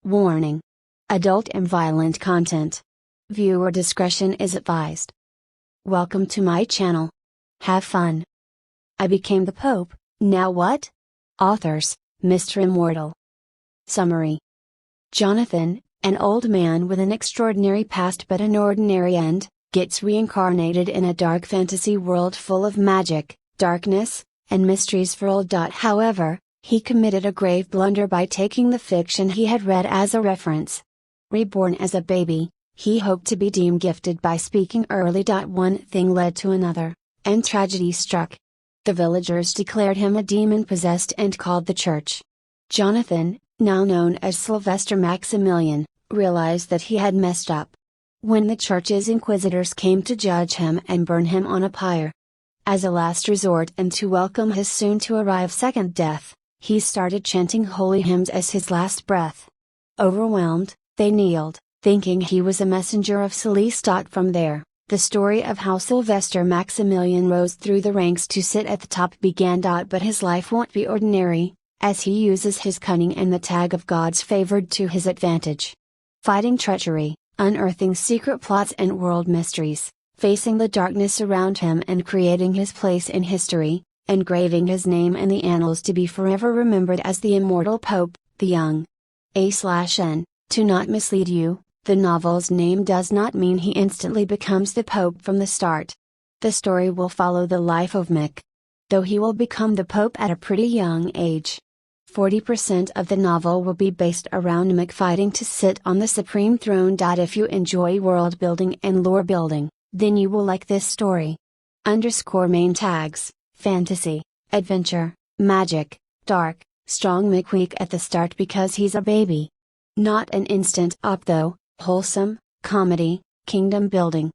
Warning. Adult and violent content. Viewer discretion is advised. Welcome to my channel. Have fun. I became the Pope, now what? Authors, MisterImmortal. Summary. Jonathan, an old man with an extraordinary past but an ordinary end, gets reincarnated in a dark fantasy world full of magic, darkness, and mysteries for old. However, he committed a grave blunder by taking the fiction he had read as a reference. Reborn as a baby, he hoped to be deemed gifted by speaking early. One thing led to another, and tragedy struck. The villagers declared him a demon-possessed and called the church. Jonathan, now known as Sylvester Maximilian, realized that he had messed up. When the church's inquisitors came to judge him and burn him on a pyre. As a last resort and to welcome his soon-to-arrive second death, he started chanting holy hymns as his last breath. Overwhelmed, they kneeled, thinking he was a messenger of solace. From there, the story of how Sylvester Maximilian rose through the ranks to sit at the top began. But his life won't be ordinary, as he uses his cunning and the tag of God's favored to his advantage. Fighting treachery, unearthing secret plots and world mysteries, facing the darkness around him and creating his place in history, engraving his name in the annals to be forever remembered as the immortal Pope, the Young. A/N, to not mislead you, the novel's name does not mean he instantly becomes the Pope from the start. The story will follow the life of Mick. Though he will become the Pope at a pretty young age. 40% of the novel will be based around Mick fighting to sit on the supreme throne. If you enjoy world building and lore building, then you will like this story. Main tags: fantasy, adventure, magic, dark, strong. Mick weak at the start because he's a baby. Not an instant up though, wholesome, comedy, kingdom building.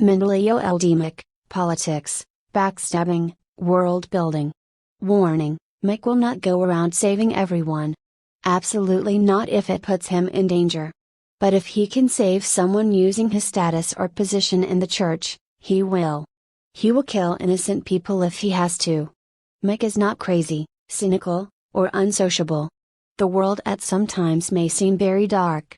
Mentally old Mick, politics, backstabbing, world building. Warning, Mick will not go around saving everyone. Absolutely not if it puts him in danger. But if he can save someone using his status or position in the church, he will. He will kill innocent people if he has to. Mick is not crazy, cynical, or unsociable. The world at some times may seem very dark.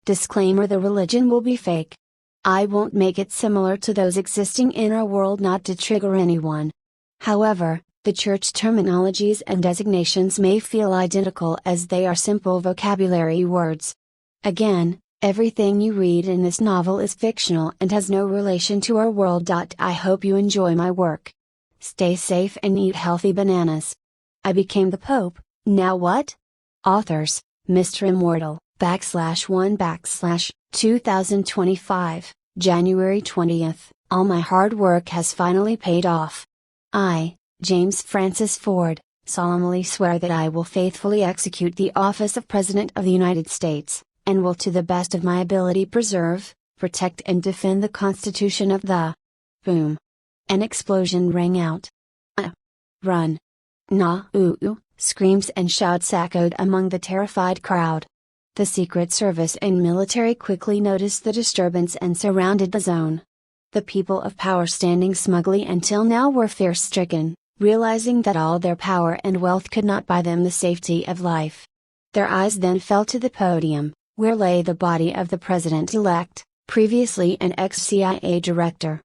Disclaimer: the religion will be fake. I won't make it similar to those existing in our world not to trigger anyone. However, the church terminologies and designations may feel identical as they are simple vocabulary words. Again, everything you read in this novel is fictional and has no relation to our world. I hope you enjoy my work. Stay safe and eat healthy bananas. I became the Pope, now what? Authors, MisterImmortal, /1/2025, January 20th. All my hard work has finally paid off. I, James Francis Ford, solemnly swear that I will faithfully execute the office of President of the United States, and will to the best of my ability preserve, protect and defend the Constitution of the. Boom. An explosion rang out. Run. Nah, ooh, screams and shouts echoed among the terrified crowd. The Secret Service and military quickly noticed the disturbance and surrounded the zone. The people of power standing smugly until now were fear-stricken, realizing that all their power and wealth could not buy them the safety of life. Their eyes then fell to the podium, where lay the body of the president-elect, previously an ex-CIA director.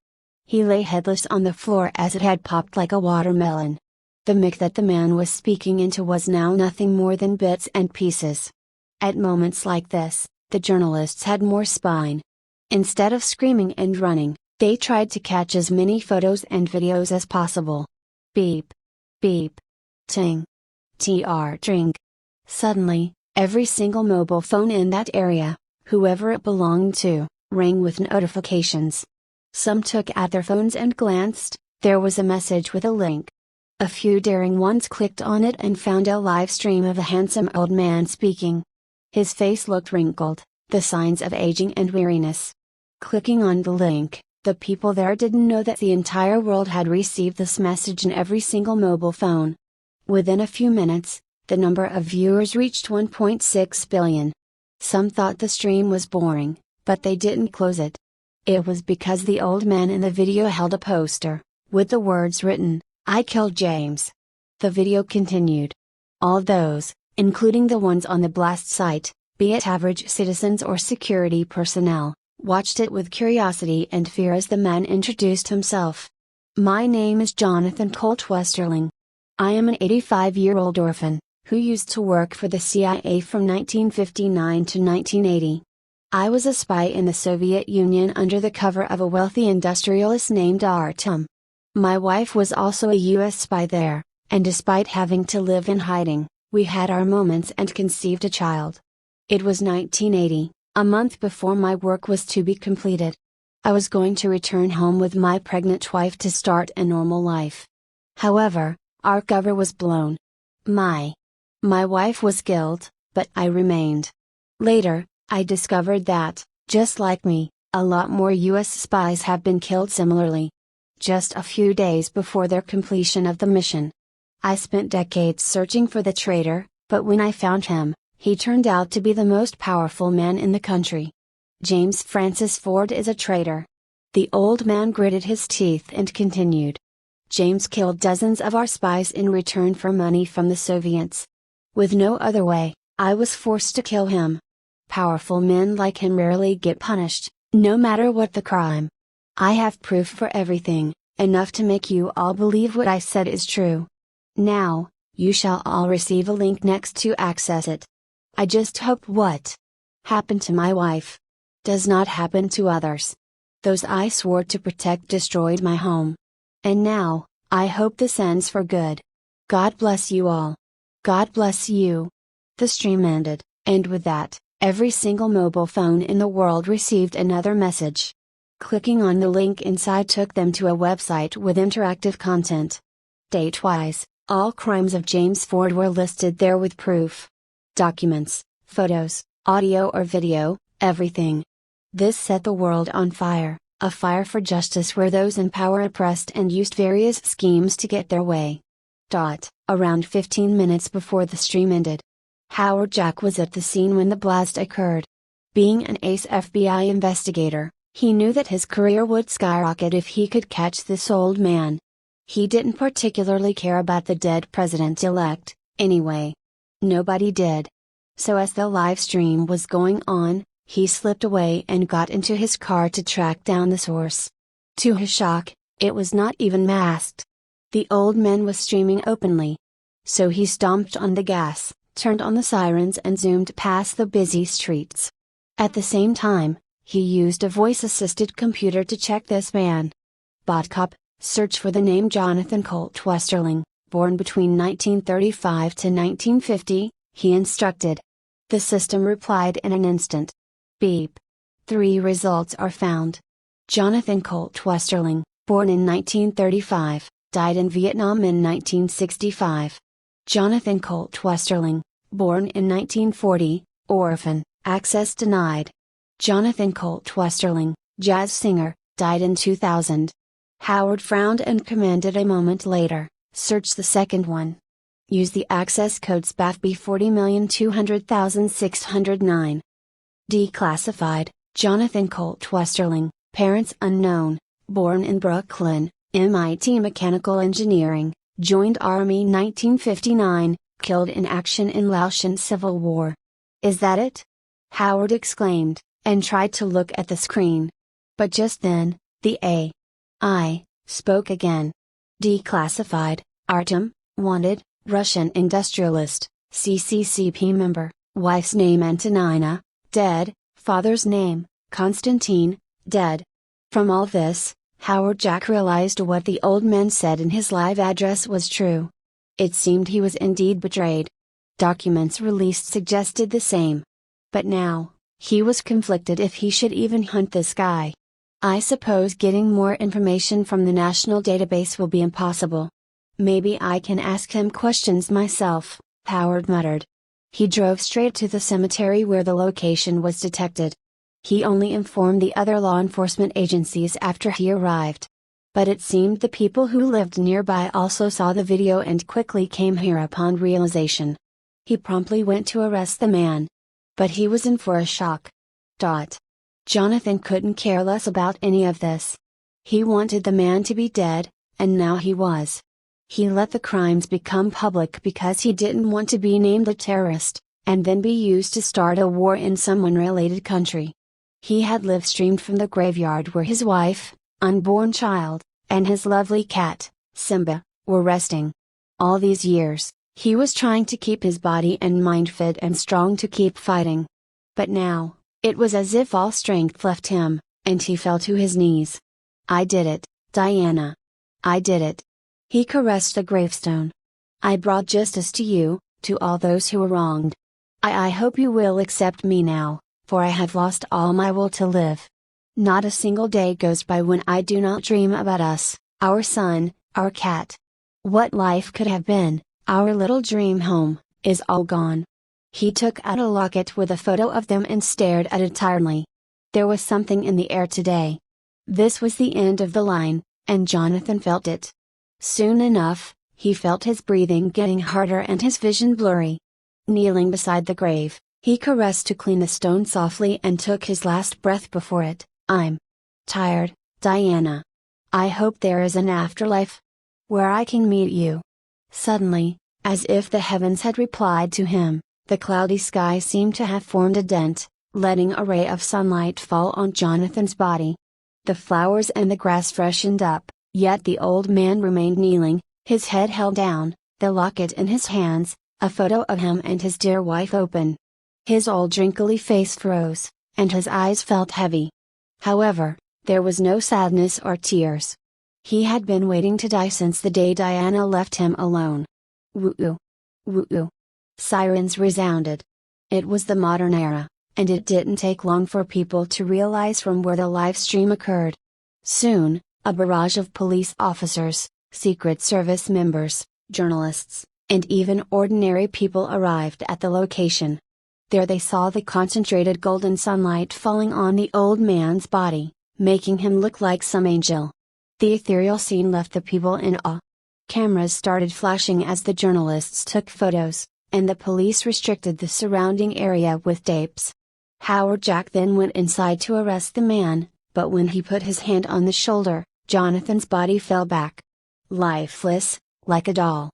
He lay headless on the floor as it had popped like a watermelon. The Mick that the man was speaking into was now nothing more than bits and pieces. At moments like this, the journalists had more spine. Instead of screaming and running, they tried to catch as many photos and videos as possible. Beep. Beep. Ting. Tring. Suddenly, every single mobile phone in that area, whoever it belonged to, rang with notifications. Some took at their phones and glanced. There was a message with a link. A few daring ones clicked on it and found a live stream of a handsome old man speaking. His face looked wrinkled, the signs of aging and weariness. Clicking on the link, the people there didn't know that the entire world had received this message in every single mobile phone. Within a few minutes, the number of viewers reached 1.6 billion. Some thought the stream was boring, but they didn't close it. It was because the old man in the video held a poster, with the words written, "I killed James." The video continued. All those, including the ones on the blast site, be it average citizens or security personnel, watched it with curiosity and fear as the man introduced himself. "My name is Jonathan Colt Westerling. I am an 85-year-old orphan, who used to work for the CIA from 1959 to 1980. I was a spy in the Soviet Union under the cover of a wealthy industrialist named Artem. My wife was also a US spy there, and despite having to live in hiding, we had our moments and conceived a child. It was 1980, a month before my work was to be completed. I was going to return home with my pregnant wife to start a normal life. However, our cover was blown. My wife was killed, but I remained. Later, I discovered that, just like me, a lot more US spies have been killed similarly. Just a few days before their completion of the mission. I spent decades searching for the traitor, but when I found him, he turned out to be the most powerful man in the country. James Francis Ford is a traitor." The old man gritted his teeth and continued. "James killed dozens of our spies in return for money from the Soviets. With no other way, I was forced to kill him. Powerful men like him rarely get punished, no matter what the crime. I have proof for everything, enough to make you all believe what I said is true. Now, you shall all receive a link next to access it. I just hope what happened to my wife does not happen to others. Those I swore to protect destroyed my home. And now, I hope this ends for good. God bless you all. God bless you." The stream ended, and with that, every single mobile phone in the world received another message. Clicking on the link inside took them to a website with interactive content. Date-wise, all crimes of James Ford were listed there with proof. Documents, photos, audio or video, everything. This set the world on fire, a fire for justice where those in power oppressed and used various schemes to get their way. Around 15 minutes before the stream ended, Howard Jack was at the scene when the blast occurred. Being an ace FBI investigator, he knew that his career would skyrocket if he could catch this old man. He didn't particularly care about the dead president-elect, anyway. Nobody did. So as the live stream was going on, he slipped away and got into his car to track down the source. To his shock, it was not even masked. The old man was streaming openly. So he stomped on the gas, turned on the sirens and zoomed past the busy streets. At the same time, he used a voice-assisted computer to check this man. Botcop, search for the name Jonathan Colt Westerling, born between 1935 to 1950, he instructed. The system replied in an instant. Beep. 3 results are found. Jonathan Colt Westerling, born in 1935, died in Vietnam in 1965. Jonathan Colt Westerling, born in 1940, orphan, access denied. Jonathan Colt Westerling, jazz singer, died in 2000. Howard frowned and commanded a moment later, search the second one. Use the access code SPAFB 40,200,609. Declassified, Jonathan Colt Westerling, parents unknown, born in Brooklyn, MIT Mechanical Engineering, joined Army 1959, killed in action in Laotian Civil War. Is that it? Howard exclaimed, and tried to look at the screen. But just then, the AI spoke again. Declassified, Artem, wanted, Russian industrialist, CCCP member, wife's name Antonina, dead, father's name, Konstantin, dead. From all this, Howard Jack realized what the old man said in his live address was true. It seemed he was indeed betrayed. Documents released suggested the same. But now, he was conflicted if he should even hunt this guy. I suppose getting more information from the national database will be impossible. Maybe I can ask him questions myself, Howard muttered. He drove straight to the cemetery where the location was detected. He only informed the other law enforcement agencies after he arrived. But it seemed the people who lived nearby also saw the video and quickly came here upon realization. He promptly went to arrest the man. But he was in for a shock. Jonathan couldn't care less about any of this. He wanted the man to be dead, and now he was. He let the crimes become public because he didn't want to be named a terrorist, and then be used to start a war in some unrelated country. He had live streamed from the graveyard where his wife, unborn child, and his lovely cat, Simba, were resting. All these years, he was trying to keep his body and mind fit and strong to keep fighting. But now, it was as if all strength left him, and he fell to his knees. "I did it, Diana. I did it." He caressed the gravestone. "I brought justice to you, to all those who were wronged. I hope you will accept me now, for I have lost all my will to live. Not a single day goes by when I do not dream about us, our son, our cat. What life could have been, our little dream home, is all gone." He took out a locket with a photo of them and stared at it tiredly. There was something in the air today. This was the end of the line, and Jonathan felt it. Soon enough, he felt his breathing getting harder and his vision blurry. Kneeling beside the grave, he caressed to clean the stone softly and took his last breath before it. "I'm tired, Diana. I hope there is an afterlife where I can meet you." Suddenly, as if the heavens had replied to him, the cloudy sky seemed to have formed a dent, letting a ray of sunlight fall on Jonathan's body. The flowers and the grass freshened up, yet the old man remained kneeling, his head held down, the locket in his hands, a photo of him and his dear wife open. His old wrinkly face froze, and his eyes felt heavy. However, there was no sadness or tears. He had been waiting to die since the day Diana left him alone. Woo-oo! Woo-oo! Sirens resounded. It was the modern era, and it didn't take long for people to realize from where the live stream occurred. Soon, a barrage of police officers, Secret Service members, journalists, and even ordinary people arrived at the location. There they saw the concentrated golden sunlight falling on the old man's body, making him look like some angel. The ethereal scene left the people in awe. Cameras started flashing as the journalists took photos, and the police restricted the surrounding area with tapes. Howard Jack then went inside to arrest the man, but when he put his hand on the shoulder, Jonathan's body fell back. Lifeless, like a doll.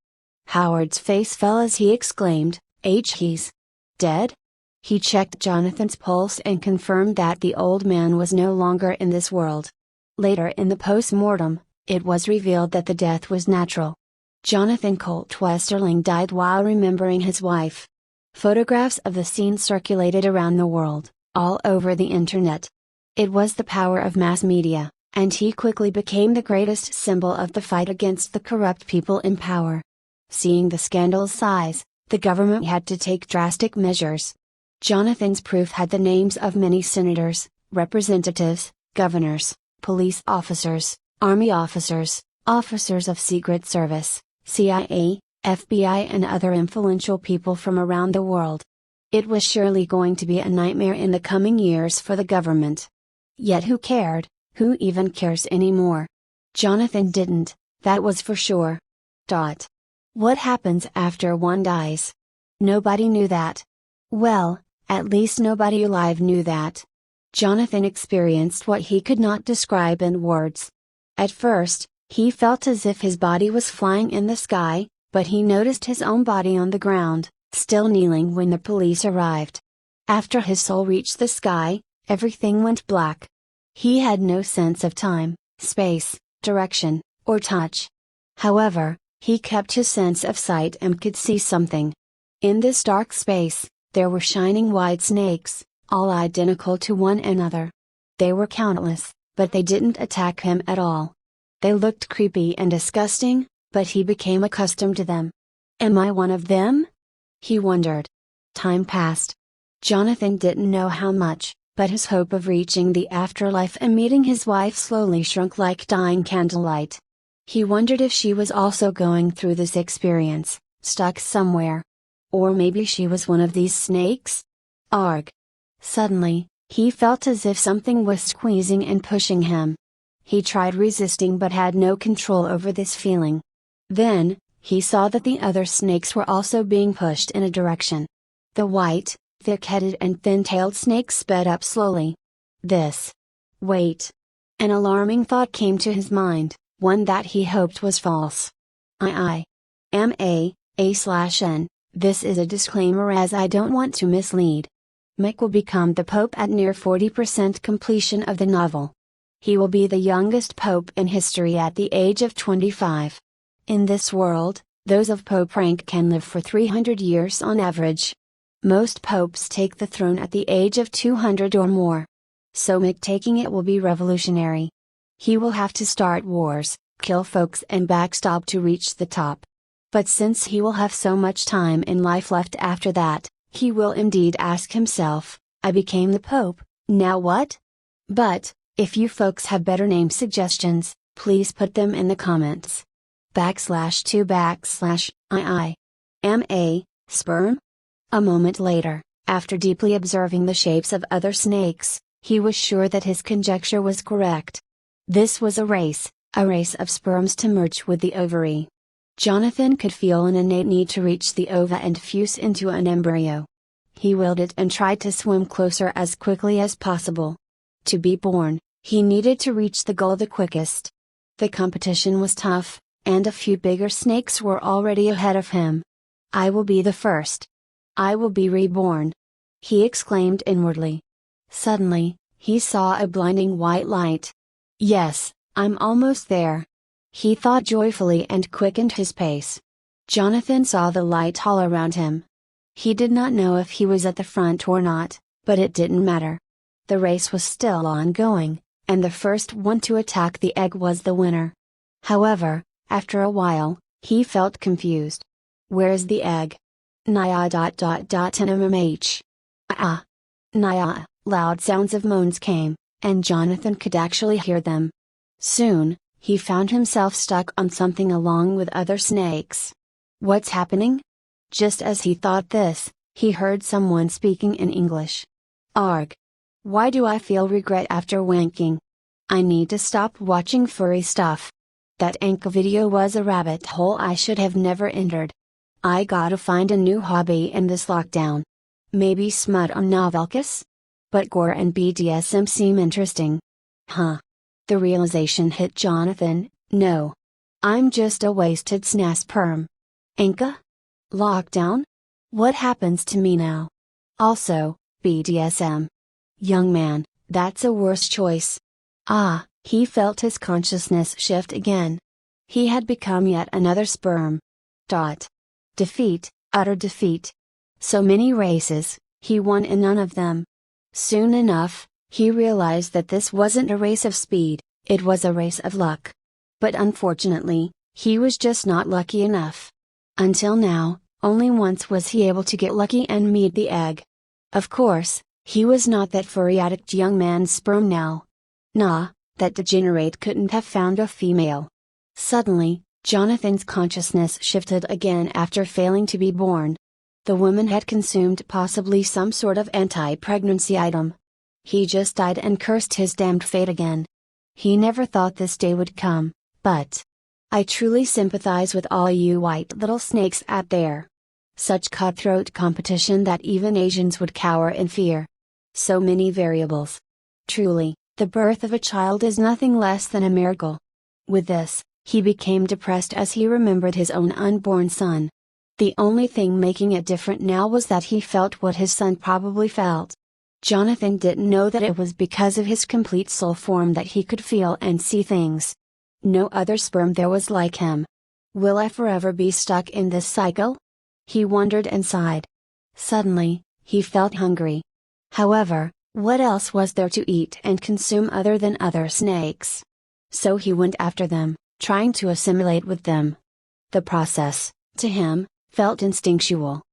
Howard's face fell as he exclaimed, He's dead?" He checked Jonathan's pulse and confirmed that the old man was no longer in this world. Later in the post-mortem, it was revealed that the death was natural. Jonathan Colt Westerling died while remembering his wife. Photographs of the scene circulated around the world, all over the internet. It was the power of mass media, and he quickly became the greatest symbol of the fight against the corrupt people in power. Seeing the scandal's size, the government had to take drastic measures. Jonathan's proof had the names of many senators, representatives, governors, police officers, army officers, officers of Secret Service, CIA, FBI and other influential people from around the world. It was surely going to be a nightmare in the coming years for the government. Yet who cared? Who even cares anymore? Jonathan didn't, that was for sure. What happens after one dies? Nobody knew that. Well, at least nobody alive knew that. Jonathan experienced what he could not describe in words. At first, he felt as if his body was flying in the sky, but he noticed his own body on the ground, still kneeling when the police arrived. After his soul reached the sky, everything went black. He had no sense of time, space, direction, or touch. However, he kept his sense of sight and could see something. In this dark space, there were shining white snakes, all identical to one another. They were countless, but they didn't attack him at all. They looked creepy and disgusting, but he became accustomed to them. Am I one of them? He wondered. Time passed. Jonathan didn't know how much, but his hope of reaching the afterlife and meeting his wife slowly shrunk like dying candlelight. He wondered if she was also going through this experience, stuck somewhere. Or maybe she was one of these snakes? Arg! Suddenly, he felt as if something was squeezing and pushing him. He tried resisting but had no control over this feeling. Then, he saw that the other snakes were also being pushed in a direction. The white, thick-headed and thin-tailed snakes sped up slowly. Wait! An alarming thought came to his mind, one that he hoped was false. I am a/n, This is a disclaimer as I don't want to mislead. Mick will become the Pope at near 40% completion of the novel. He will be the youngest Pope in history at the age of 25. In this world, those of Pope rank can live for 300 years on average. Most popes take the throne at the age of 200 or more. So Mick taking it will be revolutionary. He will have to start wars, kill folks and backstab to reach the top. But since he will have so much time in life left after that, he will indeed ask himself, I became the Pope, now what? But, if you folks have better name suggestions, please put them in the comments. /2 am a sperm? A moment later, after deeply observing the shapes of other snakes, he was sure that his conjecture was correct. This was a race of sperms to merge with the ovary. Jonathan could feel an innate need to reach the ova and fuse into an embryo. He willed it and tried to swim closer as quickly as possible. To be born, he needed to reach the goal the quickest. The competition was tough, and a few bigger snakes were already ahead of him. I will be the first. I will be reborn. He exclaimed inwardly. Suddenly, he saw a blinding white light. Yes, I'm almost there. He thought joyfully and quickened his pace. Jonathan saw the light all around him. He did not know if he was at the front or not, but it didn't matter. The race was still ongoing, and the first one to attack the egg was the winner. However, after a while, he felt confused. Where's the egg? NMMH. Nya. Loud sounds of moans came, and Jonathan could actually hear them. Soon, he found himself stuck on something along with other snakes. What's happening? Just as he thought this, he heard someone speaking in English. Arg. Why do I feel regret after wanking? I need to stop watching furry stuff. That Anka video was a rabbit hole I should have never entered. I gotta find a new hobby in this lockdown. Maybe smut on Novelcus? But gore and BDSM seem interesting. Huh. The realization hit Jonathan, no. I'm just a wasted sperm. Anka? Lockdown? What happens to me now? Also, BDSM. Young man, that's a worse choice. He felt his consciousness shift again. He had become yet another sperm. Defeat, utter defeat. So many races, he won in none of them. Soon enough, he realized that this wasn't a race of speed, it was a race of luck. But unfortunately, he was just not lucky enough. Until now, only once was he able to get lucky and meet the egg. Of course, he was not that furry addict young man's sperm now. Nah, that degenerate couldn't have found a female. Suddenly, Jonathan's consciousness shifted again after failing to be born. The woman had consumed possibly some sort of anti-pregnancy item. He just died and cursed his damned fate again. He never thought this day would come, but I truly sympathize with all you white little snakes out there. Such cutthroat competition that even Asians would cower in fear. So many variables. Truly, the birth of a child is nothing less than a miracle. With this, he became depressed as he remembered his own unborn son. The only thing making it different now was that he felt what his son probably felt. Jonathan didn't know that it was because of his complete soul form that he could feel and see things. No other sperm there was like him. Will I forever be stuck in this cycle? He wondered and sighed. Suddenly, he felt hungry. However, what else was there to eat and consume other than other snakes? So he went after them, trying to assimilate with them. The process, to him, felt instinctual.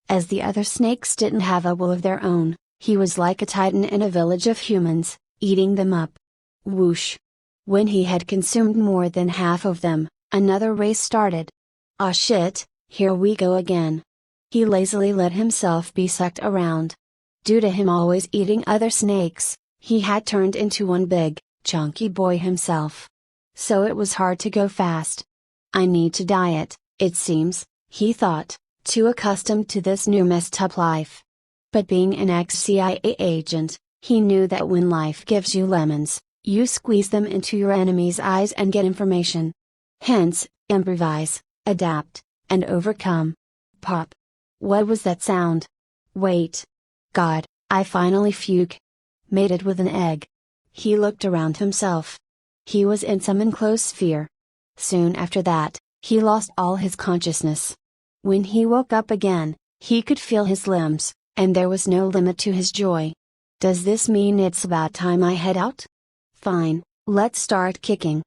As the other snakes didn't have a will of their own, he was like a titan in a village of humans, eating them up. Whoosh! When he had consumed more than half of them, another race started. Ah shit, here we go again. He lazily let himself be sucked around. Due to him always eating other snakes, he had turned into one big, chunky boy himself. So it was hard to go fast. I need to diet, it seems, he thought, too accustomed to this new messed up life. But being an ex-CIA agent, he knew that when life gives you lemons, you squeeze them into your enemy's eyes and get information. Hence, improvise, adapt, and overcome. Pop. What was that sound? Wait. God, I finally fugue. Mated with an egg. He looked around himself. He was in some enclosed sphere. Soon after that, he lost all his consciousness. When he woke up again, he could feel his limbs, and there was no limit to his joy. Does this mean it's about time I head out? Fine, let's start kicking.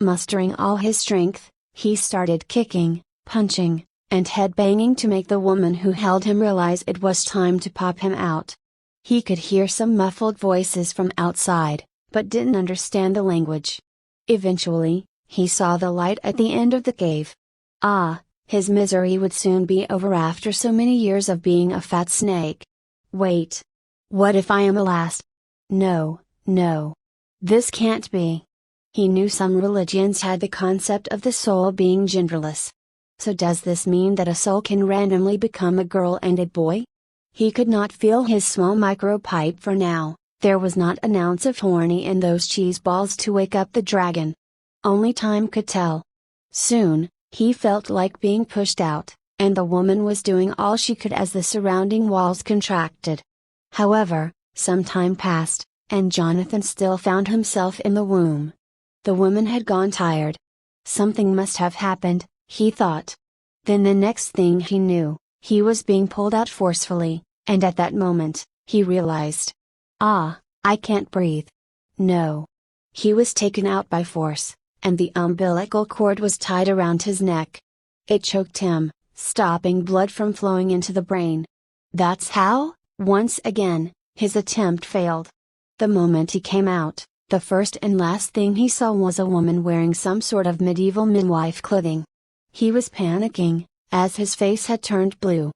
Mustering all his strength, he started kicking, punching, and headbanging to make the woman who held him realize it was time to pop him out. He could hear some muffled voices from outside, but didn't understand the language. Eventually, he saw the light at the end of the cave. Ah, his misery would soon be over after so many years of being a fat snake. Wait. What if I am a last? No, no. This can't be. He knew some religions had the concept of the soul being genderless. So does this mean that a soul can randomly become a girl and a boy? He could not feel his small micropipe for now, there was not an ounce of horny in those cheese balls to wake up the dragon. Only time could tell. Soon, he felt like being pushed out, and the woman was doing all she could as the surrounding walls contracted. However, some time passed, and Jonathan still found himself in the womb. The woman had gone tired. Something must have happened, he thought. Then the next thing he knew, he was being pulled out forcefully, and at that moment, he realized. Ah, I can't breathe. No. He was taken out by force, and the umbilical cord was tied around his neck. It choked him, stopping blood from flowing into the brain. That's how, once again, his attempt failed. The moment he came out, the first and last thing he saw was a woman wearing some sort of medieval midwife clothing. He was panicking, as his face had turned blue.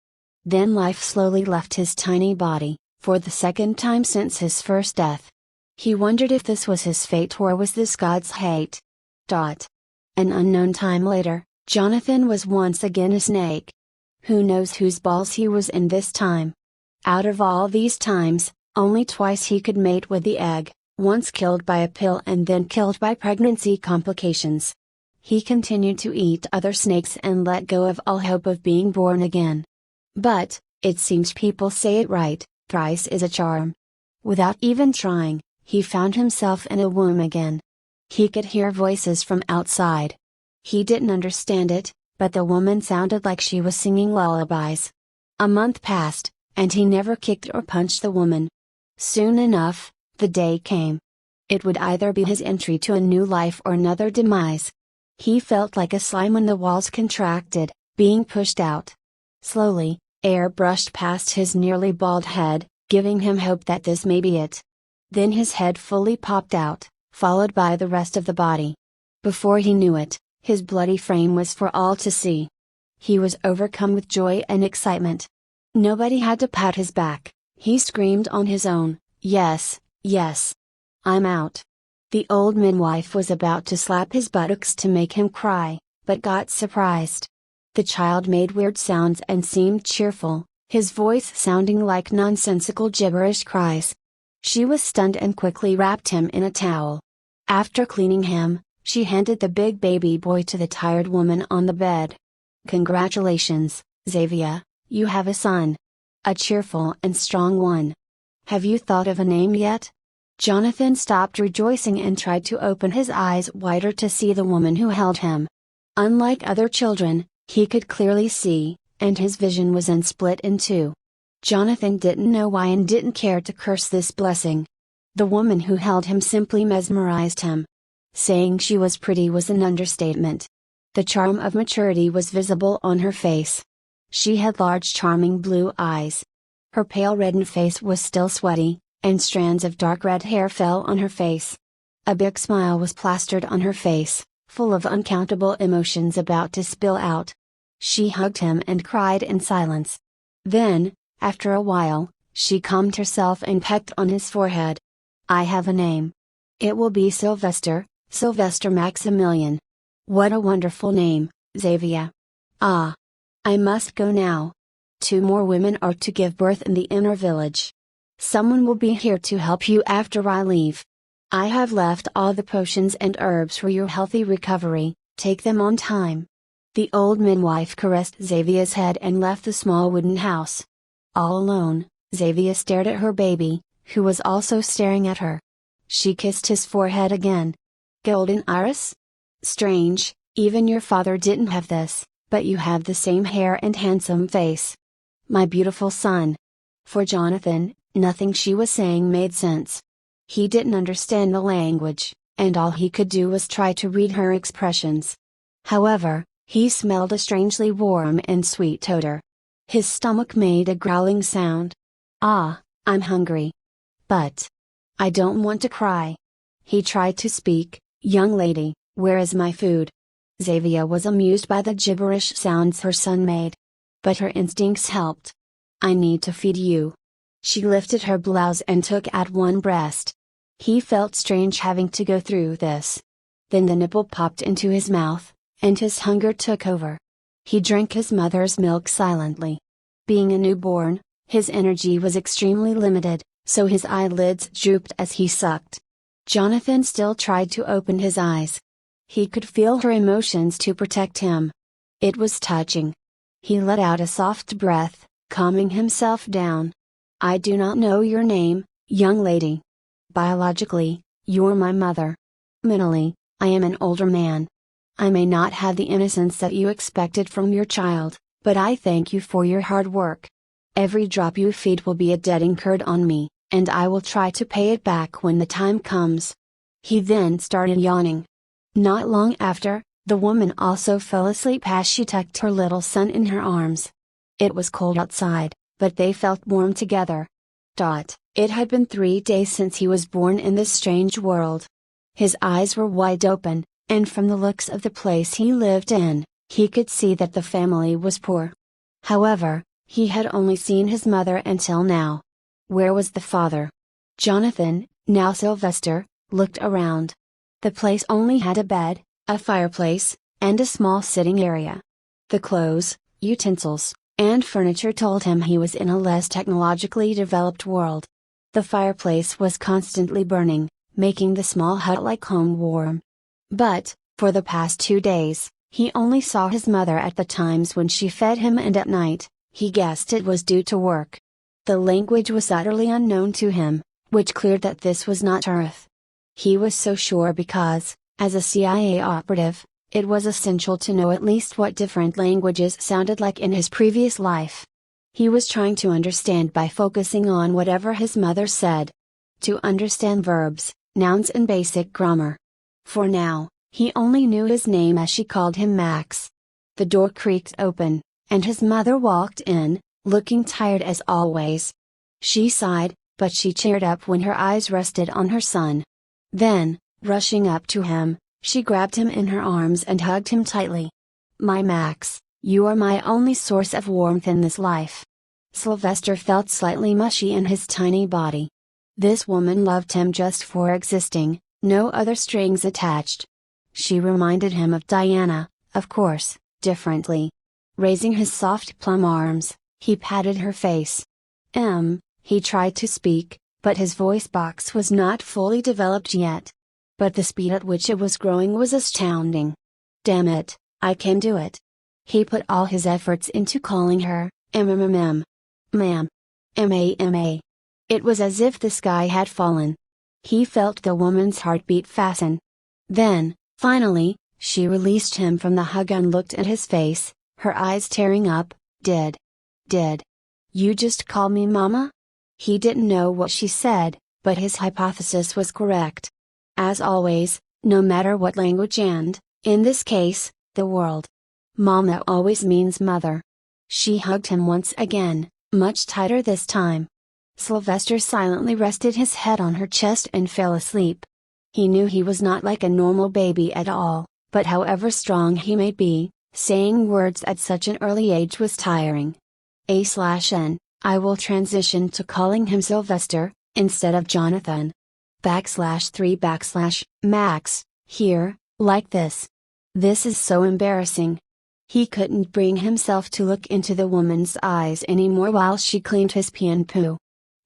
Then life slowly left his tiny body, for the second time since his first death. He wondered if this was his fate or was this God's hate. An unknown time later, Jonathan was once again a snake. Who knows whose balls he was in this time? Out of all these times, only twice he could mate with the egg, once killed by a pill and then killed by pregnancy complications. He continued to eat other snakes and let go of all hope of being born again. But, it seems people say it right, thrice is a charm. Without even trying, he found himself in a womb again. He could hear voices from outside. He didn't understand it, but the woman sounded like she was singing lullabies. A month passed, and he never kicked or punched the woman. Soon enough, the day came. It would either be his entry to a new life or another demise. He felt like a slime when the walls contracted, being pushed out. Slowly, air brushed past his nearly bald head, giving him hope that this may be it. Then his head fully popped out, followed by the rest of the body. Before he knew it, his bloody frame was for all to see. He was overcome with joy and excitement. Nobody had to pat his back, he screamed on his own, yes, yes. I'm out. The old midwife was about to slap his buttocks to make him cry, but got surprised. The child made weird sounds and seemed cheerful, his voice sounding like nonsensical gibberish cries. She was stunned and quickly wrapped him in a towel. After cleaning him, she handed the big baby boy to the tired woman on the bed. Congratulations, Xavier, you have a son. A cheerful and strong one. Have you thought of a name yet? Jonathan stopped rejoicing and tried to open his eyes wider to see the woman who held him. Unlike other children, he could clearly see, and his vision was split in two. Jonathan didn't know why and didn't care to curse this blessing. The woman who held him simply mesmerized him. Saying she was pretty was an understatement. The charm of maturity was visible on her face. She had large charming blue eyes. Her pale reddened face was still sweaty, and strands of dark red hair fell on her face. A big smile was plastered on her face, full of uncountable emotions about to spill out. She hugged him and cried in silence. Then, after a while, she calmed herself and pecked on his forehead. I have a name. It will be Sylvester, Sylvester Maximilian. What a wonderful name, Xavier. Ah. I must go now. 2 more women are to give birth in the inner village. Someone will be here to help you after I leave. I have left all the potions and herbs for your healthy recovery, take them on time. The old midwife caressed Xavier's head and left the small wooden house. All alone, Xavier stared at her baby, who was also staring at her. She kissed his forehead again. Golden iris? Strange, even your father didn't have this, but you have the same hair and handsome face. My beautiful son. For Jonathan, nothing she was saying made sense. He didn't understand the language, and all he could do was try to read her expressions. However, he smelled a strangely warm and sweet odor. His stomach made a growling sound. Ah, I'm hungry. But I don't want to cry. He tried to speak, young lady, where is my food? Xavier was amused by the gibberish sounds her son made. But her instincts helped. I need to feed you. She lifted her blouse and took out one breast. He felt strange having to go through this. Then the nipple popped into his mouth, and his hunger took over. He drank his mother's milk silently. Being a newborn, his energy was extremely limited, so his eyelids drooped as he sucked. Jonathan still tried to open his eyes. He could feel her emotions to protect him. It was touching. He let out a soft breath, calming himself down. I do not know your name, young lady. Biologically, you're my mother. Mentally, I am an older man. I may not have the innocence that you expected from your child, but I thank you for your hard work. Every drop you feed will be a debt incurred on me, and I will try to pay it back when the time comes. He then started yawning. Not long after, the woman also fell asleep as she tucked her little son in her arms. It was cold outside, but they felt warm together. It had been 3 days since he was born in this strange world. His eyes were wide open, and from the looks of the place he lived in, he could see that the family was poor. However, he had only seen his mother until now. Where was the father? Jonathan, now Sylvester, looked around. The place only had a bed, a fireplace, and a small sitting area. The clothes, utensils, and furniture told him he was in a less technologically developed world. The fireplace was constantly burning, making the small hut-like home warm. But, for the past 2 days, he only saw his mother at the times when she fed him, and at night, he guessed it was due to work. The language was utterly unknown to him, which cleared that this was not Earth. He was so sure because, as a CIA operative, it was essential to know at least what different languages sounded like in his previous life. He was trying to understand by focusing on whatever his mother said. To understand verbs, nouns and basic grammar. For now, he only knew his name as she called him Max. The door creaked open, and his mother walked in, looking tired as always. She sighed, but she cheered up when her eyes rested on her son. Then, rushing up to him, she grabbed him in her arms and hugged him tightly. My Max, you are my only source of warmth in this life. Sylvester felt slightly mushy in his tiny body. This woman loved him just for existing, no other strings attached. She reminded him of Diana, of course, differently. Raising his soft plump arms, he patted her face. He tried to speak, but his voice box was not fully developed yet. But the speed at which it was growing was astounding. Damn it, I can do it. He put all his efforts into calling her, ma'am. Ma. It was as if the sky had fallen. He felt the woman's heartbeat fasten. Then, finally, she released him from the hug and looked at his face, her eyes tearing up. Did you just call me mama? He didn't know what she said, but his hypothesis was correct. As always, no matter what language and, in this case, the world. Mama always means mother. She hugged him once again, much tighter this time. Sylvester silently rested his head on her chest and fell asleep. He knew he was not like a normal baby at all, but however strong he may be, saying words at such an early age was tiring. I will transition to calling him Sylvester, instead of Jonathan. /3 Max, here, like this. This is so embarrassing. He couldn't bring himself to look into the woman's eyes anymore while she cleaned his pee and poo.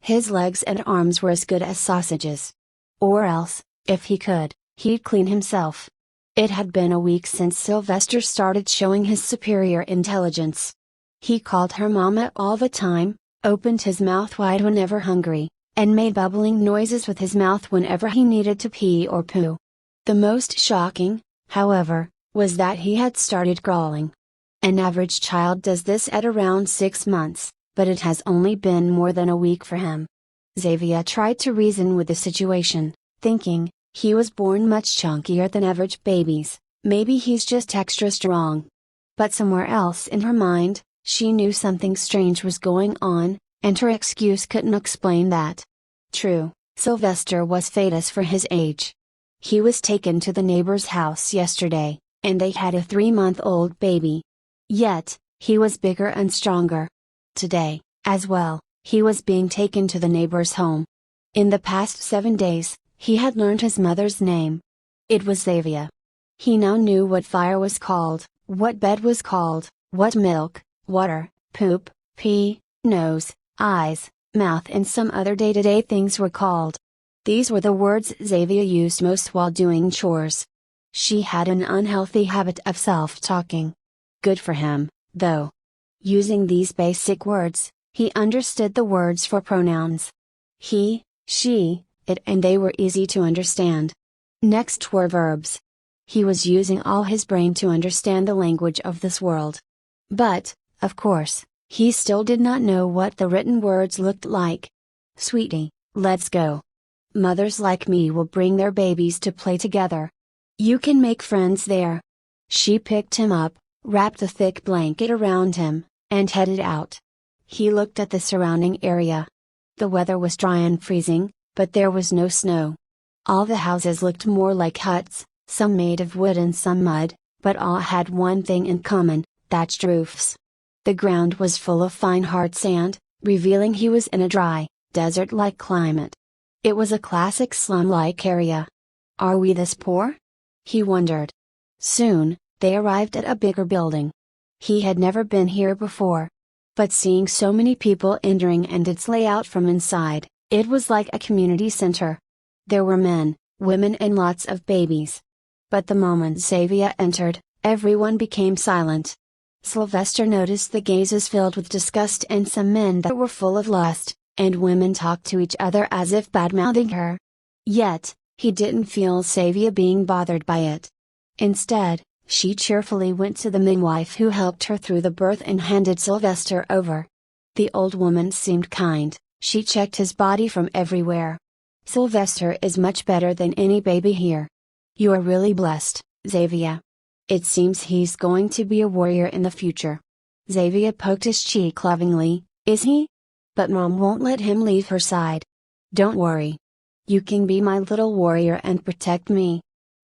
His legs and arms were as good as sausages. Or else, if he could, he'd clean himself. It had been a week since Sylvester started showing his superior intelligence. He called her Mama all the time, opened his mouth wide whenever hungry, and made bubbling noises with his mouth whenever he needed to pee or poo. The most shocking, however, was that he had started growling. An average child does this at around 6 months, but it has only been more than a week for him. Xavier tried to reason with the situation, thinking, he was born much chunkier than average babies, maybe he's just extra strong. But somewhere else in her mind, she knew something strange was going on, and her excuse couldn't explain that. True, Sylvester was fetus for his age. He was taken to the neighbor's house yesterday, and they had a 3-month-old baby. Yet, he was bigger and stronger. Today, as well, he was being taken to the neighbor's home. In the past 7 days, he had learned his mother's name. It was Xavier. He now knew what fire was called, what bed was called, what milk, water, poop, pee, nose, eyes, mouth and some other day-to-day things were called. These were the words Xavier used most while doing chores. She had an unhealthy habit of self-talking. Good for him, though. Using these basic words, he understood the words for pronouns. He, she, it and they were easy to understand. Next were verbs. He was using all his brain to understand the language of this world. But, of course, he still did not know what the written words looked like. Sweetie, let's go. Mothers like me will bring their babies to play together. You can make friends there. She picked him up, wrapped a thick blanket around him, and headed out. He looked at the surrounding area. The weather was dry and freezing, but there was no snow. All the houses looked more like huts, some made of wood and some mud, but all had one thing in common: thatched roofs. The ground was full of fine hard sand, revealing he was in a dry, desert-like climate. It was a classic slum-like area. Are we this poor? He wondered. Soon, they arrived at a bigger building. He had never been here before. But seeing so many people entering and its layout from inside, it was like a community center. There were men, women and lots of babies. But the moment Xavier entered, everyone became silent. Sylvester noticed the gazes filled with disgust and some men that were full of lust, and women talked to each other as if bad-mouthing her. Yet, he didn't feel Xavier being bothered by it. Instead, she cheerfully went to the midwife who helped her through the birth and handed Sylvester over. The old woman seemed kind, she checked his body from everywhere. Sylvester is much better than any baby here. You are really blessed, Xavier. It seems he's going to be a warrior in the future. Xavier poked his cheek lovingly. Is he? But Mom won't let him leave her side. Don't worry. You can be my little warrior and protect me.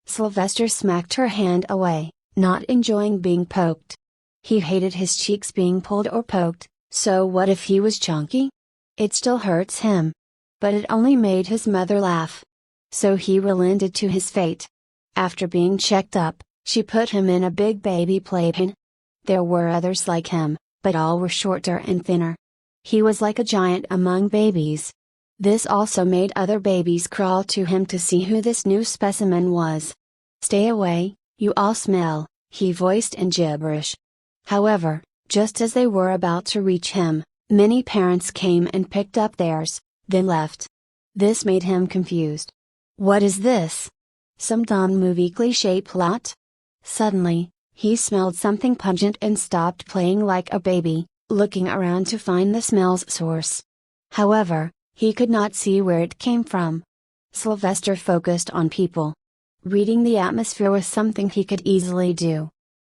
Sylvester smacked her hand away, not enjoying being poked. He hated his cheeks being pulled or poked, so what if he was chunky? It still hurts him. But it only made his mother laugh. So he relented to his fate. After being checked up, she put him in a big baby playpen. There were others like him, but all were shorter and thinner. He was like a giant among babies. This also made other babies crawl to him to see who this new specimen was. Stay away, you all smell, he voiced in gibberish. However, just as they were about to reach him, many parents came and picked up theirs, then left. This made him confused. What is this? Some dumb movie cliché plot? Suddenly, he smelled something pungent and stopped playing like a baby, looking around to find the smell's source. However, he could not see where it came from. Sylvester focused on people. Reading the atmosphere was something he could easily do.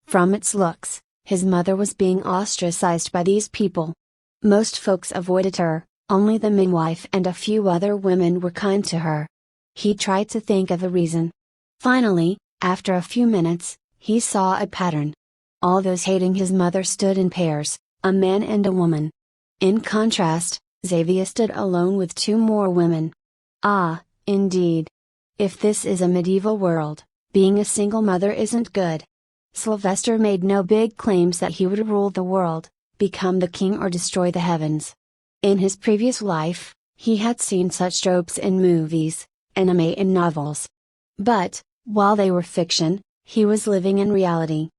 From its looks, his mother was being ostracized by these people. Most folks avoided her, only the midwife and a few other women were kind to her. He tried to think of a reason. Finally, after a few minutes, he saw a pattern. All those hating his mother stood in pairs, a man and a woman. In contrast, Xavier stood alone with 2 more women. Ah, indeed. If this is a medieval world, being a single mother isn't good. Sylvester made no big claims that he would rule the world, become the king or destroy the heavens. In his previous life, he had seen such tropes in movies, anime and novels. But, while they were fiction, He was living in reality.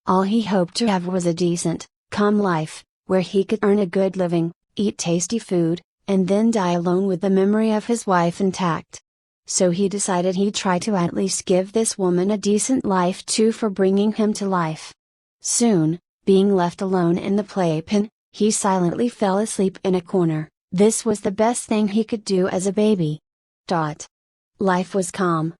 All he hoped to have was a decent, calm life, where he could earn a good living, eat tasty food, and then die alone with the memory of his wife intact. So he decided he'd try to at least give this woman a decent life too for bringing him to life. Soon, being left alone in the playpen, he silently fell asleep in a corner. This was the best thing he could do as a baby. Life was calm.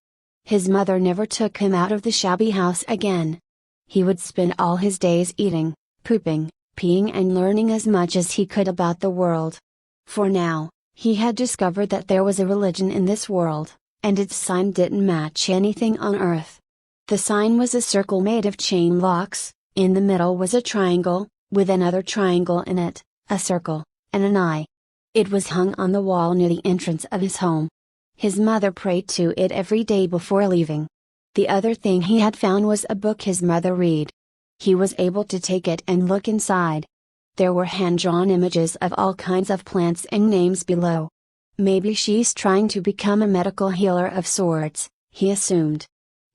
His mother never took him out of the shabby house again. He would spend all his days eating, pooping, peeing and learning as much as he could about the world. For now, he had discovered that there was a religion in this world, and its sign didn't match anything on earth. The sign was a circle made of chain locks, in the middle was a triangle, with another triangle in it, a circle, and an eye. It was hung on the wall near the entrance of his home. His mother prayed to it every day before leaving. The other thing he had found was a book his mother read. He was able to take it and look inside. There were hand-drawn images of all kinds of plants and names below. Maybe she's trying to become a medical healer of sorts, he assumed.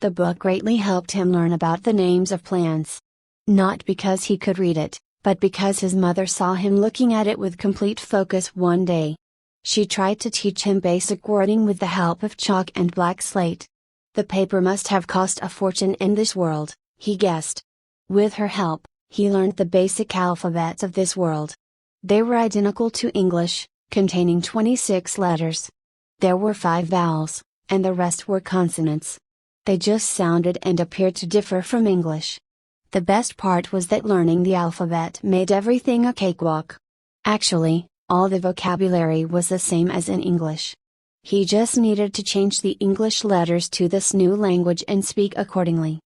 The book greatly helped him learn about the names of plants. Not because he could read it, but because his mother saw him looking at it with complete focus one day. She tried to teach him basic wording with the help of chalk and black slate. The paper must have cost a fortune in this world, he guessed. With her help, he learned the basic alphabets of this world. They were identical to English, containing 26 letters. There were 5 vowels, and the rest were consonants. They just sounded and appeared to differ from English. The best part was that learning the alphabet made everything a cakewalk. Actually, all the vocabulary was the same as in English. He just needed to change the English letters to this new language and speak accordingly.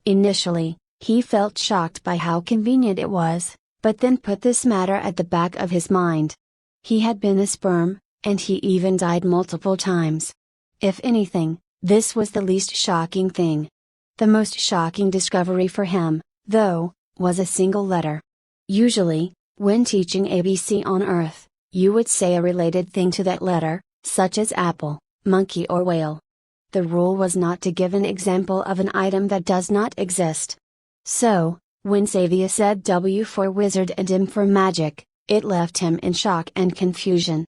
Initially, he felt shocked by how convenient it was, but then put this matter at the back of his mind. He had been a sperm, and he even died multiple times. If anything, this was the least shocking thing. The most shocking discovery for him, though, was a single letter. Usually, when teaching ABC on Earth, you would say a related thing to that letter, such as apple, monkey or whale. The rule was not to give an example of an item that does not exist. So, when Xavier said W for wizard and M for magic, it left him in shock and confusion.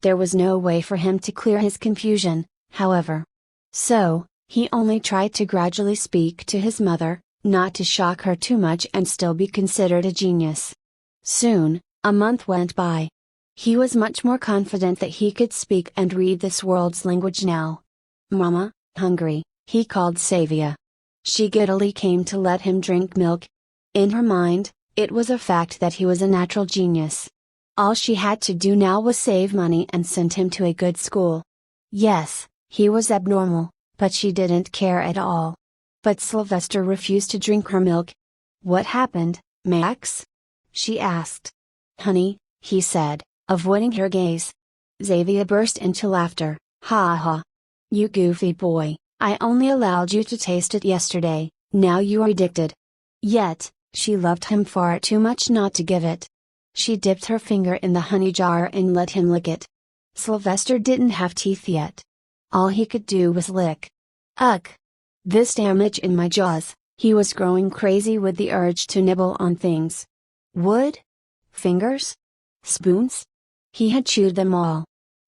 There was no way for him to clear his confusion, however. So, he only tried to gradually speak to his mother, not to shock her too much and still be considered a genius. Soon, a month went by. He was much more confident that he could speak and read this world's language now. "Mama, hungry," he called Xavier. She giddily came to let him drink milk. In her mind, it was a fact that he was a natural genius. All she had to do now was save money and send him to a good school. Yes, he was abnormal, but she didn't care at all. But Sylvester refused to drink her milk. "What happened, Max?" she asked. "Honey," he said, avoiding her gaze. Xavier burst into laughter. "Ha ha! You goofy boy, I only allowed you to taste it yesterday, now you are addicted." Yet, she loved him far too much not to give it. She dipped her finger in the honey jar and let him lick it. Sylvester didn't have teeth yet. All he could do was lick. Ugh! This damage in my jaws, he was growing crazy with the urge to nibble on things. Wood? Fingers? Spoons? He had chewed them all.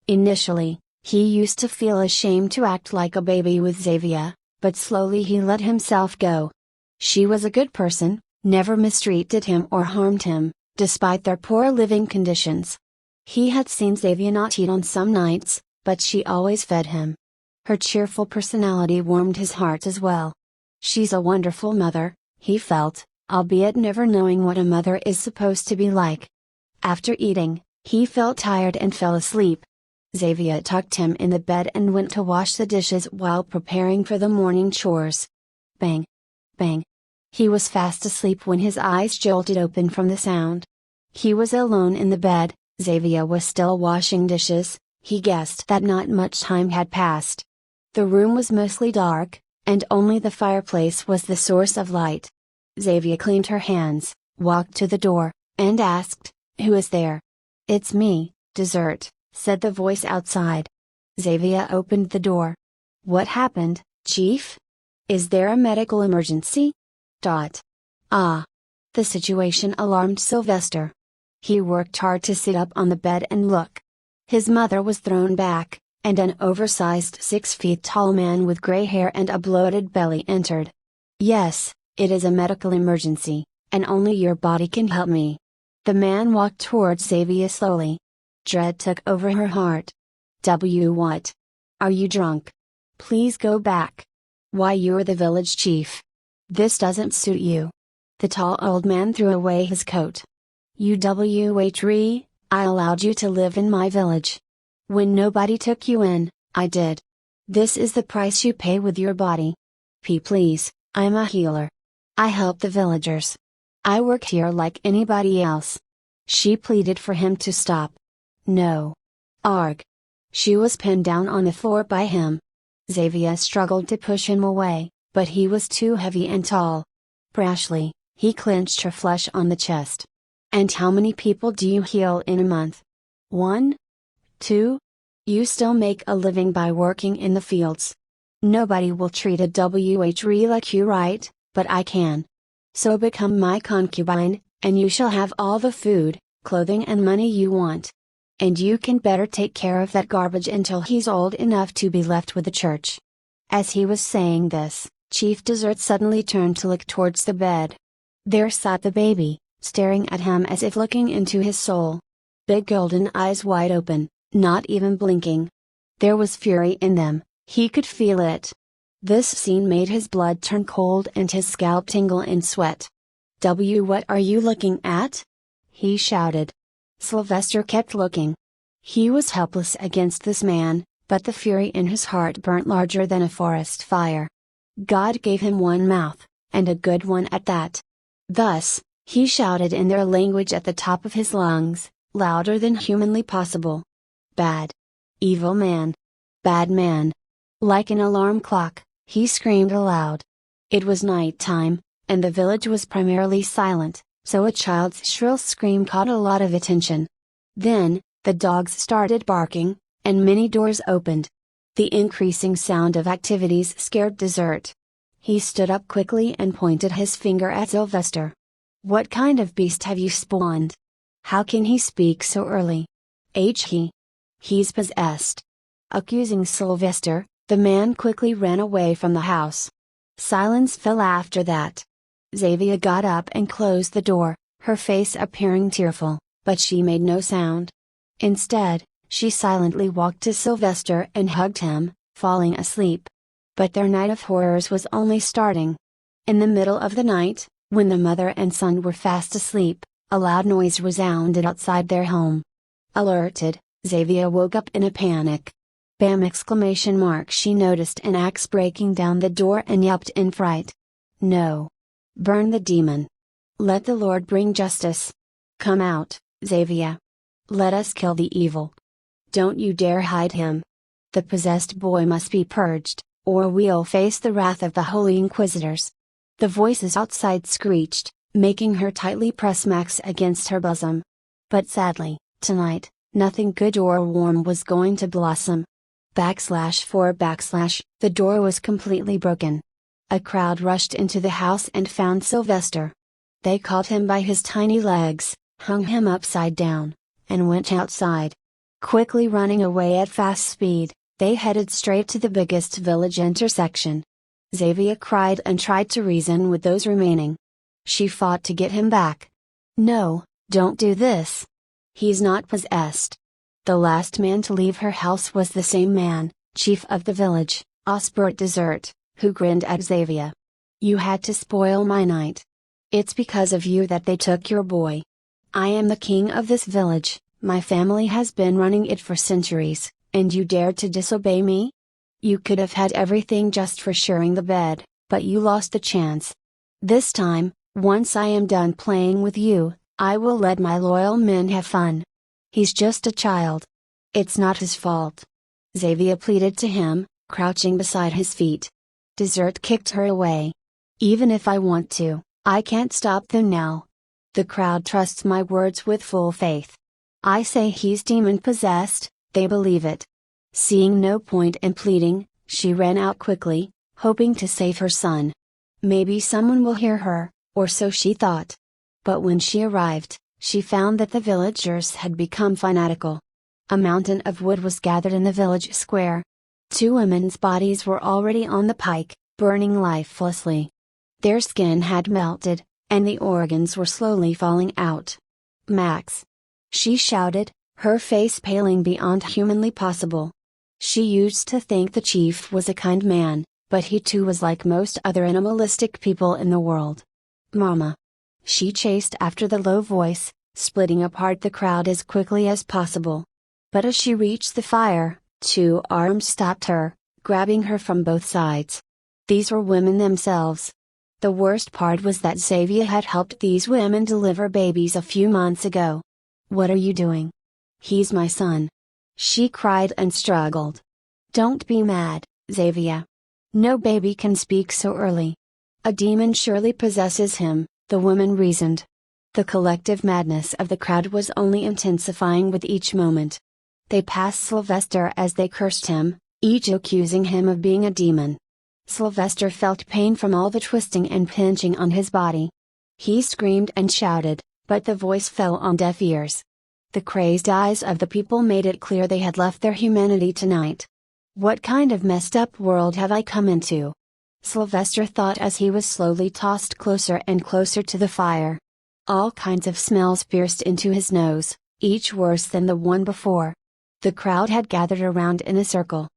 Initially, he used to feel ashamed to act like a baby with Xavier, but slowly he let himself go. She was a good person, never mistreated him or harmed him, despite their poor living conditions. He had seen Xavier not eat on some nights, but she always fed him. Her cheerful personality warmed his heart as well. She's a wonderful mother, he felt, albeit never knowing what a mother is supposed to be like. After eating, he felt tired and fell asleep. Xavier tucked him in the bed and went to wash the dishes while preparing for the morning chores. Bang! Bang! He was fast asleep when his eyes jolted open from the sound. He was alone in the bed, Xavier was still washing dishes. He guessed that not much time had passed. The room was mostly dark, and only the fireplace was the source of light. Xavier cleaned her hands, walked to the door, and asked, "Who is there?" "It's me, Dessert," said the voice outside. Xavier opened the door. "What happened, Chief?" Is there a medical emergency? Ah. The situation alarmed Sylvester. He worked hard to sit up on the bed and look. His mother was thrown back, and an oversized 6 feet tall man with gray hair and a bloated belly entered. Yes, it is a medical emergency, and only your body can help me. The man walked towards Xavier slowly. Dread took over her heart. What? Are you drunk? Please go back. Why, you're the village chief. This doesn't suit you. The tall old man threw away his coat. I allowed you to live in my village. When nobody took you in, I did. This is the price you pay with your body. Please, I'm a healer. I help the villagers. I work here like anybody else. She pleaded for him to stop. No. Arg. She was pinned down on the floor by him. Xavier struggled to push him away, but he was too heavy and tall. Brashly, he clenched her flesh on the chest. And how many people do you heal in a month? 1? 2? You still make a living by working in the fields. Nobody will treat a WHRE like you, right? But I can. So become my concubine, and you shall have all the food, clothing and money you want. And you can better take care of that garbage until he's old enough to be left with the church. As he was saying this, Chief Dessert suddenly turned to look towards the bed. There sat the baby, staring at him as if looking into his soul. Big golden eyes wide open, not even blinking. There was fury in them, he could feel it. This scene made his blood turn cold and his scalp tingle in sweat. What are you looking at? He shouted. Sylvester kept looking. He was helpless against this man, but the fury in his heart burnt larger than a forest fire. God gave him one mouth, and a good one at that. Thus, he shouted in their language at the top of his lungs, louder than humanly possible. Bad. Evil man. Bad man. Like an alarm clock, he screamed aloud. It was night time, and the village was primarily silent, so a child's shrill scream caught a lot of attention. Then, the dogs started barking, and many doors opened. The increasing sound of activities scared Dessert. He stood up quickly and pointed his finger at Sylvester. What kind of beast have you spawned? How can he speak so early? He's possessed. Accusing Sylvester, the man quickly ran away from the house. Silence fell after that. Xavier got up and closed the door, her face appearing tearful, but she made no sound. Instead, she silently walked to Sylvester and hugged him, falling asleep. But their night of horrors was only starting. In the middle of the night, when the mother and son were fast asleep, a loud noise resounded outside their home. Alerted, Xavier woke up in a panic. Bam! She noticed an axe breaking down the door and yelped in fright. No. Burn the demon. Let the Lord bring justice. Come out, Xavier. Let us kill the evil. Don't you dare hide him. The possessed boy must be purged, or we'll face the wrath of the Holy Inquisitors. The voices outside screeched, making her tightly press Max against her bosom. But sadly, tonight, nothing good or warm was going to blossom. The door was completely broken. A crowd rushed into the house and found Sylvester. They caught him by his tiny legs, hung him upside down, and went outside. Quickly running away at fast speed, they headed straight to the biggest village intersection. Xavier cried and tried to reason with those remaining. She fought to get him back. No, don't do this. He's not possessed. The last man to leave her house was the same man, chief of the village, Osbert Dessert, who grinned at Xavier. You had to spoil my night. It's because of you that they took your boy. I am the king of this village, my family has been running it for centuries, and you dared to disobey me? You could have had everything just for sharing the bed, but you lost the chance. This time, once I am done playing with you, I will let my loyal men have fun. He's just a child. It's not his fault. Xavier pleaded to him, crouching beside his feet. Dessert kicked her away. Even if I want to, I can't stop them now. The crowd trusts my words with full faith. I say he's demon-possessed, they believe it. Seeing no point in pleading, she ran out quickly, hoping to save her son. Maybe someone will hear her, or so she thought. But when she arrived, she found that the villagers had become fanatical. A mountain of wood was gathered in the village square. 2 women's bodies were already on the pike, burning lifelessly. Their skin had melted, and the organs were slowly falling out. "Max!" she shouted, her face paling beyond humanly possible. She used to think the chief was a kind man, but he too was like most other animalistic people in the world. "Mama!" She chased after the low voice, splitting apart the crowd as quickly as possible. But as she reached the fire, 2 arms stopped her, grabbing her from both sides. These were women themselves. The worst part was that Xavier had helped these women deliver babies a few months ago. "What are you doing?" "He's my son." She cried and struggled. "Don't be mad, Xavier. No baby can speak so early. A demon surely possesses him," the woman reasoned. The collective madness of the crowd was only intensifying with each moment. They passed Sylvester as they cursed him, each accusing him of being a demon. Sylvester felt pain from all the twisting and pinching on his body. He screamed and shouted, but the voice fell on deaf ears. The crazed eyes of the people made it clear they had left their humanity tonight. "What kind of messed up world have I come into?" Sylvester thought as he was slowly tossed closer and closer to the fire. All kinds of smells pierced into his nose, each worse than the one before. The crowd had gathered around in a circle.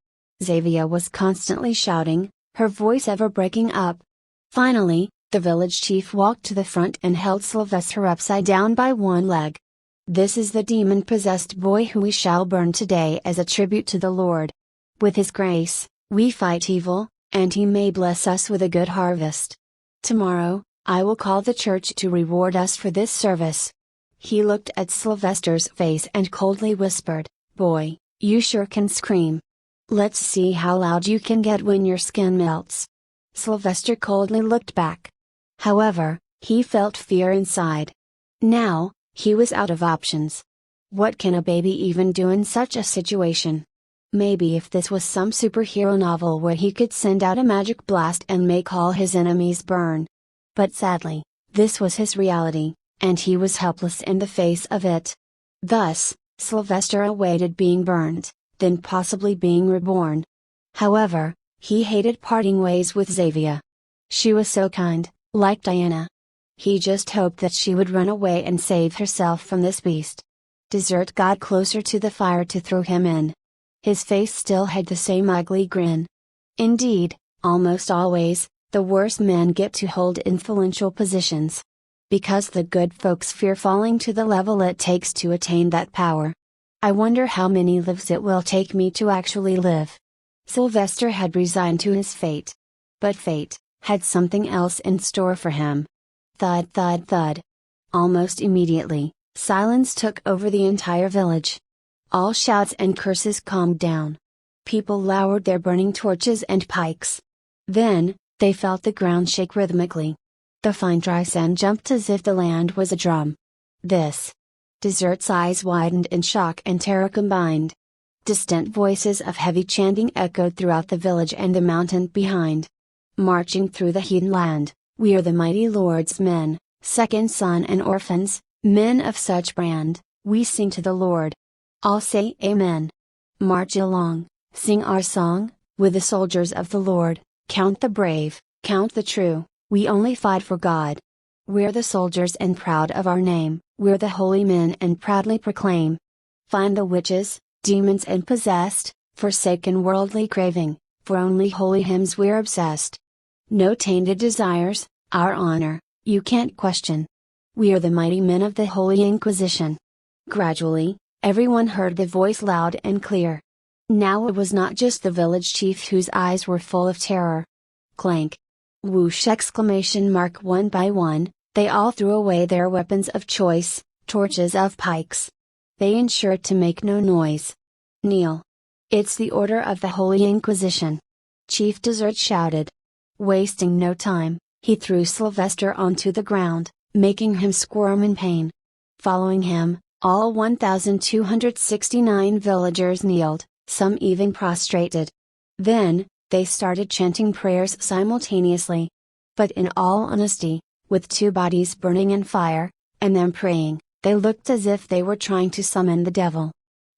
Xavier was constantly shouting, her voice ever breaking up. Finally, the village chief walked to the front and held Sylvester upside down by one leg. "This is the demon-possessed boy who we shall burn today as a tribute to the Lord. With His grace, we fight evil, and He may bless us with a good harvest. Tomorrow, I will call the church to reward us for this service." He looked at Sylvester's face and coldly whispered, "Boy, you sure can scream. Let's see how loud you can get when your skin melts." Sylvester coldly looked back. However, he felt fear inside. Now, he was out of options. What can a baby even do in such a situation? Maybe if this was some superhero novel where he could send out a magic blast and make all his enemies burn. But sadly, this was his reality, and he was helpless in the face of it. Thus, Sylvester awaited being burned, then possibly being reborn. However, he hated parting ways with Xavier. She was so kind, like Diana. He just hoped that she would run away and save herself from this beast. Desert got closer to the fire to throw him in. His face still had the same ugly grin. Indeed, almost always, the worst men get to hold influential positions. Because the good folks fear falling to the level it takes to attain that power. "I wonder how many lives it will take me to actually live." Sylvester had resigned to his fate. But fate had something else in store for him. Thud thud thud. Almost immediately, silence took over the entire village. All shouts and curses calmed down. People lowered their burning torches and pikes. Then, they felt the ground shake rhythmically. The fine dry sand jumped as if the land was a drum. This. Desert's eyes widened in shock and terror combined. Distant voices of heavy chanting echoed throughout the village and the mountain behind. "Marching through the heathen land, we are the mighty Lord's men, second son and orphans, men of such brand, we sing to the Lord. All say Amen. March along, sing our song, with the soldiers of the Lord, count the brave, count the true, we only fight for God. We're the soldiers and proud of our name, we're the holy men and proudly proclaim. Find the witches, demons and possessed, forsaken worldly craving, for only holy hymns we're obsessed. No tainted desires, our honor, you can't question. We are the mighty men of the Holy Inquisition." Gradually, everyone heard the voice loud and clear. Now it was not just the village chief whose eyes were full of terror. Clank! Whoosh! One by one, they all threw away their weapons of choice, torches of pikes. They ensured to make no noise. "Kneel. It's the order of the Holy Inquisition." Chief Desert shouted. Wasting no time, he threw Sylvester onto the ground, making him squirm in pain. Following him, all 1,269 villagers kneeled, some even prostrated. Then, They started chanting prayers simultaneously. But in all honesty, with two bodies burning in fire, and them praying, they looked as if they were trying to summon the devil.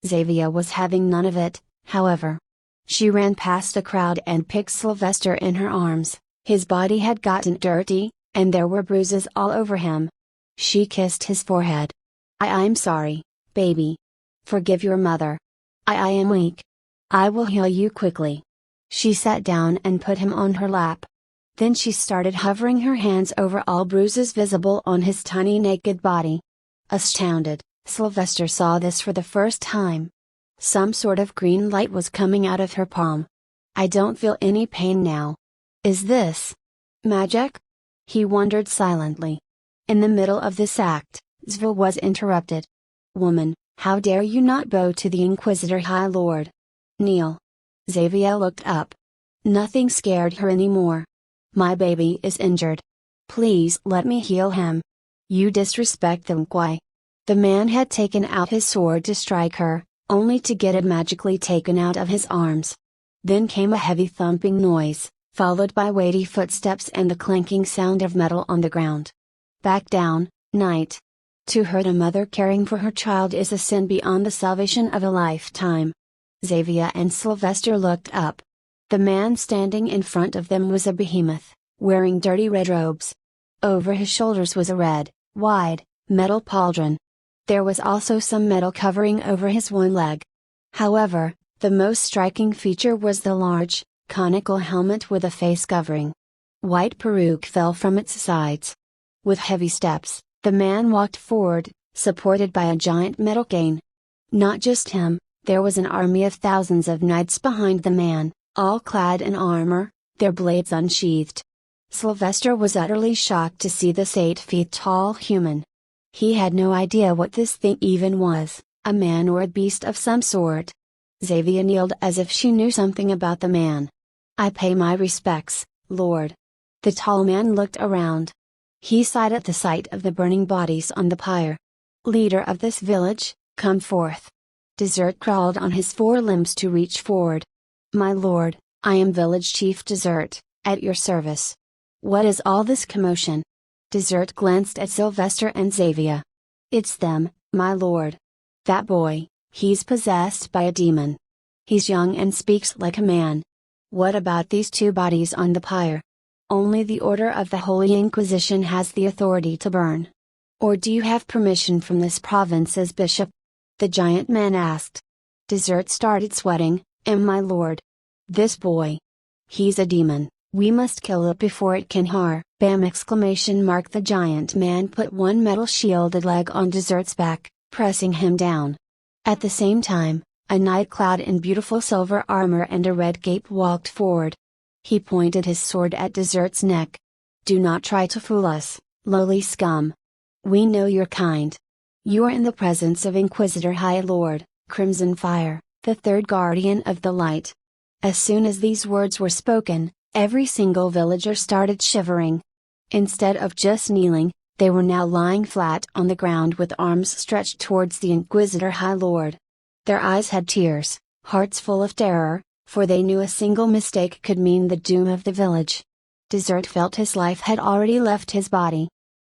Xavier was having none of it, however. She ran past the crowd and picked Sylvester in her arms. His body had gotten dirty, and there were bruises all over him. She kissed his forehead. I'm sorry, baby. Forgive your mother. I am weak. I will heal you quickly. She sat down and put him on her lap. Then she started hovering her hands over all bruises visible on his tiny naked body. Astounded, Sylvester saw this for the first time. Some sort of green light was coming out of her palm. I don't feel any pain now. Is this magic? He wondered silently. In the middle of this act, Zva was interrupted. Woman, how dare you not bow to the Inquisitor High Lord? Kneel. Xavier looked up. Nothing scared her anymore. My baby is injured. Please let me heal him. You disrespect the Nquai. The man had taken out his sword to strike her, only to get it magically taken out of his arms. Then came a heavy thumping noise, followed by weighty footsteps and the clanking sound of metal on the ground. Back down, knight. To hurt a mother caring for her child is a sin beyond the salvation of a lifetime. Xavier and Sylvester looked up. The man standing in front of them was a behemoth, wearing dirty red robes. Over his shoulders was a red, wide, metal pauldron. There was also some metal covering over his one leg. However, the most striking feature was the large, conical helmet with a face covering. White peruke fell from its sides. With heavy steps, the man walked forward, supported by a giant metal cane. Not just him, there was an army of thousands of knights behind the man, all clad in armor, their blades unsheathed. Sylvester was utterly shocked to see this 8 feet tall human. He had no idea what this thing even was, a man or a beast of some sort. Xavier kneeled as if she knew something about the man. I pay my respects, Lord. The tall man looked around. He sighed at the sight of the burning bodies on the pyre. Leader of this village, come forth. Desert crawled on his forelimbs to reach forward. My lord, I am village chief Desert, at your service. What is all this commotion? Desert glanced at Sylvester and Xavier. It's them, my lord. That boy, he's possessed by a demon. He's young and speaks like a man. What about these 2 bodies on the pyre? Only the Order of the Holy Inquisition has the authority to burn. Or do you have permission from this province's bishop? The giant man asked. Desert started sweating, and my lord. This boy. He's a demon, we must kill it before it can harm. Bam! The giant man put one metal shielded leg on Desert's back, pressing him down. At the same time, a knight clad in beautiful silver armor and a red cape walked forward. He pointed his sword at Desert's neck. Do not try to fool us, lowly scum. We know your kind. You are in the presence of Inquisitor High Lord, Crimson Fire, the 3rd guardian of the light. As soon as these words were spoken, every single villager started shivering. Instead of just kneeling, they were now lying flat on the ground with arms stretched towards the Inquisitor High Lord. Their eyes had tears, hearts full of terror, for they knew a single mistake could mean the doom of the village. Desert felt his life had already left his body.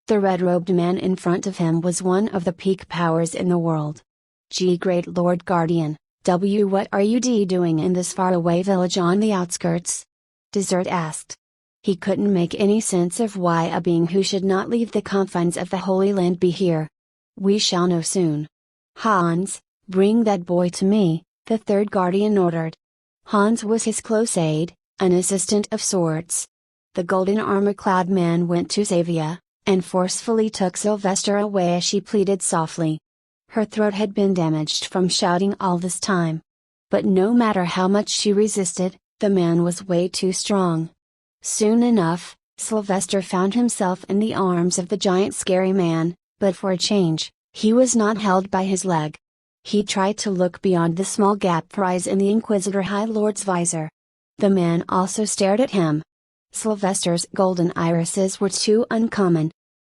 The red-robed man in front of him was one of the peak powers in the world. Gee, great Lord Guardian, what are you doing in this faraway village on the outskirts? Desert asked. He couldn't make any sense of why a being who should not leave the confines of the Holy Land be here. We shall know soon. Hans, bring that boy to me, the 3rd guardian ordered. Hans was his close aide, an assistant of sorts. The golden armor-clad man went to Xavier, and forcefully took Sylvester away as she pleaded softly. Her throat had been damaged from shouting all this time. But no matter how much she resisted, the man was way too strong. Soon enough, Sylvester found himself in the arms of the giant scary man, but for a change, he was not held by his leg. He tried to look beyond the small gap for eyes in the Inquisitor High Lord's visor. The man also stared at him. Sylvester's golden irises were too uncommon.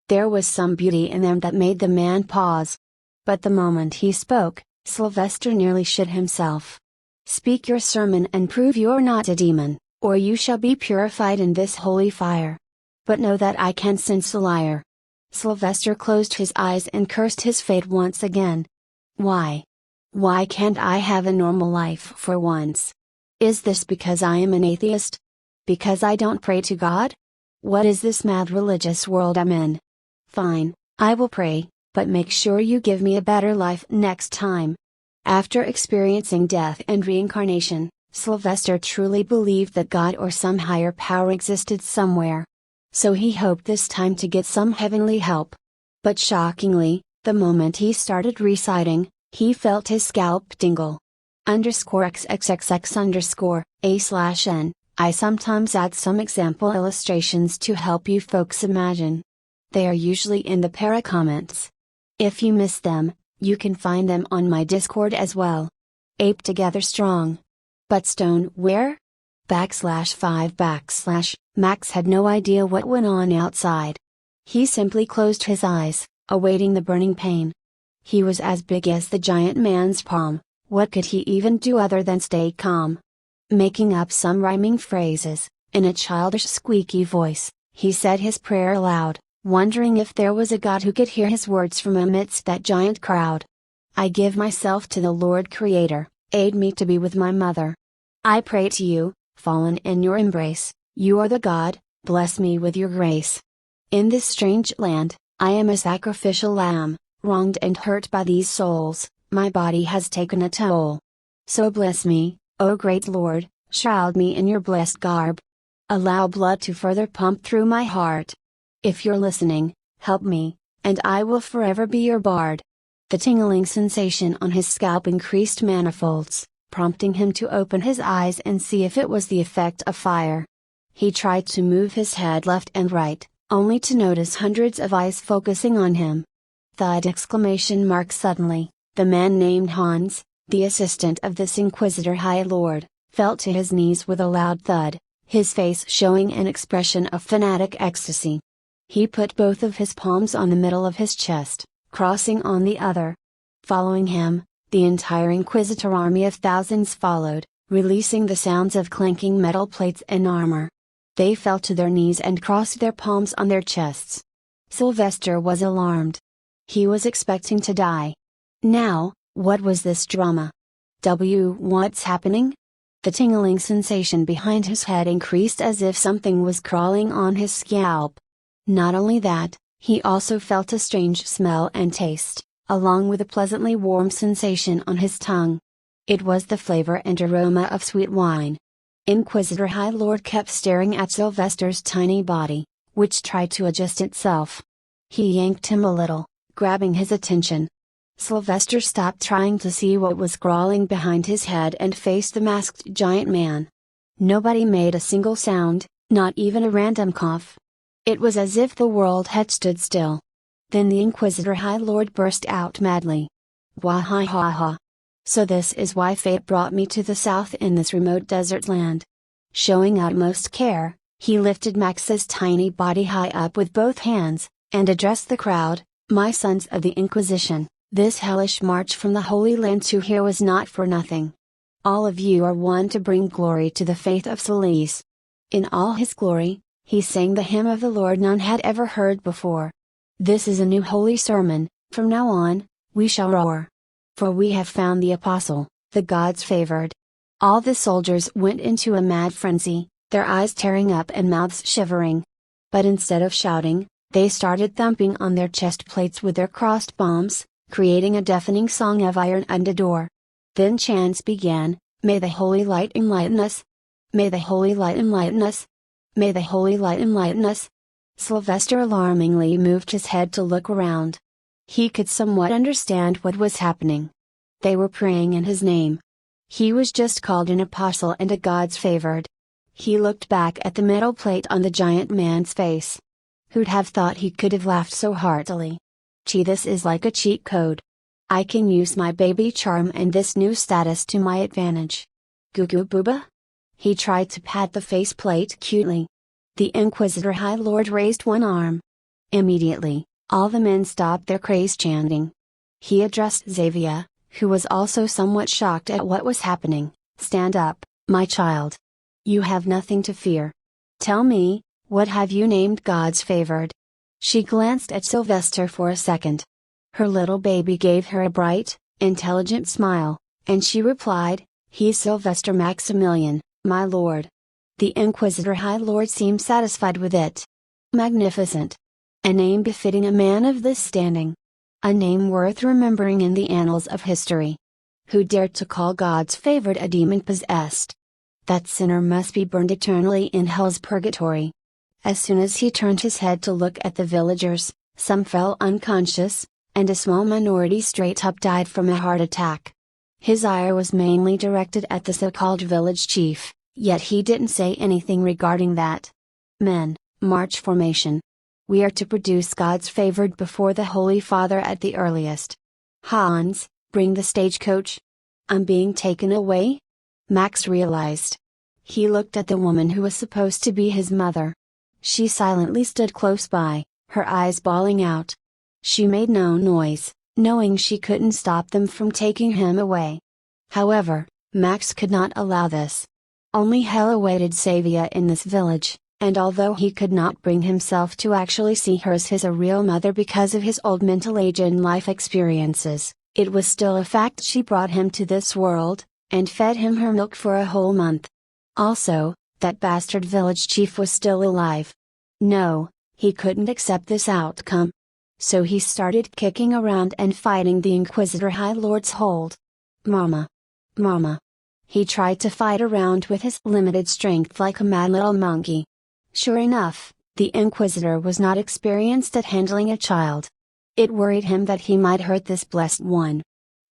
There was some beauty in them that made the man pause. But the moment he spoke, Sylvester nearly shit himself. Speak your sermon and prove you're not a demon, or you shall be purified in this holy fire. But know that I can sense a liar." Sylvester closed his eyes and cursed his fate once again. Why? Why can't I have a normal life for once? Is this because I am an atheist? Because I don't pray to God? What is this mad religious world I'm in? Fine, I will pray, but make sure you give me a better life next time. After experiencing death and reincarnation, Sylvester truly believed that God or some higher power existed somewhere. So he hoped this time to get some heavenly help. But shockingly, the moment he started reciting, he felt his scalp tingle. _XXXX_A/N. I sometimes add some example illustrations to help you folks imagine. They are usually in the para comments. If you miss them, you can find them on my Discord as well. Ape together strong. But stone where? /5 / Max had no idea what went on outside. He simply closed his eyes, awaiting the burning pain. He was as big as the giant man's palm. What could he even do other than stay calm? Making up some rhyming phrases, in a childish squeaky voice, he said his prayer aloud, wondering if there was a God who could hear his words from amidst that giant crowd. "I give myself to the Lord Creator, aid me to be with my mother. I pray to you, fallen in your embrace, you are the God, bless me with your grace. In this strange land, I am a sacrificial lamb, wronged and hurt by these souls, my body has taken a toll. So bless me, O great Lord, shroud me in your blessed garb. Allow blood to further pump through my heart. If you're listening, help me, and I will forever be your bard." The tingling sensation on his scalp increased manifolds, prompting him to open his eyes and see if it was the effect of fire. He tried to move his head left and right, only to notice hundreds of eyes focusing on him. Thud! Suddenly, the man named Hans, the assistant of this Inquisitor High Lord, fell to his knees with a loud thud, his face showing an expression of fanatic ecstasy. He put both of his palms on the middle of his chest, crossing on the other. Following him, the entire Inquisitor army of thousands followed, releasing the sounds of clanking metal plates and armor. They fell to their knees and crossed their palms on their chests. Sylvester was alarmed. He was expecting to die. Now, what was this drama? What's happening? The tingling sensation behind his head increased as if something was crawling on his scalp. Not only that, he also felt a strange smell and taste, along with a pleasantly warm sensation on his tongue. It was the flavor and aroma of sweet wine. Inquisitor High Lord kept staring at Sylvester's tiny body, which tried to adjust itself. He yanked him a little, grabbing his attention. Sylvester stopped trying to see what was crawling behind his head and faced the masked giant man. Nobody made a single sound, not even a random cough. It was as if the world had stood still. Then the Inquisitor High Lord burst out madly. "Wahahaha! So this is why fate brought me to the south in this remote desert land." Showing utmost care, he lifted Max's tiny body high up with both hands, and addressed the crowd, "My sons of the Inquisition, this hellish march from the Holy Land to here was not for nothing. All of you are one to bring glory to the faith of Solis. In all his glory, he sang the hymn of the Lord none had ever heard before. This is a new holy sermon, from now on, we shall roar. For we have found the apostle, the God's favored." All the soldiers went into a mad frenzy, their eyes tearing up and mouths shivering. But instead of shouting, they started thumping on their chest plates with their crossed palms, creating a deafening song of iron and ardor. Then chants began, "May the holy light enlighten us! May the holy light enlighten us! May the holy light enlighten us!" Sylvester alarmingly moved his head to look around. He could somewhat understand what was happening. They were praying in his name. He was just called an apostle and a God's favored. He looked back at the metal plate on the giant man's face. Who'd have thought he could have laughed so heartily? Gee, this is like a cheat code. I can use my baby charm and this new status to my advantage. Goo goo booba? He tried to pat the faceplate cutely. The Inquisitor High Lord raised one arm. Immediately, all the men stopped their crazed chanting. He addressed Xavier, who was also somewhat shocked at what was happening. "Stand up, my child. You have nothing to fear. Tell me, what have you named God's favored? She glanced at Sylvester for a second. Her little baby gave her a bright, intelligent smile, and she replied, He's Sylvester Maximilian, my lord. The Inquisitor High Lord seemed satisfied with it. Magnificent. A name befitting a man of this standing. A name worth remembering in the annals of history. Who dared to call God's favored a demon possessed? That sinner must be burned eternally in hell's purgatory. As soon as he turned his head to look at the villagers, some fell unconscious, and a small minority straight up died from a heart attack. His ire was mainly directed at the so-called village chief, yet he didn't say anything regarding that. Men, march formation. We are to produce God's favored before the Holy Father at the earliest. Hans, bring the stagecoach. I'm being taken away? Max realized. He looked at the woman who was supposed to be his mother. She silently stood close by, her eyes bawling out. She made no noise, knowing she couldn't stop them from taking him away. However, Max could not allow this. Only hell awaited Xavier in this village, and although he could not bring himself to actually see her as his real mother because of his old mental age and life experiences, it was still a fact she brought him to this world, and fed him her milk for a whole month. Also, that bastard village chief was still alive. No, he couldn't accept this outcome. So he started kicking around and fighting the Inquisitor High Lord's hold. Mama! Mama! He tried to fight around with his limited strength like a mad little monkey. Sure enough, the Inquisitor was not experienced at handling a child. It worried him that he might hurt this blessed one.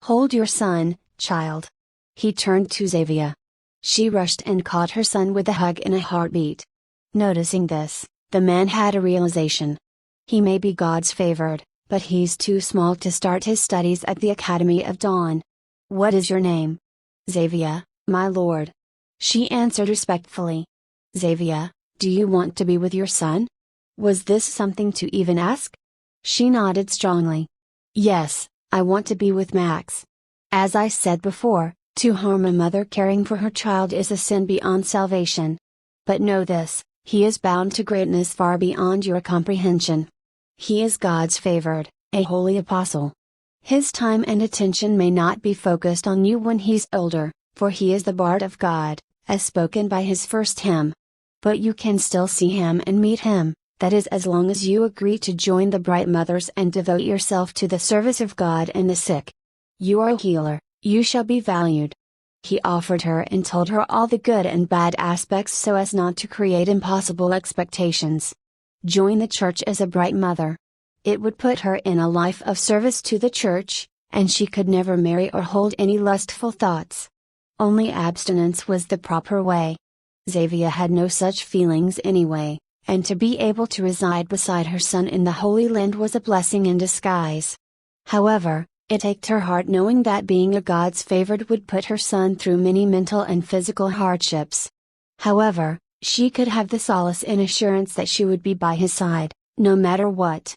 Hold your son, child. He turned to Xavier. She rushed and caught her son with a hug in a heartbeat. Noticing this, the man had a realization. He may be God's favored, but he's too small to start his studies at the Academy of Dawn. What is your name? Xavier, my lord. She answered respectfully. Xavier, do you want to be with your son? Was this something to even ask? She nodded strongly. Yes, I want to be with Max. As I said before, to harm a mother caring for her child is a sin beyond salvation. But know this, he is bound to greatness far beyond your comprehension. He is God's favored, a holy apostle. His time and attention may not be focused on you when he's older, for he is the bard of God, as spoken by his first hymn. But you can still see him and meet him, that is as long as you agree to join the bright mothers and devote yourself to the service of God and the sick. You are a healer, you shall be valued. He offered her and told her all the good and bad aspects so as not to create impossible expectations. Join the church as a bright mother. It would put her in a life of service to the church, and she could never marry or hold any lustful thoughts. Only abstinence was the proper way. Xavier had no such feelings anyway, and to be able to reside beside her son in the Holy Land was a blessing in disguise. However, it ached her heart knowing that being a God's favored would put her son through many mental and physical hardships. However, she could have the solace and assurance that she would be by his side, no matter what.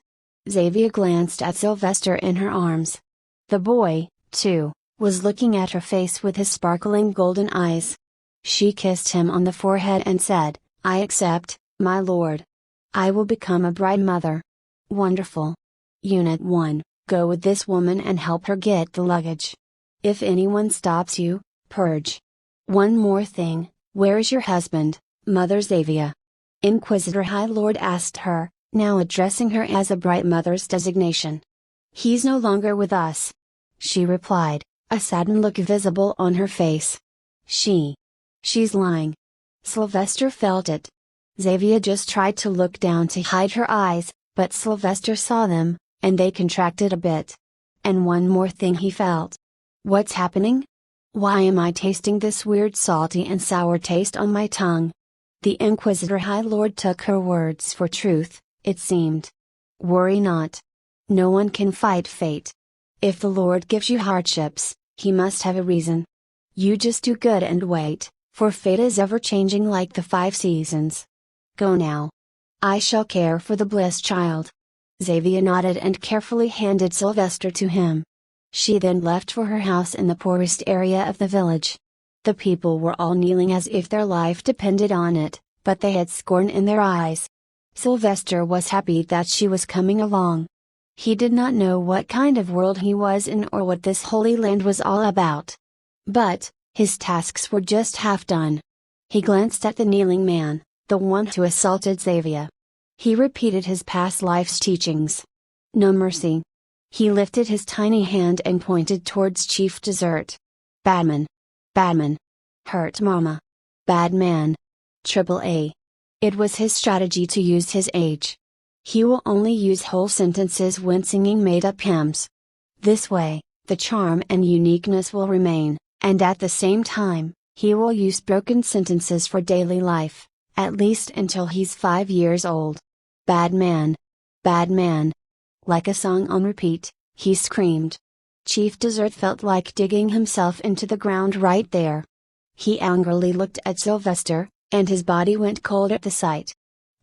Xavier glanced at Sylvester in her arms. The boy, too, was looking at her face with his sparkling golden eyes. She kissed him on the forehead and said, I accept, my lord. I will become a bright mother. Wonderful. Unit 1. Go with this woman and help her get the luggage. If anyone stops you, purge. One more thing, where is your husband, Mother Xavier? Inquisitor High Lord asked her, now addressing her as a bright mother's designation. He's no longer with us. She replied, a saddened look visible on her face. She's lying. Sylvester felt it. Xavier just tried to look down to hide her eyes, but Sylvester saw them, and they contracted a bit. And one more thing he felt. What's happening? Why am I tasting this weird salty and sour taste on my tongue? The Inquisitor High Lord took her words for truth, it seemed. Worry not. No one can fight fate. If the Lord gives you hardships, he must have a reason. You just do good and wait, for fate is ever changing like the 5 seasons. Go now. I shall care for the blessed child. Xavier nodded and carefully handed Sylvester to him. She then left for her house in the poorest area of the village. The people were all kneeling as if their life depended on it, but they had scorn in their eyes. Sylvester was happy that she was coming along. He did not know what kind of world he was in or what this holy land was all about. But, his tasks were just half done. He glanced at the kneeling man, the one who assaulted Xavier. He repeated his past life's teachings. No mercy. He lifted his tiny hand and pointed towards Chief Dessert. Badman. Badman. Hurt mama. Bad man. Triple A. It was his strategy to use his age. He will only use whole sentences when singing made-up hymns. This way, the charm and uniqueness will remain, and at the same time, he will use broken sentences for daily life, at least until he's 5 years old. Bad man. Bad man. Like a song on repeat, he screamed. Chief Dessert felt like digging himself into the ground right there. He angrily looked at Sylvester, and his body went cold at the sight.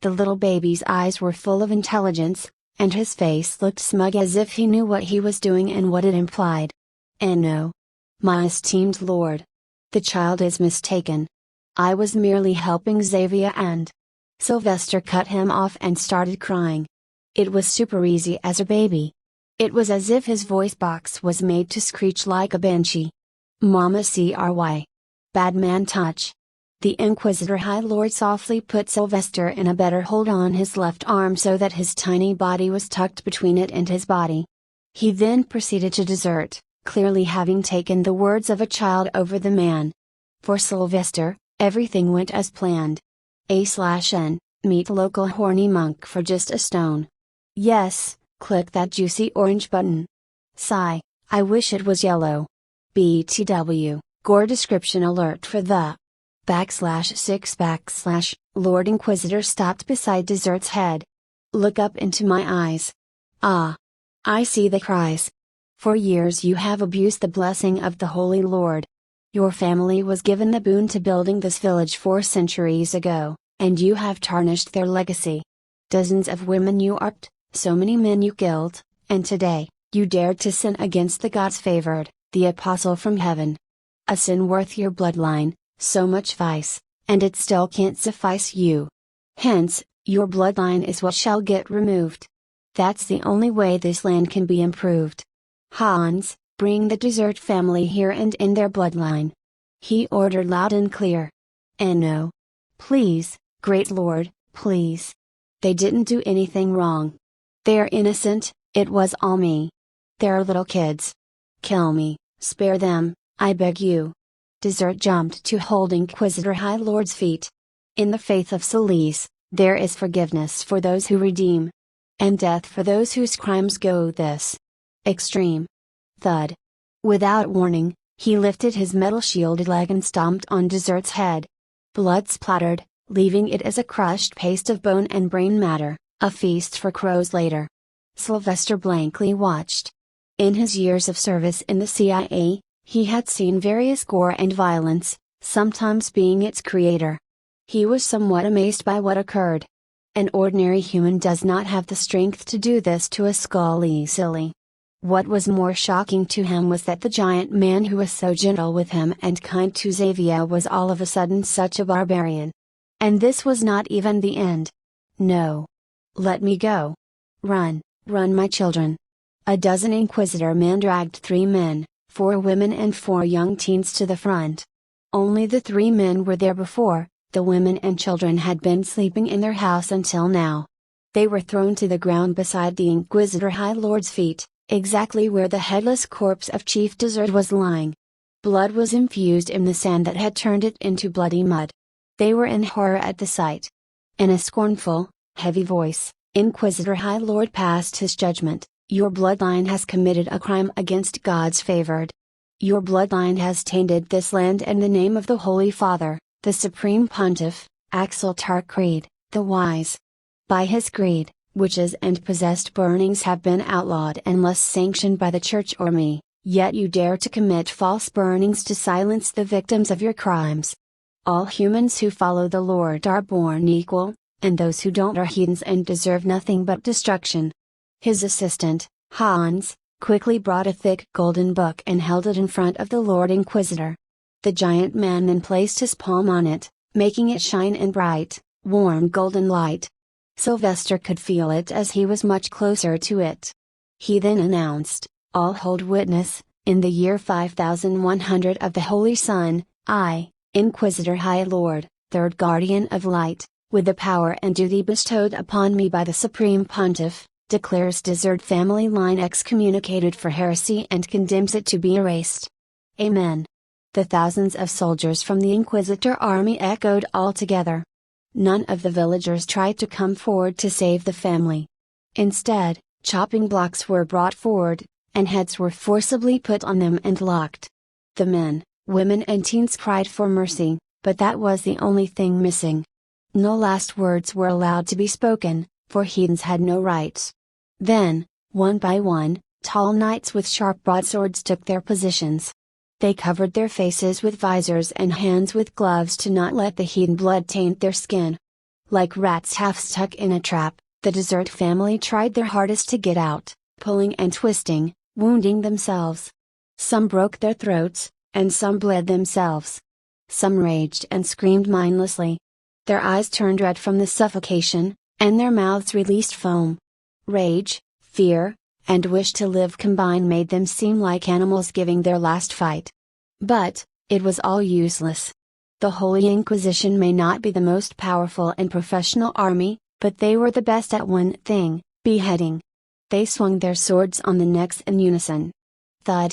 The little baby's eyes were full of intelligence, and his face looked smug as if he knew what he was doing and what it implied. And no. My esteemed lord. The child is mistaken. I was merely helping Xavier and... Sylvester cut him off and started crying. It was super easy as a baby. It was as if his voice box was made to screech like a banshee. Mama cry. Bad man touch. The Inquisitor High Lord softly put Sylvester in a better hold on his left arm so that his tiny body was tucked between it and his body. He then proceeded to Dessert, clearly having taken the words of a child over the man. For Sylvester, everything went as planned. A/N, meet local horny monk for just a stone. Yes, click that juicy orange button. Sigh, I wish it was yellow. BTW, gore description alert for the /6 / Lord Inquisitor stopped beside Dessert's head. Look up into my eyes. Ah. I see the cries. For years you have abused the blessing of the Holy Lord. Your family was given the boon to building this village 4 centuries ago, and you have tarnished their legacy. Dozens of women you raped, so many men you killed, and today, you dared to sin against the God's favored, the Apostle from heaven. A sin worth your bloodline, so much vice, and it still can't suffice you. Hence, your bloodline is what shall get removed. That's the only way this land can be improved. Hans, bring the Dessert family here and end their bloodline. He ordered loud and clear. And no. Please, great lord, please. They didn't do anything wrong. They're innocent, it was all me. They're little kids. Kill me, spare them, I beg you. Dessert jumped to hold Inquisitor High Lord's feet. In the faith of Solis, there is forgiveness for those who redeem. And death for those whose crimes go this extreme. Thud. Without warning, he lifted his metal-shielded leg and stomped on Dessert's head. Blood splattered, leaving it as a crushed paste of bone and brain matter, a feast for crows later. Sylvester blankly watched. In his years of service in the CIA, he had seen various gore and violence, sometimes being its creator. He was somewhat amazed by what occurred. An ordinary human does not have the strength to do this to a skull easily. What was more shocking to him was that the giant man who was so gentle with him and kind to Xavier was all of a sudden such a barbarian. And this was not even the end. No. Let me go. Run, run my children. A dozen Inquisitor men dragged 3 men, 4 women and 4 young teens to the front. Only the 3 men were there before, the women and children had been sleeping in their house until now. They were thrown to the ground beside the Inquisitor High Lord's feet, exactly where the headless corpse of Chief Dessert was lying. Blood was infused in the sand that had turned it into bloody mud. They were in horror at the sight. In a scornful, heavy voice, Inquisitor High Lord passed his judgment. Your bloodline has committed a crime against God's favored. Your bloodline has tainted this land and the name of the Holy Father, the Supreme Pontiff, Axel Tarkreed, the Wise. By his greed, witches and possessed burnings have been outlawed unless sanctioned by the Church or me, yet you dare to commit false burnings to silence the victims of your crimes. All humans who follow the Lord are born equal, and those who don't are heathens and deserve nothing but destruction. His assistant, Hans, quickly brought a thick golden book and held it in front of the Lord Inquisitor. The giant man then placed his palm on it, making it shine in bright, warm golden light. Sylvester could feel it as he was much closer to it. He then announced, "All hold witness, in the year 5100 of the Holy Sun, I, Inquisitor High Lord, Third Guardian of Light, with the power and duty bestowed upon me by the Supreme Pontiff, declares desert family line excommunicated for heresy and condemns it to be erased. Amen." The thousands of soldiers from the Inquisitor army echoed all together. None of the villagers tried to come forward to save the family. Instead, chopping blocks were brought forward, and heads were forcibly put on them and locked. The men, women and teens cried for mercy, but that was the only thing missing. No last words were allowed to be spoken, for heathens had no rights. Then, one by one, tall knights with sharp broadswords took their positions. They covered their faces with visors and hands with gloves to not let the heathen blood taint their skin. Like rats half stuck in a trap, the desert family tried their hardest to get out, pulling and twisting, wounding themselves. Some broke their throats, and some bled themselves. Some raged and screamed mindlessly. Their eyes turned red from the suffocation, and their mouths released foam. Rage, fear, and wish to live combined made them seem like animals giving their last fight. But, it was all useless. The Holy Inquisition may not be the most powerful and professional army, but they were the best at one thing, beheading. They swung their swords on the necks in unison. Thud!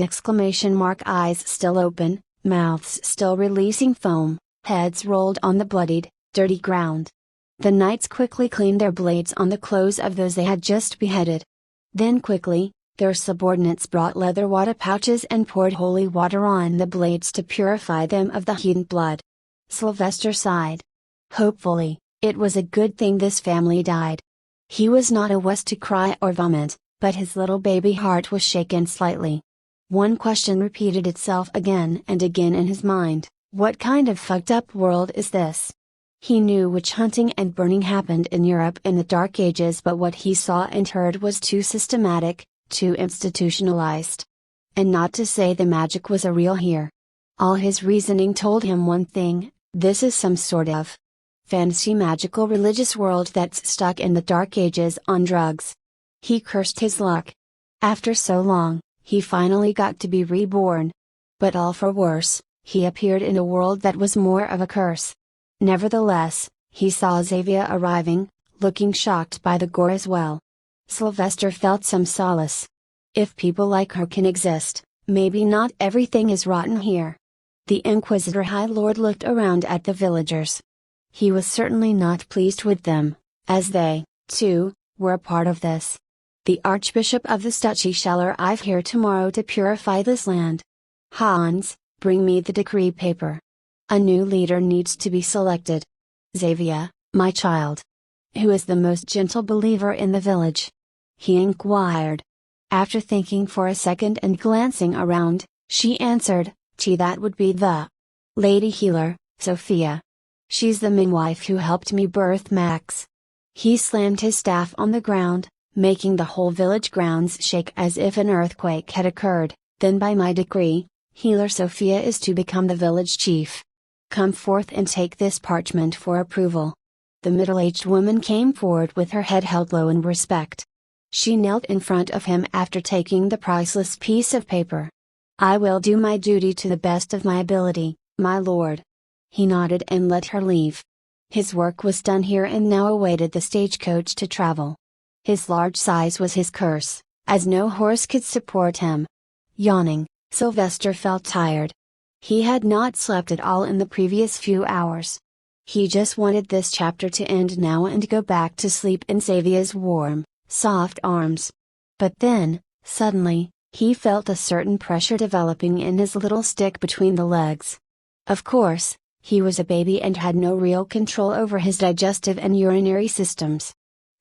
Eyes still open, mouths still releasing foam, heads rolled on the bloodied, dirty ground. The knights quickly cleaned their blades on the clothes of those they had just beheaded. Then quickly, their subordinates brought leather water pouches and poured holy water on the blades to purify them of the heathen blood. Sylvester sighed. Hopefully, it was a good thing this family died. He was not a wuss to cry or vomit, but his little baby heart was shaken slightly. One question repeated itself again and again in his mind: what kind of fucked up world is this? He knew witch hunting and burning happened in Europe in the Dark Ages, but what he saw and heard was too systematic, too institutionalized. And not to say the magic was real here. All his reasoning told him one thing: this is some sort of fantasy magical religious world that's stuck in the Dark Ages on drugs. He cursed his luck. After so long, he finally got to be reborn. But all for worse, he appeared in a world that was more of a curse. Nevertheless, he saw Xavier arriving, looking shocked by the gore as well. Sylvester felt some solace. If people like her can exist, maybe not everything is rotten here. The Inquisitor High Lord looked around at the villagers. He was certainly not pleased with them, as they, too, were a part of this. The Archbishop of the Duchy shall arrive here tomorrow to purify this land. Hans, bring me the decree paper. A new leader needs to be selected. Xavier, my child. Who is the most gentle believer in the village? He inquired. After thinking for a second and glancing around, she answered, that would be the Lady Healer, Sophia. She's the midwife who helped me birth Max. He slammed his staff on the ground, making the whole village grounds shake as if an earthquake had occurred. Then by my decree, Healer Sophia is to become the village chief. Come forth and take this parchment for approval. The middle-aged woman came forward with her head held low in respect. She knelt in front of him after taking the priceless piece of paper. I will do my duty to the best of my ability, my lord. He nodded and let her leave. His work was done here and now awaited the stagecoach to travel. His large size was his curse, as no horse could support him. Yawning, Sylvester felt tired. He had not slept at all in the previous few hours. He just wanted this chapter to end now and go back to sleep in Xavier's warm, soft arms. But then, suddenly, he felt a certain pressure developing in his little stick between the legs. Of course, he was a baby and had no real control over his digestive and urinary systems.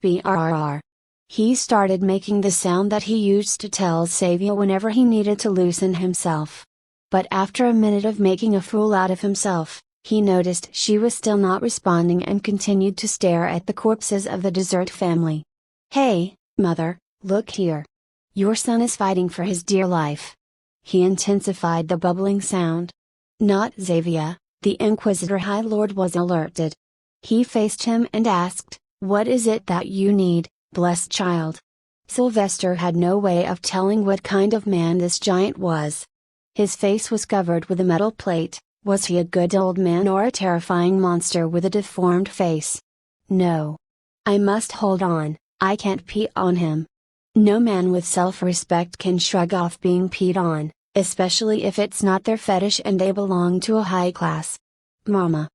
Brrr. He started making the sound that he used to tell Xavier whenever he needed to loosen himself. But after a minute of making a fool out of himself, he noticed she was still not responding and continued to stare at the corpses of the dessert family. Hey, mother, look here. Your son is fighting for his dear life. He intensified the bubbling sound. Not Xavier, the Inquisitor High Lord was alerted. He faced him and asked, "What is it that you need, blessed child?" Sylvester had no way of telling what kind of man this giant was. His face was covered with a metal plate. Was he a good old man or a terrifying monster with a deformed face? No. I must hold on, I can't pee on him. No man with self-respect can shrug off being peed on, especially if it's not their fetish and they belong to a high class. Mama.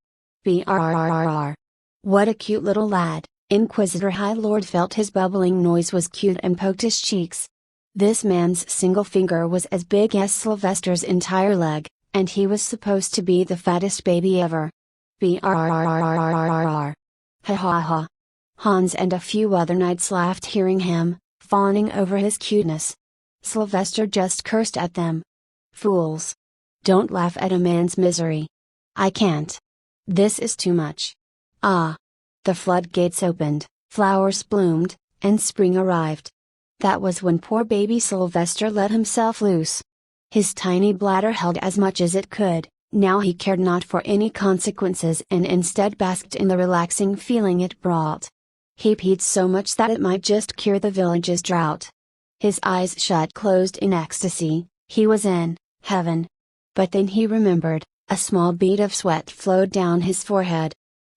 Brrrr. What a cute little lad. Inquisitor High Lord felt his bubbling noise was cute and poked his cheeks. This man's single finger was as big as Sylvester's entire leg, and he was supposed to be the fattest baby ever. Brrrr. Ha ha ha. Hans and a few other knights laughed hearing him, fawning over his cuteness. Sylvester just cursed at them. Fools. Don't laugh at a man's misery. I can't. This is too much. Ah. The floodgates opened, flowers bloomed, and spring arrived. That was when poor baby Sylvester let himself loose. His tiny bladder held as much as it could, now he cared not for any consequences and instead basked in the relaxing feeling it brought. He peed so much that it might just cure the village's drought. His eyes shut closed in ecstasy, he was in heaven. But then he remembered, a small bead of sweat flowed down his forehead.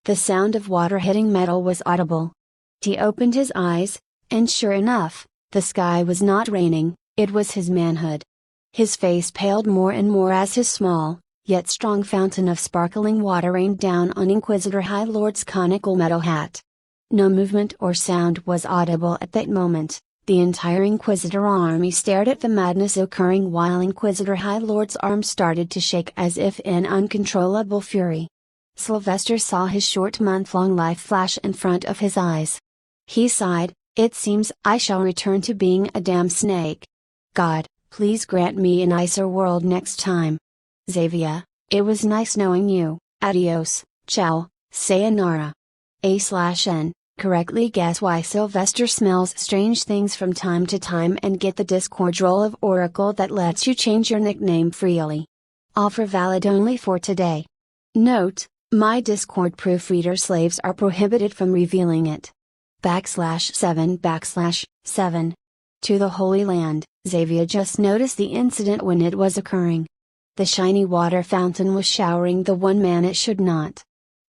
The sound of water hitting metal was audible. He opened his eyes, and sure enough, the sky was not raining, it was his manhood. His face paled more and more as his small, yet strong fountain of sparkling water rained down on Inquisitor High Lord's conical metal hat. No movement or sound was audible at that moment. The entire Inquisitor army stared at the madness occurring while Inquisitor High Lord's arms started to shake as if in uncontrollable fury. Sylvester saw his short month-long life flash in front of his eyes. He sighed, "It seems I shall return to being a damn snake. God, please grant me a nicer world next time. Xavier, it was nice knowing you, adios, ciao, sayonara." A/N, correctly guess why Sylvester smells strange things from time to time and get the Discord role of Oracle that lets you change your nickname freely. Offer valid only for today. Note: my Discord proofreader slaves are prohibited from revealing it. \7\7. To the Holy Land, Xavier just noticed the incident when it was occurring. The shiny water fountain was showering the one man it should not.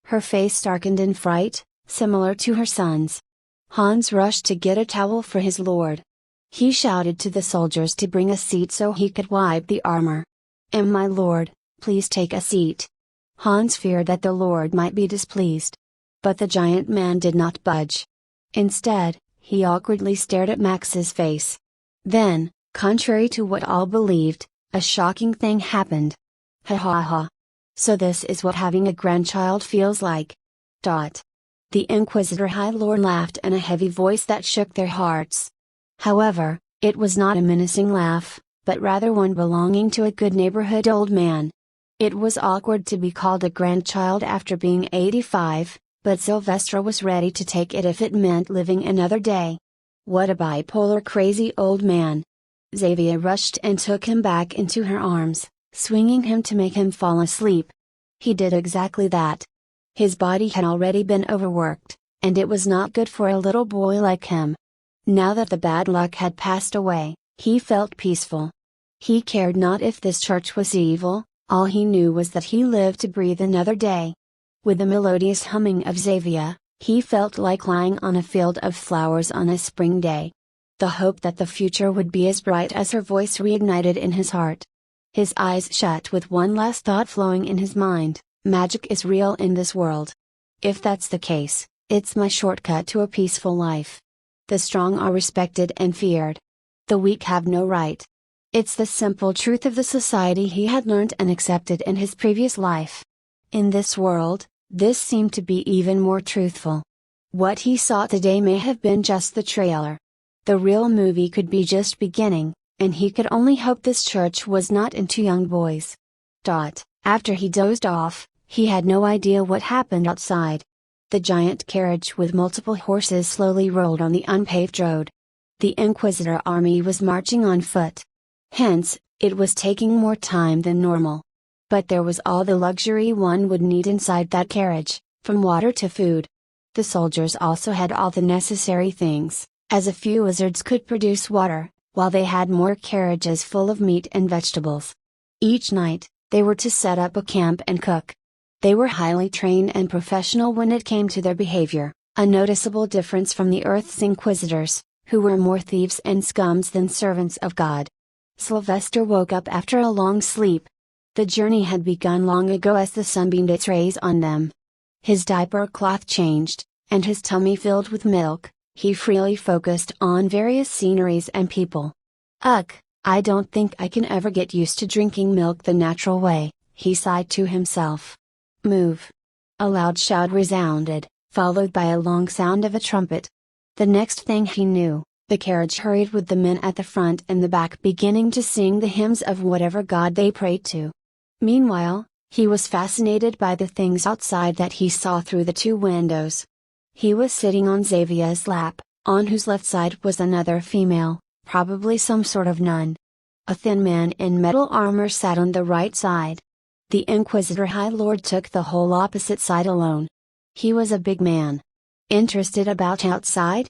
Her face darkened in fright, similar to her son's. Hans rushed to get a towel for his lord. He shouted to the soldiers to bring a seat so he could wipe the armor. My lord, please take a seat." Hans feared that the lord might be displeased. But the giant man did not budge. Instead, he awkwardly stared at Max's face. Then, contrary to what all believed, a shocking thing happened. Ha ha ha. So this is what having a grandchild feels like. The Inquisitor High Lord laughed in a heavy voice that shook their hearts. However, it was not a menacing laugh, but rather one belonging to a good neighborhood old man. It was awkward to be called a grandchild after being 85, but Sylvester was ready to take it if it meant living another day. What a bipolar crazy old man. Xavier rushed and took him back into her arms, swinging him to make him fall asleep. He did exactly that. His body had already been overworked, and it was not good for a little boy like him. Now that the bad luck had passed away, he felt peaceful. He cared not if this church was evil, all he knew was that he lived to breathe another day. With the melodious humming of Xavier, he felt like lying on a field of flowers on a spring day. The hope that the future would be as bright as her voice reignited in his heart. His eyes shut with one last thought flowing in his mind: magic is real in this world. If that's the case, it's my shortcut to a peaceful life. The strong are respected and feared. The weak have no right. It's the simple truth of the society he had learned and accepted in his previous life. In this world, this seemed to be even more truthful. What he saw today may have been just the trailer. The real movie could be just beginning, and he could only hope this church was not into young boys. After he dozed off, he had no idea what happened outside. The giant carriage with multiple horses slowly rolled on the unpaved road. The Inquisitor army was marching on foot. Hence, it was taking more time than normal. But there was all the luxury one would need inside that carriage, from water to food. The soldiers also had all the necessary things, as a few wizards could produce water, while they had more carriages full of meat and vegetables. Each night, they were to set up a camp and cook. They were highly trained and professional when it came to their behavior, a noticeable difference from the Earth's inquisitors, who were more thieves and scums than servants of God. Sylvester woke up after a long sleep. The journey had begun long ago as the sun beamed its rays on them. His diaper cloth changed, and his tummy filled with milk, he freely focused on various sceneries and people. Ugh, I don't think I can ever get used to drinking milk the natural way, he sighed to himself. Move! A loud shout resounded, followed by a long sound of a trumpet. The next thing he knew, the carriage hurried with the men at the front and the back beginning to sing the hymns of whatever god they prayed to. Meanwhile, he was fascinated by the things outside that he saw through the two windows. He was sitting on Xavia's lap, on whose left side was another female, probably some sort of nun. A thin man in metal armor sat on the right side. The Inquisitor High Lord took the whole opposite side alone. He was a big man. Interested about outside?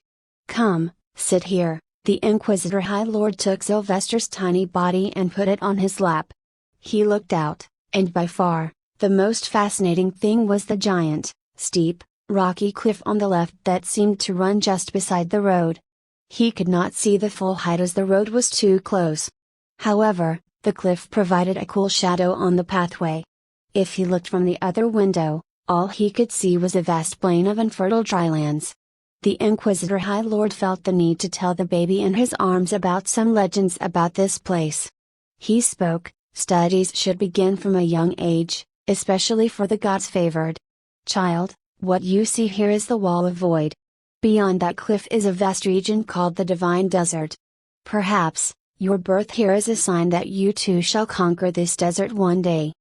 Come, sit here. The Inquisitor High Lord took Sylvester's tiny body and put it on his lap. He looked out, and by far, the most fascinating thing was the giant, steep, rocky cliff on the left that seemed to run just beside the road. He could not see the full height as the road was too close. However, the cliff provided a cool shadow on the pathway. If he looked from the other window, all he could see was a vast plain of unfertile drylands. The Inquisitor High Lord felt the need to tell the baby in his arms about some legends about this place. He spoke. Studies should begin from a young age, especially for the gods favored. Child, what you see here is the wall of void. Beyond that cliff is a vast region called the Divine Desert. Perhaps, your birth here is a sign that you too shall conquer this desert one day.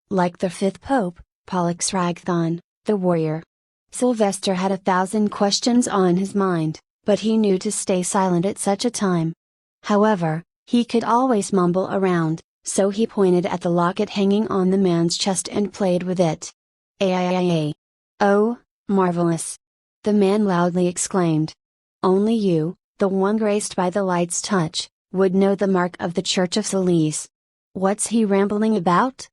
Like the fifth pope, Pollux Ragthon, the warrior. Sylvester had 1,000 questions on his mind, but he knew to stay silent at such a time. However, he could always mumble around. So he pointed at the locket hanging on the man's chest and played with it. "Ay. Oh, marvelous!" the man loudly exclaimed. "Only you, the one graced by the light's touch, would know the mark of the Church of Celeste. What's he rambling about?"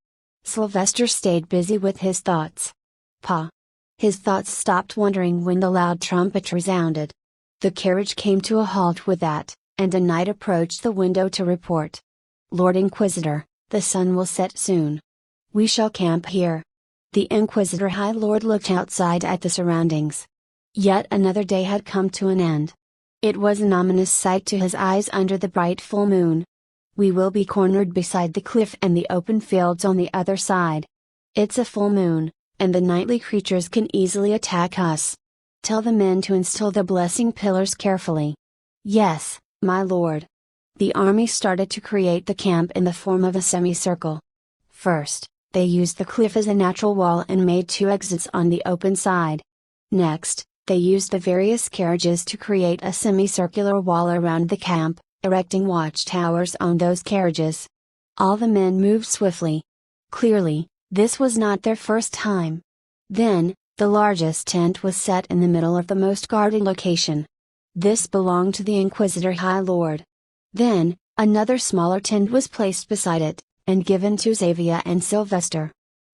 Sylvester stayed busy with his thoughts. Pa. His thoughts stopped wandering when the loud trumpet resounded. The carriage came to a halt with that, and a knight approached the window to report. "Lord Inquisitor, the sun will set soon. We shall camp here." The Inquisitor High Lord looked outside at the surroundings. Yet another day had come to an end. It was an ominous sight to his eyes under the bright full moon. "We will be cornered beside the cliff and the open fields on the other side. It's a full moon, and the nightly creatures can easily attack us. Tell the men to install the blessing pillars carefully." "Yes, my lord." The army started to create the camp in the form of a semicircle. First, they used the cliff as a natural wall and made 2 exits on the open side. Next, they used the various carriages to create a semicircular wall around the camp, erecting watchtowers on those carriages. All the men moved swiftly. Clearly, this was not their first time. Then, the largest tent was set in the middle of the most guarded location. This belonged to the Inquisitor High Lord. Then, another smaller tent was placed beside it, and given to Xavier and Sylvester.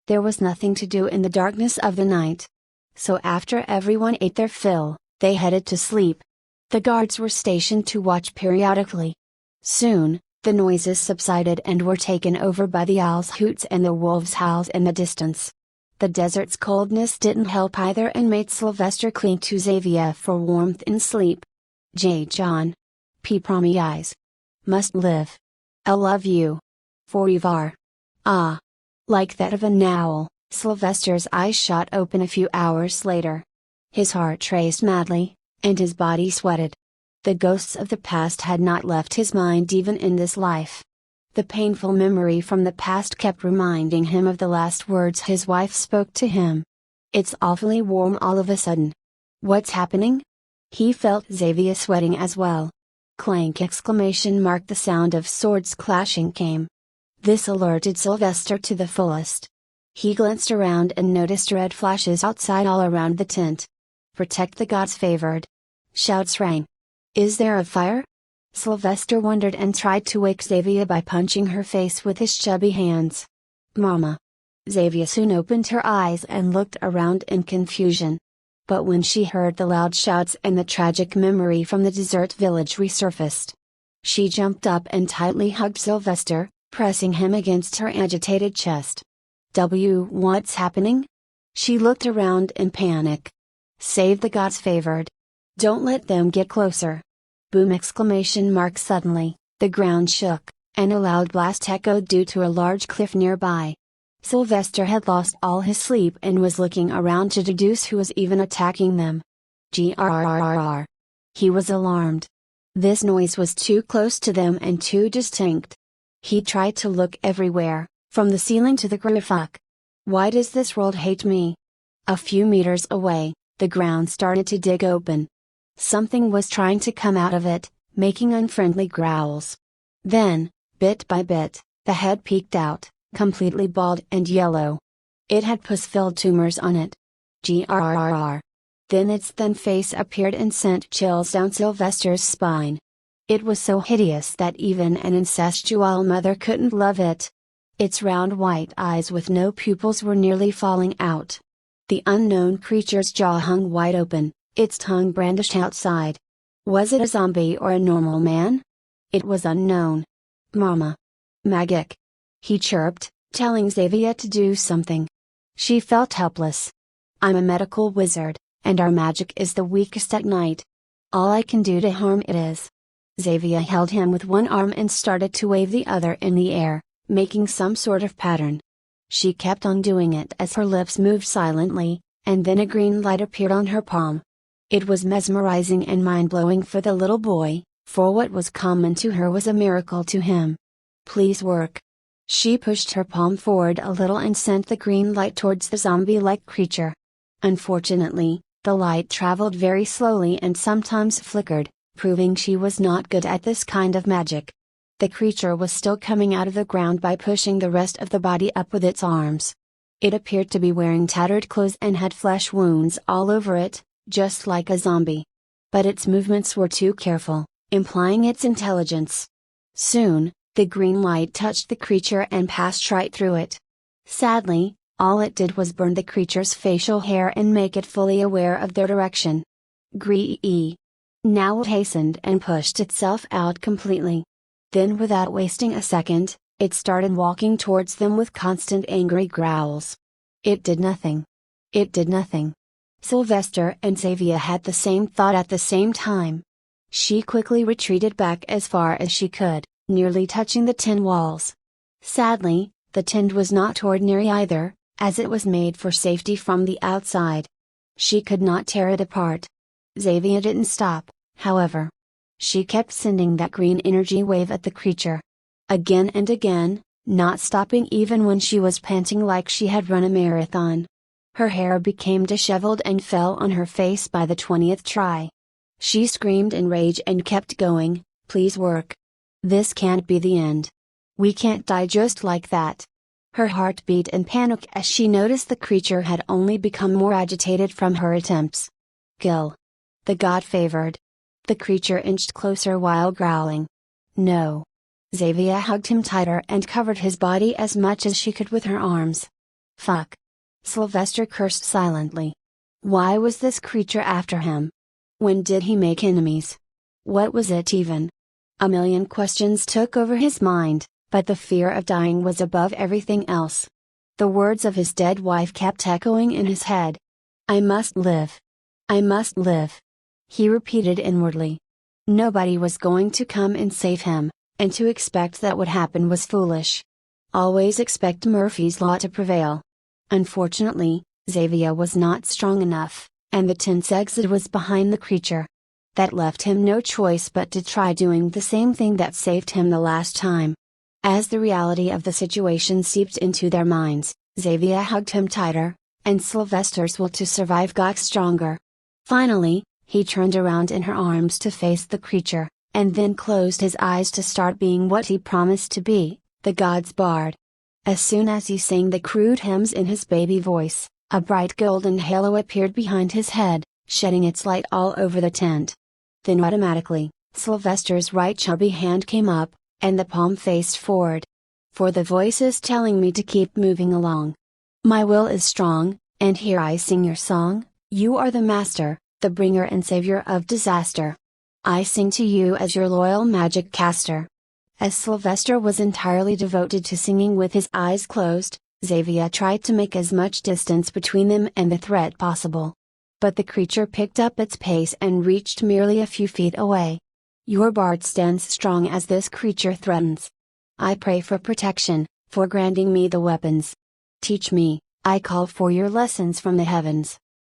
There was nothing to do in the darkness of the night. So after everyone ate their fill, they headed to sleep. The guards were stationed to watch periodically. Soon, the noises subsided and were taken over by the owls' hoots and the wolves' howls in the distance. The desert's coldness didn't help either and made Sylvester cling to Xavier for warmth in sleep. "J. John. P. Promise. Must live. I love you. Forever." Ah! Like that of an owl, Sylvester's eyes shot open a few hours later. His heart raced madly, and his body sweated. The ghosts of the past had not left his mind even in this life. The painful memory from the past kept reminding him of the last words his wife spoke to him. "It's awfully warm all of a sudden. What's happening?" He felt Xavier sweating as well. Clank! The sound of swords clashing came. This alerted Sylvester to the fullest. He glanced around and noticed red flashes outside all around the tent. "Protect the gods favored!" shouts rang. "Is there a fire?" Sylvester wondered and tried to wake Xavier by punching her face with his chubby hands. "Mama!" Xavier soon opened her eyes and looked around in confusion. But when she heard the loud shouts and the tragic memory from the desert village resurfaced, she jumped up and tightly hugged Sylvester, pressing him against her agitated chest. What's happening?" She looked around in panic. "Save the gods favored. Don't let them get closer." Boom! Suddenly, the ground shook, and a loud blast echoed due to a large cliff nearby. Sylvester had lost all his sleep and was looking around to deduce who was even attacking them. Grrrr. He was alarmed. This noise was too close to them and too distinct. He tried to look everywhere, from the ceiling to the ground. Why does this world hate me? A few meters away, the ground started to dig open. Something was trying to come out of it, making unfriendly growls. Then, bit by bit, the head peeked out, completely bald and yellow. It had pus-filled tumors on it. Grrrr. Then its thin face appeared and sent chills down Sylvester's spine. It was so hideous that even an incestual mother couldn't love it. Its round white eyes with no pupils were nearly falling out. The unknown creature's jaw hung wide open, its tongue brandished outside. Was it a zombie or a normal man? It was unknown. "Mama. Magic!" he chirped, telling Xavier to do something. She felt helpless. "I'm a medical wizard, and our magic is the weakest at night. All I can do to harm it is." Xavier held him with one arm and started to wave the other in the air, making some sort of pattern. She kept on doing it as her lips moved silently, and then a green light appeared on her palm. It was mesmerizing and mind-blowing for the little boy, for what was common to her was a miracle to him. "Please work." She pushed her palm forward a little and sent the green light towards the zombie-like creature. Unfortunately, the light traveled very slowly and sometimes flickered, proving she was not good at this kind of magic. The creature was still coming out of the ground by pushing the rest of the body up with its arms. It appeared to be wearing tattered clothes and had flesh wounds all over it, just like a zombie. But its movements were too careful, implying its intelligence. Soon, the green light touched the creature and passed right through it. Sadly, all it did was burn the creature's facial hair and make it fully aware of their direction. Gree. Now it hastened and pushed itself out completely. Then without wasting a second, it started walking towards them with constant angry growls. It did nothing. It did nothing. Sylvester and Xavier had the same thought at the same time. She quickly retreated back as far as she could, nearly touching the tin walls. Sadly, the tent was not ordinary either, as it was made for safety from the outside. She could not tear it apart. Xavier didn't stop, however. She kept sending that green energy wave at the creature. Again and again, not stopping even when she was panting like she had run a marathon. Her hair became disheveled and fell on her face by the 20th try. She screamed in rage and kept going, "Please work. This can't be the end. We can't die just like that." Her heart beat in panic as she noticed the creature had only become more agitated from her attempts. "Kill the God-favored." The creature inched closer while growling. "No." Xavier hugged him tighter and covered his body as much as she could with her arms. "Fuck." Sylvester cursed silently. Why was this creature after him? When did he make enemies? What was it even? A million questions took over his mind, but the fear of dying was above everything else. The words of his dead wife kept echoing in his head. "I must live. I must live." He repeated inwardly. Nobody was going to come and save him, and to expect that would happen was foolish. Always expect Murphy's Law to prevail. Unfortunately, Xavier was not strong enough, and the tent's exit was behind the creature. That left him no choice but to try doing the same thing that saved him the last time. As the reality of the situation seeped into their minds, Xavier hugged him tighter, and Sylvester's will to survive got stronger. Finally, he turned around in her arms to face the creature, and then closed his eyes to start being what he promised to be, the god's bard. As soon as he sang the crude hymns in his baby voice, a bright golden halo appeared behind his head, shedding its light all over the tent. Then automatically, Sylvester's right chubby hand came up, and the palm faced forward. For the voice is telling me to keep moving along. My will is strong, and here I sing your song. You are the master, the bringer and savior of disaster. I sing to you as your loyal magic caster. As Sylvester was entirely devoted to singing with his eyes closed, Xavier tried to make as much distance between them and the threat possible. But the creature picked up its pace and reached merely a few feet away. Your bard stands strong as this creature threatens. I pray for protection, for granting me the weapons. Teach me, I call for your lessons from the heavens.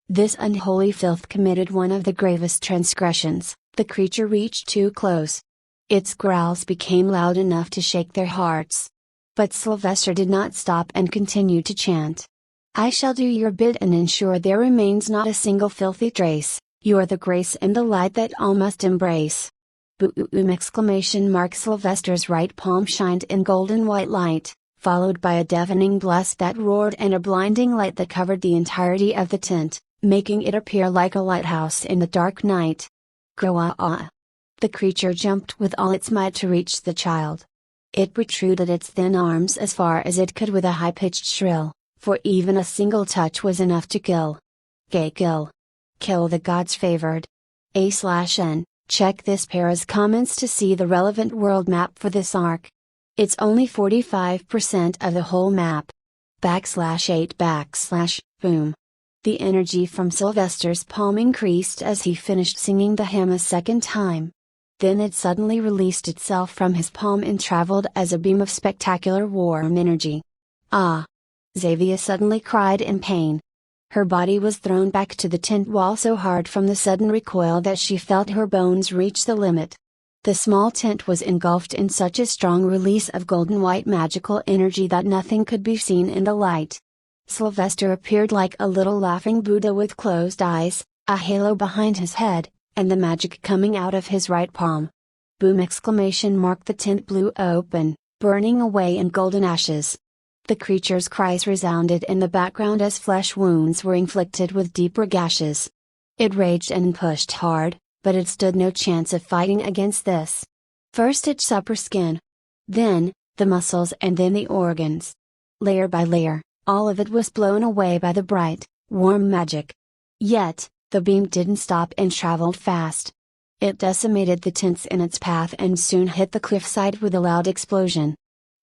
This unholy filth committed one of the gravest transgressions. The creature reached too close. Its growls became loud enough to shake their hearts. But Sylvester did not stop and continued to chant. I shall do your bid and ensure there remains not a single filthy trace. You are the grace and the light that all must embrace. Boom! Exclamation mark! Sylvester's right palm shined in golden white light, followed by a deafening blast that roared and a blinding light that covered the entirety of the tent, making it appear like a lighthouse in the dark night. Groa! The creature jumped with all its might to reach the child. It protruded its thin arms as far as it could with a high-pitched shrill, for even a single touch was enough to kill. Kill. Kill the gods favored. A/N, check this para's comments to see the relevant world map for this arc. It's only 45% of the whole map. \8 boom. The energy from Sylvester's palm increased as he finished singing the hymn a second time. Then it suddenly released itself from his palm and traveled as a beam of spectacular warm energy. Ah! Xavier suddenly cried in pain. Her body was thrown back to the tent wall so hard from the sudden recoil that she felt her bones reach the limit. The small tent was engulfed in such a strong release of golden white magical energy that nothing could be seen in the light. Sylvester appeared like a little laughing Buddha with closed eyes, a halo behind his head, and the magic coming out of his right palm. Boom! Exclamation mark! The tent blew open, burning away in golden ashes. The creature's cries resounded in the background as flesh wounds were inflicted with deeper gashes. It raged and pushed hard, but it stood no chance of fighting against this. First its upper skin. Then, the muscles and then the organs. Layer by layer, all of it was blown away by the bright, warm magic. Yet, the beam didn't stop and traveled fast. It decimated the tents in its path and soon hit the cliffside with a loud explosion.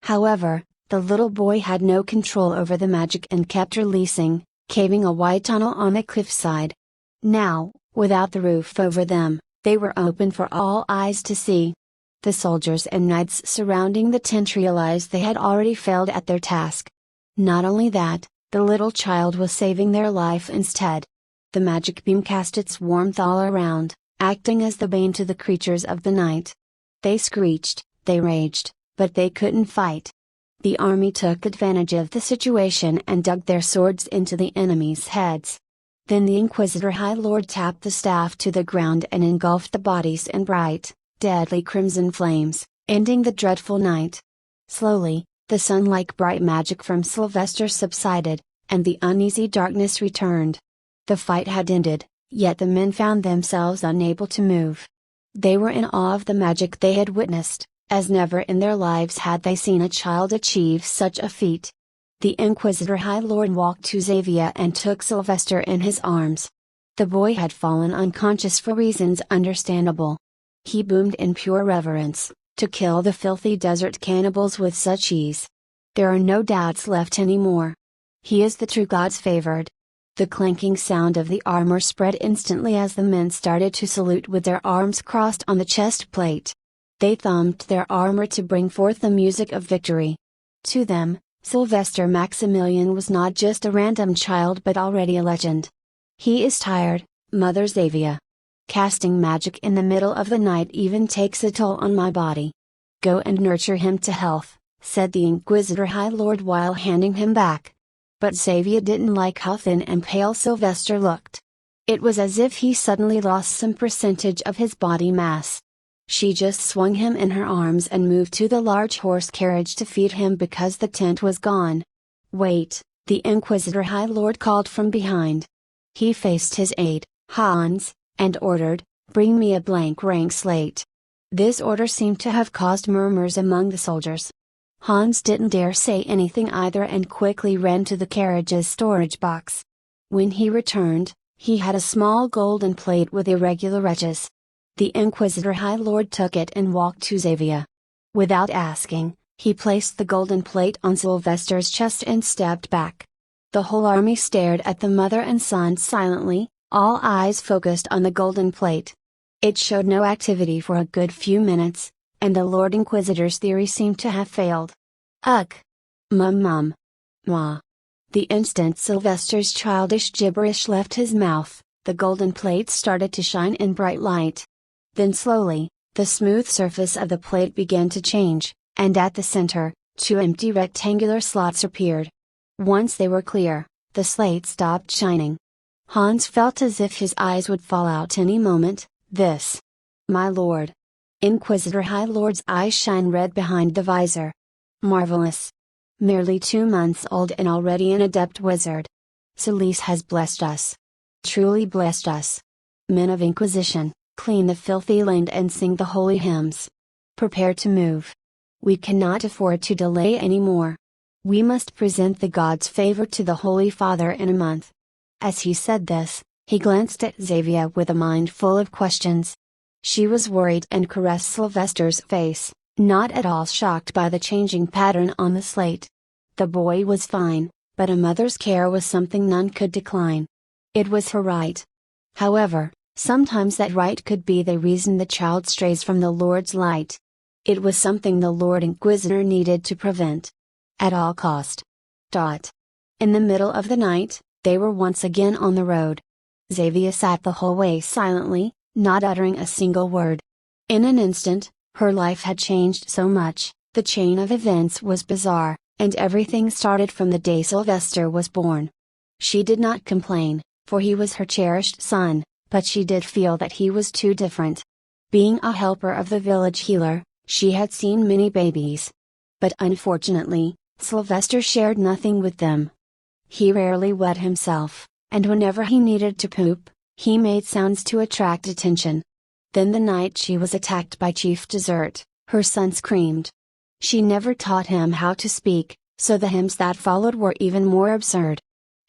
However, the little boy had no control over the magic and kept releasing, caving a wide tunnel on the cliffside. Now, without the roof over them, they were open for all eyes to see. The soldiers and knights surrounding the tent realized they had already failed at their task. Not only that, the little child was saving their life instead. The magic beam cast its warmth all around, acting as the bane to the creatures of the night. They screeched, they raged, but they couldn't fight. The army took advantage of the situation and dug their swords into the enemies' heads. Then the Inquisitor High Lord tapped the staff to the ground and engulfed the bodies in bright, deadly crimson flames, ending the dreadful night. Slowly, the sun-like bright magic from Sylvester subsided, and the uneasy darkness returned. The fight had ended, yet the men found themselves unable to move. They were in awe of the magic they had witnessed, as never in their lives had they seen a child achieve such a feat. The Inquisitor High Lord walked to Xavier and took Sylvester in his arms. The boy had fallen unconscious for reasons understandable. He boomed in pure reverence, to kill the filthy desert cannibals with such ease. There are no doubts left anymore. He is the true God's favored. The clanking sound of the armor spread instantly as the men started to salute with their arms crossed on the chest plate. They thumped their armor to bring forth the music of victory. To them, Sylvester Maximilian was not just a random child but already a legend. He is tired, Mother Xavier. Casting magic in the middle of the night even takes a toll on my body. Go and nurture him to health, said the Inquisitor High Lord while handing him back. But Xavier didn't like how thin and pale Sylvester looked. It was as if he suddenly lost some percentage of his body mass. She just swung him in her arms and moved to the large horse carriage to feed him because the tent was gone. "Wait," the Inquisitor High Lord called from behind. He faced his aide, Hans, and ordered, "Bring me a blank rank slate." This order seemed to have caused murmurs among the soldiers. Hans didn't dare say anything either and quickly ran to the carriage's storage box. When he returned, he had a small golden plate with irregular edges. The Inquisitor High Lord took it and walked to Xavier. Without asking, he placed the golden plate on Sylvester's chest and stepped back. The whole army stared at the mother and son silently, all eyes focused on the golden plate. It showed no activity for a good few minutes, and the Lord Inquisitor's theory seemed to have failed. Ugh! Mum. Ma. The instant Sylvester's childish gibberish left his mouth, the golden plate started to shine in bright light. Then slowly, the smooth surface of the plate began to change, and at the center, 2 empty rectangular slots appeared. Once they were clear, the slate stopped shining. Hans felt as if his eyes would fall out any moment. "This, my lord." Inquisitor High Lord's eyes shine red behind the visor. "Marvelous. Merely 2 months old and already an adept wizard. Celeste has blessed us. Truly blessed us. Men of Inquisition, clean the filthy land and sing the holy hymns. Prepare to move. We cannot afford to delay any more. We must present the God's favor to the Holy Father in a month." As he said this, he glanced at Xavier with a mind full of questions. She was worried and caressed Sylvester's face, not at all shocked by the changing pattern on the slate. The boy was fine, but a mother's care was something none could decline. It was her right. However, sometimes that right could be the reason the child strays from the Lord's light. It was something the Lord Inquisitor needed to prevent. At all cost. In the middle of the night, they were once again on the road. Xavier sat the whole way silently, not uttering a single word. In an instant, her life had changed so much, the chain of events was bizarre, and everything started from the day Sylvester was born. She did not complain, for he was her cherished son, but she did feel that he was too different. Being a helper of the village healer, she had seen many babies. But unfortunately, Sylvester shared nothing with them. He rarely wet himself, and whenever he needed to poop, he made sounds to attract attention. Then the night she was attacked by Chief Dessert, her son screamed. She never taught him how to speak, so the hymns that followed were even more absurd.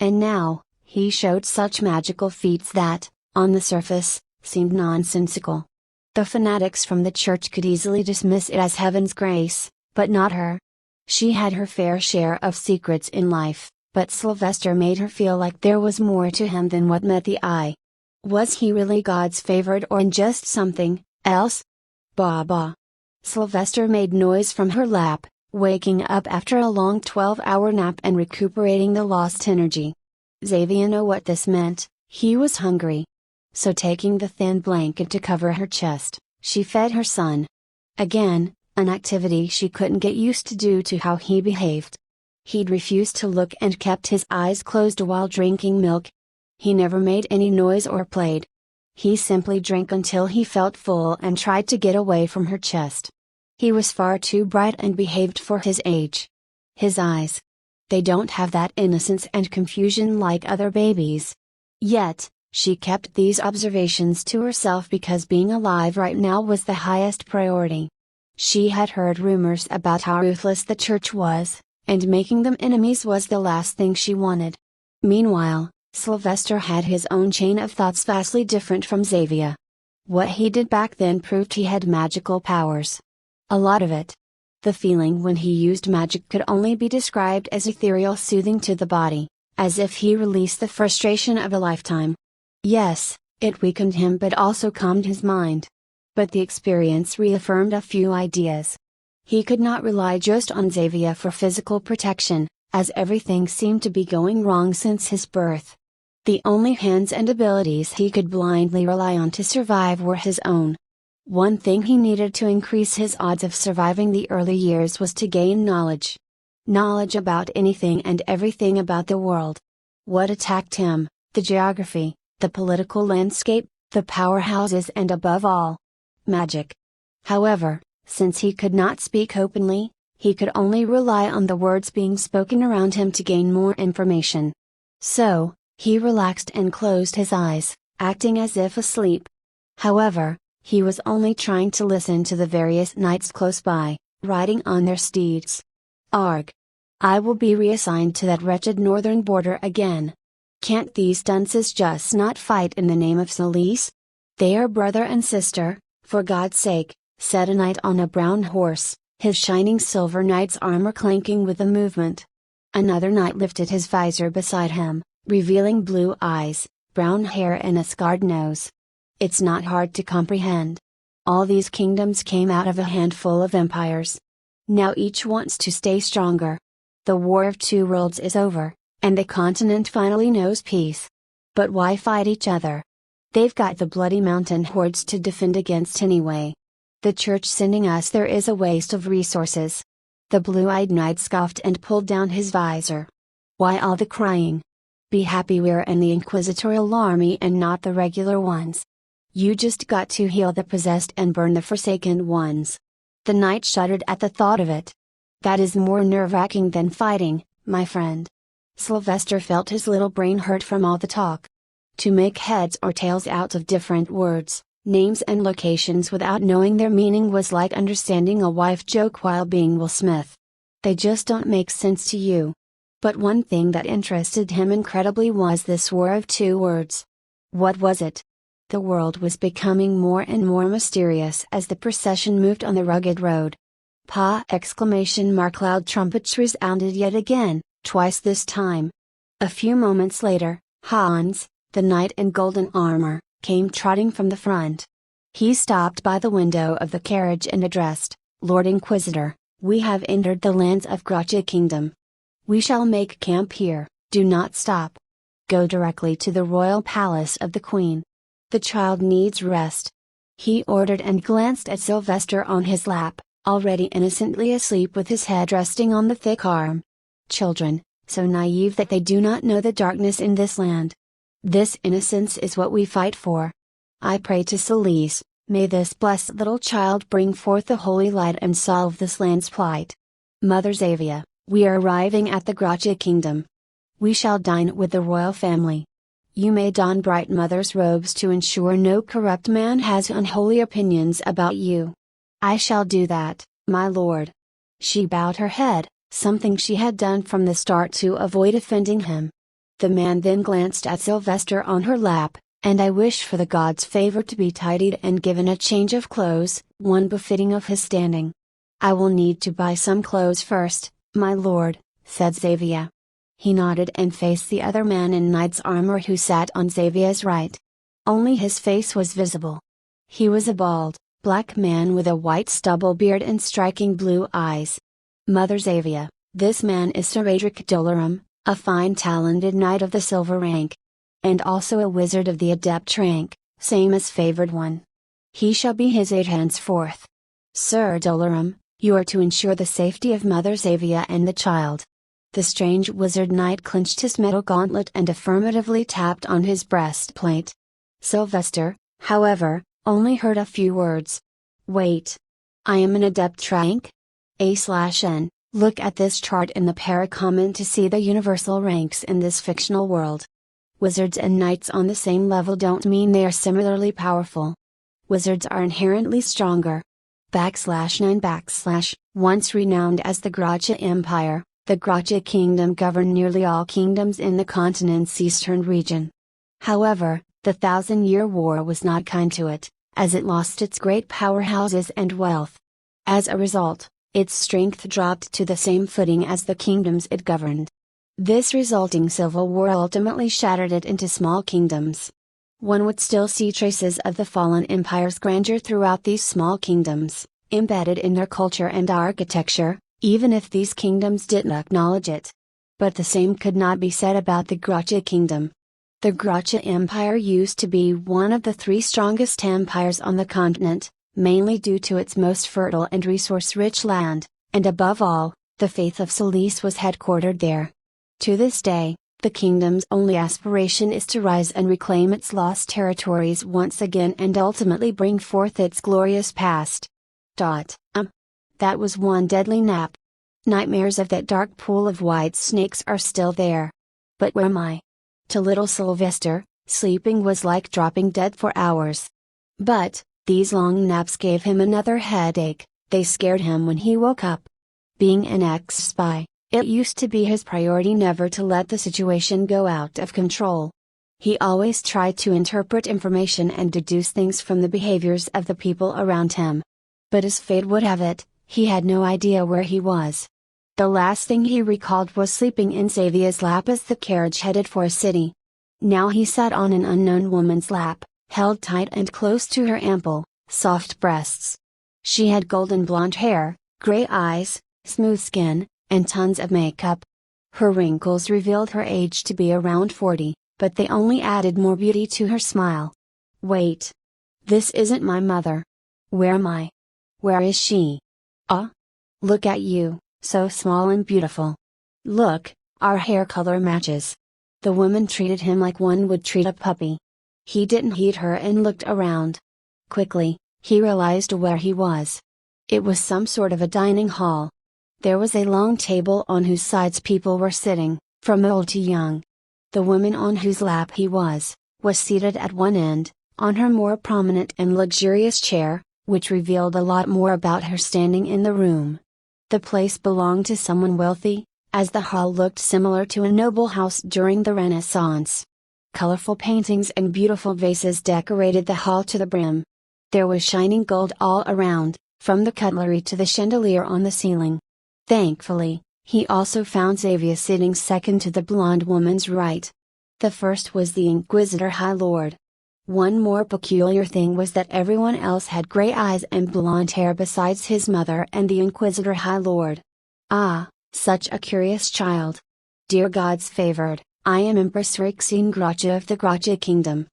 And now, he showed such magical feats that, on the surface, seemed nonsensical. The fanatics from the church could easily dismiss it as heaven's grace, but not her. She had her fair share of secrets in life, but Sylvester made her feel like there was more to him than what met the eye. Was he really God's favorite or just something else? Baba. Sylvester made noise from her lap, waking up after a long 12-hour nap and recuperating the lost energy. Xavier knew what this meant, he was hungry. So taking the thin blanket to cover her chest, she fed her son. Again, an activity she couldn't get used to due to how he behaved. He'd refused to look and kept his eyes closed while drinking milk. He never made any noise or played. He simply drank until he felt full and tried to get away from her chest. He was far too bright and behaved for his age. His eyes. They don't have that innocence and confusion like other babies. Yet, she kept these observations to herself because being alive right now was the highest priority. She had heard rumors about how ruthless the church was, and making them enemies was the last thing she wanted. Meanwhile, Sylvester had his own chain of thoughts vastly different from Xavier. What he did back then proved he had magical powers. A lot of it. The feeling when he used magic could only be described as ethereal, soothing to the body, as if he released the frustration of a lifetime. Yes, it weakened him but also calmed his mind. But the experience reaffirmed a few ideas. He could not rely just on Xavier for physical protection, as everything seemed to be going wrong since his birth. The only hands and abilities he could blindly rely on to survive were his own. One thing he needed to increase his odds of surviving the early years was to gain knowledge. Knowledge about anything and everything about the world. What attacked him, the geography, the political landscape, the powerhouses and above all, magic. However, since he could not speak openly, he could only rely on the words being spoken around him to gain more information. So, he relaxed and closed his eyes, acting as if asleep. However, he was only trying to listen to the various knights close by, riding on their steeds. Arg! I will be reassigned to that wretched northern border again. Can't these dunces just not fight in the name of Solis? They are brother and sister, for God's sake, said a knight on a brown horse, his shining silver knight's armor clanking with the movement. Another knight lifted his visor beside him, revealing blue eyes, brown hair and a scarred nose. It's not hard to comprehend. All these kingdoms came out of a handful of empires. Now each wants to stay stronger. The War of Two Worlds is over, and the continent finally knows peace. But why fight each other? They've got the bloody mountain hordes to defend against anyway. The church sending us there is a waste of resources. The blue-eyed knight scoffed and pulled down his visor. Why all the crying? Be happy we're in the inquisitorial army and not the regular ones. You just got to heal the possessed and burn the forsaken ones. The knight shuddered at the thought of it. That is more nerve-wracking than fighting, my friend. Sylvester felt his little brain hurt from all the talk. To make heads or tails out of different words, names and locations without knowing their meaning was like understanding a wife joke while being Will Smith. They just don't make sense to you. But one thing that interested him incredibly was this War of Two Worlds. What was it? The world was becoming more and more mysterious as the procession moved on the rugged road. Pa! Loud trumpets resounded yet again, twice this time. A few moments later, Hans, the knight in golden armor, came trotting from the front. He stopped by the window of the carriage and addressed, Lord Inquisitor, we have entered the lands of Gracia Kingdom. We shall make camp here, do not stop. Go directly to the royal palace of the Queen. The child needs rest. He ordered and glanced at Sylvester on his lap, already innocently asleep with his head resting on the thick arm. Children, so naive that they do not know the darkness in this land. This innocence is what we fight for. I pray to Solis, may this blessed little child bring forth the holy light and solve this land's plight. Mother Xavia, we are arriving at the Gracia Kingdom. We shall dine with the royal family. You may don bright mother's robes to ensure no corrupt man has unholy opinions about you. I shall do that, my lord. She bowed her head, something she had done from the start to avoid offending him. The man then glanced at Sylvester on her lap, and I wish for the god's favor to be tidied and given a change of clothes, one befitting of his standing. I will need to buy some clothes first, my lord, said Xavia. He nodded and faced the other man in knight's armor who sat on Xavia's right. Only his face was visible. He was a bald, black man with a white stubble beard and striking blue eyes. Mother Xavia, this man is Sir Adric Dolorum, a fine talented knight of the silver rank. And also a wizard of the adept rank, same as favored one. He shall be his aide henceforth. Sir Dolorum, you are to ensure the safety of Mother Xavia and the child. The strange wizard knight clenched his metal gauntlet and affirmatively tapped on his breastplate. Sylvester, however, only heard a few words. Wait. I am an adept rank? A/N, look at this chart in the para-comment to see the universal ranks in this fictional world. Wizards and knights on the same level don't mean they are similarly powerful. Wizards are inherently stronger. /9 Once renowned as the Gracia Empire, the Gracia Kingdom governed nearly all kingdoms in the continent's eastern region. However, the Thousand-Year War was not kind to it, as it lost its great powerhouses and wealth. As a result, its strength dropped to the same footing as the kingdoms it governed. This resulting civil war ultimately shattered it into small kingdoms. One would still see traces of the fallen empire's grandeur throughout these small kingdoms, embedded in their culture and architecture, even if these kingdoms didn't acknowledge it. But the same could not be said about the Gracia Kingdom. The Gracia Empire used to be one of the three strongest empires on the continent, mainly due to its most fertile and resource-rich land, and above all, the faith of Solis was headquartered there. To this day, the kingdom's only aspiration is to rise and reclaim its lost territories once again and ultimately bring forth its glorious past. That was one deadly nap. Nightmares of that dark pool of white snakes are still there. But where am I? To little Sylvester, sleeping was like dropping dead for hours. But, these long naps gave him another headache. They scared him when he woke up. Being an ex-spy, it used to be his priority never to let the situation go out of control. He always tried to interpret information and deduce things from the behaviors of the people around him. But as fate would have it, he had no idea where he was. The last thing he recalled was sleeping in Xavia's lap as the carriage headed for a city. Now he sat on an unknown woman's lap, held tight and close to her ample, soft breasts. She had golden blonde hair, gray eyes, smooth skin, and tons of makeup. Her wrinkles revealed her age to be around 40, but they only added more beauty to her smile. Wait. This isn't my mother. Where am I? Where is she? Look at you, so small and beautiful. Look, our hair color matches. The woman treated him like one would treat a puppy. He didn't heed her and looked around. Quickly, he realized where he was. It was some sort of a dining hall. There was a long table on whose sides people were sitting, from old to young. The woman on whose lap he was seated at one end, on her more prominent and luxurious chair, which revealed a lot more about her standing in the room. The place belonged to someone wealthy, as the hall looked similar to a noble house during the Renaissance. Colorful paintings and beautiful vases decorated the hall to the brim. There was shining gold all around, from the cutlery to the chandelier on the ceiling. Thankfully, he also found Xavier sitting second to the blonde woman's right. The first was the Inquisitor High Lord. One more peculiar thing was that everyone else had gray eyes and blonde hair besides his mother and the Inquisitor High Lord. Ah, such a curious child. Dear God's favored, I am Empress Rexine Gracia of the Gracia Kingdom.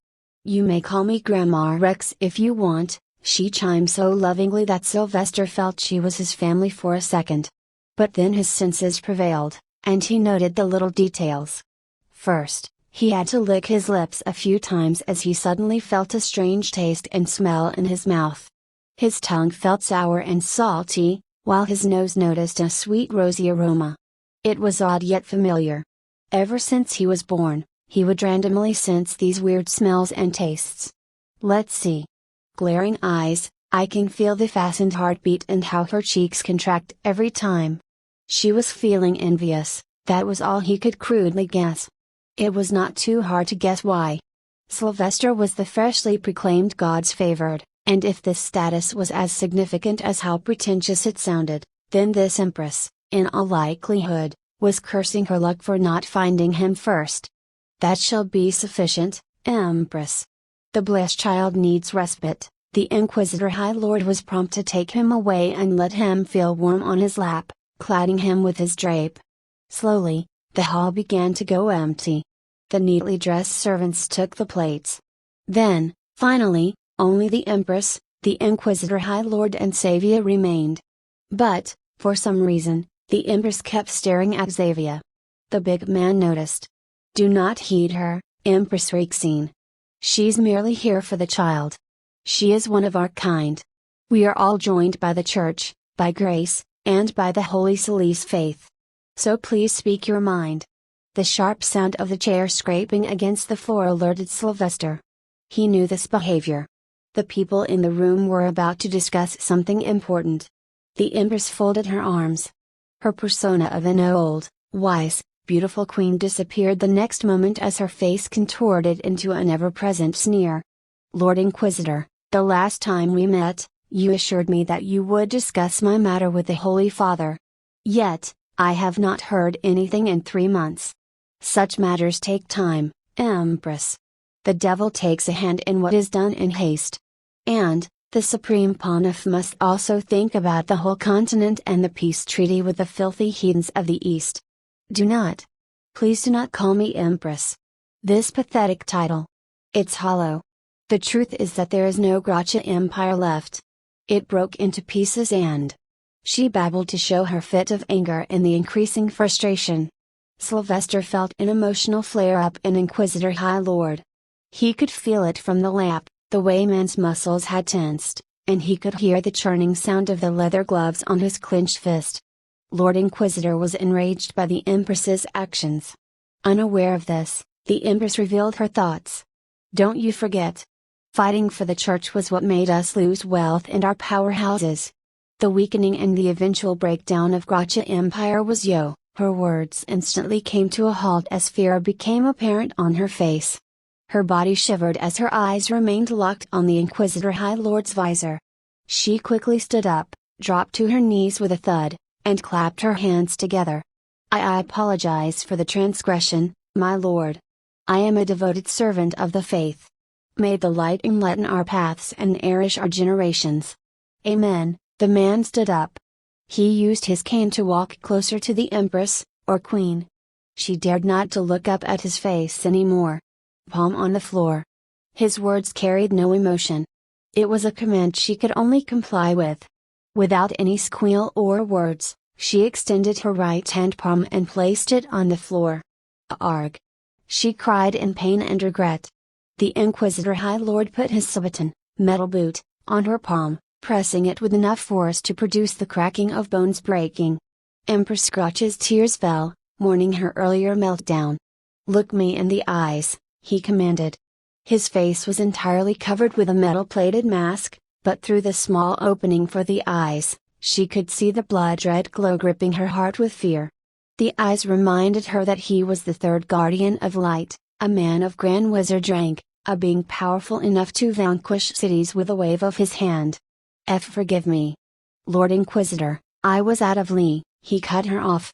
You may call me Grandma Rex if you want, she chimed so lovingly that Sylvester felt she was his family for a second. But then his senses prevailed, and he noted the little details. First, he had to lick his lips a few times as he suddenly felt a strange taste and smell in his mouth. His tongue felt sour and salty, while his nose noticed a sweet rosy aroma. It was odd yet familiar. Ever since he was born, he would randomly sense these weird smells and tastes. Let's see. Glaring eyes, I can feel the fastened heartbeat and how her cheeks contract every time. She was feeling envious, that was all he could crudely guess. It was not too hard to guess why. Sylvester was the freshly proclaimed God's favored, and if this status was as significant as how pretentious it sounded, then this empress, in all likelihood, was cursing her luck for not finding him first. That shall be sufficient, Empress. The blessed child needs respite. The Inquisitor High Lord was prompt to take him away and let him feel warm on his lap, cladding him with his drape. Slowly, the hall began to go empty. The neatly dressed servants took the plates. Then, finally, only the Empress, the Inquisitor High Lord and Xavier remained. But, for some reason, the Empress kept staring at Xavier. The big man noticed. Do not heed her, Empress Rexine. She's merely here for the child. She is one of our kind. We are all joined by the Church, by grace, and by the Holy Celeste faith. So please speak your mind. The sharp sound of the chair scraping against the floor alerted Sylvester. He knew this behavior. The people in the room were about to discuss something important. The Empress folded her arms. Her persona of an old, wise, beautiful queen disappeared the next moment as her face contorted into an ever-present sneer. Lord Inquisitor, the last time we met, you assured me that you would discuss my matter with the Holy Father. Yet, I have not heard anything in 3 months. Such matters take time, Empress. The devil takes a hand in what is done in haste. And, the Supreme Pontiff must also think about the whole continent and the peace treaty with the filthy heathens of the East. Please do not call me Empress. This pathetic title. It's hollow. The truth is that there is no Gracia Empire left. It broke into pieces and... She babbled to show her fit of anger and the increasing frustration. Sylvester felt an emotional flare-up in Inquisitor High Lord. He could feel it from the lap, the way man's muscles had tensed, and he could hear the churning sound of the leather gloves on his clenched fist. Lord Inquisitor was enraged by the Empress's actions. Unaware of this, the Empress revealed her thoughts. "Don't you forget. Fighting for the Church was what made us lose wealth and our powerhouses. The weakening and the eventual breakdown of Gracia Empire was yo." Her words instantly came to a halt as fear became apparent on her face. Her body shivered as her eyes remained locked on the Inquisitor High Lord's visor. She quickly stood up, dropped to her knees with a thud, and clapped her hands together. I apologize for the transgression, my lord. I am a devoted servant of the faith. May the light enlighten our paths and nourish our generations. Amen." The man stood up. He used his cane to walk closer to the Empress, or Queen. She dared not to look up at his face anymore. Palm on the floor. His words carried no emotion. It was a command she could only comply with. Without any squeal or words, she extended her right hand palm and placed it on the floor. "Arg!" she cried in pain and regret. The Inquisitor High Lord put his sabaton, metal boot, on her palm, pressing it with enough force to produce the cracking of bones breaking. Empress Gracia's tears fell, mourning her earlier meltdown. "Look me in the eyes," he commanded. His face was entirely covered with a metal-plated mask, but through the small opening for the eyes, she could see the blood-red glow gripping her heart with fear. The eyes reminded her that he was the third guardian of light, a man of grand wizard rank, a being powerful enough to vanquish cities with a wave of his hand. Forgive me. Lord Inquisitor, I was out of Lee," he cut her off.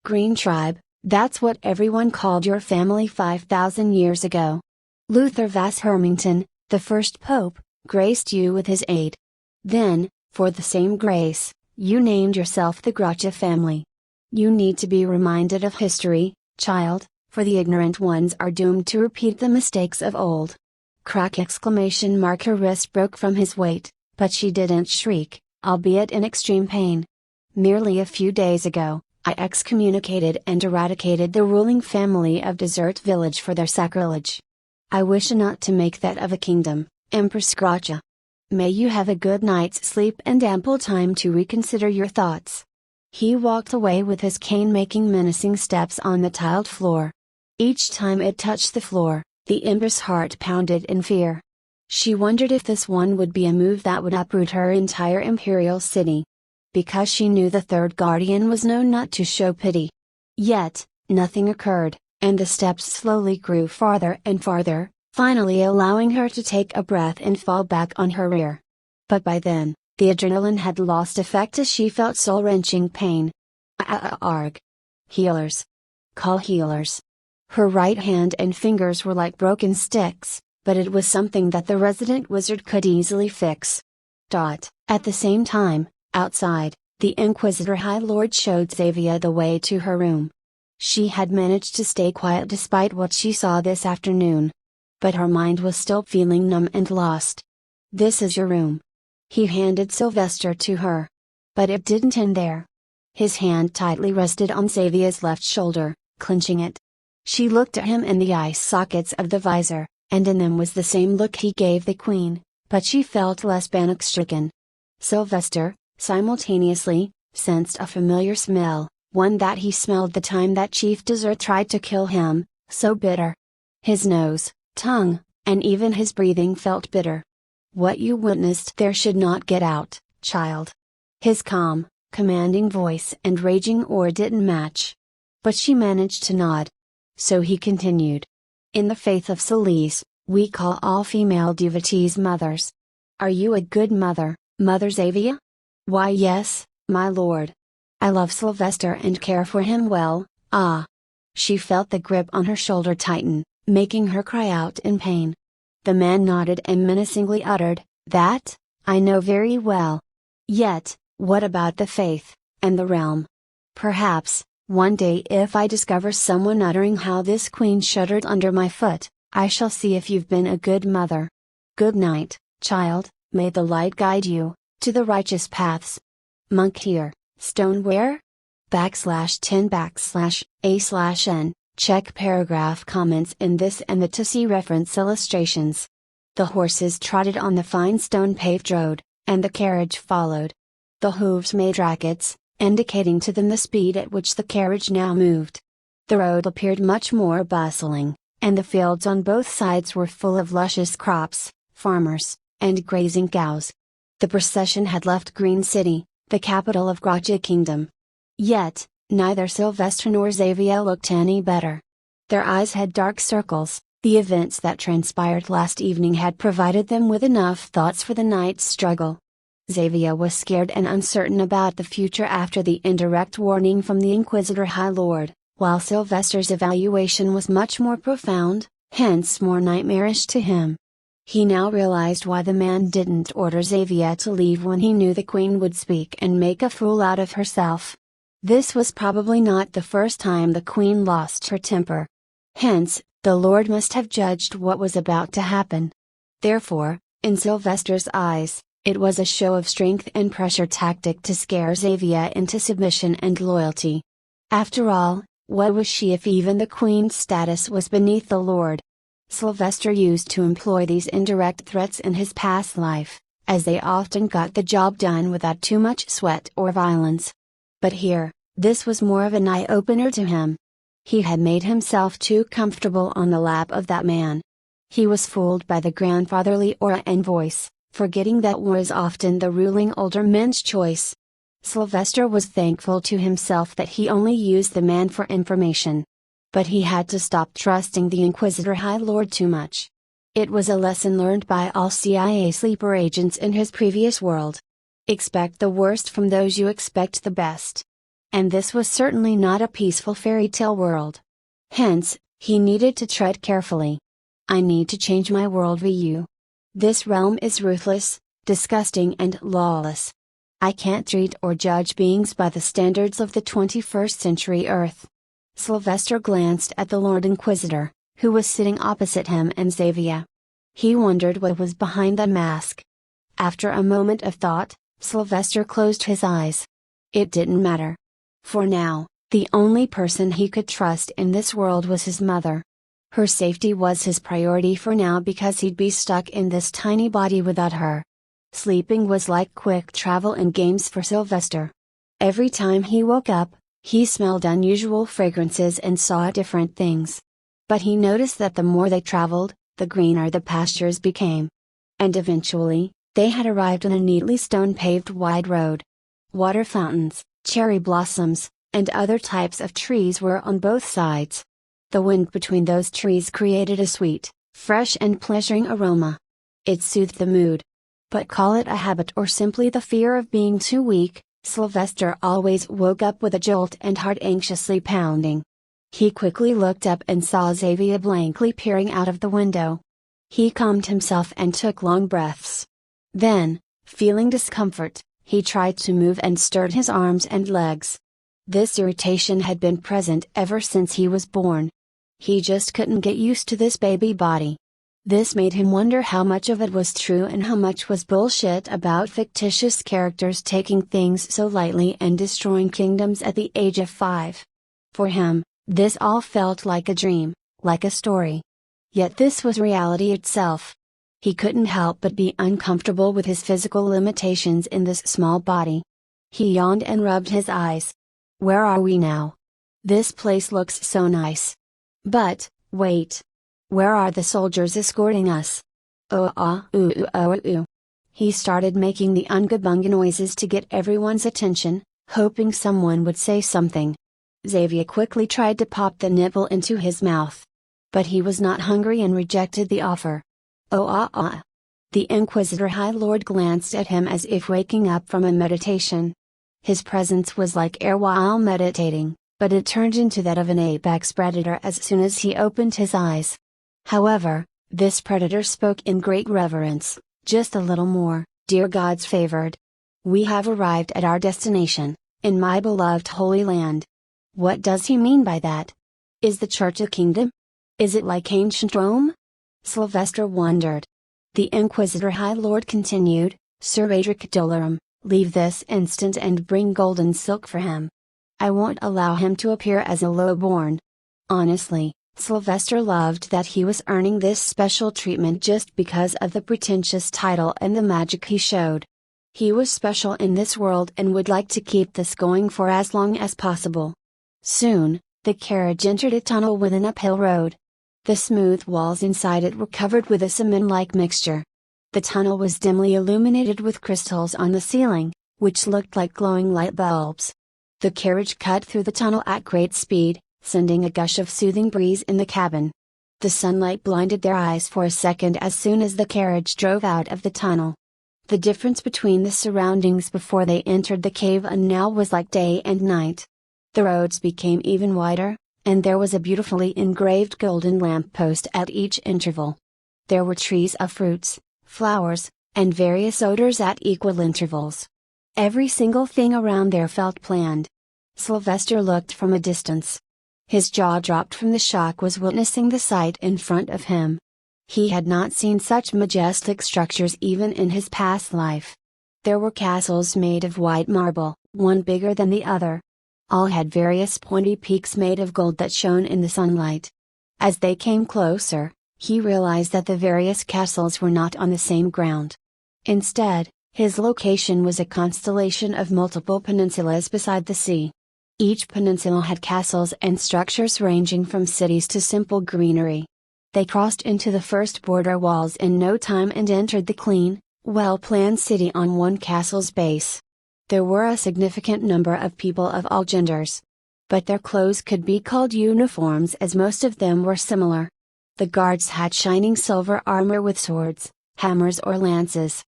"Green tribe, that's what everyone called your family 5,000 years ago. Luther Vass Hermington, the first pope, graced you with his aid. Then, for the same grace, you named yourself the Gracia family. You need to be reminded of history, child, for the ignorant ones are doomed to repeat the mistakes of old." Crack! Exclamation mark! Her wrist broke from his weight, but she didn't shriek, albeit in extreme pain. "Merely a few days ago, I excommunicated and eradicated the ruling family of Desert Village for their sacrilege. I wish not to make that of a kingdom, Empress Gracia. May you have a good night's sleep and ample time to reconsider your thoughts." He walked away with his cane making menacing steps on the tiled floor. Each time it touched the floor, the Empress' heart pounded in fear. She wondered if this one would be a move that would uproot her entire imperial city. Because she knew the third guardian was known not to show pity. Yet, nothing occurred, and the steps slowly grew farther and farther, finally allowing her to take a breath and fall back on her rear. But by then, the adrenaline had lost effect as she felt soul-wrenching pain. Arg! Healers! Call healers! Her right hand and fingers were like broken sticks, but it was something that the resident wizard could easily fix. At the same time, outside, the Inquisitor High Lord showed Xavier the way to her room. She had managed to stay quiet despite what she saw this afternoon. But her mind was still feeling numb and lost. "This is your room." He handed Sylvester to her. But it didn't end there. His hand tightly rested on Xavier's left shoulder, clenching it. She looked at him in the eye sockets of the visor, and in them was the same look he gave the Queen, but she felt less panic-stricken. Sylvester, simultaneously, sensed a familiar smell, one that he smelled the time that Chief Desert tried to kill him, so bitter. His nose, tongue, and even his breathing felt bitter. "What you witnessed there should not get out, child." His calm, commanding voice and raging aura didn't match. But she managed to nod. So he continued. "In the faith of Celeste, we call all female devotees mothers. Are you a good mother, Mother Xavier?" "Why yes, my lord. I love Sylvester and care for him well, ah." She felt the grip on her shoulder tighten, making her cry out in pain. The man nodded and menacingly uttered, "That, I know very well. Yet, what about the faith, and the realm? Perhaps, one day if I discover someone uttering how this queen shuddered under my foot, I shall see if you've been a good mother. Good night, child, may the light guide you, to the righteous paths." Monk here, stoneware? /10/a/n, check paragraph comments in this and the to see reference illustrations. The horses trotted on the fine stone paved road, and the carriage followed. The hooves made rackets, indicating to them the speed at which the carriage now moved. The road appeared much more bustling, and the fields on both sides were full of luscious crops, farmers, and grazing cows. The procession had left Green City, the capital of Gracia Kingdom. Yet, neither Sylvester nor Xavier looked any better. Their eyes had dark circles. The events that transpired last evening had provided them with enough thoughts for the night's struggle. Xavier was scared and uncertain about the future after the indirect warning from the Inquisitor High Lord, while Sylvester's evaluation was much more profound, hence more nightmarish to him. He now realized why the man didn't order Xavier to leave when he knew the Queen would speak and make a fool out of herself. This was probably not the first time the Queen lost her temper. Hence, the Lord must have judged what was about to happen. Therefore, in Sylvester's eyes, it was a show of strength and pressure tactic to scare Xavier into submission and loyalty. After all, what was she if even the Queen's status was beneath the Lord? Sylvester used to employ these indirect threats in his past life, as they often got the job done without too much sweat or violence. But here, this was more of an eye-opener to him. He had made himself too comfortable on the lap of that man. He was fooled by the grandfatherly aura and voice, forgetting that was often the ruling older men's choice. Sylvester was thankful to himself that he only used the man for information. But he had to stop trusting the Inquisitor High Lord too much. It was a lesson learned by all CIA sleeper agents in his previous world. Expect the worst from those you expect the best. And this was certainly not a peaceful fairy tale world. Hence, he needed to tread carefully. I need to change my worldview. This realm is ruthless, disgusting and lawless. I can't treat or judge beings by the standards of the 21st century Earth. Sylvester glanced at the Lord Inquisitor, who was sitting opposite him and Xavier. He wondered what was behind the mask. After a moment of thought, Sylvester closed his eyes. It didn't matter. For now, the only person he could trust in this world was his mother. Her safety was his priority for now because he'd be stuck in this tiny body without her. Sleeping was like quick travel in games for Sylvester. Every time he woke up, he smelled unusual fragrances and saw different things. But he noticed that the more they traveled, the greener the pastures became. And eventually, they had arrived on a neatly stone-paved wide road. Water fountains, cherry blossoms, and other types of trees were on both sides. The wind between those trees created a sweet, fresh and pleasuring aroma. It soothed the mood. But call it a habit or simply the fear of being too weak, Sylvester always woke up with a jolt and heart anxiously pounding. He quickly looked up and saw Xavier blankly peering out of the window. He calmed himself and took long breaths. Then, feeling discomfort, he tried to move and stirred his arms and legs. This irritation had been present ever since he was born. He just couldn't get used to this baby body. This made him wonder how much of it was true and how much was bullshit about fictitious characters taking things so lightly and destroying kingdoms at the age of 5. For him, this all felt like a dream, like a story. Yet this was reality itself. He couldn't help but be uncomfortable with his physical limitations in this small body. He yawned and rubbed his eyes. Where are we now? This place looks so nice. But, wait. Where are the soldiers escorting us? He started making the unga-bunga noises to get everyone's attention, hoping someone would say something. Xavier quickly tried to pop the nipple into his mouth. But he was not hungry and rejected the offer. The Inquisitor High Lord glanced at him as if waking up from a meditation. His presence was like air while meditating, but it turned into that of an apex predator as soon as he opened his eyes. However, this predator spoke in great reverence, just a little more, "Dear God's favored. We have arrived at our destination, in my beloved Holy Land." What does he mean by that? Is the church a kingdom? Is it like ancient Rome? Sylvester wondered. The Inquisitor High Lord continued, "Sir Adric Dolorum, leave this instant and bring golden silk for him. I won't allow him to appear as a lowborn." Honestly, Sylvester loved that he was earning this special treatment just because of the pretentious title and the magic he showed. He was special in this world and would like to keep this going for as long as possible. Soon, the carriage entered a tunnel with an uphill road. The smooth walls inside it were covered with a cement-like mixture. The tunnel was dimly illuminated with crystals on the ceiling, which looked like glowing light bulbs. The carriage cut through the tunnel at great speed, sending a gush of soothing breeze in the cabin. The sunlight blinded their eyes for a second as soon as the carriage drove out of the tunnel. The difference between the surroundings before they entered the cave and now was like day and night. The roads became even wider, and there was a beautifully engraved golden lamppost at each interval. There were trees of fruits, flowers, and various odors at equal intervals. Every single thing around there felt planned. Sylvester looked from a distance. His jaw dropped from the shock was witnessing the sight in front of him. He had not seen such majestic structures even in his past life. There were castles made of white marble, one bigger than the other. All had various pointy peaks made of gold that shone in the sunlight. As they came closer, he realized that the various castles were not on the same ground. Instead, his location was a constellation of multiple peninsulas beside the sea. Each peninsula had castles and structures ranging from cities to simple greenery. They crossed into the first border walls in no time and entered the clean, well-planned city on one castle's base. There were a significant number of people of all genders. But their clothes could be called uniforms as most of them were similar. The guards had shining silver armor with swords, hammers or lances.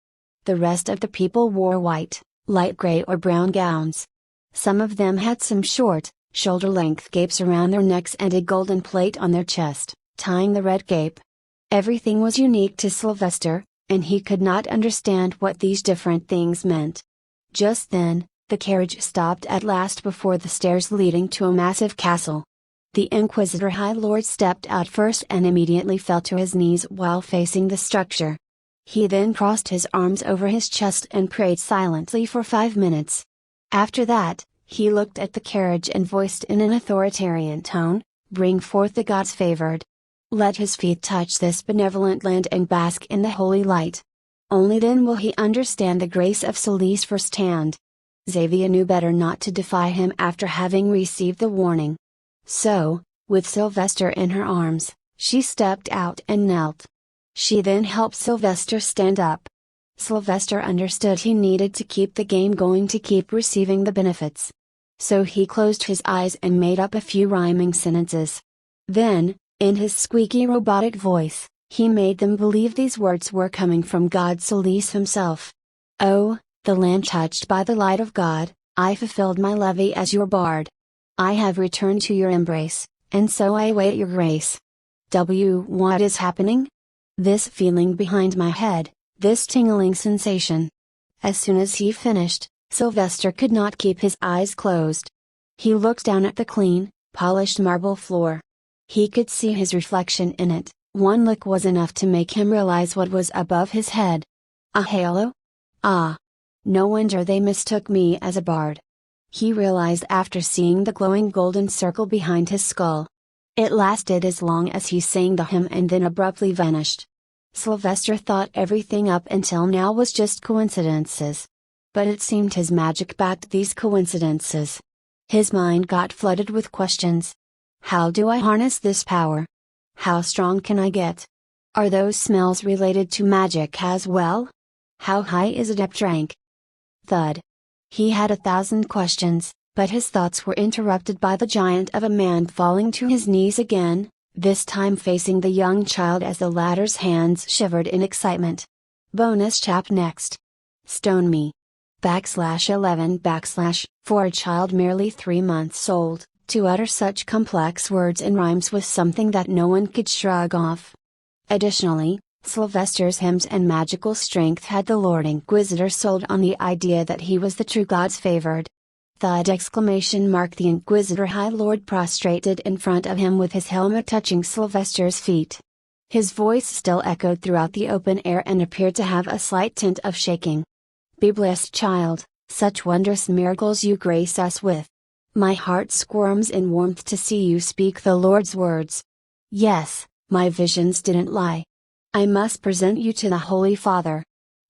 The rest of the people wore white, light gray or brown gowns. Some of them had some short, shoulder-length capes around their necks and a golden plate on their chest, tying the red cape. Everything was unique to Sylvester, and he could not understand what these different things meant. Just then, the carriage stopped at last before the stairs leading to a massive castle. The Inquisitor High Lord stepped out first and immediately fell to his knees while facing the structure. He then crossed his arms over his chest and prayed silently for 5 minutes. After that, he looked at the carriage and voiced in an authoritarian tone, "Bring forth the gods favored. Let his feet touch this benevolent land and bask in the holy light. Only then will he understand the grace of Solis firsthand." Xavier knew better not to defy him after having received the warning. So, with Sylvester in her arms, she stepped out and knelt. She then helped Sylvester stand up. Sylvester understood he needed to keep the game going to keep receiving the benefits. So he closed his eyes and made up a few rhyming sentences. Then, in his squeaky robotic voice, he made them believe these words were coming from God Solis himself. "Oh, the land touched by the light of God, I fulfilled my levy as your bard. I have returned to your embrace, and so I await your grace. What is happening? This feeling behind my head, this tingling sensation." As soon as he finished, Sylvester could not keep his eyes closed. He looked down at the clean, polished marble floor. He could see his reflection in it. One look was enough to make him realize what was above his head. A halo? Ah! No wonder they mistook me as a bard. He realized after seeing the glowing golden circle behind his skull. It lasted as long as he sang the hymn and then abruptly vanished. Sylvester thought everything up until now was just coincidences. But it seemed his magic backed these coincidences. His mind got flooded with questions. How do I harness this power? How strong can I get? Are those smells related to magic as well? How high is a depth rank? Thud. He had 1,000 questions, but his thoughts were interrupted by the giant of a man falling to his knees again, this time facing the young child as the latter's hands shivered in excitement. Bonus chap next. Stone me. /11 For a child merely 3 months old, to utter such complex words and rhymes was something that no one could shrug off. Additionally, Sylvester's hymns and magical strength had the Lord Inquisitor sold on the idea that he was the true God's favored. Thud! The Inquisitor High Lord prostrated in front of him with his helmet touching Sylvester's feet. His voice still echoed throughout the open air and appeared to have a slight tint of shaking. Be blessed, child, such wondrous miracles you grace us with. My heart squirms in warmth to see you speak the Lord's words. Yes, my visions didn't lie. I must present you to the Holy Father.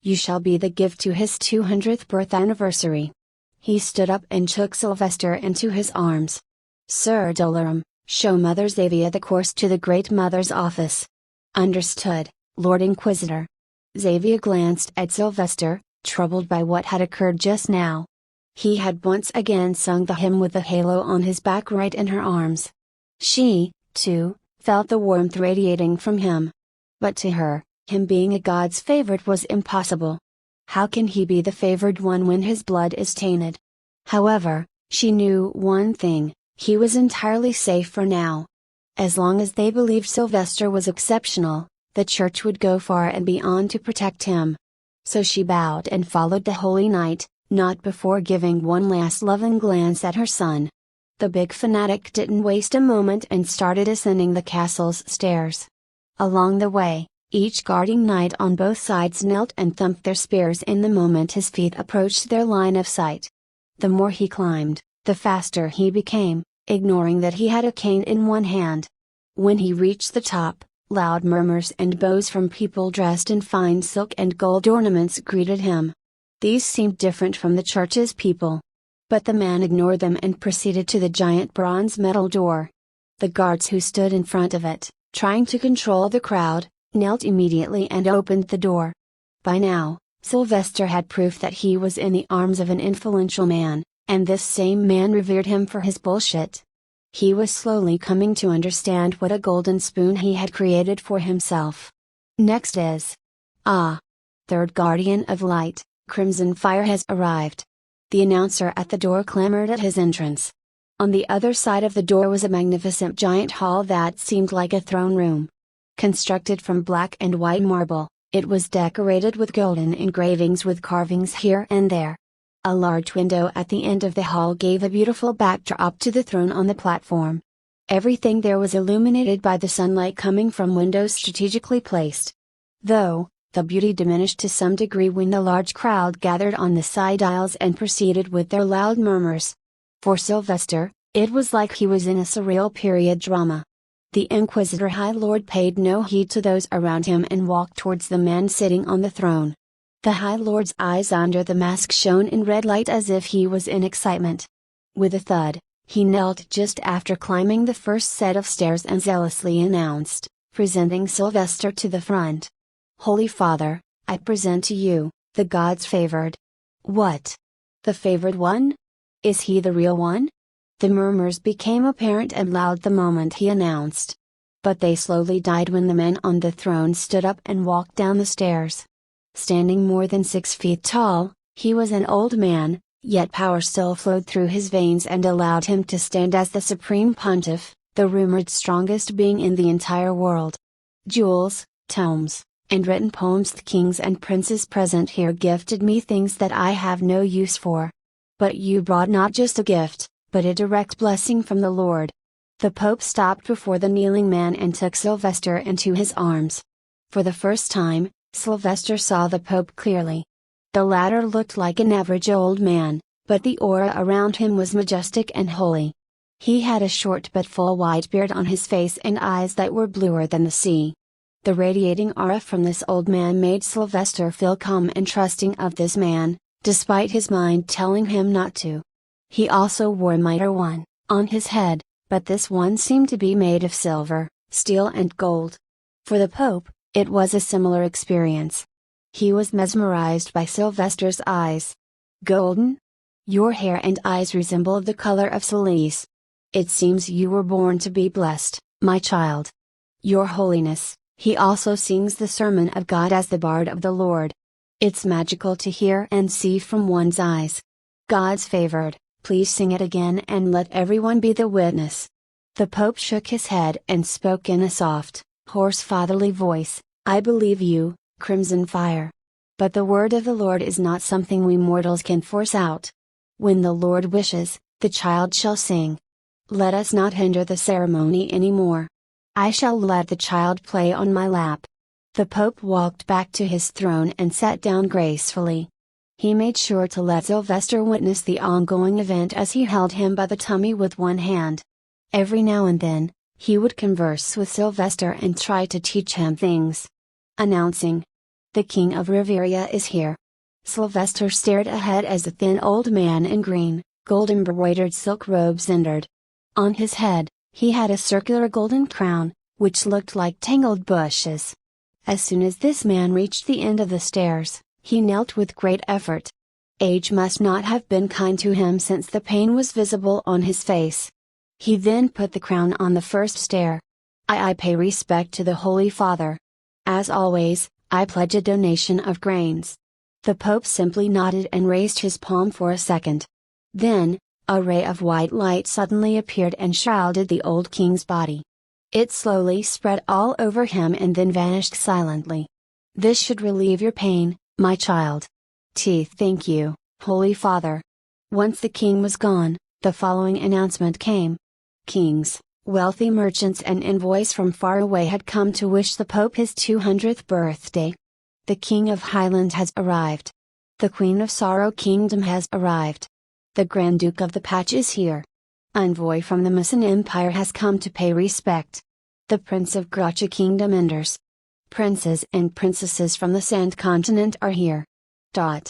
You shall be the gift to his 200th birth anniversary. He stood up and took Sylvester into his arms. Sir Dolorum, show Mother Xavier the course to the Great Mother's office. Understood, Lord Inquisitor. Xavier glanced at Sylvester, troubled by what had occurred just now. He had once again sung the hymn with the halo on his back right in her arms. She, too, felt the warmth radiating from him. But to her, him being a god's favorite was impossible. How can he be the favored one when his blood is tainted? However, she knew one thing, he was entirely safe for now. As long as they believed Sylvester was exceptional, the church would go far and beyond to protect him. So she bowed and followed the holy knight, not before giving one last loving glance at her son. The big fanatic didn't waste a moment and started ascending the castle's stairs. Along the way, each guarding knight on both sides knelt and thumped their spears in the moment his feet approached their line of sight. The more he climbed, the faster he became, ignoring that he had a cane in one hand. When he reached the top, loud murmurs and bows from people dressed in fine silk and gold ornaments greeted him. These seemed different from the church's people. But the man ignored them and proceeded to the giant bronze metal door. The guards who stood in front of it, trying to control the crowd, knelt immediately and opened the door. By now, Sylvester had proof that he was in the arms of an influential man, and this same man revered him for his bullshit. He was slowly coming to understand what a golden spoon he had created for himself. Next is. Third Guardian of Light, Crimson Fire has arrived. The announcer at the door clamored at his entrance. On the other side of the door was a magnificent giant hall that seemed like a throne room. Constructed from black and white marble, it was decorated with golden engravings with carvings here and there. A large window at the end of the hall gave a beautiful backdrop to the throne on the platform. Everything there was illuminated by the sunlight coming from windows strategically placed. Though, the beauty diminished to some degree when the large crowd gathered on the side aisles and proceeded with their loud murmurs. For Sylvester, it was like he was in a surreal period drama. The Inquisitor High Lord paid no heed to those around him and walked towards the man sitting on the throne. The High Lord's eyes under the mask shone in red light as if he was in excitement. With a thud, he knelt just after climbing the first set of stairs and zealously announced, presenting Sylvester to the front. Holy Father, I present to you, the God's favored. What? The favored one? Is he the real one? The murmurs became apparent and loud the moment he announced. But they slowly died when the man on the throne stood up and walked down the stairs. Standing more than 6 feet tall, he was an old man, yet power still flowed through his veins and allowed him to stand as the supreme pontiff, the rumored strongest being in the entire world. Jewels, tomes, and written poems. The kings and princes present here gifted me things that I have no use for. But you brought not just a gift, but a direct blessing from the Lord. The Pope stopped before the kneeling man and took Sylvester into his arms. For the first time, Sylvester saw the Pope clearly. The latter looked like an average old man, but the aura around him was majestic and holy. He had a short but full white beard on his face and eyes that were bluer than the sea. The radiating aura from this old man made Sylvester feel calm and trusting of this man, despite his mind telling him not to. He also wore a mitre one, on his head, but this one seemed to be made of silver, steel and gold. For the Pope, it was a similar experience. He was mesmerized by Sylvester's eyes. Golden? Your hair and eyes resemble the color of Celeste. It seems you were born to be blessed, my child. Your Holiness, he also sings the sermon of God as the bard of the Lord. It's magical to hear and see from one's eyes. God's favored, please sing it again and let everyone be the witness. The Pope shook his head and spoke in a soft, hoarse fatherly voice, I believe you, Crimson Fire. But the word of the Lord is not something we mortals can force out. When the Lord wishes, the child shall sing. Let us not hinder the ceremony any more. I shall let the child play on my lap. The Pope walked back to his throne and sat down gracefully. He made sure to let Sylvester witness the ongoing event as he held him by the tummy with one hand. Every now and then, he would converse with Sylvester and try to teach him things. Announcing. The King of Riveria is here. Sylvester stared ahead as a thin old man in green, gold-embroidered silk robes entered. On his head, he had a circular golden crown, which looked like tangled bushes. As soon as this man reached the end of the stairs, he knelt with great effort. Age must not have been kind to him since the pain was visible on his face. He then put the crown on the first stair. I pay respect to the Holy Father. As always, I pledge a donation of grains. The Pope simply nodded and raised his palm for a second. Then, a ray of white light suddenly appeared and shrouded the old king's body. It slowly spread all over him and then vanished silently. This should relieve your pain, my child. Thank you, Holy Father. Once the king was gone, the following announcement came. Kings, wealthy merchants and envoys from far away had come to wish the Pope his 200th birthday. The King of Highland has arrived. The Queen of Sorrow Kingdom has arrived. The Grand Duke of the Patch is here. Envoy from the Mussin Empire has come to pay respect. The Prince of Gracha Kingdom enters. Princes and princesses from the Sand Continent are here. An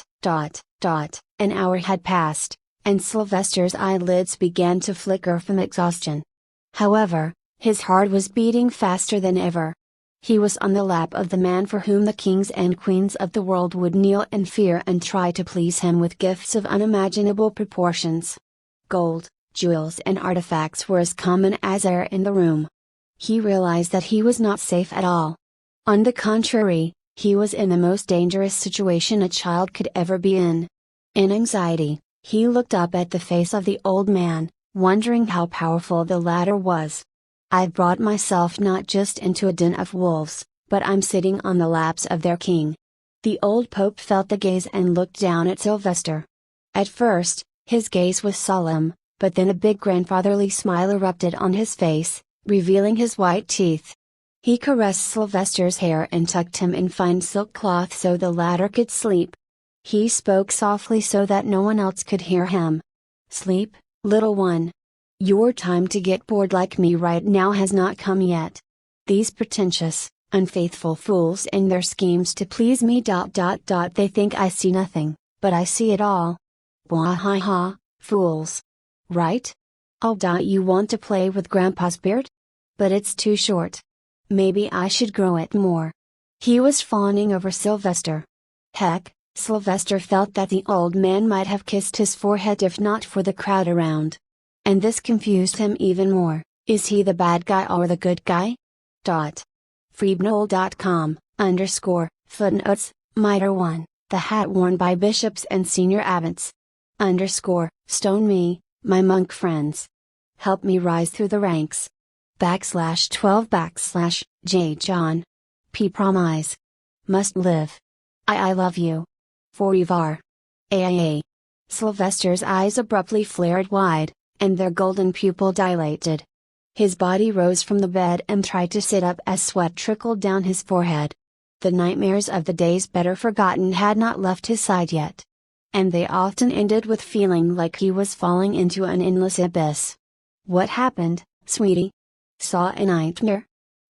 hour had passed, and Sylvester's eyelids began to flicker from exhaustion. However, his heart was beating faster than ever. He was on the lap of the man for whom the kings and queens of the world would kneel in fear and try to please him with gifts of unimaginable proportions. Gold, jewels and artifacts were as common as air in the room. He realized that he was not safe at all. On the contrary, he was in the most dangerous situation a child could ever be in. In anxiety, he looked up at the face of the old man, wondering how powerful the latter was. I've brought myself not just into a den of wolves, but I'm sitting on the laps of their king. The old Pope felt the gaze and looked down at Sylvester. At first, his gaze was solemn, but then a big grandfatherly smile erupted on his face, revealing his white teeth. He caressed Sylvester's hair and tucked him in fine silk cloth so the latter could sleep. He spoke softly so that no one else could hear him. Sleep, little one. Your time to get bored like me right now has not come yet. These pretentious, unfaithful fools and their schemes to please me. They think I see nothing, but I see it all. Bwahaha, fools. Right? You want to play with Grandpa's beard? But it's too short. Maybe I should grow it more. He was fawning over Sylvester. Heck, Sylvester felt that the old man might have kissed his forehead if not for the crowd around. And this confused him even more. Is he the bad guy or the good guy? Freebnoll.com, _, Mitre 1, the hat worn by bishops and senior abbots. Stone me, my monk friends. Help me rise through the ranks. /12 J. John. P. Promise. Must live. I love you. Forever. AIA. Sylvester's eyes abruptly flared wide, and their golden pupil dilated. His body rose from the bed and tried to sit up as sweat trickled down his forehead. The nightmares of the days better forgotten had not left his side yet. And they often ended with feeling like he was falling into an endless abyss. What happened, sweetie? Saw a nightmare?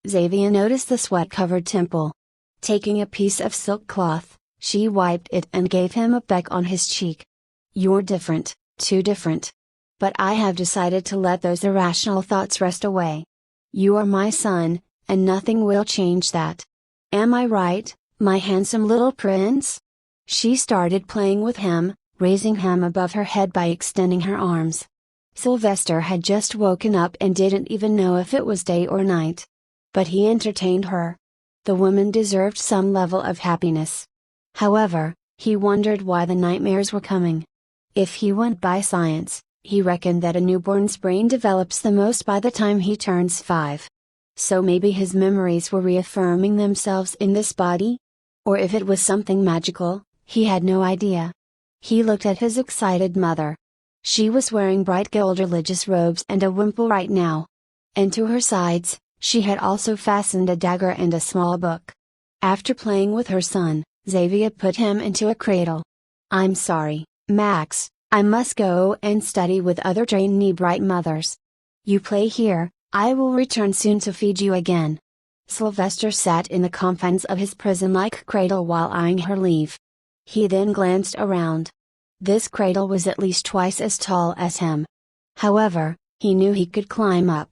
Xavier noticed the sweat-covered temple. Taking a piece of silk cloth, she wiped it and gave him a peck on his cheek. You're different, too different. But I have decided to let those irrational thoughts rest away. You are my son, and nothing will change that. Am I right, my handsome little prince? She started playing with him, raising him above her head by extending her arms. Sylvester had just woken up and didn't even know if it was day or night. But he entertained her. The woman deserved some level of happiness. However, he wondered why the nightmares were coming. If he went by science, he reckoned that a newborn's brain develops the most by the time he turns 5. So maybe his memories were reaffirming themselves in this body? Or if it was something magical, he had no idea. He looked at his excited mother. She was wearing bright gold religious robes and a wimple right now. And to her sides, she had also fastened a dagger and a small book. After playing with her son, Xavier put him into a cradle. I'm sorry, Max, I must go and study with other trainee bright mothers. You play here, I will return soon to feed you again. Sylvester sat in the confines of his prison-like cradle while eyeing her leave. He then glanced around. This cradle was at least twice as tall as him. However, he knew he could climb up.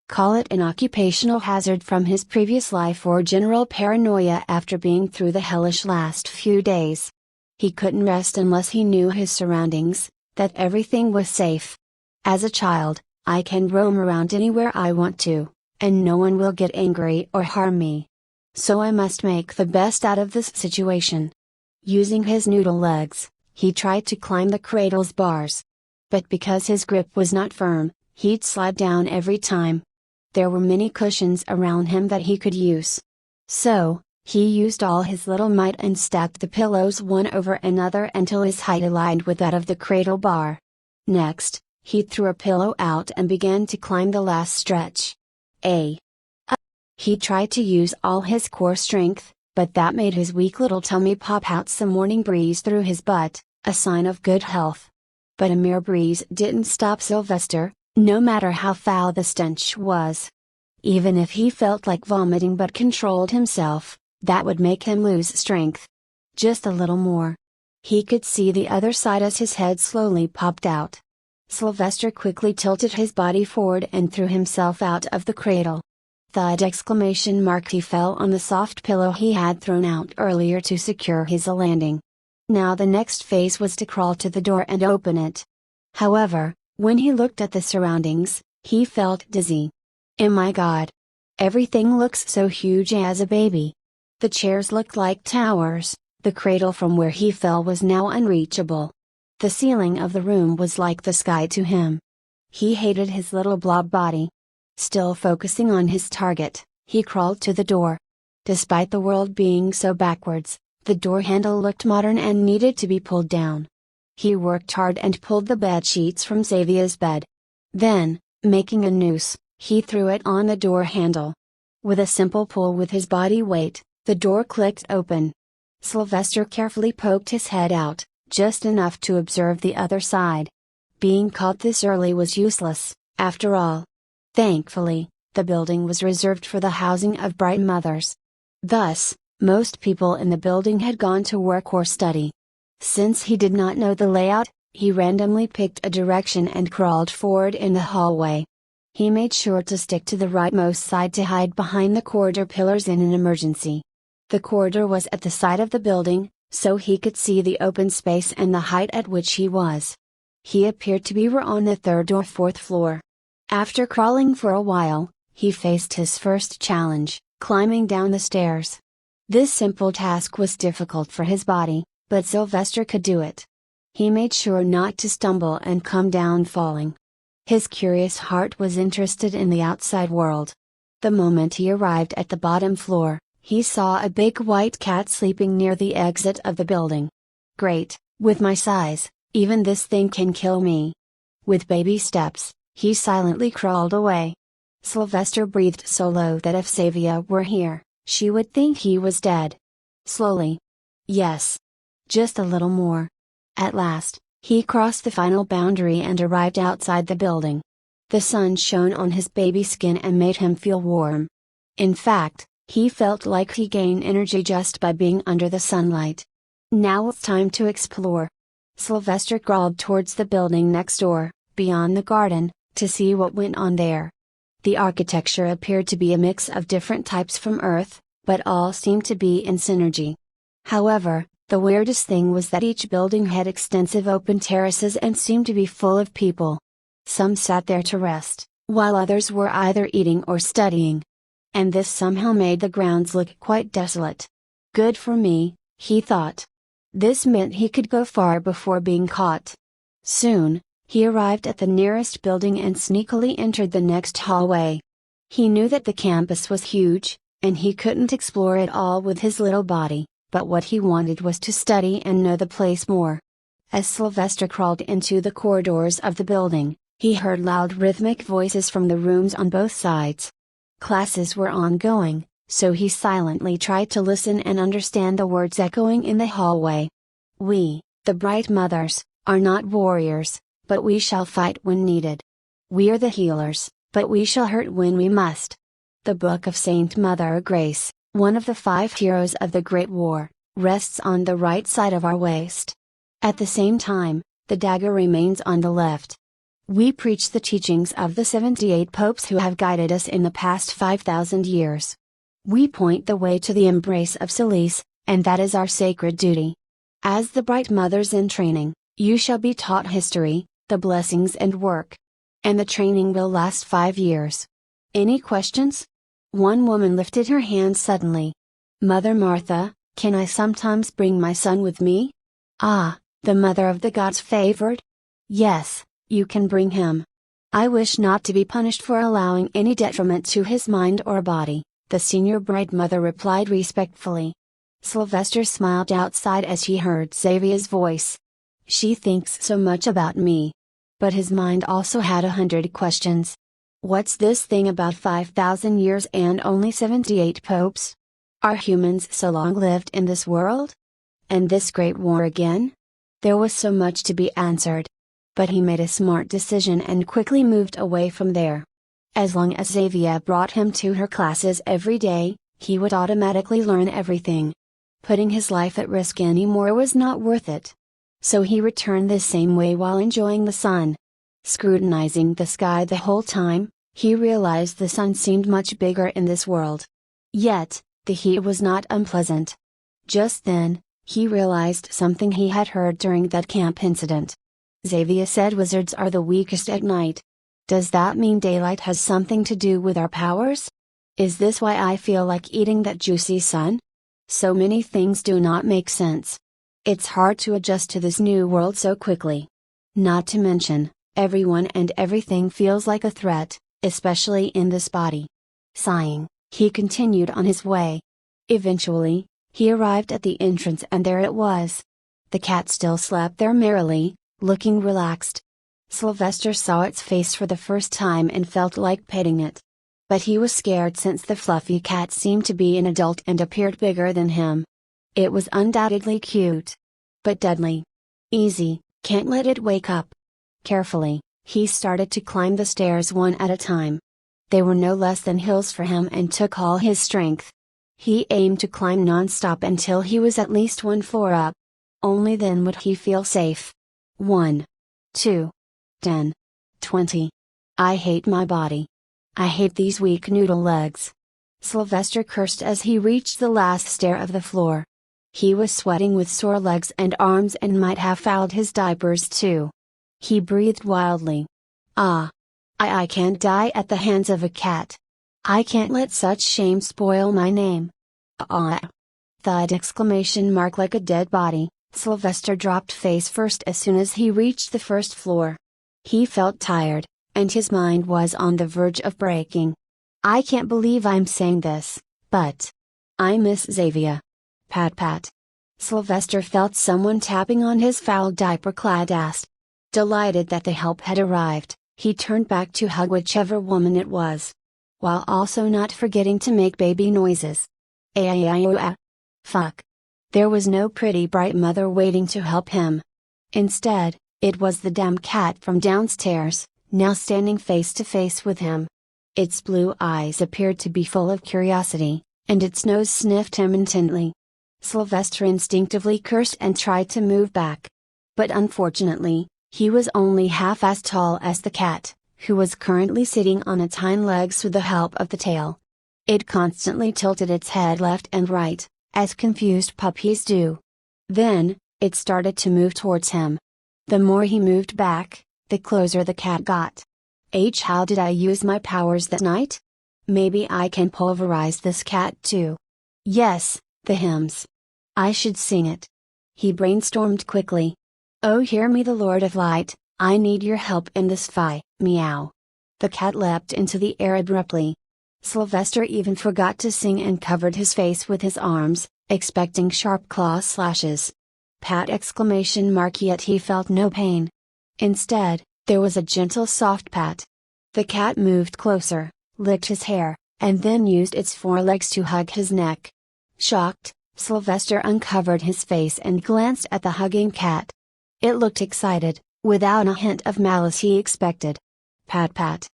Call it an occupational hazard from his previous life or general paranoia after being through the hellish last few days. He couldn't rest unless he knew his surroundings, that everything was safe. As a child, I can roam around anywhere I want to, and no one will get angry or harm me. So I must make the best out of this situation. Using his noodle legs, he tried to climb the cradle's bars. But because his grip was not firm, he'd slide down every time. There were many cushions around him that he could use. So, he used all his little might and stacked the pillows one over another until his height aligned with that of the cradle bar. Next, he threw a pillow out and began to climb the last stretch. He tried to use all his core strength, but that made his weak little tummy pop out some morning breeze through his butt, a sign of good health. But a mere breeze didn't stop Sylvester, no matter how foul the stench was. Even if he felt like vomiting but controlled himself, that would make him lose strength. Just a little more. He could see the other side as his head slowly popped out. Sylvester quickly tilted his body forward and threw himself out of the cradle. Thud! ! He fell on the soft pillow he had thrown out earlier to secure his landing. Now the next phase was to crawl to the door and open it. However, when he looked at the surroundings, he felt dizzy. Oh my God! Everything looks so huge as a baby. The chairs looked like towers, the cradle from where he fell was now unreachable. The ceiling of the room was like the sky to him. He hated his little blob body. Still focusing on his target, he crawled to the door. Despite the world being so backwards, the door handle looked modern and needed to be pulled down. He worked hard and pulled the bed sheets from Xavier's bed. Then, making a noose, he threw it on the door handle. With a simple pull with his body weight, the door clicked open. Sylvester carefully poked his head out, just enough to observe the other side. Being caught this early was useless, after all. Thankfully, the building was reserved for the housing of bright mothers. Thus, most people in the building had gone to work or study. Since he did not know the layout, he randomly picked a direction and crawled forward in the hallway. He made sure to stick to the rightmost side to hide behind the corridor pillars in an emergency. The corridor was at the side of the building, so he could see the open space and the height at which he was. He appeared to be on the 3rd or 4th floor. After crawling for a while, he faced his first challenge, climbing down the stairs. This simple task was difficult for his body, but Sylvester could do it. He made sure not to stumble and come down falling. His curious heart was interested in the outside world. The moment he arrived at the bottom floor, he saw a big white cat sleeping near the exit of the building. Great, with my size, even this thing can kill me. With baby steps, he silently crawled away. Sylvester breathed so low that if Xavier were here, she would think he was dead. Slowly. Yes. Just a little more. At last, he crossed the final boundary and arrived outside the building. The sun shone on his baby skin and made him feel warm. In fact, he felt like he gained energy just by being under the sunlight. Now it's time to explore. Sylvester crawled towards the building next door, beyond the garden, to see what went on there. The architecture appeared to be a mix of different types from Earth, but all seemed to be in synergy. However, the weirdest thing was that each building had extensive open terraces and seemed to be full of people. Some sat there to rest, while others were either eating or studying. And this somehow made the grounds look quite desolate. Good for me, he thought. This meant he could go far before being caught. Soon, he arrived at the nearest building and sneakily entered the next hallway. He knew that the campus was huge, and he couldn't explore it all with his little body, but what he wanted was to study and know the place more. As Sylvester crawled into the corridors of the building, he heard loud rhythmic voices from the rooms on both sides. Classes were ongoing, so he silently tried to listen and understand the words echoing in the hallway. We, the bright mothers, are not warriors, but we shall fight when needed. We are the healers, but we shall hurt when we must. The Book of Saint Mother Grace, one of the 5 heroes of the Great War, rests on the right side of our waist. At the same time, the dagger remains on the left. We preach the teachings of the 78 popes who have guided us in the past 5,000 years. We point the way to the embrace of solace, and that is our sacred duty. As the bright mothers in training, you shall be taught history, the blessings and work. And the training will last 5 years. Any questions? One woman lifted her hand suddenly. Mother Martha, can I sometimes bring my son with me? Ah, the mother of the gods favored? Yes, you can bring him. I wish not to be punished for allowing any detriment to his mind or body, the senior bride mother replied respectfully. Sylvester smiled outside as he heard Xavier's voice. She thinks so much about me. But his mind also had 100 questions. What's this thing about 5,000 years and only 78 popes? Are humans so long lived in this world? And this great war again? There was so much to be answered. But he made a smart decision and quickly moved away from there. As long as Xavier brought him to her classes every day, he would automatically learn everything. Putting his life at risk anymore was not worth it. So he returned the same way while enjoying the sun. Scrutinizing the sky the whole time, he realized the sun seemed much bigger in this world. Yet, the heat was not unpleasant. Just then, he realized something he had heard during that camp incident. Xavier said wizards are the weakest at night. Does that mean daylight has something to do with our powers? Is this why I feel like eating that juicy sun? So many things do not make sense. It's hard to adjust to this new world so quickly. Not to mention, everyone and everything feels like a threat, especially in this body. Sighing, he continued on his way. Eventually, he arrived at the entrance and there it was. The cat still slept there merrily, looking relaxed. Sylvester saw its face for the first time and felt like petting it. But he was scared since the fluffy cat seemed to be an adult and appeared bigger than him. It was undoubtedly cute. But deadly. Easy, can't let it wake up. Carefully, he started to climb the stairs one at a time. They were no less than hills for him and took all his strength. He aimed to climb non-stop until he was at least 1 floor up. Only then would he feel safe. 1, 2, 10, 20. I hate my body. I hate these weak noodle legs. Sylvester cursed as he reached the last stair of the floor. He was sweating with sore legs and arms and might have fouled his diapers too. He breathed wildly. Ah! I can't die at the hands of a cat. I can't let such shame spoil my name. Ah! Thud exclamation mark like a dead body. Sylvester dropped face first as soon as he reached the first floor. He felt tired, and his mind was on the verge of breaking. I can't believe I'm saying this, but I miss Xavier. Pat pat. Sylvester felt someone tapping on his foul diaper-clad ass. Delighted that the help had arrived, he turned back to hug whichever woman it was. While also not forgetting to make baby noises. Fuck. There was no pretty bright mother waiting to help him. Instead, it was the damn cat from downstairs, now standing face to face with him. Its blue eyes appeared to be full of curiosity, and its nose sniffed him intently. Sylvester instinctively cursed and tried to move back. But unfortunately, he was only half as tall as the cat, who was currently sitting on its hind legs with the help of the tail. It constantly tilted its head left and right, as confused puppies do. Then, it started to move towards him. The more he moved back, the closer the cat got. How did I use my powers that night? Maybe I can pulverize this cat too. Yes, the hymns. I should sing it. He brainstormed quickly. Oh, hear me, the Lord of Light, I need your help in this fight. Meow. The cat leapt into the air abruptly. Sylvester even forgot to sing and covered his face with his arms, expecting sharp claw slashes. Pat exclamation mark, yet he felt no pain. Instead, there was a gentle soft pat. The cat moved closer, licked his hair, and then used its forelegs to hug his neck. Shocked, Sylvester uncovered his face and glanced at the hugging cat. It looked excited, without a hint of malice he expected. Pat pat.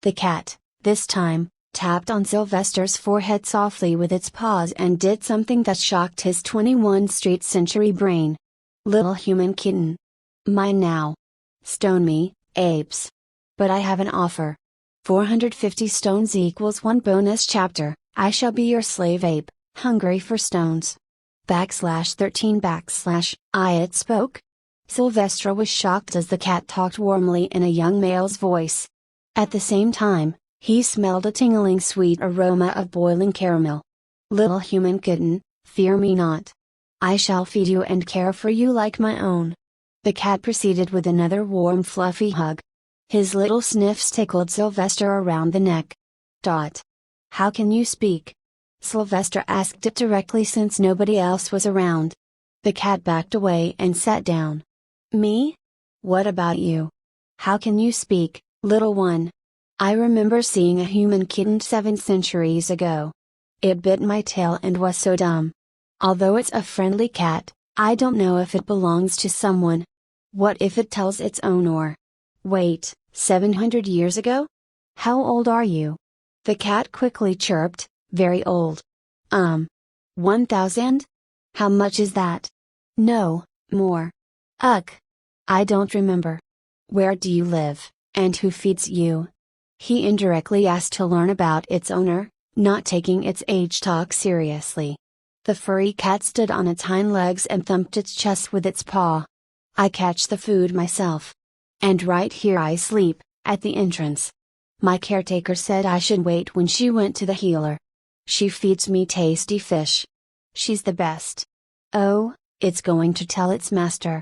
The cat, this time, tapped on Sylvester's forehead softly with its paws and did something that shocked his 21st century brain. Little human kitten. Mine now. Stone me, apes. But I have an offer. 450 stones equals 1 bonus chapter. I shall be your slave ape, hungry for stones. /13 I it spoke. Sylvester was shocked as the cat talked warmly in a young male's voice. At the same time, he smelled a tingling sweet aroma of boiling caramel. Little human kitten, fear me not. I shall feed you and care for you like my own. The cat proceeded with another warm fluffy hug. His little sniffs tickled Sylvester around the neck. How can you speak? Sylvester asked it directly since nobody else was around. The cat backed away and sat down. Me? What about you? How can you speak, little one? I remember seeing a human kitten 7 centuries ago. It bit my tail and was so dumb. Although it's a friendly cat, I don't know if it belongs to someone. What if it tells its owner? Wait, 700 years ago? How old are you? The cat quickly chirped, very old. 1000? How much is that? No, more. Ugh. I don't remember. Where do you live, and who feeds you? He indirectly asked to learn about its owner, not taking its age talk seriously. The furry cat stood on its hind legs and thumped its chest with its paw. I catch the food myself. And right here I sleep, at the entrance. My caretaker said I should wait when she went to the healer. She feeds me tasty fish. She's the best. Oh, it's going to tell its master.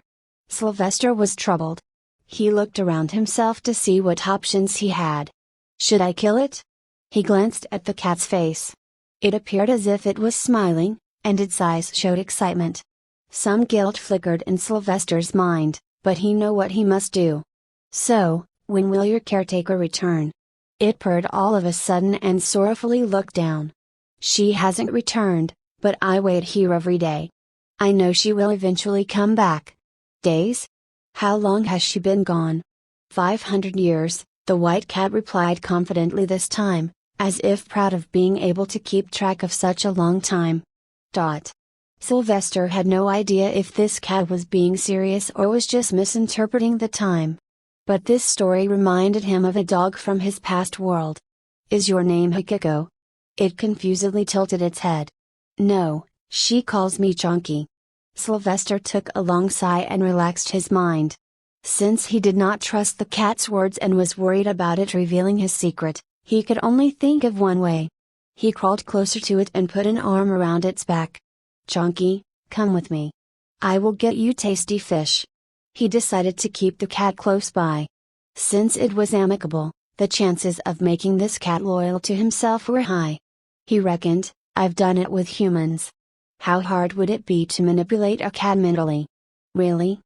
Sylvester was troubled. He looked around himself to see what options he had. Should I kill it? He glanced at the cat's face. It appeared as if it was smiling, and its eyes showed excitement. Some guilt flickered in Sylvester's mind, but he knew what he must do. So, when will your caretaker return? It purred all of a sudden and sorrowfully looked down. She hasn't returned, but I wait here every day. I know she will eventually come back. Days? How long has she been gone? 500 years, the white cat replied confidently this time, as if proud of being able to keep track of such a long time. Sylvester had no idea if this cat was being serious or was just misinterpreting the time. But this story reminded him of a dog from his past world. Is your name Hikiko? It confusedly tilted its head. No, she calls me Chonky. Sylvester took a long sigh and relaxed his mind. Since he did not trust the cat's words and was worried about it revealing his secret, he could only think of one way. He crawled closer to it and put an arm around its back. Chonky, come with me. I will get you tasty fish. He decided to keep the cat close by. Since it was amicable, the chances of making this cat loyal to himself were high. He reckoned, I've done it with humans. How hard would it be to manipulate a cat mentally? Really?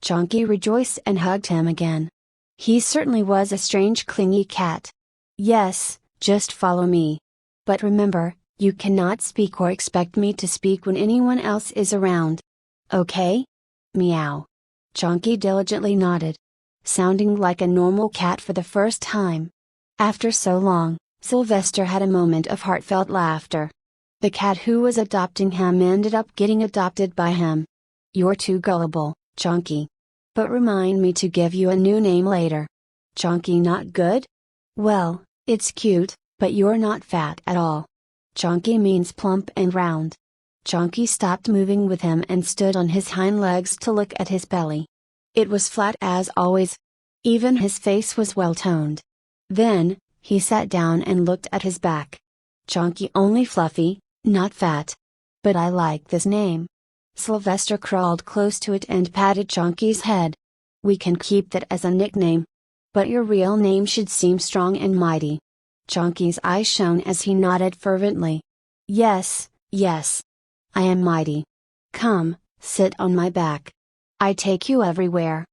Chonky rejoiced and hugged him again. He certainly was a strange clingy cat. Yes, just follow me. But remember, you cannot speak or expect me to speak when anyone else is around. Okay? Meow. Chonky diligently nodded. Sounding like a normal cat for the first time. After so long, Sylvester had a moment of heartfelt laughter. The cat who was adopting him ended up getting adopted by him. You're too gullible, Chonky. But remind me to give you a new name later. Chonky not good? Well, it's cute, but you're not fat at all. Chonky means plump and round. Chonky stopped moving with him and stood on his hind legs to look at his belly. It was flat as always. Even his face was well toned. Then, he sat down and looked at his back. Chonky only fluffy, not fat. But I like this name. Sylvester crawled close to it and patted Chonky's head. We can keep that as a nickname. But your real name should seem strong and mighty. Chonky's eyes shone as he nodded fervently. Yes, yes. I am mighty. Come, sit on my back. I take you everywhere.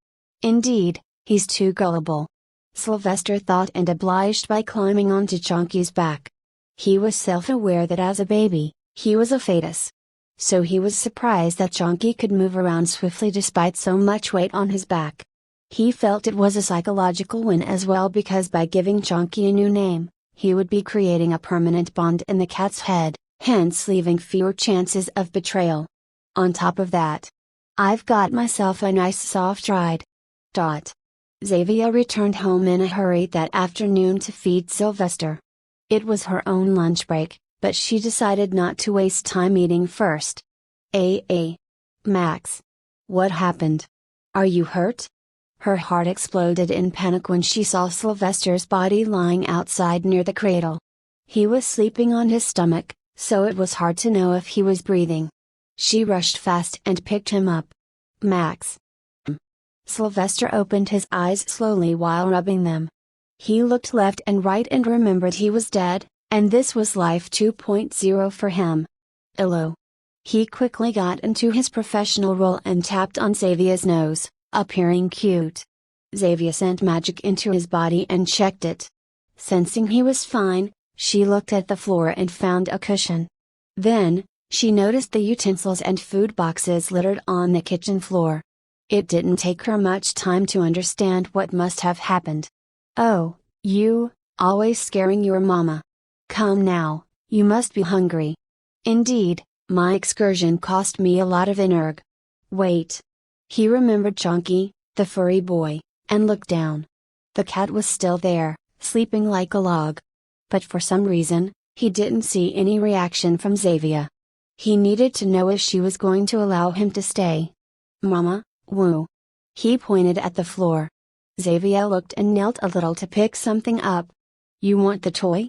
Indeed, he's too gullible. Sylvester thought and obliged by climbing onto Chonky's back. He was self-aware that as a baby, he was a fetus. So he was surprised that Chonky could move around swiftly despite so much weight on his back. He felt it was a psychological win as well because by giving Chonky a new name, he would be creating a permanent bond in the cat's head, hence leaving fewer chances of betrayal. On top of that, I've got myself a nice soft ride. Xavier returned home in a hurry that afternoon to feed Sylvester. It was her own lunch break, but she decided not to waste time eating first. Max. What happened? Are you hurt? Her heart exploded in panic when she saw Sylvester's body lying outside near the cradle. He was sleeping on his stomach, so it was hard to know if he was breathing. She rushed fast and picked him up. Max. Sylvester opened his eyes slowly while rubbing them. He looked left and right and remembered he was dead, and this was life 2.0 for him. Hello. He quickly got into his professional role and tapped on Xavier's nose, appearing cute. Xavier sent magic into his body and checked it. Sensing he was fine, she looked at the floor and found a cushion. Then, she noticed the utensils and food boxes littered on the kitchen floor. It didn't take her much time to understand what must have happened. Oh, you, always scaring your mama. Come now, you must be hungry. Indeed, my excursion cost me a lot of energ. Wait. He remembered Chunky, the furry boy, and looked down. The cat was still there, sleeping like a log. But for some reason, he didn't see any reaction from Xavier. He needed to know if she was going to allow him to stay. Mama, woo. He pointed at the floor. Xavier looked and knelt a little to pick something up. You want the toy?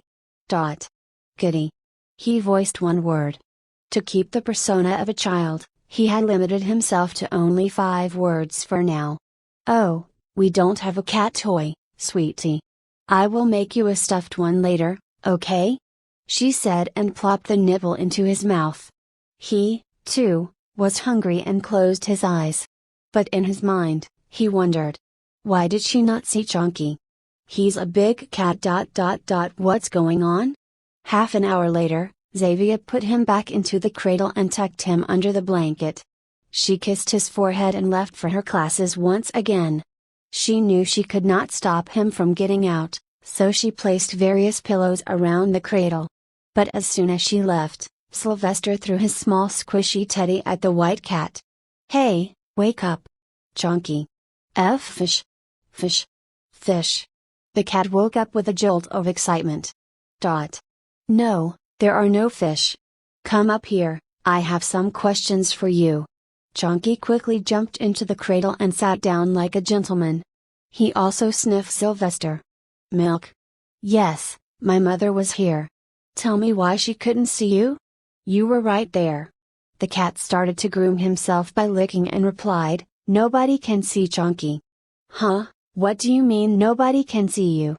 Goody. He voiced one word. To keep the persona of a child, he had limited himself to only 5 words for now. Oh, we don't have a cat toy, sweetie. I will make you a stuffed one later, okay? She said and plopped the nibble into his mouth. He, too, was hungry and closed his eyes. But in his mind, he wondered. Why did she not see Chunky? He's a big cat. What's going on? Half an hour later, Xavier put him back into the cradle and tucked him under the blanket. She kissed his forehead and left for her classes once again. She knew she could not stop him from getting out, so she placed various pillows around the cradle. But as soon as she left, Sylvester threw his small squishy teddy at the white cat. Hey, wake up. Chunky. Fish. Fish. Fish. The cat woke up with a jolt of excitement. No, there are no fish. Come up here, I have some questions for you. Chunky quickly jumped into the cradle and sat down like a gentleman. He also sniffed Sylvester. Milk? Yes, my mother was here. Tell me why she couldn't see you? You were right there. The cat started to groom himself by licking and replied, Nobody can see Chunky. Huh, what do you mean nobody can see you?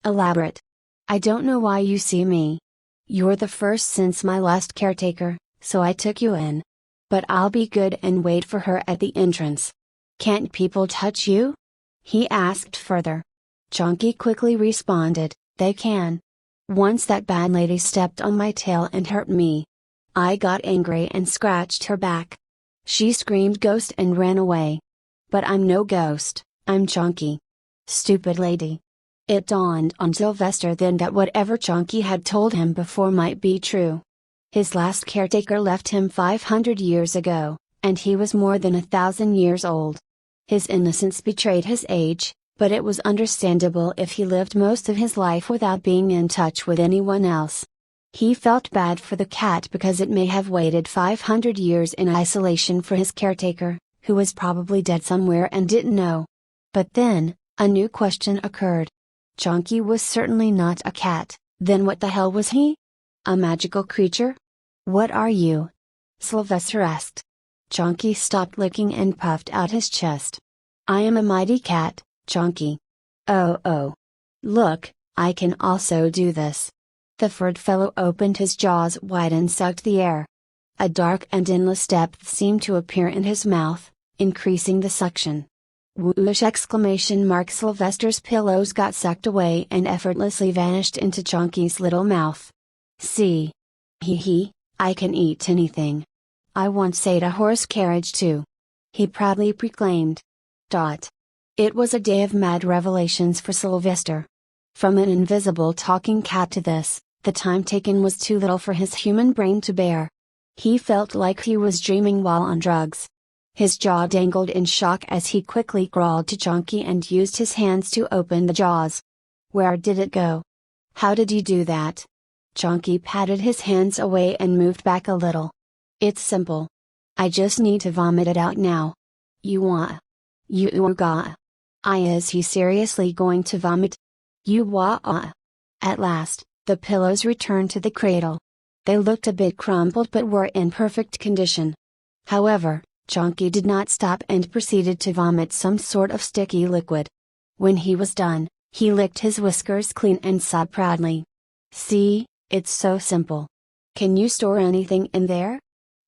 Elaborate. I don't know why you see me. You're the first since my last caretaker, so I took you in. But I'll be good and wait for her at the entrance. Can't people touch you? He asked further. Chunky quickly responded, They can. Once that bad lady stepped on my tail and hurt me. I got angry and scratched her back. She screamed ghost and ran away. But I'm no ghost, I'm Chunky. Stupid lady. It dawned on Sylvester then that whatever Chunky had told him before might be true. His last caretaker left him 500 years ago, and he was more than 1,000 years old. His innocence betrayed his age, but it was understandable if he lived most of his life without being in touch with anyone else. He felt bad for the cat because it may have waited 500 years in isolation for his caretaker, who was probably dead somewhere and didn't know. But then, a new question occurred. Chunky was certainly not a cat, then what the hell was he? A magical creature? What are you? Sylvester asked. Chunky stopped licking and puffed out his chest. I am a mighty cat, Chunky. Oh. Look, I can also do this. The furred fellow opened his jaws wide and sucked the air. A dark and endless depth seemed to appear in his mouth, increasing the suction. Whoosh! Sylvester's pillows got sucked away and effortlessly vanished into Chunky's little mouth. See? Hee, I can eat anything. I once ate a horse carriage too. He proudly proclaimed. It was a day of mad revelations for Sylvester. From an invisible talking cat to this, the time taken was too little for his human brain to bear. He felt like he was dreaming while on drugs. His jaw dangled in shock as he quickly crawled to Chunky and used his hands to open the jaws. Where did it go? How did you do that? Chunky patted his hands away and moved back a little. It's simple. I just need to vomit it out now. You want? You got? Is he seriously going to vomit? You wa? At last, the pillows returned to the cradle. They looked a bit crumpled but were in perfect condition. However, Chunky did not stop and proceeded to vomit some sort of sticky liquid. When he was done, he licked his whiskers clean and sighed proudly. See, it's so simple. Can you store anything in there?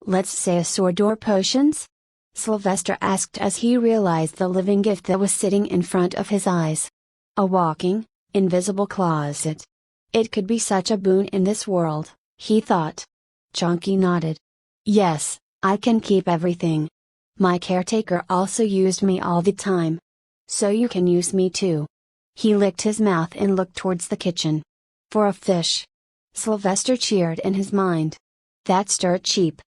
Let's say a sword or potions? Sylvester asked as he realized the living gift that was sitting in front of his eyes. A walking, invisible closet. It could be such a boon in this world, he thought. Chunky nodded. Yes, I can keep everything. My caretaker also used me all the time. So you can use me too. He licked his mouth and looked towards the kitchen. For a fish. Sylvester cheered in his mind. That's dirt cheap.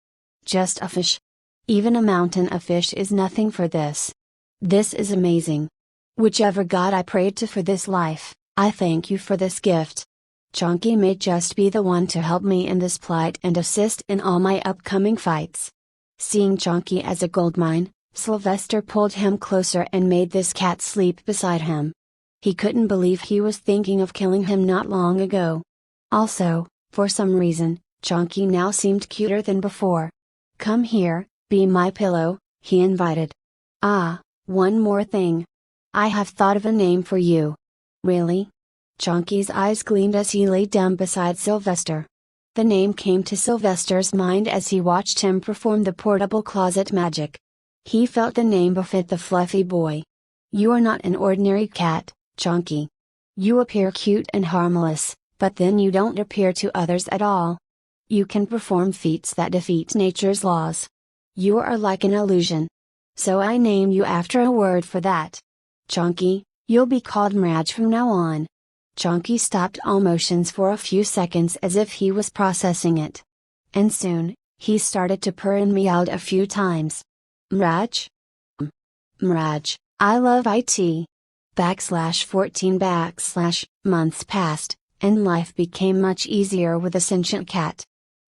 Just a fish. Even a mountain of fish is nothing for this. This is amazing. Whichever God I prayed to for this life, I thank you for this gift. Chunky may just be the one to help me in this plight and assist in all my upcoming fights. Seeing Chunky as a goldmine, Sylvester pulled him closer and made this cat sleep beside him. He couldn't believe he was thinking of killing him not long ago. Also, for some reason, Chunky now seemed cuter than before. Come here, be my pillow, he invited. Ah, one more thing. I have thought of a name for you. Really? Chunky's eyes gleamed as he lay down beside Sylvester. The name came to Sylvester's mind as he watched him perform the portable closet magic. He felt the name befit the fluffy boy. You are not an ordinary cat, Chunky. You appear cute and harmless, but then you don't appear to others at all. You can perform feats that defeat nature's laws. You are like an illusion. So I name you after a word for that. Chunky, you'll be called Mirage from now on. Chunky stopped all motions for a few seconds as if he was processing it. And soon, he started to purr and meowed a few times. Mirage? Mirage, I love it. /14 months passed, and life became much easier with a sentient cat.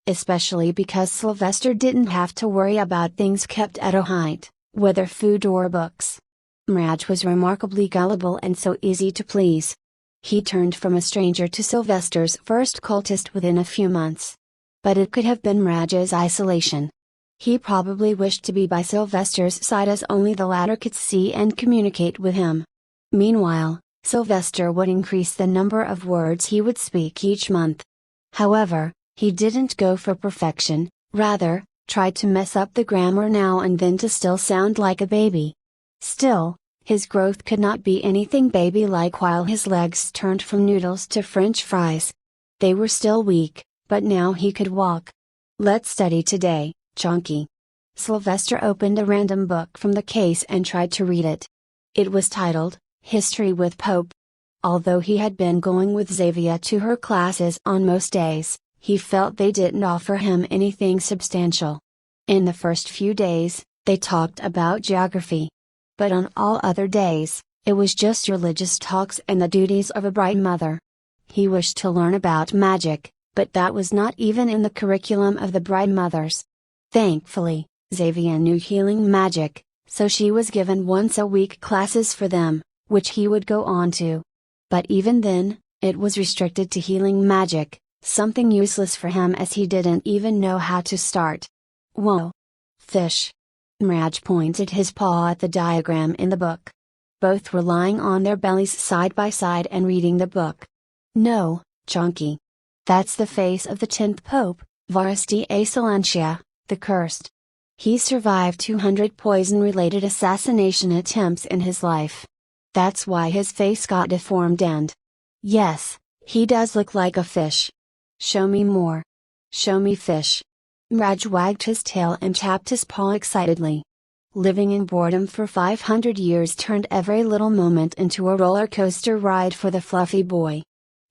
Especially because Sylvester didn't have to worry about things kept at a height, whether food or books. Mirage was remarkably gullible and so easy to please. He turned from a stranger to Sylvester's first cultist within a few months. But it could have been Mirage's isolation. He probably wished to be by Sylvester's side as only the latter could see and communicate with him. Meanwhile, Sylvester would increase the number of words he would speak each month. However, he didn't go for perfection, rather, tried to mess up the grammar now and then to still sound like a baby. Still, his growth could not be anything baby-like while his legs turned from noodles to French fries. They were still weak, but now he could walk. Let's study today, Chunky. Sylvester opened a random book from the case and tried to read it. It was titled, History with Pope. Although he had been going with Xavier to her classes on most days, he felt they didn't offer him anything substantial. In the first few days, they talked about geography. But on all other days, it was just religious talks and the duties of a bright mother. He wished to learn about magic, but that was not even in the curriculum of the Bride Mothers. Thankfully, Xavier knew healing magic, so she was given once-a-week classes for them, which he would go on to. But even then, it was restricted to healing magic, something useless for him as he didn't even know how to start. Whoa! Fish! Mirage pointed his paw at the diagram in the book. Both were lying on their bellies side by side and reading the book. No, Chunky. That's the face of the 10th Pope, Varasti A. Silentia, the Cursed. He survived 200 poison-related assassination attempts in his life. That's why his face got deformed and… Yes, he does look like a fish. Show me more. Show me fish. Mirage wagged his tail and tapped his paw excitedly. living in boredom for 500 years turned every little moment into a roller coaster ride for the fluffy boy.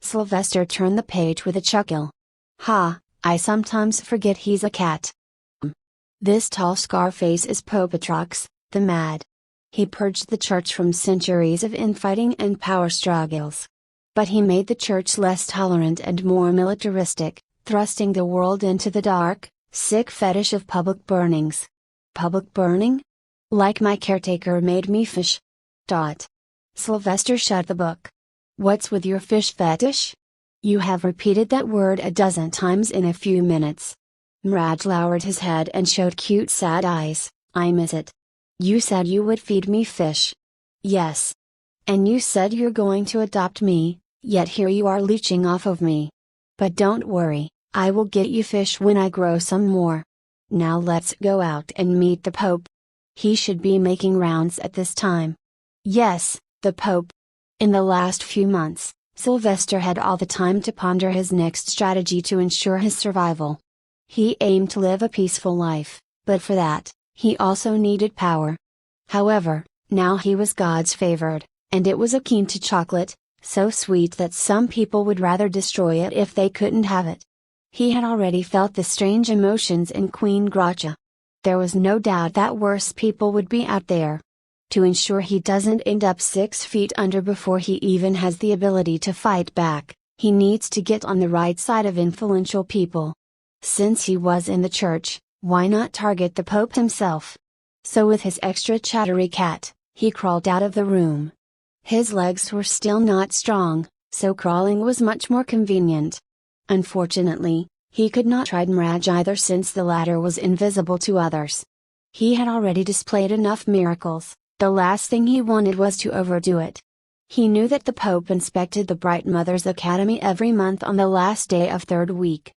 Sylvester turned the page with a chuckle. Ha, I sometimes forget he's a cat. This tall Scarface is Popatrox, the Mad. He purged the church from centuries of infighting and power struggles. But he made the church less tolerant and more militaristic, thrusting the world into the dark, sick fetish of public burnings. Public burning? Like my caretaker made me fish. Sylvester shut the book. What's with your fish fetish? You have repeated that word a dozen times in a few minutes. Mraj lowered his head and showed cute sad eyes. I miss it. You said you would feed me fish. Yes. And you said you're going to adopt me, yet here you are leeching off of me. But don't worry, I will get you fish when I grow some more. Now let's go out and meet the Pope. He should be making rounds at this time. Yes, the Pope. In the last few months, Sylvester had all the time to ponder his next strategy to ensure his survival. He aimed to live a peaceful life, but for that, he also needed power. However, now he was God's favored, and it was akin to chocolate, so sweet that some people would rather destroy it if they couldn't have it. He had already felt the strange emotions in Queen Gracia. There was no doubt that worse people would be out there. To ensure he doesn't end up 6 feet under before he even has the ability to fight back, he needs to get on the right side of influential people. Since he was in the church, why not target the Pope himself? So with his extra chattery cat, he crawled out of the room. His legs were still not strong, so crawling was much more convenient. Unfortunately, he could not ride Mraj either since the latter was invisible to others. He had already displayed enough miracles, the last thing he wanted was to overdo it. He knew that the Pope inspected the Bright Mother's Academy every month on the last day of 3rd week.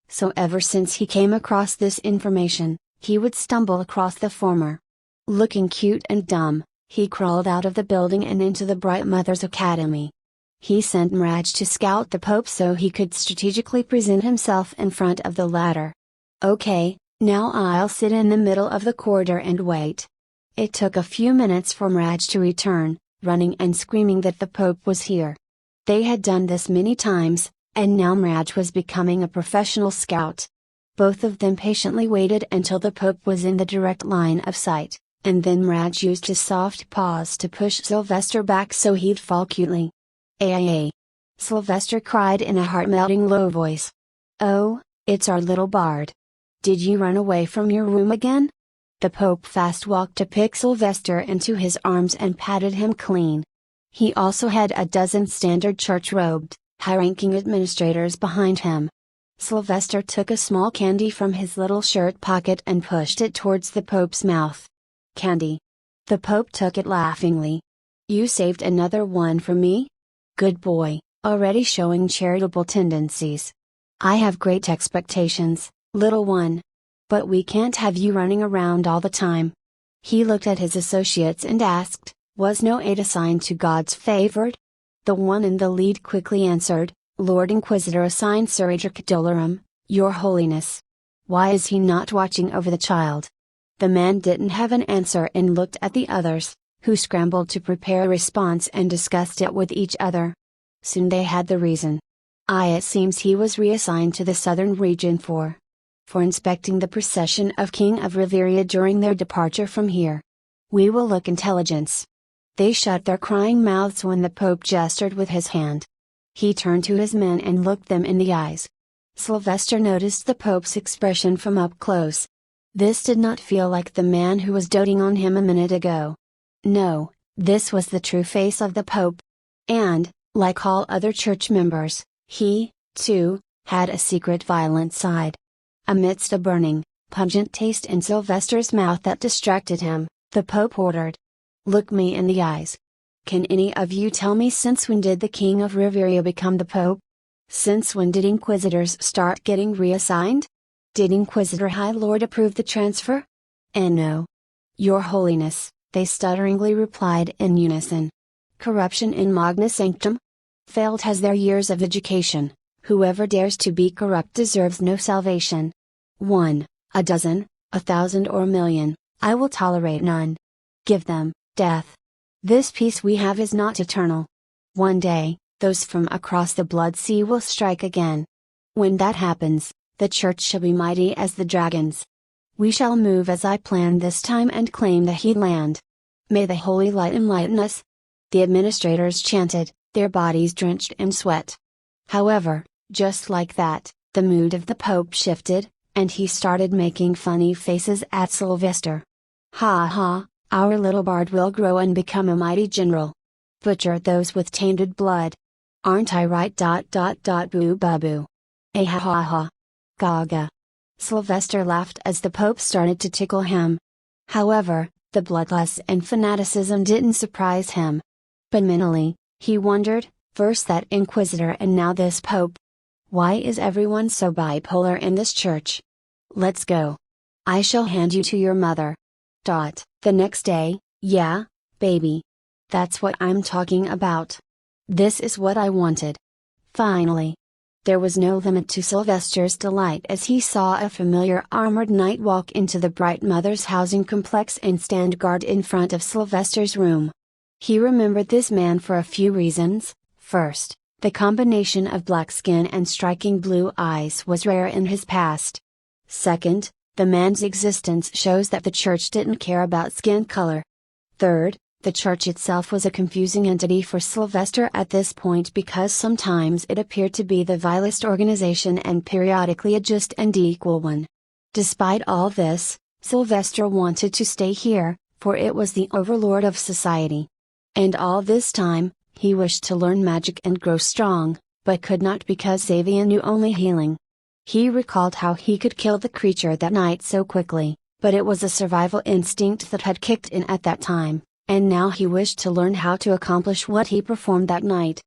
So ever since he came across this information, he would stumble across the former. Looking cute and dumb, he crawled out of the building and into the Bright Mother's Academy. He sent Mraj to scout the Pope so he could strategically present himself in front of the latter. Okay, now I'll sit in the middle of the corridor and wait. It took a few minutes for Mraj to return, running and screaming that the Pope was here. They had done this many times, and now Mraj was becoming a professional scout. Both of them patiently waited until the Pope was in the direct line of sight, and then Mraj used his soft paws to push Sylvester back so he'd fall cutely. "Ay!" Sylvester cried in a heart-melting low voice. "Oh, it's our little bard. Did you run away from your room again?" The Pope fast-walked to pick Sylvester into his arms and patted him clean. He also had a dozen standard church-robed, high-ranking administrators behind him. Sylvester took a small candy from his little shirt pocket and pushed it towards the Pope's mouth. "Candy." The Pope took it laughingly. "You saved another one for me? Good boy, already showing charitable tendencies. I have great expectations, little one. But we can't have you running around all the time." He looked at his associates and asked, "Was no aid assigned to God's favored?" The one in the lead quickly answered, "Lord Inquisitor assigned Sir Edric Dolorum, Your Holiness. Why is he not watching over the child?" The man didn't have an answer and looked at the others, who scrambled to prepare a response and discussed it with each other. Soon they had the reason. It seems he was reassigned to the southern region for inspecting the procession of King of Riveria during their departure from here. "We will look intelligence." They shut their crying mouths when the Pope gestured with his hand. He turned to his men and looked them in the eyes. Sylvester noticed the Pope's expression from up close. This did not feel like the man who was doting on him a minute ago. No, this was the true face of the Pope. And, like all other church members, he, too, had a secret violent side. Amidst a burning, pungent taste in Sylvester's mouth that distracted him, the Pope ordered, "Look me in the eyes. Can any of you tell me since when did the King of Riveria become the Pope? Since when did Inquisitors start getting reassigned? Did Inquisitor High Lord approve the transfer?" "And no. Your Holiness," they stutteringly replied in unison. "Corruption in Magna Sanctum? Failed has their years of education. Whoever dares to be corrupt deserves no salvation. 1, a dozen, 1,000 or 1,000,000, I will tolerate none. Give them death. This peace we have is not eternal. One day, those from across the blood sea will strike again. When that happens, the church shall be mighty as the dragons. We shall move as I planned this time and claim the heatland. May the holy light enlighten us. The administrators chanted, their bodies drenched in sweat. However, just like that, the mood of the Pope shifted, and he started making funny faces at Sylvester. Ha ha, our little bard will grow and become a mighty general. Butcher those with tainted blood. Aren't I right? Boo baboo. Eh ha ha ha. Gaga. Sylvester laughed as the Pope started to tickle him. However, the bloodlust and fanaticism didn't surprise him. But mentally, he wondered, first that Inquisitor and now this Pope. Why is everyone so bipolar in this church? Let's go. I shall hand you to your mother. The next day, yeah, baby. That's what I'm talking about. This is what I wanted. Finally. There was no limit to Sylvester's delight as he saw a familiar armored knight walk into the Bright Mother's housing complex and stand guard in front of Sylvester's room. He remembered this man for a few reasons. First, the combination of black skin and striking blue eyes was rare in his past. Second, the man's existence shows that the church didn't care about skin color. Third, the church itself was a confusing entity for Sylvester at this point because sometimes it appeared to be the vilest organization and periodically a just and equal one. Despite all this, Sylvester wanted to stay here, for it was the overlord of society. And all this time, he wished to learn magic and grow strong, but could not because Xavier knew only healing. He recalled how he could kill the creature that night so quickly, but it was a survival instinct that had kicked in at that time. And now he wished to learn how to accomplish what he performed that night.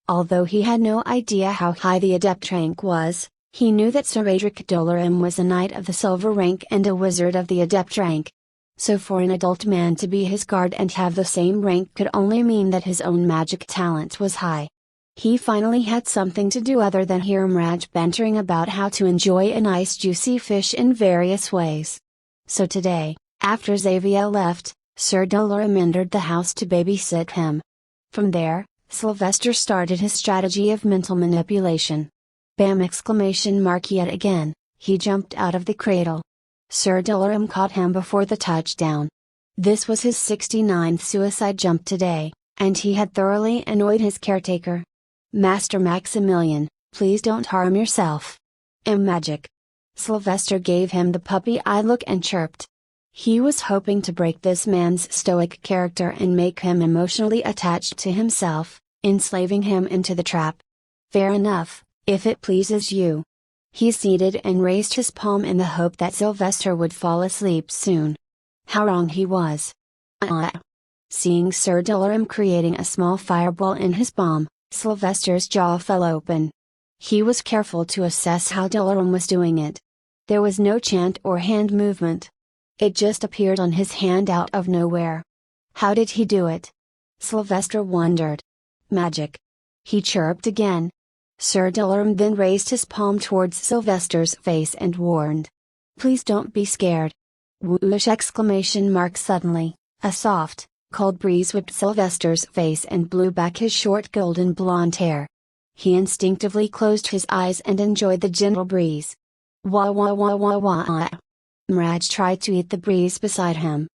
Although he had no idea how high the adept rank was, he knew that Sir Adric Dolorum was a knight of the silver rank and a wizard of the adept rank. So for an adult man to be his guard and have the same rank could only mean that his own magic talent was high. He finally had something to do other than hear Mraj bantering about how to enjoy a nice juicy fish in various ways. So today, after Xavier left, Sir Dolorum entered the house to babysit him. From there, Sylvester started his strategy of mental manipulation. Bam! Yet again, he jumped out of the cradle. Sir Dolorum caught him before the touchdown. This was his 69th suicide jump today, and he had thoroughly annoyed his caretaker. Master Maximilian, please don't harm yourself. Magic. Sylvester gave him the puppy eye look and chirped. He was hoping to break this man's stoic character and make him emotionally attached to himself, enslaving him into the trap. Fair enough, if it pleases you. He seated and raised his palm in the hope that Sylvester would fall asleep soon. How wrong he was. Seeing Sir Dolorum creating a small fireball in his palm, Sylvester's jaw fell open. He was careful to assess how Dolorum was doing it. There was no chant or hand movement. It just appeared on his hand out of nowhere. How did he do it? Sylvester wondered. Magic. He chirped again. Sir Dolorum then raised his palm towards Sylvester's face and warned. Please don't be scared. Whoosh! Suddenly, a soft, cold breeze whipped Sylvester's face and blew back his short golden blonde hair. He instinctively closed his eyes and enjoyed the gentle breeze. Wah wah wah wah wah. Mraj tried to eat the breeze beside him.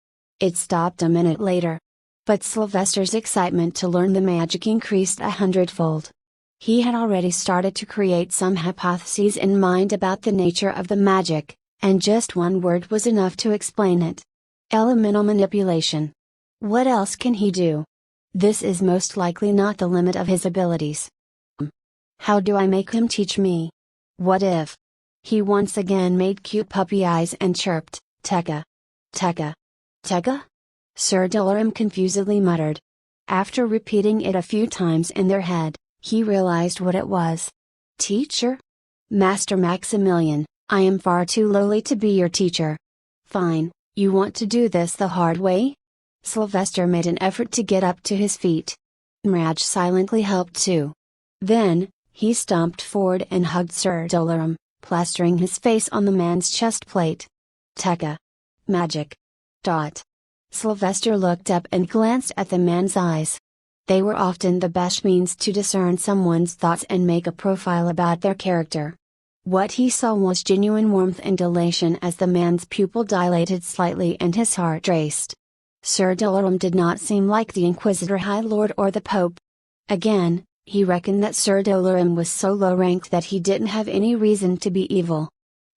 It stopped a minute later. But Sylvester's excitement to learn the magic increased 100-fold. He had already started to create some hypotheses in mind about the nature of the magic, and just one word was enough to explain it. Elemental manipulation. What else can he do? This is most likely not the limit of his abilities. How do I make him teach me? What if? He once again made cute puppy eyes and chirped, Tekka. Tekka. Tekka? Sir Dolorum confusedly muttered. After repeating it a few times in their head, he realized what it was. Teacher? Master Maximilian, I am far too lowly to be your teacher. Fine, you want to do this the hard way? Sylvester made an effort to get up to his feet. Mraj silently helped too. Then, he stomped forward and hugged Sir Dolorum, plastering his face on the man's chest plate. Tekka. Magic. Sylvester looked up and glanced at the man's eyes. They were often the best means to discern someone's thoughts and make a profile about their character. What he saw was genuine warmth and elation as the man's pupil dilated slightly and his heart raced. Sir Dalaram did not seem like the Inquisitor High Lord or the Pope. Again, he reckoned that Sir Dalaram was so low ranked that he didn't have any reason to be evil.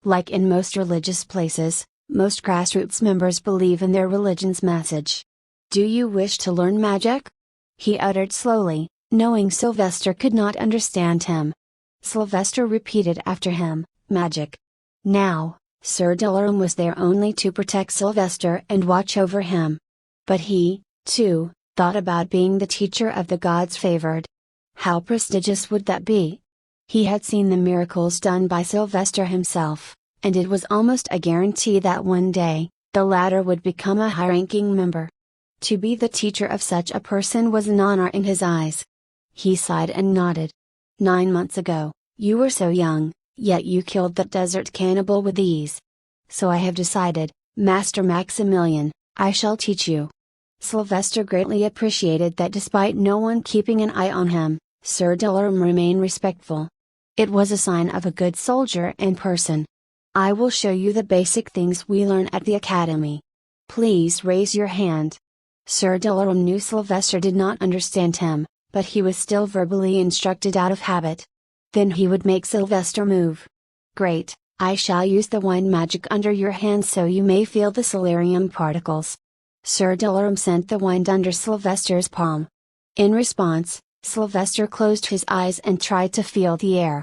Like in most religious places, most grassroots members believe in their religion's message. "Do you wish to learn magic?" he uttered slowly, knowing Sylvester could not understand him. Sylvester repeated after him, "Magic." Now, Sir Dalaram was there only to protect Sylvester and watch over him. But he, too, thought about being the teacher of the gods favored. How prestigious would that be? He had seen the miracles done by Sylvester himself, and it was almost a guarantee that one day, the latter would become a high-ranking member. To be the teacher of such a person was an honor in his eyes. He sighed and nodded. 9 months ago, you were so young, yet you killed that desert cannibal with ease. So I have decided, Master Maximilian, I shall teach you. Sylvester greatly appreciated that despite no one keeping an eye on him, Sir Dalaram remained respectful. It was a sign of a good soldier in person. I will show you the basic things we learn at the academy. Please raise your hand. Sir Dalaram knew Sylvester did not understand him, but he was still verbally instructed out of habit. Then he would make Sylvester move. Great, I shall use the wine magic under your hand so you may feel the celerium particles. Sir Dalaram sent the wine under Sylvester's palm. In response, Sylvester closed his eyes and tried to feel the air.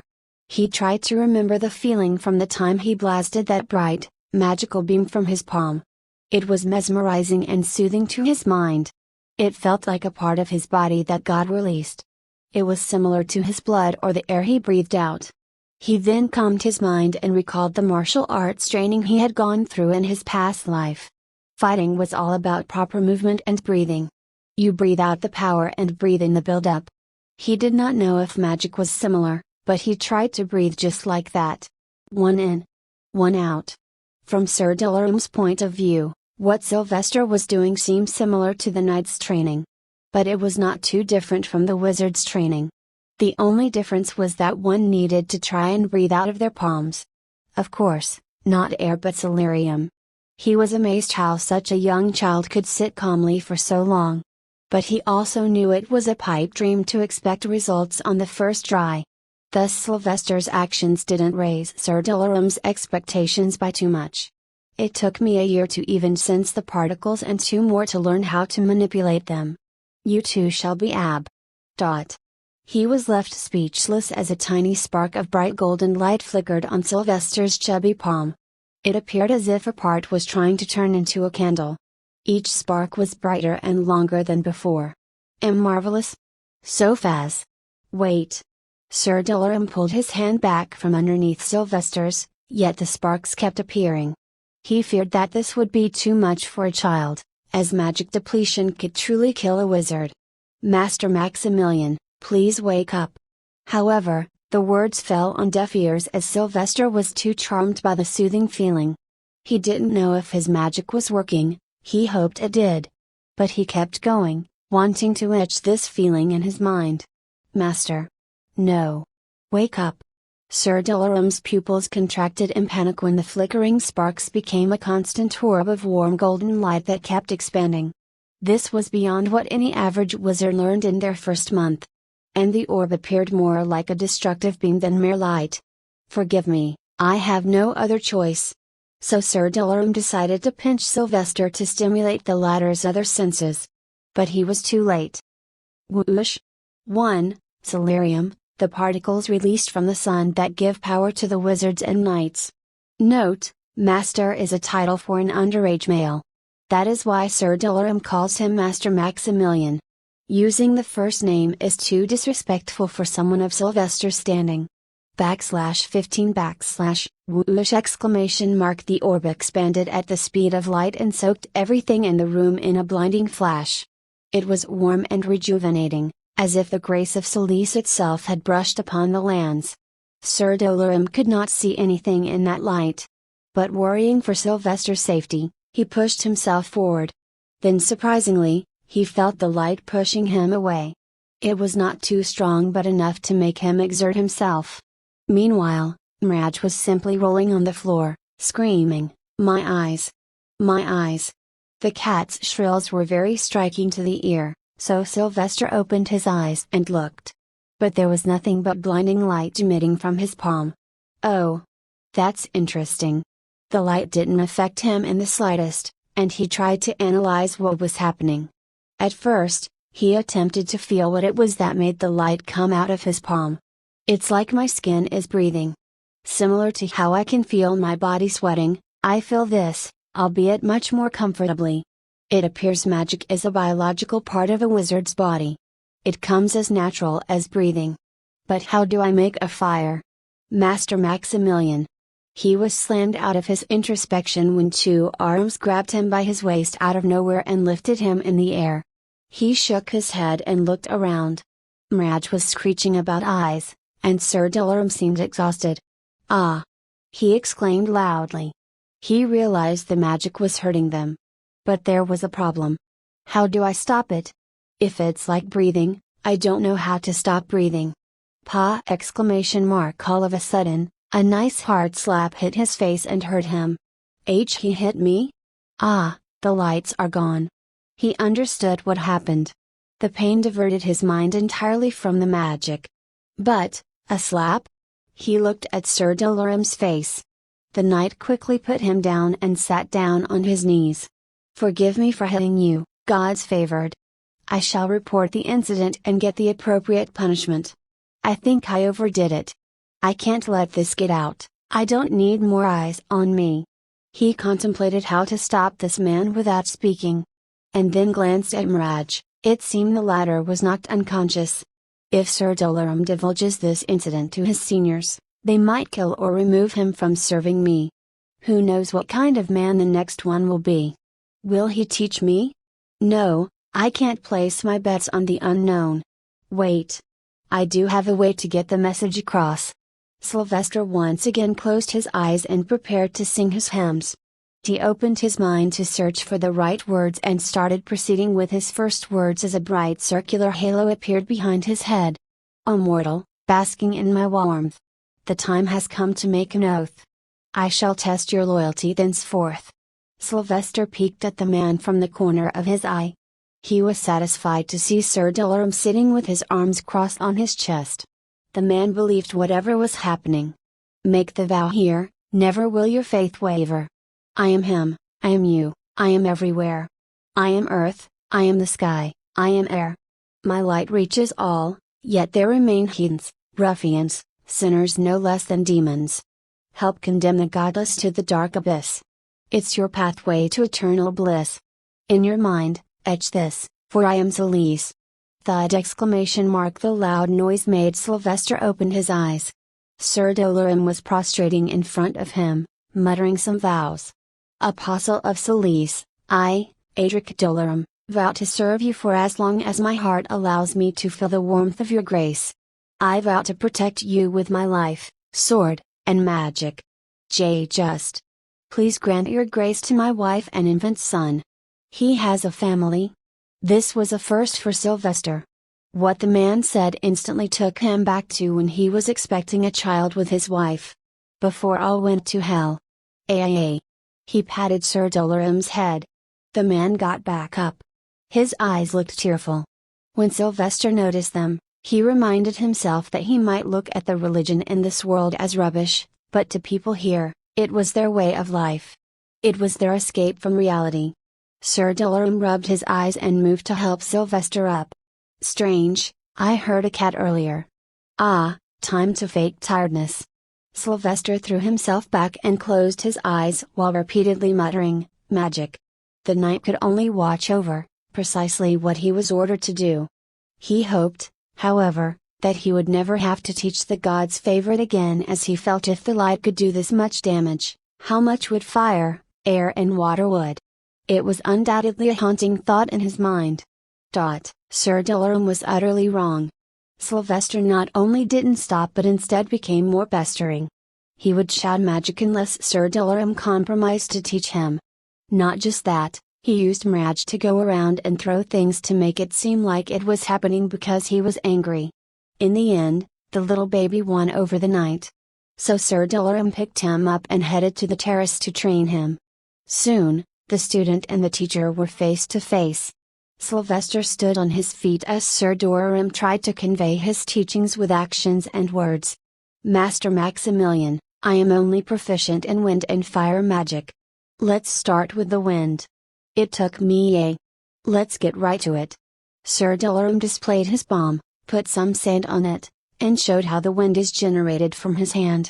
He tried to remember the feeling from the time he blasted that bright, magical beam from his palm. It was mesmerizing and soothing to his mind. It felt like a part of his body that God released. It was similar to his blood or the air he breathed out. He then calmed his mind and recalled the martial arts training he had gone through in his past life. Fighting was all about proper movement and breathing. You breathe out the power and breathe in the build-up. He did not know if magic was similar, but he tried to breathe just like that. One in, one out. From Sir Dalaram's point of view, what Sylvester was doing seemed similar to the knight's training. But it was not too different from the wizard's training. The only difference was that one needed to try and breathe out of their palms. Of course, not air but celerium. He was amazed how such a young child could sit calmly for so long. But he also knew it was a pipe dream to expect results on the first try. Thus Sylvester's actions didn't raise Sir Dalaram's expectations by too much. It took me a year to even sense the particles and 2 more to learn how to manipulate them. You too shall be ab. He was left speechless as a tiny spark of bright golden light flickered on Sylvester's chubby palm. It appeared as if a part was trying to turn into a candle. Each spark was brighter and longer than before. Marvelous? So fast. Wait. Sir Dalaram pulled his hand back from underneath Sylvester's, yet the sparks kept appearing. He feared that this would be too much for a child, as magic depletion could truly kill a wizard. Master Maximilian, please wake up. However, the words fell on deaf ears as Sylvester was too charmed by the soothing feeling. He didn't know if his magic was working, he hoped it did. But he kept going, wanting to etch this feeling in his mind. Master. No. Wake up. Sir Dalaram's pupils contracted in panic when the flickering sparks became a constant orb of warm golden light that kept expanding. This was beyond what any average wizard learned in their first month. And the orb appeared more like a destructive beam than mere light. Forgive me, I have no other choice. So Sir Dalaram decided to pinch Sylvester to stimulate the latter's other senses. But he was too late. Whoosh! 1. Celerium, the particles released from the sun that give power to the wizards and knights. Note, Master is a title for an underage male. That is why Sir Dalaram calls him Master Maximilian. Using the first name is too disrespectful for someone of Sylvester's standing. \15 whoosh exclamation mark. The orb expanded at the speed of light and soaked everything in the room in a blinding flash. It was warm and rejuvenating, as if the grace of Solace itself had brushed upon the lands. Sir Dalaram could not see anything in that light. But worrying for Sylvester's safety, He pushed himself forward. Then surprisingly, he felt the light pushing him away. It was not too strong but enough to make him exert himself. Meanwhile, Mirage was simply rolling on the floor, screaming, "My eyes! My eyes!" The cat's shrills were very striking to the ear, so Sylvester opened his eyes and looked. But there was nothing but blinding light emitting from his palm. Oh! That's interesting. The light didn't affect him in the slightest, and he tried to analyze what was happening. At first, he attempted to feel what it was that made the light come out of his palm. "It's like my skin is breathing. Similar to how I can feel my body sweating, I feel this, albeit much more comfortably. It appears magic is a biological part of a wizard's body. It comes as natural as breathing. But how do I make a fire?" Master Maximilian. He was slammed out of his introspection when two arms grabbed him by his waist out of nowhere and lifted him in the air. He shook his head and looked around. Mirage was screeching about eyes, and Sir Dolorum seemed exhausted. "Ah!" he exclaimed loudly. He realized the magic was hurting them. But there was a problem. "How do I stop it? If it's like breathing, I don't know how to stop breathing." "Pa!" All of a sudden, a nice hard slap hit his face and hurt him. He hit me? Ah, the lights are gone. He understood what happened. The pain diverted his mind entirely from the magic. But, a slap? He looked at Sir Dolorum's face. The knight quickly put him down and sat down on his knees. "Forgive me for hitting you, God's favored. I shall report the incident and get the appropriate punishment. I think I overdid it. I can't let this get out. I don't need more eyes on me." He contemplated how to stop this man without speaking. And then glanced at Mirage. It seemed the latter was knocked unconscious. If Sir Dolorum divulges this incident to his seniors, they might kill or remove him from serving me. Who knows what kind of man the next one will be? Will he teach me? No, I can't place my bets on the unknown. Wait. I do have a way to get the message across. Sylvester once again closed his eyes and prepared to sing his hymns. He opened his mind to search for the right words and started proceeding with his first words as a bright circular halo appeared behind his head. "O mortal, basking in my warmth, the time has come to make an oath. I shall test your loyalty thenceforth." Sylvester peeked at the man from the corner of his eye. He was satisfied to see Sir Dolorum sitting with his arms crossed on his chest. The man believed whatever was happening. "Make the vow here, never will your faith waver. I am him, I am you, I am everywhere. I am earth, I am the sky, I am air. My light reaches all, yet there remain heathens, ruffians, sinners no less than demons. Help condemn the godless to the dark abyss. It's your pathway to eternal bliss. In your mind, etch this, for I am Celise." Thud! The loud noise made Sylvester open his eyes. Sir Dolorum was prostrating in front of him, muttering some vows. "Apostle of Celise, I, Adric Dolorum, vow to serve you for as long as my heart allows me to feel the warmth of your grace. I vow to protect you with my life, sword, and magic. Just. Please grant your grace to my wife and infant son. He has a family." This was a first for Sylvester. What the man said instantly took him back to when he was expecting a child with his wife. Before all went to hell. He patted Sir Dolorum's head. The man got back up. His eyes looked tearful. When Sylvester noticed them, he reminded himself that he might look at the religion in this world as rubbish, but to people here, it was their way of life. It was their escape from reality. Sir Dolorum rubbed his eyes and moved to help Sylvester up. "Strange, I heard a cat earlier. Ah, time to fake tiredness." Sylvester threw himself back and closed his eyes while repeatedly muttering, "Magic." The knight could only watch over, precisely what he was ordered to do. He hoped, however, that he would never have to teach the god's favorite again, as he felt if the light could do this much damage, how much would fire, air and water would? It was undoubtedly a haunting thought in his mind. Sir Dolorum was utterly wrong. Sylvester not only didn't stop but instead became more pestering. He would shout magic unless Sir Dolorum compromised to teach him. Not just that, he used Mirage to go around and throw things to make it seem like it was happening because he was angry. In the end, the little baby won over the night. So Sir Dilaram picked him up and headed to the terrace to train him. Soon, the student and the teacher were face to face. Sylvester stood on his feet as Sir Dilaram tried to convey his teachings with actions and words. Master Maximilian, I am only proficient in wind and fire magic. Let's start with the wind. It took me Let's get right to it. Sir Dilaram displayed his palm, put some sand on it, and showed how the wind is generated from his hand.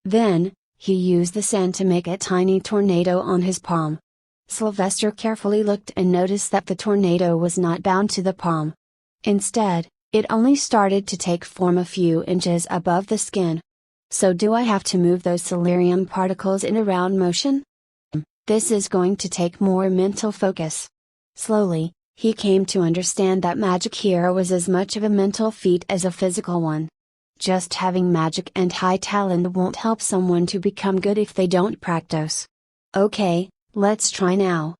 Then, he used the sand to make a tiny tornado on his palm. Sylvester carefully looked and noticed that the tornado was not bound to the palm. Instead, it only started to take form a few inches above the skin. So do I have to move those celerium particles in a round motion? This is going to take more mental focus. Slowly, he came to understand that magic here was as much of a mental feat as a physical one. Just having magic and high talent won't help someone to become good if they don't practice. Okay, let's try now.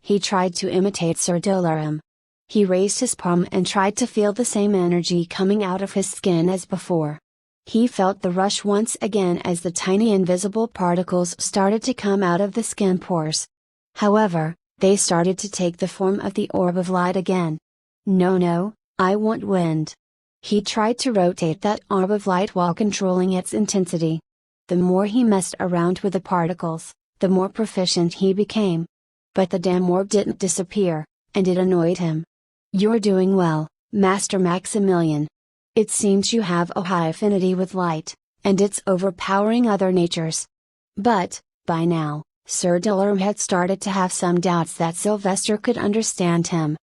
He tried to imitate Sir Dilaram. He raised his palm and tried to feel the same energy coming out of his skin as before. He felt the rush once again as the tiny invisible particles started to come out of the skin pores. However, they started to take the form of the orb of light again. No, I want wind. He tried to rotate that orb of light while controlling its intensity. The more he messed around with the particles, the more proficient he became. But the damn orb didn't disappear, and it annoyed him. You're doing well, Master Maximilian. It seems you have a high affinity with light, and it's overpowering other natures. But, by now, Sir Dilaram had started to have some doubts that Sylvester could understand him.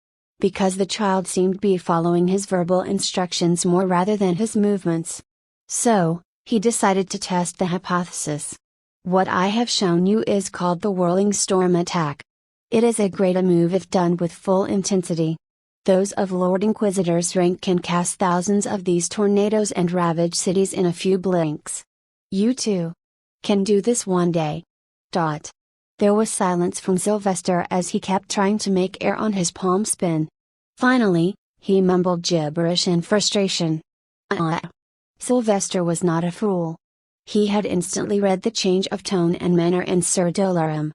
Because the child seemed to be following his verbal instructions more rather than his movements. So, he decided to test the hypothesis. What I have shown you is called the Whirling Storm Attack. It is a great move if done with full intensity. Those of Lord Inquisitor's rank can cast thousands of these tornadoes and ravage cities in a few blinks. You too can do this one day. There was silence from Sylvester as he kept trying to make air on his palm spin. Finally, he mumbled gibberish in frustration. Sylvester was not a fool. He had instantly read the change of tone and manner in Sir Dilaram.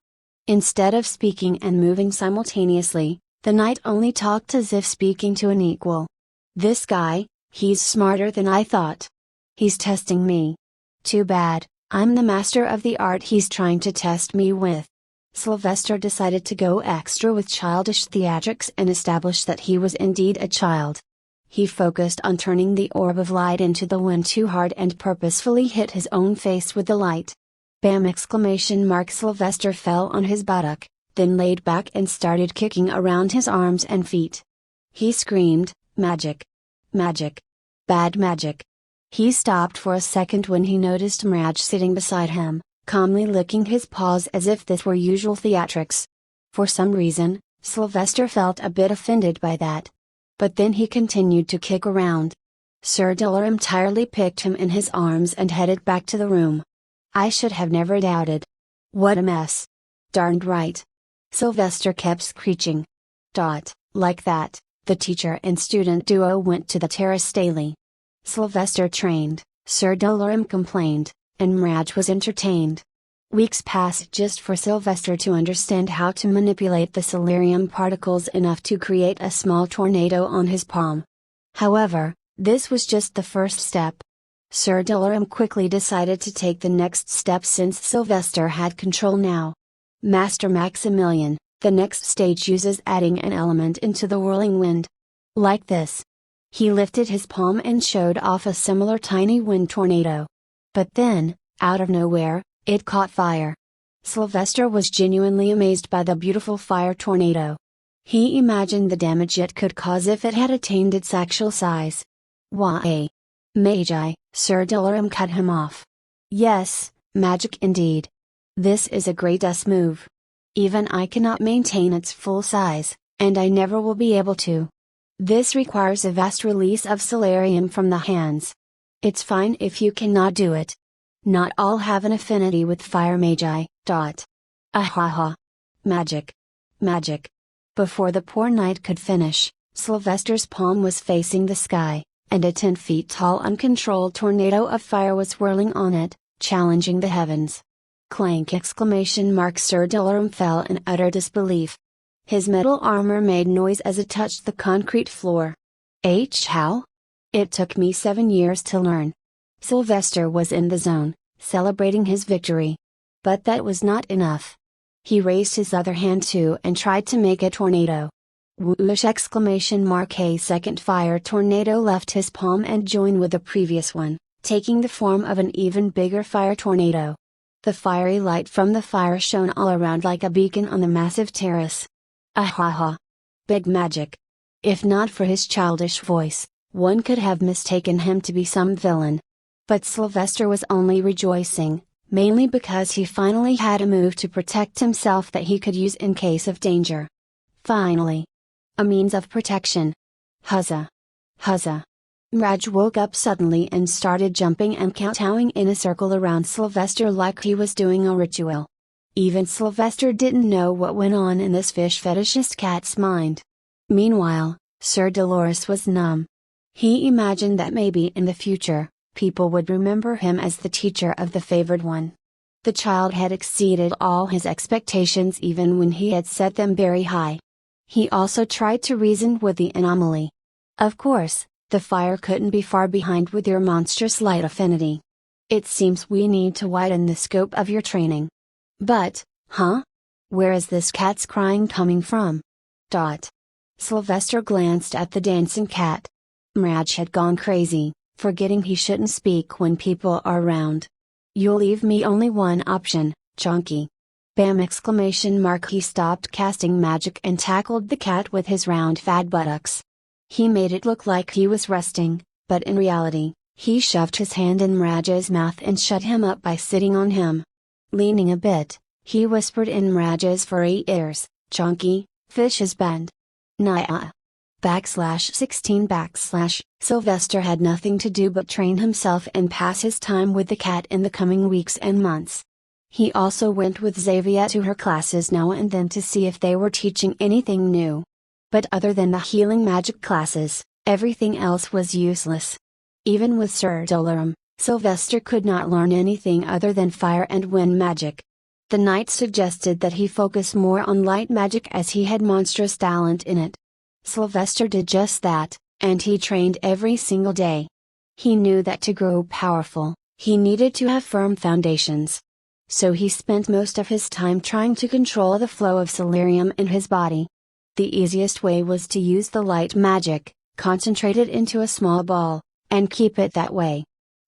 Instead of speaking and moving simultaneously, the knight only talked as if speaking to an equal. This guy, he's smarter than I thought. He's testing me. Too bad, I'm the master of the art he's trying to test me with. Sylvester decided to go extra with childish theatrics and establish that he was indeed a child. He focused on turning the orb of light into the wind too hard and purposefully hit his own face with the light. Bam! Sylvester fell on his buttock, then laid back and started kicking around his arms and feet. He screamed, "Magic! Magic! Bad magic!" He stopped for a second when he noticed Mirage sitting beside him, calmly licking his paws as if this were usual theatrics. For some reason, Sylvester felt a bit offended by that. But then he continued to kick around. Sir Dilaram entirely picked him in his arms and headed back to the room. I should have never doubted. What a mess. Darned right. Sylvester kept screeching. Like that, the teacher and student duo went to the terrace daily. Sylvester trained, Sir Dilaram complained, and Mirage was entertained. Weeks passed just for Sylvester to understand how to manipulate the celerium particles enough to create a small tornado on his palm. However, this was just the first step. Sir Dilaram quickly decided to take the next step since Sylvester had control now. Master Maximilian, the next stage uses adding an element into the whirling wind. Like this. He lifted his palm and showed off a similar tiny wind tornado. But then, out of nowhere, it caught fire. Sylvester was genuinely amazed by the beautiful fire tornado. He imagined the damage it could cause if it had attained its actual size. Why? Magi, Sir Dilaram cut him off. Yes, magic indeed. This is a great move. Even I cannot maintain its full size, and I never will be able to. This requires a vast release of celerium from the hands. It's fine if you cannot do it. Not all have an affinity with fire magi. Ahaha. Magic. Magic. Before the poor knight could finish, Sylvester's palm was facing the sky, and a 10 feet tall uncontrolled tornado of fire was whirling on it, challenging the heavens. Clank! Sir Dolorum fell in utter disbelief. His metal armor made noise as it touched the concrete floor. How? It took me 7 years to learn. Sylvester was in the zone, celebrating his victory. But that was not enough. He raised his other hand too and tried to make a tornado. Whoosh! A second fire tornado left his palm and joined with the previous one, taking the form of an even bigger fire tornado. The fiery light from the fire shone all around like a beacon on the massive terrace. Ahaha! Big magic! If not for his childish voice, one could have mistaken him to be some villain. But Sylvester was only rejoicing, mainly because he finally had a move to protect himself that he could use in case of danger. Finally! A means of protection. Huzzah! Huzzah! Raj woke up suddenly and started jumping and kowtowing in a circle around Sylvester like he was doing a ritual. Even Sylvester didn't know what went on in this fish fetishist cat's mind. Meanwhile, Sir Dolores was numb. He imagined that maybe in the future, people would remember him as the teacher of the favored one. The child had exceeded all his expectations even when he had set them very high. He also tried to reason with the anomaly. Of course, the fire couldn't be far behind with your monstrous light affinity. It seems we need to widen the scope of your training. But, where is this cat's crying coming from? Sylvester glanced at the dancing cat. Raj had gone crazy, forgetting he shouldn't speak when people are around. You'll leave me only one option, Chonky. Bam! He stopped casting magic and tackled the cat with his round fat buttocks. He made it look like he was resting, but in reality, he shoved his hand in Raj's mouth and shut him up by sitting on him. Leaning a bit, he whispered in Raj's furry ears, Chonky, fish's bend. Nya. /16 Sylvester had nothing to do but train himself and pass his time with the cat in the coming weeks and months. He also went with Xavier to her classes now and then to see if they were teaching anything new. But other than the healing magic classes, everything else was useless. Even with Sir Dolorum, Sylvester could not learn anything other than fire and wind magic. The knight suggested that he focus more on light magic as he had monstrous talent in it. Sylvester did just that, and he trained every single day. He knew that to grow powerful, he needed to have firm foundations. So he spent most of his time trying to control the flow of Solarium in his body. The easiest way was to use the light magic, concentrate it into a small ball, and keep it that way.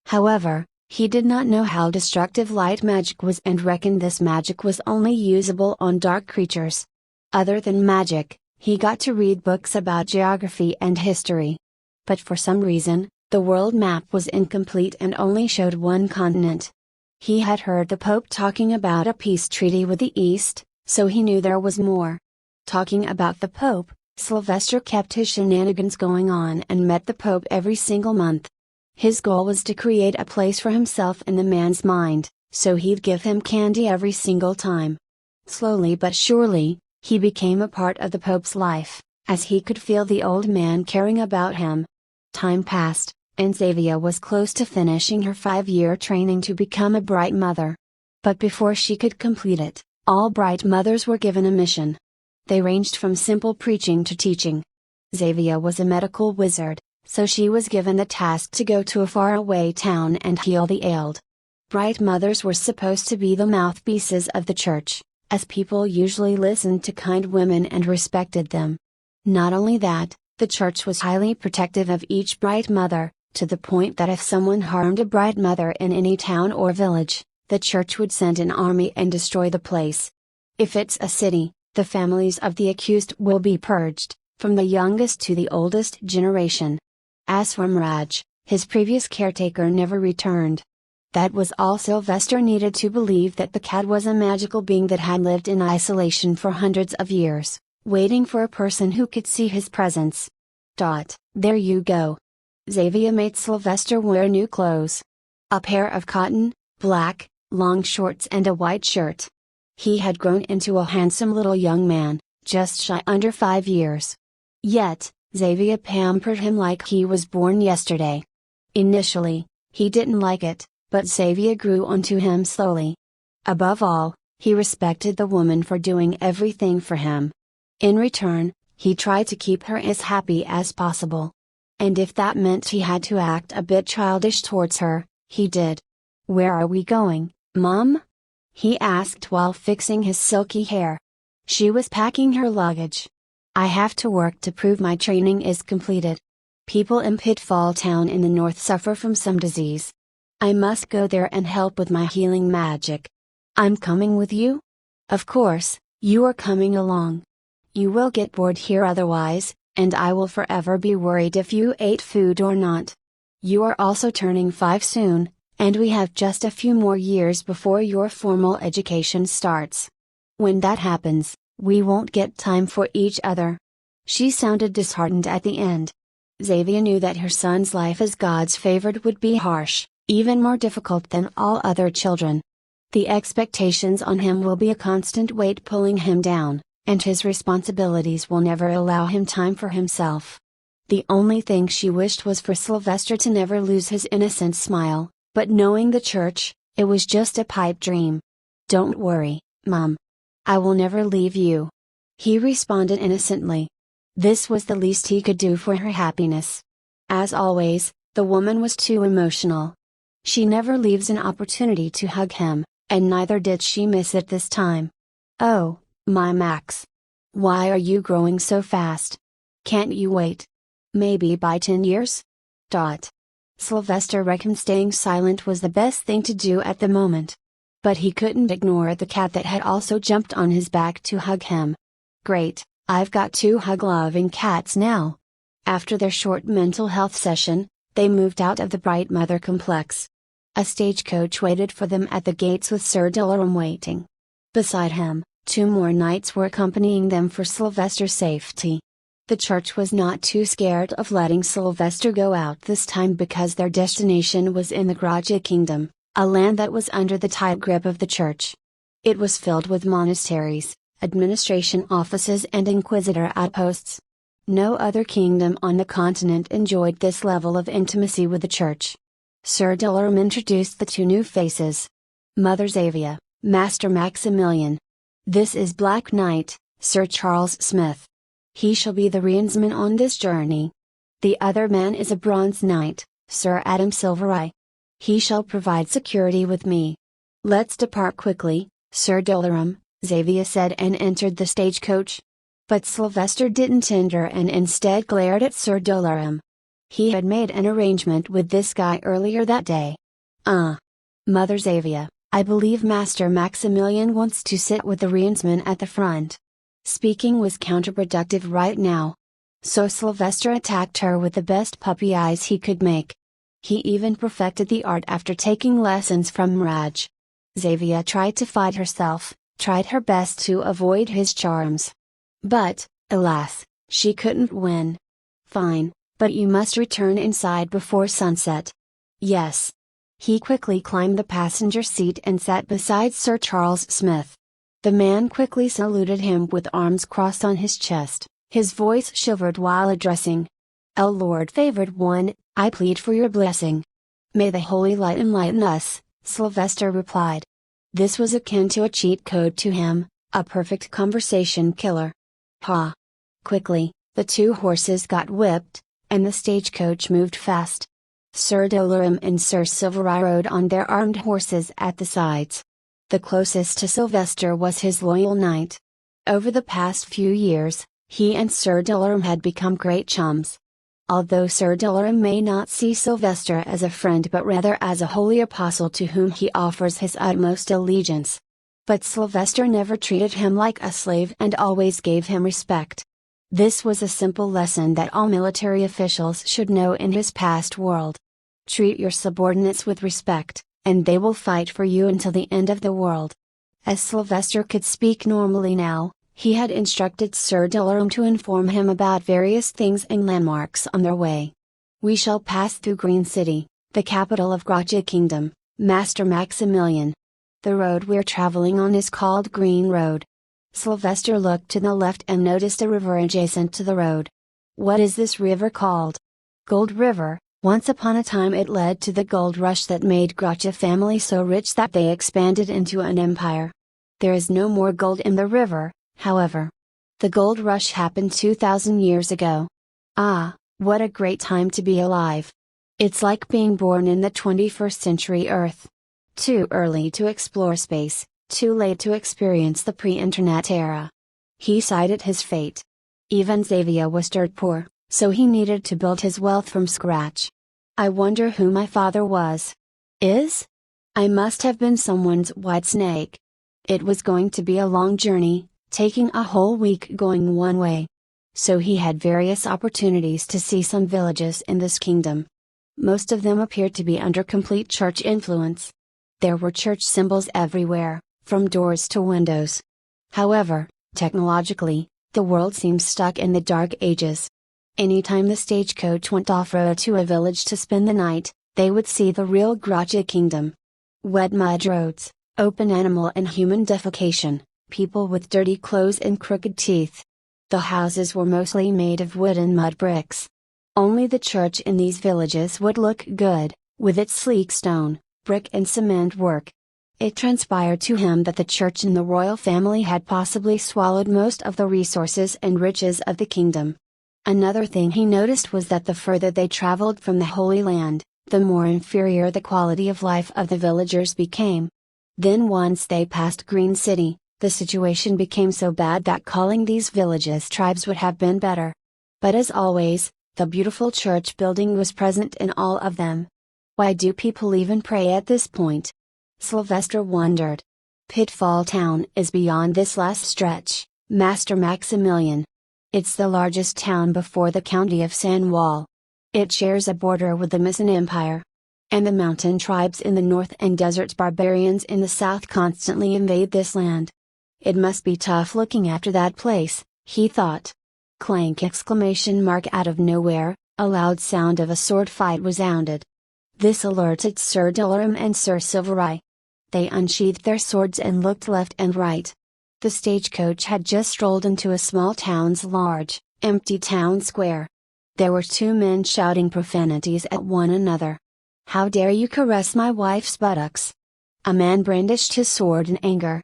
However, he did not know how destructive light magic was and reckoned this magic was only usable on dark creatures. Other than magic, he got to read books about geography and history. But for some reason, the world map was incomplete and only showed one continent. He had heard the Pope talking about a peace treaty with the East, so he knew there was more. Talking about the Pope, Sylvester kept his shenanigans going on and met the Pope every single month. His goal was to create a place for himself in the man's mind, so he'd give him candy every single time. Slowly but surely, he became a part of the Pope's life, as he could feel the old man caring about him. Time passed, and Xavier was close to finishing her 5-year training to become a bright mother. But before she could complete it, all bright mothers were given a mission. They ranged from simple preaching to teaching. Xavier was a medical wizard, so she was given the task to go to a faraway town and heal the ailed. Bright mothers were supposed to be the mouthpieces of the church, as people usually listened to kind women and respected them. Not only that, the church was highly protective of each bright mother, to the point that if someone harmed a bright mother in any town or village, the church would send an army and destroy the place. If it's a city, the families of the accused will be purged, from the youngest to the oldest generation. As for Raj, his previous caretaker never returned. That was all Sylvester needed to believe that the cat was a magical being that had lived in isolation for hundreds of years, waiting for a person who could see his presence. There you go. Xavier made Sylvester wear new clothes. A pair of cotton, black, long shorts and a white shirt. He had grown into a handsome little young man, just shy under 5 years. Yet, Xavier pampered him like he was born yesterday. Initially, he didn't like it, but Xavier grew onto him slowly. Above all, he respected the woman for doing everything for him. In return, he tried to keep her as happy as possible. And if that meant he had to act a bit childish towards her, he did. "Where are we going, Mom?" he asked while fixing his silky hair. She was packing her luggage. "I have to work to prove my training is completed. People in Pitfall Town in the north suffer from some disease. I must go there and help with my healing magic. I'm coming with you?" "Of course, you are coming along. You will get bored here otherwise, and I will forever be worried if you ate food or not. You are also turning 5 soon, and we have just a few more years before your formal education starts. When that happens, we won't get time for each other." She sounded disheartened at the end. Xavier knew that her son's life as God's favored would be harsh, even more difficult than all other children. The expectations on him will be a constant weight pulling him down, and his responsibilities will never allow him time for himself. The only thing she wished was for Sylvester to never lose his innocent smile, but knowing the church, it was just a pipe dream. "Don't worry, Mom. I will never leave you," he responded innocently. This was the least he could do for her happiness. As always, the woman was too emotional. She never leaves an opportunity to hug him, and neither did she miss it this time. "Oh, my Max. Why are you growing so fast? Can't you wait? Maybe by 10 years? Sylvester reckoned staying silent was the best thing to do at the moment. But he couldn't ignore the cat that had also jumped on his back to hug him. "Great, I've got 2 hug-loving cats now." After their short mental health session, they moved out of the Bright Mother complex. A stagecoach waited for them at the gates with Sir Dilaram waiting. Beside him, 2 more knights were accompanying them for Sylvester's safety. The church was not too scared of letting Sylvester go out this time because their destination was in the Graja Kingdom, a land that was under the tight grip of the church. It was filled with monasteries, administration offices and inquisitor outposts. No other kingdom on the continent enjoyed this level of intimacy with the church. Sir Dilaram introduced the 2 new faces. "Mother Xavier, Master Maximilian. This is Black Knight, Sir Charles Smith. He shall be the reinsman on this journey. The other man is a Bronze Knight, Sir Adam Silvereye. He shall provide security with me. Let's depart quickly, Sir Dilaram," Xavier said and entered the stagecoach. But Sylvester didn't enter and instead glared at Sir Dilaram. He had made an arrangement with this guy earlier that day. Mother Xavier, I believe Master Maximilian wants to sit with the reinsman at the front." Speaking was counterproductive right now. So Sylvester attacked her with the best puppy eyes he could make. He even perfected the art after taking lessons from Raj. Xavier tried to fight herself, tried her best to avoid his charms. But, alas, she couldn't win. "Fine, but you must return inside before sunset." "Yes." He quickly climbed the passenger seat and sat beside Sir Charles Smith. The man quickly saluted him with arms crossed on his chest, his voice shivered while addressing. "O Lord Favored One, I plead for your blessing." "May the Holy Light enlighten us," Sylvester replied. This was akin to a cheat code to him, a perfect conversation killer. Ha! Quickly, the 2 horses got whipped, and the stagecoach moved fast. Sir Dilaram and Sir Silvereye rode on their armed horses at the sides. The closest to Sylvester was his loyal knight. Over the past few years, he and Sir Dilaram had become great chums. Although Sir Dilaram may not see Sylvester as a friend but rather as a holy apostle to whom he offers his utmost allegiance. But Sylvester never treated him like a slave and always gave him respect. This was a simple lesson that all military officials should know in his past world. Treat your subordinates with respect, and they will fight for you until the end of the world. As Sylvester could speak normally now, he had instructed Sir Dilaram to inform him about various things and landmarks on their way. "We shall pass through Green City, the capital of Graja Kingdom, Master Maximilian. The road we're traveling on is called Green Road. Sylvester looked to the left and noticed a river adjacent to the road. What is this river called? Gold River. Once upon a time it led to the gold rush that made Gracia family so rich that they expanded into an empire. There is no more gold in the river, however. The gold rush happened 2,000 years ago. Ah, what a great time to be alive. It's like being born in the 21st century Earth. Too early to explore space, too late to experience the pre-internet era. He sighed at his fate. Even Xavier was dirt poor, so he needed to build his wealth from scratch. I wonder who my father was. Is? I must have been someone's white snake. It was going to be a long journey, taking a whole week going one way. So he had various opportunities to see some villages in this kingdom. Most of them appeared to be under complete church influence. There were church symbols everywhere, from doors to windows. However, technologically, the world seems stuck in the Dark Ages. Anytime the stagecoach went off-road to a village to spend the night, they would see the real Gracia kingdom. Wet mud roads, open animal and human defecation, people with dirty clothes and crooked teeth. The houses were mostly made of wood and mud bricks. Only the church in these villages would look good, with its sleek stone, brick and cement work. It transpired to him that the church and the royal family had possibly swallowed most of the resources and riches of the kingdom. Another thing he noticed was that the further they traveled from the Holy Land, the more inferior the quality of life of the villagers became. Then once they passed Green City, the situation became so bad that calling these villages tribes would have been better. But as always, the beautiful church building was present in all of them. Why do people even pray at this point? Sylvester wondered. Pitfall Town is beyond this last stretch, Master Maximilian. It's the largest town before the county of San Juan. It shares a border with the Misen Empire. And the mountain tribes in the north and desert barbarians in the south constantly invade this land. It must be tough looking after that place, he thought. Clank! Out of nowhere, a loud sound of a sword fight resounded. This alerted Sir Dolorum and Sir Silverai. They unsheathed their swords and looked left and right. The stagecoach had just rolled into a small town's large, empty town square. There were two men shouting profanities at one another. "How dare you caress my wife's buttocks?" A man brandished his sword in anger.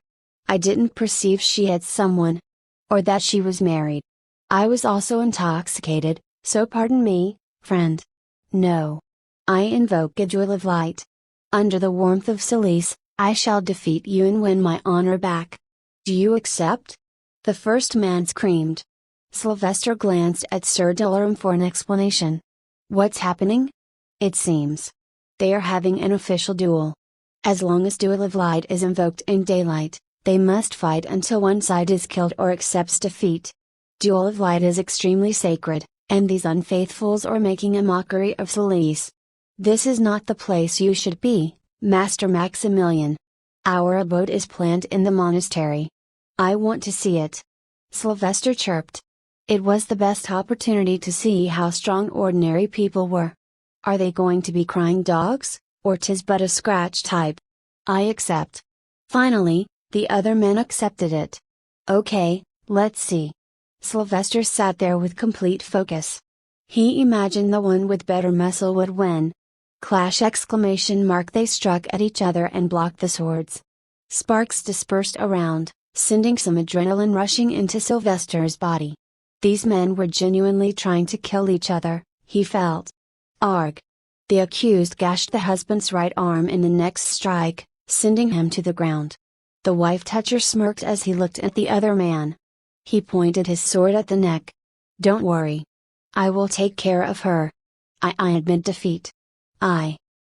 "I didn't perceive she had someone. Or that she was married. I was also intoxicated, so pardon me, friend. No. I invoke a jewel of light. Under the warmth of Silice, I shall defeat you and win my honor back. Do you accept?" The first man screamed. Sylvester glanced at Sir Dolorum for an explanation. "What's happening?" "It seems they are having an official duel. As long as Duel of Light is invoked in daylight, they must fight until one side is killed or accepts defeat. Duel of Light is extremely sacred, and these unfaithfuls are making a mockery of Silice. This is not the place you should be, Master Maximilian. Our abode is planned in the monastery. I want to see it." Sylvester chirped. It was the best opportunity to see how strong ordinary people were. Are they going to be crying dogs, or 'tis but a scratch type? I accept. Finally, the other men accepted it. Okay, let's see. Sylvester sat there with complete focus. He imagined the one with better muscle would win. Clash! They struck at each other and blocked the swords. Sparks dispersed around, sending some adrenaline rushing into Sylvester's body. These men were genuinely trying to kill each other, he felt. Arg! The accused gashed the husband's right arm in the next strike, sending him to the ground. The wife-toucher smirked as he looked at the other man. He pointed his sword at the neck. "Don't worry. I will take care of her. I admit defeat.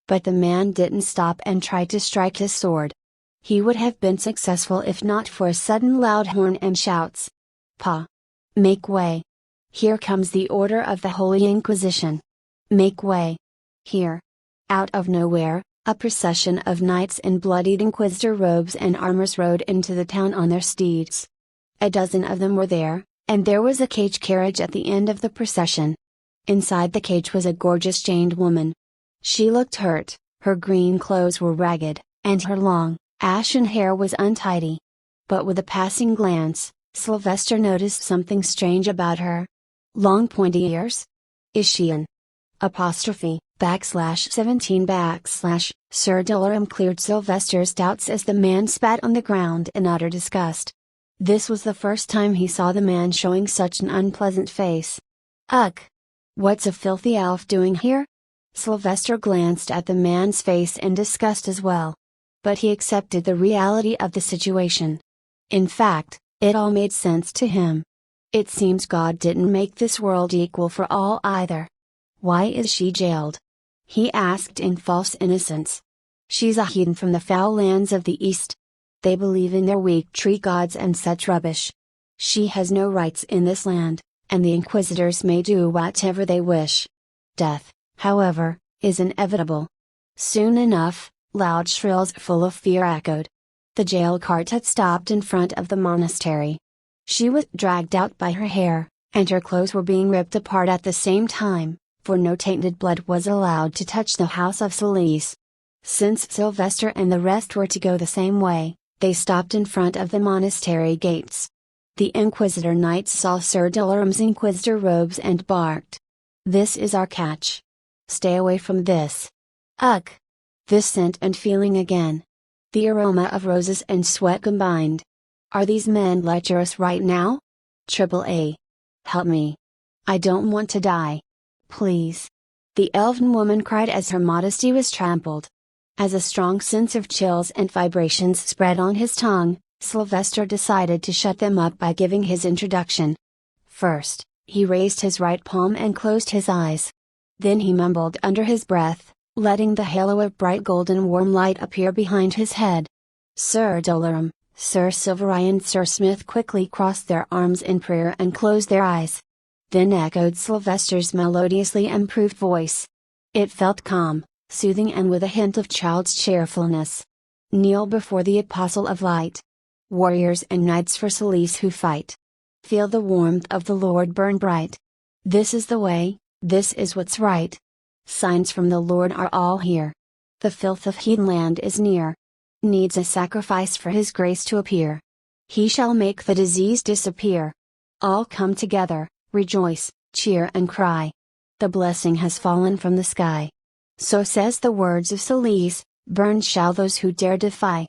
But the man didn't stop and try to strike his sword. He would have been successful if not for a sudden loud horn and shouts. "Pa! Make way! Here comes the order of the Holy Inquisition! Make way!" Here! Out of nowhere, a procession of knights in bloodied inquisitor robes and armors rode into the town on their steeds. A dozen of them were there, and there was a cage carriage at the end of the procession. Inside the cage was a gorgeous chained woman. She looked hurt, her green clothes were ragged, and her long, ashen hair was untidy. But with a passing glance, Sylvester noticed something strange about her. Long pointy ears? Is she an apostrophe, /17 / Sir Dolorum cleared Sylvester's doubts as the man spat on the ground in utter disgust. This was the first time he saw the man showing such an unpleasant face. Ugh! What's a filthy elf doing here? Sylvester glanced at the man's face in disgust as well. But he accepted the reality of the situation. In fact, it all made sense to him. It seems God didn't make this world equal for all either. Why is she jailed? He asked in false innocence. She's a heathen from the foul lands of the East. They believe in their weak tree gods and such rubbish. She has no rights in this land, and the inquisitors may do whatever they wish. Death, however, is inevitable. Soon enough, loud shrills full of fear echoed. The jail cart had stopped in front of the monastery. She was dragged out by her hair, and her clothes were being ripped apart at the same time, for no tainted blood was allowed to touch the house of Solis. Since Sylvester and the rest were to go the same way, they stopped in front of the monastery gates. The Inquisitor knights saw Sir Dolorum's Inquisitor robes and barked. "This is our catch. Stay away from this." Ugh! This scent and feeling again. The aroma of roses and sweat combined. Are these men lecherous right now? AAA. Help me. I don't want to die. Please. The elven woman cried as her modesty was trampled. As a strong sense of chills and vibrations spread on his tongue, Sylvester decided to shut them up by giving his introduction. First, he raised his right palm and closed his eyes. Then he mumbled under his breath, letting the halo of bright golden warm light appear behind his head. Sir Dolorum, Sir Silvery and Sir Smith quickly crossed their arms in prayer and closed their eyes. Then echoed Sylvester's melodiously improved voice. It felt calm, soothing and with a hint of child's cheerfulness. Kneel before the Apostle of Light. Warriors and knights for Solis who fight. Feel the warmth of the Lord burn bright. This is the way, this is what's right. Signs from the Lord are all here. The filth of heathenland is near. Needs a sacrifice for His grace to appear. He shall make the disease disappear. All come together, rejoice, cheer and cry. The blessing has fallen from the sky. So says the words of Solis, burned shall those who dare defy.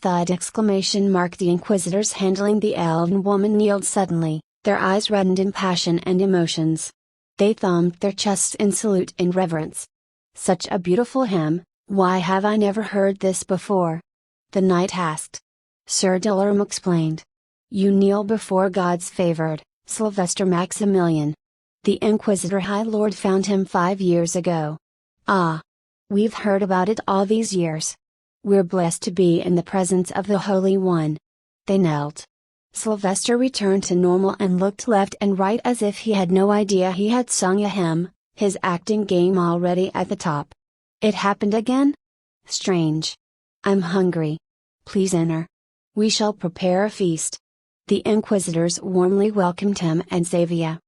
Thud! ! The inquisitors handling the elven woman kneeled suddenly, their eyes reddened in passion and emotions. They thumped their chests in salute and reverence. Such a beautiful hymn, why have I never heard this before? The knight asked. Sir Dolorum explained. You kneel before God's favored, Sylvester Maximilian. The Inquisitor High Lord found him 5 years ago. Ah! We've heard about it all these years. We're blessed to be in the presence of the Holy One. They knelt. Sylvester returned to normal and looked left and right as if he had no idea he had sung a hymn, his acting game already at the top. It happened again? Strange. I'm hungry. Please enter. We shall prepare a feast. The Inquisitors warmly welcomed him and Xavier.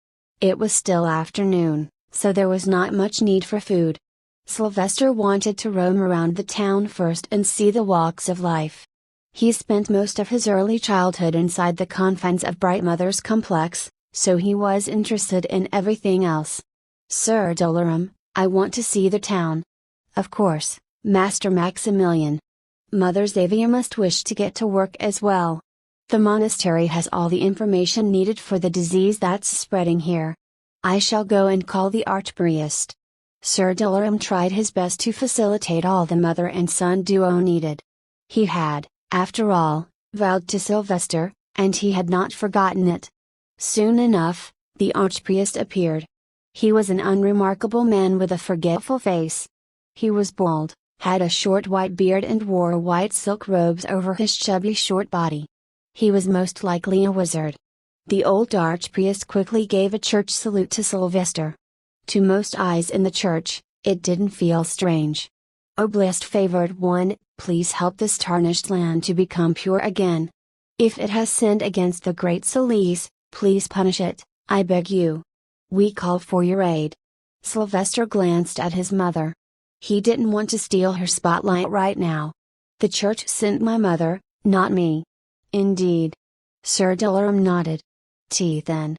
It was still afternoon, so there was not much need for food. Sylvester wanted to roam around the town first and see the walks of life. He spent most of his early childhood inside the confines of Bright Mother's complex, so he was interested in everything else. Sir Dolorum, I want to see the town. Of course, Master Maximilian. Mother Xavier must wish to get to work as well. The monastery has all the information needed for the disease that's spreading here. I shall go and call the archpriest. Sir Dolorum tried his best to facilitate all the mother and son duo needed. He had, after all, vowed to Sylvester, and he had not forgotten it. Soon enough, the archpriest appeared. He was an unremarkable man with a forgetful face. He was bald, had a short white beard and wore white silk robes over his chubby short body. He was most likely a wizard. The old archpriest quickly gave a church salute to Sylvester. To most eyes in the church, it didn't feel strange. O blessed favored one, please help this tarnished land to become pure again. If it has sinned against the great Solis, please punish it, I beg you. We call for your aid. Sylvester glanced at his mother. He didn't want to steal her spotlight right now. The church sent my mother, not me. Indeed. Sir Dolarum nodded. Then.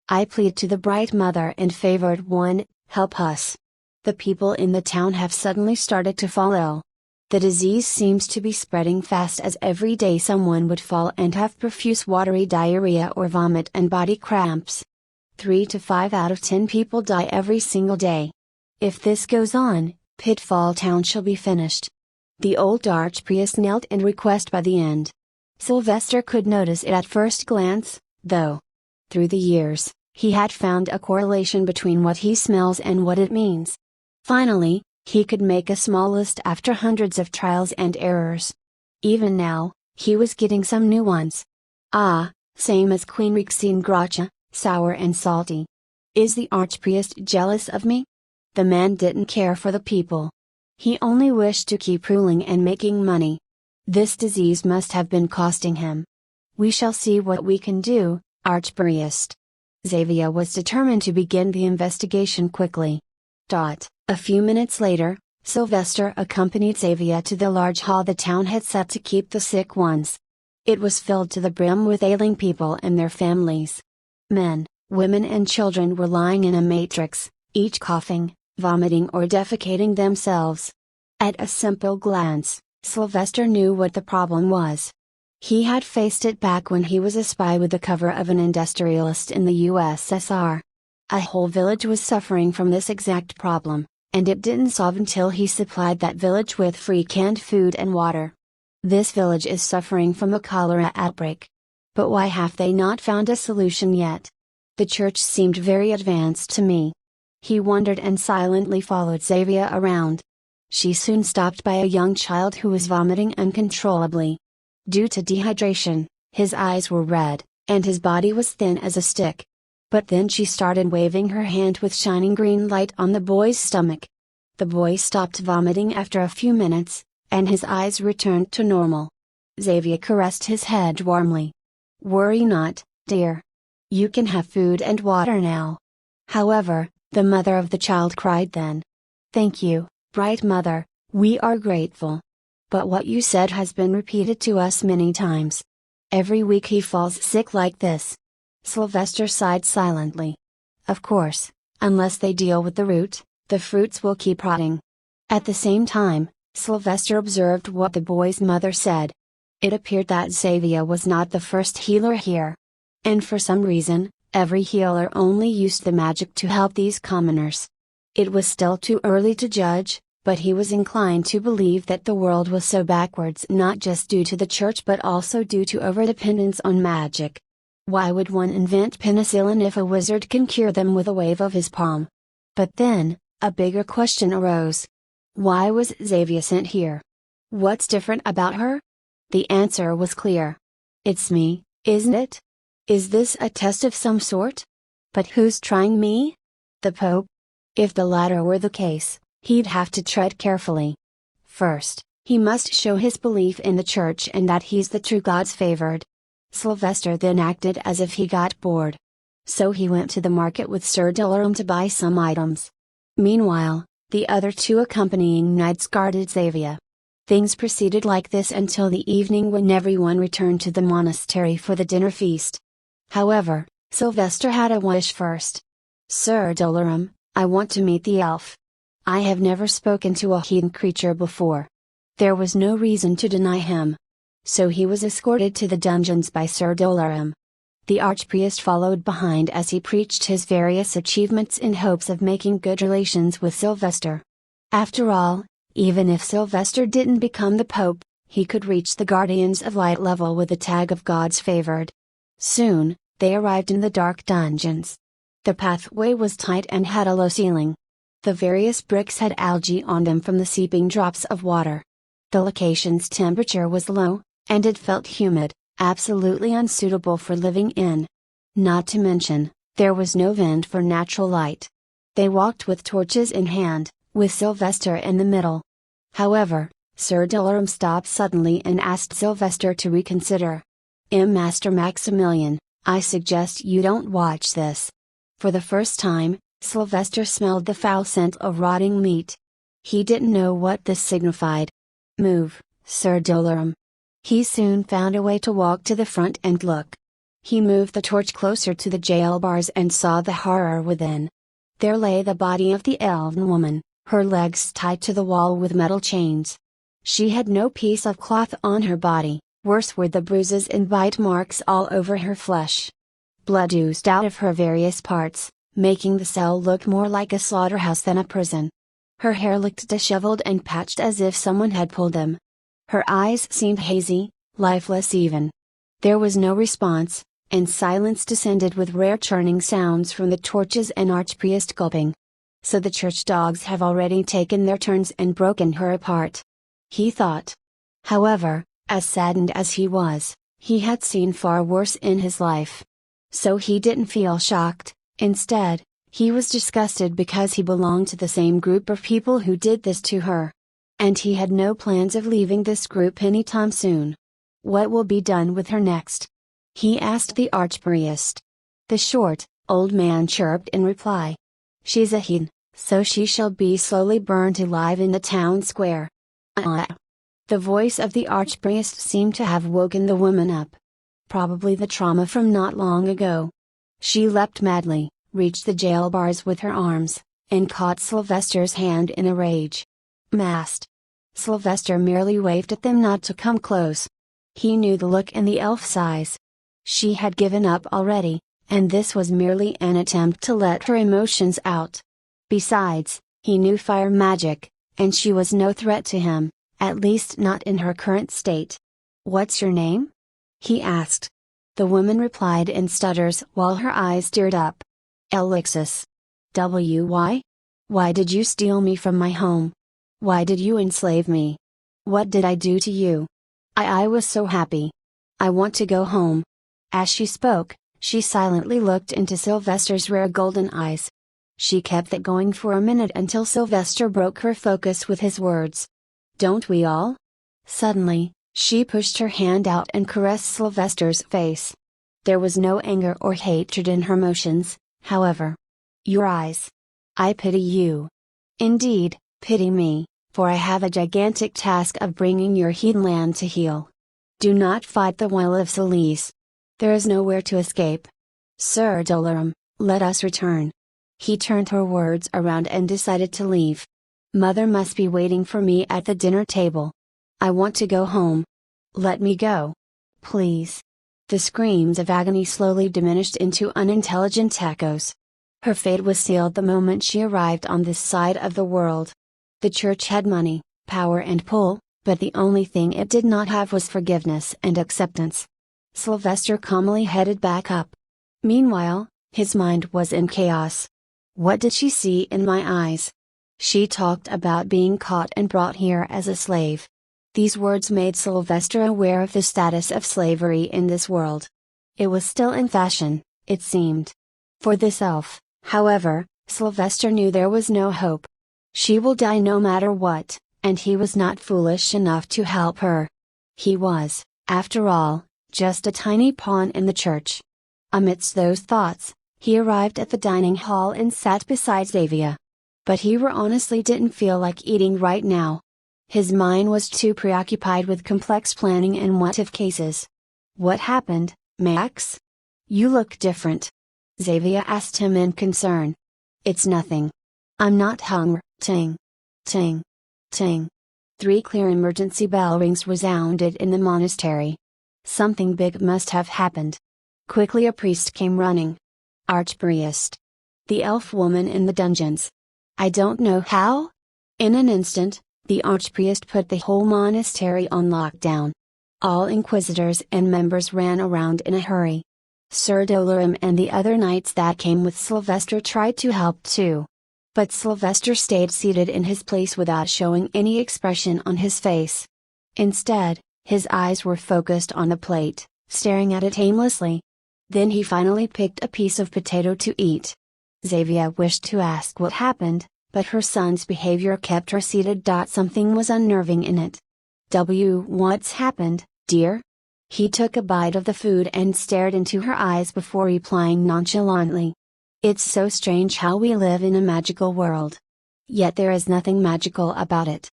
I plead to the Bright Mother and Favored One, help us. The people in the town have suddenly started to fall ill. The disease seems to be spreading fast as every day someone would fall and have profuse watery diarrhea or vomit and body cramps. 3 to 5 out of 10 people die every single day. If this goes on, Pitfall Town shall be finished. The old archpriest knelt in request by the end. Sylvester could notice it at first glance, though. Through the years, he had found a correlation between what he smells and what it means. Finally, he could make a small list after hundreds of trials and errors. Even now, he was getting some new ones. Same as Queen Rixine Gracia, sour and salty. Is the archpriest jealous of me? The man didn't care for the people. He only wished to keep ruling and making money. This disease must have been costing him. We shall see what we can do, archpriest. Xavier was determined to begin the investigation quickly. A few minutes later, Sylvester accompanied Xavier to the large hall the town had set to keep the sick ones. It was filled to the brim with ailing people and their families. Men, women and children were lying in a matrix, each coughing, vomiting or defecating themselves. At a simple glance, Sylvester knew what the problem was. He had faced it back when he was a spy with the cover of an industrialist in the USSR. A whole village was suffering from this exact problem, and it didn't solve until he supplied that village with free canned food and water. This village is suffering from a cholera outbreak. But why have they not found a solution yet? The church seemed very advanced to me. He wondered and silently followed Xavier around. She soon stopped by a young child who was vomiting uncontrollably. Due to dehydration, his eyes were red, and his body was thin as a stick. But then she started waving her hand with shining green light on the boy's stomach. The boy stopped vomiting after a few minutes, and his eyes returned to normal. Xavier caressed his head warmly. Worry not, dear. You can have food and water now. However, the mother of the child cried then. Thank you, Bright Mother, we are grateful. But what you said has been repeated to us many times. Every week he falls sick like this. Sylvester sighed silently. Of course, unless they deal with the root, the fruits will keep rotting. At the same time, Sylvester observed what the boy's mother said. It appeared that Xavier was not the first healer here. And for some reason, every healer only used the magic to help these commoners. It was still too early to judge, but he was inclined to believe that the world was so backwards not just due to the church but also due to overdependence on magic. Why would one invent penicillin if a wizard can cure them with a wave of his palm? But then, a bigger question arose. Why was Xavier sent here? What's different about her? The answer was clear. It's me, isn't it? Is this a test of some sort? But who's trying me? The Pope? If the latter were the case, he'd have to tread carefully. First, he must show his belief in the church and that he's the true God's favored. Sylvester then acted as if he got bored. So he went to the market with Sir Dolarum to buy some items. Meanwhile, the other two accompanying knights guarded Xavier. Things proceeded like this until the evening when everyone returned to the monastery for the dinner feast. However, Sylvester had a wish first. Sir Dolarum, I want to meet the elf. I have never spoken to a heathen creature before. There was no reason to deny him. So he was escorted to the dungeons by Sir Dolarum. The archpriest followed behind as he preached his various achievements in hopes of making good relations with Sylvester. After all, even if Sylvester didn't become the Pope, he could reach the Guardians of Light level with the tag of God's favored. Soon, they arrived in the dark dungeons. The pathway was tight and had a low ceiling. The various bricks had algae on them from the seeping drops of water. The location's temperature was low, and it felt humid, absolutely unsuitable for living in. Not to mention, there was no vent for natural light. They walked with torches in hand, with Sylvester in the middle. However, Sir Dolarum stopped suddenly and asked Sylvester to reconsider. Master Maximilian, I suggest you don't watch this. For the first time, Sylvester smelled the foul scent of rotting meat. He didn't know what this signified. Move, Sir Dolorum. He soon found a way to walk to the front and look. He moved the torch closer to the jail bars and saw the horror within. There lay the body of the elven woman, her legs tied to the wall with metal chains. She had no piece of cloth on her body, worse were the bruises and bite marks all over her flesh. Blood oozed out of her various parts, making the cell look more like a slaughterhouse than a prison. Her hair looked disheveled and patched as if someone had pulled them. Her eyes seemed hazy, lifeless even. There was no response, and silence descended with rare churning sounds from the torches and archpriest gulping. So the church dogs have already taken their turns and broken her apart. He thought. However, as saddened as he was, he had seen far worse in his life. So he didn't feel shocked, instead, he was disgusted because he belonged to the same group of people who did this to her. And he had no plans of leaving this group anytime soon. What will be done with her next? He asked the archpriest. The short, old man chirped in reply. She's a heathen, so she shall be slowly burned alive in the town square. The voice of the archpriest seemed to have woken the woman up. Probably the trauma from not long ago. She leapt madly, reached the jail bars with her arms, and caught Sylvester's hand in a rage. Mast. Sylvester merely waved at them not to come close. He knew the look in the elf's eyes. She had given up already, and this was merely an attempt to let her emotions out. Besides, he knew fire magic, and she was no threat to him, at least not in her current state. "What's your name?" he asked. The woman replied in stutters while her eyes teared up. "Elixis. Why? Why did you steal me from my home? Why did you enslave me? What did I do to you? I was so happy. I want to go home." As she spoke, she silently looked into Sylvester's rare golden eyes. She kept that going for a minute until Sylvester broke her focus with his words. "Don't we all?" Suddenly, she pushed her hand out and caressed Sylvester's face. There was no anger or hatred in her motions, however. "Your eyes. I pity you. Indeed, pity me, for I have a gigantic task of bringing your heathen land to heel. Do not fight the will of Solis. There is nowhere to escape. Sir Dolorum, let us return." He turned her words around and decided to leave. "Mother must be waiting for me at the dinner table. I want to go home. Let me go. Please." The screams of agony slowly diminished into unintelligent echoes. Her fate was sealed the moment she arrived on this side of the world. The church had money, power and pull, but the only thing it did not have was forgiveness and acceptance. Sylvester calmly headed back up. Meanwhile, his mind was in chaos. What did she see in my eyes? She talked about being caught and brought here as a slave. These words made Sylvester aware of the status of slavery in this world. It was still in fashion, it seemed. For this elf, however, Sylvester knew there was no hope. She will die no matter what, and he was not foolish enough to help her. He was, after all, just a tiny pawn in the church. Amidst those thoughts, he arrived at the dining hall and sat beside Xavier. But he honestly didn't feel like eating right now. His mind was too preoccupied with complex planning and what-if cases. "What happened, Max? You look different." Xavier asked him in concern. "It's nothing. I'm not hungry." Ting. Ting. Ting. 3 clear emergency bell rings resounded in the monastery. Something big must have happened. Quickly a priest came running. "Archpriest. The elf woman in the dungeons. I don't know how?" In an instant, the archpriest put the whole monastery on lockdown. All inquisitors and members ran around in a hurry. Sir Dolorum and the other knights that came with Sylvester tried to help too. But Sylvester stayed seated in his place without showing any expression on his face. Instead, his eyes were focused on the plate, staring at it aimlessly. Then he finally picked a piece of potato to eat. Xavier wished to ask what happened, but her son's behavior kept her seated. Something was unnerving in it. What's happened, dear?" He took a bite of the food and stared into her eyes before replying nonchalantly. "It's so strange how we live in a magical world. Yet there is nothing magical about it.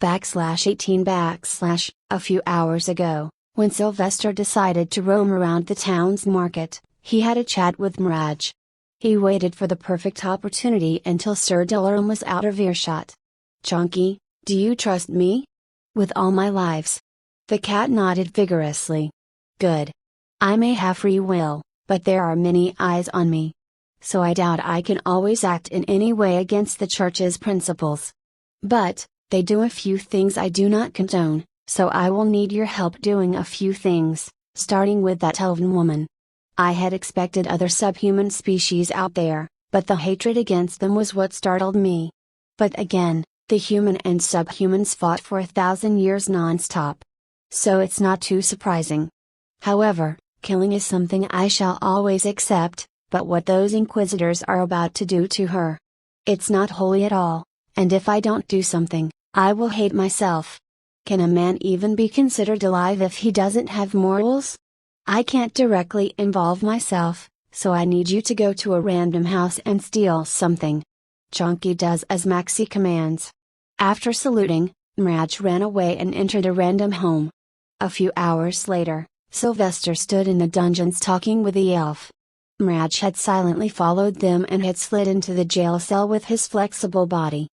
/18 A few hours ago, when Sylvester decided to roam around the town's market, he had a chat with Mirage. He waited for the perfect opportunity until Sir Delaram was out of earshot. "Chunky, do you trust me?" "With all my lives." The cat nodded vigorously. "Good. I may have free will, but there are many eyes on me. So I doubt I can always act in any way against the church's principles. But, they do a few things I do not condone, so I will need your help doing a few things, starting with that elven woman. I had expected other subhuman species out there, but the hatred against them was what startled me. But again, the human and subhumans fought for 1,000 years non-stop. So it's not too surprising. However, killing is something I shall always accept, but what those inquisitors are about to do to her, it's not holy at all, and if I don't do something, I will hate myself. Can a man even be considered alive if he doesn't have morals? I can't directly involve myself, so I need you to go to a random house and steal something." Chunky does as Maxie commands. After saluting, Mirage ran away and entered a random home. A few hours later, Sylvester stood in the dungeons talking with the elf. Mirage had silently followed them and had slid into the jail cell with his flexible body.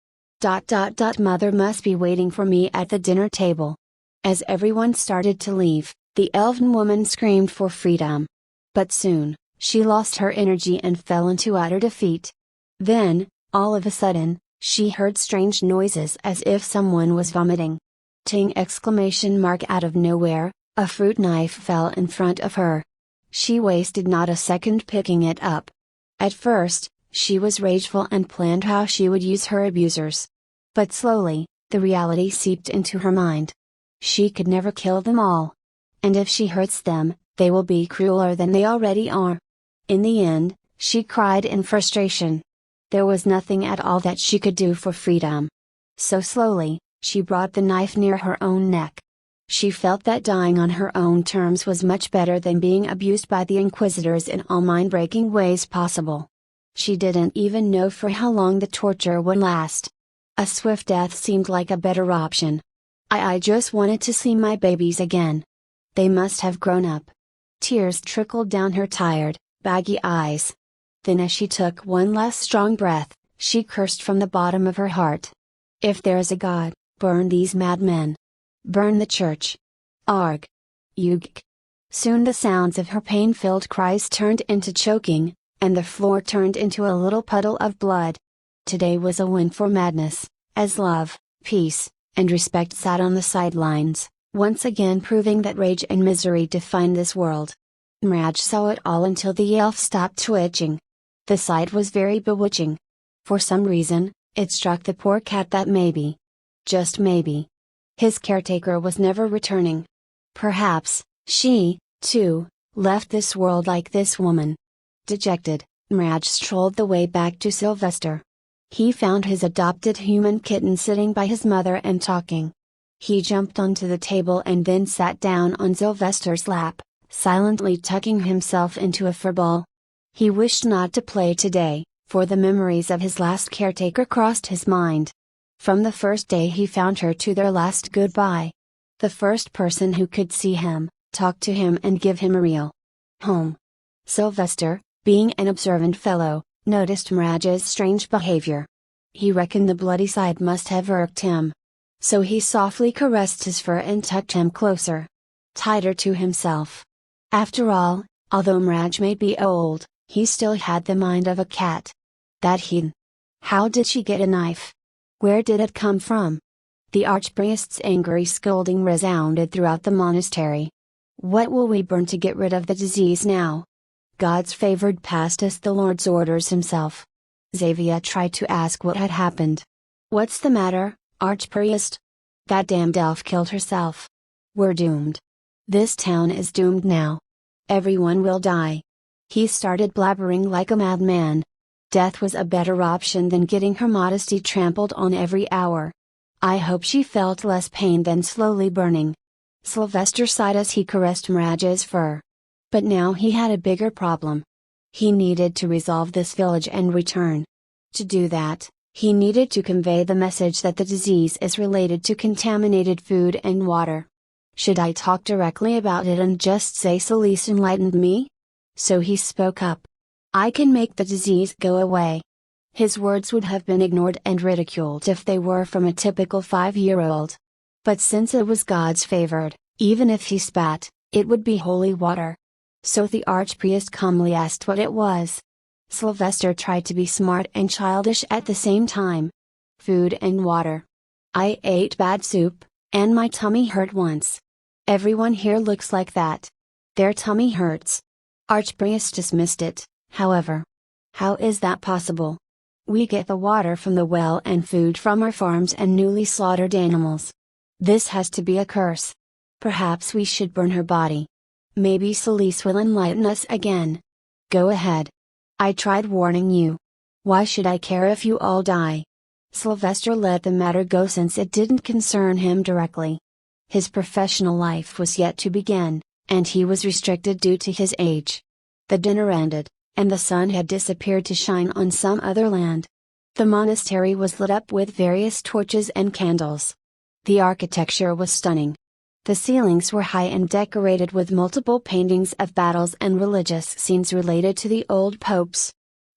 Mother must be waiting for me at the dinner table. As everyone started to leave, the elven woman screamed for freedom. But soon, she lost her energy and fell into utter defeat. Then, all of a sudden, she heard strange noises as if someone was vomiting. Ting! Out of nowhere, a fruit knife fell in front of her. She wasted not a second picking it up. At first, she was rageful and planned how she would use her abusers. But slowly, the reality seeped into her mind. She could never kill them all. And if she hurts them, they will be crueler than they already are. In the end, she cried in frustration. There was nothing at all that she could do for freedom. So slowly, she brought the knife near her own neck. She felt that dying on her own terms was much better than being abused by the Inquisitors in all mind-breaking ways possible. She didn't even know for how long the torture would last. A swift death seemed like a better option. I just wanted to see my babies again. They must have grown up. Tears trickled down her tired, baggy eyes. Then as she took one last strong breath, she cursed from the bottom of her heart. "If there is a God, burn these madmen. Burn the church. Arg. Ugh." Soon the sounds of her pain-filled cries turned into choking, and the floor turned into a little puddle of blood. Today was a win for madness, as love, peace, and respect sat on the sidelines, once again proving that rage and misery define this world. Mirage saw it all until the elf stopped twitching. The sight was very bewitching. For some reason, it struck the poor cat that maybe, just maybe, his caretaker was never returning. Perhaps, she, too, left this world like this woman. Dejected, Mirage strolled the way back to Sylvester. He found his adopted human kitten sitting by his mother and talking. He jumped onto the table and then sat down on Sylvester's lap, silently tucking himself into a furball. He wished not to play today, for the memories of his last caretaker crossed his mind. From the first day he found her to their last goodbye. The first person who could see him, talk to him and give him a real home. Sylvester, being an observant fellow, noticed Mirage's strange behavior. He reckoned the bloody side must have irked him. So he softly caressed his fur and tucked him closer, tighter to himself. After all, although Mirage may be old, he still had the mind of a cat. That heathen. How did she get a knife? Where did it come from? The archpriest's angry scolding resounded throughout the monastery. What will we burn to get rid of the disease now? God's favored passed us the Lord's orders himself. Xavier tried to ask what had happened. What's the matter, archpriest? That damned elf killed herself. We're doomed. This town is doomed now. Everyone will die. He started blabbering like a madman. Death was a better option than getting her modesty trampled on every hour. I hope she felt less pain than slowly burning. Sylvester sighed as he caressed Mirage's fur. But now he had a bigger problem. He needed to resolve this village and return. To do that, He needed to convey the message that the disease is related to contaminated food and water. Should I talk directly about it and just say Celeste enlightened me? So he spoke up. I can make the disease go away. His words would have been ignored and ridiculed if they were from a typical 5-year-old. But since it was God's favored, even if he spat, it would be holy water. So the archpriest calmly asked what it was. Sylvester tried to be smart and childish at the same time. Food and water. I ate bad soup, and my tummy hurt once. Everyone here looks like that. Their tummy hurts. Archpriest dismissed it, however. How is that possible? We get the water from the well and food from our farms and newly slaughtered animals. This has to be a curse. Perhaps we should burn her body. Maybe Celeste will enlighten us again. Go ahead. I tried warning you. Why should I care if you all die? Sylvester let the matter go since it didn't concern him directly. His professional life was yet to begin, and he was restricted due to his age. The dinner ended, and the sun had disappeared to shine on some other land. The monastery was lit up with various torches and candles. The architecture was stunning. The ceilings were high and decorated with multiple paintings of battles and religious scenes related to the old popes.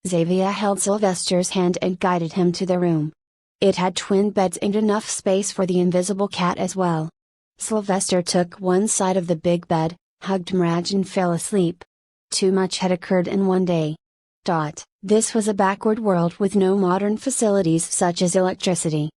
Xavier held Sylvester's hand and guided him to the room. It had twin beds and enough space for the invisible cat as well. Sylvester took one side of the big bed, hugged Mraj and fell asleep. Too much had occurred in one day. This was a backward world with no modern facilities such as electricity.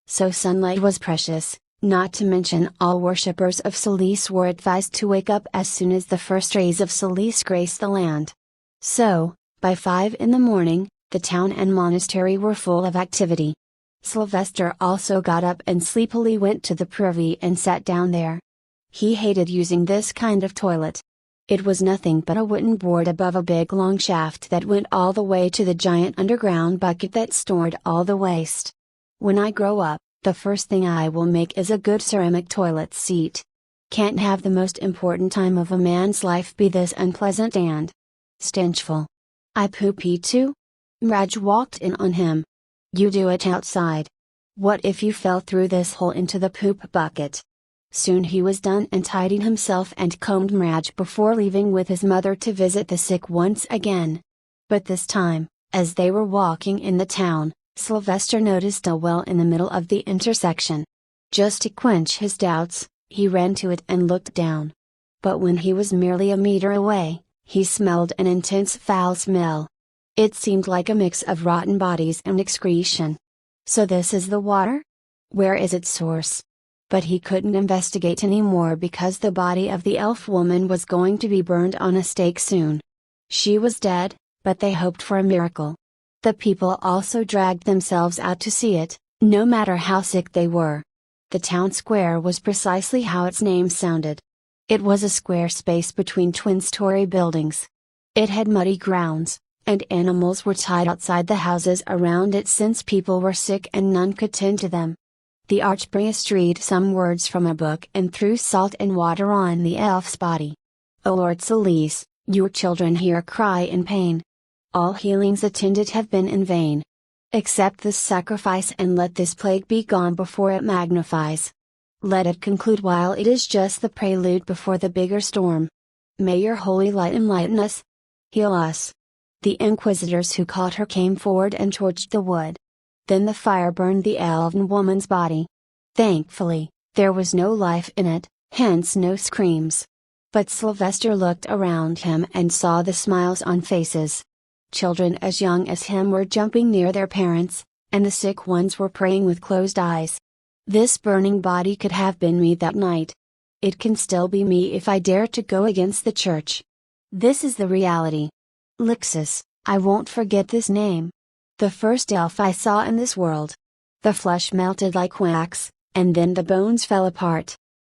So sunlight was precious, not to mention all worshippers of Celeste were advised to wake up as soon as the first rays of Celeste graced the land. So, by 5 in the morning, the town and monastery were full of activity. Sylvester also got up and sleepily went to the privy and sat down there. He hated using this kind of toilet. It was nothing but a wooden board above a big long shaft that went all the way to the giant underground bucket that stored all the waste. When I grow up, the first thing I will make is a good ceramic toilet seat. Can't have the most important time of a man's life be this unpleasant and stenchful. I poopy too? Mraj walked in on him. You do it outside. What if you fell through this hole into the poop bucket? Soon he was done and tidied himself and combed Mraj before leaving with his mother to visit the sick once again. But this time, as they were walking in the town, Sylvester noticed a well in the middle of the intersection. Just to quench his doubts, he ran to it and looked down. But when he was merely a meter away, he smelled an intense foul smell. It seemed like a mix of rotten bodies and excretion. So this is the water? Where is its source? But he couldn't investigate anymore because the body of the elf woman was going to be burned on a stake soon. She was dead, but they hoped for a miracle. The people also dragged themselves out to see it, no matter how sick they were. The town square was precisely how its name sounded. It was a square space between twin-story buildings. It had muddy grounds, and animals were tied outside the houses around it since people were sick and none could tend to them. The archpriest read some words from a book and threw salt and water on the elf's body. O Lord Celeste, your children here cry in pain. All healings attended have been in vain. Accept this sacrifice and let this plague be gone before it magnifies. Let it conclude while it is just the prelude before the bigger storm. May your holy light enlighten us. Heal us. The inquisitors who caught her came forward and torched the wood. Then the fire burned the elven woman's body. Thankfully, there was no life in it, hence no screams. But Sylvester looked around him and saw the smiles on faces. Children as young as him were jumping near their parents, and the sick ones were praying with closed eyes. This burning body could have been me that night. It can still be me if I dare to go against the church. This is the reality. Lixus, I won't forget this name. The first elf I saw in this world. The flesh melted like wax, and then the bones fell apart.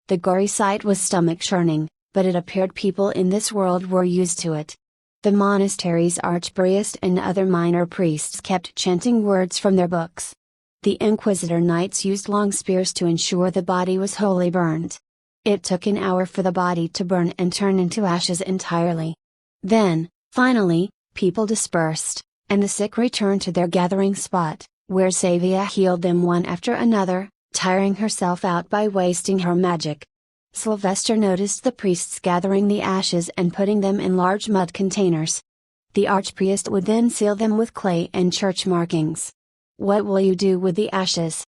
The gory sight was stomach-churning, but it appeared people in this world were used to it. The monastery's archpriest and other minor priests kept chanting words from their books. The inquisitor knights used long spears to ensure the body was wholly burned. It took an hour for the body to burn and turn into ashes entirely. Then, finally, people dispersed, and the sick returned to their gathering spot. where Savia healed them one after another, tiring herself out by wasting her magic. Sylvester noticed the priests gathering the ashes and putting them in large mud containers. The archpriest would then seal them with clay and church markings. What will you do with the ashes?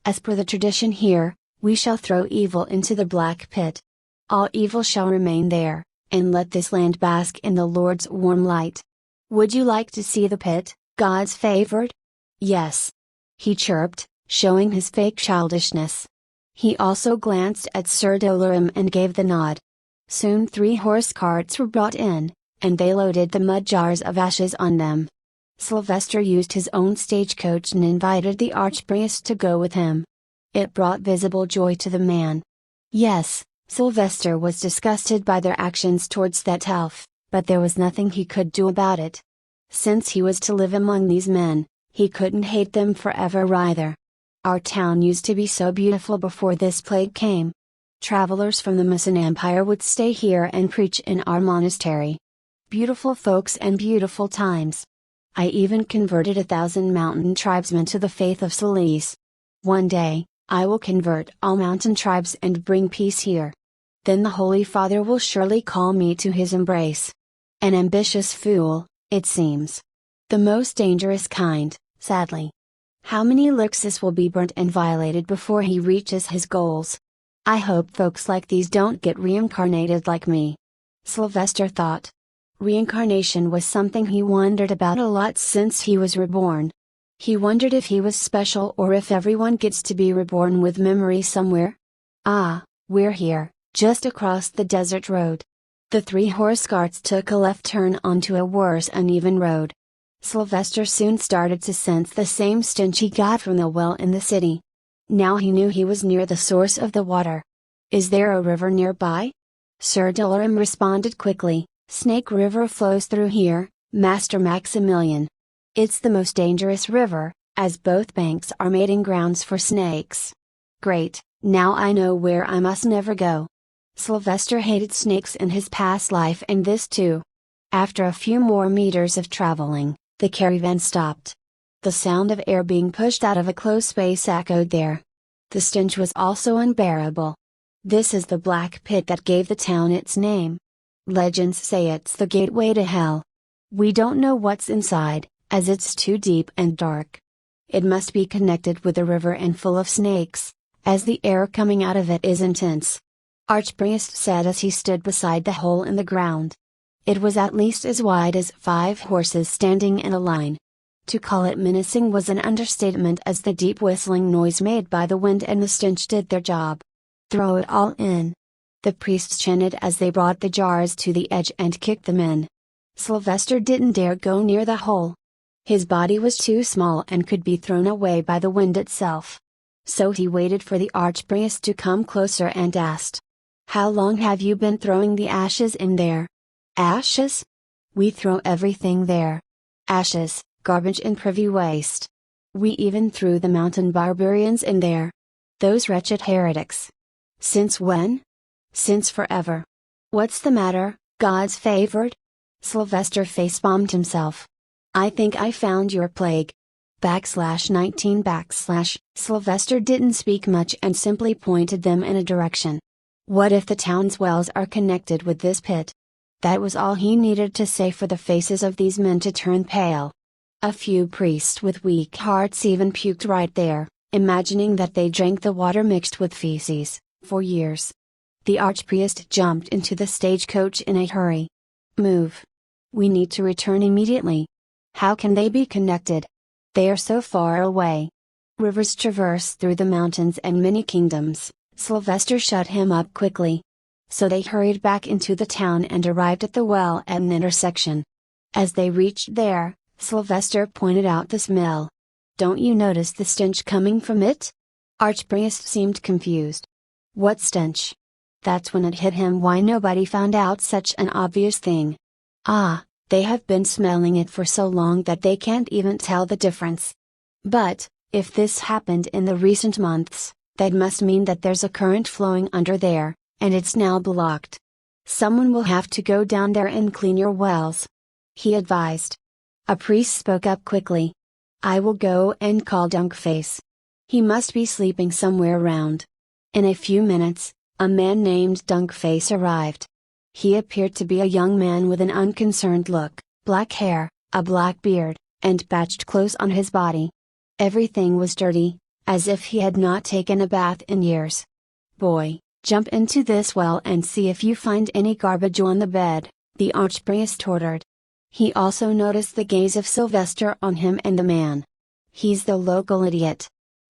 As per the tradition here, we shall throw evil into the black pit. All evil shall remain there, and let this land bask in the Lord's warm light. Would you like to see the pit, God's favored? Yes. He chirped, showing his fake childishness. He also glanced at Sir Dolorum and gave the nod. Soon 3 horse carts were brought in, and they loaded the mud jars of ashes on them. Sylvester used his own stagecoach and invited the archpriest to go with him. It brought visible joy to the man. Yes, Sylvester was disgusted by their actions towards that elf, but there was nothing he could do about it. Since he was to live among these men, he couldn't hate them forever either. Our town used to be so beautiful before this plague came. Travelers from the Musan Empire would stay here and preach in our monastery. Beautiful folks and beautiful times. I even converted 1,000 mountain tribesmen to the faith of Solis. One day, I will convert all mountain tribes and bring peace here. Then the Holy Father will surely call me to his embrace. An ambitious fool, it seems. The most dangerous kind, sadly. How many Lixus will be burnt and violated before he reaches his goals? I hope folks like these don't get reincarnated like me. Sylvester thought. Reincarnation was something he wondered about a lot since he was reborn. He wondered if he was special or if everyone gets to be reborn with memory somewhere. Ah, we're here, just across the desert road. The 3 horse carts took a left turn onto a worse uneven road. Sylvester soon started to sense the same stench he got from the well in the city. Now he knew he was near the source of the water. Is there a river nearby? Sir Dolorum responded quickly. Snake River flows through here, Master Maximilian. It's the most dangerous river, as both banks are mating grounds for snakes. Great, now I know where I must never go. Sylvester hated snakes in his past life and this too. After a few more meters of traveling, the caravan stopped. The sound of air being pushed out of a closed space echoed there. The stench was also unbearable. This is the black pit that gave the town its name. Legends say it's the gateway to hell. We don't know what's inside, as it's too deep and dark. It must be connected with the river and full of snakes, as the air coming out of it is intense. Archpriest said as he stood beside the hole in the ground. It was at least as wide as 5 horses standing in a line. To call it menacing was an understatement as the deep whistling noise made by the wind and the stench did their job. Throw it all in. The priests chanted as they brought the jars to the edge and kicked them in. Sylvester didn't dare go near the hole. His body was too small and could be thrown away by the wind itself. So he waited for the archpriest to come closer and asked, "How long have you been throwing the ashes in there?" "Ashes? We throw everything there. Ashes, garbage and privy waste. We even threw the mountain barbarians in there. Those wretched heretics." "Since when?" "Since forever." "What's the matter, God's favored?" Sylvester face-bombed himself. "I think I found your plague." /19 Sylvester didn't speak much and simply pointed them in a direction. What if the town's wells are connected with this pit? That was all he needed to say for the faces of these men to turn pale. A few priests with weak hearts even puked right there, imagining that they drank the water mixed with feces, for years. The archpriest jumped into the stagecoach in a hurry. "Move. We need to return immediately. How can they be connected? They are so far away. Rivers traverse through the mountains and many kingdoms." Sylvester shut him up quickly. So they hurried back into the town and arrived at the well at an intersection. As they reached there, Sylvester pointed out the smell. "Don't you notice the stench coming from it?" Archpriest seemed confused. "What stench?" That's when it hit him why nobody found out such an obvious thing. Ah, they have been smelling it for so long that they can't even tell the difference. But, if this happened in the recent months, that must mean that there's a current flowing under there, and it's now blocked. Someone will have to go down there and clean your wells," he advised. A priest spoke up quickly. I will go and call Dunkface. He must be sleeping somewhere around. In a few minutes, a man named Dunkface arrived. He appeared to be a young man with an unconcerned look, black hair, a black beard, and patched clothes on his body. Everything was dirty, as if he had not taken a bath in years. "Boy, jump into this well and see if you find any garbage on the bed," the archpriest ordered. He also noticed the gaze of Sylvester on him and the man. "He's the local idiot.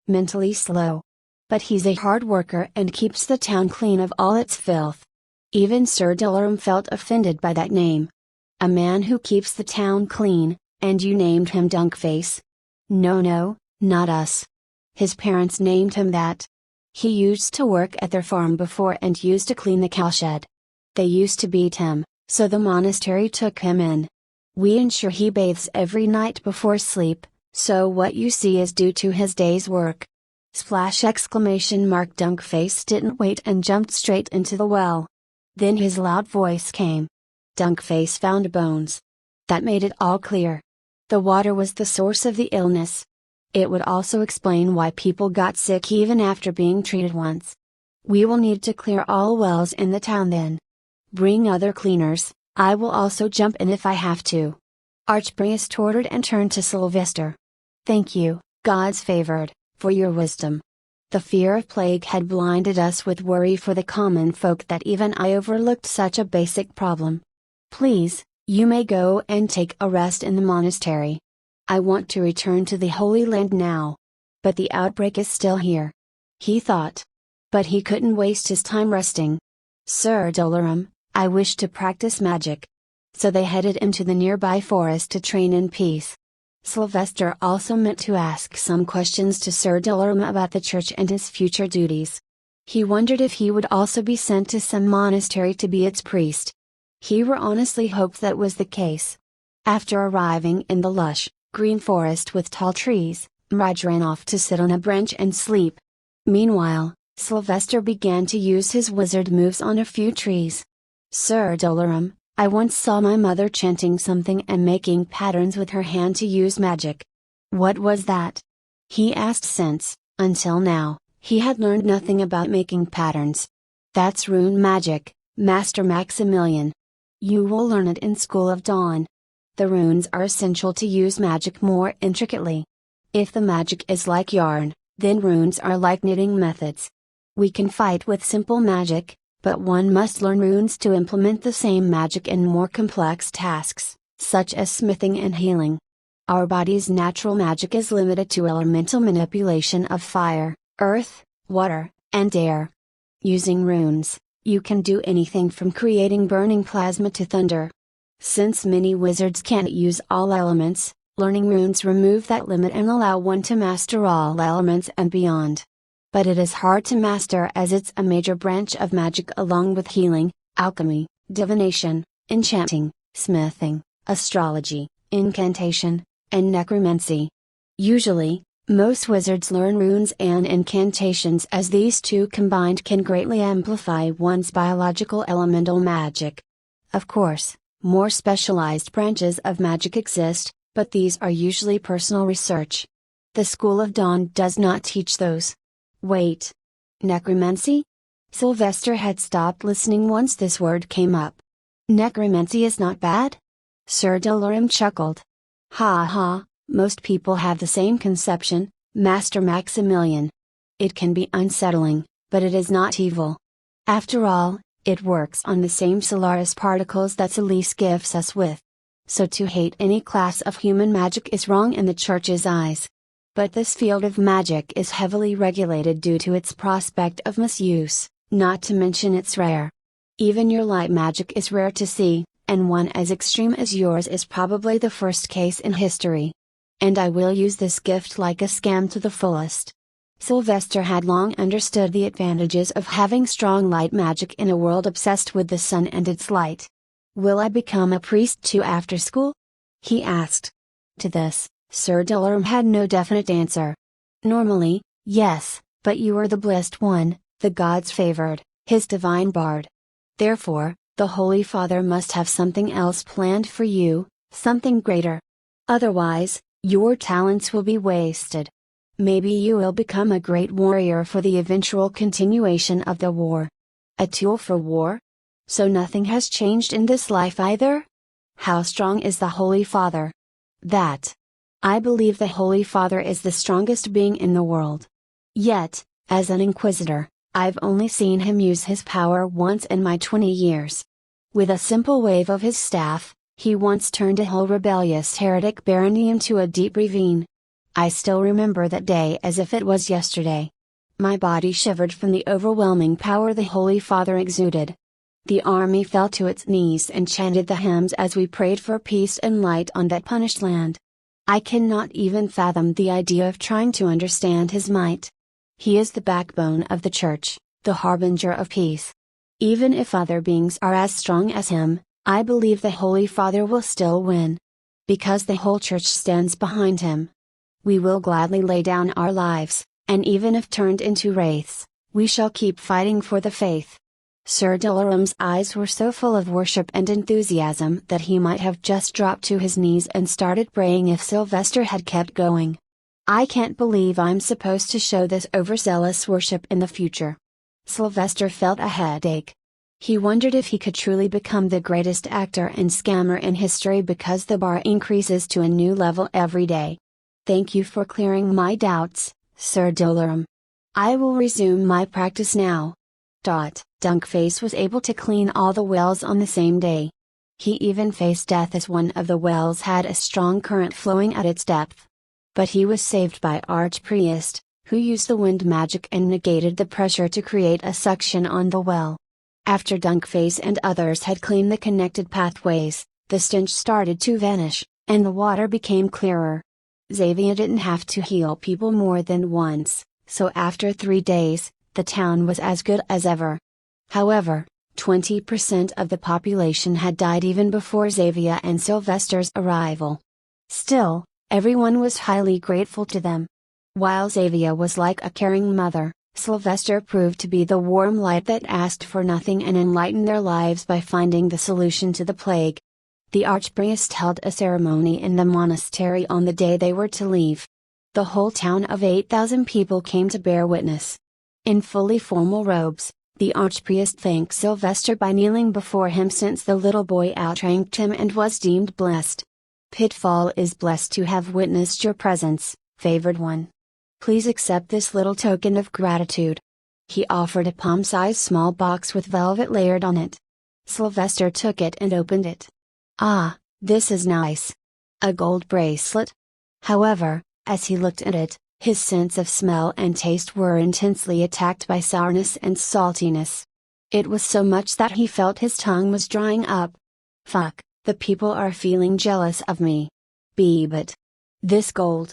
Mentally slow. But he's a hard worker and keeps the town clean of all its filth." Even Sir Delaram felt offended by that name. A man who keeps the town clean, and you named him Dunkface? No, not us. His parents named him that. He used to work at their farm before and used to clean the cowshed. They used to beat him, so the monastery took him in. We ensure he bathes every night before sleep, so what you see is due to his day's work. Splash! Dunkface didn't wait and jumped straight into the well. Then his loud voice came. Dunkface found bones. That made it all clear. The water was the source of the illness. It would also explain why people got sick even after being treated once. "We will need to clear all wells in the town then. Bring other cleaners, I will also jump in if I have to." Archpriest ordered and turned to Sylvester. "Thank you, God's favored, for your wisdom. The fear of plague had blinded us with worry for the common folk that even I overlooked such a basic problem. Please, you may go and take a rest in the monastery. I want to return to the Holy Land now. But the outbreak is still here." He thought. But he couldn't waste his time resting. "Sir Dolaram, I wish to practice magic." So they headed into the nearby forest to train in peace. Sylvester also meant to ask some questions to Sir Dolaram about the church and his future duties. He wondered if he would also be sent to some monastery to be its priest. He honestly hoped that was the case. After arriving in the lush, green forest with tall trees, Mraj ran off to sit on a branch and sleep. Meanwhile, Sylvester began to use his wizard moves on a few trees. "Sir Dolaram, I once saw my mother chanting something and making patterns with her hand to use magic." "What was that?" he asked since, until now, he had learned nothing about making patterns. "That's rune magic, Master Maximilian. You will learn it in School of Dawn. The runes are essential to use magic more intricately. If the magic is like yarn, then runes are like knitting methods. We can fight with simple magic, but one must learn runes to implement the same magic in more complex tasks, such as smithing and healing. Our body's natural magic is limited to elemental manipulation of fire, earth, water, and air. Using runes, you can do anything from creating burning plasma to thunder. Since many wizards can't use all elements, learning runes remove that limit and allow one to master all elements and beyond. But it is hard to master as it's a major branch of magic along with healing, alchemy, divination, enchanting, smithing, astrology, incantation, and necromancy. Usually, most wizards learn runes and incantations as these two combined can greatly amplify one's biological elemental magic. Of course, more specialized branches of magic exist, but these are usually personal research. The School of Dawn does not teach those. Wait. Necromancy? Sylvester had stopped listening once this word came up. Necromancy is not bad? Sir Dolaram chuckled. Ha ha, most people have the same conception, Master Maximilian. It can be unsettling, but it is not evil. After all, it works on the same Solaris particles that Solis gifts us with. So to hate any class of human magic is wrong in the Church's eyes. But this field of magic is heavily regulated due to its prospect of misuse, not to mention it's rare. Even your light magic is rare to see, and one as extreme as yours is probably the first case in history. And I will use this gift like a scam to the fullest. Sylvester had long understood the advantages of having strong light magic in a world obsessed with the sun and its light. "Will I become a priest too after school?" he asked. To this, Sir Dolaram had no definite answer. "Normally, yes, but you are the blessed one, the God's favored, his divine bard. Therefore, the Holy Father must have something else planned for you, something greater. Otherwise, Your talents will be wasted. Maybe you will become a great warrior for the eventual continuation of the war. A tool for war? So nothing has changed in this life either? How strong is the Holy Father? That. I believe the Holy Father is the strongest being in the world. Yet, as an inquisitor, I've only seen him use his power once in my 20 years. With a simple wave of his staff, he once turned a whole rebellious heretic barony into a deep ravine. I still remember that day as if it was yesterday. My body shivered from the overwhelming power the Holy Father exuded. The army fell to its knees and chanted the hymns as we prayed for peace and light on that punished land. I cannot even fathom the idea of trying to understand his might. He is the backbone of the Church, the harbinger of peace. Even if other beings are as strong as him, I believe the Holy Father will still win. Because the whole Church stands behind him. We will gladly lay down our lives, and even if turned into wraiths, we shall keep fighting for the faith. Sir Doloram's eyes were so full of worship and enthusiasm that he might have just dropped to his knees and started praying if Sylvester had kept going. I can't believe I'm supposed to show this overzealous worship in the future. Sylvester felt a headache. He wondered if he could truly become the greatest actor and scammer in history because the bar increases to a new level every day. Thank you for clearing my doubts, Sir Doloram. I will resume my practice now. Dunkface was able to clean all the wells on the same day. He even faced death as one of the wells had a strong current flowing at its depth. But he was saved by Archpriest, who used the wind magic and negated the pressure to create a suction on the well. After Dunkface and others had cleaned the connected pathways, the stench started to vanish, and the water became clearer. Xavier didn't have to heal people more than once, so after 3 days, the town was as good as ever. However, 20% of the population had died even before Xavier and Sylvester's arrival. Still, everyone was highly grateful to them. While Xavier was like a caring mother, Sylvester proved to be the warm light that asked for nothing and enlightened their lives by finding the solution to the plague. The archpriest held a ceremony in the monastery on the day they were to leave. The whole town of 8,000 people came to bear witness. In fully formal robes, the archpriest thanked Sylvester by kneeling before him since the little boy outranked him and was deemed blessed. Pitfall is blessed to have witnessed your presence, favored one. Please accept this little token of gratitude. He offered a palm-sized small box with velvet layered on it. Sylvester took it and opened it. Ah, this is nice. A gold bracelet? However, as he looked at it, his sense of smell and taste were intensely attacked by sourness and saltiness. It was so much that he felt his tongue was drying up. Fuck, the people are feeling jealous of me. But this gold.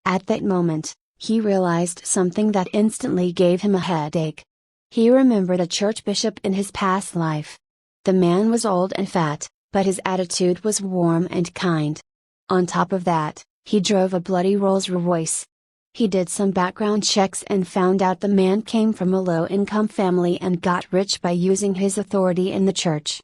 At that moment, he realized something that instantly gave him a headache. He remembered a church bishop in his past life. The man was old and fat, but his attitude was warm and kind. On top of that, he drove a bloody Rolls Royce. He did some background checks and found out the man came from a low-income family and got rich by using his authority in the church.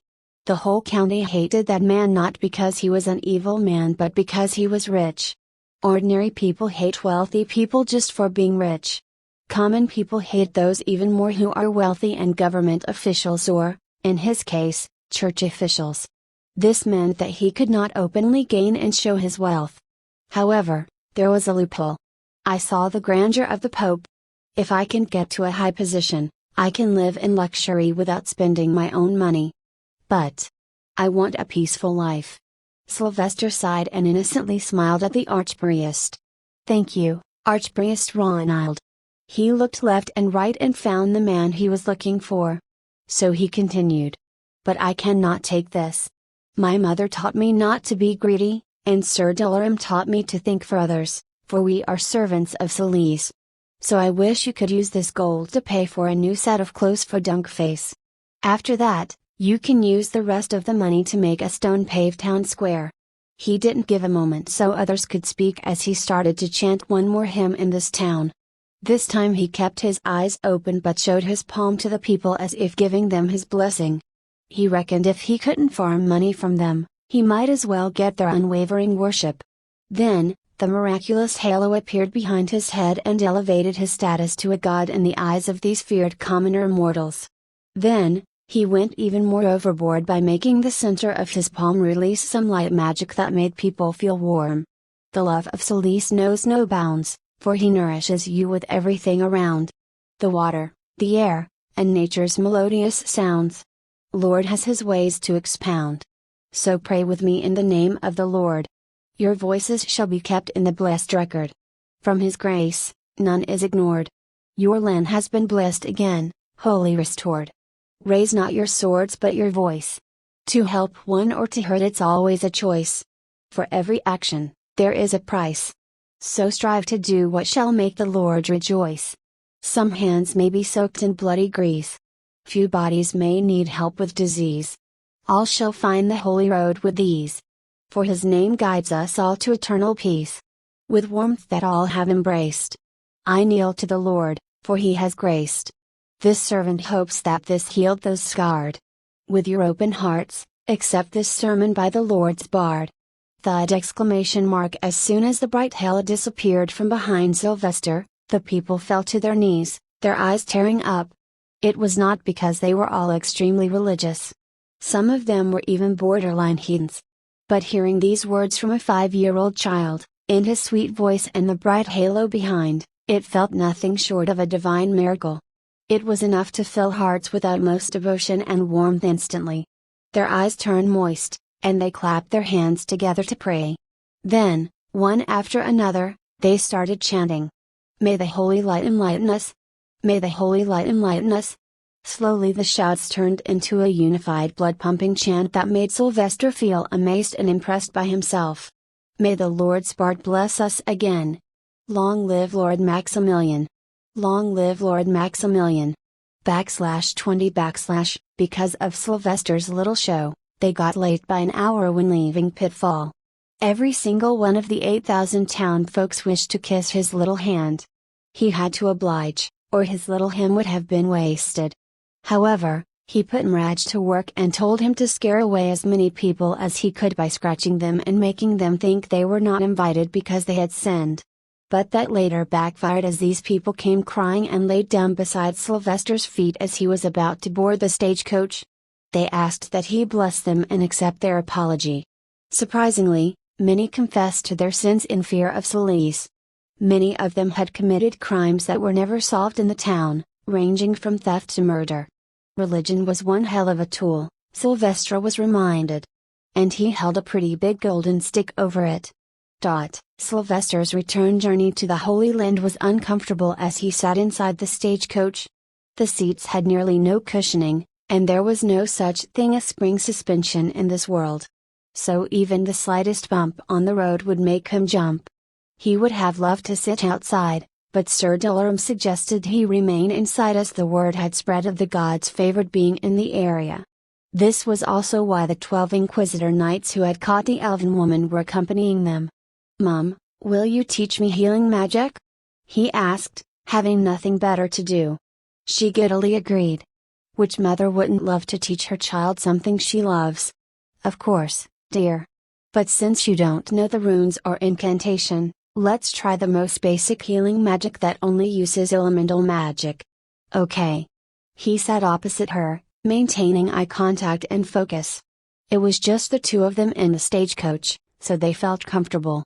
The whole county hated that man not because he was an evil man but because he was rich. Ordinary people hate wealthy people just for being rich. Common people hate those even more who are wealthy and government officials or, in his case, church officials. This meant that he could not openly gain and show his wealth. However, there was a loophole. I saw the grandeur of the Pope. If I can get to a high position, I can live in luxury without spending my own money. But I want a peaceful life. Sylvester sighed and innocently smiled at the archpriest. Thank you, Archpriest Ronald. He looked left and right and found the man he was looking for. So he continued. But I cannot take this. My mother taught me not to be greedy, and Sir Doloram taught me to think for others, for we are servants of Solis. So I wish you could use this gold to pay for a new set of clothes for Dunkface. After that, you can use the rest of the money to make a stone-paved town square. He didn't give a moment so others could speak as he started to chant one more hymn in this town. This time he kept his eyes open but showed his palm to the people as if giving them his blessing. He reckoned if he couldn't farm money from them, he might as well get their unwavering worship. Then, The miraculous halo appeared behind his head and elevated his status to a god in the eyes of these feared commoner mortals. Then, he went even more overboard by making the center of his palm release some light magic that made people feel warm. The love of Solis knows no bounds, for he nourishes you with everything around. The water, the air, and nature's melodious sounds. Lord has his ways to expound. So pray with me in the name of the Lord. Your voices shall be kept in the blessed record. From his grace, none is ignored. Your land has been blessed again, wholly restored. Raise not your swords but your voice. To help one or to hurt, it's always a choice. For every action, there is a price. So strive to do what shall make the Lord rejoice. Some hands may be soaked in bloody grease. Few bodies may need help with disease. All shall find the holy road with ease. For his name guides us all to eternal peace. With warmth that all have embraced, I kneel to the Lord, for he has graced. This servant hopes that this healed those scarred. With your open hearts, accept this sermon by the Lord's bard. Thud! As soon as the bright halo disappeared from behind Sylvester, the people fell to their knees, their eyes tearing up. It was not because they were all extremely religious. Some of them were even borderline heathens. But hearing these words from a 5-year-old child, and his sweet voice and the bright halo behind, it felt nothing short of a divine miracle. It was enough to fill hearts with utmost devotion and warmth instantly. Their eyes turned moist, and they clapped their hands together to pray. Then, one after another, they started chanting, "May the holy light enlighten us! May the holy light enlighten us!" Slowly the shouts turned into a unified blood-pumping chant that made Sylvester feel amazed and impressed by himself. "May the Lord's bard bless us again! Long live Lord Maximilian! Long live Lord Maximilian!" /20 Because of Sylvester's little show, they got late by an hour when leaving Pitfall. Every single one of the 8,000 town folks wished to kiss his little hand. He had to oblige, or his little hymn would have been wasted. However, he put Mirage to work and told him to scare away as many people as he could by scratching them and making them think they were not invited because they had sinned. But that later backfired, as these people came crying and laid down beside Sylvester's feet as he was about to board the stagecoach. They asked that he bless them and accept their apology. Surprisingly, many confessed to their sins in fear of Solis. Many of them had committed crimes that were never solved in the town, ranging from theft to murder. Religion was one hell of a tool, Sylvester was reminded. And he held a pretty big golden stick over it. Sylvester's return journey to the Holy Land was uncomfortable as he sat inside the stagecoach. The seats had nearly no cushioning, and there was no such thing as spring suspension in this world. So even the slightest bump on the road would make him jump. He would have loved to sit outside, but Sir Dolorum suggested he remain inside as the word had spread of the gods favored being in the area. This was also why the 12 Inquisitor knights who had caught the elven woman were accompanying them. "Mum, will you teach me healing magic?" he asked, having nothing better to do. She giddily agreed. Which mother wouldn't love to teach her child something she loves? "Of course, dear. But since you don't know the runes or incantation, let's try the most basic healing magic that only uses elemental magic." "Okay." He sat opposite her, maintaining eye contact and focus. It was just the two of them in the stagecoach, so they felt comfortable.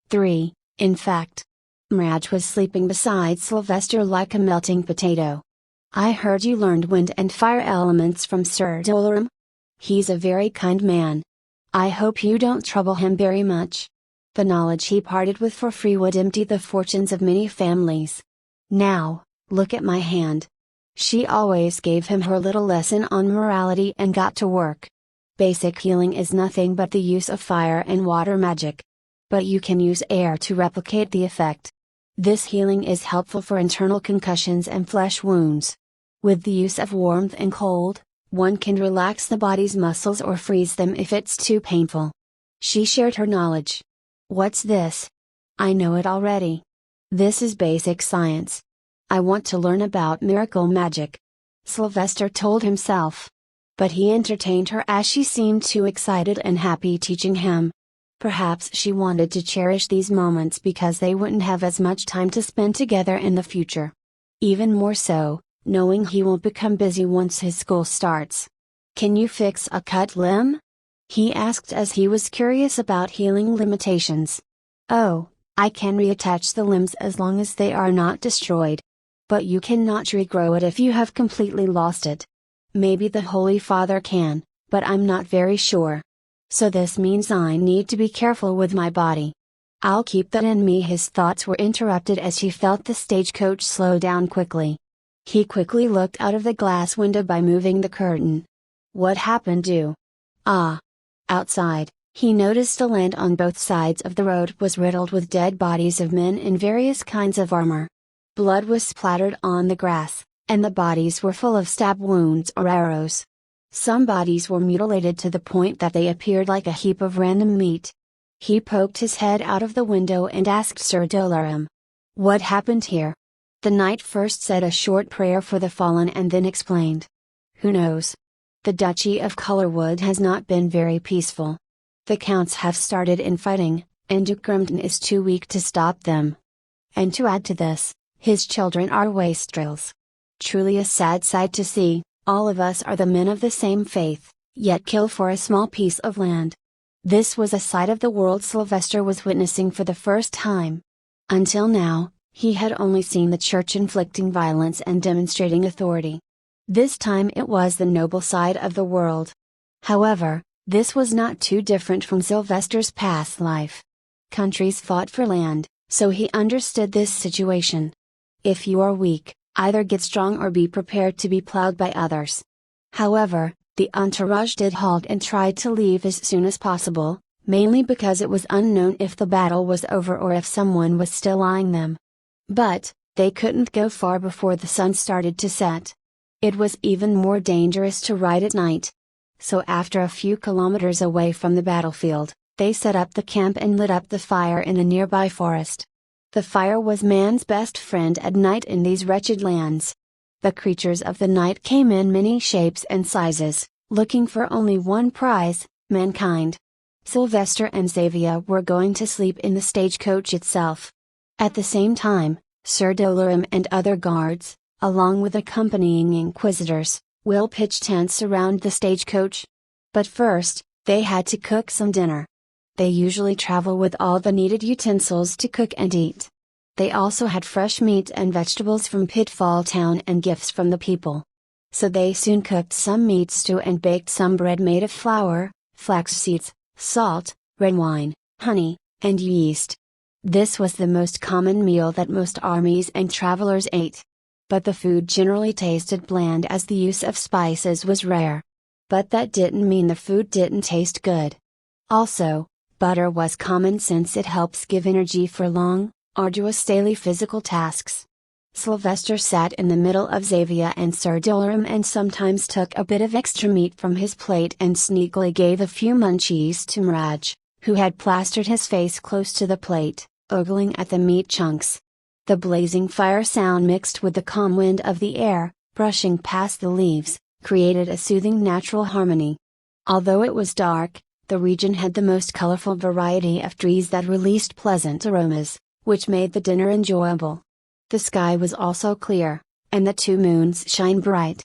3, in fact. Mirage was sleeping beside Sylvester like a melting potato. "I heard you learned wind and fire elements from Sir Dolorum. He's a very kind man. I hope you don't trouble him very much. The knowledge he parted with for free would empty the fortunes of many families. Now, look at my hand." She always gave him her little lesson on morality and got to work. Basic healing is nothing but the use of fire and water magic. But you can use air to replicate the effect. This healing is helpful for internal concussions and flesh wounds. With the use of warmth and cold, one can relax the body's muscles or freeze them if it's too painful. She shared her knowledge. "What's this? I know it already. This is basic science. I want to learn about miracle magic," Sylvester told himself. But he entertained her as she seemed too excited and happy teaching him. Perhaps she wanted to cherish these moments because they wouldn't have as much time to spend together in the future. Even more so, knowing he will become busy once his school starts. "Can you fix a cut limb?" he asked as he was curious about healing limitations. "Oh, I can reattach the limbs as long as they are not destroyed. But you cannot regrow it if you have completely lost it." "Maybe the Holy Father can, but I'm not very sure. So this means I need to be careful with my body. I'll keep that in me." His thoughts were interrupted as he felt the stagecoach slow down quickly. He quickly looked out of the glass window by moving the curtain. What happened? Outside, he noticed the land on both sides of the road was riddled with dead bodies of men in various kinds of armor. Blood was splattered on the grass, and the bodies were full of stab wounds or arrows. Some bodies were mutilated to the point that they appeared like a heap of random meat. He poked his head out of the window and asked Sir Dolorum, "What happened here?" The knight first said a short prayer for the fallen and then explained. "Who knows? The Duchy of Colorwood has not been very peaceful. The counts have started infighting, and Duke Grimton is too weak to stop them. And to add to this, his children are wastrels. Truly a sad sight to see. All of us are the men of the same faith, yet kill for a small piece of land." This was a side of the world Sylvester was witnessing for the first time. Until now, he had only seen the church inflicting violence and demonstrating authority. This time it was the noble side of the world. However, this was not too different from Sylvester's past life. Countries fought for land, so he understood this situation. If you are weak, either get strong or be prepared to be plowed by others. However, the entourage did halt and tried to leave as soon as possible, mainly because it was unknown if the battle was over or if someone was still eyeing them. But, they couldn't go far before the sun started to set. It was even more dangerous to ride at night. So after a few kilometers away from the battlefield, they set up the camp and lit up the fire in a nearby forest. The fire was man's best friend at night in these wretched lands. The creatures of the night came in many shapes and sizes, looking for only one prize, mankind. Sylvester and Xavier were going to sleep in the stagecoach itself. At the same time, Sir Dolorum and other guards, along with accompanying inquisitors, will pitch tents around the stagecoach. But first, they had to cook some dinner. They usually travel with all the needed utensils to cook and eat. They also had fresh meat and vegetables from Pitfall Town and gifts from the people. So they soon cooked some meat stew and baked some bread made of flour, flax seeds, salt, red wine, honey, and yeast. This was the most common meal that most armies and travelers ate. But the food generally tasted bland as the use of spices was rare. But that didn't mean the food didn't taste good. Also, butter was common since it helps give energy for long, arduous daily physical tasks. Sylvester sat in the middle of Xavier and Sir Dolorum and sometimes took a bit of extra meat from his plate and sneakily gave a few munchies to Mirage, who had plastered his face close to the plate, ogling at the meat chunks. The blazing fire sound mixed with the calm wind of the air, brushing past the leaves, created a soothing natural harmony. Although it was dark, the region had the most colorful variety of trees that released pleasant aromas, which made the dinner enjoyable. The sky was also clear, and the two moons shine bright.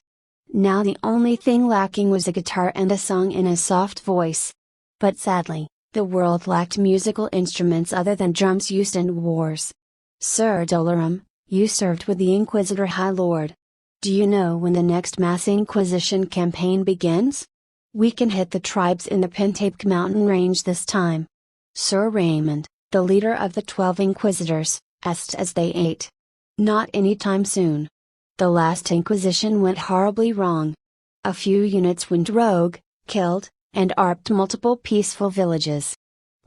Now the only thing lacking was a guitar and a song in a soft voice. But sadly, the world lacked musical instruments other than drums used in wars. "Sir Dolorum, you served with the Inquisitor High Lord. Do you know when the next mass Inquisition campaign begins? We can hit the tribes in the Pentapque mountain range this time." Sir Raymond, the leader of the 12 Inquisitors, asked as they ate. "Not anytime soon. The last Inquisition went horribly wrong. A few units went rogue, killed, and arped multiple peaceful villages."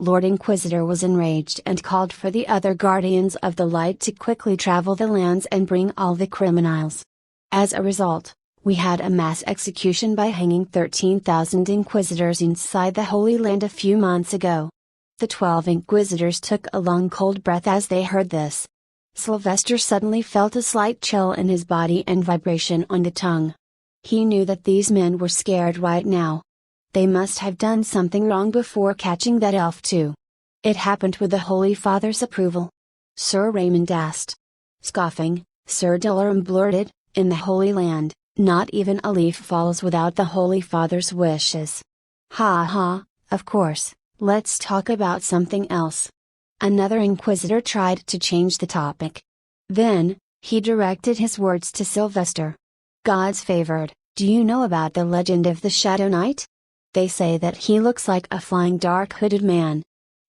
Lord Inquisitor was enraged and called for the other Guardians of the Light to quickly travel the lands and bring all the criminals. As a result, we had a mass execution by hanging 13,000 Inquisitors inside the Holy Land a few months ago. The 12 Inquisitors took a long cold breath as they heard this. Sylvester suddenly felt a slight chill in his body and vibration on the tongue. He knew that these men were scared right now. They must have done something wrong before catching that elf too. It happened with the Holy Father's approval. Sir Raymond asked. Scoffing, Sir Delaram blurted, in the Holy Land, not even a leaf falls without the Holy Father's wishes. Ha ha, of course, let's talk about something else. Another inquisitor tried to change the topic. Then, he directed his words to Sylvester. God's favored, do you know about the legend of the Shadow Knight? They say that he looks like a flying dark hooded man.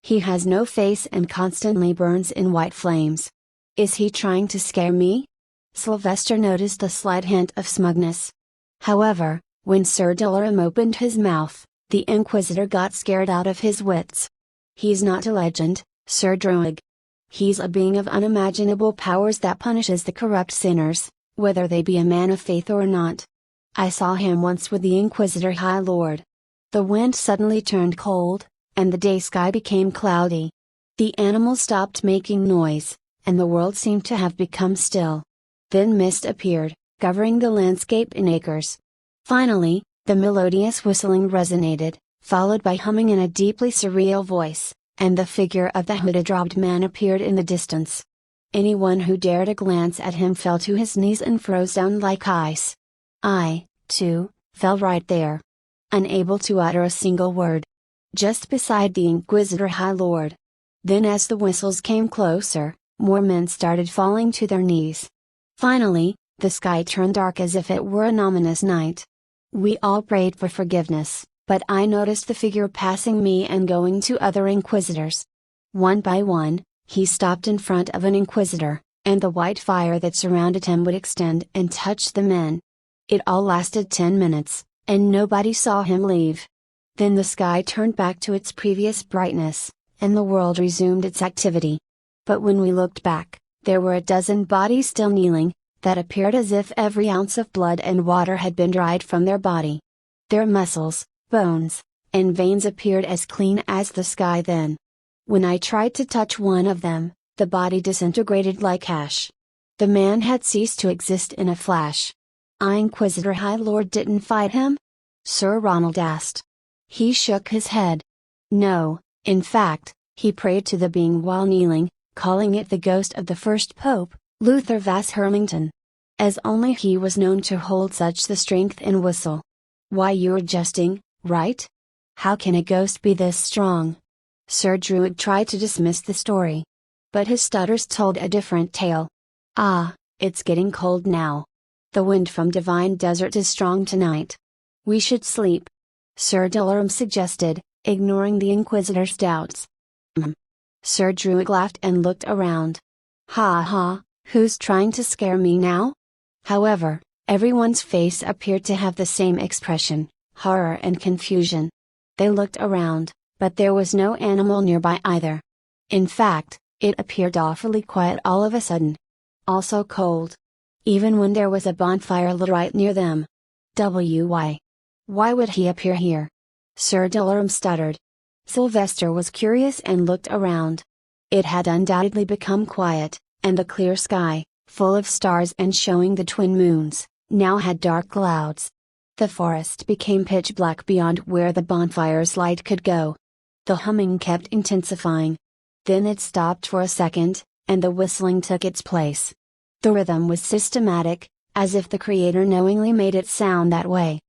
He has no face and constantly burns in white flames. Is he trying to scare me? Sylvester noticed a slight hint of smugness. However, when Sir Delaram opened his mouth, the Inquisitor got scared out of his wits. He's not a legend, Sir Druig. He's a being of unimaginable powers that punishes the corrupt sinners, whether they be a man of faith or not. I saw him once with the Inquisitor High Lord. The wind suddenly turned cold, and the day sky became cloudy. The animals stopped making noise, and the world seemed to have become still. Then mist appeared, covering the landscape in acres. Finally, the melodious whistling resonated, followed by humming in a deeply surreal voice, and the figure of the hooded-robed man appeared in the distance. Anyone who dared a glance at him fell to his knees and froze down like ice. I, too, fell right there. Unable to utter a single word. Just beside the Inquisitor High Lord. Then as the whistles came closer, more men started falling to their knees. Finally, the sky turned dark as if it were an ominous night. We all prayed for forgiveness, but I noticed the figure passing me and going to other Inquisitors. One by one, he stopped in front of an Inquisitor, and the white fire that surrounded him would extend and touch the men. It all lasted 10 minutes, and nobody saw him leave. Then the sky turned back to its previous brightness, and the world resumed its activity. But when we looked back, there were a dozen bodies still kneeling, that appeared as if every ounce of blood and water had been dried from their body. Their muscles, bones, and veins appeared as clean as the sky then. When I tried to touch one of them, the body disintegrated like ash. The man had ceased to exist in a flash. Inquisitor High Lord didn't fight him? Sir Ronald asked. He shook his head. No, in fact, he prayed to the being while kneeling, calling it the ghost of the first Pope, Luther Vas Hermington. As only he was known to hold such the strength in whistle. Why, you're jesting, right? How can a ghost be this strong? Sir Druig tried to dismiss the story. But his stutters told a different tale. Ah, it's getting cold now. The wind from Divine Desert is strong tonight. We should sleep. Sir Delaram suggested, ignoring the Inquisitor's doubts. Sir Druig laughed and looked around. Ha ha, who's trying to scare me now? However, everyone's face appeared to have the same expression, horror and confusion. They looked around, but there was no animal nearby either. In fact, it appeared awfully quiet all of a sudden. Also cold. Even when there was a bonfire lit right near them. Why? Why would he appear here? Sir Delaram stuttered. Sylvester was curious and looked around. It had undoubtedly become quiet, and the clear sky, full of stars and showing the twin moons, now had dark clouds. The forest became pitch black beyond where the bonfire's light could go. The humming kept intensifying. Then it stopped for a second, and the whistling took its place. The rhythm was systematic, as if the creator knowingly made it sound that way.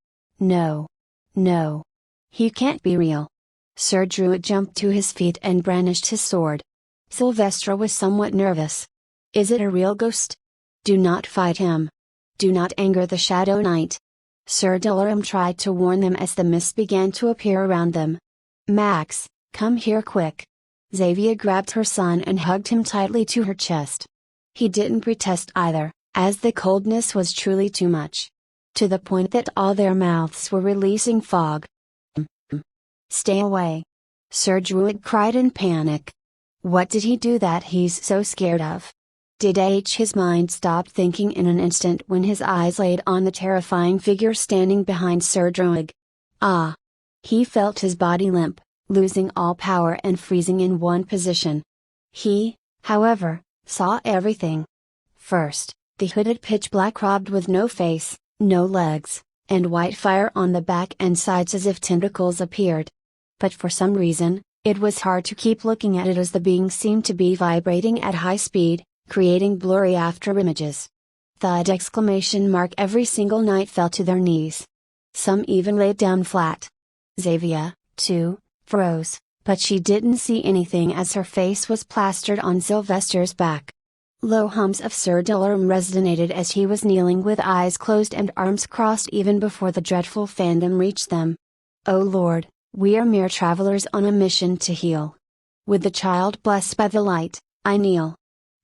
No. No. He can't be real. Sir Druid jumped to his feet and brandished his sword. Sylvestra was somewhat nervous. Is it a real ghost? Do not fight him. Do not anger the Shadow Knight. Sir Delaram tried to warn them as the mist began to appear around them. Max, come here quick. Xavier grabbed her son and hugged him tightly to her chest. He didn't protest either, as the coldness was truly too much. To the point that all their mouths were releasing fog. Stay away. Sir Druid cried in panic. What did he do that he's so scared of? Did his mind stop thinking in an instant when his eyes laid on the terrifying figure standing behind Sir Druid? Ah! He felt his body limp, losing all power and freezing in one position. He, however, saw everything. First, the hooded pitch-black robbed with no face, no legs, and white fire on the back and sides as if tentacles appeared. But for some reason, It was hard to keep looking at it as the being seemed to be vibrating at high speed, creating blurry after images. Thud! Every single knight fell to their knees. Some even laid down flat. Xavier, too, froze, but she didn't see anything as her face was plastered on Sylvester's back. Low hums of Sir Delarum resonated as he was kneeling with eyes closed and arms crossed even before the dreadful phantom reached them. "O Lord, we are mere travelers on a mission to heal. With the child blessed by the light, I kneel."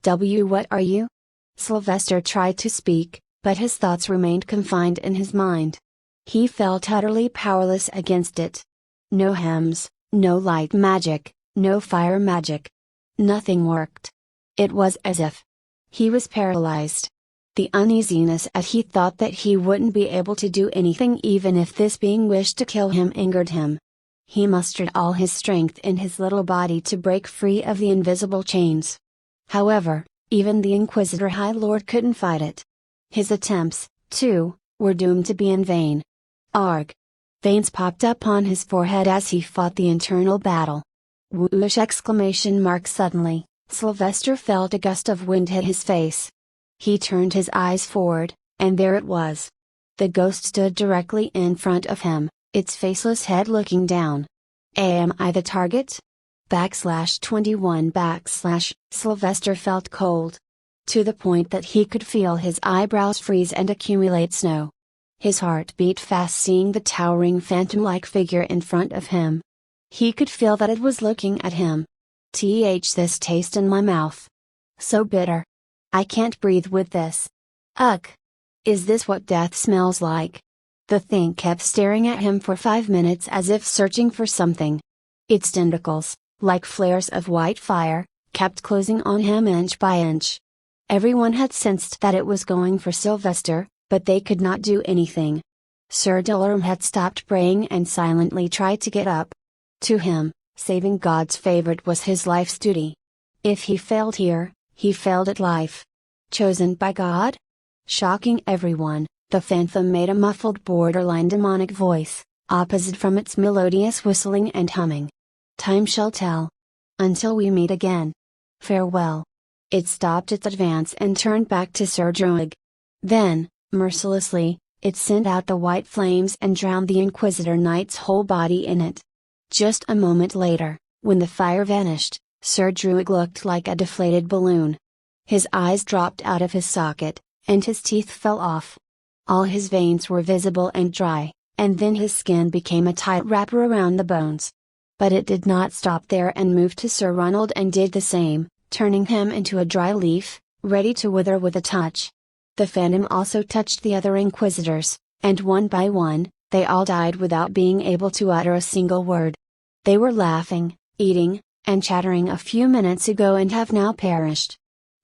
What are you? Sylvester tried to speak, but his thoughts remained confined in his mind. He felt utterly powerless against it. No hymns, no light magic, no fire magic. Nothing worked. It was as if he was paralyzed. The uneasiness at he thought that he wouldn't be able to do anything even if this being wished to kill him angered him. He mustered all his strength in his little body to break free of the invisible chains. However, even the Inquisitor High Lord couldn't fight it. His attempts, too, were doomed to be in vain. Arg! Veins popped up on his forehead as he fought the internal battle. Whoosh! Suddenly, Sylvester felt a gust of wind hit his face. He turned his eyes forward, and there it was. The ghost stood directly in front of him, its faceless head looking down. Am I the target? /21 Sylvester felt cold. To the point that he could feel his eyebrows freeze and accumulate snow. His heart beat fast seeing the towering phantom-like figure in front of him. He could feel that it was looking at him. This taste in my mouth. So bitter. I can't breathe with this. Ugh! Is this what death smells like? The thing kept staring at him for 5 minutes as if searching for something. Its tentacles, like flares of white fire, kept closing on him inch by inch. Everyone had sensed that it was going for Sylvester, but they could not do anything. Sir Delarum had stopped praying and silently tried to get up. To him, saving God's favorite was his life's duty. If he failed here, he failed at life. Chosen by God? Shocking everyone, the phantom made a muffled borderline demonic voice, opposite from its melodious whistling and humming. Time shall tell. Until we meet again. Farewell. It stopped its advance and turned back to Sir Druig. Then, mercilessly, it sent out the white flames and drowned the Inquisitor Knight's whole body in it. Just a moment later, when the fire vanished, Sir Druig looked like a deflated balloon. His eyes dropped out of his socket, and his teeth fell off. All his veins were visible and dry, and then his skin became a tight wrapper around the bones. But it did not stop there and moved to Sir Ronald and did the same, turning him into a dry leaf, ready to wither with a touch. The phantom also touched the other Inquisitors, and one by one, they all died without being able to utter a single word. They were laughing, eating, and chattering a few minutes ago and have now perished.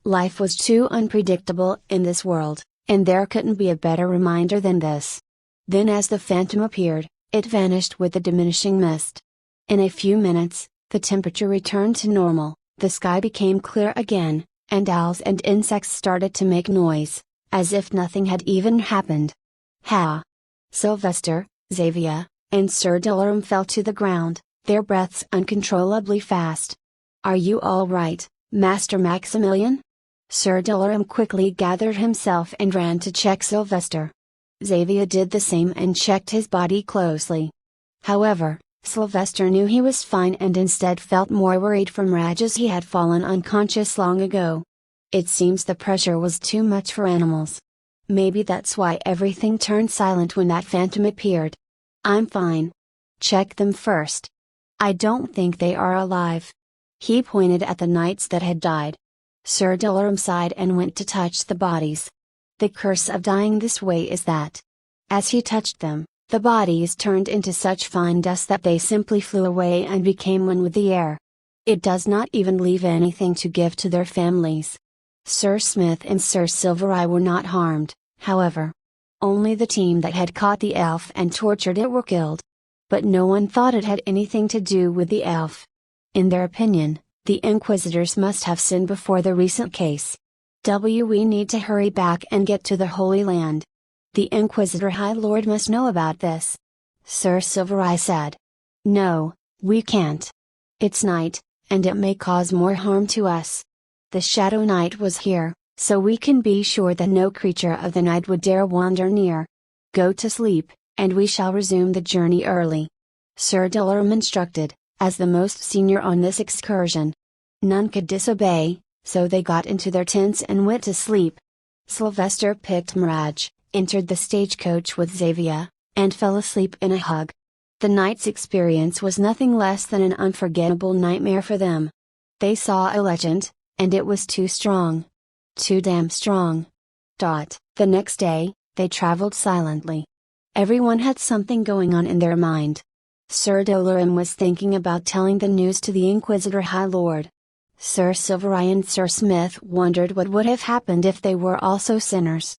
Life was too unpredictable in this world, and there couldn't be a better reminder than this. Then as the phantom appeared, it vanished with the diminishing mist. In a few minutes, the temperature returned to normal, the sky became clear again, and owls and insects started to make noise, as if nothing had even happened. Ha! Sylvester, Xavier, and Sir Delarum fell to the ground, their breaths uncontrollably fast. Are you all right, Master Maximilian? Sir Delarum quickly gathered himself and ran to check Sylvester. Xavier did the same and checked his body closely. However, Sylvester knew he was fine and instead felt more worried from rage as he had fallen unconscious long ago. It seems the pressure was too much for animals. Maybe that's why everything turned silent when that phantom appeared. I'm fine. Check them first. I don't think they are alive. He pointed at the knights that had died. Sir Delarum sighed and went to touch the bodies. The curse of dying this way is that, as he touched them, the bodies turned into such fine dust that they simply flew away and became one with the air. It does not even leave anything to give to their families. Sir Smith and Sir Silvereye were not harmed, however. Only the team that had caught the elf and tortured it were killed. But no one thought it had anything to do with the elf. In their opinion, the Inquisitors must have sinned before the recent case. We need to hurry back and get to the Holy Land. The Inquisitor High Lord must know about this. Sir Silvereye said. No, we can't. It's night, and it may cause more harm to us. The Shadow Knight was here, so we can be sure that no creature of the night would dare wander near. Go to sleep, and we shall resume the journey early. Sir Dolorum instructed, as the most senior on this excursion. None could disobey, so they got into their tents and went to sleep. Sylvester picked Mirage, entered the stagecoach with Xavier, and fell asleep in a hug. The night's experience was nothing less than an unforgettable nightmare for them. They saw a legend, and it was too strong. Too damn strong. The next day, they traveled silently. Everyone had something going on in their mind. Sir Dolorum was thinking about telling the news to the Inquisitor High Lord. Sir Silvery and Sir Smith wondered what would have happened if they were also sinners.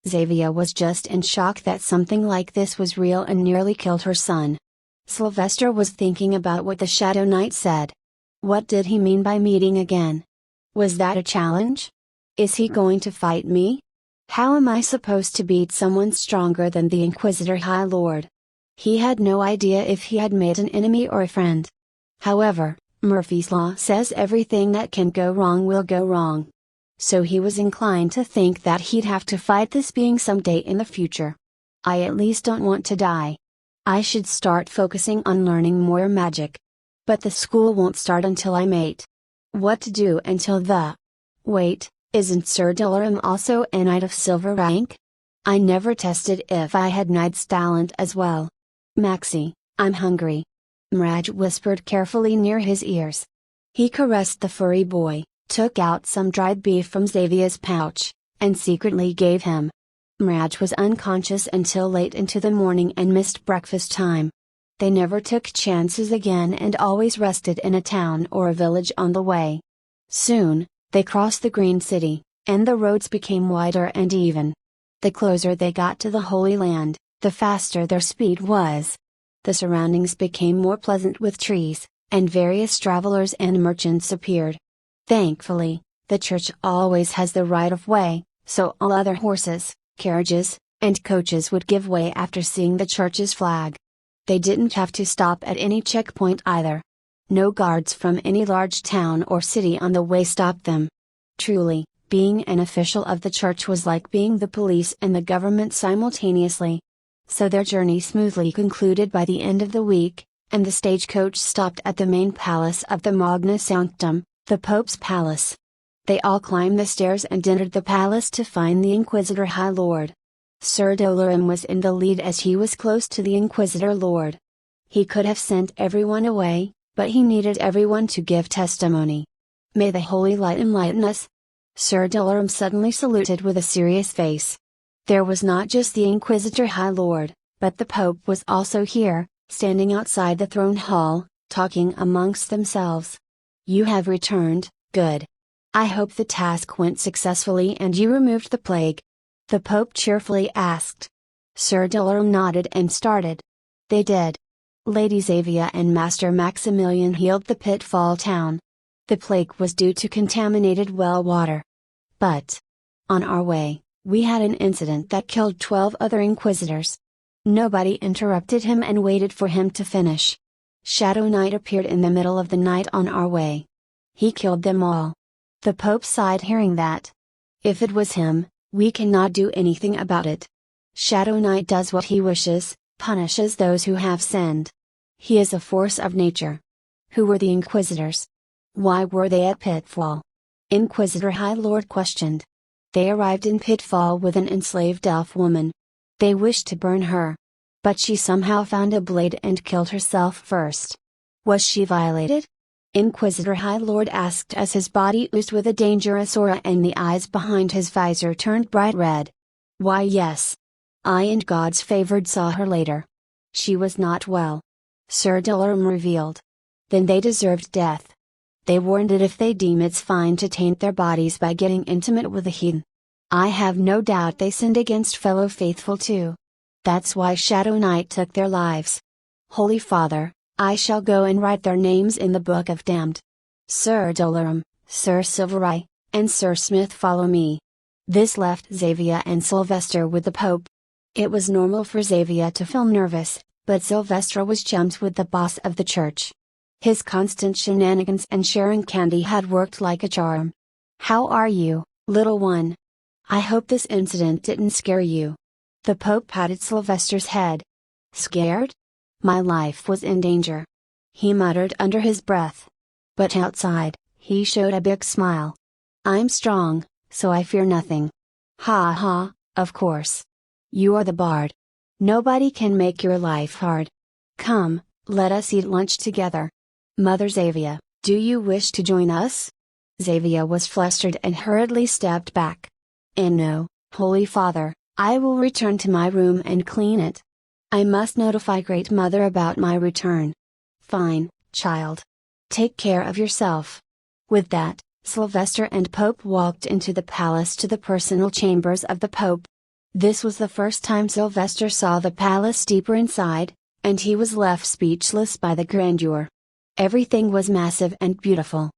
Xavier was just in shock that something like this was real and nearly killed her son. Sylvester was thinking about what the Shadow Knight said. What did he mean by meeting again? Was that a challenge? Is he going to fight me? How am I supposed to beat someone stronger than the Inquisitor High Lord? He had no idea if he had made an enemy or a friend. However, Murphy's Law says everything that can go wrong will go wrong. So he was inclined to think that he'd have to fight this being someday in the future. I at least don't want to die. I should start focusing on learning more magic. But the school won't start until I'm 8. What to do until the... Wait, isn't Sir Dolorum also a knight of silver rank? I never tested if I had knight's talent as well. Maxie, I'm hungry. Mirage whispered carefully near his ears. He caressed the furry boy, took out some dried beef from Xavier's pouch, and secretly gave him. Mirage was unconscious until late into the morning and missed breakfast time. They never took chances again and always rested in a town or a village on the way. Soon, they crossed the Green City, and the roads became wider and even. The closer they got to the Holy Land, the faster their speed was. The surroundings became more pleasant with trees, and various travelers and merchants appeared. Thankfully, the church always has the right of way, so all other horses, carriages, and coaches would give way after seeing the church's flag. They didn't have to stop at any checkpoint either. No guards from any large town or city on the way stopped them. Truly, being an official of the church was like being the police and the government simultaneously. So their journey smoothly concluded by the end of the week, and the stagecoach stopped at the main palace of the Magna Sanctum, the Pope's palace. They all climbed the stairs and entered the palace to find the Inquisitor High Lord. Sir Dolorum was in the lead as he was close to the Inquisitor Lord. He could have sent everyone away, but he needed everyone to give testimony. May the Holy Light enlighten us. Sir Dolorum suddenly saluted with a serious face. There was not just the Inquisitor High Lord, but the Pope was also here, standing outside the throne hall, talking amongst themselves. You have returned, good. I hope the task went successfully and you removed the plague. The Pope cheerfully asked. Sir Dolorum nodded and started. They did. Lady Xavia and Master Maximilian healed the Pitfall town. The plague was due to contaminated well water. But, on our way, we had an incident that killed 12 other Inquisitors. Nobody interrupted him and waited for him to finish. Shadow Knight appeared in the middle of the night on our way. He killed them all. The Pope sighed hearing that. If it was him, we cannot do anything about it. Shadow Knight does what he wishes, punishes those who have sinned. He is a force of nature. Who were the Inquisitors? Why were they at Pitfall? Inquisitor High Lord questioned. They arrived in Pitfall with an enslaved elf woman. They wished to burn her. But she somehow found a blade and killed herself first. Was she violated? Inquisitor High Lord asked as his body oozed with a dangerous aura and the eyes behind his visor turned bright red. Why yes. I and God's favored saw her later. She was not well. Sir Dolorum revealed. Then they deserved death. They warned it if they deem it's fine to taint their bodies by getting intimate with a heathen. I have no doubt they sinned against fellow faithful too. That's why Shadow Knight took their lives. Holy Father, I shall go and write their names in the Book of Damned. Sir Dolorum, Sir Silvery, and Sir Smith follow me. This left Xavia and Sylvester with the Pope. It was normal for Xavia to feel nervous, but Sylvester was chummed with the boss of the church. His constant shenanigans and sharing candy had worked like a charm. "How are you, little one? I hope this incident didn't scare you." The Pope patted Sylvester's head. "Scared? My life was in danger," he muttered under his breath. But outside, he showed a big smile. "I'm strong, so I fear nothing." "Ha ha, of course. You are the bard. Nobody can make your life hard. Come, let us eat lunch together. Mother Xavier, do you wish to join us?" Xavier was flustered and hurriedly stepped back. "And no, Holy Father, I will return to my room and clean it. I must notify Great Mother about my return." "Fine, child. Take care of yourself." With that, Sylvester and Pope walked into the palace to the personal chambers of the Pope. This was the first time Sylvester saw the palace deeper inside, and he was left speechless by the grandeur. Everything was massive and beautiful.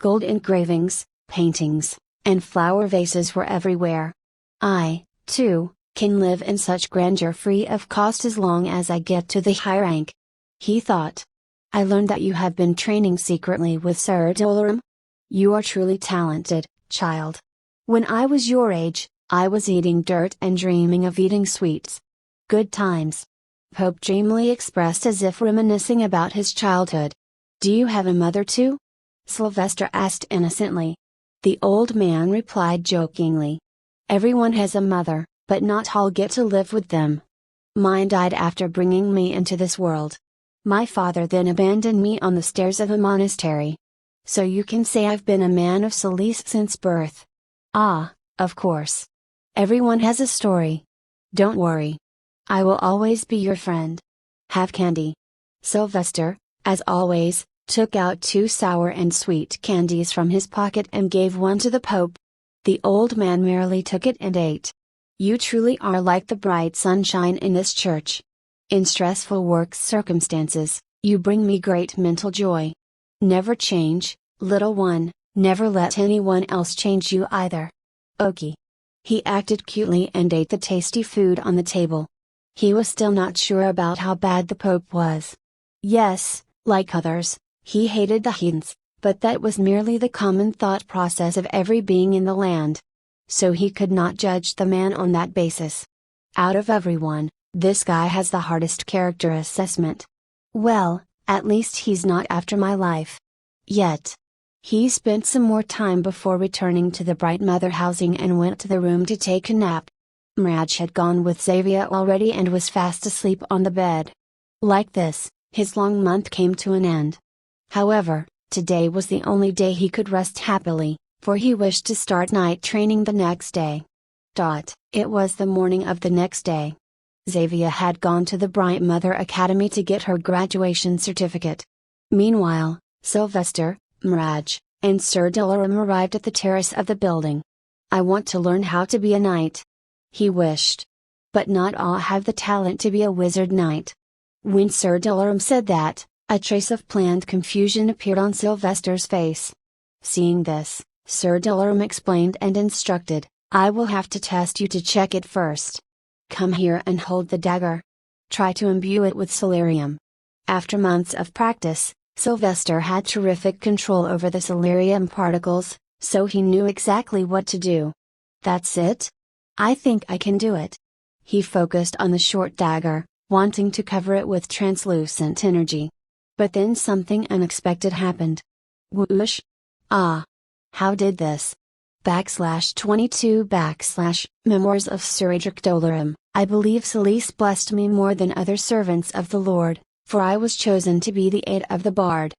Gold engravings, paintings, and flower vases were everywhere. "I, too, can live in such grandeur free of cost as long as I get to the high rank," he thought. "I learned that you have been training secretly with Sir Dolorum. You are truly talented, child. When I was your age, I was eating dirt and dreaming of eating sweets. Good times." Pope dreamily expressed as if reminiscing about his childhood. "Do you have a mother too?" Sylvester asked innocently. The old man replied jokingly. "Everyone has a mother, but not all get to live with them. Mine died after bringing me into this world. My father then abandoned me on the stairs of a monastery. So you can say I've been a man of Salice since birth." "Ah, of course. Everyone has a story. Don't worry. I will always be your friend. Have candy." Sylvester, as always, took out 2 sour and sweet candies from his pocket and gave one to the Pope. The old man merely took it and ate. "You truly are like the bright sunshine in this church. In stressful work circumstances, you bring me great mental joy. Never change, little one, never let anyone else change you either." "Okie." He acted cutely and ate the tasty food on the table. He was still not sure about how bad the Pope was. Yes, like others, he hated the heathens, but that was merely the common thought process of every being in the land. So he could not judge the man on that basis. Out of everyone, this guy has the hardest character assessment. Well, at least he's not after my life. Yet. He spent some more time before returning to the Bright Mother housing and went to the room to take a nap. Miraj had gone with Xavier already and was fast asleep on the bed. Like this, his long month came to an end. However, today was the only day he could rest happily, for he wished to start night training the next day. It was the morning of the next day. Xavier had gone to the Bright Mother Academy to get her graduation certificate. Meanwhile, Sylvester, Miraj, and Sir Dolorum arrived at the terrace of the building. "I want to learn how to be a knight," he wished. "But not all have the talent to be a wizard knight." When Sir Dolorum said that, a trace of planned confusion appeared on Sylvester's face. Seeing this, Sir Dolorum explained and instructed, "I will have to test you to check it first. Come here and hold the dagger. Try to imbue it with celerium." After months of practice, Sylvester had terrific control over the celerium particles, so he knew exactly what to do. "That's it? I think I can do it." He focused on the short dagger, wanting to cover it with translucent energy. But then something unexpected happened. Whoosh! Ah! How did this? /22 / Memoirs of Sir Edric Dolorum. I believe Salice blessed me more than other servants of the Lord, for I was chosen to be the aid of the bard.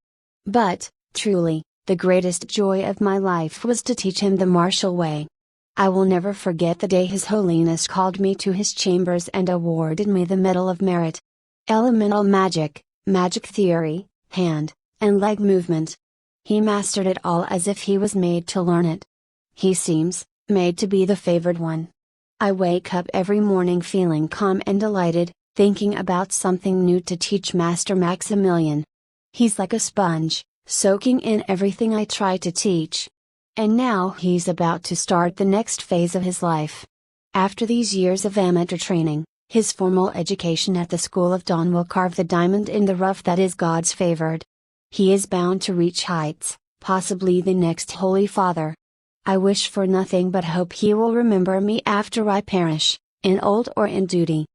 But, truly, the greatest joy of my life was to teach him the martial way. I will never forget the day His Holiness called me to his chambers and awarded me the Medal of Merit. Elemental magic, magic theory, hand, and leg movement. He mastered it all as if he was made to learn it. He seems made to be the favored one. I wake up every morning feeling calm and delighted, thinking about something new to teach Master Maximilian. He's like a sponge, soaking in everything I try to teach. And now he's about to start the next phase of his life. After these years of amateur training, his formal education at the School of Dawn will carve the diamond in the rough that is God's favored. He is bound to reach heights, possibly the next Holy Father. I wish for nothing but hope he will remember me after I perish, in old or in duty.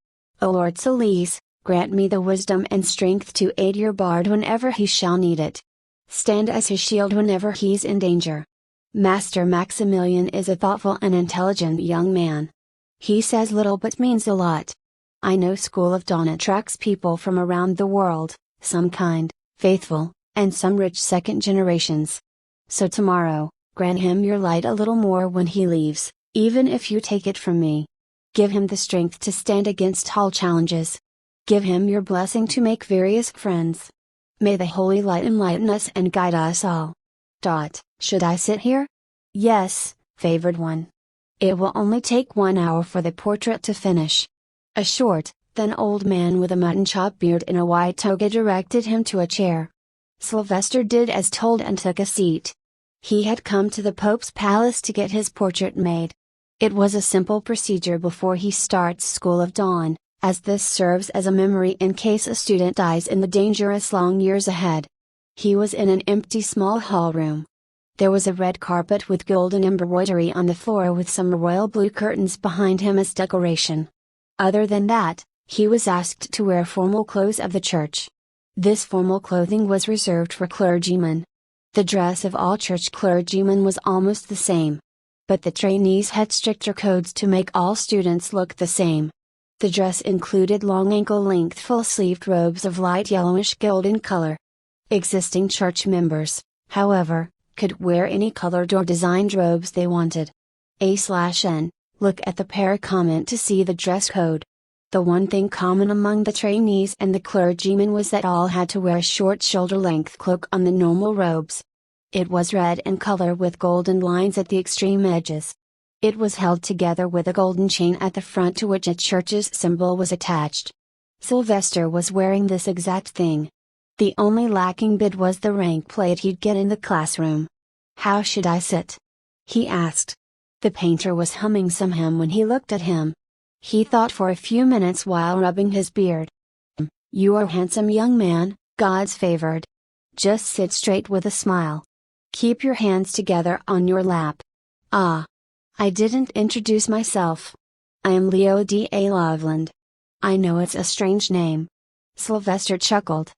O Lord Solis, grant me the wisdom and strength to aid your bard whenever he shall need it. Stand as his shield whenever he's in danger. Master Maximilian is a thoughtful and intelligent young man. He says little but means a lot. I know School of Dawn attracts people from around the world, some kind, faithful, and some rich second generations. So tomorrow, grant him your light a little more when he leaves, even if you take it from me. Give him the strength to stand against all challenges. Give him your blessing to make various friends. May the holy light enlighten us and guide us all. Should I sit here? Yes, favored one. It will only take 1 hour for the portrait to finish. A short, thin old man with a mutton-chop beard and a white toga directed him to a chair. Sylvester did as told and took a seat. He had come to the Pope's palace to get his portrait made. It was a simple procedure before he starts School of Dawn, as this serves as a memory in case a student dies in the dangerous long years ahead. He was in an empty small hall room. There was a red carpet with golden embroidery on the floor with some royal blue curtains behind him as decoration. Other than that, he was asked to wear formal clothes of the church. This formal clothing was reserved for clergymen. The dress of all church clergymen was almost the same. But the trainees had stricter codes to make all students look the same. The dress included long ankle-length full-sleeved robes of light yellowish golden color. Existing church members, however, could wear any colored or designed robes they wanted. A/N, look at the para-comment to see the dress code. The one thing common among the trainees and the clergymen was that all had to wear a short shoulder-length cloak on the normal robes. It was red in color with golden lines at the extreme edges. It was held together with a golden chain at the front to which a church's symbol was attached. Sylvester was wearing this exact thing. The only lacking bit was the rank plate he'd get in the classroom. How should I sit? He asked. The painter was humming some hymn when he looked at him. He thought for a few minutes while rubbing his beard. You are a handsome young man, God's favored. Just sit straight with a smile. Keep your hands together on your lap. Ah. I didn't introduce myself. I am Leo da Loveland. I know it's a strange name. Sylvester chuckled.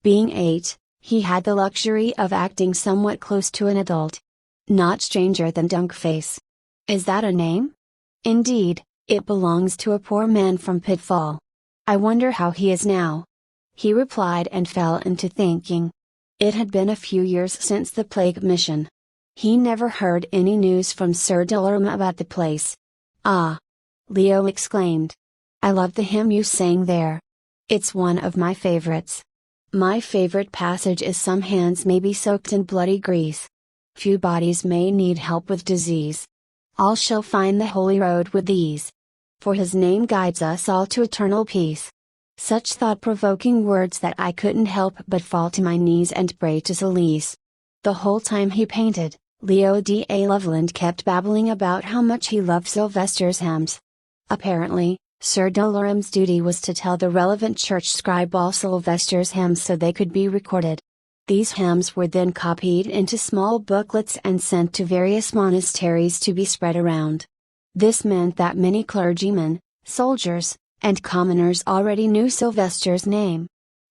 Being 8, he had the luxury of acting somewhat close to an adult. Not stranger than Dunkface. Is that a name? Indeed, it belongs to a poor man from Pitfall. I wonder how he is now. He replied and fell into thinking. It had been a few years since the plague mission. He never heard any news from Sir Dolorum about the place. Ah! Leo exclaimed. I love the hymn you sang there. It's one of my favorites. My favorite passage is some hands may be soaked in bloody grease. Few bodies may need help with disease. All shall find the holy road with ease. For his name guides us all to eternal peace. Such thought-provoking words that I couldn't help but fall to my knees and pray to Solis. The whole time he painted, Leo da Loveland kept babbling about how much he loved Sylvester's hymns. Apparently, Sir Dolorum's duty was to tell the relevant church scribe all Sylvester's hymns so they could be recorded. These hymns were then copied into small booklets and sent to various monasteries to be spread around. This meant that many clergymen, soldiers, and commoners already knew Sylvester's name.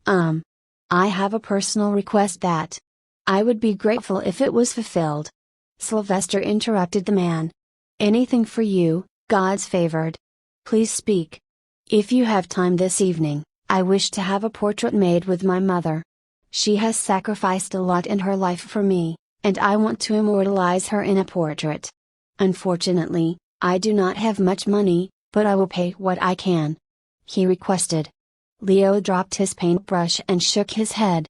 I have a personal request that I would be grateful if it was fulfilled. Sylvester interrupted the man. Anything for you, God's favored. Please speak. If you have time this evening, I wish to have a portrait made with my mother. She has sacrificed a lot in her life for me, and I want to immortalize her in a portrait. Unfortunately, I do not have much money, but I will pay what I can. He requested. Leo dropped his paintbrush and shook his head.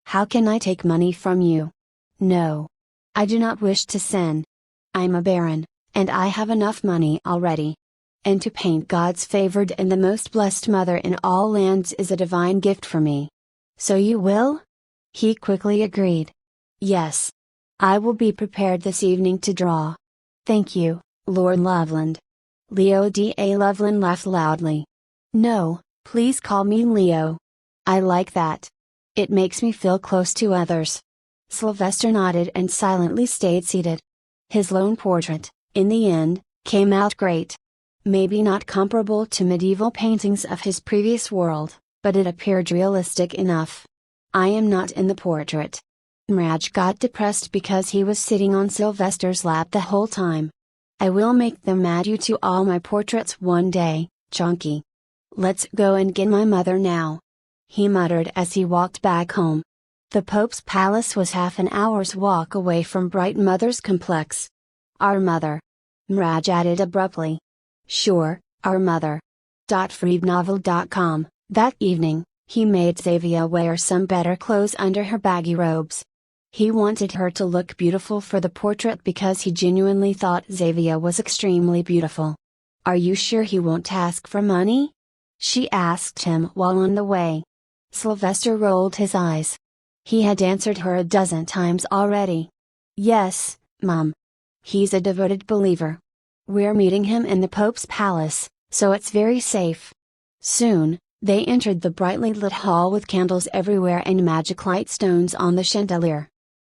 How can I take money from you? No. I do not wish to sin. I'm a baron, and I have enough money already. And to paint God's favored and the most blessed mother in all lands is a divine gift for me. So you will? He quickly agreed. Yes. I will be prepared this evening to draw. Thank you, Lord Loveland. Leo da Loveland laughed loudly. No, please call me Leo. I like that. It makes me feel close to others. Sylvester nodded and silently stayed seated. His lone portrait, in the end, came out great. Maybe not comparable to medieval paintings of his previous world, but it appeared realistic enough. I am not in the portrait. Mraj got depressed because he was sitting on Sylvester's lap the whole time. I will make them add you to all my portraits one day, Chunky. Let's go and get my mother now, he muttered as he walked back home. The Pope's palace was half an hour's walk away from Bright Mother's complex. Our mother. Mraj added abruptly. Sure, our mother. Freebnovel.com. That evening, he made Xavier wear some better clothes under her baggy robes. He wanted her to look beautiful for the portrait because he genuinely thought Xavier was extremely beautiful. Are you sure he won't ask for money? She asked him while on the way. Sylvester rolled his eyes. He had answered her a dozen times already. Yes, Mum. He's a devoted believer. We're meeting him in the Pope's palace, so it's very safe. Soon, they entered the brightly lit hall with candles everywhere and magic light stones on the chandelier.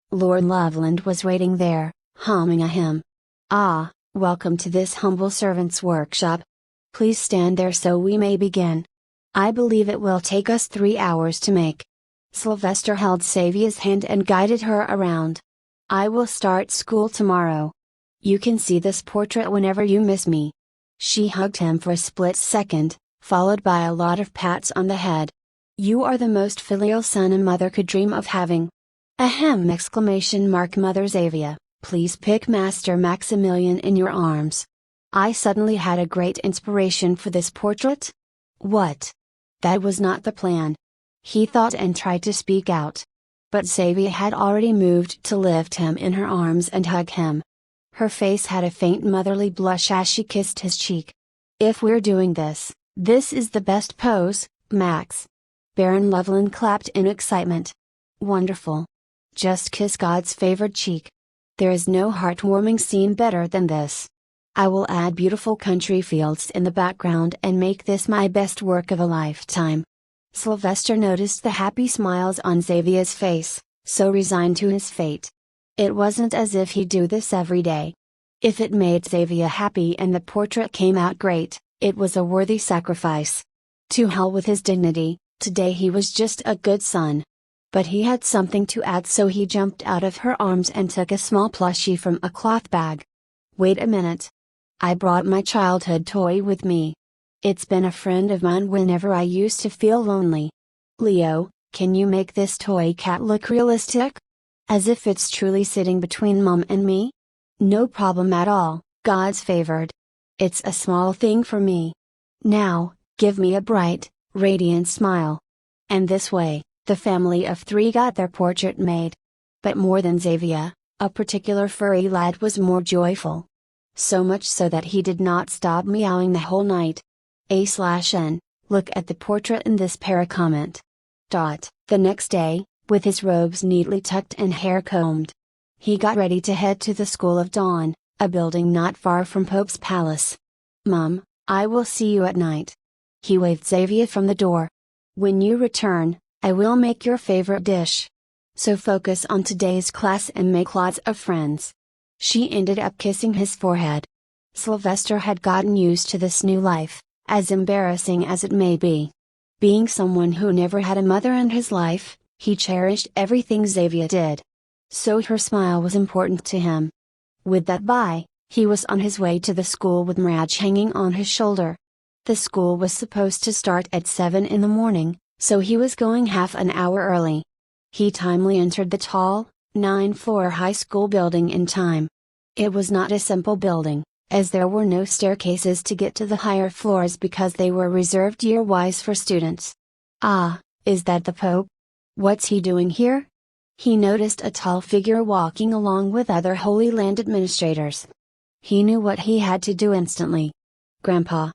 Lord Loveland was waiting there, humming a hymn. Ah, welcome to this humble servant's workshop. Please stand there so we may begin. I believe it will take us 3 hours to make. Sylvester held Xavier's hand and guided her around. I will start school tomorrow. You can see this portrait whenever you miss me. She hugged him for a split second, followed by a lot of pats on the head. You are the most filial son a mother could dream of having. Ahem! Mother Xavier, please pick Master Maximilian in your arms. I suddenly had a great inspiration for this portrait. What? That was not the plan. He thought and tried to speak out. But Xavier had already moved to lift him in her arms and hug him. Her face had a faint motherly blush as she kissed his cheek. If we're doing this, this is the best pose, Max. Baron Loveland clapped in excitement. Wonderful. Just kiss God's favored cheek. There is no heartwarming scene better than this. I will add beautiful country fields in the background and make this my best work of a lifetime. Sylvester noticed the happy smiles on Xavier's face, so resigned to his fate. It wasn't as if he'd do this every day. If it made Xavier happy and the portrait came out great, it was a worthy sacrifice. To hell with his dignity, today he was just a good son. But he had something to add, so he jumped out of her arms and took a small plushie from a cloth bag. Wait a minute. I brought my childhood toy with me. It's been a friend of mine whenever I used to feel lonely. Leo, can you make this toy cat look realistic? As if it's truly sitting between Mom and me? No problem at all, God's favored. It's a small thing for me. Now, give me a bright, radiant smile. And this way, the family of 3 got their portrait made. But more than Xavier, a particular furry lad was more joyful. So much so that he did not stop meowing the whole night. A/N, look at the portrait in this comment. The next day, with his robes neatly tucked and hair combed, he got ready to head to the School of Dawn, a building not far from Pope's Palace. Mom, I will see you at night. He waved Xavier from the door. When you return, I will make your favorite dish. So focus on today's class and make lots of friends. She ended up kissing his forehead. Sylvester had gotten used to this new life, as embarrassing as it may be. Being someone who never had a mother in his life, he cherished everything Xavier did. So her smile was important to him. With that bye, he was on his way to the school with Mraj hanging on his shoulder. The school was supposed to start at 7 in the morning, so he was going half an hour early. He timely entered the tall, 9-floor high school building in time. It was not a simple building, as there were no staircases to get to the higher floors because they were reserved year-wise for students. Ah, is that the Pope? What's he doing here? He noticed a tall figure walking along with other Holy Land administrators. He knew what he had to do instantly. Grandpa.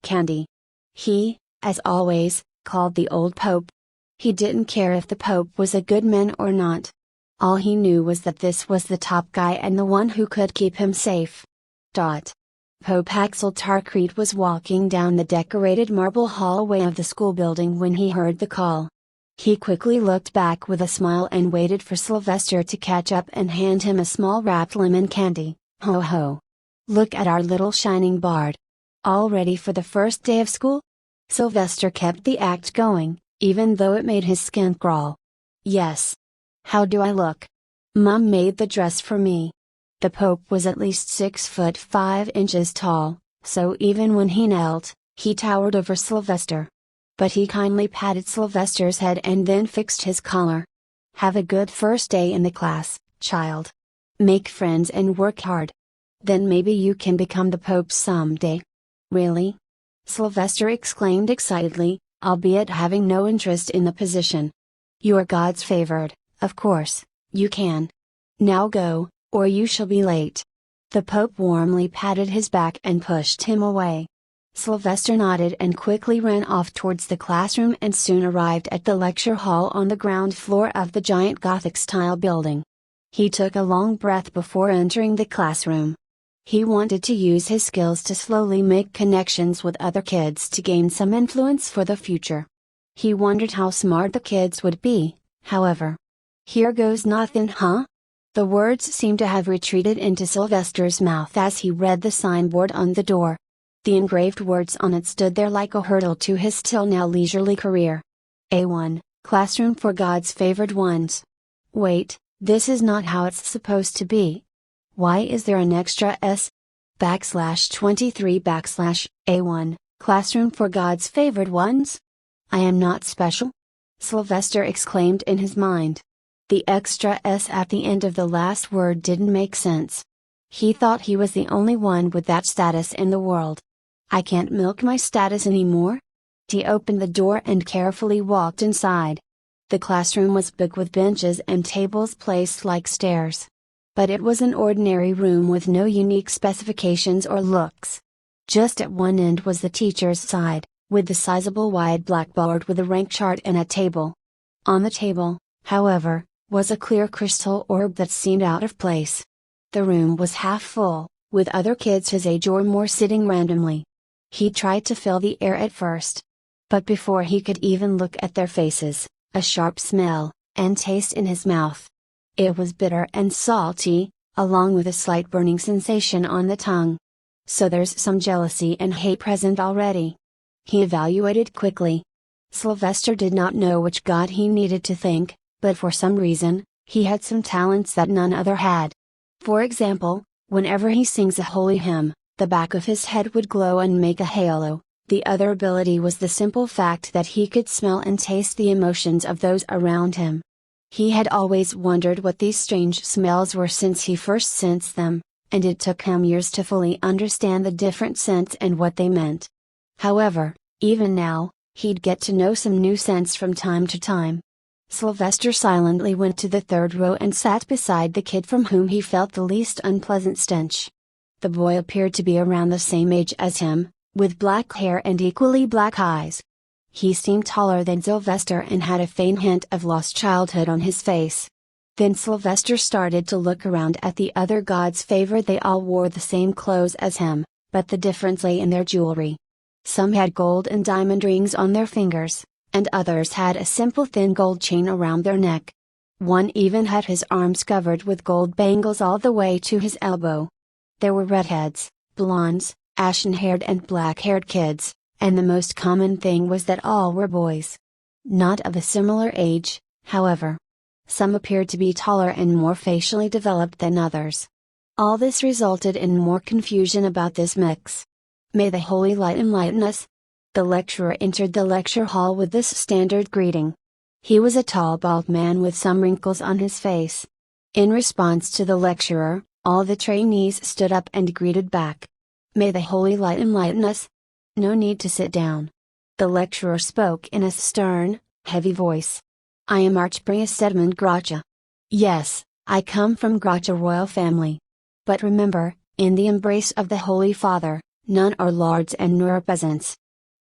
Candy. He, as always, called the old Pope. He didn't care if the Pope was a good man or not. All he knew was that this was the top guy and the one who could keep him safe. Pope Axel Tarkreet was walking down the decorated marble hallway of the school building when he heard the call. He quickly looked back with a smile and waited for Sylvester to catch up and hand him a small wrapped lemon candy. Ho ho! Look at our little shining bard. All ready for the first day of school? Sylvester kept the act going, even though it made his skin crawl. Yes. How do I look? Mom made the dress for me. The Pope was at least 6'5" tall, so even when he knelt, he towered over Sylvester. But he kindly patted Sylvester's head and then fixed his collar. Have a good first day in the class, child. Make friends and work hard. Then maybe you can become the Pope someday. Really? Sylvester exclaimed excitedly, albeit having no interest in the position. You are God's favored, of course, you can. Now go, or you shall be late. The Pope warmly patted his back and pushed him away. Sylvester nodded and quickly ran off towards the classroom and soon arrived at the lecture hall on the ground floor of the giant Gothic-style building. He took a long breath before entering the classroom. He wanted to use his skills to slowly make connections with other kids to gain some influence for the future. He wondered how smart the kids would be, however. Here goes nothing, huh? The words seemed to have retreated into Sylvester's mouth as he read the signboard on the door. The engraved words on it stood there like a hurdle to his till now leisurely career. A1, Classroom for God's Favored Ones. Wait, this is not how it's supposed to be. Why is there an extra S? /23 A1, Classroom for God's Favored Ones? I am not special? Sylvester exclaimed in his mind. The extra S at the end of the last word didn't make sense. He thought he was the only one with that status in the world. I can't milk my status anymore? He opened the door and carefully walked inside. The classroom was big with benches and tables placed like stairs. But it was an ordinary room with no unique specifications or looks. Just at one end was the teacher's side, with the sizable wide blackboard with a rank chart and a table. On the table, however, was a clear crystal orb that seemed out of place. The room was half full, with other kids his age or more sitting randomly. He tried to fill the air at first. But before he could even look at their faces, a sharp smell, and taste in his mouth. It was bitter and salty, along with a slight burning sensation on the tongue. So there's some jealousy and hate present already. He evaluated quickly. Sylvester did not know which god he needed to thank, but for some reason, he had some talents that none other had. For example, whenever he sings a holy hymn, the back of his head would glow and make a halo. The other ability was the simple fact that he could smell and taste the emotions of those around him. He had always wondered what these strange smells were since he first sensed them, and it took him years to fully understand the different scents and what they meant. However, even now, he'd get to know some new scents from time to time. Sylvester silently went to the third row and sat beside the kid from whom he felt the least unpleasant stench. The boy appeared to be around the same age as him, with black hair and equally black eyes. He seemed taller than Sylvester and had a faint hint of lost childhood on his face. Then Sylvester started to look around at the other god's favor. They all wore the same clothes as him, but the difference lay in their jewelry. Some had gold and diamond rings on their fingers, and others had a simple thin gold chain around their neck. One even had his arms covered with gold bangles all the way to his elbow. There were redheads, blondes, ashen-haired and black-haired kids, and the most common thing was that all were boys. Not of a similar age, however. Some appeared to be taller and more facially developed than others. All this resulted in more confusion about this mix. May the Holy Light enlighten us? The lecturer entered the lecture hall with this standard greeting. He was a tall bald man with some wrinkles on his face. In response to the lecturer, all the trainees stood up and greeted back. May the Holy Light enlighten us? No need to sit down. The lecturer spoke in a stern, heavy voice. I am Archpriest Edmund Gracia. Yes, I come from Gracia royal family. But remember, in the embrace of the Holy Father, none are lords and nor peasants.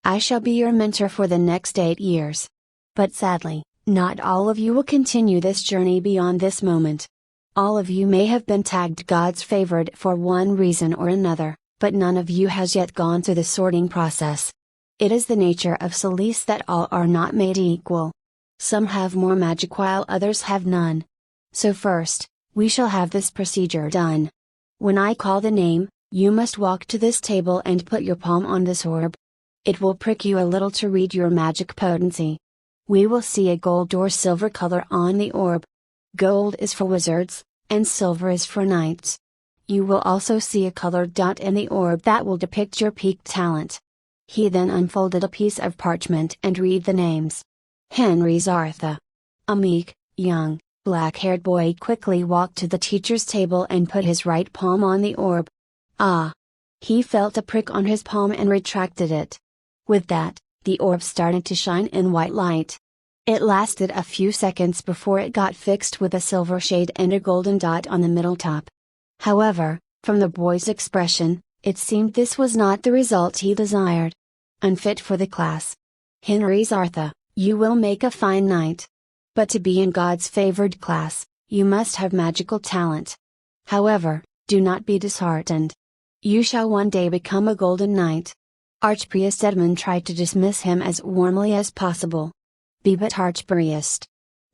I shall be your mentor for the next 8 years. But sadly, not all of you will continue this journey beyond this moment. All of you may have been tagged God's favored for one reason or another, but none of you has yet gone through the sorting process. It is the nature of Solis that all are not made equal. Some have more magic while others have none. So first, we shall have this procedure done. When I call the name, you must walk to this table and put your palm on this orb. It will prick you a little to read your magic potency. We will see a gold or silver color on the orb. Gold is for wizards, and silver is for knights. You will also see a colored dot in the orb that will depict your peak talent. He then unfolded a piece of parchment and read the names. Henry Zartha. A meek, young, black-haired boy quickly walked to the teacher's table and put his right palm on the orb. Ah! He felt a prick on his palm and retracted it. With that, the orb started to shine in white light. It lasted a few seconds before it got fixed with a silver shade and a golden dot on the middle top. However, from the boy's expression, it seemed this was not the result he desired. Unfit for the class. Henry Zartha, you will make a fine knight. But to be in God's favored class, you must have magical talent. However, do not be disheartened. You shall one day become a golden knight. Archpriest Edmund tried to dismiss him as warmly as possible. Be but Archpriest.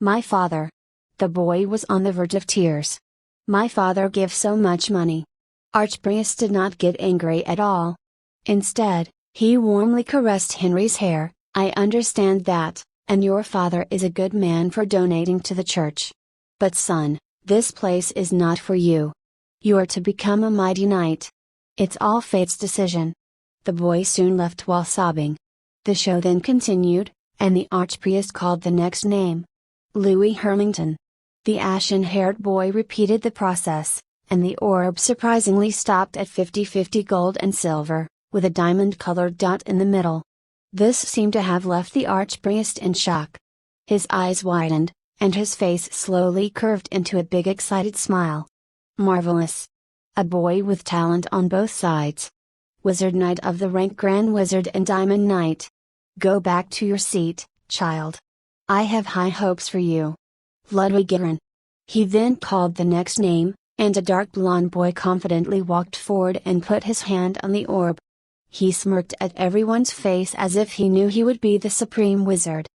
My father. The boy was on the verge of tears. My father gives so much money. Archpriest did not get angry at all. Instead, he warmly caressed Henry's hair. I understand that, and your father is a good man for donating to the church. But son, this place is not for you. You are to become a mighty knight. It's all fate's decision. The boy soon left while sobbing. The show then continued, and the archpriest called the next name. Louis Hermington. The ashen-haired boy repeated the process, and the orb surprisingly stopped at 50-50 gold and silver, with a diamond-colored dot in the middle. This seemed to have left the archpriest in shock. His eyes widened, and his face slowly curved into a big excited smile. Marvelous! A boy with talent on both sides. Wizard Knight of the rank Grand Wizard and Diamond Knight. Go back to your seat, child. I have high hopes for you. Ludwig. He then called the next name, and a dark blonde boy confidently walked forward and put his hand on the orb. He smirked at everyone's face as if he knew he would be the supreme wizard.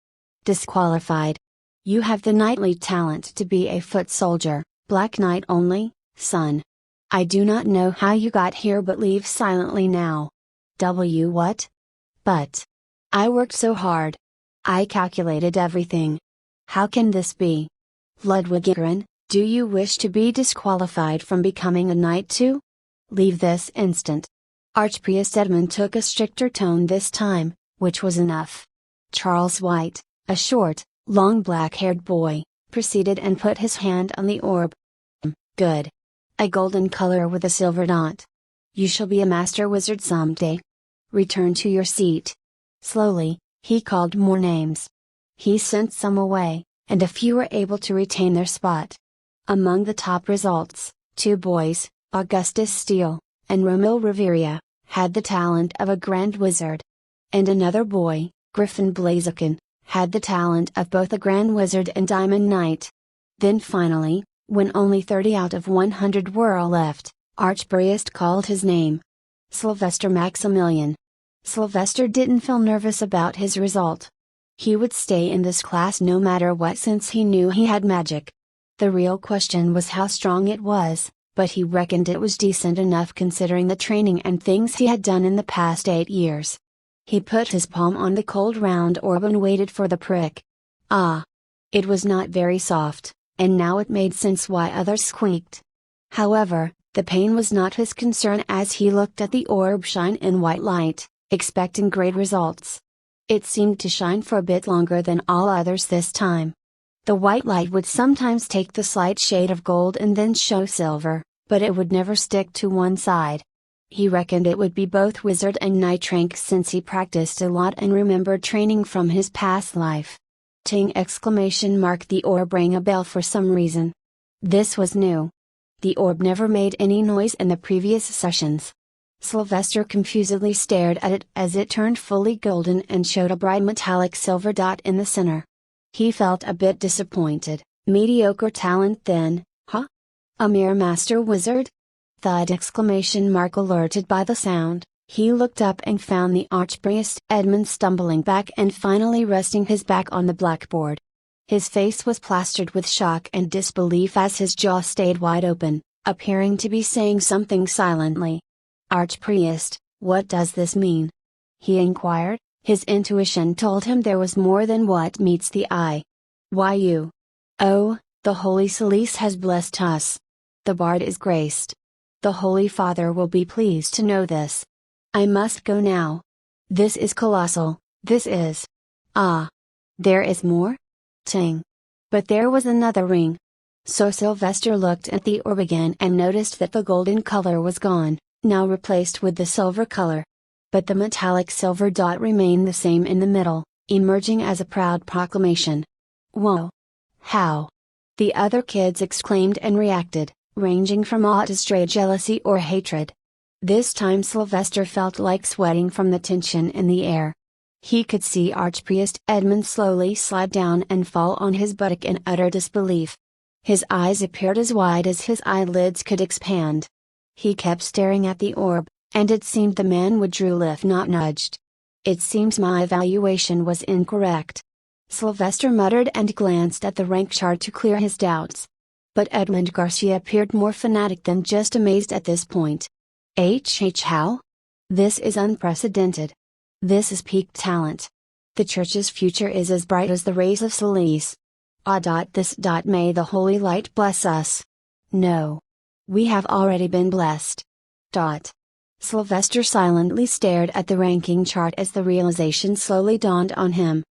Disqualified. You have the knightly talent to be a foot soldier, Black Knight only, son. I do not know how you got here, but leave silently now. What? But. I worked so hard. I calculated everything. How can this be? Ludwig, do you wish to be disqualified from becoming a knight too? Leave this instant. Archpriest Edmund took a stricter tone this time, which was enough. Charles White, a short, long black-haired boy, proceeded and put his hand on the orb. Good. A golden color with a silver dot. You shall be a master wizard someday. Return to your seat. Slowly, he called more names. He sent some away, and a few were able to retain their spot. Among the top results, 2 boys, Augustus Steele and Romil Riveria, had the talent of a grand wizard. And another boy, Griffin Blaziken, had the talent of both a grand wizard and diamond knight. Then finally, when only 30 out of 100 were left, Archpriest called his name. Sylvester Maximilian. Sylvester didn't feel nervous about his result. He would stay in this class no matter what since he knew he had magic. The real question was how strong it was, but he reckoned it was decent enough considering the training and things he had done in the past 8 years. He put his palm on the cold round orb and waited for the prick. Ah! It was not very soft, and now it made sense why others squeaked. However, the pain was not his concern as he looked at the orb shine in white light, expecting great results. It seemed to shine for a bit longer than all others this time. The white light would sometimes take the slight shade of gold and then show silver, but it would never stick to one side. He reckoned it would be both wizard and knight rank since he practiced a lot and remembered training from his past life. Ting! The orb rang a bell for some reason. This was new. The orb never made any noise in the previous sessions. Sylvester confusedly stared at it as it turned fully golden and showed a bright metallic silver dot in the center. He felt a bit disappointed. Mediocre talent then, huh? A mere master wizard? Thud! Alerted by the sound, he looked up and found the Archpriest Edmund stumbling back and finally resting his back on the blackboard. His face was plastered with shock and disbelief as his jaw stayed wide open, appearing to be saying something silently. "Archpriest, what does this mean?" he inquired. His intuition told him there was more than what meets the eye. "Why you?" "Oh, the Holy Salice has blessed us. The bard is graced. The Holy Father will be pleased to know this. I must go now. This is colossal, this is. Ah! There is more?" Ting! But there was another ring. So Sylvester looked at the orb again and noticed that the golden color was gone, now replaced with the silver color. But the metallic silver dot remained the same in the middle, emerging as a proud proclamation. "Whoa! How?" the other kids exclaimed and reacted, ranging from awe to stray jealousy or hatred. This time Sylvester felt like sweating from the tension in the air. He could see Archpriest Edmund slowly slide down and fall on his buttock in utter disbelief. His eyes appeared as wide as his eyelids could expand. He kept staring at the orb, and it seemed the man would drool if not nudged. "It seems my evaluation was incorrect," Sylvester muttered and glanced at the rank chart to clear his doubts. But Edmund Garcia appeared more fanatic than just amazed at this point. How? This is unprecedented. This is peak talent. The church's future is as bright as the rays of Salice. May the holy light bless us. No. We have already been blessed. Sylvester silently stared at the ranking chart as the realization slowly dawned on him.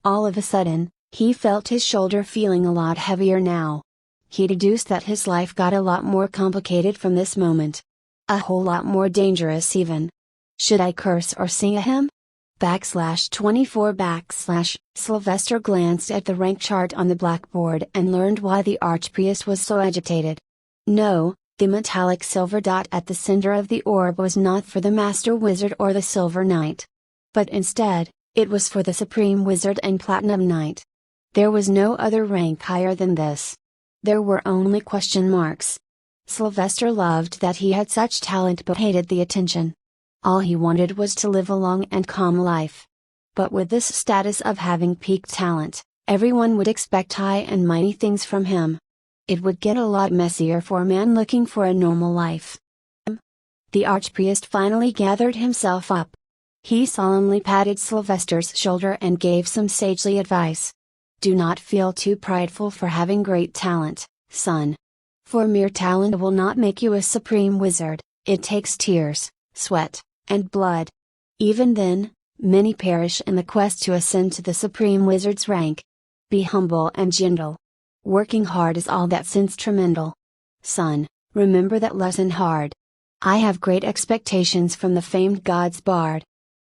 All of a sudden, he felt his shoulder feeling a lot heavier now. He deduced that his life got a lot more complicated from this moment. A whole lot more dangerous even. Should I curse or sing a hymn? /24 Sylvester glanced at the rank chart on the blackboard and learned why the archpriest was so agitated. No, the metallic silver dot at the center of the orb was not for the master wizard or the silver knight. But instead, it was for the supreme wizard and platinum knight. There was no other rank higher than this. There were only question marks. Sylvester loved that he had such talent but hated the attention. All he wanted was to live a long and calm life. But with this status of having peak talent, everyone would expect high and mighty things from him. It would get a lot messier for a man looking for a normal life. The archpriest finally gathered himself up. He solemnly patted Sylvester's shoulder and gave some sagely advice. "Do not feel too prideful for having great talent, son. For mere talent will not make you a supreme wizard, it takes tears, sweat, and blood. Even then, many perish in the quest to ascend to the supreme wizard's rank. Be humble and gentle. Working hard is all that's instrumental. Son, remember that lesson hard. I have great expectations from the famed God's bard."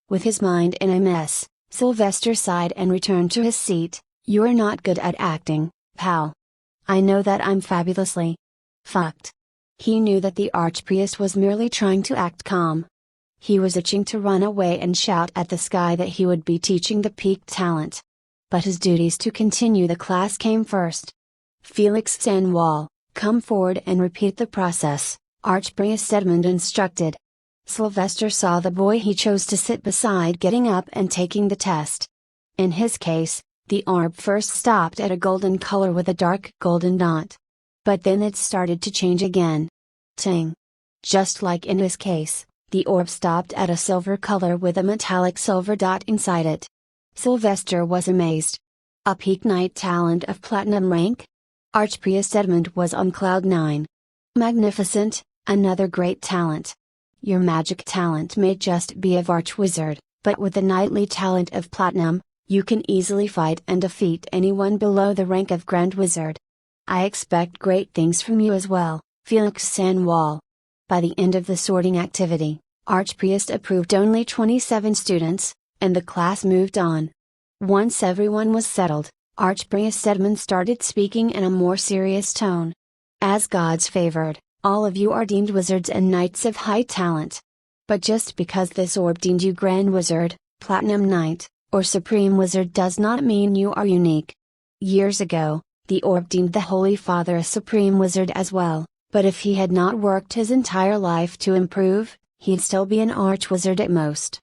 With his mind in a mess, Sylvester sighed and returned to his seat. "You're not good at acting, pal. I know that I'm fabulously fucked." He knew that the archpriest was merely trying to act calm. He was itching to run away and shout at the sky that he would be teaching the peak talent. But his duties to continue the class came first. "Felix Sanwall, come forward and repeat the process," Archpriest Edmund instructed. Sylvester saw the boy he chose to sit beside getting up and taking the test. In his case, the orb first stopped at a golden color with a dark golden dot. But then it started to change again. Ting! Just like in his case, the orb stopped at a silver color with a metallic silver dot inside it. Sylvester was amazed. A peak knight talent of platinum rank? Archpriest Edmund was on cloud 9. Magnificent, another great talent. Your magic talent may just be of archwizard, but with the knightly talent of platinum, you can easily fight and defeat anyone below the rank of grand wizard. I expect great things from you as well, Felix Sanwall. By the end of the sorting activity, Archpriest approved only 27 students, and the class moved on. Once everyone was settled, Archpriest Edmund started speaking in a more serious tone. As God's favored, all of you are deemed wizards and knights of high talent. But just because this orb deemed you grand wizard, platinum knight, or supreme wizard does not mean you are unique. Years ago, the orb deemed the Holy Father a supreme wizard as well, but if he had not worked his entire life to improve, he'd still be an archwizard at most.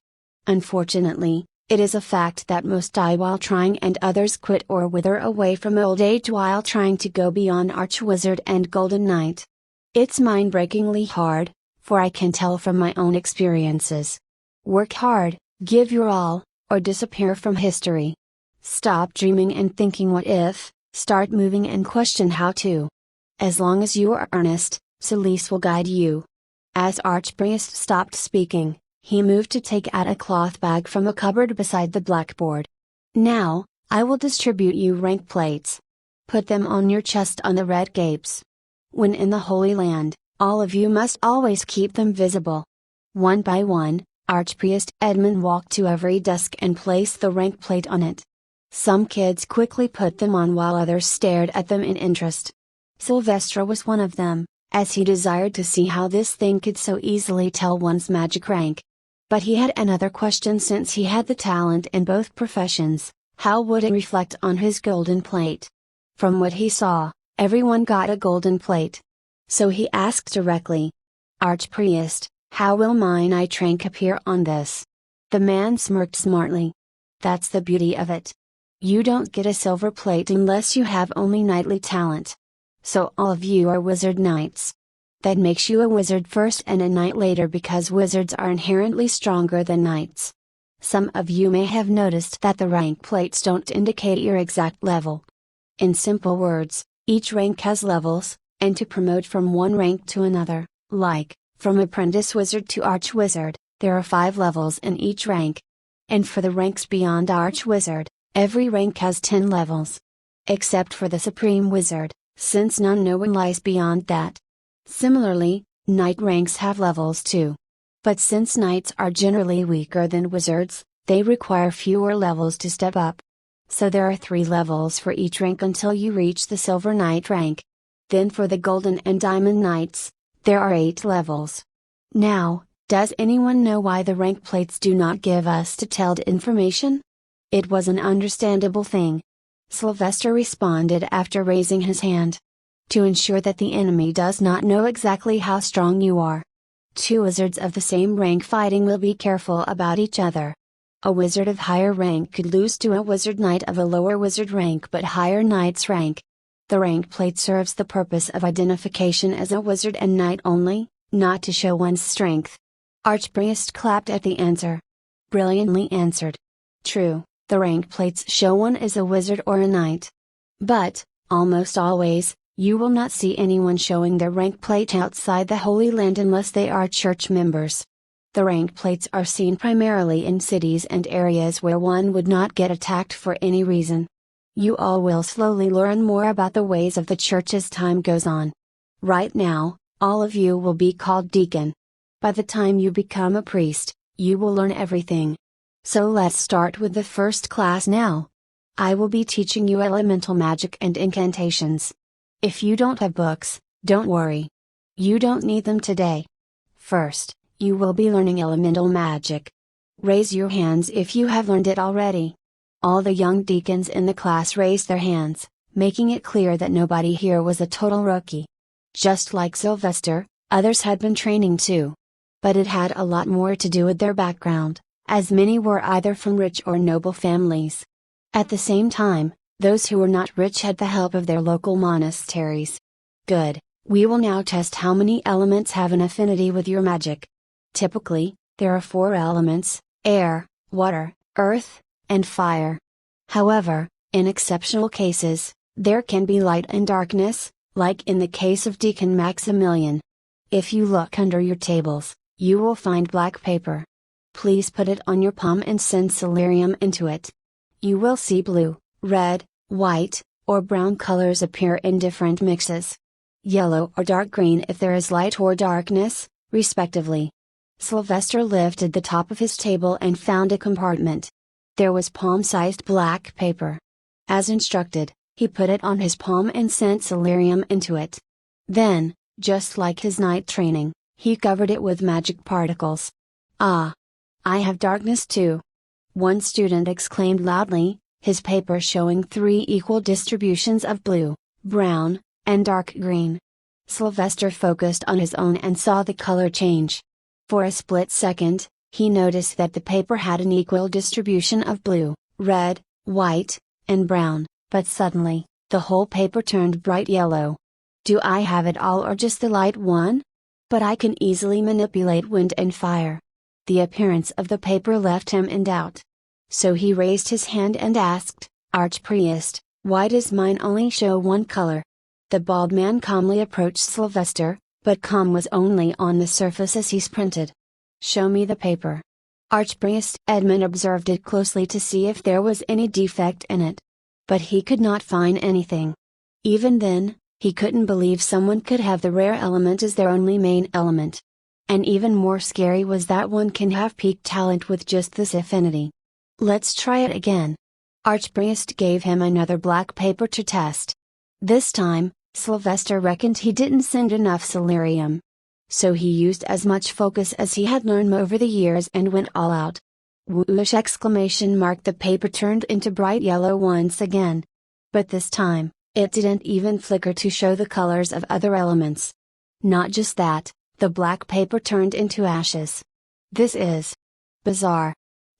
Unfortunately, It is a fact that most die while trying and others quit or wither away from old age while trying to go beyond Archwizard and Golden Knight. It's mind-breakingly hard, for I can tell from my own experiences. Work hard, give your all, or disappear from history. Stop dreaming and thinking what if, start moving and question how to. As long as you are earnest, Celeste will guide you. As Archpriest stopped speaking, he moved to take out a cloth bag from a cupboard beside the blackboard. Now, I will distribute you rank plates. Put them on your chest on the red gapes. When in the Holy Land, all of you must always keep them visible. One by one, Archpriest Edmund walked to every desk and placed the rank plate on it. Some kids quickly put them on while others stared at them in interest. Sylvester was one of them, as he desired to see how this thing could so easily tell one's magic rank. But he had another question. Since he had the talent in both professions, how would it reflect on his golden plate? From what he saw, everyone got a golden plate. So he asked directly, "Archpriest, how will my knight rank appear on this?" The man smirked smartly. "That's the beauty of it. You don't get a silver plate unless you have only knightly talent. So all of you are wizard knights. That makes you a wizard first and a knight later because wizards are inherently stronger than knights. Some of you may have noticed that the rank plates don't indicate your exact level. In simple words, each rank has levels, and to promote from one rank to another, like, from apprentice wizard to archwizard, there are 5 levels in each rank. And for the ranks beyond archwizard, every rank has 10 levels. Except for the supreme wizard, since none no one lies beyond that. Similarly, knight ranks have levels too. But since knights are generally weaker than wizards, they require fewer levels to step up. So there are 3 levels for each rank until you reach the silver knight rank. Then for the golden and diamond knights, there are 8 levels. Now, does anyone know why the rank plates do not give us detailed information? It was an understandable thing. Sylvester responded after raising his hand. To ensure that the enemy does not know exactly how strong you are. 2 wizards of the same rank fighting will be careful about each other. A wizard of higher rank could lose to a wizard knight of a lower wizard rank but higher knight's rank. The rank plate serves the purpose of identification as a wizard and knight only, not to show one's strength. Archpriest clapped at the answer. Brilliantly answered. True, the rank plates show one as a wizard or a knight. But, almost always, you will not see anyone showing their rank plate outside the Holy Land unless they are church members. The rank plates are seen primarily in cities and areas where one would not get attacked for any reason. You all will slowly learn more about the ways of the church as time goes on. Right now, all of you will be called deacon. By the time you become a priest, you will learn everything. So let's start with the first class now. I will be teaching you elemental magic and incantations. If you don't have books, don't worry. You don't need them today. First, you will be learning elemental magic. Raise your hands if you have learned it already. All the young deacons in the class raised their hands, making it clear that nobody here was a total rookie. Just like Sylvester, others had been training too. But it had a lot more to do with their background, as many were either from rich or noble families. At the same time, those who were not rich had the help of their local monasteries. Good, we will now test how many elements have an affinity with your magic. Typically, there are 4 elements: air, water, earth, and fire. However, in exceptional cases, there can be light and darkness, like in the case of Deacon Maximilian. If you look under your tables, you will find black paper. Please put it on your palm and send celerium into it. You will see blue, red, white, or brown colors appear in different mixes. Yellow or dark green if there is light or darkness, respectively. Sylvester lifted the top of his table and found a compartment. There was palm-sized black paper. As instructed, he put it on his palm and sent celerium into it. Then, just like his night training, he covered it with magic particles. Ah! I have darkness too! One student exclaimed loudly, his paper showing 3 equal distributions of blue, brown, and dark green. Sylvester focused on his own and saw the color change. For a split second, He noticed that the paper had an equal distribution of blue, red, white, and brown, but suddenly, the whole paper turned bright yellow. Do I have it all or just the light one? But I can easily manipulate wind and fire. The appearance of the paper left him in doubt. So he raised his hand and asked, Archpriest, why does mine only show one color? The bald man calmly approached Sylvester, but calm was only on the surface as he sprinted. Show me the paper. Archpriest Edmund observed it closely to see if there was any defect in it. But he could not find anything. Even then, he couldn't believe someone could have the rare element as their only main element. And even more scary was that one can have peak talent with just this affinity. Let's try it again. Archpriest gave him another black paper to test. This time, Sylvester reckoned he didn't send enough celerium. So he used as much focus as he had learned over the years and went all out. Whoosh! The paper turned into bright yellow once again. But this time, it didn't even flicker to show the colors of other elements. Not just that, the black paper turned into ashes. This is bizarre.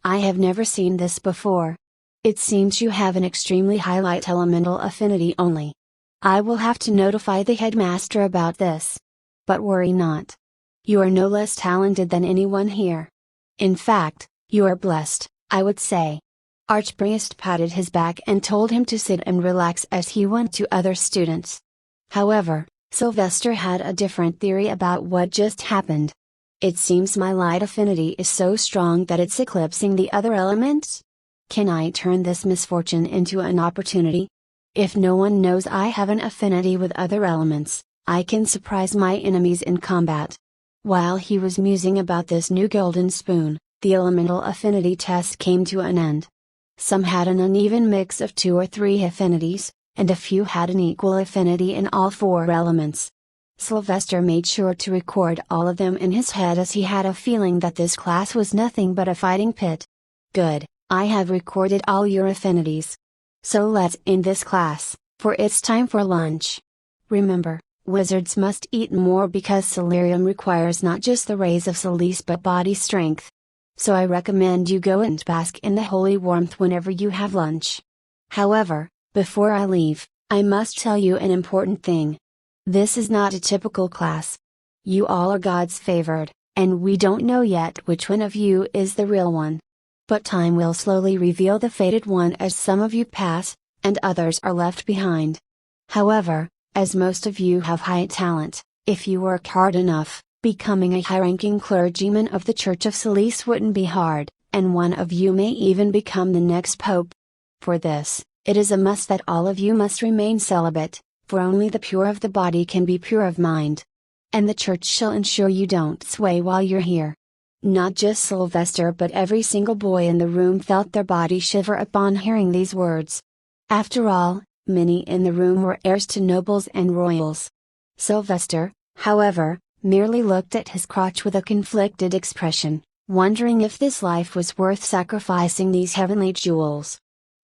I have never seen this before. It seems you have an extremely high light elemental affinity only. I will have to notify the headmaster about this. But worry not. You are no less talented than anyone here. In fact, you are blessed, I would say. Archpriest patted his back and told him to sit and relax as he went to other students. However, Sylvester had a different theory about what just happened. It seems my light affinity is so strong that it's eclipsing the other elements? Can I turn this misfortune into an opportunity? If no one knows I have an affinity with other elements, I can surprise my enemies in combat. While he was musing about this new golden spoon, the elemental affinity test came to an end. Some had an uneven mix of 2 or 3 affinities, and a few had an equal affinity in all 4 elements. Sylvester made sure to record all of them in his head as he had a feeling that this class was nothing but a fighting pit. Good, I have recorded all your affinities. So let's end this class, for it's time for lunch. Remember, wizards must eat more because celerium requires not just the rays of Solace but body strength. So I recommend you go and bask in the holy warmth whenever you have lunch. However, before I leave, I must tell you an important thing. This is not a typical class. You all are God's favored, and we don't know yet which one of you is the real one. But time will slowly reveal the fated one as some of you pass, and others are left behind. However, as most of you have high talent, if you work hard enough, becoming a high-ranking clergyman of the Church of Solace wouldn't be hard, and one of you may even become the next pope. For this, it is a must that all of you must remain celibate, for only the pure of the body can be pure of mind. And the Church shall ensure you don't sway while you're here. Not just Sylvester but every single boy in the room felt their body shiver upon hearing these words. After all, many in the room were heirs to nobles and royals. Sylvester, however, merely looked at his crotch with a conflicted expression, wondering if this life was worth sacrificing these heavenly jewels.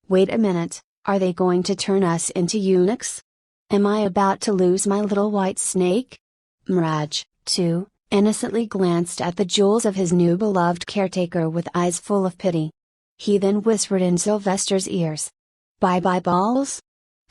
Wait a minute, are they going to turn us into eunuchs? Am I about to lose my little white snake? Mirage, too, innocently glanced at the jewels of his new beloved caretaker with eyes full of pity. He then whispered in Sylvester's ears. Bye-bye balls?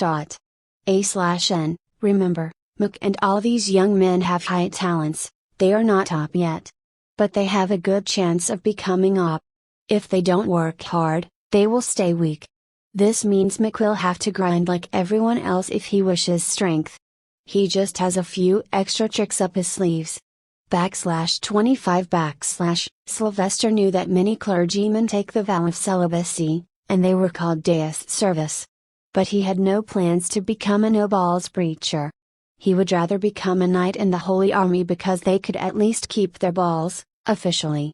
A/N, remember, Mook and all these young men have high talents, they are not top yet. But they have a good chance of becoming op. If they don't work hard, they will stay weak. This means Mook will have to grind like everyone else if he wishes strength. He just has a few extra tricks up his sleeves. /25 Sylvester knew that many clergymen take the vow of celibacy, and they were called Deus Servus. But he had no plans to become a no-balls preacher. He would rather become a knight in the Holy Army because they could at least keep their balls, officially.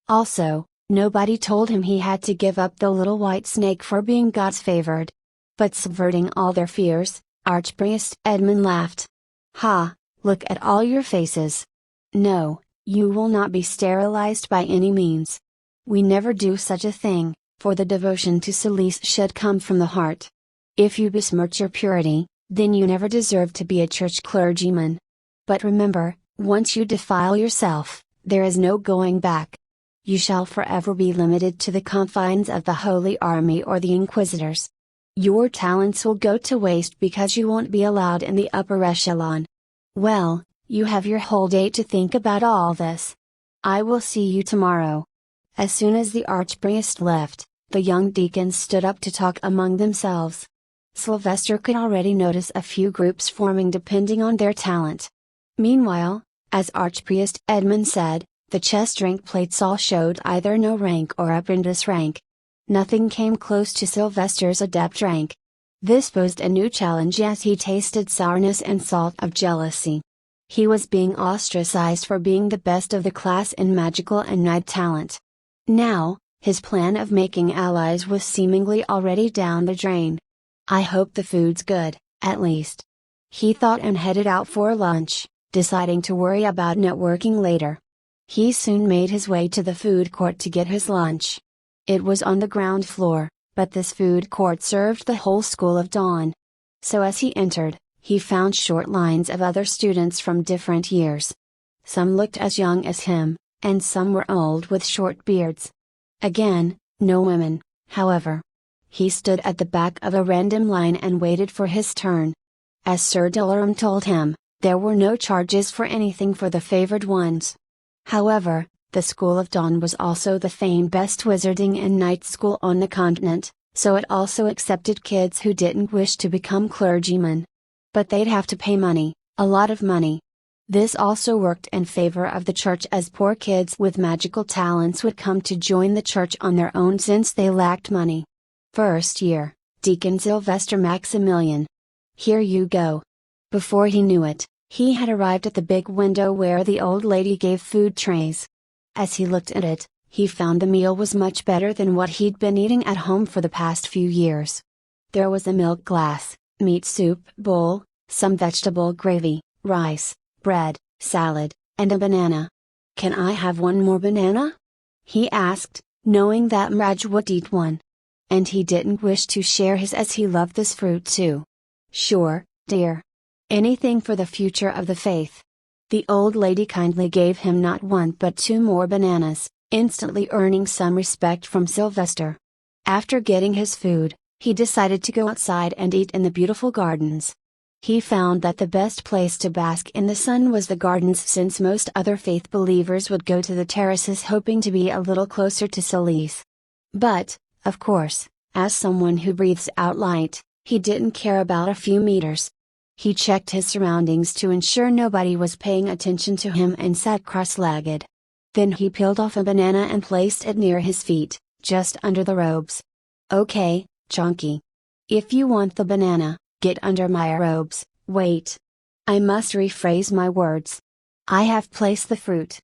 Also, nobody told him he had to give up the little white snake for being God's favored. But subverting all their fears, Archpriest Edmund laughed. Ha, look at all your faces. No, you will not be sterilized by any means. We never do such a thing, for the devotion to Solace should come from the heart. If you besmirch your purity, then you never deserve to be a church clergyman. But remember, once you defile yourself, there is no going back. you shall forever be limited to the confines of the Holy Army or the Inquisitors. Your talents will go to waste because you won't be allowed in the upper echelon. Well, you have your whole day to think about all this. I will see you tomorrow." As soon as the archpriest left, the young deacons stood up to talk among themselves. Sylvester could already notice a few groups forming depending on their talent. Meanwhile, as Archpriest Edmund said, the chess drink plates all showed either no rank or apprentice rank. Nothing came close to Sylvester's adept rank. This posed a new challenge as he tasted sourness and salt of jealousy. He was being ostracized for being the best of the class in magical and knight talent. Now, his plan of making allies was seemingly already down the drain. "I hope the food's good, at least," he thought, and headed out for lunch, deciding to worry about networking later. He soon made his way to the food court to get his lunch. It was on the ground floor, but this food court served the whole school of Dawn. So as he entered, he found short lines of other students from different years. Some looked as young as him, and some were old with short beards. Again, no women, however. He stood at the back of a random line and waited for his turn. As Sir Dolorum told him, there were no charges for anything for the favored ones. However, the School of Dawn was also the famed best wizarding and knight school on the continent, so it also accepted kids who didn't wish to become clergymen. But they'd have to pay money, a lot of money. This also worked in favor of the church, as poor kids with magical talents would come to join the church on their own since they lacked money. First year, Deacon Sylvester Maximilian. Here you go. Before he knew it, he had arrived at the big window where the old lady gave food trays. As he looked at it, he found the meal was much better than what he'd been eating at home for the past few years. There was a milk glass, meat soup bowl, some vegetable gravy, rice, bread, salad, and a banana. "Can I have one more banana?" he asked, knowing that Mraj would eat one. And he didn't wish to share his, as he loved this fruit too. "Sure, dear. Anything for the future of the faith." The old lady kindly gave him not one but two more bananas, instantly earning some respect from Sylvester. After getting his food, he decided to go outside and eat in the beautiful gardens. He found that the best place to bask in the sun was the gardens, since most other faith believers would go to the terraces hoping to be a little closer to Solis. But, of course, as someone who breathes out light, he didn't care about a few meters. He checked his surroundings to ensure nobody was paying attention to him and sat cross-legged. Then he peeled off a banana and placed it near his feet, just under the robes. "Okay, Chunky. If you want the banana, get under my robes." Wait. I must rephrase my words. I have placed the fruit.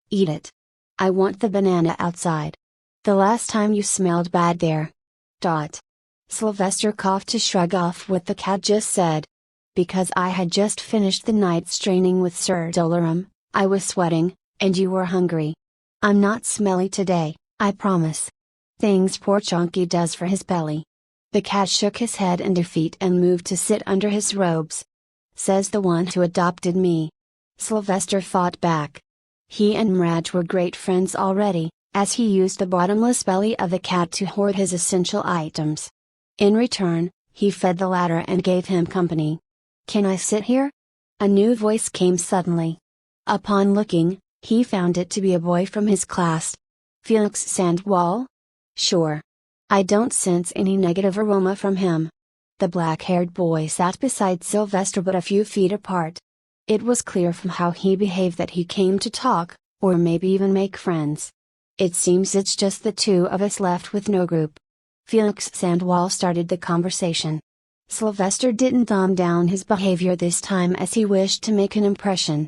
Eat it. I want the banana outside. The last time you smelled bad there. Sylvester coughed to shrug off what the cat just said. Because I had just finished the night's training with Sir Dolorum, I was sweating, and you were hungry. I'm not smelly today, I promise. Things poor Chunky does for his belly. The cat shook his head in defeat and moved to sit under his robes. Says the one who adopted me. Sylvester fought back. He and Mraj were great friends already, as he used the bottomless belly of the cat to hoard his essential items. In return, he fed the latter and gave him company. "Can I sit here?" A new voice came suddenly. Upon looking, he found it to be a boy from his class. "Felix Sandwall?" "Sure. I don't sense any negative aroma from him." The black-haired boy sat beside Sylvester but a few feet apart. It was clear from how he behaved that he came to talk, or maybe even make friends. "It seems it's just the two of us left with no group." Felix Sandwall started the conversation. Sylvester didn't dumb down his behavior this time, as he wished to make an impression.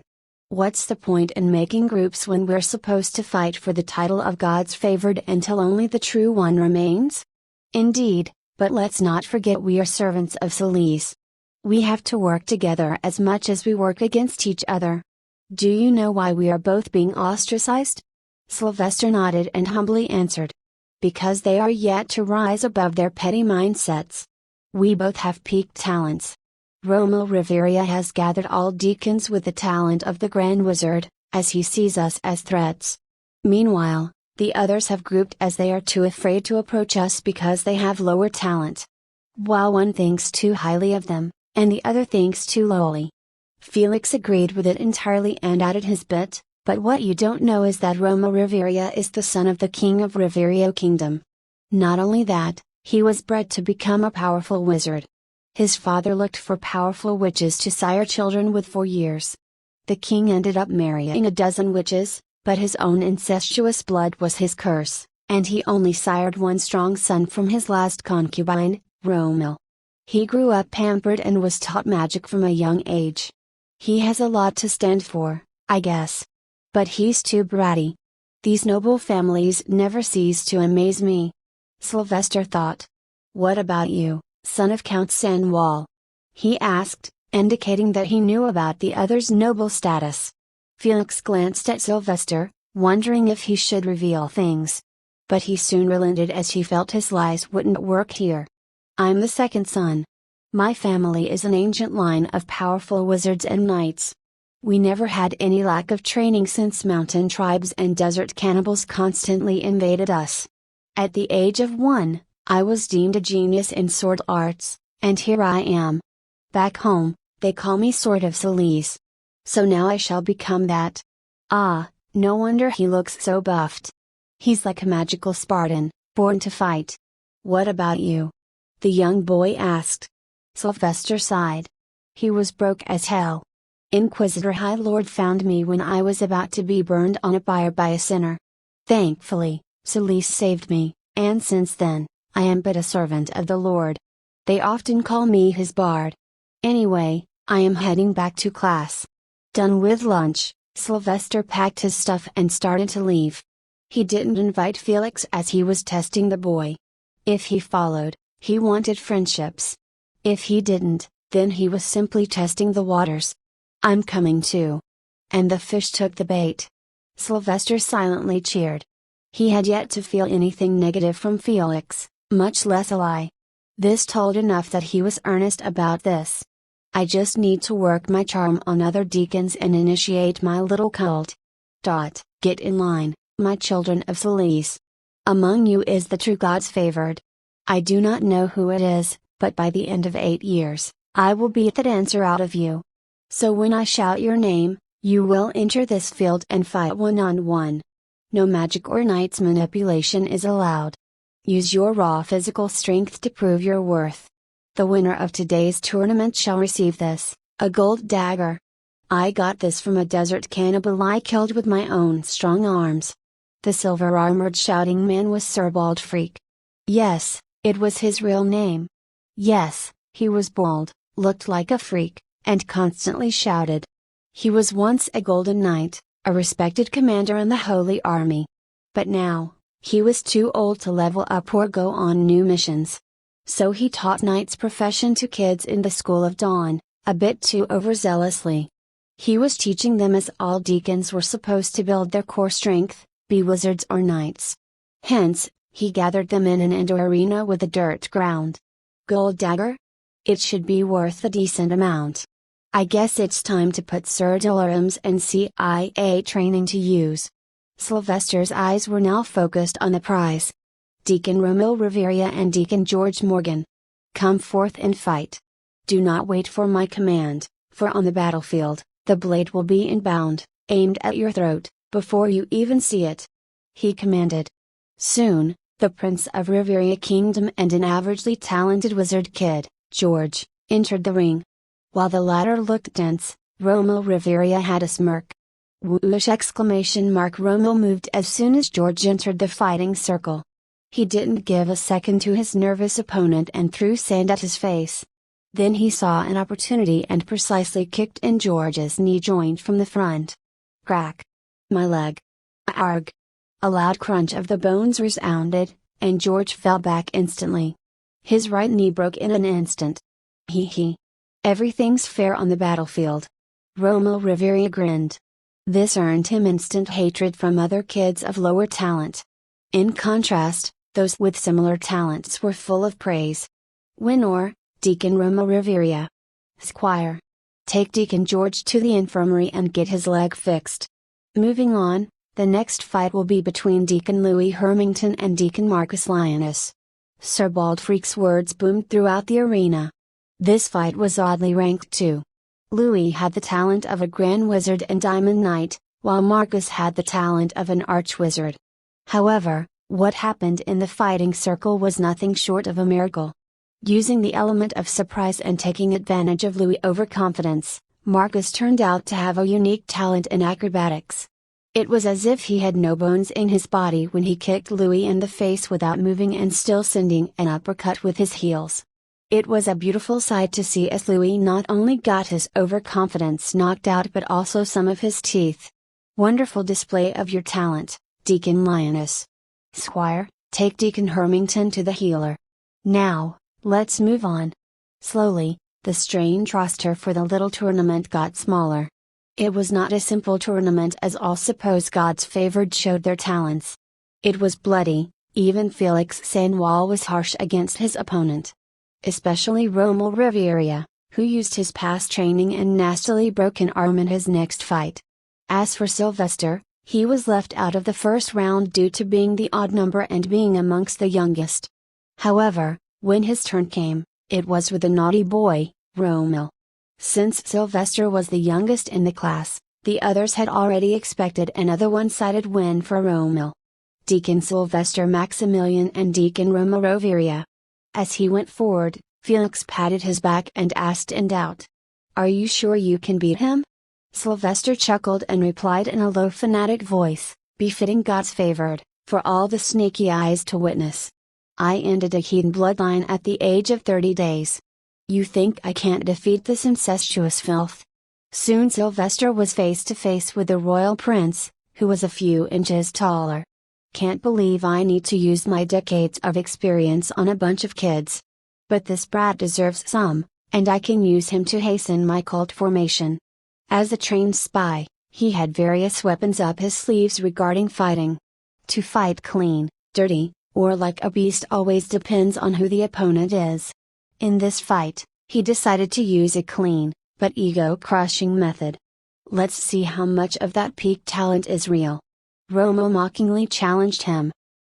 What's the point in making groups when we're supposed to fight for the title of God's favored until only the true one remains? Indeed, but let's not forget we are servants of Solis. We have to work together as much as we work against each other. Do you know why we are both being ostracized? Sylvester nodded and humbly answered. Because they are yet to rise above their petty mindsets. We both have peaked talents. Romo Riveria has gathered all deacons with the talent of the Grand Wizard, as he sees us as threats. Meanwhile, The others have grouped as they are too afraid to approach us because they have lower talent. While one thinks too highly of them, and the other thinks too lowly. Felix agreed with it entirely and added his bit, but what you don't know is that Romo Riveria is the son of the king of Riverio Kingdom. Not only that, he was bred to become a powerful wizard. His father looked for powerful witches to sire children with for years. The king ended up marrying a dozen witches, but his own incestuous blood was his curse, and he only sired one strong son from his last concubine, Romil. He grew up pampered and was taught magic from a young age. He has a lot to stand for, I guess. But he's too bratty. These noble families never cease to amaze me. Sylvester thought. What about you, son of Count Sanwal? He asked, indicating that he knew about the other's noble status. Felix glanced at Sylvester, wondering if he should reveal things. But he soon relented as he felt his lies wouldn't work here. I'm the second son. My family is an ancient line of powerful wizards and knights. We never had any lack of training since mountain tribes and desert cannibals constantly invaded us. At the age of 1, I was deemed a genius in sword arts, and here I am. Back home, they call me Sword of Solis. So now I shall become that. Ah, no wonder he looks so buffed. He's like a magical Spartan, born to fight. What about you? The young boy asked. Sylvester sighed. He was broke as hell. Inquisitor High Lord found me when I was about to be burned on a pyre by a sinner. Thankfully, Solis saved me, and since then, I am but a servant of the Lord. They often call me his bard. Anyway, I am heading back to class. Done with lunch, Sylvester packed his stuff and started to leave. He didn't invite Felix as he was testing the boy. If he followed, he wanted friendships. If he didn't, then he was simply testing the waters. I'm coming too. And the fish took the bait. Sylvester silently cheered. He had yet to feel anything negative from Felix, much less a lie. This told enough that he was earnest about this. I just need to work my charm on other deacons and initiate my little cult. Get in line, my children of Solis. Among you is the true God's favored. I do not know who it is, but by the end of 8 years, I will beat that answer out of you. So when I shout your name, you will enter this field and fight one-on-one. No magic or knight's manipulation is allowed. Use your raw physical strength to prove your worth. The winner of today's tournament shall receive this, a gold dagger. I got this from a desert cannibal I killed with my own strong arms. The silver-armored shouting man was Sir Bald Freak. Yes, it was his real name. Yes, he was bald, looked like a freak, and constantly shouted. He was once a golden knight, a respected commander in the Holy Army. But now, he was too old to level up or go on new missions. So he taught knight's profession to kids in the School of Dawn, a bit too overzealously. He was teaching them as all deacons were supposed to build their core strength, be wizards or knights. Hence, he gathered them in an indoor arena with a dirt ground. Gold dagger? It should be worth a decent amount. I guess it's time to put Sir Dillerum's and CIA training to use. Sylvester's eyes were now focused on the prize. Deacon Romil Riveria and Deacon George Morgan. Come forth and fight. Do not wait for my command, for on the battlefield, the blade will be inbound, aimed at your throat, before you even see it. He commanded. Soon, the Prince of Riveria Kingdom and an averagely talented wizard kid, George, entered the ring. While the latter looked tense, Romil Riveria had a smirk. Whoosh! Romil moved as soon as George entered the fighting circle. He didn't give a second to his nervous opponent and threw sand at his face. Then he saw an opportunity and precisely kicked in George's knee joint from the front. Crack! My leg! Arg! A loud crunch of the bones resounded, and George fell back instantly. His right knee broke in an instant. Hee. Everything's fair on the battlefield. Romil Riveria grinned. This earned him instant hatred from other kids of lower talent. In contrast, those with similar talents were full of praise. Winner, Deacon Romil Riveria. Squire. Take Deacon George to the infirmary and get his leg fixed. Moving on, The next fight will be between Deacon Louis Hermington and Deacon Marcus Lioness. Sir Baldfreak's words boomed throughout the arena. This fight was oddly ranked too. Louis had the talent of a Grand Wizard and Diamond Knight, while Marcus had the talent of an Archwizard. However, what happened in the fighting circle was nothing short of a miracle. Using the element of surprise and taking advantage of Louis' overconfidence, Marcus turned out to have a unique talent in acrobatics. It was as if he had no bones in his body when he kicked Louis in the face without moving and still sending an uppercut with his heels. It was a beautiful sight to see as Louis not only got his overconfidence knocked out but also some of his teeth. Wonderful display of your talent, Deacon Lioness. Squire, take Deacon Hermington to the healer. Now, let's move on. Slowly, the strange roster for the little tournament got smaller. It was not a simple tournament as all Suppose God's favored showed their talents. It was bloody, even Felix Sanwall was harsh against his opponent. Especially Rommel Riviera, who used his past training and nastily broke an arm in his next fight. As for Sylvester, he was left out of the first round due to being the odd number and being amongst the youngest. However, when his turn came, it was with the naughty boy, Rommel. Since Sylvester was the youngest in the class, the others had already expected another one-sided win for Rommel. Deacon Sylvester Maximilian and Deacon Rommel Riviera. As he went forward, Felix patted his back and asked in doubt, "Are you sure you can beat him?" Sylvester chuckled and replied in a low fanatic voice, befitting God's favored, for all the sneaky eyes to witness. "I ended a heathen bloodline at the age of 30 days. You think I can't defeat this incestuous filth?" Soon Sylvester was face to face with the royal prince, who was a few inches taller. "Can't believe I need to use my decades of experience on a bunch of kids. But this brat deserves some, and I can use him to hasten my cult formation." As a trained spy, he had various weapons up his sleeves regarding fighting. To fight clean, dirty, or like a beast always depends on who the opponent is. In this fight, he decided to use a clean, but ego-crushing method. Let's see how much of that peak talent is real. Rommel mockingly challenged him.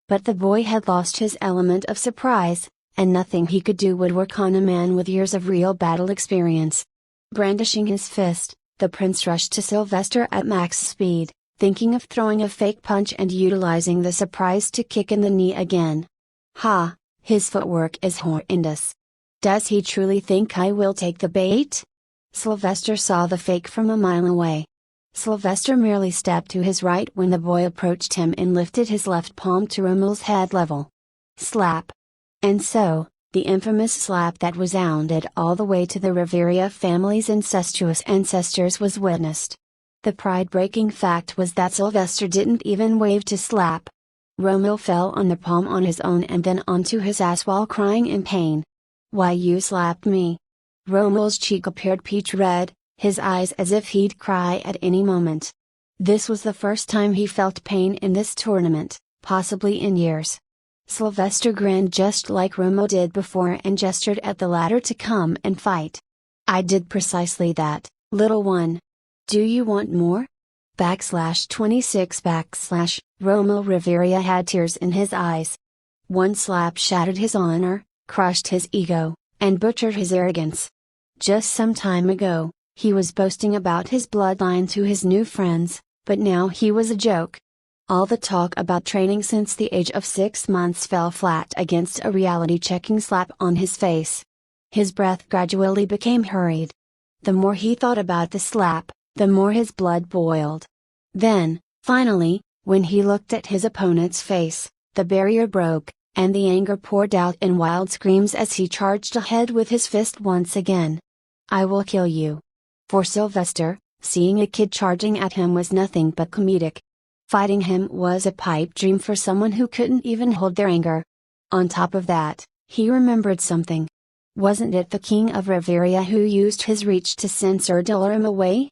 But the boy had lost his element of surprise, and nothing he could do would work on a man with years of real battle experience. Brandishing his fist, the prince rushed to Sylvester at max speed, thinking of throwing a fake punch and utilizing the surprise to kick in the knee again. Ha, his footwork is horrendous. Does he truly think I will take the bait? Sylvester saw the fake from a mile away. Sylvester merely stepped to his right when the boy approached him and lifted his left palm to Rommel's head level. Slap. And so, the infamous slap that resounded all the way to the Riviera family's incestuous ancestors was witnessed. The pride-breaking fact was that Sylvester didn't even wave to slap. Rommel fell on the palm on his own and then onto his ass while crying in pain. "Why you slapped me?" Rommel's cheek appeared peach red, his eyes as if he'd cry at any moment. This was the first time he felt pain in this tournament, possibly in years. Sylvester grinned just like Rommel did before and gestured at the latter to come and fight. "I did precisely that, little one. Do you want more?" /26 Rommel Riviera had tears in his eyes. One slap shattered his honor, crushed his ego, and butchered his arrogance. Just some time ago, he was boasting about his bloodline to his new friends, but now he was a joke. All the talk about training since the age of 6 months fell flat against a reality-checking slap on his face. His breath gradually became hurried. The more he thought about the slap, the more his blood boiled. Then, finally, when he looked at his opponent's face, the barrier broke, and the anger poured out in wild screams as he charged ahead with his fist once again. "I will kill you." For Sylvester, seeing a kid charging at him was nothing but comedic. Fighting him was a pipe dream for someone who couldn't even hold their anger. On top of that, he remembered something. Wasn't it the King of Riviera who used his reach to send Sir Dillerham away?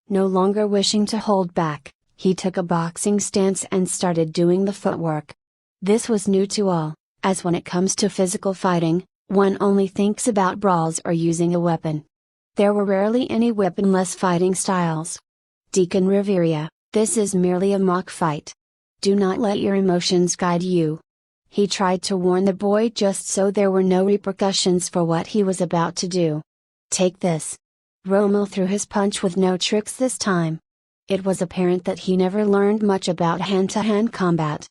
No longer wishing to hold back, he took a boxing stance and started doing the footwork. This was new to all, as when it comes to physical fighting, one only thinks about brawls or using a weapon. There were rarely any weaponless fighting styles. Deacon Riviera, This is merely a mock fight. Do not let your emotions guide you. He tried to warn the boy just so there were no repercussions for what he was about to do. Take this. Rommel threw his punch with no tricks this time. It was apparent that he never learned much about hand-to-hand combat.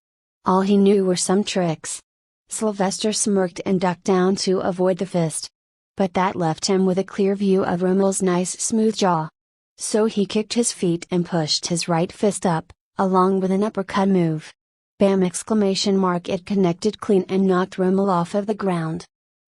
All he knew were some tricks. Sylvester smirked and ducked down to avoid the fist. But that left him with a clear view of Rommel's nice smooth jaw. So he kicked his feet and pushed his right fist up, along with an uppercut move. Bam! It connected clean and knocked Rommel off of the ground.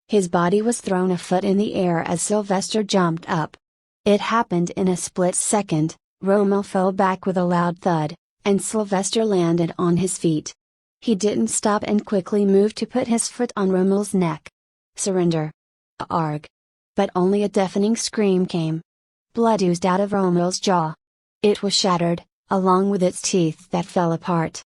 His body was thrown a foot in the air as Sylvester jumped up. It happened in a split second. Rommel fell back with a loud thud, and Sylvester landed on his feet. He didn't stop and quickly moved to put his foot on Rommel's neck. Surrender. Arg. But only a deafening scream came. Blood oozed out of Rommel's jaw. It was shattered, along with its teeth that fell apart.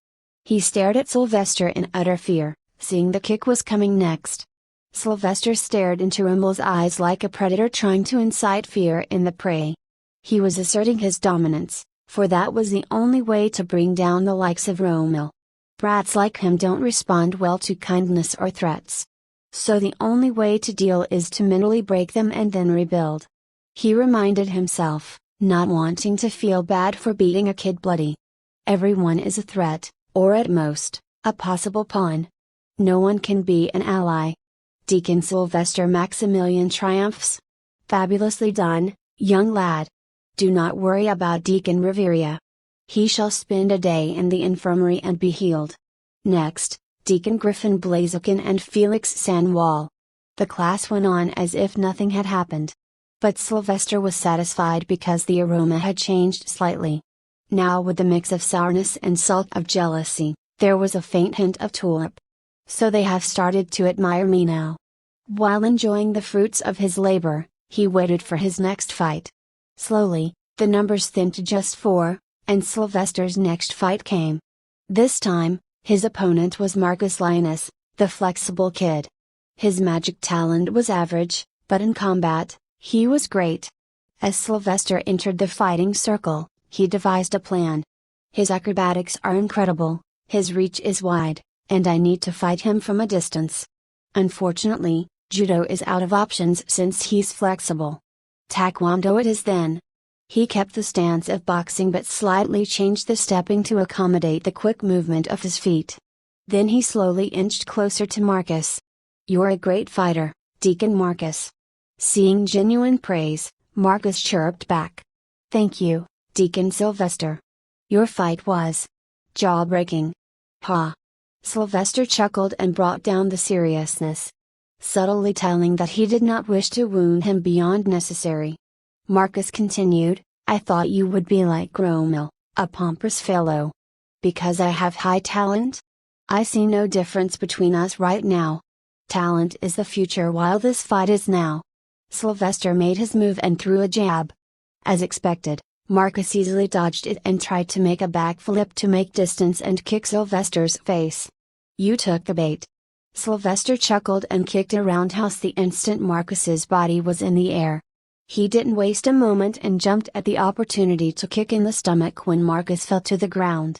He stared at Sylvester in utter fear, seeing the kick was coming next. Sylvester stared into Rommel's eyes like a predator trying to incite fear in the prey. He was asserting his dominance, for that was the only way to bring down the likes of Rommel. Brats like him don't respond well to kindness or threats. So the only way to deal is to mentally break them and then rebuild. He reminded himself, not wanting to feel bad for beating a kid bloody. Everyone is a threat, or at most, a possible pawn. No one can be an ally. Deacon Sylvester Maximilian triumphs. Fabulously done, young lad. Do not worry about Deacon Riveria. He shall spend a day in the infirmary and be healed. Next, Deacon Griffin Blaziken and Felix Sanwall. The class went on as if nothing had happened. But Sylvester was satisfied because the aroma had changed slightly. Now with the mix of sourness and salt of jealousy, there was a faint hint of tulip. So they have started to admire me now. While enjoying the fruits of his labor, he waited for his next fight. Slowly, the numbers thinned to just 4, and Sylvester's next fight came. This time, his opponent was Marcus Linus, the flexible kid. His magic talent was average, but in combat, he was great. As Sylvester entered the fighting circle, he devised a plan. His acrobatics are incredible, his reach is wide, and I need to fight him from a distance. Unfortunately, judo is out of options since he's flexible. Taekwondo it is then. He kept the stance of boxing but slightly changed the stepping to accommodate the quick movement of his feet. Then he slowly inched closer to Marcus. You're a great fighter, Deacon Marcus. Seeing genuine praise, Marcus chirped back. Thank you, Deacon Sylvester. Your fight was jaw-breaking. Ha! Sylvester chuckled and brought down the seriousness, subtly telling that he did not wish to wound him beyond necessary. Marcus continued, I thought you would be like Rommel, a pompous fellow. Because I have high talent? I see no difference between us right now. Talent is the future while this fight is now. Sylvester made his move and threw a jab. As expected, Marcus easily dodged it and tried to make a backflip to make distance and kick Sylvester's face. You took the bait. Sylvester chuckled and kicked a roundhouse the instant Marcus's body was in the air. He didn't waste a moment and jumped at the opportunity to kick in the stomach when Marcus fell to the ground.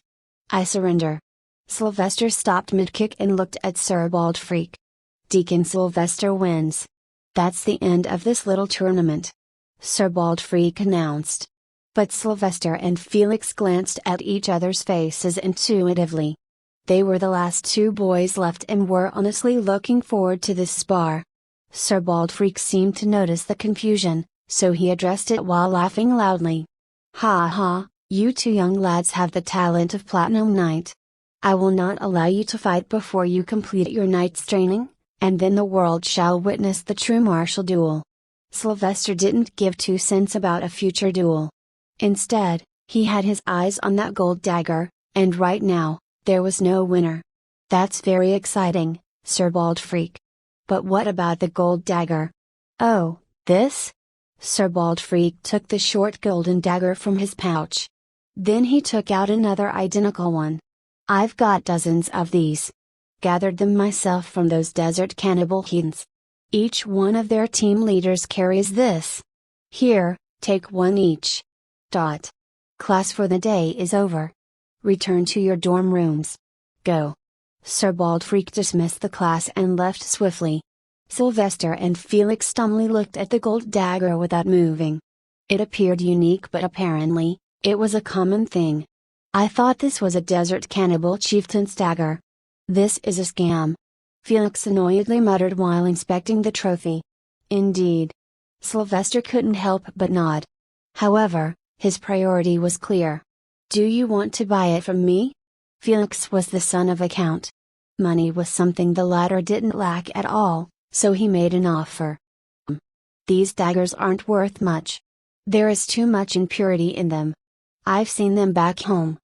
I surrender. Sylvester stopped mid-kick and looked at Sir Baldfreak. Deacon Sylvester wins. That's the end of this little tournament, Sir Baldfreak announced. But Sylvester and Felix glanced at each other's faces intuitively. They were the last two boys left and were honestly looking forward to this spar. Sir Baldfreak seemed to notice the confusion, so he addressed it while laughing loudly. Ha ha, you two young lads have the talent of Platinum Knight. I will not allow you to fight before you complete your knight's training, and then the world shall witness the true martial duel. Sylvester didn't give 2 cents about a future duel. Instead, he had his eyes on that gold dagger, and right now, there was no winner. That's very exciting, Sir Baldfreak. But what about the gold dagger? Oh, this? Sir Baldfreak took the short golden dagger from his pouch. Then he took out another identical one. I've got dozens of these. Gathered them myself from those desert cannibal heathens. Each one of their team leaders carries this. Here, take one each. Class for the day is over. Return to your dorm rooms. Go. Sir Baldfreak dismissed the class and left swiftly. Sylvester and Felix dumbly looked at the gold dagger without moving. It appeared unique, but apparently, it was a common thing. I thought this was a desert cannibal chieftain's dagger. This is a scam. Felix annoyedly muttered while inspecting the trophy. Indeed. Sylvester couldn't help but nod. However, his priority was clear. Do you want to buy it from me? Felix was the son of a count. Money was something the latter didn't lack at all, so he made an offer. These daggers aren't worth much. There is too much impurity in them. I've seen them back home.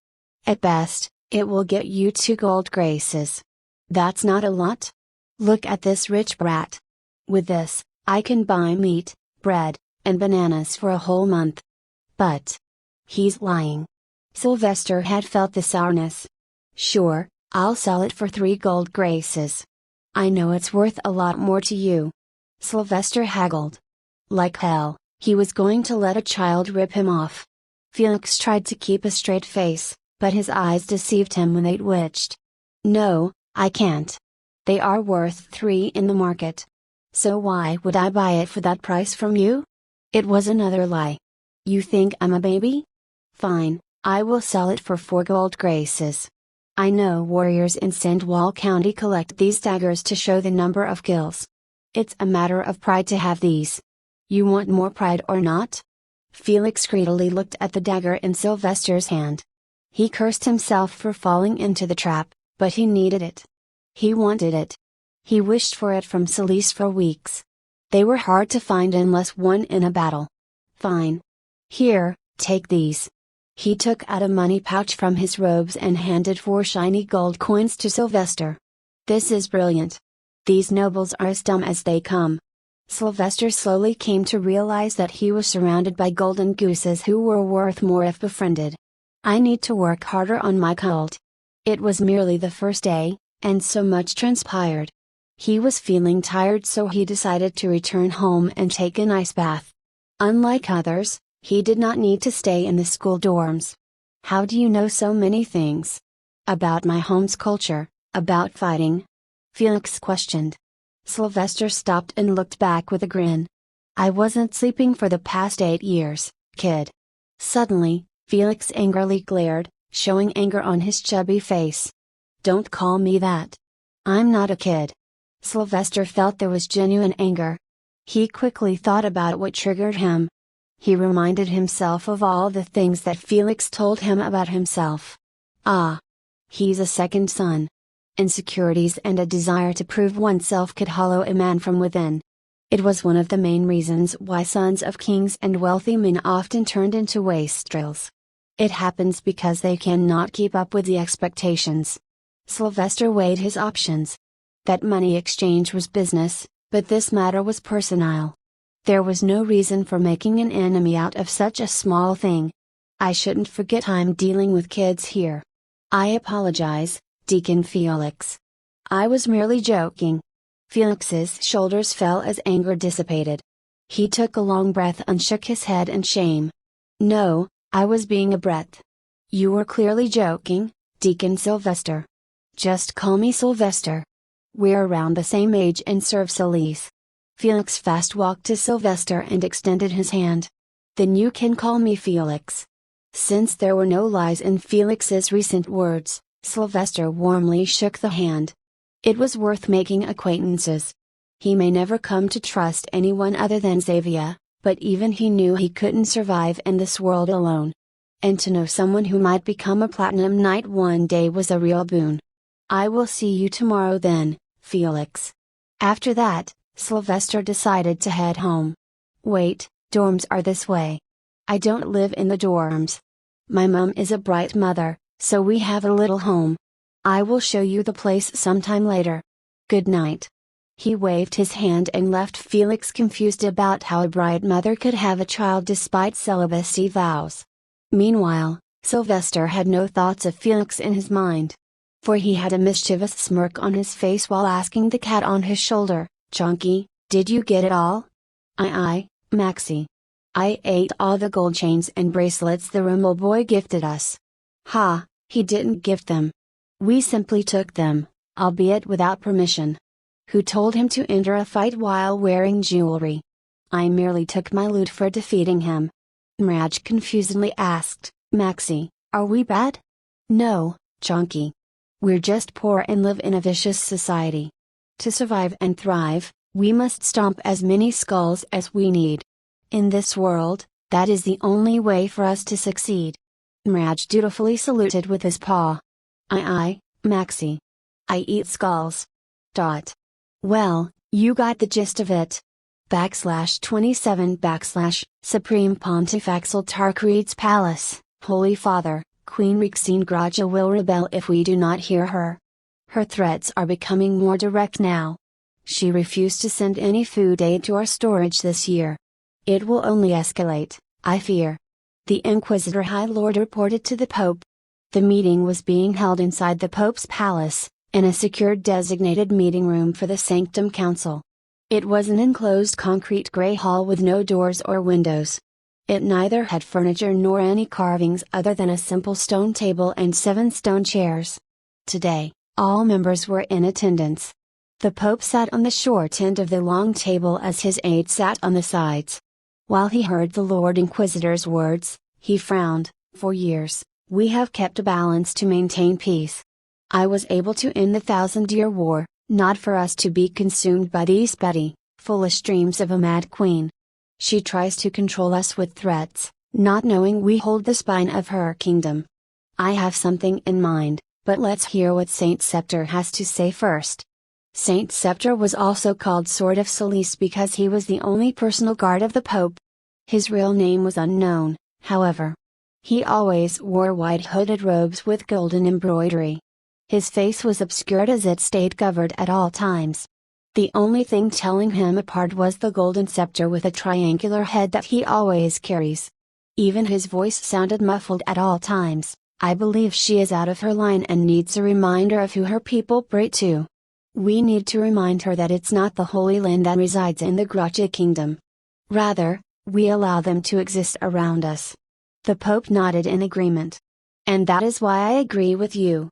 At best, it will get you 2 gold graces. That's not a lot? Look at this rich brat. With this, I can buy meat, bread, and bananas for a whole month. But he's lying. Sylvester had felt the sourness. Sure, I'll sell it for 3 gold graces. I know it's worth a lot more to you. Sylvester haggled. Like hell, he was going to let a child rip him off. Felix tried to keep a straight face, but his eyes deceived him when they twitched. No, I can't. They are worth 3 in the market. So why would I buy it for that price from you? It was another lie. You think I'm a baby? Fine, I will sell it for 4 gold graces. I know warriors in Sandwall County collect these daggers to show the number of kills. It's a matter of pride to have these. You want more pride or not? Felix greedily looked at the dagger in Sylvester's hand. He cursed himself for falling into the trap, but he needed it. He wanted it. He wished for it from Celise for weeks. They were hard to find unless won in a battle. Fine. Here, take these. He took out a money pouch from his robes and handed 4 shiny gold coins to Sylvester. This is brilliant. These nobles are as dumb as they come. Sylvester slowly came to realize that he was surrounded by golden gooses who were worth more if befriended. I need to work harder on my cult. It was merely the first day, and so much transpired. He was feeling tired, so he decided to return home and take an ice bath. Unlike others, he did not need to stay in the school dorms. How do you know so many things? About my home's culture, about fighting? Felix questioned. Sylvester stopped and looked back with a grin. I wasn't sleeping for the past 8 years, kid. Suddenly, Felix angrily glared, showing anger on his chubby face. Don't call me that. I'm not a kid. Sylvester felt there was genuine anger. He quickly thought about what triggered him. He reminded himself of all the things that Felix told him about himself. Ah! He's a second son. Insecurities and a desire to prove oneself could hollow a man from within. It was one of the main reasons why sons of kings and wealthy men often turned into wastrels. It happens because they cannot keep up with the expectations. Sylvester weighed his options. That money exchange was business, but this matter was personal. There was no reason for making an enemy out of such a small thing. I shouldn't forget I'm dealing with kids here. I apologize, Deacon Felix. I was merely joking. Felix's shoulders fell as anger dissipated. He took a long breath and shook his head in shame. No, I was being a brat. You were clearly joking, Deacon Sylvester. Just call me Sylvester. We're around the same age and serve Celise. Felix fast walked to Sylvester and extended his hand. Then you can call me Felix. Since there were no lies in Felix's recent words, Sylvester warmly shook the hand. It was worth making acquaintances. He may never come to trust anyone other than Xavier, but even he knew he couldn't survive in this world alone. And to know someone who might become a Platinum Knight one day was a real boon. I will see you tomorrow then, Felix. After that, Sylvester decided to head home. Wait, dorms are this way. I don't live in the dorms. My mom is a bright mother, so we have a little home. I will show you the place sometime later. Good night. He waved his hand and left Felix confused about how a bright mother could have a child despite celibacy vows. Meanwhile, Sylvester had no thoughts of Felix in his mind. For he had a mischievous smirk on his face while asking the cat on his shoulder, Chunky, did you get it all? Aye, Maxie. I ate all the gold chains and bracelets the Rommel boy gifted us. Ha, he didn't gift them. We simply took them, albeit without permission. Who told him to enter a fight while wearing jewelry? I merely took my loot for defeating him. Mraj confusedly asked, Maxi, are we bad? No, Chunky. We're just poor and live in a vicious society. To survive and thrive, we must stomp as many skulls as we need. In this world, that is the only way for us to succeed. Mraj dutifully saluted with his paw. Aye, Maxi. I eat skulls. Well, you got the gist of it. /27 Supreme Pontifaxal Tarkarid's Palace, Holy Father, Queen Rixine Graja will rebel if we do not hear her. Her threats are becoming more direct now. She refused to send any food aid to our storage this year. It will only escalate, I fear. The Inquisitor High Lord reported to the Pope. The meeting was being held inside the Pope's palace, in a secured designated meeting room for the Sanctum Council. It was an enclosed concrete grey hall with no doors or windows. It neither had furniture nor any carvings other than a simple stone table and 7 stone chairs. Today, all members were in attendance. The Pope sat on the short end of the long table as his aides sat on the sides. While he heard the Lord Inquisitor's words, he frowned. For years, we have kept a balance to maintain peace. I was able to end the 1,000-year war, not for us to be consumed by these petty, foolish dreams of a mad queen. She tries to control us with threats, not knowing we hold the spine of her kingdom. I have something in mind, but let's hear what Saint Scepter has to say first. Saint Scepter was also called Sword of Silice because he was the only personal guard of the Pope. His real name was unknown, however. He always wore white hooded robes with golden embroidery. His face was obscured as it stayed covered at all times. The only thing telling him apart was the golden scepter with a triangular head that he always carries. Even his voice sounded muffled at all times. I believe she is out of her line and needs a reminder of who her people pray to. We need to remind her that it's not the Holy Land that resides in the Gracia Kingdom. Rather, we allow them to exist around us. The Pope nodded in agreement. And that is why I agree with you.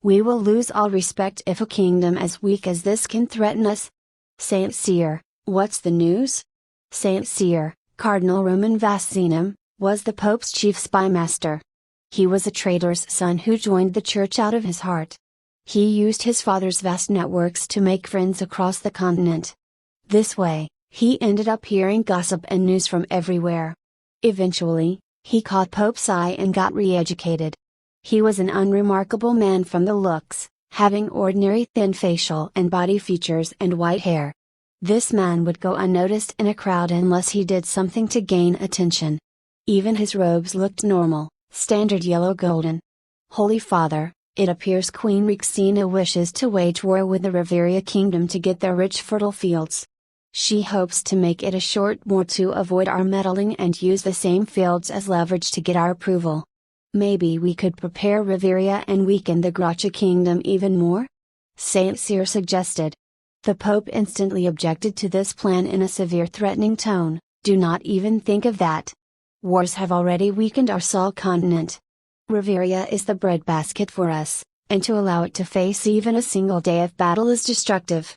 We will lose all respect if a kingdom as weak as this can threaten us. Saint Cyr, what's the news? Saint Cyr, Cardinal Roman Vacinum, was the Pope's chief spymaster. He was a traitor's son who joined the Church out of his heart. He used his father's vast networks to make friends across the continent. This way, he ended up hearing gossip and news from everywhere. Eventually, he caught Pope's eye and got re-educated. He was an unremarkable man from the looks, having ordinary thin facial and body features and white hair. This man would go unnoticed in a crowd unless he did something to gain attention. Even his robes looked normal, standard yellow golden. Holy Father, it appears Queen Rixina wishes to wage war with the Riveria Kingdom to get their rich fertile fields. She hopes to make it a short war to avoid our meddling and use the same fields as leverage to get our approval. Maybe we could prepare Riveria and weaken the Gracia Kingdom even more? Saint Cyr suggested. The Pope instantly objected to this plan in a severe threatening tone. Do not even think of that. Wars have already weakened our Sol continent. Riveria is the breadbasket for us, and to allow it to face even a single day of battle is destructive.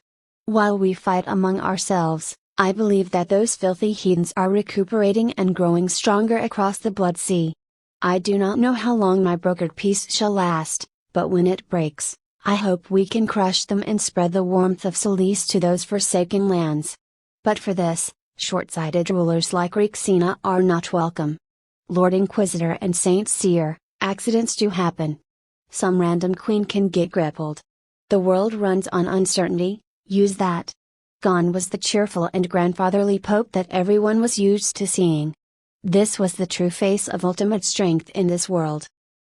While we fight among ourselves, I believe that those filthy heathens are recuperating and growing stronger across the Blood Sea. I do not know how long my brokered peace shall last, but when it breaks, I hope we can crush them and spread the warmth of Silice to those forsaken lands. But for this, short-sighted rulers like Rixina are not welcome. Lord Inquisitor and Saint Cyr, accidents do happen. Some random queen can get crippled. The world runs on uncertainty, use that. Gone was the cheerful and grandfatherly Pope that everyone was used to seeing. This was the true face of ultimate strength in this world.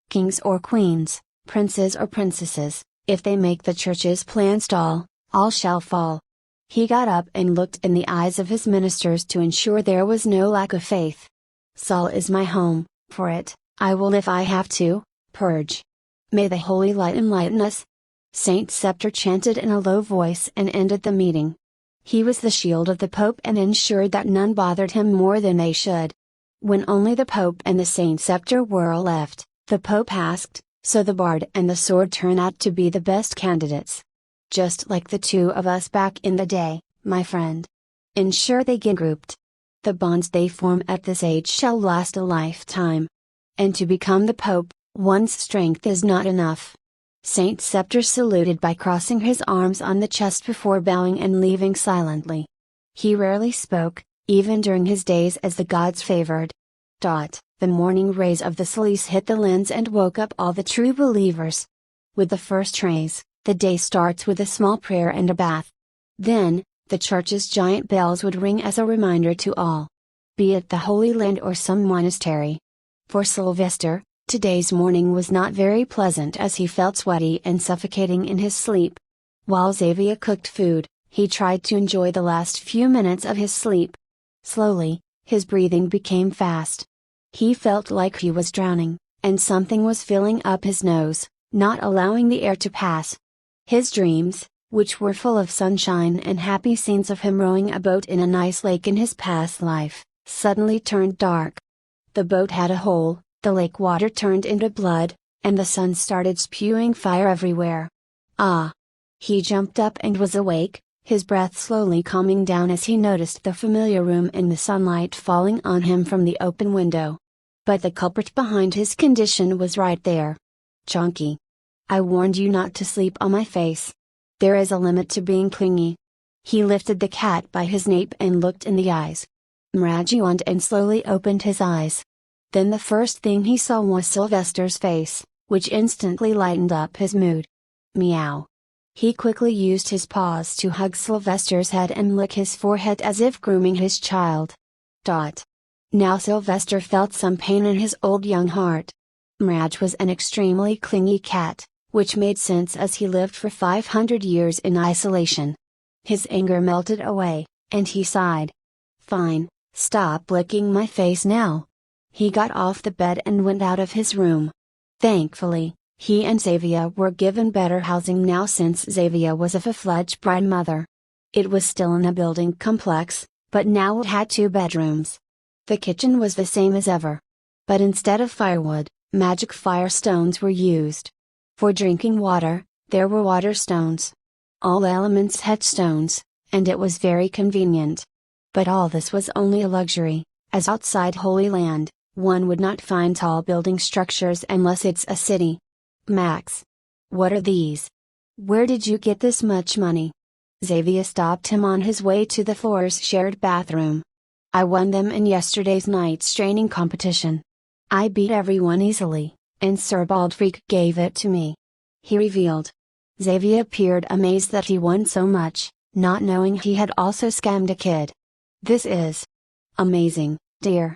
Kings or queens, princes or princesses, if they make the Church's plan stall, all shall fall. He got up and looked in the eyes of his ministers to ensure there was no lack of faith. Sol is my home, for it, I will if I have to, purge. May the Holy Light enlighten us. Saint Scepter chanted in a low voice and ended the meeting. He was the shield of the Pope and ensured that none bothered him more than they should. When only the Pope and the Saint Scepter were left, the Pope asked, "So the Bard and the Sword turn out to be the best candidates?" "Just like the two of us back in the day, my friend. Ensure they get grouped. The bonds they form at this age shall last a lifetime. And to become the Pope, one's strength is not enough." Saint Scepter saluted by crossing his arms on the chest before bowing and leaving silently. He rarely spoke, even during his days as the gods favored. The morning rays of the Salice hit the lens and woke up all the true believers. With the first rays, the day starts with a small prayer and a bath. Then, the church's giant bells would ring as a reminder to all. Be it the Holy Land or some monastery. For Sylvester, today's morning was not very pleasant as he felt sweaty and suffocating in his sleep. While Xavier cooked food, he tried to enjoy the last few minutes of his sleep. Slowly, his breathing became fast. He felt like he was drowning, and something was filling up his nose, not allowing the air to pass. His dreams, which were full of sunshine and happy scenes of him rowing a boat in a nice lake in his past life, suddenly turned dark. The boat had a hole, the lake water turned into blood, and the sun started spewing fire everywhere. Ah! He jumped up and was awake, his breath slowly calming down as he noticed the familiar room and the sunlight falling on him from the open window. But the culprit behind his condition was right there. "Chonky! I warned you not to sleep on my face. There is a limit to being clingy." He lifted the cat by his nape and looked in the eyes. Mirage yawned and slowly opened his eyes. Then the first thing he saw was Sylvester's face, which instantly lightened up his mood. Meow. He quickly used his paws to hug Sylvester's head and lick his forehead as if grooming his child. Now Sylvester felt some pain in his old young heart. Mirage was an extremely clingy cat, which made sense as he lived for 500 years in isolation. His anger melted away, and he sighed. "Fine, stop licking my face now." He got off the bed and went out of his room. Thankfully, he and Xavier were given better housing now since Xavier was a full-fledged bride mother. It was still in a building complex, but now it had 2 bedrooms. The kitchen was the same as ever. But instead of firewood, magic fire stones were used. For drinking water, there were water stones. All elements had stones, and it was very convenient. But all this was only a luxury, as outside Holy Land, one would not find tall building structures unless it's a city. "Max! What are these? Where did you get this much money?" Xavier stopped him on his way to the floor's shared bathroom. "I won them in yesterday's night straining competition. I beat everyone easily, and Sir Baldfreak gave it to me," he revealed. Xavier appeared amazed that he won so much, not knowing he had also scammed a kid. "This is amazing, dear.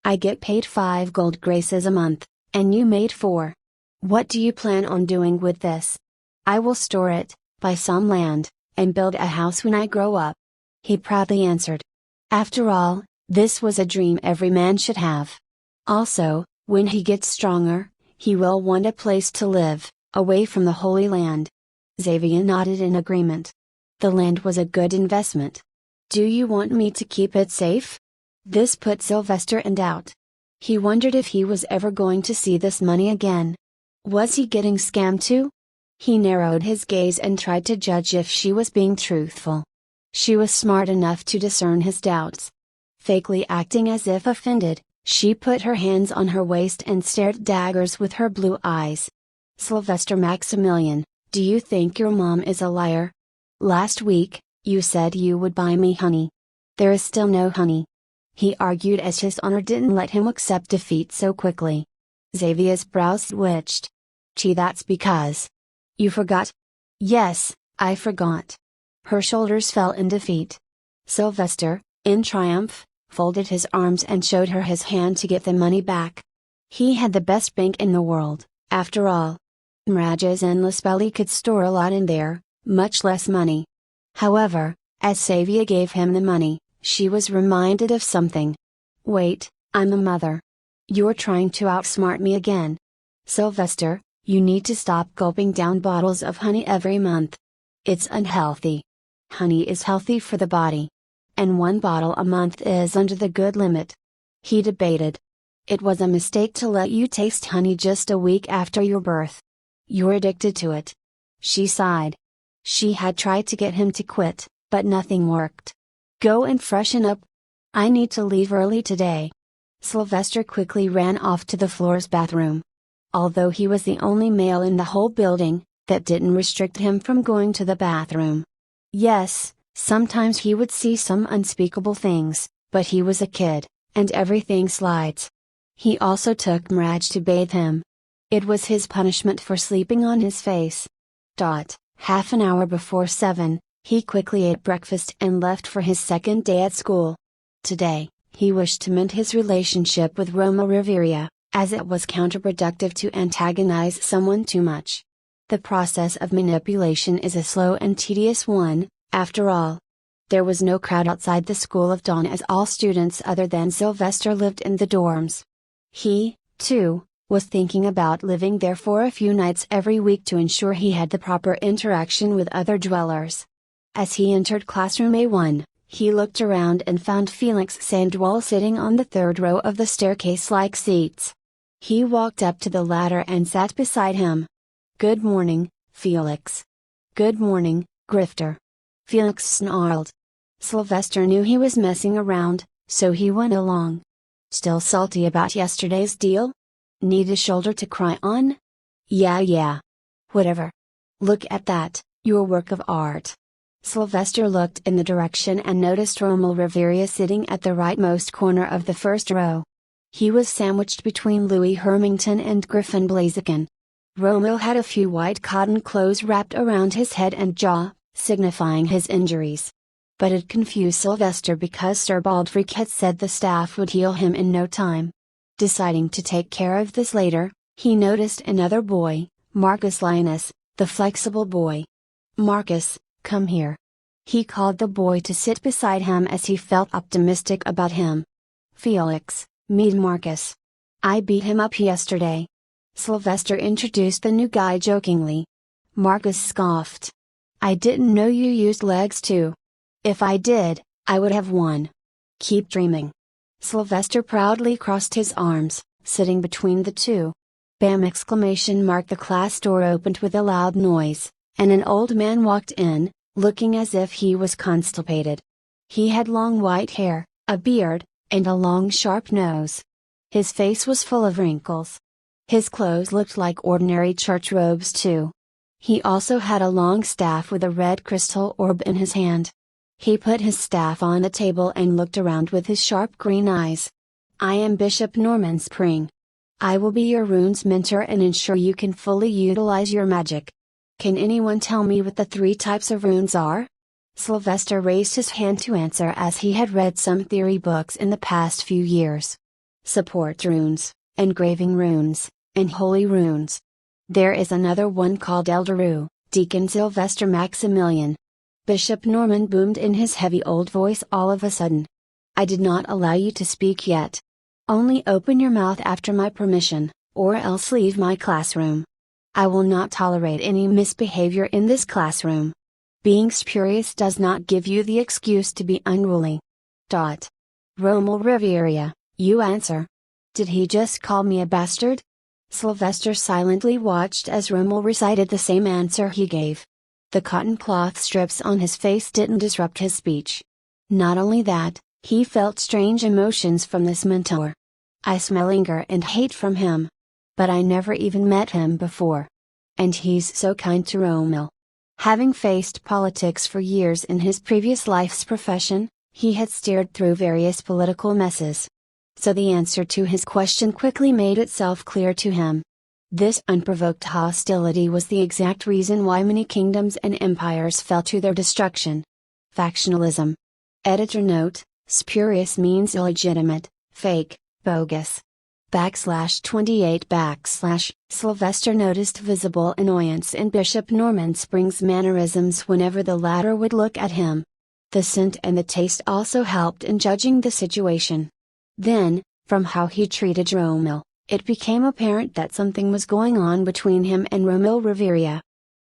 I get paid 5 gold graces a month, and you made 4. What do you plan on doing with this?" "I will store it, buy some land, and build a house when I grow up," he proudly answered. After all, this was a dream every man should have. Also, when he gets stronger, he will want a place to live, away from the Holy Land. Xavier nodded in agreement. The land was a good investment. "Do you want me to keep it safe?" This put Sylvester in doubt. He wondered if he was ever going to see this money again. Was he getting scammed too? He narrowed his gaze and tried to judge if she was being truthful. She was smart enough to discern his doubts. Fakely acting as if offended, she put her hands on her waist and stared daggers with her blue eyes. "Sylvester Maximilian, do you think your mom is a liar? Last week, you said you would buy me honey. There is still no honey," he argued as his honor didn't let him accept defeat so quickly. Xavier's brows twitched. "Gee, that's because you forgot." "Yes, I forgot." Her shoulders fell in defeat. Sylvester, in triumph, folded his arms and showed her his hand to get the money back. He had the best bank in the world, after all. Mirage's endless belly could store a lot in there, much less money. However, as Xavier gave him the money, she was reminded of something. "Wait, I'm a mother. You're trying to outsmart me again. Sylvester, you need to stop gulping down bottles of honey every month. It's unhealthy. Honey is healthy for the body. And 1 bottle a month is under the good limit." He debated. It was a mistake to let you taste honey just a week after your birth. You're addicted to it. She sighed. She had tried to get him to quit, but nothing worked. Go and freshen up. I need to leave early today. Sylvester quickly ran off to the floor's bathroom. Although he was the only male in the whole building, that didn't restrict him from going to the bathroom. Yes, sometimes he would see some unspeakable things, but he was a kid, and everything slides. He also took Mraj to bathe him. It was his punishment for sleeping on his face. Half an hour before 7, he quickly ate breakfast and left for his second day at school. Today, he wished to mend his relationship with Roma Riveria, as it was counterproductive to antagonize someone too much. The process of manipulation is a slow and tedious one, after all. There was no crowd outside the School of Dawn as all students other than Sylvester lived in the dorms. He, too, was thinking about living there for a few nights every week to ensure he had the proper interaction with other dwellers. As he entered classroom A1, he looked around and found Felix Sandwall sitting on the third row of the staircase-like seats. He walked up to the ladder and sat beside him. Good morning, Felix. Good morning, Grifter. Felix snarled. Sylvester knew he was messing around, so he went along. Still salty about yesterday's deal? Need a shoulder to cry on? Yeah. Whatever. Look at that, your work of art. Sylvester looked in the direction and noticed Rommel Riveria sitting at the rightmost corner of the first row. He was sandwiched between Louis Hermington and Griffin Blaziken. Rommel had a few white cotton clothes wrapped around his head and jaw, signifying his injuries. But it confused Sylvester because Sir Baldric had said the staff would heal him in no time. Deciding to take care of this later, he noticed another boy, Marcus Linus, the flexible boy. Marcus, come here. He called the boy to sit beside him as he felt optimistic about him. Felix, meet Marcus. I beat him up yesterday. Sylvester introduced the new guy jokingly. Marcus scoffed. I didn't know you used legs too. If I did, I would have won. Keep dreaming. Sylvester proudly crossed his arms, sitting between the two. Bam! The class door opened with a loud noise, and an old man walked in, looking as if he was constipated. He had long white hair, a beard, and a long sharp nose. His face was full of wrinkles. His clothes looked like ordinary church robes too. He also had a long staff with a red crystal orb in his hand. He put his staff on a table and looked around with his sharp green eyes. I am Bishop Norman Spring. I will be your runes mentor and ensure you can fully utilize your magic. Can anyone tell me what the 3 types of runes are? Sylvester raised his hand to answer as he had read some theory books in the past few years. Support runes, engraving runes, and holy runes. There is another one called Elderu, Deacon Sylvester Maximilian. Bishop Norman boomed in his heavy old voice all of a sudden. I did not allow you to speak yet. Only open your mouth after my permission, or else leave my classroom. I will not tolerate any misbehavior in this classroom. Being spurious does not give you the excuse to be unruly. Rommel Riveria, you answer. Did he just call me a bastard? Sylvester silently watched as Rommel recited the same answer he gave. The cotton cloth strips on his face didn't disrupt his speech. Not only that, he felt strange emotions from this mentor. I smell anger and hate from him. But I never even met him before. And he's so kind to Rommel. Having faced politics for years in his previous life's profession, he had steered through various political messes. So the answer to his question quickly made itself clear to him. This unprovoked hostility was the exact reason why many kingdoms and empires fell to their destruction. Factionalism. Editor note: spurious means illegitimate, fake, bogus. /28 Sylvester noticed visible annoyance in Bishop Norman Spring's mannerisms whenever the latter would look at him. The scent and the taste also helped in judging the situation. Then, from how he treated Rommel, it became apparent that something was going on between him and Rommel Riveria.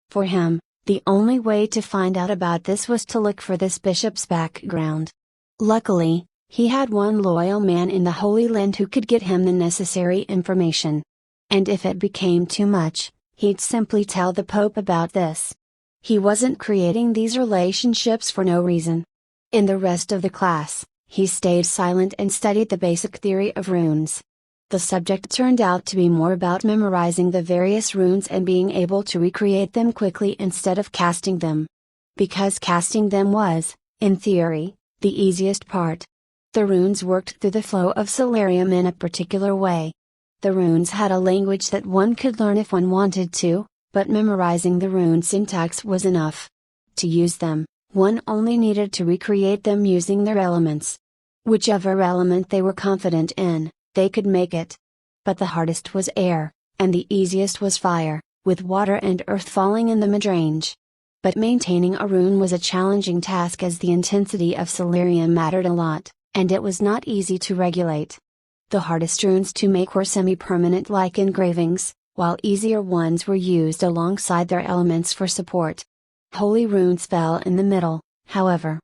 For him, the only way to find out about this was to look for this bishop's background. Luckily, He had one loyal man in the Holy Land who could get him the necessary information. And if it became too much, he'd simply tell the Pope about this. He wasn't creating these relationships for no reason. In the rest of the class, he stayed silent and studied the basic theory of runes. The subject turned out to be more about memorizing the various runes and being able to recreate them quickly instead of casting them. Because casting them was, in theory, the easiest part. The runes worked through the flow of Solarium in a particular way. The runes had a language that one could learn if one wanted to, but memorizing the rune syntax was enough. To use them, one only needed to recreate them using their elements. Whichever element they were confident in, they could make it. But the hardest was air, and the easiest was fire, with water and earth falling in the midrange. But maintaining a rune was a challenging task as the intensity of Solarium mattered a lot, and it was not easy to regulate. The hardest runes to make were semi-permanent like engravings, while easier ones were used alongside their elements for support. Holy runes fell in the middle, however.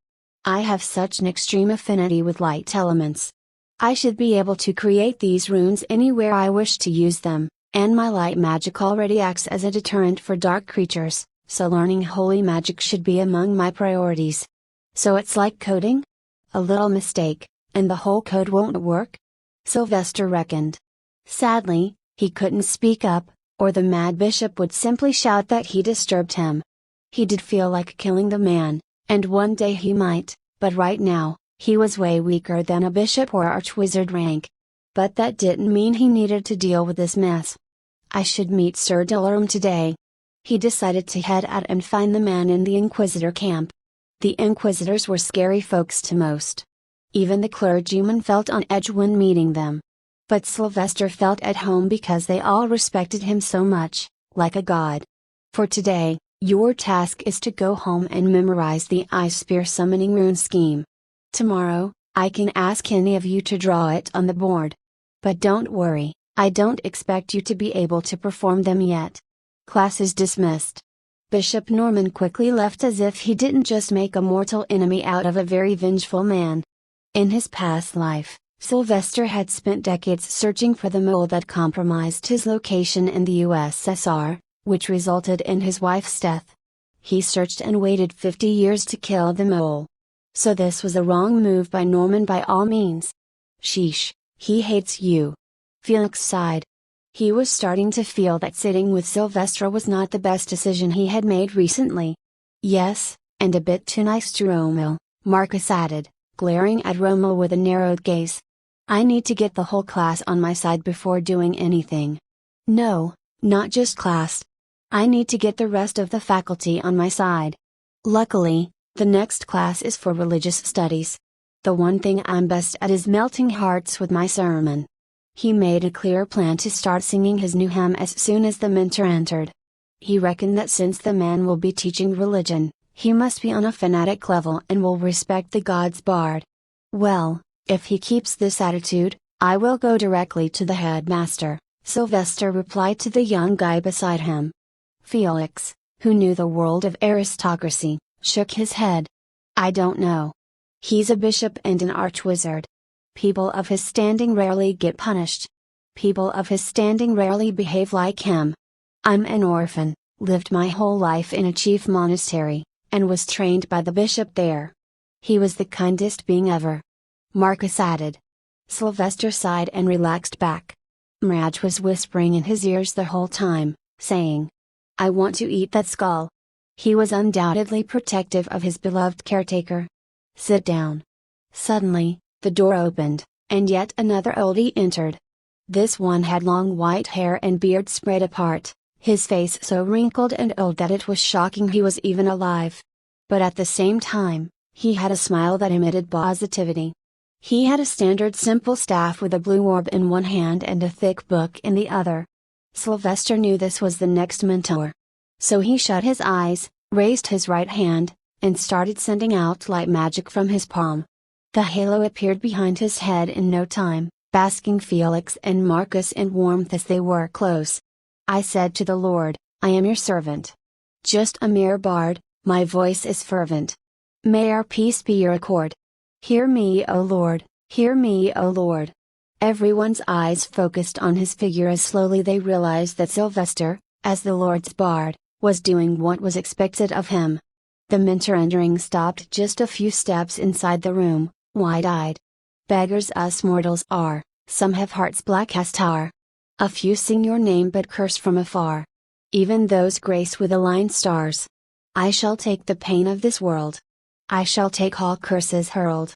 I have such an extreme affinity with light elements. I should be able to create these runes anywhere I wish to use them, and my light magic already acts as a deterrent for dark creatures, so learning holy magic should be among my priorities. So it's like coding? A little mistake, and the whole code won't work? Sylvester reckoned. Sadly, he couldn't speak up, or the mad bishop would simply shout that he disturbed him. He did feel like killing the man, and one day he might, but right now, he was way weaker than a bishop or archwizard rank. But that didn't mean he needed to deal with this mess. I should meet Sir Dolorum today. He decided to head out and find the man in the Inquisitor camp. The Inquisitors were scary folks to most. Even the clergyman felt on edge when meeting them. But Sylvester felt at home because they all respected him so much, like a god. For today, your task is to go home and memorize the Ice Spear summoning rune scheme. Tomorrow, I can ask any of you to draw it on the board. But don't worry, I don't expect you to be able to perform them yet. Class is dismissed. Bishop Norman quickly left as if he didn't just make a mortal enemy out of a very vengeful man. In his past life, Sylvester had spent decades searching for the mole that compromised his location in the USSR, which resulted in his wife's death. He searched and waited 50 years to kill the mole. So this was a wrong move by Norman by all means. Sheesh, he hates you. Felix sighed. He was starting to feel that sitting with Sylvester was not the best decision he had made recently. Yes, and a bit too nice to Romil, Marcus added, glaring at Romil with a narrowed gaze. I need to get the whole class on my side before doing anything. No, not just class. I need to get the rest of the faculty on my side. Luckily, the next class is for religious studies. The one thing I'm best at is melting hearts with my sermon. He made a clear plan to start singing his new hymn as soon as the mentor entered. He reckoned that since the man will be teaching religion, he must be on a fanatic level and will respect the God's bard. Well, if he keeps this attitude, I will go directly to the headmaster, Sylvester replied to the young guy beside him. Felix, who knew the world of aristocracy, shook his head. I don't know. He's a bishop and an archwizard. People of his standing rarely get punished. People of his standing rarely behave like him. I'm an orphan, lived my whole life in a chief monastery, and was trained by the bishop there. He was the kindest being ever. Marcus added. Sylvester sighed and relaxed back. Mraj was whispering in his ears the whole time, saying, I want to eat that skull. He was undoubtedly protective of his beloved caretaker. Sit down. Suddenly, the door opened, and yet another oldie entered. This one had long white hair and beard spread apart, his face so wrinkled and old that it was shocking he was even alive. But at the same time, he had a smile that emitted positivity. He had a standard simple staff with a blue orb in one hand and a thick book in the other. Sylvester knew this was the next mentor. So he shut his eyes, raised his right hand, and started sending out light magic from his palm. The halo appeared behind his head in no time, basking Felix and Marcus in warmth as they were close. I said to the Lord, I am your servant. Just a mere bard, my voice is fervent. May our peace be your accord. Hear me, O Lord, Hear me, O Lord. Everyone's eyes focused on his figure as slowly they realized that Sylvester, as the Lord's bard, was doing what was expected of him. The mentor entering stopped just a few steps inside the room, wide-eyed. Beggars us mortals are, some have hearts black as tar. A few sing your name but curse from afar. Even those grace with aligned stars. I shall take the pain of this world. I shall take all curses hurled.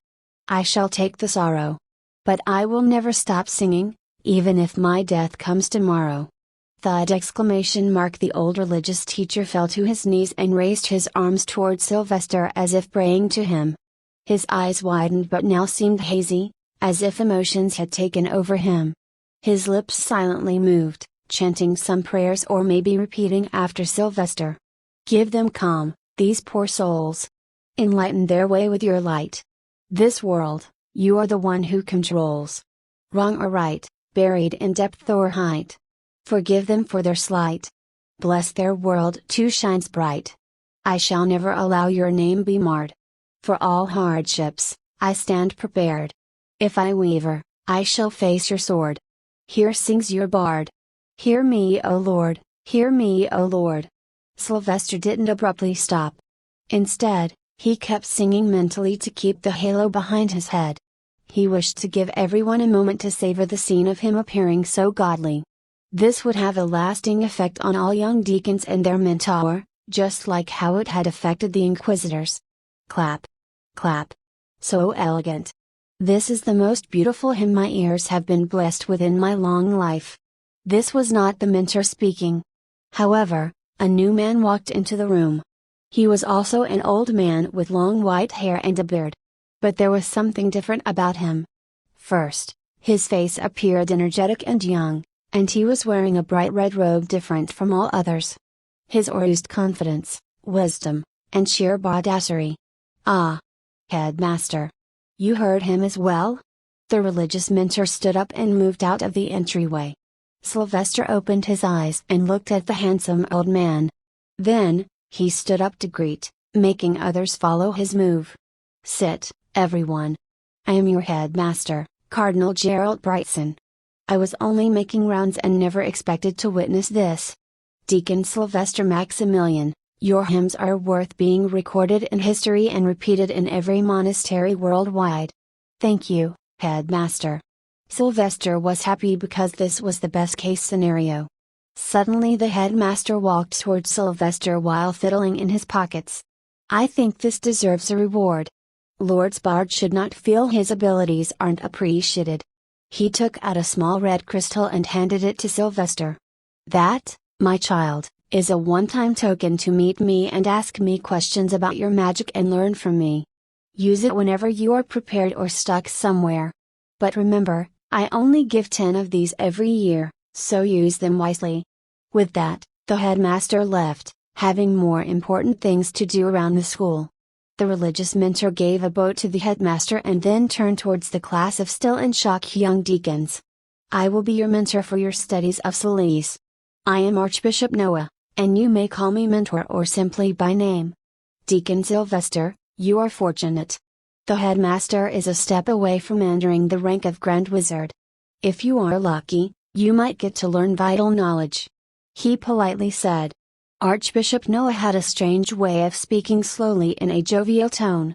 I shall take the sorrow. But I will never stop singing, even if my death comes tomorrow. Thud! The old religious teacher fell to his knees and raised his arms toward Sylvester as if praying to him. His eyes widened but now seemed hazy, as if emotions had taken over him. His lips silently moved, chanting some prayers or maybe repeating after Sylvester. Give them calm, these poor souls. Enlighten their way with your light. This world, you are the one who controls. Wrong or right, buried in depth or height. Forgive them for their slight. Bless their world too shines bright. I shall never allow your name be marred. For all hardships, I stand prepared. If I waver, I shall face your sword. Here sings your bard. Hear me, O Lord, hear me, O Lord. Sylvester didn't abruptly stop. Instead, he kept singing mentally to keep the halo behind his head. He wished to give everyone a moment to savor the scene of him appearing so godly. This would have a lasting effect on all young deacons and their mentor, just like how it had affected the inquisitors. Clap. Clap. So elegant. This is the most beautiful hymn my ears have been blessed with in my long life. This was not the mentor speaking. However, a new man walked into the room. He was also an old man with long white hair and a beard. But there was something different about him. First, his face appeared energetic and young, and he was wearing a bright red robe different from all others. His aura oozed confidence, wisdom, and sheer badassery. Ah! Headmaster! You heard him as well? The religious mentor stood up and moved out of the entryway. Sylvester opened his eyes and looked at the handsome old man. Then, he stood up to greet, making others follow his move. Sit, everyone. I am your headmaster, Cardinal Gerald Brightson. I was only making rounds and never expected to witness this. Deacon Sylvester Maximilian, your hymns are worth being recorded in history and repeated in every monastery worldwide. Thank you, headmaster. Sylvester was happy because this was the best case scenario. Suddenly the headmaster walked toward Sylvester while fiddling in his pockets. I think this deserves a reward. Lord's bard should not feel his abilities aren't appreciated. He took out a small red crystal and handed it to Sylvester. That, my child, is a one-time token to meet me and ask me questions about your magic and learn from me. Use it whenever you are prepared or stuck somewhere. But remember, I only give 10 of these every year, so use them wisely. With that, the headmaster left, having more important things to do around the school. The religious mentor gave a bow to the headmaster and then turned towards the class of still in shock young deacons. I will be your mentor for your studies of Salice. I am Archbishop Noah, and you may call me mentor or simply by name. Deacon Sylvester, you are fortunate. The headmaster is a step away from entering the rank of Grand Wizard. If you are lucky, you might get to learn vital knowledge. He politely said. Archbishop Noah had a strange way of speaking slowly in a jovial tone.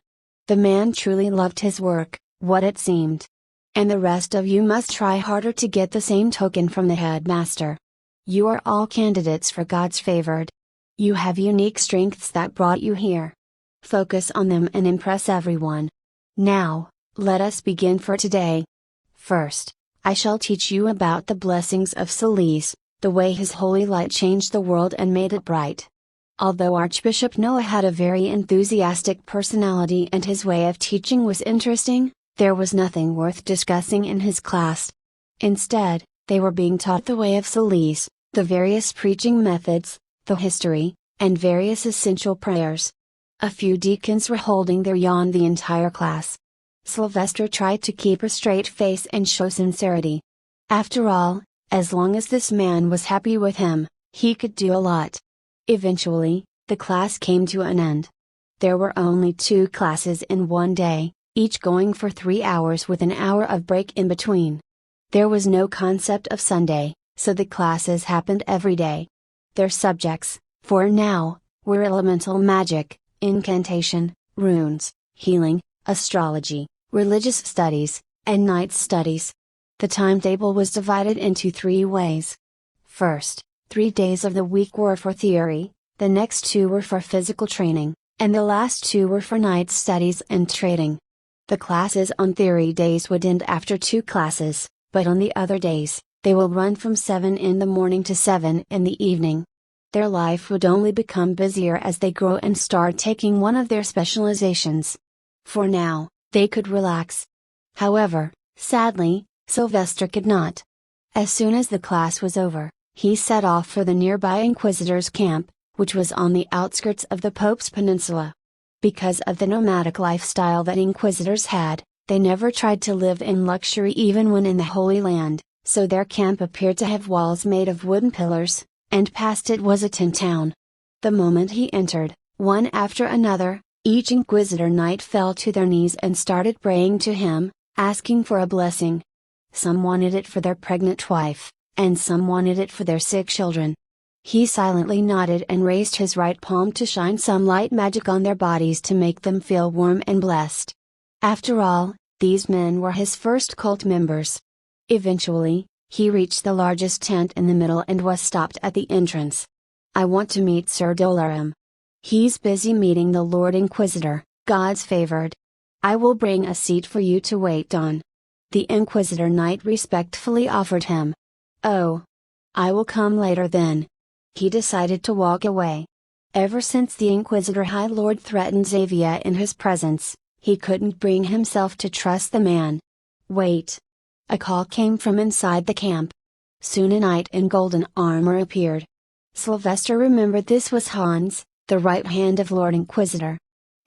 The man truly loved his work, what it seemed. And the rest of you must try harder to get the same token from the headmaster. You are all candidates for God's favored. You have unique strengths that brought you here. Focus on them and impress everyone. Now, let us begin for today. First, I shall teach you about the blessings of Salice, the way his holy light changed the world and made it bright. Although Archbishop Noah had a very enthusiastic personality and his way of teaching was interesting, there was nothing worth discussing in his class. Instead, they were being taught the way of Salice, the various preaching methods, the history, and various essential prayers. A few deacons were holding their yawn the entire class. Sylvester tried to keep a straight face and show sincerity. After all, as long as this man was happy with him, he could do a lot. Eventually, the class came to an end. There were only 2 classes in one day, each going for 3 hours with an hour of break in between. There was no concept of Sunday, so the classes happened every day. Their subjects, for now, were elemental magic, incantation, runes, healing, astrology, religious studies, and night studies. The timetable was divided into 3 ways. First, 3 days of the week were for theory, the next 2 were for physical training, and the last 2 were for night studies and trading. The classes on theory days would end after 2 classes, but on the other days, they will run from 7 in the morning to 7 in the evening. Their life would only become busier as they grow and start taking one of their specializations. For now, they could relax. However, sadly, Sylvester could not. As soon as the class was over, he set off for the nearby Inquisitor's camp, which was on the outskirts of the Pope's Peninsula. Because of the nomadic lifestyle that Inquisitors had, they never tried to live in luxury even when in the Holy Land, so their camp appeared to have walls made of wooden pillars, and past it was a tin town. The moment he entered, one after another, each Inquisitor knight fell to their knees and started praying to him, asking for a blessing. Some wanted it for their pregnant wife, and some wanted it for their sick children. He silently nodded and raised his right palm to shine some light magic on their bodies to make them feel warm and blessed. After all, these men were his first cult members. Eventually, he reached the largest tent in the middle and was stopped at the entrance. "I want to meet Sir Dolorum. He's busy meeting the Lord Inquisitor, God's favored. I will bring a seat for you to wait on." The Inquisitor knight respectfully offered him. "Oh. I will come later then." He decided to walk away. Ever since the Inquisitor High Lord threatened Xavier in his presence, he couldn't bring himself to trust the man. Wait. A call came from inside the camp. Soon a knight in golden armor appeared. Sylvester remembered this was Hans, the right hand of Lord Inquisitor.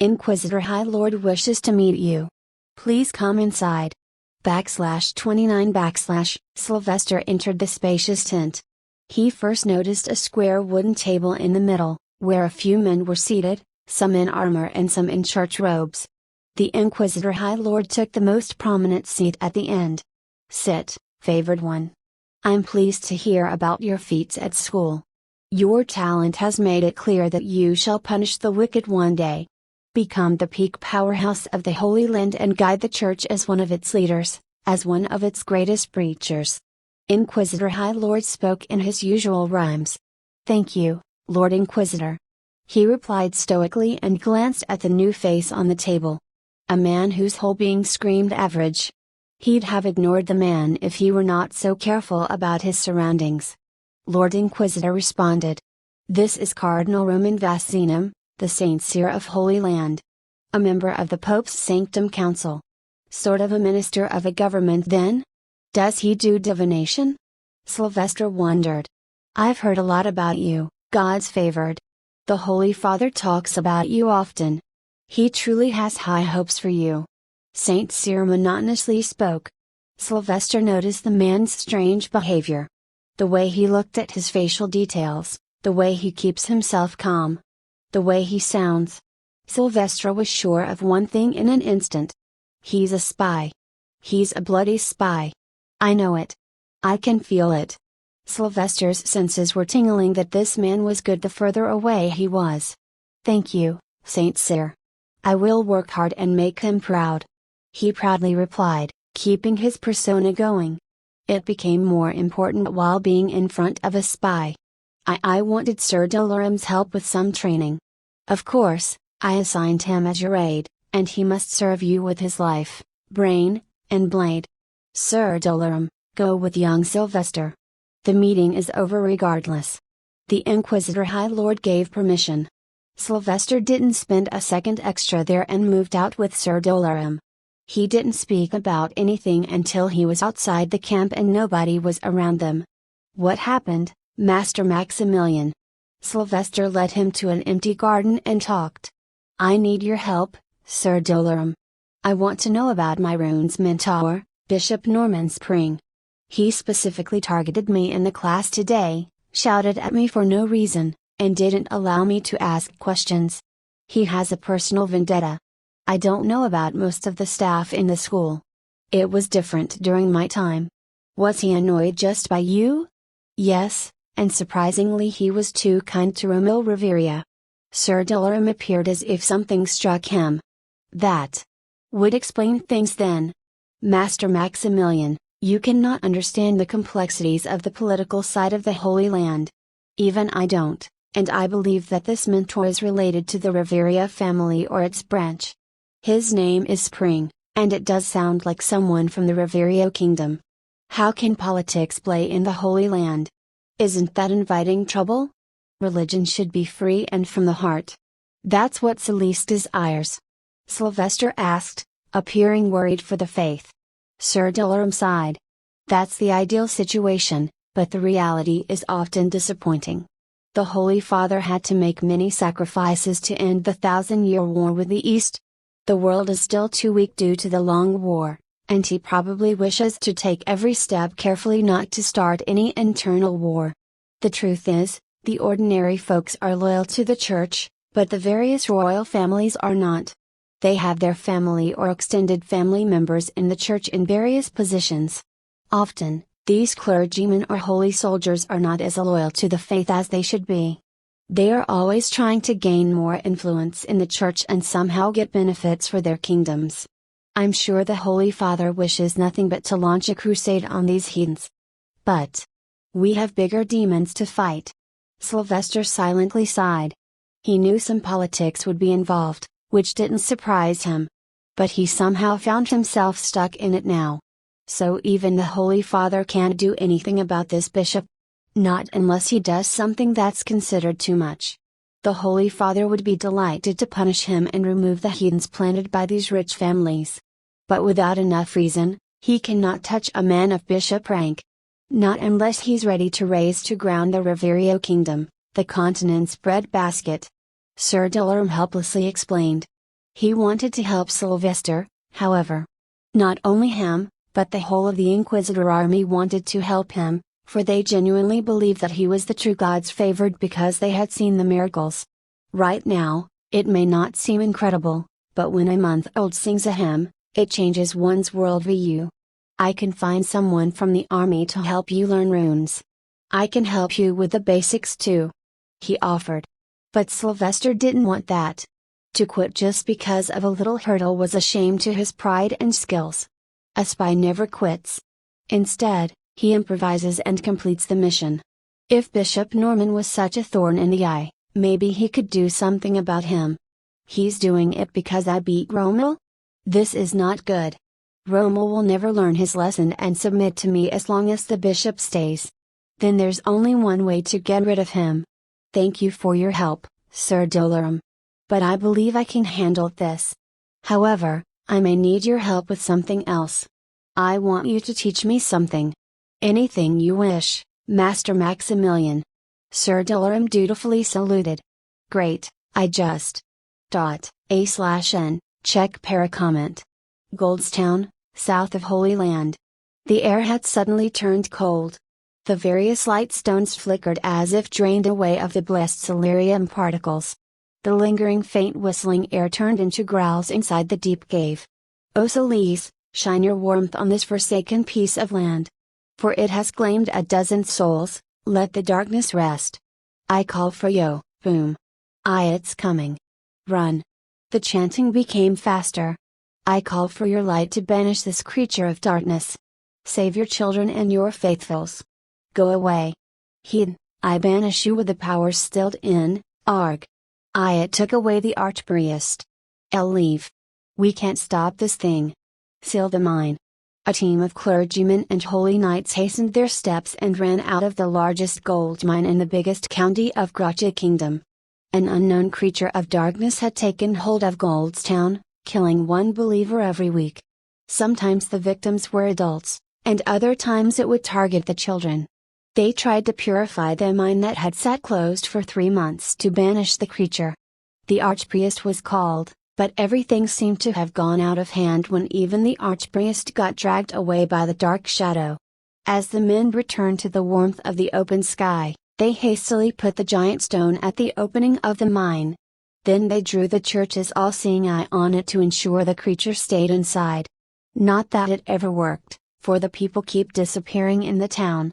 "Inquisitor High Lord wishes to meet you. Please come inside." /29 Sylvester entered the spacious tent. He first noticed a square wooden table in the middle, where a few men were seated, some in armor and some in church robes. The Inquisitor High Lord took the most prominent seat at the end. "Sit, favored one. I'm pleased to hear about your feats at school. Your talent has made it clear that you shall punish the wicked one day. Become the peak powerhouse of the Holy Land and guide the Church as one of its leaders, as one of its greatest preachers." Inquisitor High Lord spoke in his usual rhymes. "Thank you, Lord Inquisitor." He replied stoically and glanced at the new face on the table. A man whose whole being screamed average. He'd have ignored the man if he were not so careful about his surroundings. Lord Inquisitor responded. "This is Cardinal Roman Vacinum, the Saint Seer of Holy Land. A member of the Pope's Sanctum Council. Sort of a minister of a government then? Does he do divination?" Sylvester wondered. "I've heard a lot about you, God's favored. The Holy Father talks about you often. He truly has high hopes for you." Saint Cyr monotonously spoke. Sylvester noticed the man's strange behavior. The way he looked at his facial details, the way he keeps himself calm, the way he sounds. Sylvester was sure of one thing in an instant. He's a spy. He's a bloody spy. I know it. I can feel it. Sylvester's senses were tingling that this man was good the further away he was. "Thank you, Saint Cyr. I will work hard and make him proud," he proudly replied, keeping his persona going. It became more important while being in front of a spy. I wanted Sir Dolorum's help with some training. Of course, I assigned him as your aide, and he must serve you with his life, brain, and blade. Sir Dolorum, go with young Sylvester. The meeting is over regardless." The Inquisitor High Lord gave permission. Sylvester didn't spend a second extra there and moved out with Sir Dolorum. He didn't speak about anything until he was outside the camp and nobody was around them. "What happened, Master Maximilian?" Sylvester led him to an empty garden and talked. "I need your help, Sir Dolorum. I want to know about my rune's mentor, Bishop Norman Spring. He specifically targeted me in the class today, shouted at me for no reason, and didn't allow me to ask questions. He has a personal vendetta." I don't know about most of the staff in the school. It was different during my time. Was he annoyed just by you? Yes, and surprisingly he was too kind to Romeo Riveria. Sir Delaram appeared as if something struck him. That would explain things then. Master Maximilian, you cannot understand the complexities of the political side of the Holy Land. Even I don't, and I believe that this mentor is related to the Riveria family or its branch. His name is Spring, and it does sound like someone from the Riveria kingdom. How can politics play in the Holy Land? Isn't that inviting trouble? Religion should be free and from the heart. That's what Celeste desires. Sylvester asked, appearing worried for the faith. Sir Delaram sighed. That's the ideal situation, but the reality is often disappointing. The Holy Father had to make many sacrifices to end the 1,000-year war with the East. The world is still too weak due to the long war, and he probably wishes to take every step carefully not to start any internal war. The truth is, the ordinary folks are loyal to the church, but the various royal families are not. They have their family or extended family members in the church in various positions. Often, these clergymen or holy soldiers are not as loyal to the faith as they should be. They are always trying to gain more influence in the church and somehow get benefits for their kingdoms. I'm sure the Holy Father wishes nothing but to launch a crusade on these heathens. But we have bigger demons to fight. Sylvester silently sighed. He knew some politics would be involved, which didn't surprise him. But he somehow found himself stuck in it now. So even the Holy Father can't do anything about this bishop? Not unless he does something that's considered too much. The Holy Father would be delighted to punish him and remove the heathens planted by these rich families. But without enough reason, he cannot touch a man of bishop rank. Not unless he's ready to raise to ground the Riveria kingdom, the continent's breadbasket. Sir Delaram helplessly explained. He wanted to help Sylvester, however. Not only him, but the whole of the Inquisitor army wanted to help him, for they genuinely believed that he was the true God's favored because they had seen the miracles. Right now, it may not seem incredible, but when a month-old sings a hymn, it changes one's worldview. I can find someone from the army to help you learn runes. I can help you with the basics too. He offered. But Sylvester didn't want that. To quit just because of a little hurdle was a shame to his pride and skills. A spy never quits. Instead, he improvises and completes the mission. If Bishop Norman was such a thorn in the eye, maybe he could do something about him. He's doing it because I beat Rommel? This is not good. Rommel will never learn his lesson and submit to me as long as the bishop stays. Then there's only one way to get rid of him. Thank you for your help, Sir Delaram. But I believe I can handle this. However, I may need your help with something else. I want you to teach me something. Anything you wish, Master Maximilian. Sir Delaram dutifully saluted. Great, I just. A/N, check para comment. Goldstown, south of Holy Land. The air had suddenly turned cold. The various light stones flickered as if drained away of the blessed celerium particles. The lingering faint whistling air turned into growls inside the deep cave. O Celeste, shine your warmth on this forsaken piece of land. For it has claimed a dozen souls, let the darkness rest. I call for you, boom. It's coming. Run. The chanting became faster. I call for your light to banish this creature of darkness. Save your children and your faithfuls. Go away. Heathen, I banish you with the powers stilled in, Arg. It took away the archpriest. Leave. We can't stop this thing. Seal the mine. A team of clergymen and holy knights hastened their steps and ran out of the largest gold mine in the biggest county of Gracia Kingdom. An unknown creature of darkness had taken hold of Goldstown, killing one believer every week. Sometimes the victims were adults, and other times it would target the children. They tried to purify the mine that had sat closed for 3 months to banish the creature. The archpriest was called, but everything seemed to have gone out of hand when even the archpriest got dragged away by the dark shadow. As the men returned to the warmth of the open sky, they hastily put the giant stone at the opening of the mine. Then they drew the church's all-seeing eye on it to ensure the creature stayed inside. Not that it ever worked, for the people keep disappearing in the town.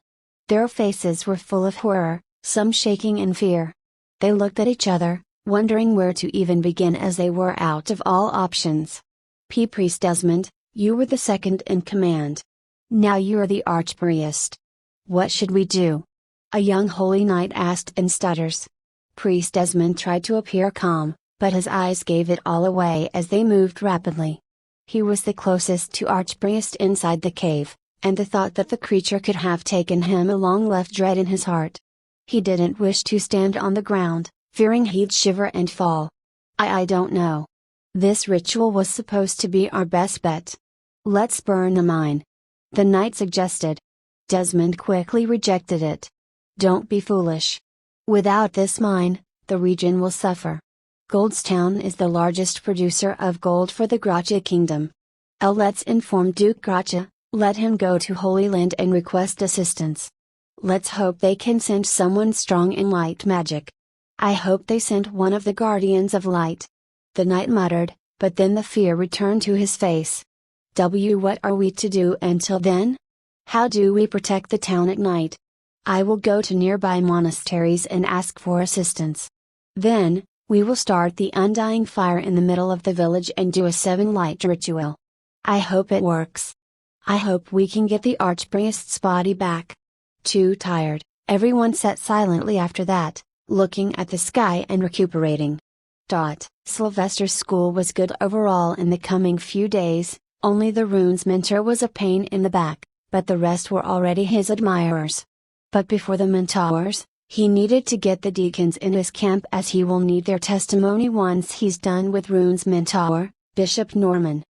Their faces were full of horror, some shaking in fear. They looked at each other, wondering where to even begin as they were out of all options. Priest Desmond, you were the second in command. Now you are the archpriest. What should we do? A young holy knight asked in stutters. Priest Desmond tried to appear calm, but his eyes gave it all away as they moved rapidly. He was the closest to archpriest inside the cave, and the thought that the creature could have taken him along left dread in his heart. He didn't wish to stand on the ground, fearing he'd shiver and fall. I don't know. This ritual was supposed to be our best bet. Let's burn a mine. The knight suggested. Desmond quickly rejected it. Don't be foolish. Without this mine, the region will suffer. Goldstown is the largest producer of gold for the Gracia Kingdom. Let's inform Duke Gracia, let him go to Holy Land and request assistance. Let's hope they can send someone strong in light magic. I hope they send one of the Guardians of Light. The knight muttered, but then the fear returned to his face. What are we to do until then? How do we protect the town at night? I will go to nearby monasteries and ask for assistance. Then, we will start the undying fire in the middle of the village and do a 7-light ritual. I hope it works. I hope we can get the archpriest's body back. Too tired, everyone sat silently after that, looking at the sky and recuperating. Sylvester's school was good overall in the coming few days, only the runes mentor was a pain in the back, but the rest were already his admirers. But before the mentors, he needed to get the deacons in his camp as he will need their testimony once he's done with runes mentor, Bishop Norman.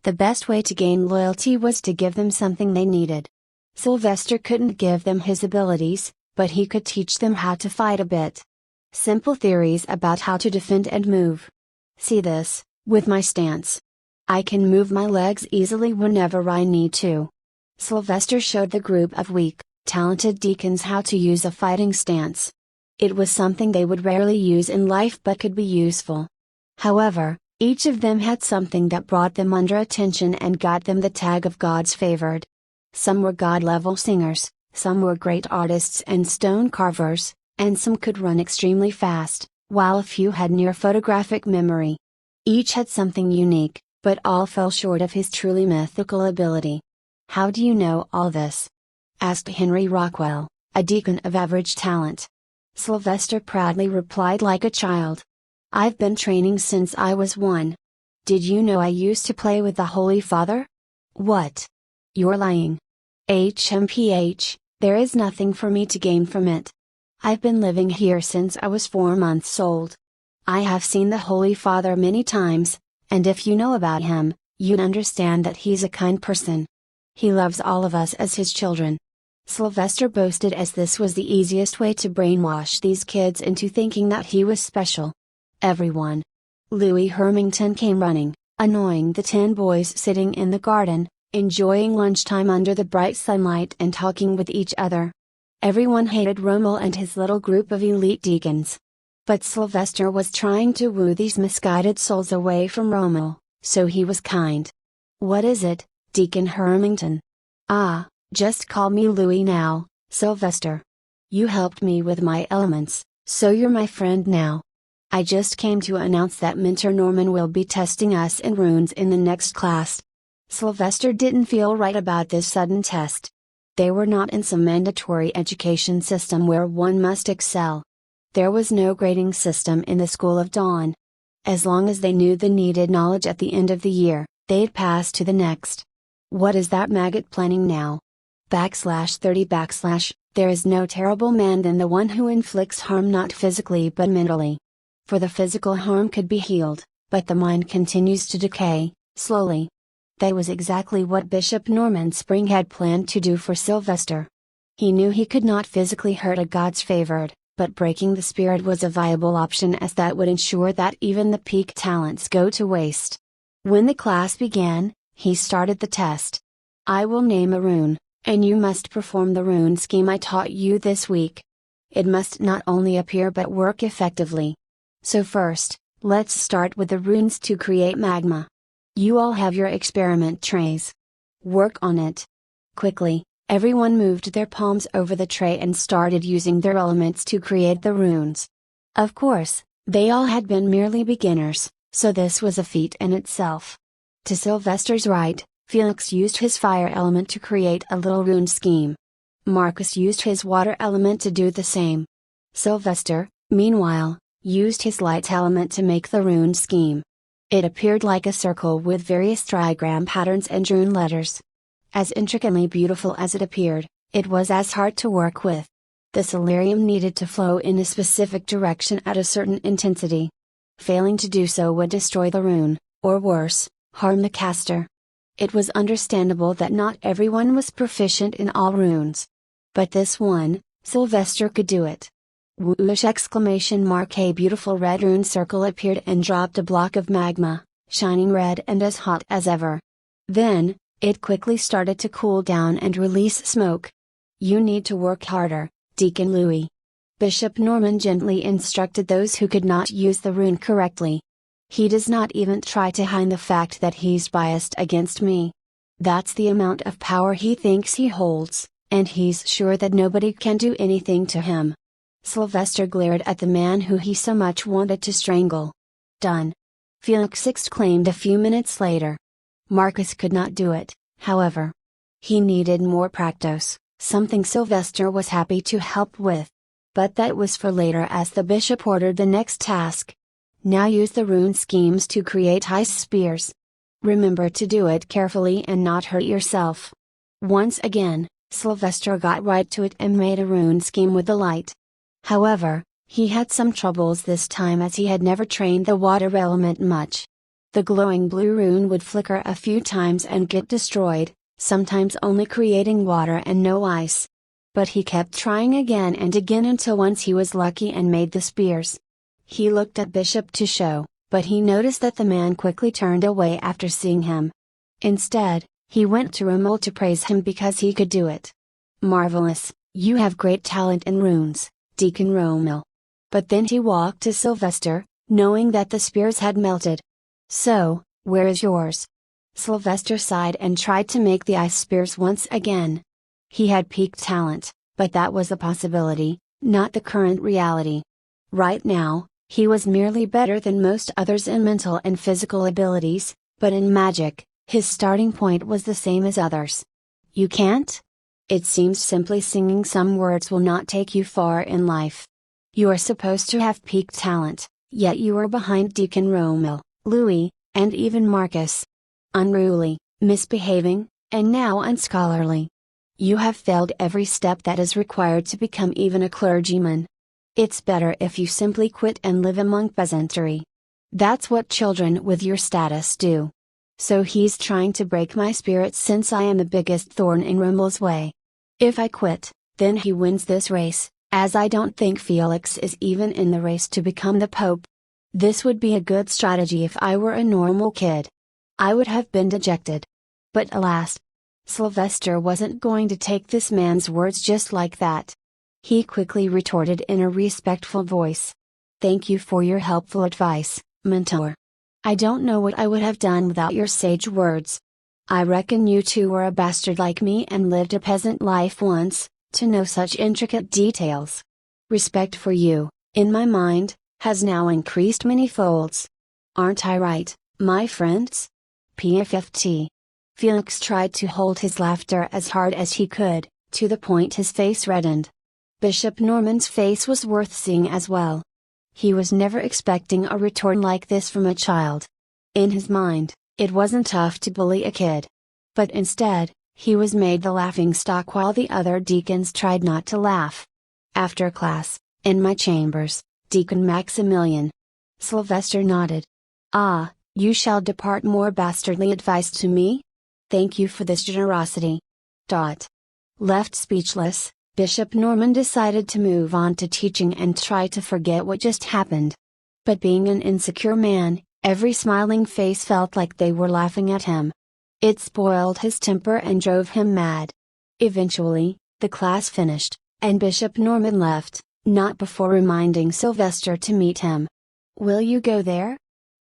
The best way to gain loyalty was to give them something they needed. Sylvester couldn't give them his abilities, but he could teach them how to fight a bit. Simple theories about how to defend and move. See this, with my stance. I can move my legs easily whenever I need to. Sylvester showed the group of weak, talented deacons how to use a fighting stance. It was something they would rarely use in life but could be useful. However, each of them had something that brought them under attention and got them the tag of God's favored. Some were God-level singers, some were great artists and stone carvers, and some could run extremely fast, while a few had near photographic memory. Each had something unique, but all fell short of his truly mythical ability. How do you know all this? Asked Henry Rockwell, a deacon of average talent. Sylvester proudly replied like a child. I've been training since I was 1. Did you know I used to play with the Holy Father? What? You're lying. There is nothing for me to gain from it. I've been living here since I was 4 months old. I have seen the Holy Father many times, and if you know about him, you'd understand that he's a kind person. He loves all of us as his children. Sylvester boasted as this was the easiest way to brainwash these kids into thinking that he was special. Everyone. Louis Hermington came running, annoying the 10 boys sitting in the garden, enjoying lunchtime under the bright sunlight and talking with each other. Everyone hated Rommel and his little group of elite deacons. But Sylvester was trying to woo these misguided souls away from Rommel, so he was kind. What is it, Deacon Hermington? Just call me Louis now, Sylvester. You helped me with my elements, so you're my friend now. I just came to announce that Mentor Norman will be testing us in runes in the next class. Sylvester didn't feel right about this sudden test. They were not in some mandatory education system where one must excel. There was no grading system in the School of Dawn. As long as they knew the needed knowledge at the end of the year, they'd pass to the next. What is that maggot planning now? /30 There is no terrible man than the one who inflicts harm not physically but mentally. For the physical harm could be healed, but the mind continues to decay, slowly. That was exactly what Bishop Norman Spring had planned to do for Sylvester. He knew he could not physically hurt a God's favored, but breaking the spirit was a viable option as that would ensure that even the peak talents go to waste. When the class began, he started the test. I will name a rune, and you must perform the rune scheme I taught you this week. It must not only appear but work effectively. So first, Let's start with the runes to create magma. You all have your experiment trays. Work on it. Quickly, everyone moved their palms over the tray and started using their elements to create the runes. Of course, they all had been merely beginners, so this was a feat in itself. To Sylvester's right, Felix used his fire element to create a little rune scheme. Marcus used his water element to do the same. Sylvester, meanwhile, used his light element to make the rune scheme. It appeared like a circle with various trigram patterns and rune letters. As intricately beautiful as it appeared, it was as hard to work with. The celerium needed to flow in a specific direction at a certain intensity. Failing to do so would destroy the rune, or worse, harm the caster. It was understandable that not everyone was proficient in all runes. But this one, Sylvester could do it. Whoosh! A beautiful red rune circle appeared and dropped a block of magma, shining red and as hot as ever. Then, it quickly started to cool down and release smoke. You need to work harder, Deacon Louis. Bishop Norman gently instructed those who could not use the rune correctly. He does not even try to hide the fact that he's biased against me. That's the amount of power he thinks he holds, and he's sure that nobody can do anything to him. Sylvester glared at the man who he so much wanted to strangle. Done. Felix exclaimed a few minutes later. Marcus could not do it, however. He needed more practice, something Sylvester was happy to help with. But that was for later as the bishop ordered the next task. Now use the rune schemes to create ice spears. Remember to do it carefully and not hurt yourself. Once again, Sylvester got right to it and made a rune scheme with the light. However, he had some troubles this time as he had never trained the water element much. The glowing blue rune would flicker a few times and get destroyed, sometimes only creating water and no ice. But he kept trying again and again until once he was lucky and made the spears. He looked at Bishop to show, but he noticed that the man quickly turned away after seeing him. Instead, he went to Rommel to praise him because he could do it. Marvelous, you have great talent in runes, Deacon Rommel. But then he walked to Sylvester, knowing that the spears had melted. So, where is yours? Sylvester sighed and tried to make the ice spears once again. He had peak talent, but that was a possibility, not the current reality. Right now, he was merely better than most others in mental and physical abilities, but in magic, his starting point was the same as others. You can't? It seems simply singing some words will not take you far in life. You are supposed to have peak talent, yet you are behind Deacon Rommel, Louis, and even Marcus. Unruly, misbehaving, and now unscholarly. You have failed every step that is required to become even a clergyman. It's better if you simply quit and live among peasantry. That's what children with your status do. So he's trying to break my spirit since I am the biggest thorn in Rommel's way. If I quit, then he wins this race, as I don't think Felix is even in the race to become the Pope. This would be a good strategy if I were a normal kid. I would have been dejected. But alas, Sylvester wasn't going to take this man's words just like that. He quickly retorted in a respectful voice. Thank you for your helpful advice, mentor. I don't know what I would have done without your sage words. I reckon you two were a bastard like me and lived a peasant life once, to know such intricate details. Respect for you, in my mind, has now increased many folds. Aren't I right, my friends? PFFT. Felix tried to hold his laughter as hard as he could, to the point his face reddened. Bishop Norman's face was worth seeing as well. He was never expecting a retort like this from a child. In his mind, it wasn't tough to bully a kid. But instead, he was made the laughingstock while the other deacons tried not to laugh. After class, in my chambers, Deacon Maximilian. Sylvester nodded. Ah, you shall depart more bastardly advice to me? Thank you for this generosity. Left speechless, Bishop Norman decided to move on to teaching and try to forget what just happened. But being an insecure man, every smiling face felt like they were laughing at him. It spoiled his temper and drove him mad. Eventually, the class finished, and Bishop Norman left, not before reminding Sylvester to meet him. Will you go there?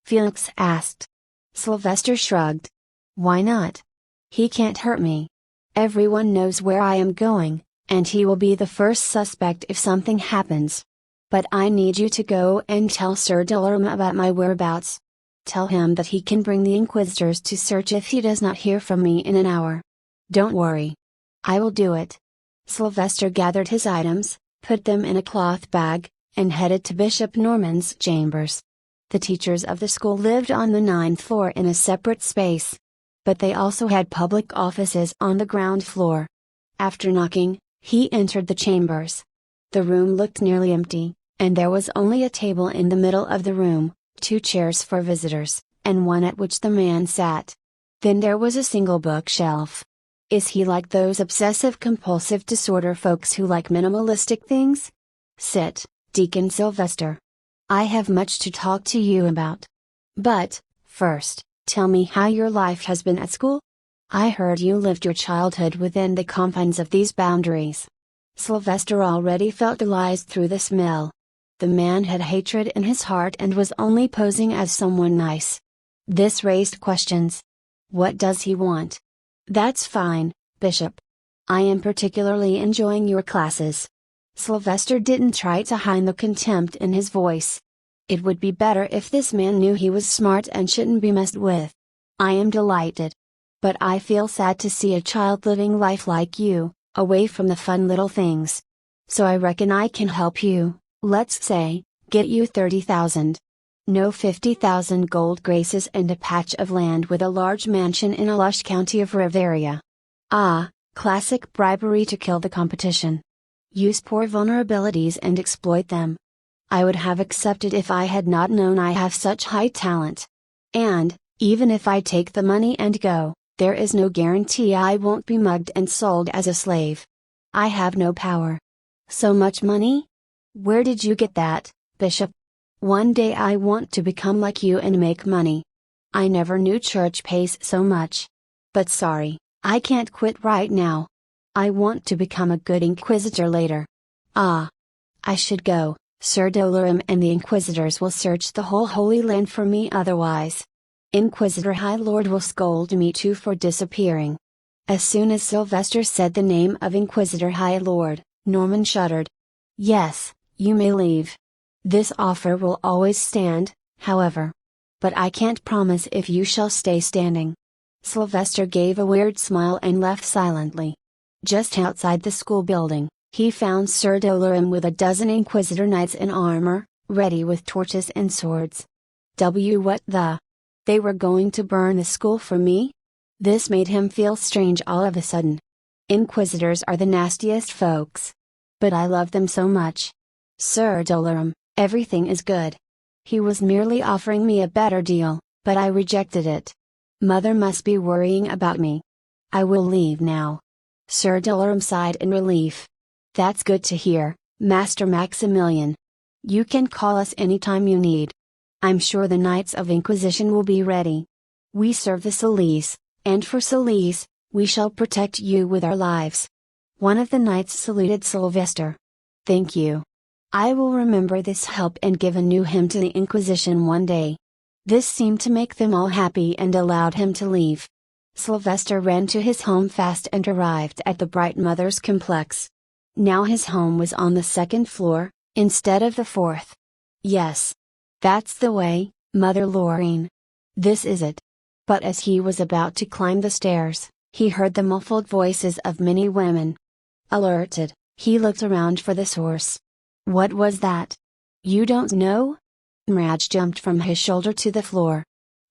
Felix asked. Sylvester shrugged. Why not? He can't hurt me. Everyone knows where I am going, and he will be the first suspect if something happens. But I need you to go and tell Sir Dolorum about my whereabouts. Tell him that he can bring the Inquisitors to search if he does not hear from me in an hour. Don't worry. I will do it. Sylvester gathered his items, put them in a cloth bag, and headed to Bishop Norman's chambers. The teachers of the school lived on the 9th floor in a separate space. But they also had public offices on the ground floor. After knocking, he entered the chambers. The room looked nearly empty, and there was only a table in the middle of the room, 2 chairs for visitors, and one at which the man sat. Then there was a single bookshelf. Is he like those obsessive-compulsive disorder folks who like minimalistic things? Sit, Deacon Sylvester. I have much to talk to you about. But, first, tell me how your life has been at school? I heard you lived your childhood within the confines of these boundaries. Sylvester already felt the lies through the smell. The man had hatred in his heart and was only posing as someone nice. This raised questions. What does he want? That's fine, Bishop. I am particularly enjoying your classes. Sylvester didn't try to hide the contempt in his voice. It would be better if this man knew he was smart and shouldn't be messed with. I am delighted. But I feel sad to see a child living life like you, away from the fun little things. So I reckon I can help you, let's say, get you 30,000. No 50,000 gold graces and a patch of land with a large mansion in a lush county of Rivaria. Ah, classic bribery to kill the competition. Use poor vulnerabilities and exploit them. I would have accepted if I had not known I have such high talent. And, even if I take the money and go, there is no guarantee I won't be mugged and sold as a slave. I have no power. So much money? Where did you get that, Bishop? One day I want to become like you and make money. I never knew church pays so much. But sorry, I can't quit right now. I want to become a good inquisitor later. Ah. I should go. Sir Dolorum and the Inquisitors will search the whole Holy Land for me otherwise. Inquisitor High Lord will scold me too for disappearing. As soon as Sylvester said the name of Inquisitor High Lord, Norman shuddered. Yes, you may leave. This offer will always stand, however. But I can't promise if you shall stay standing. Sylvester gave a weird smile and left silently. Just outside the school building, he found Sir Dolorum with a dozen Inquisitor knights in armor, ready with torches and swords. What the? They were going to burn the school for me? This made him feel strange all of a sudden. Inquisitors are the nastiest folks. But I love them so much. Sir Dolorum, everything is good. He was merely offering me a better deal, but I rejected it. Mother must be worrying about me. I will leave now. Sir Dolorum sighed in relief. That's good to hear, Master Maximilian. You can call us anytime you need. I'm sure the Knights of Inquisition will be ready. We serve the Solis, and for Solis, we shall protect you with our lives. One of the knights saluted Sylvester. Thank you. I will remember this help and give a new hymn to the Inquisition one day. This seemed to make them all happy and allowed him to leave. Sylvester ran to his home fast and arrived at the Bright Mothers complex. Now his home was on the 2nd floor, instead of the 4th. Yes. That's the way, Mother Lorraine. This is it. But as he was about to climb the stairs, he heard the muffled voices of many women. Alerted, he looked around for the source. What was that? You don't know? Mraj jumped from his shoulder to the floor.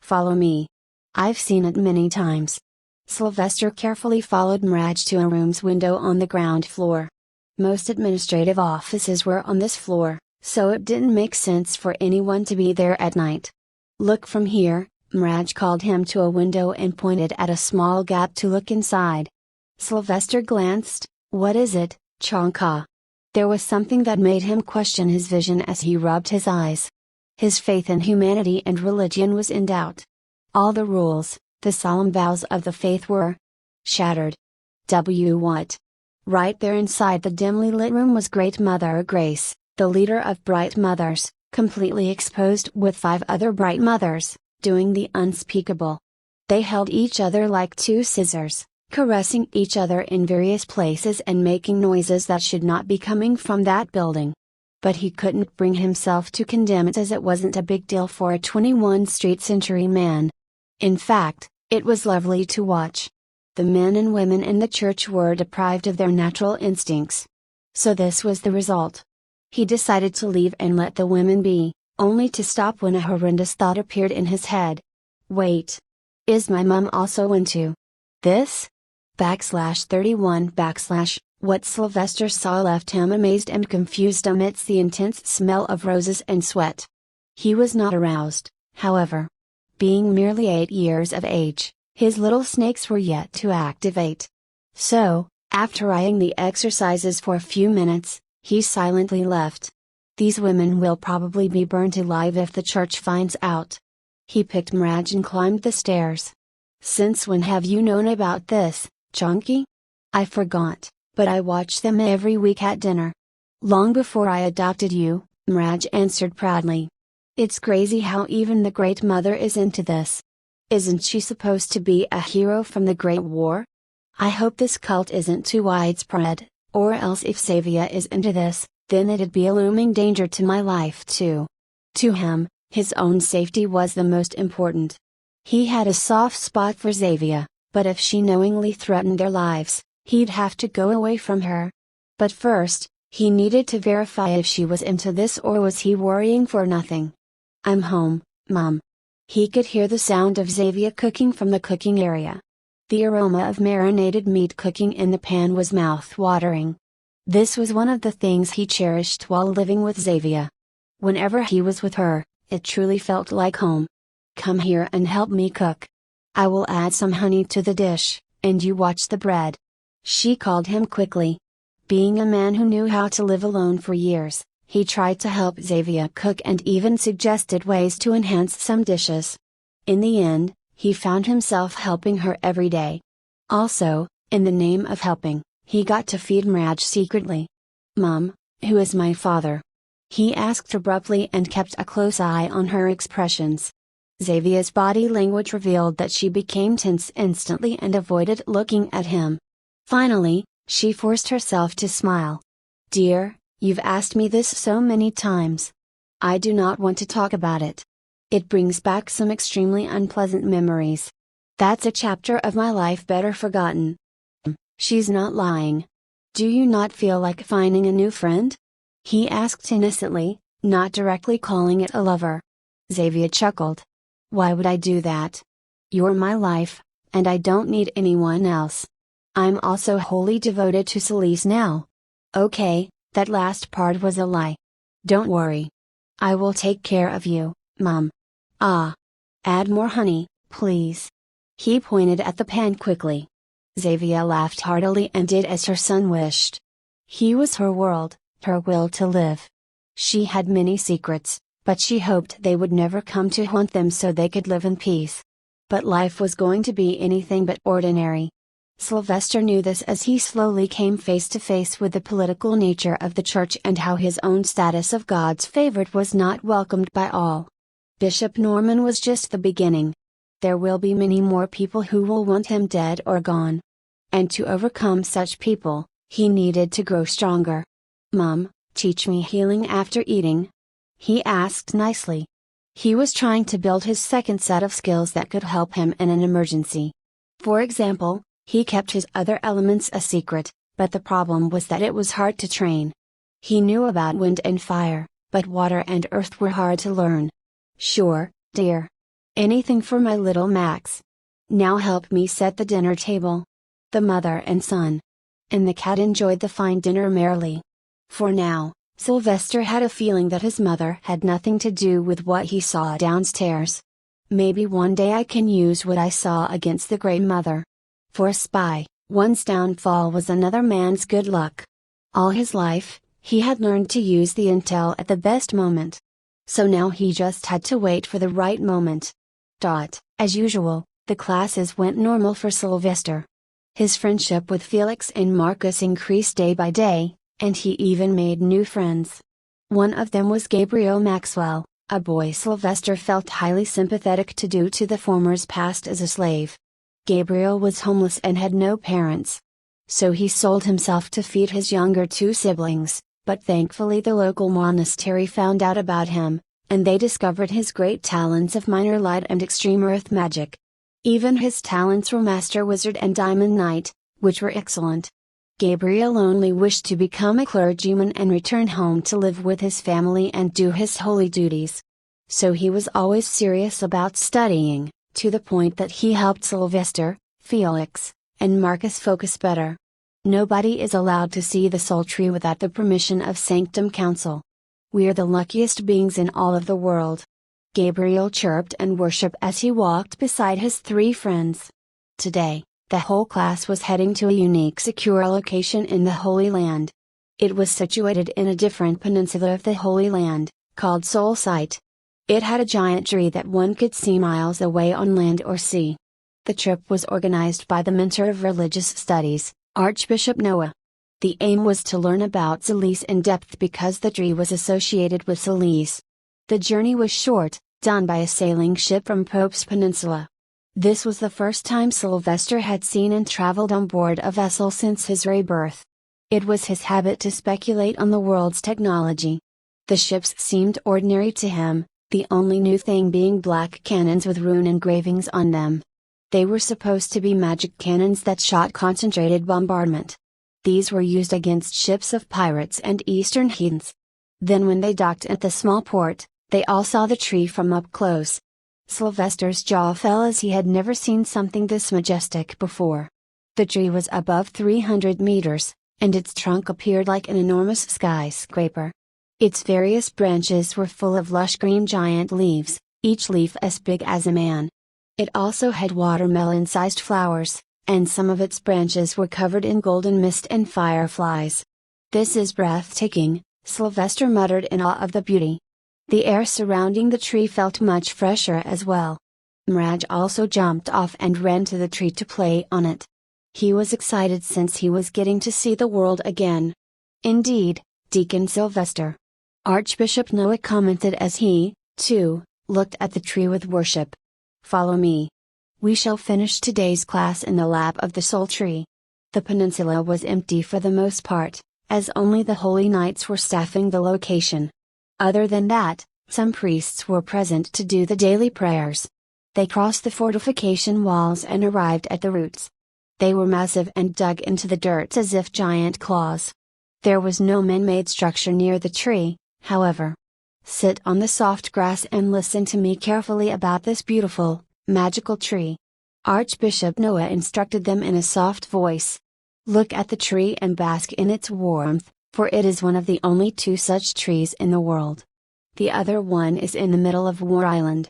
Follow me. I've seen it many times. Sylvester carefully followed Mraj to a room's window on the ground floor. Most administrative offices were on this floor, so it didn't make sense for anyone to be there at night. Look from here, Mraj called him to a window and pointed at a small gap to look inside. Sylvester glanced. What is it, Chanka? There was something that made him question his vision as he rubbed his eyes. His faith in humanity and religion was in doubt. All the rules, the solemn vows of the faith were shattered. What? Right there inside the dimly lit room was Great Mother Grace, the leader of Bright Mothers, completely exposed with 5 other bright mothers, doing the unspeakable. They held each other like 2 scissors, caressing each other in various places and making noises that should not be coming from that building. But he couldn't bring himself to condemn it, as it wasn't a big deal for a 21st century man. In fact, it was lovely to watch. The men and women in the church were deprived of their natural instincts. So this was the result. He decided to leave and let the women be, only to stop when a horrendous thought appeared in his head. Wait. Is my mom also into this? /31 / What Sylvester saw left him amazed and confused amidst the intense smell of roses and sweat. He was not aroused, however. Being merely 8 years of age, his little snakes were yet to activate. So, after eyeing the exercises for a few minutes, he silently left. These women will probably be burnt alive if the church finds out. He picked Mirage and climbed the stairs. Since when have you known about this, Chunky? I forgot, but I watch them every week at dinner. Long before I adopted you, Mirage answered proudly. It's crazy how even the Great Mother is into this. Isn't she supposed to be a hero from the Great War? I hope this cult isn't too widespread, or else if Xavier is into this, then it'd be a looming danger to my life too. To him, his own safety was the most important. He had a soft spot for Xavier, but if she knowingly threatened their lives, he'd have to go away from her. But first, he needed to verify if she was into this, or was he worrying for nothing. I'm home, Mom. He could hear the sound of Xavier cooking from the cooking area. The aroma of marinated meat cooking in the pan was mouth-watering. This was one of the things he cherished while living with Xavier. Whenever he was with her, it truly felt like home. Come here and help me cook. I will add some honey to the dish, and you watch the bread. She called him quickly. Being a man who knew how to live alone for years, he tried to help Xavier cook and even suggested ways to enhance some dishes. In the end, he found himself helping her every day. Also, in the name of helping, he got to feed Mirage secretly. Mom, who is my father? He asked abruptly and kept a close eye on her expressions. Xavier's body language revealed that she became tense instantly and avoided looking at him. Finally, she forced herself to smile. Dear, you've asked me this so many times. I do not want to talk about it. It brings back some extremely unpleasant memories. That's a chapter of my life better forgotten. She's not lying. Do you not feel like finding a new friend? He asked innocently, not directly calling it a lover. Xavier chuckled. Why would I do that? You're my life, and I don't need anyone else. I'm also wholly devoted to Celeste now. Okay, that last part was a lie. Don't worry. I will take care of you, Mom. Add more honey, please. He pointed at the pan quickly. Xavier laughed heartily and did as her son wished. He was her world, her will to live. She had many secrets, but she hoped they would never come to haunt them so they could live in peace. But life was going to be anything but ordinary. Sylvester knew this as he slowly came face to face with the political nature of the church and how his own status of God's favorite was not welcomed by all. Bishop Norman was just the beginning. There will be many more people who will want him dead or gone. And to overcome such people, he needed to grow stronger. Mom, teach me healing after eating? He asked nicely. He was trying to build his second set of skills that could help him in an emergency. For example, he kept his other elements a secret, but the problem was that it was hard to train. He knew about wind and fire, but water and earth were hard to learn. Sure, dear. Anything for my little Max. Now help me set the dinner table. The mother and son. And the cat enjoyed the fine dinner merrily. For now, Sylvester had a feeling that his mother had nothing to do with what he saw downstairs. Maybe one day I can use what I saw against the Great Mother. For a spy, one's downfall was another man's good luck. All his life, he had learned to use the intel at the best moment. So now he just had to wait for the right moment. As usual, the classes went normal for Sylvester. His friendship with Felix and Marcus increased day by day, and he even made new friends. One of them was Gabriel Maxwell, a boy Sylvester felt highly sympathetic to due to the former's past as a slave. Gabriel was homeless and had no parents. So he sold himself to feed his younger two siblings, but thankfully the local monastery found out about him, and they discovered his great talents of minor light and extreme earth magic. Even his talents were Master Wizard and Diamond Knight, which were excellent. Gabriel only wished to become a clergyman and return home to live with his family and do his holy duties. So he was always serious about studying, to the point that he helped Sylvester, Felix, and Marcus focus better. Nobody is allowed to see the soul tree without the permission of Sanctum Council. We're the luckiest beings in all of the world. Gabriel chirped and worshipped as he walked beside his three friends. Today, the whole class was heading to a unique secure location in the Holy Land. It was situated in a different peninsula of the Holy Land, called Soul Site. It had a giant tree that one could see miles away on land or sea. The trip was organized by the Mentor of Religious Studies, Archbishop Noah. The aim was to learn about Celeste in depth because the tree was associated with Celeste. The journey was short, done by a sailing ship from Pope's Peninsula. This was the first time Sylvester had seen and traveled on board a vessel since his rebirth. It was his habit to speculate on the world's technology. The ships seemed ordinary to him, the only new thing being black cannons with rune engravings on them. They were supposed to be magic cannons that shot concentrated bombardment. These were used against ships of pirates and eastern heathens. Then when they docked at the small port, they all saw the tree from up close. Sylvester's jaw fell as he had never seen something this majestic before. The tree was above 300 meters, and its trunk appeared like an enormous skyscraper. Its various branches were full of lush green giant leaves, each leaf as big as a man. It also had watermelon-sized flowers, and some of its branches were covered in golden mist and fireflies. "This is breathtaking," Sylvester muttered in awe of the beauty. The air surrounding the tree felt much fresher as well. Mirage also jumped off and ran to the tree to play on it. He was excited since he was getting to see the world again. "Indeed, Deacon Sylvester," Archbishop Noah commented as he, too, looked at the tree with worship. "Follow me. We shall finish today's class in the lap of the Soul Tree." The peninsula was empty for the most part, as only the Holy Knights were staffing the location. Other than that, some priests were present to do the daily prayers. They crossed the fortification walls and arrived at the roots. They were massive and dug into the dirt as if giant claws. There was no man-made structure near the tree, however. "Sit on the soft grass and listen to me carefully about this beautiful, magical tree," Archbishop Noah instructed them in a soft voice. "Look at the tree and bask in its warmth, for it is one of the only two such trees in the world. The other one is in the middle of War Island."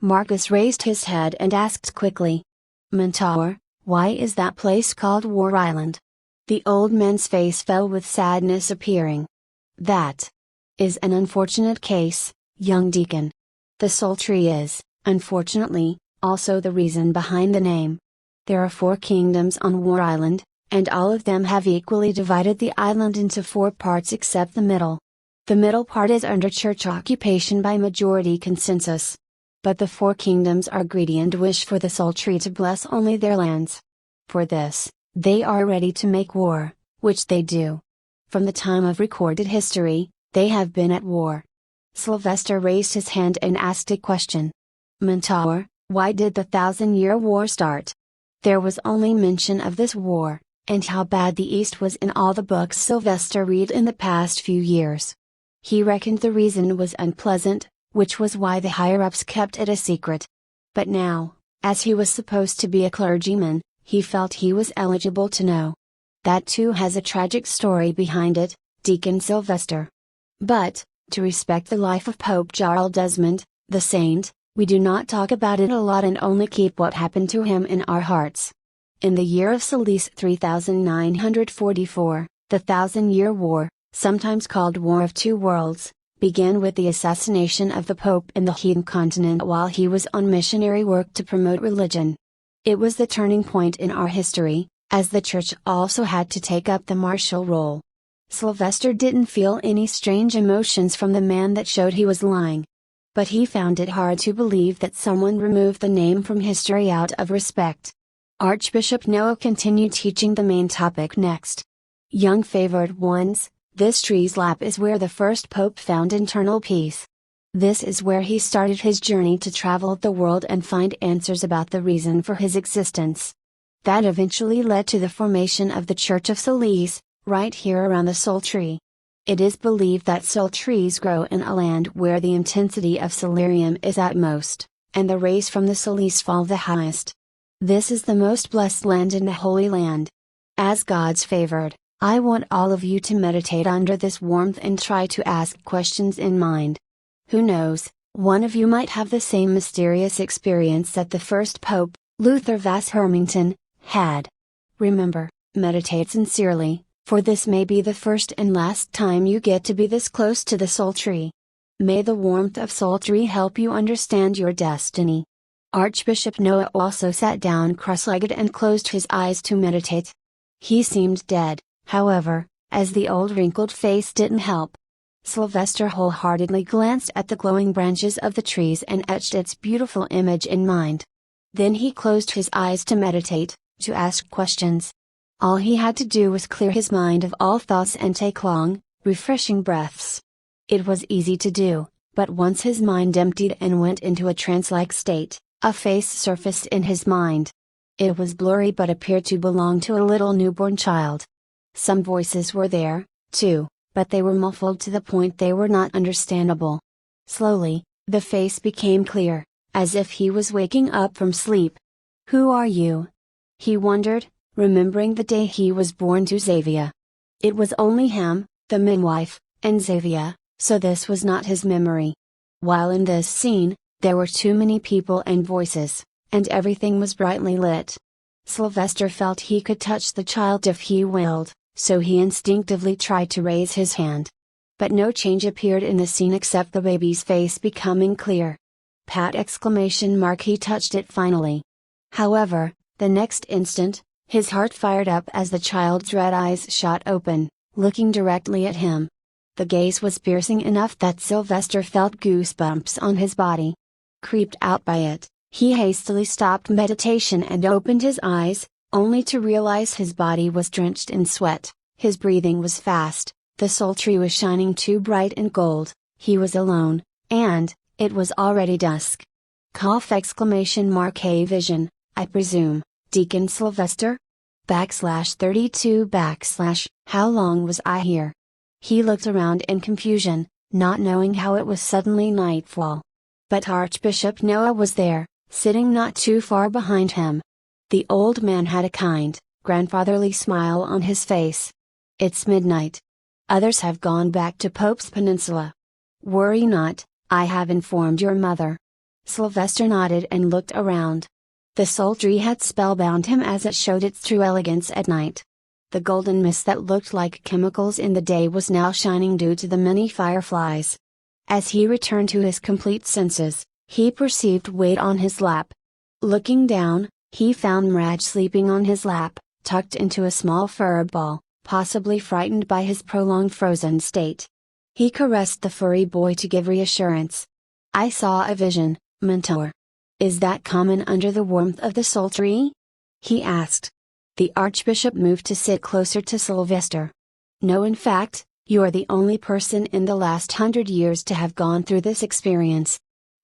Marcus raised his head and asked quickly, "Mentor, why is that place called War Island?" The old man's face fell with sadness appearing. "That is an unfortunate case, young deacon. The Soul Tree is, unfortunately, also the reason behind the name. There are 4 kingdoms on War Island, and all of them have equally divided the island into 4 parts except the middle. The middle part is under church occupation by majority consensus. But the 4 kingdoms are greedy and wish for the Soul Tree to bless only their lands. For this, they are ready to make war, which they do. From the time of recorded history, they have been at war." Sylvester raised his hand and asked a question. "Mentor, why did the 1,000-year war start?" There was only mention of this war, and how bad the East was in all the books Sylvester read in the past few years. He reckoned the reason was unpleasant, which was why the higher-ups kept it a secret. But now, as he was supposed to be a clergyman, he felt he was eligible to know. "That too has a tragic story behind it, Deacon Sylvester. But, to respect the life of Pope Charles Desmond, the saint, we do not talk about it a lot and only keep what happened to him in our hearts. In the year of Celeste 3944, the 1,000-year war, sometimes called War of Two Worlds, began with the assassination of the Pope in the heathen continent while he was on missionary work to promote religion. It was the turning point in our history, as the Church also had to take up the martial role. Sylvester didn't feel any strange emotions from the man that showed he was lying. But he found it hard to believe that someone removed the name from history out of respect. Archbishop Noah continued teaching the main topic next. Young favored ones, this tree's lap is where the first pope found internal peace. This is where he started his journey to travel the world and find answers about the reason for his existence. That eventually led to the formation of the Church of Solis, right here around the Soul Tree. It is believed that soul trees grow in a land where the intensity of solarium is at most, and the rays from the solis fall the highest. This is the most blessed land in the Holy Land. As God's favored, I want all of you to meditate under this warmth and try to ask questions in mind. Who knows, one of you might have the same mysterious experience that the first Pope, Luther Vas Hermington, had. Remember, meditate sincerely, for this may be the first and last time you get to be this close to the Soul Tree. May the warmth of Soul Tree help you understand your destiny. Archbishop Noah also sat down cross-legged and closed his eyes to meditate. He seemed dead, however, as the old wrinkled face didn't help. Sylvester wholeheartedly glanced at the glowing branches of the trees and etched its beautiful image in mind. Then he closed his eyes to meditate, to ask questions. All he had to do was clear his mind of all thoughts and take long, refreshing breaths. It was easy to do, but once his mind emptied and went into a trance-like state, a face surfaced in his mind. It was blurry but appeared to belong to a little newborn child. Some voices were there, too, but they were muffled to the point they were not understandable. Slowly, the face became clear, as if he was waking up from sleep. "Who are you?" he wondered, remembering the day he was born to Xavier. It was only him, the midwife, and Xavier, so this was not his memory. While in this scene, there were too many people and voices, and everything was brightly lit. Sylvester felt he could touch the child if he willed, so he instinctively tried to raise his hand. But no change appeared in the scene except the baby's face becoming clear. Pat! He touched it finally. However, the next instant, his heart fired up as the child's red eyes shot open, looking directly at him. The gaze was piercing enough that Sylvester felt goosebumps on his body. Creeped out by it, he hastily stopped meditation and opened his eyes, only to realize his body was drenched in sweat, his breathing was fast, the Soul Tree was shining too bright in gold, he was alone, and, it was already dusk. A vision, I presume, Deacon Sylvester? /32 / How long was I here? He looked around in confusion, not knowing how it was suddenly nightfall. But Archbishop Noah was there, sitting not too far behind him. The old man had a kind, grandfatherly smile on his face. "It's midnight. Others have gone back to Pope's Peninsula. Worry not, I have informed your mother." Sylvester nodded and looked around. The Soul Tree had spellbound him as it showed its true elegance at night. The golden mist that looked like chemicals in the day was now shining due to the many fireflies. As he returned to his complete senses, he perceived Wade on his lap. Looking down, he found Mraj sleeping on his lap, tucked into a small fur ball, possibly frightened by his prolonged frozen state. He caressed the furry boy to give reassurance. "I saw a vision, Mentor. Is that common under the warmth of the Soul Tree?" he asked. The Archbishop moved to sit closer to Sylvester. "No, in fact, you are the only person in the last 100 years to have gone through this experience."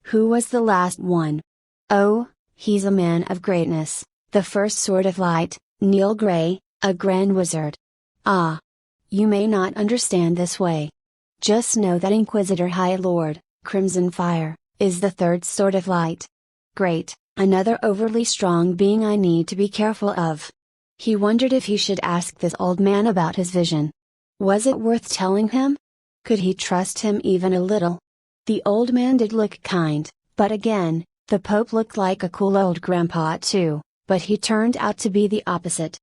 "Who was the last one?" "Oh, he's a man of greatness, the first sort of light, Neil Gray, a grand wizard." "Ah. You may not understand this way. Just know that Inquisitor High Lord, Crimson Fire, is the third sort of light. Great, another overly strong being I need to be careful of." He wondered if he should ask this old man about his vision. Was it worth telling him? Could he trust him even a little? The old man did look kind, but again, the Pope looked like a cool old grandpa too, but he turned out to be the opposite.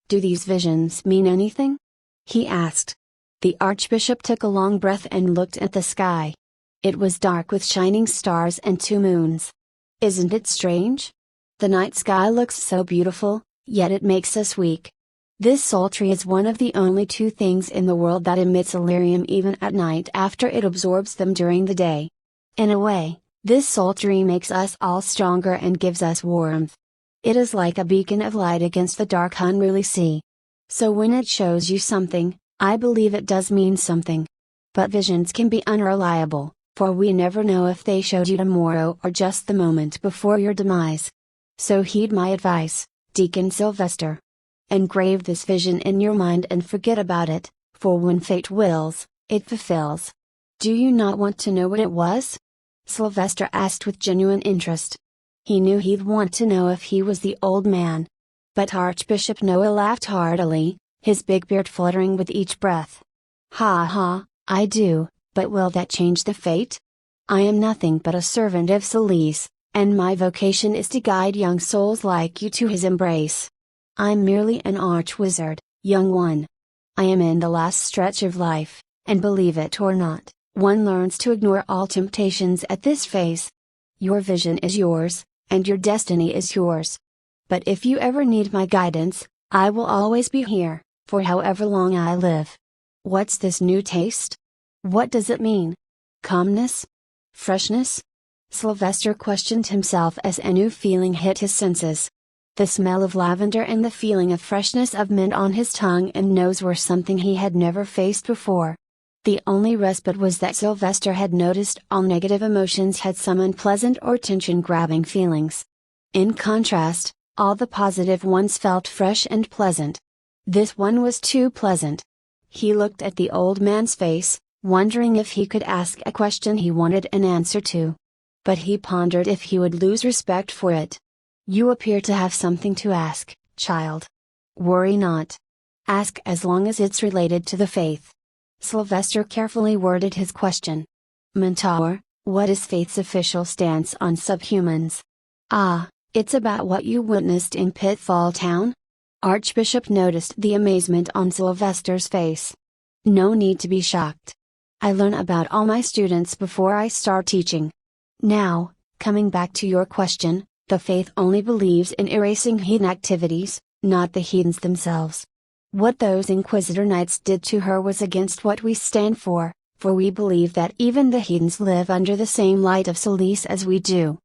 "Do these visions mean anything?" he asked. The Archbishop took a long breath and looked at the sky. It was dark with shining stars and 2 moons. "Isn't it strange? The night sky looks so beautiful, yet it makes us weak. This sultry is one of the only two things in the world that emits elerium even at night after it absorbs them during the day. In a way, this sultry makes us all stronger and gives us warmth. It is like a beacon of light against the dark unruly sea. So when it shows you something, I believe it does mean something. But visions can be unreliable, for we never know if they showed you tomorrow or just the moment before your demise. So heed my advice, Deacon Sylvester. Engrave this vision in your mind and forget about it, for when fate wills, it fulfills. Do you not want to know what it was? Sylvester asked with genuine interest. He knew he'd want to know if he was the old man. But Archbishop Noah laughed heartily, his big beard fluttering with each breath. Ha ha, I do, but will that change the fate? I am nothing but a servant of Solis, and my vocation is to guide young souls like you to his embrace. I'm merely an arch-wizard, young one. I am in the last stretch of life, and believe it or not, one learns to ignore all temptations at this phase. Your vision is yours, and your destiny is yours. But if you ever need my guidance, I will always be here, for however long I live. What's this new taste? What does it mean? Calmness? Freshness? Sylvester questioned himself as a new feeling hit his senses. The smell of lavender and the feeling of freshness of mint on his tongue and nose were something he had never faced before. The only respite was that Sylvester had noticed all negative emotions had some unpleasant or tension-grabbing feelings. In contrast, all the positive ones felt fresh and pleasant. This one was too pleasant. He looked at the old man's face, wondering if he could ask a question he wanted an answer to. But he pondered if he would lose respect for it. You appear to have something to ask, child. Worry not. Ask as long as it's related to the faith. Sylvester carefully worded his question. Mentor, what is faith's official stance on subhumans? Ah, it's about what you witnessed in Pitfall Town? Archbishop noticed the amazement on Sylvester's face. No need to be shocked. I learn about all my students before I start teaching. Now, coming back to your question, the faith only believes in erasing heathen activities, not the heathens themselves. What those Inquisitor Knights did to her was against what we stand for we believe that even the heathens live under the same light of Solis as we do.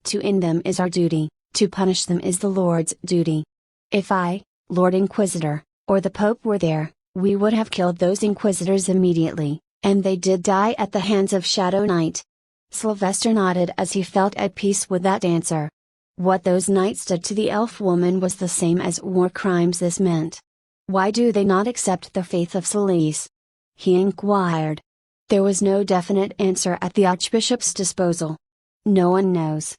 To end them is our duty, to punish them is the Lord's duty. If I, Lord Inquisitor, or the Pope were there, we would have killed those Inquisitors immediately, and they did die at the hands of Shadow Knight. Sylvester nodded as he felt at peace with that answer. What those knights did to the elf woman was the same as war crimes this meant. Why do they not accept the faith of Solis? He inquired. There was no definite answer at the Archbishop's disposal. No one knows.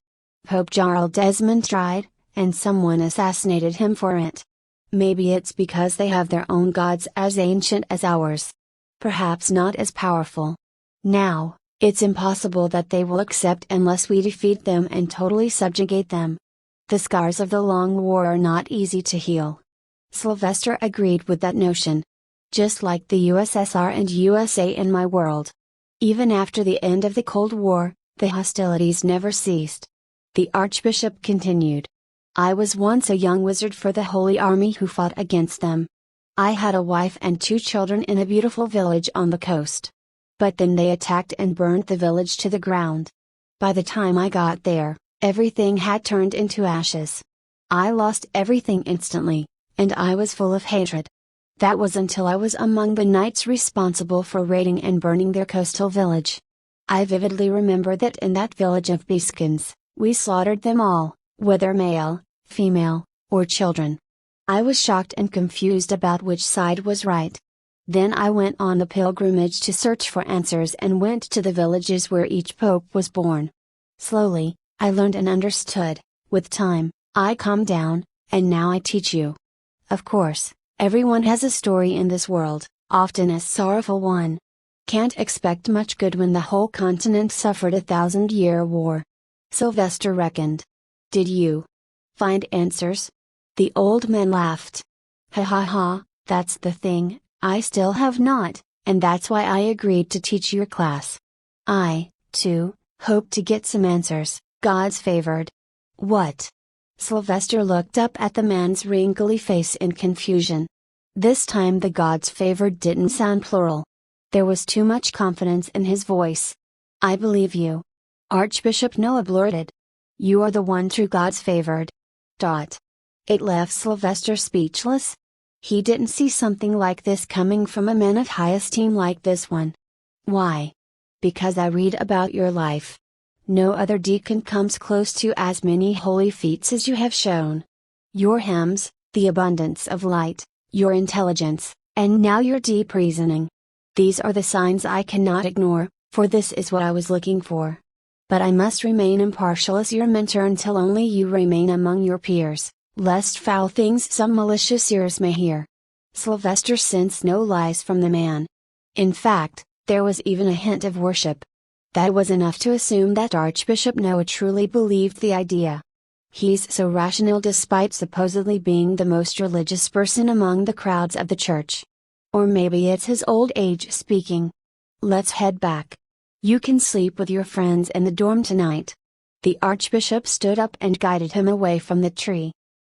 Pope Jarl Desmond tried, and someone assassinated him for it. Maybe it's because they have their own gods as ancient as ours. Perhaps not as powerful. Now, it's impossible that they will accept unless we defeat them and totally subjugate them. The scars of the long war are not easy to heal. Sylvester agreed with that notion. Just like the USSR and USA in my world. Even after the end of the Cold War, the hostilities never ceased. The Archbishop continued. I was once a young wizard for the Holy Army who fought against them. I had a wife and 2 children in a beautiful village on the coast. But then they attacked and burned the village to the ground. By the time I got there, everything had turned into ashes. I lost everything instantly, and I was full of hatred. That was until I was among the knights responsible for raiding and burning their coastal village. I vividly remember that in that village of Biskins, we slaughtered them all, whether male, female, or children. I was shocked and confused about which side was right. Then I went on a pilgrimage to search for answers and went to the villages where each pope was born. Slowly, I learned and understood. With time, I calmed down, and now I teach you. Of course, everyone has a story in this world, often a sorrowful one. Can't expect much good when the whole continent suffered a 1,000-year war. Sylvester reckoned. Did you find answers? The old man laughed. Ha ha ha, that's the thing. I still have not, and that's why I agreed to teach your class. I, too, hope to get some answers, God's favored. What? Sylvester looked up at the man's wrinkly face in confusion. This time the God's favored didn't sound plural. There was too much confidence in his voice. I believe you. Archbishop Noah blurted. You are the one true God's favored. It left Sylvester speechless. He didn't see something like this coming from a man of high esteem like this one. Why? Because I read about your life. No other deacon comes close to as many holy feats as you have shown. Your hymns, the abundance of light, your intelligence, and now your deep reasoning. These are the signs I cannot ignore, for this is what I was looking for. But I must remain impartial as your mentor until only you remain among your peers, lest foul things some malicious ears may hear. Sylvester sensed no lies from the man. In fact, there was even a hint of worship. That was enough to assume that Archbishop Noah truly believed the idea. He's so rational despite supposedly being the most religious person among the crowds of the church. Or maybe it's his old age speaking. Let's head back. You can sleep with your friends in the dorm tonight. The Archbishop stood up and guided him away from the tree.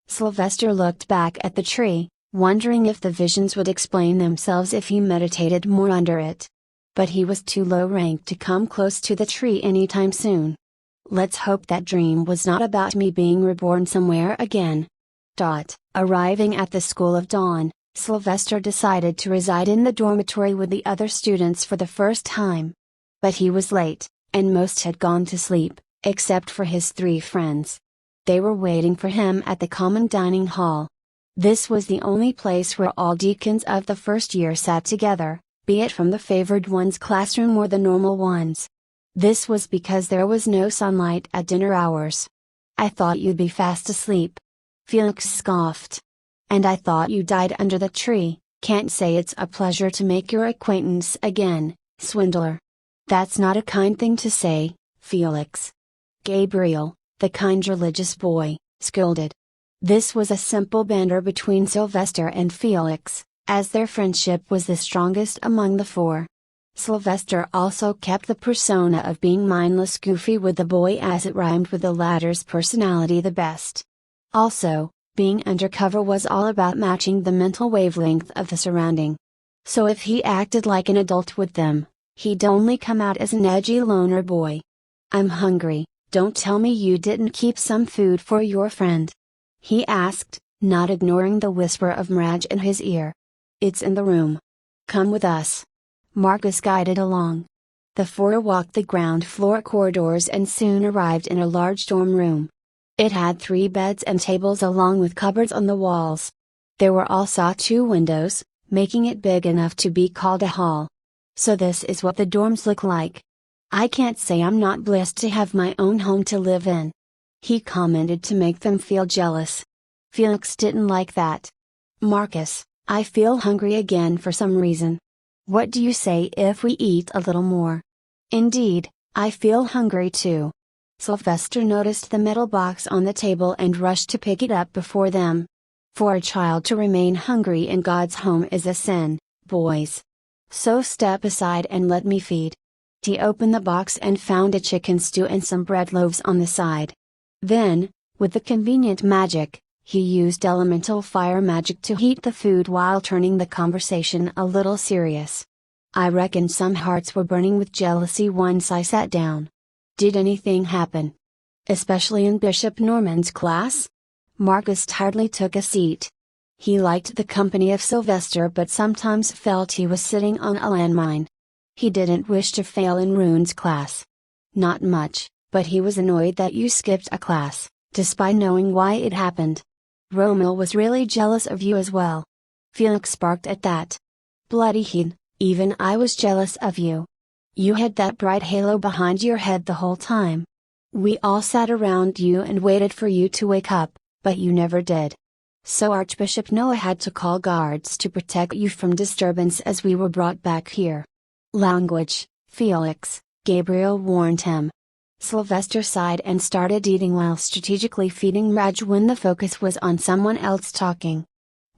Sylvester looked back at the tree, wondering if the visions would explain themselves if he meditated more under it. But he was too low ranked to come close to the tree anytime soon. Let's hope that dream was not about me being reborn somewhere again. Arriving at the School of Dawn, Sylvester decided to reside in the dormitory with the other students for the first time. But he was late, and most had gone to sleep, except for his 3 friends. They were waiting for him at the common dining hall. This was the only place where all deacons of the first year sat together, be it from the favored one's classroom or the normal ones. This was because there was no sunlight at dinner hours. I thought you'd be fast asleep. Felix scoffed. And I thought you died under the tree. Can't say it's a pleasure to make your acquaintance again, swindler. That's not a kind thing to say, Felix. Gabriel, the kind religious boy, scolded. This was a simple banter between Sylvester and Felix, as their friendship was the strongest among the 4. Sylvester also kept the persona of being mindless goofy with the boy as it rhymed with the latter's personality the best. Also, being undercover was all about matching the mental wavelength of the surrounding. So if he acted like an adult with them, he'd only come out as an edgy loner boy. I'm hungry, don't tell me you didn't keep some food for your friend. He asked, not ignoring the whisper of Mirage in his ear. It's in the room. Come with us. Marcus guided along. The 4 walked the ground floor corridors and soon arrived in a large dorm room. It had 3 beds and tables along with cupboards on the walls. There were also 2 windows, making it big enough to be called a hall. So this is what the dorms look like. I can't say I'm not blessed to have my own home to live in. He commented to make them feel jealous. Felix didn't like that. Marcus, I feel hungry again for some reason. What do you say if we eat a little more? Indeed, I feel hungry too. Sylvester noticed the metal box on the table and rushed to pick it up before them. For a child to remain hungry in God's home is a sin, boys. So step aside and let me feed. He opened the box and found a chicken stew and some bread loaves on the side. Then, with the convenient magic, he used elemental fire magic to heat the food while turning the conversation a little serious. I reckon some hearts were burning with jealousy once I sat down. Did anything happen? Especially in Bishop Norman's class? Marcus tiredly took a seat. He liked the company of Sylvester but sometimes felt he was sitting on a landmine. He didn't wish to fail in Rune's class. Not much, but he was annoyed that you skipped a class, despite knowing why it happened. Romel was really jealous of you as well. Felix barked at that. Bloody heathen, even I was jealous of you. You had that bright halo behind your head the whole time. We all sat around you and waited for you to wake up, but you never did. So Archbishop Noah had to call guards to protect you from disturbance as we were brought back here. Language, Felix, Gabriel warned him. Sylvester sighed and started eating while strategically feeding Raj when the focus was on someone else talking.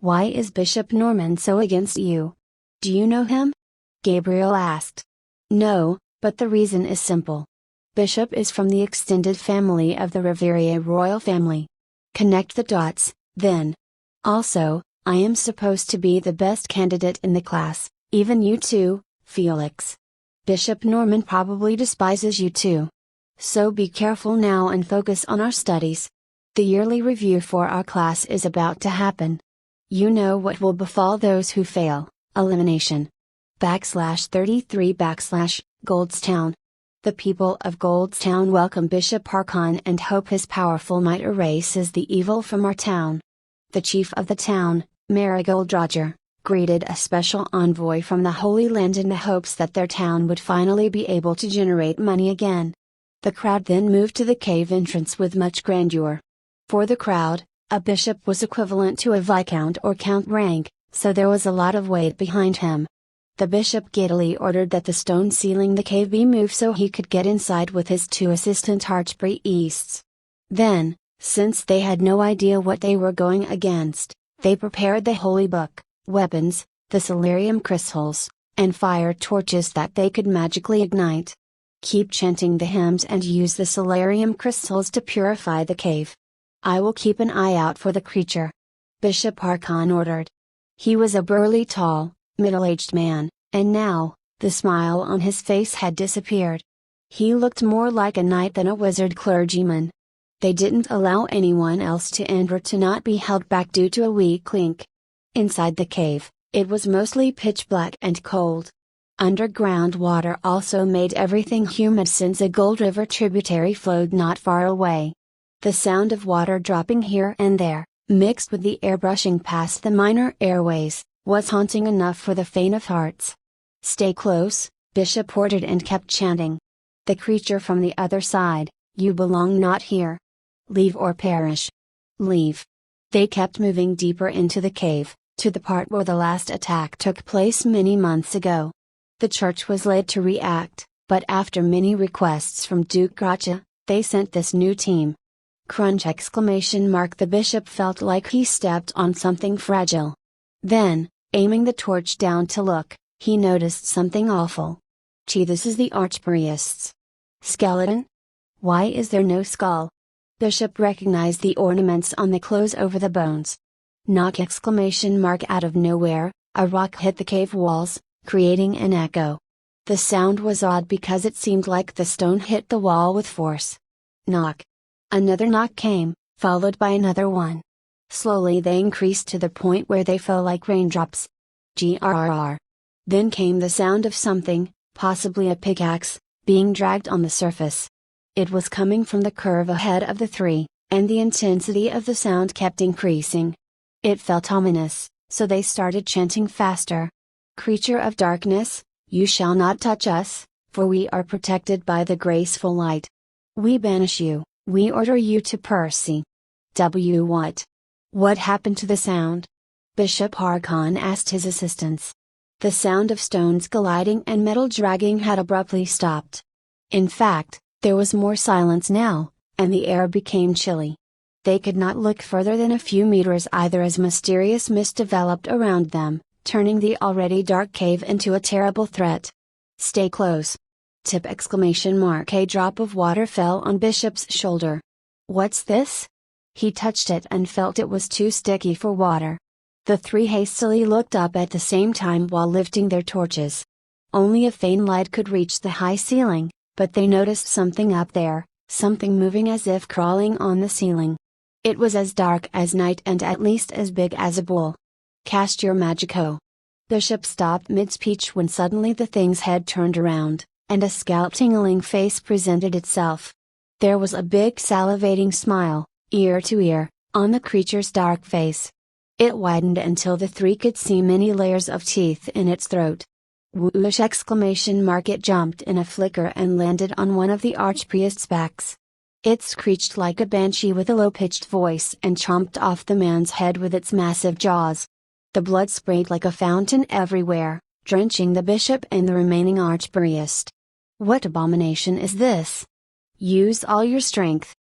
Why is Bishop Norman so against you? Do you know him? Gabriel asked. No, but the reason is simple. Bishop is from the extended family of the Riviere royal family. Connect the dots, then. Also, I am supposed to be the best candidate in the class, even you too, Felix. Bishop Norman probably despises you too. So be careful now and focus on our studies. The yearly review for our class is about to happen. You know what will befall those who fail: elimination. /33 Goldstown. The people of Goldstown welcome Bishop Harkon and hope his powerful might erases the evil from our town. The chief of the town, Marigold Roger, greeted a special envoy from the Holy Land in the hopes that their town would finally be able to generate money again. The crowd then moved to the cave entrance with much grandeur. For the crowd, a bishop was equivalent to a viscount or count rank, so there was a lot of weight behind him. The bishop giddily ordered that the stone ceiling the cave be moved so he could get inside with his 2 assistant archpriests. Then, since they had no idea what they were going against, they prepared the holy book, weapons, the solarium crystals, and fire torches that they could magically ignite. Keep chanting the hymns and use the solarium crystals to purify the cave. I will keep an eye out for the creature. Bishop Harkon ordered. He was a burly, tall, middle-aged man, and now, the smile on his face had disappeared. He looked more like a knight than a wizard clergyman. They didn't allow anyone else to enter to not be held back due to a weak link. Inside the cave, it was mostly pitch black and cold. Underground water also made everything humid since a Gold River tributary flowed not far away. The sound of water dropping here and there, mixed with the air brushing past the minor airways, was haunting enough for the faint of hearts. Stay close, Bishop ordered and kept chanting. The creature from the other side, you belong not here. Leave or perish. Leave. They kept moving deeper into the cave, to the part where the last attack took place many months ago. The church was led to react, but after many requests from Duke Gotcha, they sent this new team. Crunch! The bishop felt like he stepped on something fragile. Then, aiming the torch down to look, he noticed something awful. Gee, this is the archpriest's skeleton? Why is there no skull? Bishop recognized the ornaments on the clothes over the bones. Knock! Out of nowhere, a rock hit the cave walls, creating an echo. The sound was odd because it seemed like the stone hit the wall with force. Knock! Another knock came, followed by another one. Slowly they increased to the point where they fell like raindrops. Grrr. Then came the sound of something, possibly a pickaxe, being dragged on the surface. It was coming from the curve ahead of the 3, and the intensity of the sound kept increasing. It felt ominous, so they started chanting faster. Creature of darkness, you shall not touch us, for we are protected by the graceful light. We banish you, we order you to Percy. What? What happened to the sound? Bishop Harkon asked his assistants. The sound of stones colliding and metal dragging had abruptly stopped. In fact, there was more silence now, and the air became chilly. They could not look further than a few meters either as mysterious mist developed around them, turning the already dark cave into a terrible threat. Stay close. A drop of water fell on Bishop's shoulder. What's this? He touched it and felt it was too sticky for water. The 3 hastily looked up at the same time while lifting their torches. Only a faint light could reach the high ceiling, but they noticed something up there, something moving as if crawling on the ceiling. It was as dark as night and at least as big as a bull. Cast your magico. Bishop stopped mid-speech when suddenly the thing's head turned around, and a scalp-tingling face presented itself. There was a big salivating smile, ear to ear, on the creature's dark face. It widened until the 3 could see many layers of teeth in its throat. Whoosh! It jumped in a flicker and landed on one of the archpriest's backs. It screeched like a banshee with a low-pitched voice and chomped off the man's head with its massive jaws. The blood sprayed like a fountain everywhere, drenching the bishop and the remaining archpriest. What abomination is this? Use all your strength.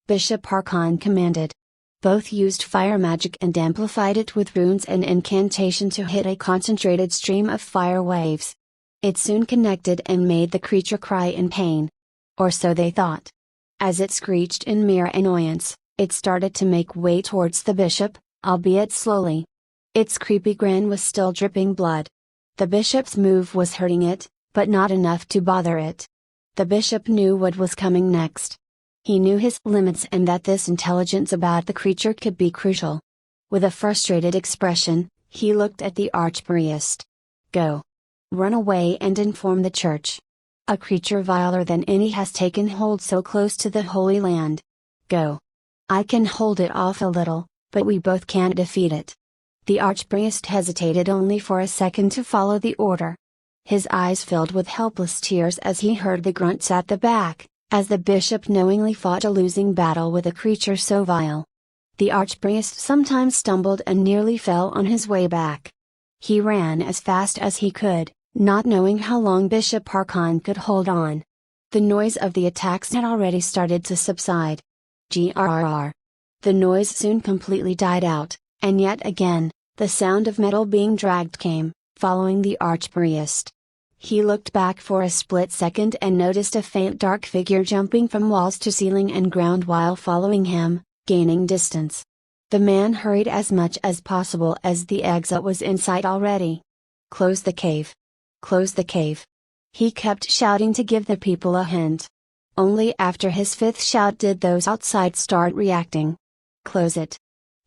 Bishop Harkon commanded. Both used fire magic and amplified it with runes and incantation to hit a concentrated stream of fire waves. It soon connected and made the creature cry in pain. Or so they thought. As it screeched in mere annoyance, it started to make way towards the bishop, albeit slowly. Its creepy grin was still dripping blood. The bishop's move was hurting it, but not enough to bother it. The bishop knew what was coming next. He knew his limits and that this intelligence about the creature could be crucial. With a frustrated expression, he looked at the archpriest. Go. Run away and inform the church. A creature viler than any has taken hold so close to the Holy Land. Go. I can hold it off a little, but we both can't defeat it. The archpriest hesitated only for a second to follow the order. His eyes filled with helpless tears as he heard the grunts at the back, as the bishop knowingly fought a losing battle with a creature so vile. The archpriest sometimes stumbled and nearly fell on his way back. He ran as fast as he could, not knowing how long Bishop Harkon could hold on. The noise of the attacks had already started to subside. Grrr. The noise soon completely died out, and yet again, the sound of metal being dragged came, following the archpriest. He looked back for a split second and noticed a faint dark figure jumping from walls to ceiling and ground while following him, gaining distance. The man hurried as much as possible as the exit was in sight already. Close the cave. Close the cave. He kept shouting to give the people a hint. Only after his fifth shout did those outside start reacting. Close it.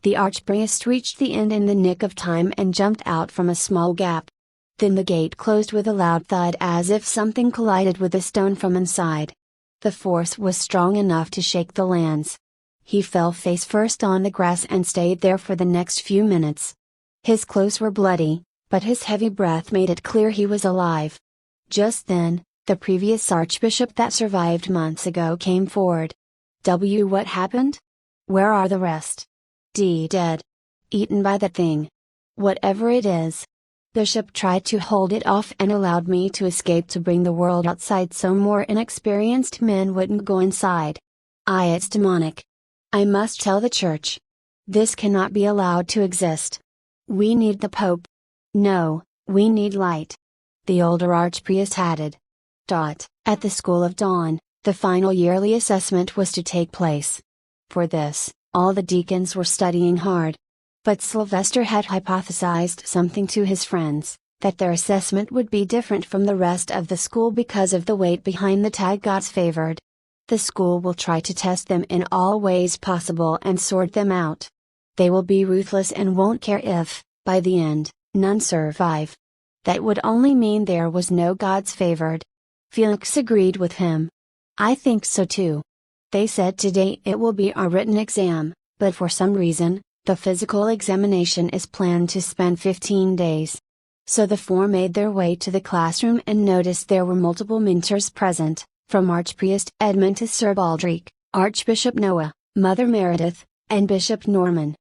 The archpriest reached the end in the nick of time and jumped out from a small gap. Then the gate closed with a loud thud as if something collided with a stone from inside. The force was strong enough to shake the lands. He fell face first on the grass and stayed there for the next few minutes. His clothes were bloody, but his heavy breath made it clear he was alive. Just then, the previous archbishop that survived months ago came forward. What happened? Where are the rest? Dead. Eaten by that thing. Whatever it is. Bishop tried to hold it off and allowed me to escape to bring the world outside so more inexperienced men wouldn't go inside. It's demonic. I must tell the church. This cannot be allowed to exist. We need the Pope. No, we need light. The older archpriest added. At the School of Dawn, the final yearly assessment was to take place. For this, all the deacons were studying hard. But Sylvester had hypothesized something to his friends, that their assessment would be different from the rest of the school because of the weight behind the tag gods favored. The school will try to test them in all ways possible and sort them out. They will be ruthless and won't care if, by the end, none survive. That would only mean there was no gods favored. Felix agreed with him. I think so too. They said today it will be our written exam, but for some reason, the physical examination is planned to spend 15 days. So the four made their way to the classroom and noticed there were multiple mentors present, from Archpriest Edmund to Sir Baldric, Archbishop Noah, Mother Meredith, and Bishop Norman.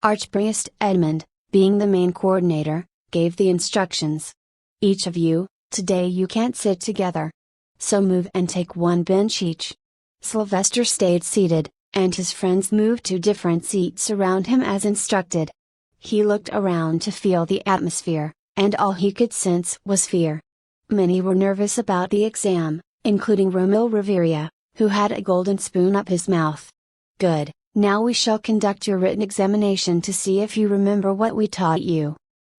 Archpriest Edmund, being the main coordinator, gave the instructions. Each of you, today you can't sit together. So move and take one bench each. Sylvester stayed seated, and his friends moved to different seats around him as instructed. He looked around to feel the atmosphere, and all he could sense was fear. Many were nervous about the exam, including Romil Riveria, who had a golden spoon up his mouth. Good, now we shall conduct your written examination to see if you remember what we taught you.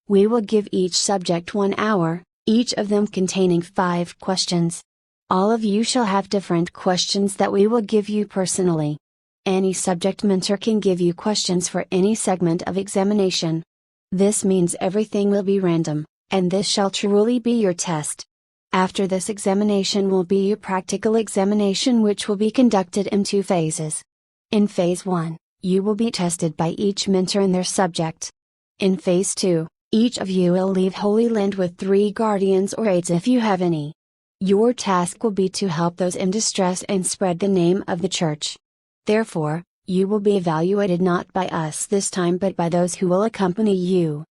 We will give each subject 1 hour, each of them containing 5 questions. All of you shall have different questions that we will give you personally. Any subject mentor can give you questions for any segment of examination. This means everything will be random, and this shall truly be your test. After this examination will be your practical examination, which will be conducted in 2 phases. In phase 1, you will be tested by each mentor in their subject. In phase 2, each of you will leave Holy Land with 3 guardians or aides if you have any. Your task will be to help those in distress and spread the name of the church. Therefore, you will be evaluated not by us this time but by those who will accompany you.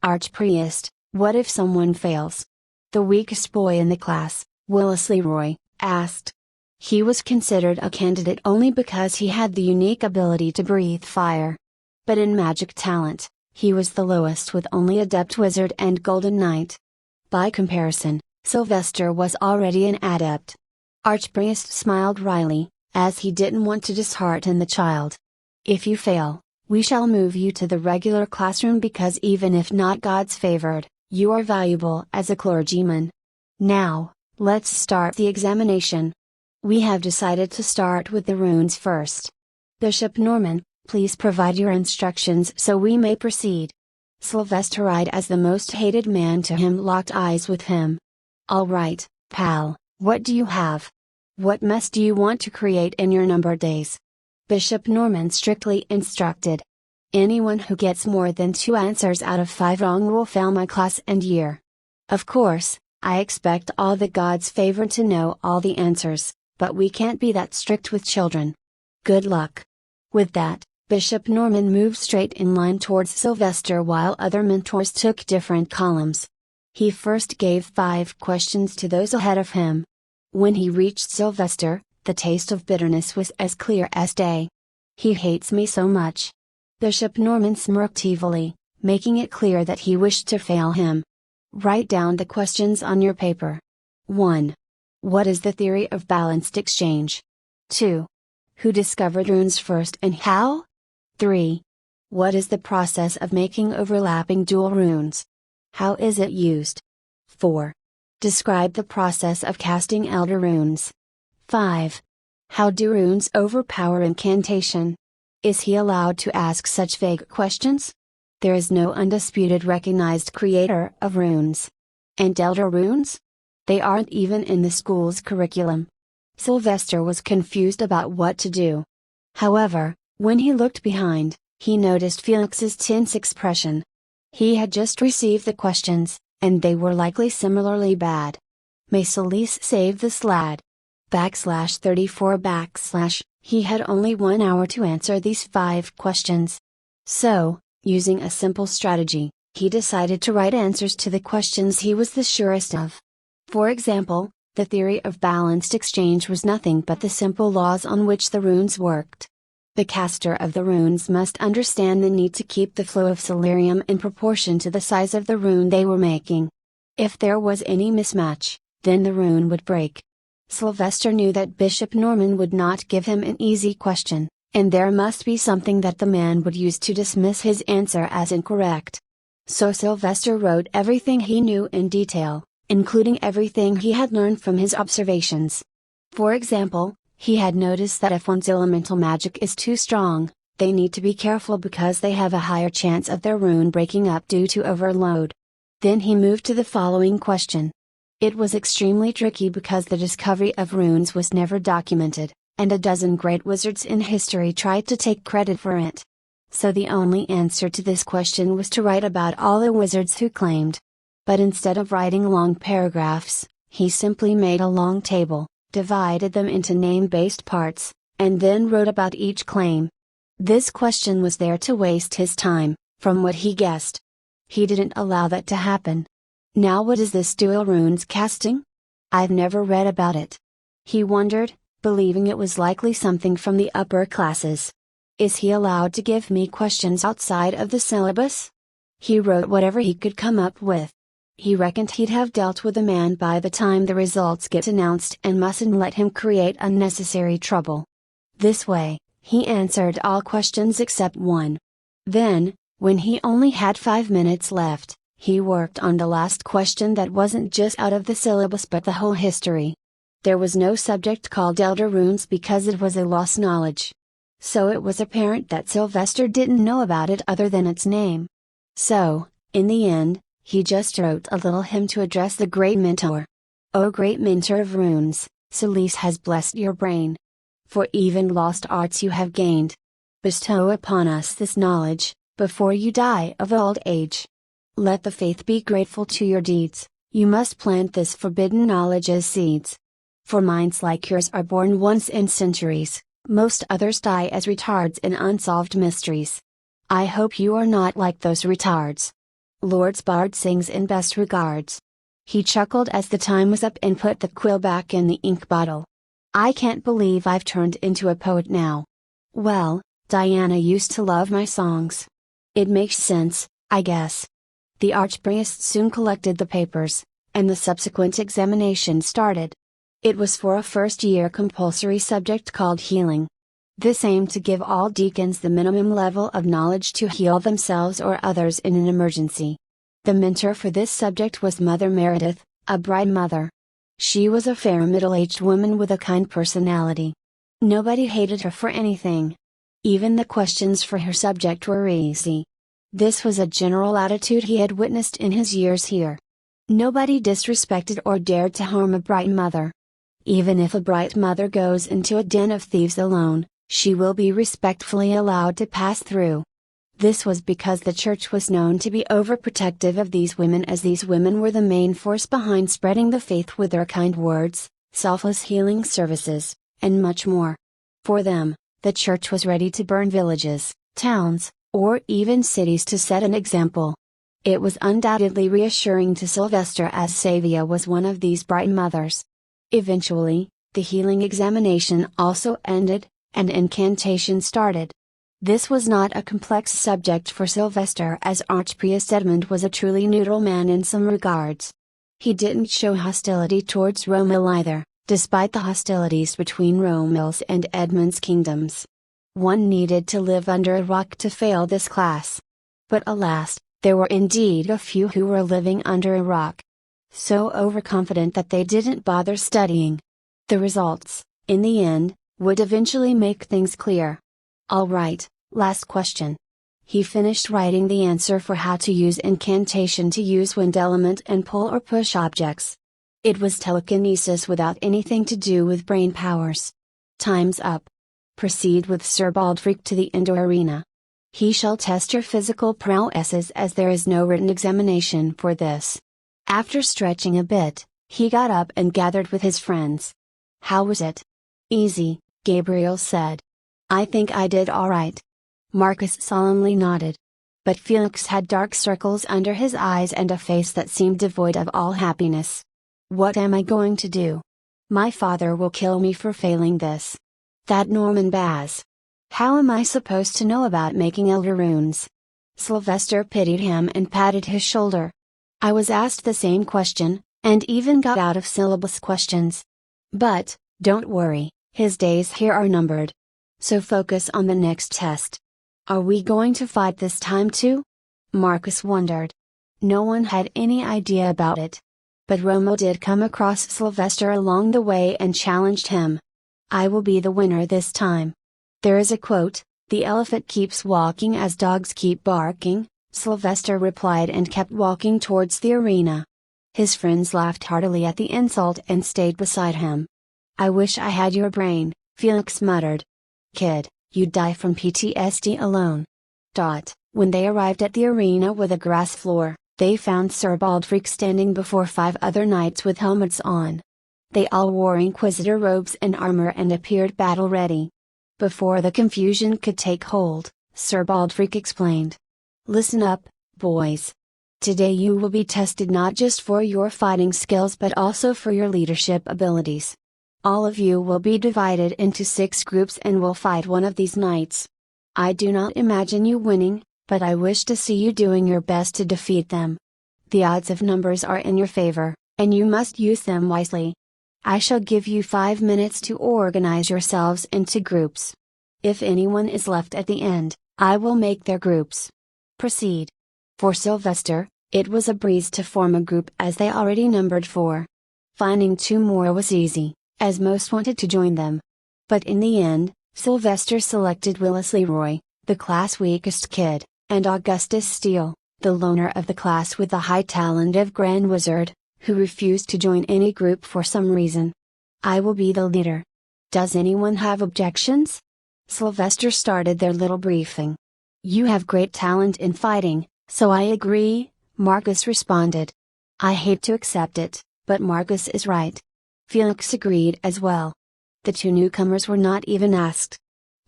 Archpriest, what if someone fails? The weakest boy in the class, Willis Leroy, asked. He was considered a candidate only because he had the unique ability to breathe fire. But in magic talent, he was the lowest with only Adept Wizard and Golden Knight. By comparison, Sylvester was already an adept. Archpriest smiled wryly, as he didn't want to dishearten the child. If you fail, We shall move you to the regular classroom because even if not God's favored, you are valuable as a clergyman. Now, let's start the examination. We have decided to start with the runes first. Bishop Norman, please provide your instructions so we may proceed. Sylvester eyed as the most hated man to him locked eyes with him. All right, pal, what do you have? What mess do you want to create in your numbered days? Bishop Norman strictly instructed. Anyone who gets more than 2 answers out of 5 wrong will fail my class and year. Of course, I expect all the gods favored to know all the answers, but we can't be that strict with children. Good luck. With that, Bishop Norman moved straight in line towards Sylvester while other mentors took different columns. He first gave 5 questions to those ahead of him. When he reached Sylvester, the taste of bitterness was as clear as day. He hates me so much. Bishop Norman smirked evilly, making it clear that he wished to fail him. Write down the questions on your paper. 1. What is the theory of balanced exchange? 2. Who discovered runes first and how? 3. What is the process of making overlapping dual runes? How is it used? 4. Describe the process of casting elder runes. 5. How do runes overpower incantation? Is he allowed to ask such vague questions? There is no undisputed recognized creator of runes. And elder runes? They aren't even in the school's curriculum. Sylvester was confused about what to do. However, when he looked behind, he noticed Felix's tense expression. He had just received the questions, and they were likely similarly bad. May Celise save this lad. /34 / he had only 1 hour to answer these 5 questions. So, using a simple strategy, he decided to write answers to the questions he was the surest of. For example, the theory of balanced exchange was nothing but the simple laws on which the runes worked. The caster of the runes must understand the need to keep the flow of celerium in proportion to the size of the rune they were making. If there was any mismatch, then the rune would break. Sylvester knew that Bishop Norman would not give him an easy question, and there must be something that the man would use to dismiss his answer as incorrect. So Sylvester wrote everything he knew in detail, including everything he had learned from his observations. For example, he had noticed that if one's elemental magic is too strong, they need to be careful because they have a higher chance of their rune breaking up due to overload. Then he moved to the following question. It was extremely tricky because the discovery of runes was never documented, and a dozen great wizards in history tried to take credit for it. So the only answer to this question was to write about all the wizards who claimed. But instead of writing long paragraphs, he simply made a long table, divided them into name-based parts, and then wrote about each claim. This question was there to waste his time, from what he guessed. He didn't allow that to happen. Now what is this dual runes casting? I've never read about it. He wondered, believing it was likely something from the upper classes. Is he allowed to give me questions outside of the syllabus? He wrote whatever he could come up with. He reckoned he'd have dealt with the man by the time the results get announced and mustn't let him create unnecessary trouble. This way, he answered all questions except one. Then, when he only had 5 minutes left, he worked on the last question that wasn't just out of the syllabus but the whole history. There was no subject called Elder Runes because it was a lost knowledge. So it was apparent that Sylvester didn't know about it other than its name. So, in the end, he just wrote a little hymn to address the great mentor. O great mentor of runes, Celise has blessed your brain. For even lost arts you have gained. Bestow upon us this knowledge, before you die of old age. Let the faith be grateful to your deeds, you must plant this forbidden knowledge as seeds. For minds like yours are born once in centuries, most others die as retards in unsolved mysteries. I hope you are not like those retards. Lord's Bard sings in best regards. He chuckled as the time was up and put the quill back in the ink bottle. I can't believe I've turned into a poet now. Well, Diana used to love my songs. It makes sense, I guess. The archpriest soon collected the papers, and the subsequent examination started. It was for a first-year compulsory subject called healing. This aimed to give all deacons the minimum level of knowledge to heal themselves or others in an emergency. The mentor for this subject was Mother Meredith, a bright mother. She was a fair middle-aged woman with a kind personality. Nobody hated her for anything. Even the questions for her subject were easy. This was a general attitude he had witnessed in his years here. Nobody disrespected or dared to harm a bright mother. Even if a bright mother goes into a den of thieves alone, she will be respectfully allowed to pass through. This was because the church was known to be overprotective of these women, as these women were the main force behind spreading the faith with their kind words, selfless healing services, and much more. For them, the church was ready to burn villages, towns, or even cities to set an example. It was undoubtedly reassuring to Sylvester, as Savia was one of these bright mothers. Eventually, the healing examination also ended, and incantation started. This was not a complex subject for Sylvester, as Archpriest Edmund was a truly neutral man in some regards. He didn't show hostility towards Romil either, despite the hostilities between Romil's and Edmund's kingdoms. One needed to live under a rock to fail this class. But alas, there were indeed a few who were living under a rock. So overconfident that they didn't bother studying. The results, in the end, would eventually make things clear. Alright, last question. He finished writing the answer for how to use incantation to use wind element and pull or push objects. It was telekinesis without anything to do with brain powers. Time's up. Proceed with Sir Baldfreak to the indoor arena. He shall test your physical prowesses, as there is no written examination for this. After stretching a bit, he got up and gathered with his friends. How was it? Easy, Gabriel said. I think I did all right. Marcus solemnly nodded. But Felix had dark circles under his eyes and a face that seemed devoid of all happiness. What am I going to do? My father will kill me for failing this. That Norman Baz. How am I supposed to know about making elder runes? Sylvester pitied him and patted his shoulder. I was asked the same question, and even got out of syllabus questions. But, don't worry, his days here are numbered. So focus on the next test. Are we going to fight this time too? Marcus wondered. No one had any idea about it. But Romo did come across Sylvester along the way and challenged him. I will be the winner this time. There is a quote, "The elephant keeps walking as dogs keep barking," Sylvester replied and kept walking towards the arena. His friends laughed heartily at the insult and stayed beside him. I wish I had your brain, Felix muttered. Kid, you'd die from PTSD alone. When they arrived at the arena with a grass floor, they found Sir Baldfreak standing before 5 other knights with helmets on. They all wore Inquisitor robes and armor and appeared battle-ready. Before the confusion could take hold, Sir Baldfreak explained. Listen up, boys. Today you will be tested not just for your fighting skills but also for your leadership abilities. All of you will be divided into 6 groups and will fight one of these knights. I do not imagine you winning, but I wish to see you doing your best to defeat them. The odds of numbers are in your favor, and you must use them wisely. I shall give you 5 minutes to organize yourselves into groups. If anyone is left at the end, I will make their groups. Proceed. For Sylvester, it was a breeze to form a group as they already numbered 4. Finding 2 more was easy, as most wanted to join them. But in the end, Sylvester selected Willis Leroy, the class weakest kid, and Augustus Steele, the loner of the class with the high talent of Grand Wizard, who refused to join any group for some reason. I will be the leader. Does anyone have objections? Sylvester started their little briefing. You have great talent in fighting, so I agree, Marcus responded. I hate to accept it, but Marcus is right. Felix agreed as well. The 2 newcomers were not even asked.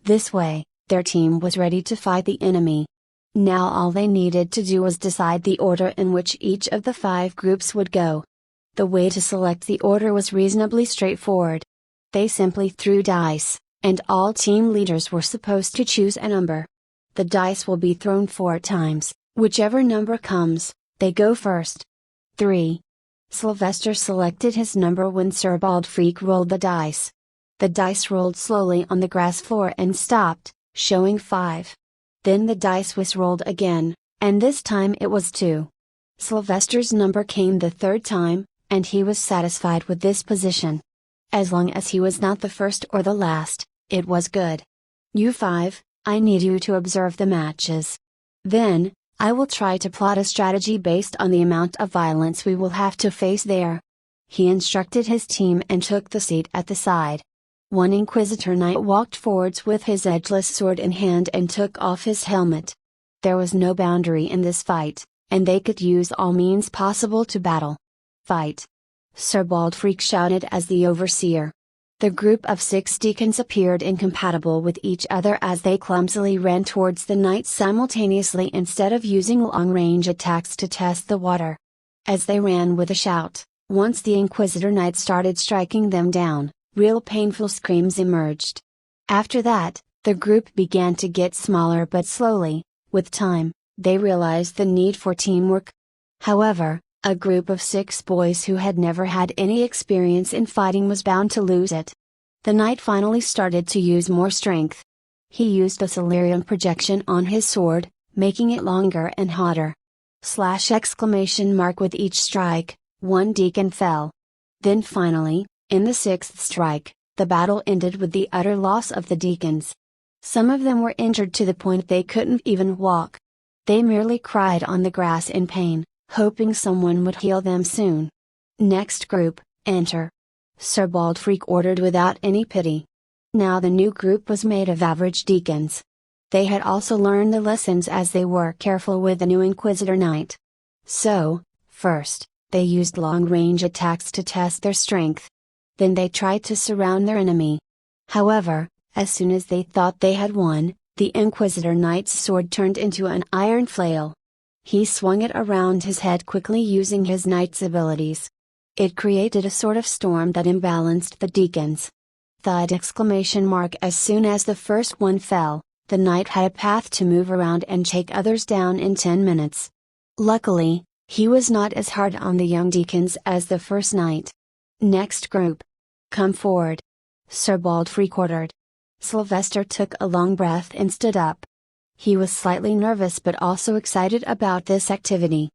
This way, their team was ready to fight the enemy. Now all they needed to do was decide the order in which each of the 5 groups would go. The way to select the order was reasonably straightforward. They simply threw dice, and all team leaders were supposed to choose a number. The dice will be thrown 4 times, whichever number comes, they go first. 3. Sylvester selected his number when Sir Baldfreak rolled the dice. The dice rolled slowly on the grass floor and stopped, showing 5. Then the dice was rolled again, and this time it was 2. Sylvester's number came the third time, and he was satisfied with this position. As long as he was not the first or the last, it was good. You 5, I need you to observe the matches. Then, I will try to plot a strategy based on the amount of violence we will have to face there. He instructed his team and took the seat at the side. One Inquisitor Knight walked forwards with his edgeless sword in hand and took off his helmet. There was no boundary in this fight, and they could use all means possible to battle. Fight! Sir Baldfreak shouted as the overseer. The group of 6 deacons appeared incompatible with each other as they clumsily ran towards the knights simultaneously instead of using long-range attacks to test the water. As they ran with a shout, once the Inquisitor Knight started striking them down, real painful screams emerged. After that, the group began to get smaller but slowly, with time, they realized the need for teamwork. However, a group of 6 boys who had never had any experience in fighting was bound to lose it. The knight finally started to use more strength. He used a Solarian projection on his sword, making it longer and hotter. With each strike, 1 deacon fell. Then finally, in the 6th strike, the battle ended with the utter loss of the deacons. Some of them were injured to the point they couldn't even walk. They merely cried on the grass in pain, hoping someone would heal them soon. Next group, enter. Sir Baldfreak ordered without any pity. Now the new group was made of average deacons. They had also learned the lessons as they were careful with the new Inquisitor Knight. So, first, they used long-range attacks to test their strength. Then they tried to surround their enemy. However, as soon as they thought they had won, the Inquisitor Knight's sword turned into an iron flail. He swung it around his head quickly using his knight's abilities. It created a sort of storm that imbalanced the deacons. Thud! As soon as the first one fell, the knight had a path to move around and take others down in 10 minutes. Luckily, he was not as hard on the young deacons as the first knight. Next group. Come forward. Sir Baldfreak ordered. Sylvester took a long breath and stood up. He was slightly nervous but also excited about this activity.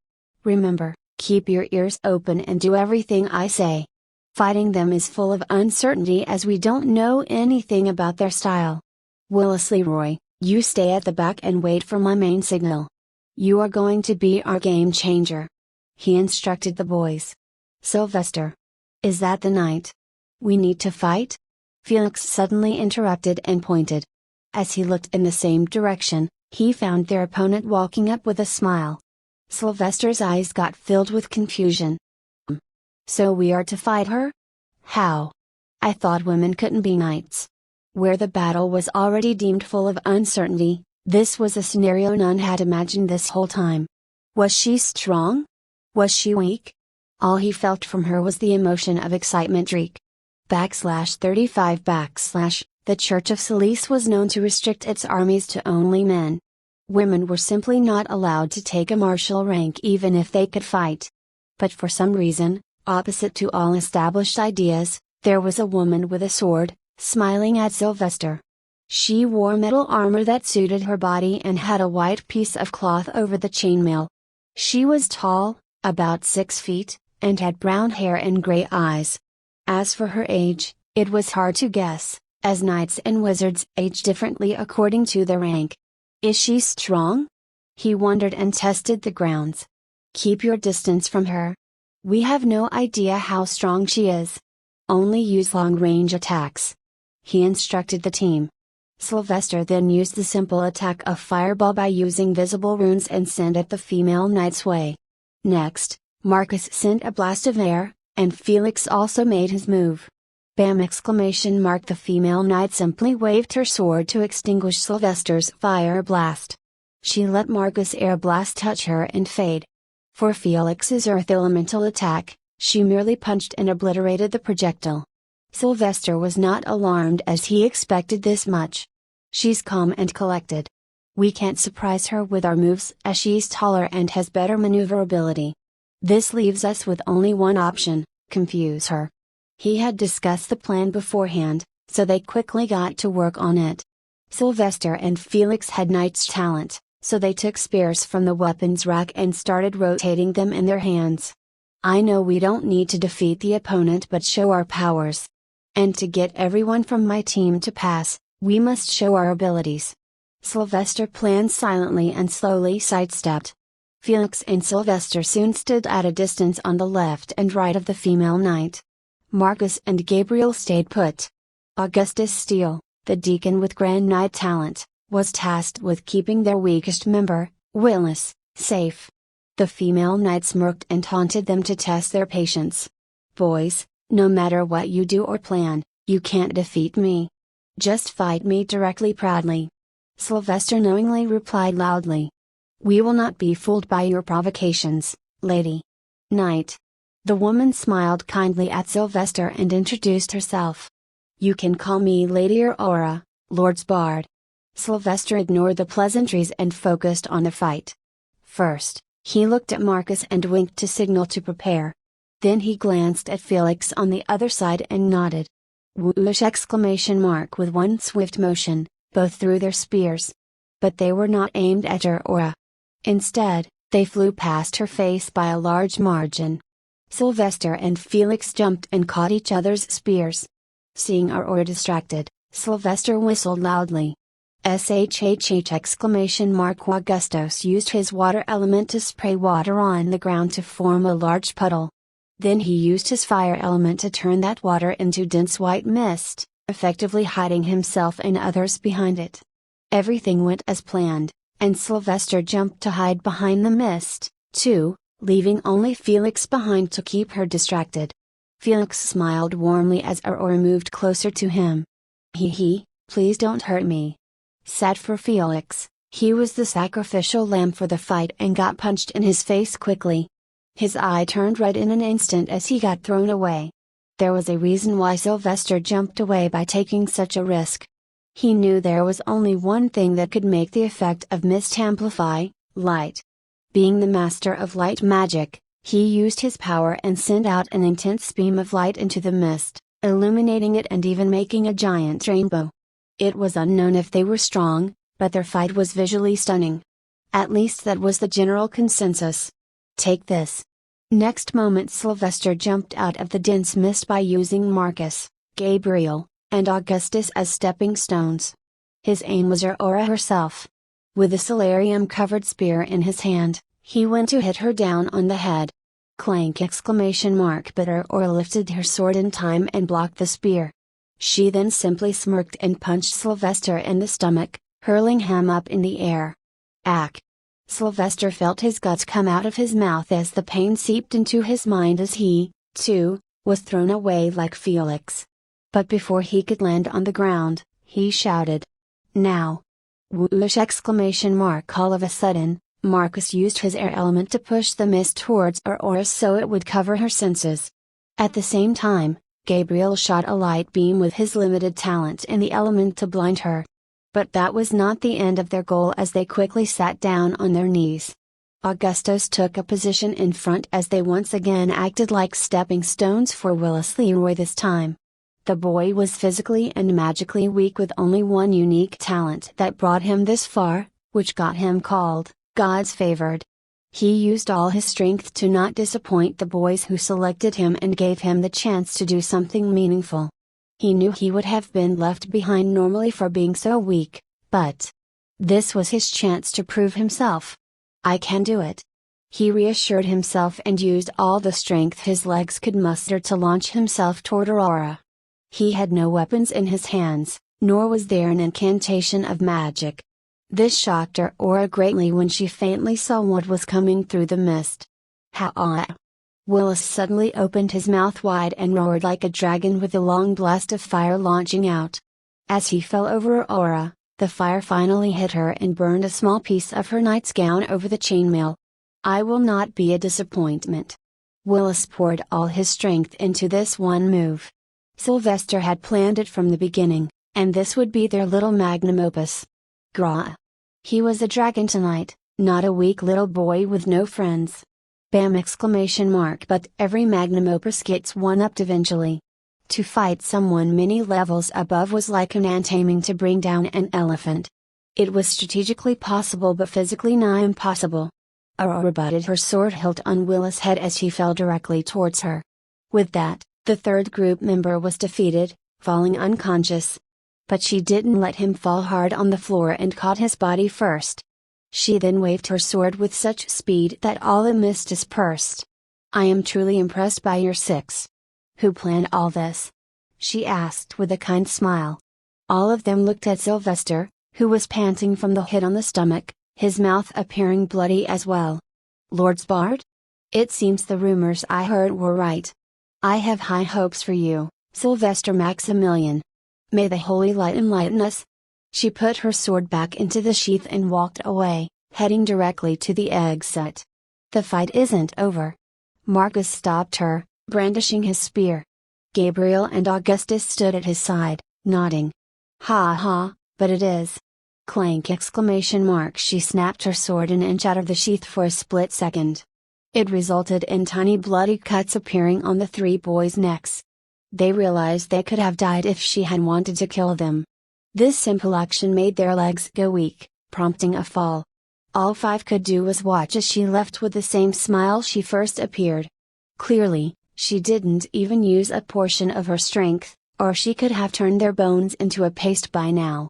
Remember, keep your ears open and do everything I say. Fighting them is full of uncertainty as we don't know anything about their style. Willis Leroy, you stay at the back and wait for my main signal. You are going to be our game changer. He instructed the boys. Sylvester. Is that the knight? We need to fight? Felix suddenly interrupted and pointed. As he looked in the same direction, he found their opponent walking up with a smile. Sylvester's eyes got filled with confusion. So we are to fight her? How? I thought women couldn't be knights. Where the battle was already deemed full of uncertainty, this was a scenario none had imagined this whole time. Was she strong? Was she weak? All he felt from her was the emotion of excitement. /35 The Church of Celice was known to restrict its armies to only men. Women were simply not allowed to take a martial rank even if they could fight. But for some reason, opposite to all established ideas, there was a woman with a sword, smiling at Sylvester. She wore metal armor that suited her body and had a white piece of cloth over the chainmail. She was tall, about 6 feet, and had brown hair and gray eyes. As for her age, it was hard to guess, as knights and wizards age differently according to their rank. Is she strong? He wondered and tested the grounds. Keep your distance from her. We have no idea how strong she is. Only use long-range attacks. He instructed the team. Sylvester then used the simple attack of fireball by using visible runes and sent it the female knight's way. Next, Marcus sent a blast of air, and Felix also made his move. Bam! The female knight simply waved her sword to extinguish Sylvester's fire blast. She let Marcus' air blast touch her and fade. For Felix's earth elemental attack, she merely punched and obliterated the projectile. Sylvester was not alarmed as he expected this much. She's calm and collected. We can't surprise her with our moves as she's taller and has better maneuverability. This leaves us with only one option: confuse her. He had discussed the plan beforehand, so they quickly got to work on it. Sylvester and Felix had knight's talent, so they took spears from the weapons rack and started rotating them in their hands. I know we don't need to defeat the opponent but show our powers. And to get everyone from my team to pass, we must show our abilities. Sylvester planned silently and slowly sidestepped. Felix and Sylvester soon stood at a distance on the left and right of the female knight. Marcus and Gabriel stayed put. Augustus Steele, the deacon with Grand Knight talent, was tasked with keeping their weakest member, Willis, safe. The female knight smirked and taunted them to test their patience. Boys, no matter what you do or plan, you can't defeat me. Just fight me directly proudly. Sylvester knowingly replied loudly. We will not be fooled by your provocations, lady. Knight. The woman smiled kindly at Sylvester and introduced herself. You can call me Lady Aurora, Lord's Bard. Sylvester ignored the pleasantries and focused on the fight. First, he looked at Marcus and winked to signal to prepare. Then he glanced at Felix on the other side and nodded. Whoosh! With one swift motion, both threw their spears. But they were not aimed at Aurora. Instead, they flew past her face by a large margin. Sylvester and Felix jumped and caught each other's spears. Seeing Aurora distracted, Sylvester whistled loudly. Augustus used his water element to spray water on the ground to form a large puddle. Then he used his fire element to turn that water into dense white mist, effectively hiding himself and others behind it. Everything went as planned, and Sylvester jumped to hide behind the mist, too, leaving only Felix behind to keep her distracted. Felix smiled warmly as Aurora moved closer to him. Hee, please don't hurt me. Sad for Felix, he was the sacrificial lamb for the fight and got punched in his face quickly. His eye turned red in an instant as he got thrown away. There was a reason why Sylvester jumped away by taking such a risk. He knew there was only one thing that could make the effect of mist amplify: light. Being the master of light magic, he used his power and sent out an intense beam of light into the mist, illuminating it and even making a giant rainbow. It was unknown if they were strong, but their fight was visually stunning. At least that was the general consensus. Take this. Next moment Sylvester jumped out of the dense mist by using Marcus, Gabriel, and Augustus as stepping stones. His aim was Aurora herself. With a solarium-covered spear in his hand, he went to hit her down on the head. Clank! But Aurora lifted her sword in time and blocked the spear. She then simply smirked and punched Sylvester in the stomach, hurling him up in the air. Ack! Sylvester felt his guts come out of his mouth as the pain seeped into his mind as he, too, was thrown away like Felix. But before he could land on the ground, he shouted. Now! Whoosh! All of a sudden, Marcus used his air element to push the mist towards Aurora so it would cover her senses. At the same time, Gabriel shot a light beam with his limited talent in the element to blind her. But that was not the end of their goal as they quickly sat down on their knees. Augustus took a position in front as they once again acted like stepping stones for Willis Leroy this time. The boy was physically and magically weak with only one unique talent that brought him this far, which got him called God's favored. He used all his strength to not disappoint the boys who selected him and gave him the chance to do something meaningful. He knew he would have been left behind normally for being so weak, but this was his chance to prove himself. I can do it. He reassured himself and used all the strength his legs could muster to launch himself toward Aurora. He had no weapons in his hands, nor was there an incantation of magic. This shocked Aurora greatly when she faintly saw what was coming through the mist. Ha! Willis suddenly opened his mouth wide and roared like a dragon with a long blast of fire launching out. As he fell over Aurora, the fire finally hit her and burned a small piece of her knight's gown over the chainmail. I will not be a disappointment. Willis poured all his strength into this one move. Sylvester had planned it from the beginning, and this would be their little magnum opus. Grah! He was a dragon tonight, not a weak little boy with no friends. Bam! But every magnum opus gets one-upped eventually. To fight someone many levels above was like an ant aiming to bring down an elephant. It was strategically possible but physically nigh impossible. Aurora butted her sword hilt on Willis' head as he fell directly towards her. With that, the third group member was defeated, falling unconscious. But she didn't let him fall hard on the floor and caught his body first. She then waved her sword with such speed that all the mist dispersed. "I am truly impressed by your six. Who planned all this?" she asked with a kind smile. All of them looked at Sylvester, who was panting from the hit on the stomach, his mouth appearing bloody as well. "Lord Spard? It seems the rumors I heard were right. I have high hopes for you, Sylvester Maximilian. May the holy light enlighten us." She put her sword back into the sheath and walked away, heading directly to the exit. "The fight isn't over." Marcus stopped her, brandishing his spear. Gabriel and Augustus stood at his side, nodding. "Ha ha, but it is." Clank! She snapped her sword an inch out of the sheath for a split second. It resulted in tiny bloody cuts appearing on the three boys' necks. They realized they could have died if she had wanted to kill them. This simple action made their legs go weak, prompting a fall. All five could do was watch as she left with the same smile she first appeared. Clearly, she didn't even use a portion of her strength, or she could have turned their bones into a paste by now.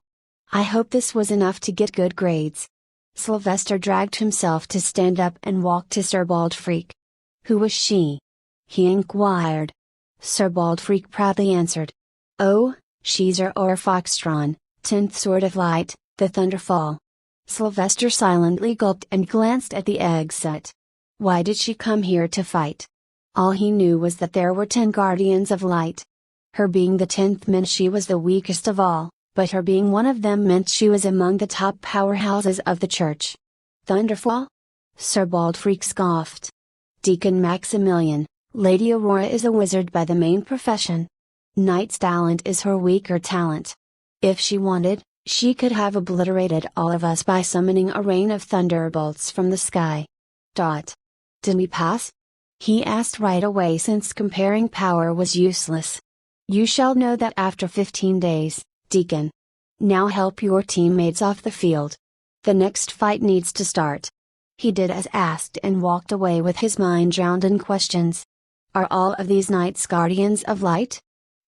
I hope this was enough to get good grades. Sylvester dragged himself to stand up and walk to Sir Baldfreak. "Who was she?" he inquired. Sir Baldfreak proudly answered. "Oh, she's our Foxtron, 10th Sword of Light, the Thunderfall." Sylvester silently gulped and glanced at the exit. Why did she come here to fight? All he knew was that there were 10 Guardians of Light. Her being the 10th meant she was the weakest of all, but her being one of them meant she was among the top powerhouses of the church. "Thunderfall?" Sir Baldfreak scoffed. "Deacon Maximilian, Lady Aurora is a wizard by the main profession. Knight's talent is her weaker talent. If she wanted, she could have obliterated all of us by summoning a rain of thunderbolts from the sky." "Did we pass?" he asked right away, since comparing power was useless. "You shall know that after 15 days, Deacon. Now help your teammates off the field. The next fight needs to start." He did as asked and walked away with his mind drowned in questions. Are all of these knights Guardians of Light?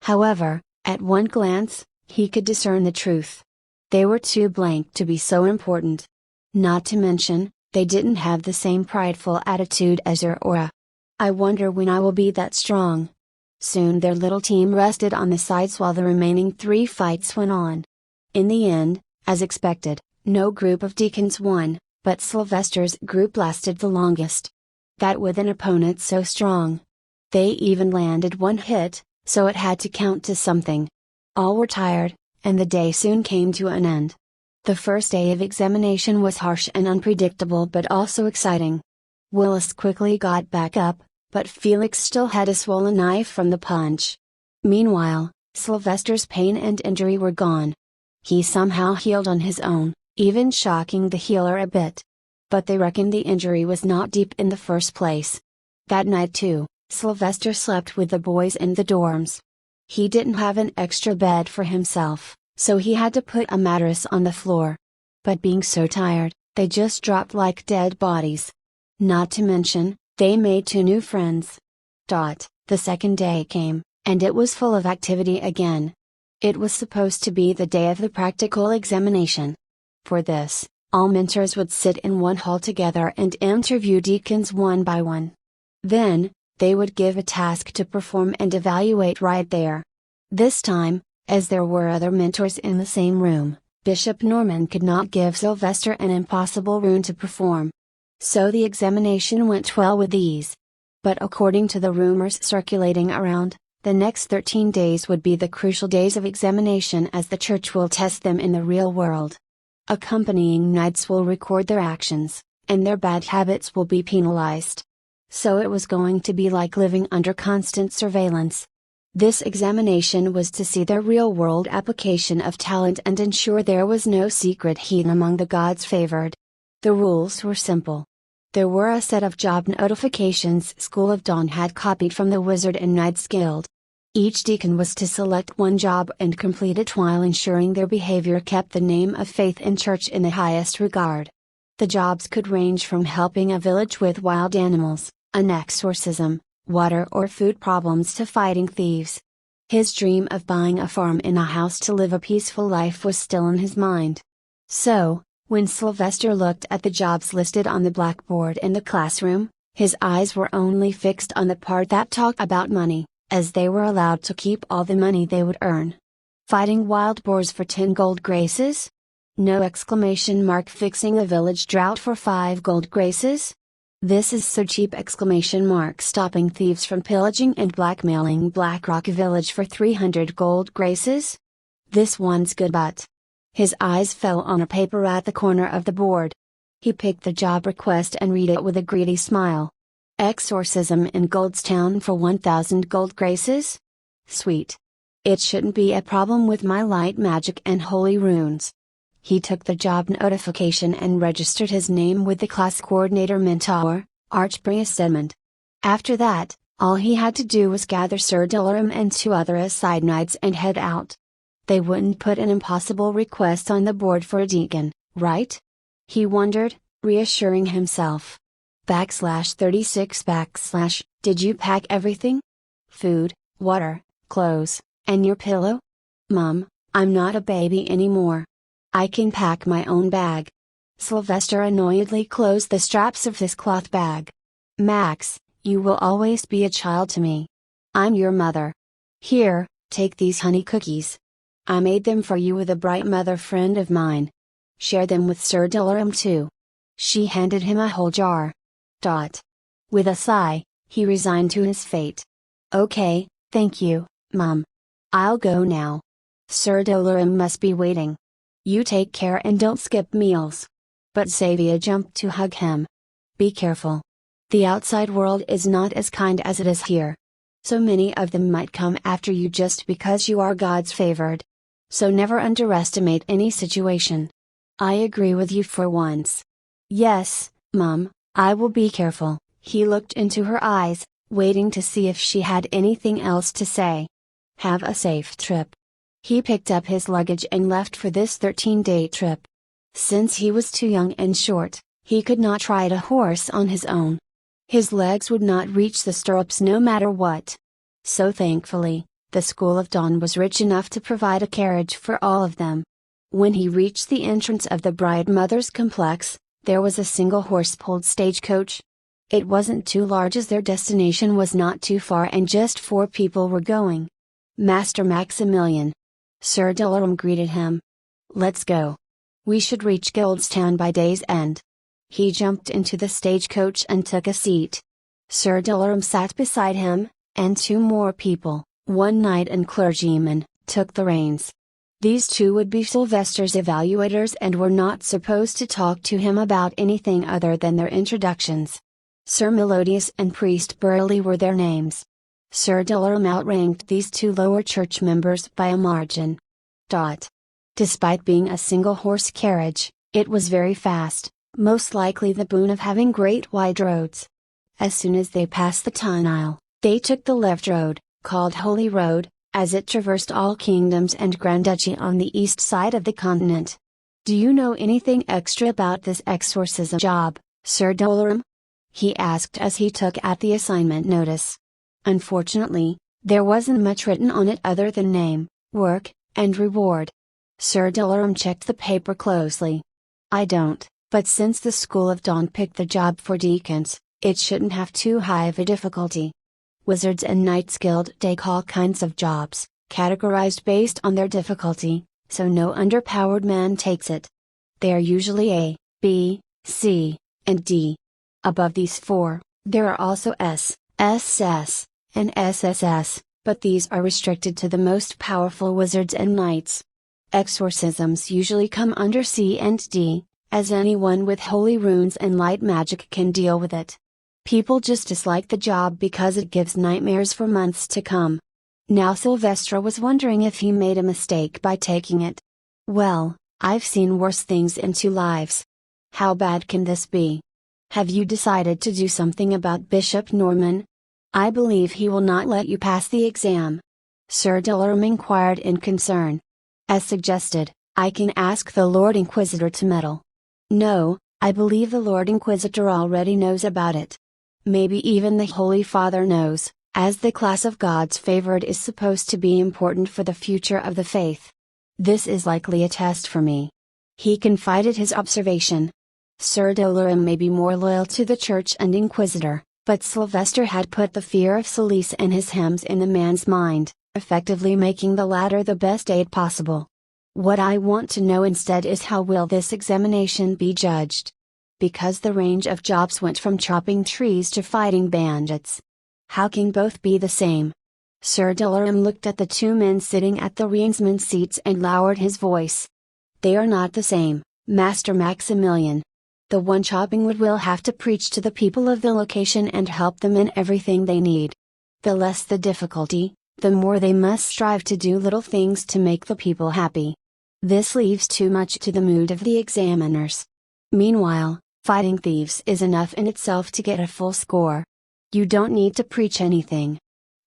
However, at one glance, he could discern the truth. They were too blank to be so important. Not to mention, they didn't have the same prideful attitude as Aurora. "I wonder when I will be that strong." Soon their little team rested on the sides while the remaining 3 fights went on. In the end, as expected, no group of deacons won, but Sylvester's group lasted the longest. That with an opponent so strong. They even landed one hit, so it had to count to something. All were tired, and the day soon came to an end. The first day of examination was harsh and unpredictable but also exciting. Willis quickly got back up, but Felix still had a swollen eye from the punch. Meanwhile, Sylvester's pain and injury were gone. He somehow healed on his own, even shocking the healer a bit. But they reckoned the injury was not deep in the first place. That night too, Sylvester slept with the boys in the dorms. He didn't have an extra bed for himself, so he had to put a mattress on the floor. But being so tired, they just dropped like dead bodies. Not to mention, they made 2 new friends. The second day came, and it was full of activity again. It was supposed to be the day of the practical examination. For this, all mentors would sit in one hall together and interview deacons one by one. Then, they would give a task to perform and evaluate right there. This time, as there were other mentors in the same room, Bishop Norman could not give Sylvester an impossible rune to perform. So the examination went well with ease. But according to the rumors circulating around, the next 13 days would be the crucial days of examination, as the church will test them in the real world. Accompanying knights will record their actions, and their bad habits will be penalized. So it was going to be like living under constant surveillance. This examination was to see their real-world application of talent and ensure there was no secret hidden among the gods favored. The rules were simple. There were a set of job notifications School of Dawn had copied from the Wizard and Knights Guild. Each deacon was to select one job and complete it while ensuring their behavior kept the name of faith and church in the highest regard. The jobs could range from helping a village with wild animals, an exorcism, water or food problems to fighting thieves. His dream of buying a farm and a house to live a peaceful life was still in his mind. So, when Sylvester looked at the jobs listed on the blackboard in the classroom, his eyes were only fixed on the part that talked about money, as they were allowed to keep all the money they would earn. Fighting wild boars for 10 gold graces? No! Fixing a village drought for 5 gold graces? This is so cheap! Stopping thieves from pillaging and blackmailing Blackrock Village for 300 gold graces? This one's good, but. His eyes fell on a paper at the corner of the board. He picked the job request and read it with a greedy smile. Exorcism in Goldstown for 1000 gold graces? Sweet. It shouldn't be a problem with my light magic and holy runes. He took the job notification and registered his name with the class coordinator mentor, Archpriest Edmund. After that, all he had to do was gather Sir Dolorum and 2 other aside knights and head out. They wouldn't put an impossible request on the board for a deacon, right? He wondered, reassuring himself. /36 / Did you pack everything? Food, water, clothes, and your pillow? Mom, I'm not a baby anymore. I can pack my own bag. Sylvester annoyedly closed the straps of his cloth bag. Max, you will always be a child to me. I'm your mother. Here, take these honey cookies. I made them for you with a bright mother friend of mine. Share them with Sir Dolorum too. She handed him a whole jar. With a sigh, he resigned to his fate. Okay, thank you, Mom. I'll go now. Sir Dolorum must be waiting. You take care and don't skip meals. But Xavier jumped to hug him. Be careful. The outside world is not as kind as it is here. So many of them might come after you just because you are God's favored. So never underestimate any situation. I agree with you for once. Yes, Mom, I will be careful. He looked into her eyes, waiting to see if she had anything else to say. Have a safe trip. He picked up his luggage and left for this 13-day trip. Since he was too young and short, he could not ride a horse on his own. His legs would not reach the stirrups no matter what. So thankfully, the School of Dawn was rich enough to provide a carriage for all of them. When he reached the entrance of the Bride Mother's complex, there was a single horse-pulled stagecoach. It wasn't too large as their destination was not too far and just 4 people were going. Master Maximilian. Sir Dolorum greeted him. Let's go. We should reach Goldstown by day's end. He jumped into the stagecoach and took a seat. Sir Dolorum sat beside him, and 2 more people, 1 knight and clergyman, took the reins. These 2 would be Sylvester's evaluators and were not supposed to talk to him about anything other than their introductions. Sir Melodius and Priest Burley were their names. Sir Dolorum outranked these 2 lower church members by a margin. Despite being a single horse carriage, it was very fast, most likely the boon of having great wide roads. As soon as they passed the tunnel, they took the left road, called Holy Road, as it traversed all kingdoms and Grand Duchy on the east side of the continent. Do you know anything extra about this exorcism job, Sir Dolorum? He asked as he took out the assignment notice. Unfortunately, there wasn't much written on it other than name, work, and reward. Sir Dolorum checked the paper closely. I don't, but since the School of Dawn picked the job for deacons, it shouldn't have too high of a difficulty. Wizards and Knights Guild take all kinds of jobs, categorized based on their difficulty, so no underpowered man takes it. They are usually A, B, C, and D. Above these 4, there are also S, SS, and SSS, but these are restricted to the most powerful wizards and knights. Exorcisms usually come under C and D, as anyone with holy runes and light magic can deal with it. People just dislike the job because it gives nightmares for months to come. Now Sylvester was wondering if he made a mistake by taking it. Well, I've seen worse things in 2 lives. How bad can this be? Have you decided to do something about Bishop Norman? I believe he will not let you pass the exam. Sir Dillerham inquired in concern. As suggested, I can ask the Lord Inquisitor to meddle. No, I believe the Lord Inquisitor already knows about it. Maybe even the Holy Father knows, as the class of God's favored is supposed to be important for the future of the faith. This is likely a test for me. He confided his observation. Sir Dillerham may be more loyal to the Church and Inquisitor, but Sylvester had put the fear of Salice and his hymns in the man's mind, effectively making the latter the best aid possible. What I want to know instead is how will this examination be judged? Because the range of jobs went from chopping trees to fighting bandits. How can both be the same? Sir Dillerham looked at the two men sitting at the reinsmen's seats and lowered his voice. They are not the same, Master Maximilian. The one chopping wood will have to preach to the people of the location and help them in everything they need. The less the difficulty, the more they must strive to do little things to make the people happy. This leaves too much to the mood of the examiners. Meanwhile, fighting thieves is enough in itself to get a full score. You don't need to preach anything.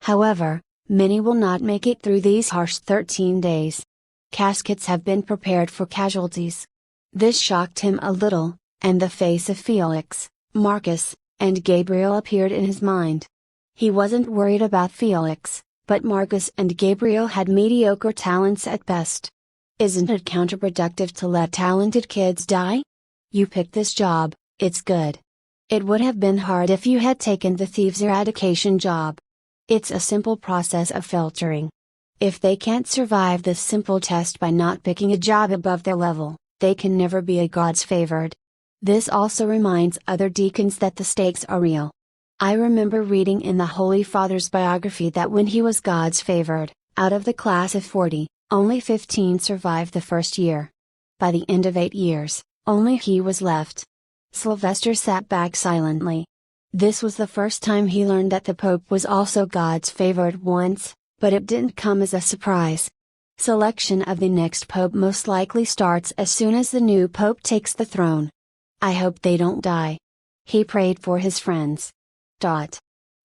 However, many will not make it through these harsh 13 days. Caskets have been prepared for casualties. This shocked him a little, and the face of Felix, Marcus, and Gabriel appeared in his mind. He wasn't worried about Felix, but Marcus and Gabriel had mediocre talents at best. Isn't it counterproductive to let talented kids die? You picked this job, it's good. It would have been hard if you had taken the thieves' eradication job. It's a simple process of filtering. If they can't survive this simple test by not picking a job above their level, they can never be a God's favored. This also reminds other deacons that the stakes are real. I remember reading in the Holy Father's biography that when he was God's favored, out of the class of 40, only 15 survived the first year. By the end of 8 years, only he was left. Sylvester sat back silently. This was the first time he learned that the Pope was also God's favored once, but it didn't come as a surprise. Selection of the next Pope most likely starts as soon as the new Pope takes the throne. I hope they don't die. He prayed for his friends.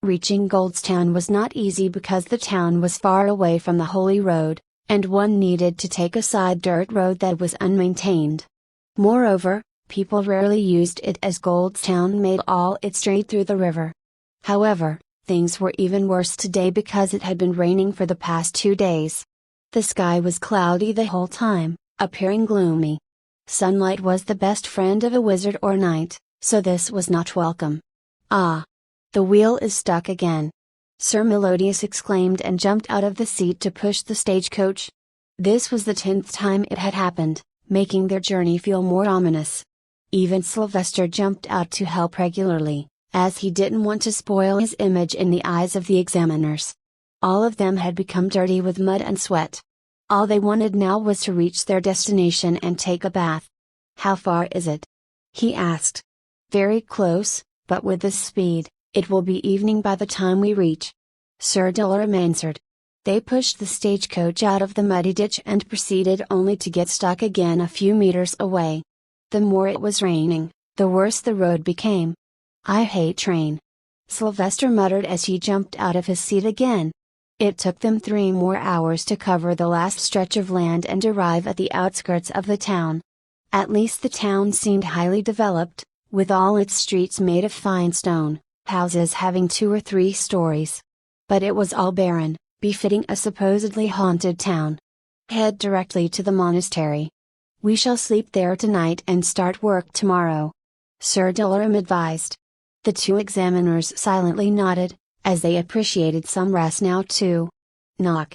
Reaching Goldstown was not easy because the town was far away from the Holy Road, and one needed to take a side dirt road that was unmaintained. Moreover, people rarely used it as Goldstown made all its straight through the river. However, things were even worse today because it had been raining for the past 2 days. The sky was cloudy the whole time, appearing gloomy. Sunlight was the best friend of a wizard or knight, so this was not welcome. Ah! The wheel is stuck again. Sir Melodius exclaimed and jumped out of the seat to push the stagecoach. This was the 10th time it had happened, making their journey feel more ominous. Even Sylvester jumped out to help regularly, as he didn't want to spoil his image in the eyes of the examiners. All of them had become dirty with mud and sweat. All they wanted now was to reach their destination and take a bath. "How far is it?" he asked. "Very close, but with this speed, it will be evening by the time we reach," Sir Dillerham answered. They pushed the stagecoach out of the muddy ditch and proceeded only to get stuck again a few meters away. The more it was raining, the worse the road became. "I hate train," Sylvester muttered as he jumped out of his seat again. It took them 3 more hours to cover the last stretch of land and arrive at the outskirts of the town. At least the town seemed highly developed, with all its streets made of fine stone, houses having 2 or 3 stories. But it was all barren, befitting a supposedly haunted town. "Head directly to the monastery. We shall sleep there tonight and start work tomorrow," Sir Dillerham advised. The 2 examiners silently nodded, as they appreciated some rest now too. Knock!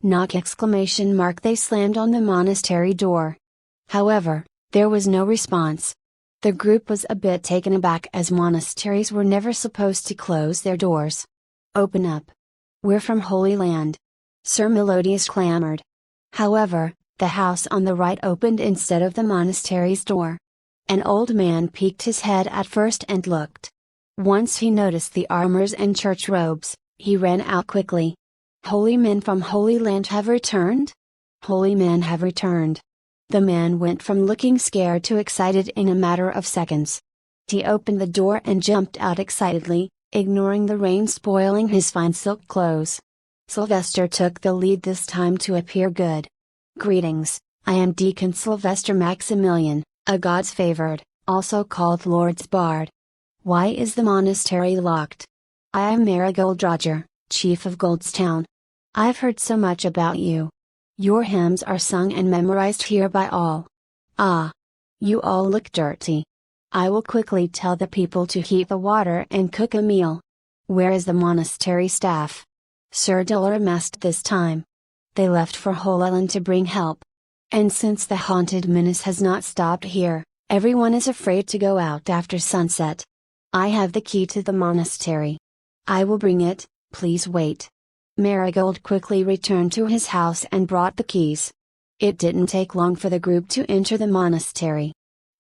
Knock! They slammed on the monastery door. However, there was no response. The group was a bit taken aback as monasteries were never supposed to close their doors. "Open up. We're from Holy Land," Sir Melodius clamored. However, the house on the right opened instead of the monastery's door. An old man peeked his head at first and looked. Once he noticed the armors and church robes, he ran out quickly. "Holy men from Holy Land have returned? Holy men have returned." The man went from looking scared to excited in a matter of seconds. He opened the door and jumped out excitedly, ignoring the rain spoiling his fine silk clothes. Sylvester took the lead this time to appear good. Greetings, I am Deacon Sylvester Maximilian, a God's favored, also called Lord's Bard. Why is the monastery locked? I am Marigold Roger, Chief of Goldstown. I've heard so much about you. Your hymns are sung and memorized here by all. Ah! You all look dirty. I will quickly tell the people to heat the water and cook a meal. Where is the monastery staff? Sir Dolorum asked this time. They left for Holyland to bring help. And since the haunted menace has not stopped here, everyone is afraid to go out after sunset. I have the key to the monastery. I will bring it, please wait. Marigold quickly returned to his house and brought the keys. It didn't take long for the group to enter the monastery.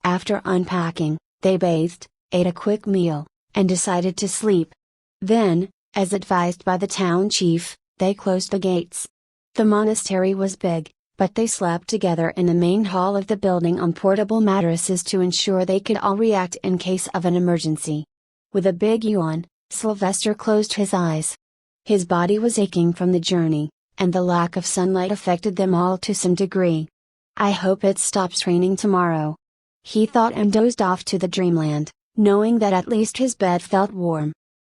After unpacking, they bathed, ate a quick meal, and decided to sleep. Then, as advised by the town chief, they closed the gates. The monastery was big, but they slept together in the main hall of the building on portable mattresses to ensure they could all react in case of an emergency. With a big yawn, Sylvester closed his eyes. His body was aching from the journey, and the lack of sunlight affected them all to some degree. I hope it stops raining tomorrow. He thought and dozed off to the dreamland, knowing that at least his bed felt warm.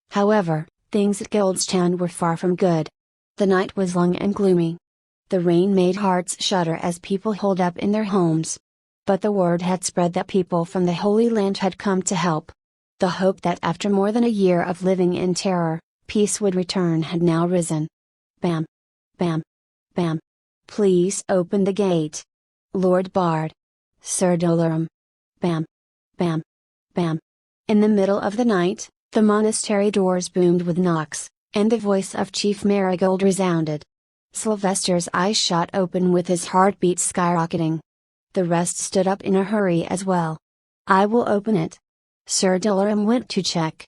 However, things at Goldstown were far from good. The night was long and gloomy. The rain made hearts shudder as people holed up in their homes. But the word had spread that people from the Holy Land had come to help. The hope that after more than a year of living in terror, peace would return had now risen. Bam! Bam! Bam! Please open the gate. Lord Bard. Sir Dolorum. Bam! Bam! Bam! In the middle of the night, the monastery doors boomed with knocks, and the voice of Chief Marigold resounded. Sylvester's eyes shot open with his heartbeat skyrocketing. The rest stood up in a hurry as well. I will open it. Sir Dolorum went to check.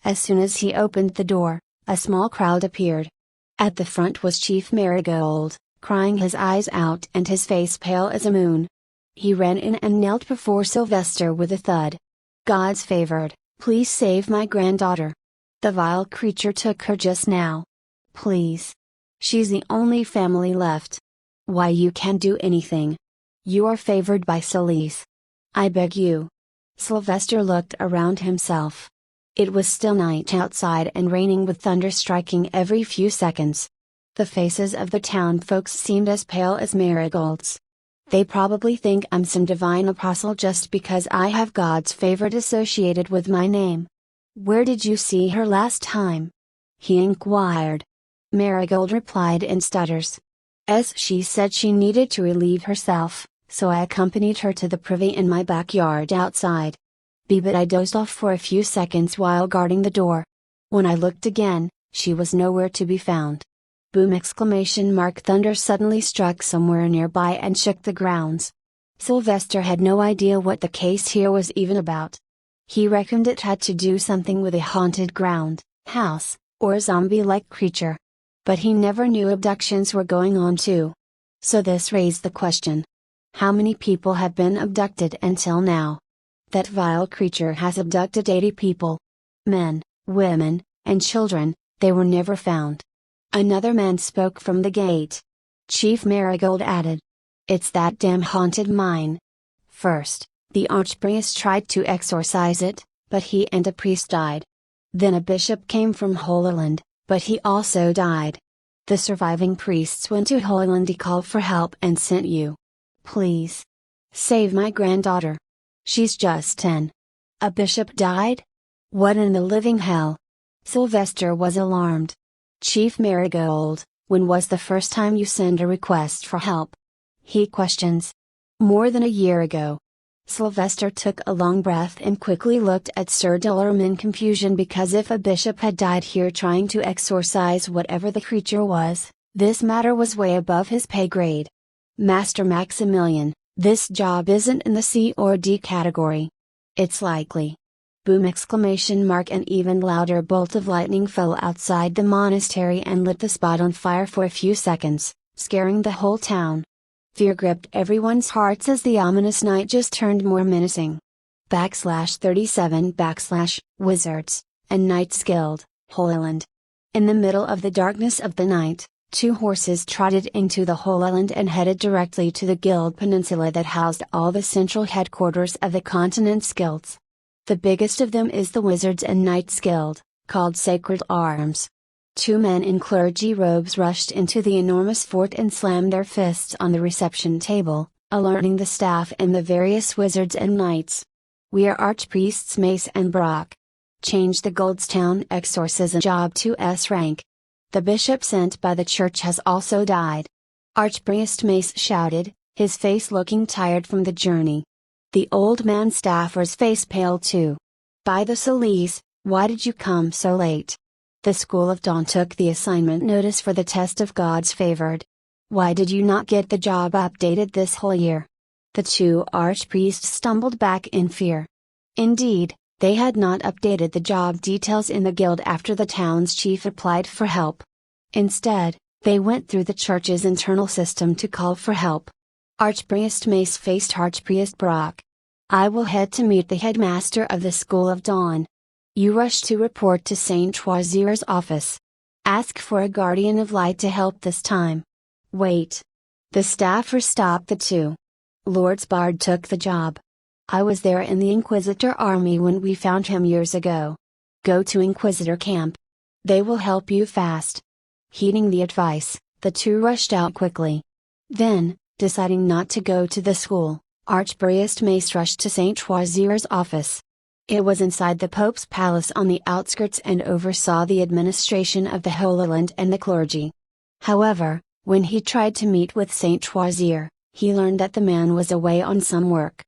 As soon as he opened the door, a small crowd appeared. At the front was Chief Marigold, crying his eyes out and his face pale as a moon. He ran in and knelt before Sylvester with a thud. God's favored, please save my granddaughter. The vile creature took her just now. Please. She's the only family left. Why you can't do anything. You are favored by Celise. I beg you. Sylvester looked around himself. It was still night outside and raining with thunder striking every few seconds. The faces of the town folks seemed as pale as marigolds. They probably think I'm some divine apostle just because I have God's favorite associated with my name. Where did you see her last time? He inquired. Marigold replied in stutters. As she said she needed to relieve herself, so I accompanied her to the privy in my backyard outside. But I dozed off for a few seconds while guarding the door. When I looked again, she was nowhere to be found. Boom! Thunder suddenly struck somewhere nearby and shook the grounds. Sylvester had no idea what the case here was even about. He reckoned it had to do something with a haunted ground, house, or a zombie-like creature. But he never knew abductions were going on too. So this raised the question. How many people have been abducted until now? That vile creature has abducted 80 people. Men, women, and children, they were never found. Another man spoke from the gate. Chief Marigold added. It's that damn haunted mine. First, the archpriest tried to exorcise it, but he and a priest died. Then a bishop came from Holyland, but he also died. The surviving priests went to Holyland to call for help and sent you. Please. Save my granddaughter. She's just 10. A bishop died? What in the living hell? Sylvester was alarmed. Chief Marigold, when was the first time you sent a request for help? He questions. More than a year ago. Sylvester took a long breath and quickly looked at Sir Dolorum in confusion because if a bishop had died here trying to exorcise whatever the creature was, this matter was way above his pay grade. Master Maximilian, this job isn't in the C or D category. It's likely. Boom! An even louder bolt of lightning fell outside the monastery and lit the spot on fire for a few seconds, scaring the whole town. Fear gripped everyone's hearts as the ominous night just turned more menacing. /37 / Wizards, and Knights Guild, Holyland. In the middle of the darkness of the night, two horses trotted into the whole island and headed directly to the Guild Peninsula that housed all the central headquarters of the continent's guilds. The biggest of them is the Wizards and Knights Guild, called Sacred Arms. Two men in clergy robes rushed into the enormous fort and slammed their fists on the reception table, alerting the staff and the various wizards and knights. "We are Archpriests Mace and Brock. Change the Goldstown exorcism job to S rank. The bishop sent by the church has also died." Archpriest Mace shouted, his face looking tired from the journey. The old man staffer's face pale too. "By the Solis, why did you come so late? The School of Dawn took the assignment notice for the test of God's favored. Why did you not get the job updated this whole year?" The two archpriests stumbled back in fear. Indeed, they had not updated the job details in the guild after the town's chief applied for help. Instead, they went through the church's internal system to call for help. Archpriest Mace faced Archpriest Brock. "I will head to meet the headmaster of the School of Dawn. You rush to report to Saint Troisier's office. Ask for a guardian of light to help this time." "Wait." The staffer stopped the two. "Lord Bard took the job. I was there in the Inquisitor army when we found him years ago. Go to Inquisitor camp. They will help you fast." Heeding the advice, the two rushed out quickly. Then, deciding not to go to the school, Archpriest Mace rushed to Saint Troisier's office. It was inside the Pope's palace on the outskirts and oversaw the administration of the Holy Land and the clergy. However, when he tried to meet with Saint Troisier, he learned that the man was away on some work.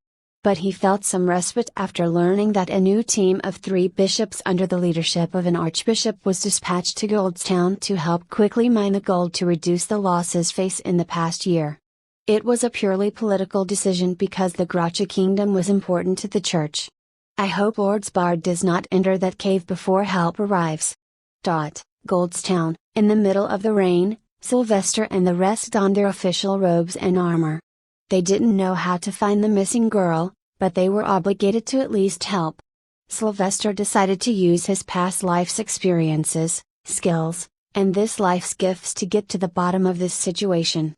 But he felt some respite after learning that a new team of 3 bishops under the leadership of an archbishop was dispatched to Goldstown to help quickly mine the gold to reduce the losses faced in the past year. It was a purely political decision because the Gracha kingdom was important to the church. "I hope Lord Bard does not enter that cave before help arrives." Goldstown, in the middle of the rain, Sylvester and the rest donned their official robes and armor. They didn't know how to find the missing girl, but they were obligated to at least help. Sylvester decided to use his past life's experiences, skills, and this life's gifts to get to the bottom of this situation.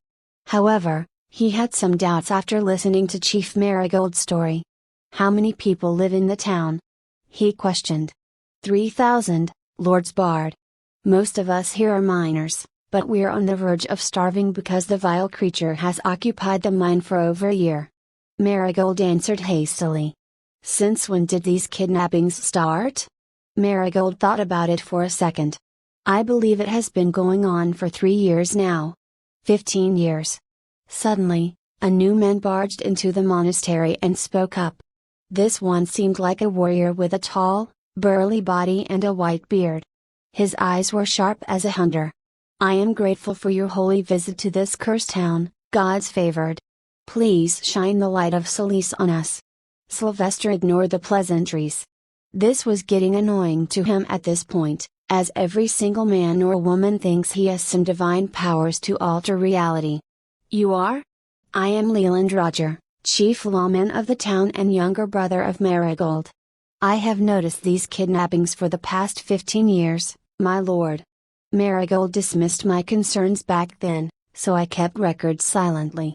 However, he had some doubts after listening to Chief Marigold's story. "How many people live in the town?" he questioned. 3,000, Lord Bard. "Most of us here are miners, but we're on the verge of starving because the vile creature has occupied the mine for over a year." Marigold answered hastily. "Since when did these kidnappings start?" Marigold thought about it for a second. "I believe it has been going on for 3 years now. 15 years. Suddenly, a new man barged into the monastery and spoke up. This one seemed like a warrior with a tall, burly body and a white beard. His eyes were sharp as a hunter. "I am grateful for your holy visit to this cursed town, God's favored. Please shine the light of Solis on us." Sylvester ignored the pleasantries. This was getting annoying to him at this point, as every single man or woman thinks he has some divine powers to alter reality. "You are?" "I am Leland Roger, chief lawman of the town and younger brother of Marigold. I have noticed these kidnappings for the past 15 years, my lord. Marigold dismissed my concerns back then, so I kept records silently.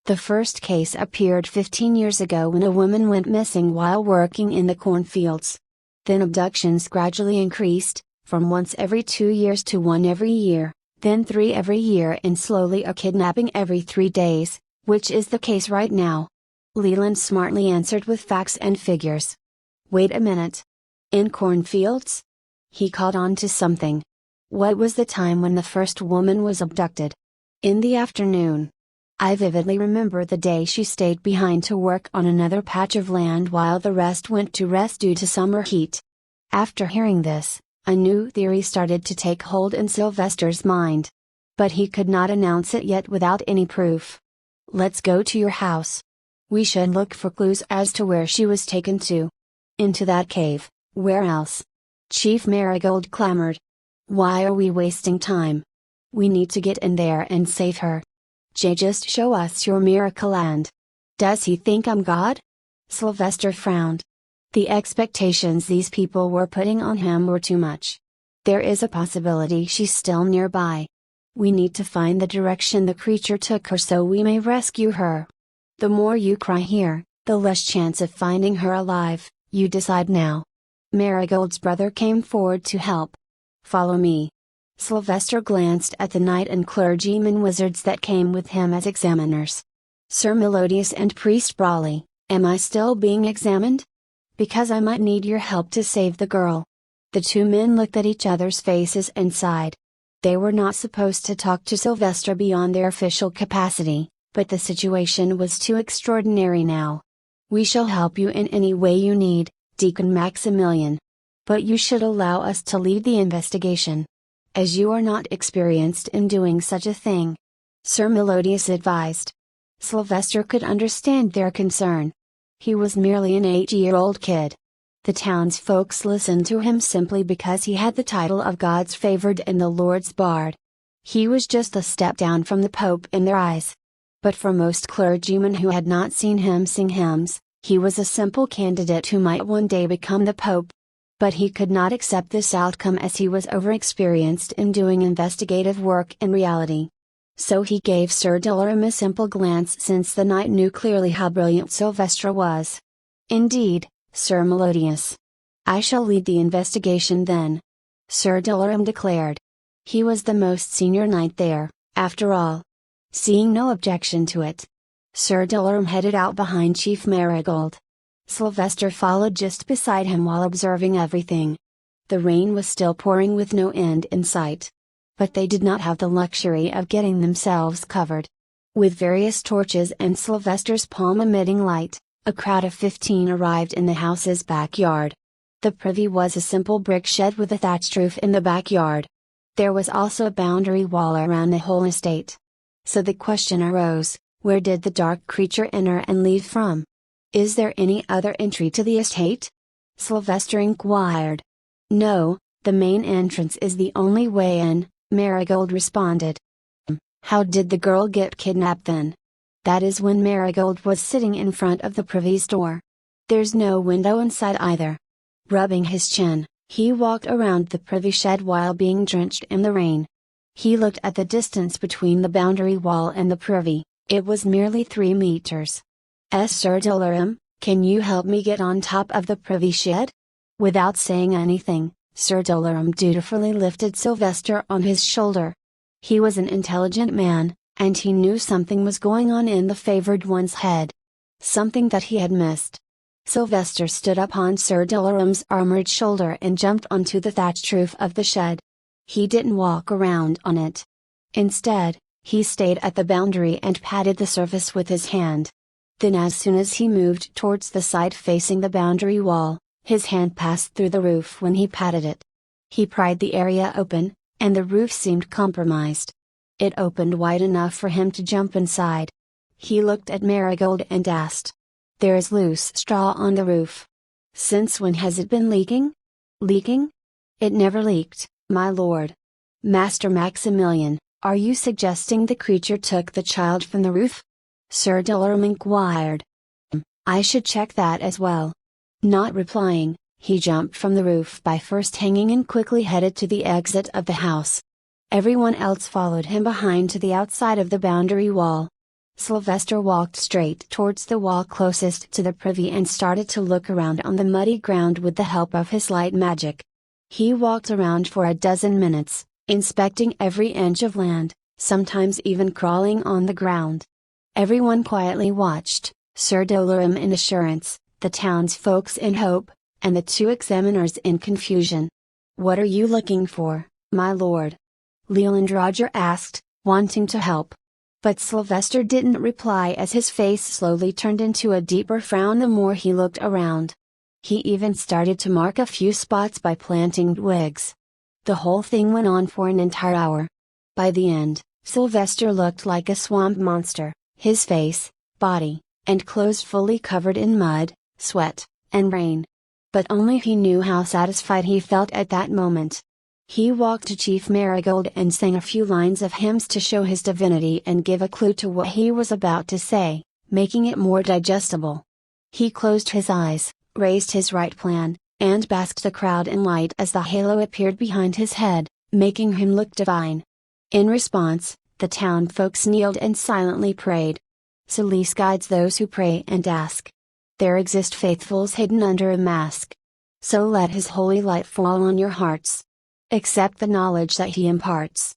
The first case appeared 15 years ago when a woman went missing while working in the cornfields. Then abductions gradually increased, from once every 2 years to 1 every year, then 3 every year and slowly a kidnapping every 3 days, which is the case right now." Leland smartly answered with facts and figures. "Wait a minute. In cornfields?" He caught on to something. "What was the time when the first woman was abducted?" "In the afternoon. I vividly remember the day she stayed behind to work on another patch of land while the rest went to rest due to summer heat." After hearing this, a new theory started to take hold in Sylvester's mind. But he could not announce it yet without any proof. "Let's go to your house. We should look for clues as to where she was taken to." "Into that cave, where else?" Chief Marigold clamored. "Why are we wasting time? We need to get in there and save her. Just show us your miracle land." "Does he think I'm God?" Sylvester frowned. The expectations these people were putting on him were too much. There is a possibility she's still nearby. We need to find the direction the creature took her so we may rescue her. The more you cry here, the less chance of finding her alive, you decide now. Marigold's brother came forward to help. Follow me. Sylvester glanced at the knight and clergyman wizards that came with him as examiners. Sir Melodius and Priest Brawley, am I still being examined? Because I might need your help to save the girl. The two men looked at each other's faces and sighed. They were not supposed to talk to Sylvester beyond their official capacity, but the situation was too extraordinary now. We shall help you in any way you need, Deacon Maximilian. But you should allow us to lead the investigation. As you are not experienced in doing such a thing. Sir Melodius advised. Sylvester could understand their concern. He was merely an 8-year-old kid. The townsfolk listened to him simply because he had the title of God's favored and the Lord's bard. He was just a step down from the Pope in their eyes. But for most clergymen who had not seen him sing hymns, he was a simple candidate who might one day become the Pope. But he could not accept this outcome as he was overexperienced in doing investigative work in reality. So he gave Sir Dolorum a simple glance since the knight knew clearly how brilliant Sylvester was. Indeed, Sir Melodius. I shall lead the investigation then. Sir Dolorum declared. He was the most senior knight there, after all. Seeing no objection to it, Sir Dolorum headed out behind Chief Marigold. Sylvester followed just beside him while observing everything. The rain was still pouring with no end in sight. But they did not have the luxury of getting themselves covered. With various torches and Sylvester's palm-emitting light, a crowd of 15 arrived in the house's backyard. The privy was a simple brick shed with a thatched roof in the backyard. There was also a boundary wall around the whole estate. So the question arose, where did the dark creature enter and leave from? Is there any other entry to the estate? Sylvester inquired. No, the main entrance is the only way in, Marigold responded. How did the girl get kidnapped then? That is when Marigold was sitting in front of the privy's door. There's no window inside either. Rubbing his chin, he walked around the privy shed while being drenched in the rain. He looked at the distance between the boundary wall and the privy, it was merely 3 meters. Sir Dolorum, can you help me get on top of the privy shed? Without saying anything, Sir Dolorum dutifully lifted Sylvester on his shoulder. He was an intelligent man, and he knew something was going on in the favored one's head. Something that he had missed. Sylvester stood up on Sir Dolorum's armored shoulder and jumped onto the thatched roof of the shed. He didn't walk around on it. Instead, he stayed at the boundary and patted the surface with his hand. Then as soon as he moved towards the side facing the boundary wall, his hand passed through the roof when he patted it. He pried the area open, and the roof seemed compromised. It opened wide enough for him to jump inside. He looked at Marigold and asked. There is loose straw on the roof. Since when has it been leaking? Leaking? It never leaked, my lord. Master Maximilian, are you suggesting the creature took the child from the roof? Sir Dolorum inquired. I should check that as well. Not replying, he jumped from the roof by first hanging and quickly headed to the exit of the house. Everyone else followed him behind to the outside of the boundary wall. Sylvester walked straight towards the wall closest to the privy and started to look around on the muddy ground with the help of his light magic. He walked around for a dozen minutes, inspecting every inch of land, sometimes even crawling on the ground. Everyone quietly watched, Sir Dolorum in assurance, the townsfolk in hope, and the 2 examiners in confusion. What are you looking for, my lord? Leland Roger asked, wanting to help. But Sylvester didn't reply as his face slowly turned into a deeper frown the more he looked around. He even started to mark a few spots by planting twigs. The whole thing went on for an entire hour. By the end, Sylvester looked like a swamp monster, his face, body, and clothes fully covered in mud, sweat, and rain. But only he knew how satisfied he felt at that moment. He walked to Chief Marigold and sang a few lines of hymns to show his divinity and give a clue to what he was about to say, making it more digestible. He closed his eyes, raised his right hand, and basked the crowd in light as the halo appeared behind his head, making him look divine. In response, the town folks kneeled and silently prayed. Solis guides those who pray and ask. There exist faithfuls hidden under a mask. So let his holy light fall on your hearts. Accept the knowledge that he imparts.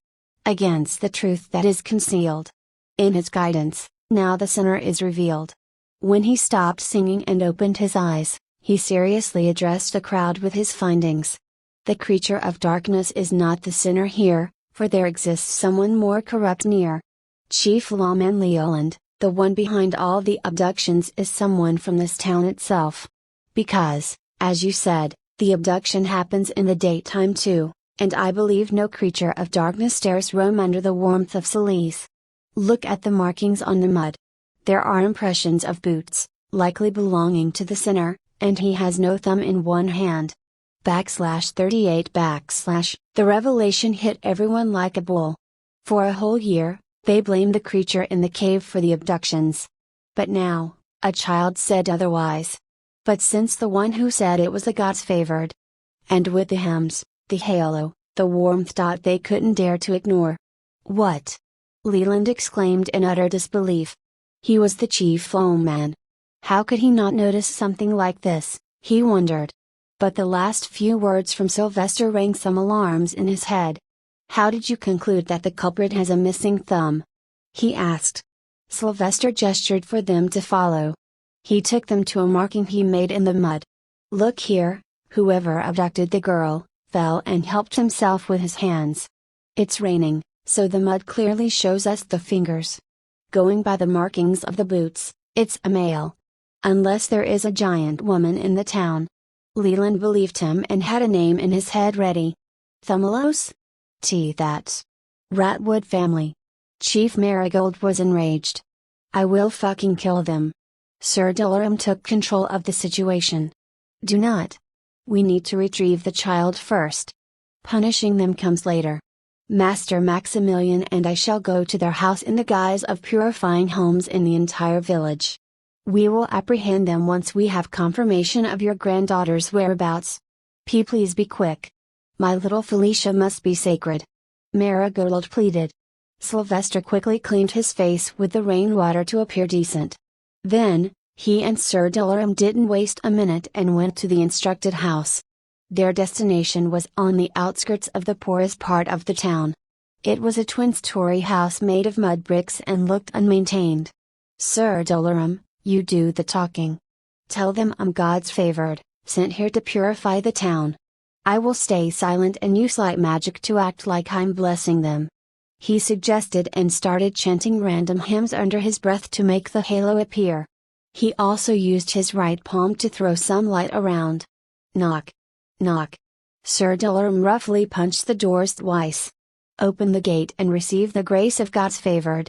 Against the truth that is concealed. In his guidance, now the sinner is revealed. When he stopped singing and opened his eyes, he seriously addressed the crowd with his findings. The creature of darkness is not the sinner here, for there exists someone more corrupt near. Chief Lawman Leoland, the one behind all the abductions, is someone from this town itself. Because, as you said, the abduction happens in the daytime too, and I believe no creature of darkness dares roam under the warmth of Solis. Look at the markings on the mud. There are impressions of boots, likely belonging to the sinner, and he has no thumb in one hand. /38 The revelation hit everyone like a bull. For a whole year, they blamed the creature in the cave for the abductions. But now, a child said otherwise. But since the one who said it was the gods favored. And with the hems, the halo, the warmth. They couldn't dare to ignore. What? Leland exclaimed in utter disbelief. He was the chief lawman. How could he not notice something like this, he wondered. But the last few words from Sylvester rang some alarms in his head. How did you conclude that the culprit has a missing thumb? He asked. Sylvester gestured for them to follow. He took them to a marking he made in the mud. Look here, whoever abducted the girl, fell and helped himself with his hands. It's raining, so the mud clearly shows us the fingers. Going by the markings of the boots, it's a male. Unless there is a giant woman in the town. Leland believed him and had a name in his head ready. Thumulose? That's Ratwood family. Chief Marigold was enraged. I will fucking kill them. Sir Dularum took control of the situation. Do not. We need to retrieve the child first. Punishing them comes later. Master Maximilian and I shall go to their house in the guise of purifying homes in the entire village. We will apprehend them once we have confirmation of your granddaughter's whereabouts. Please be quick. My little Felicia must be sacred. Marigold pleaded. Sylvester quickly cleaned his face with the rainwater to appear decent. Then, he and Sir Dularum didn't waste a minute and went to the instructed house. Their destination was on the outskirts of the poorest part of the town. It was a twin-story house made of mud bricks and looked unmaintained. Sir Dularum, you do the talking. Tell them I'm God's favored, sent here to purify the town. I will stay silent and use light magic to act like I'm blessing them. He suggested and started chanting random hymns under his breath to make the halo appear. He also used his right palm to throw some light around. Knock. Knock. Sir Dularum roughly punched the doors twice. Open the gate and receive the grace of God's favored.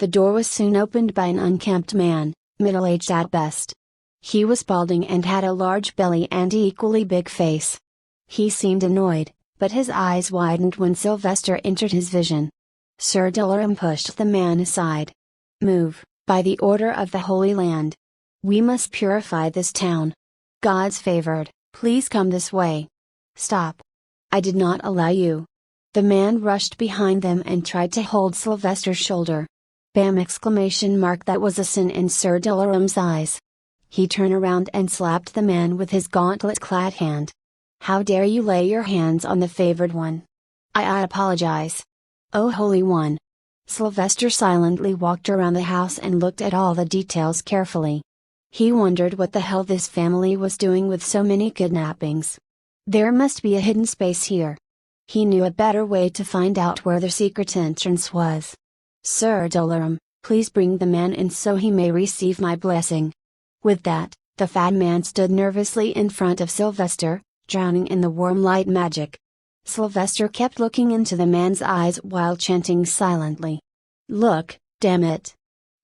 The door was soon opened by an unkempt man, middle-aged at best. He was balding and had a large belly and equally big face. He seemed annoyed, but his eyes widened when Sylvester entered his vision. Sir Dularum pushed the man aside. Move, by the order of the Holy Land. We must purify this town. God's favored, please come this way. Stop. I did not allow you. The man rushed behind them and tried to hold Sylvester's shoulder. Bam! That was a sin in Sir Dularam's eyes. He turned around and slapped the man with his gauntlet-clad hand. How dare you lay your hands on the favored one? I apologize. Oh Holy One. Sylvester silently walked around the house and looked at all the details carefully. He wondered what the hell this family was doing with so many kidnappings. There must be a hidden space here. He knew a better way to find out where the secret entrance was. Sir Dularum, please bring the man in so he may receive my blessing. With that, the fat man stood nervously in front of Sylvester, drowning in the warm light magic. Sylvester kept looking into the man's eyes while chanting silently. Look, damn it.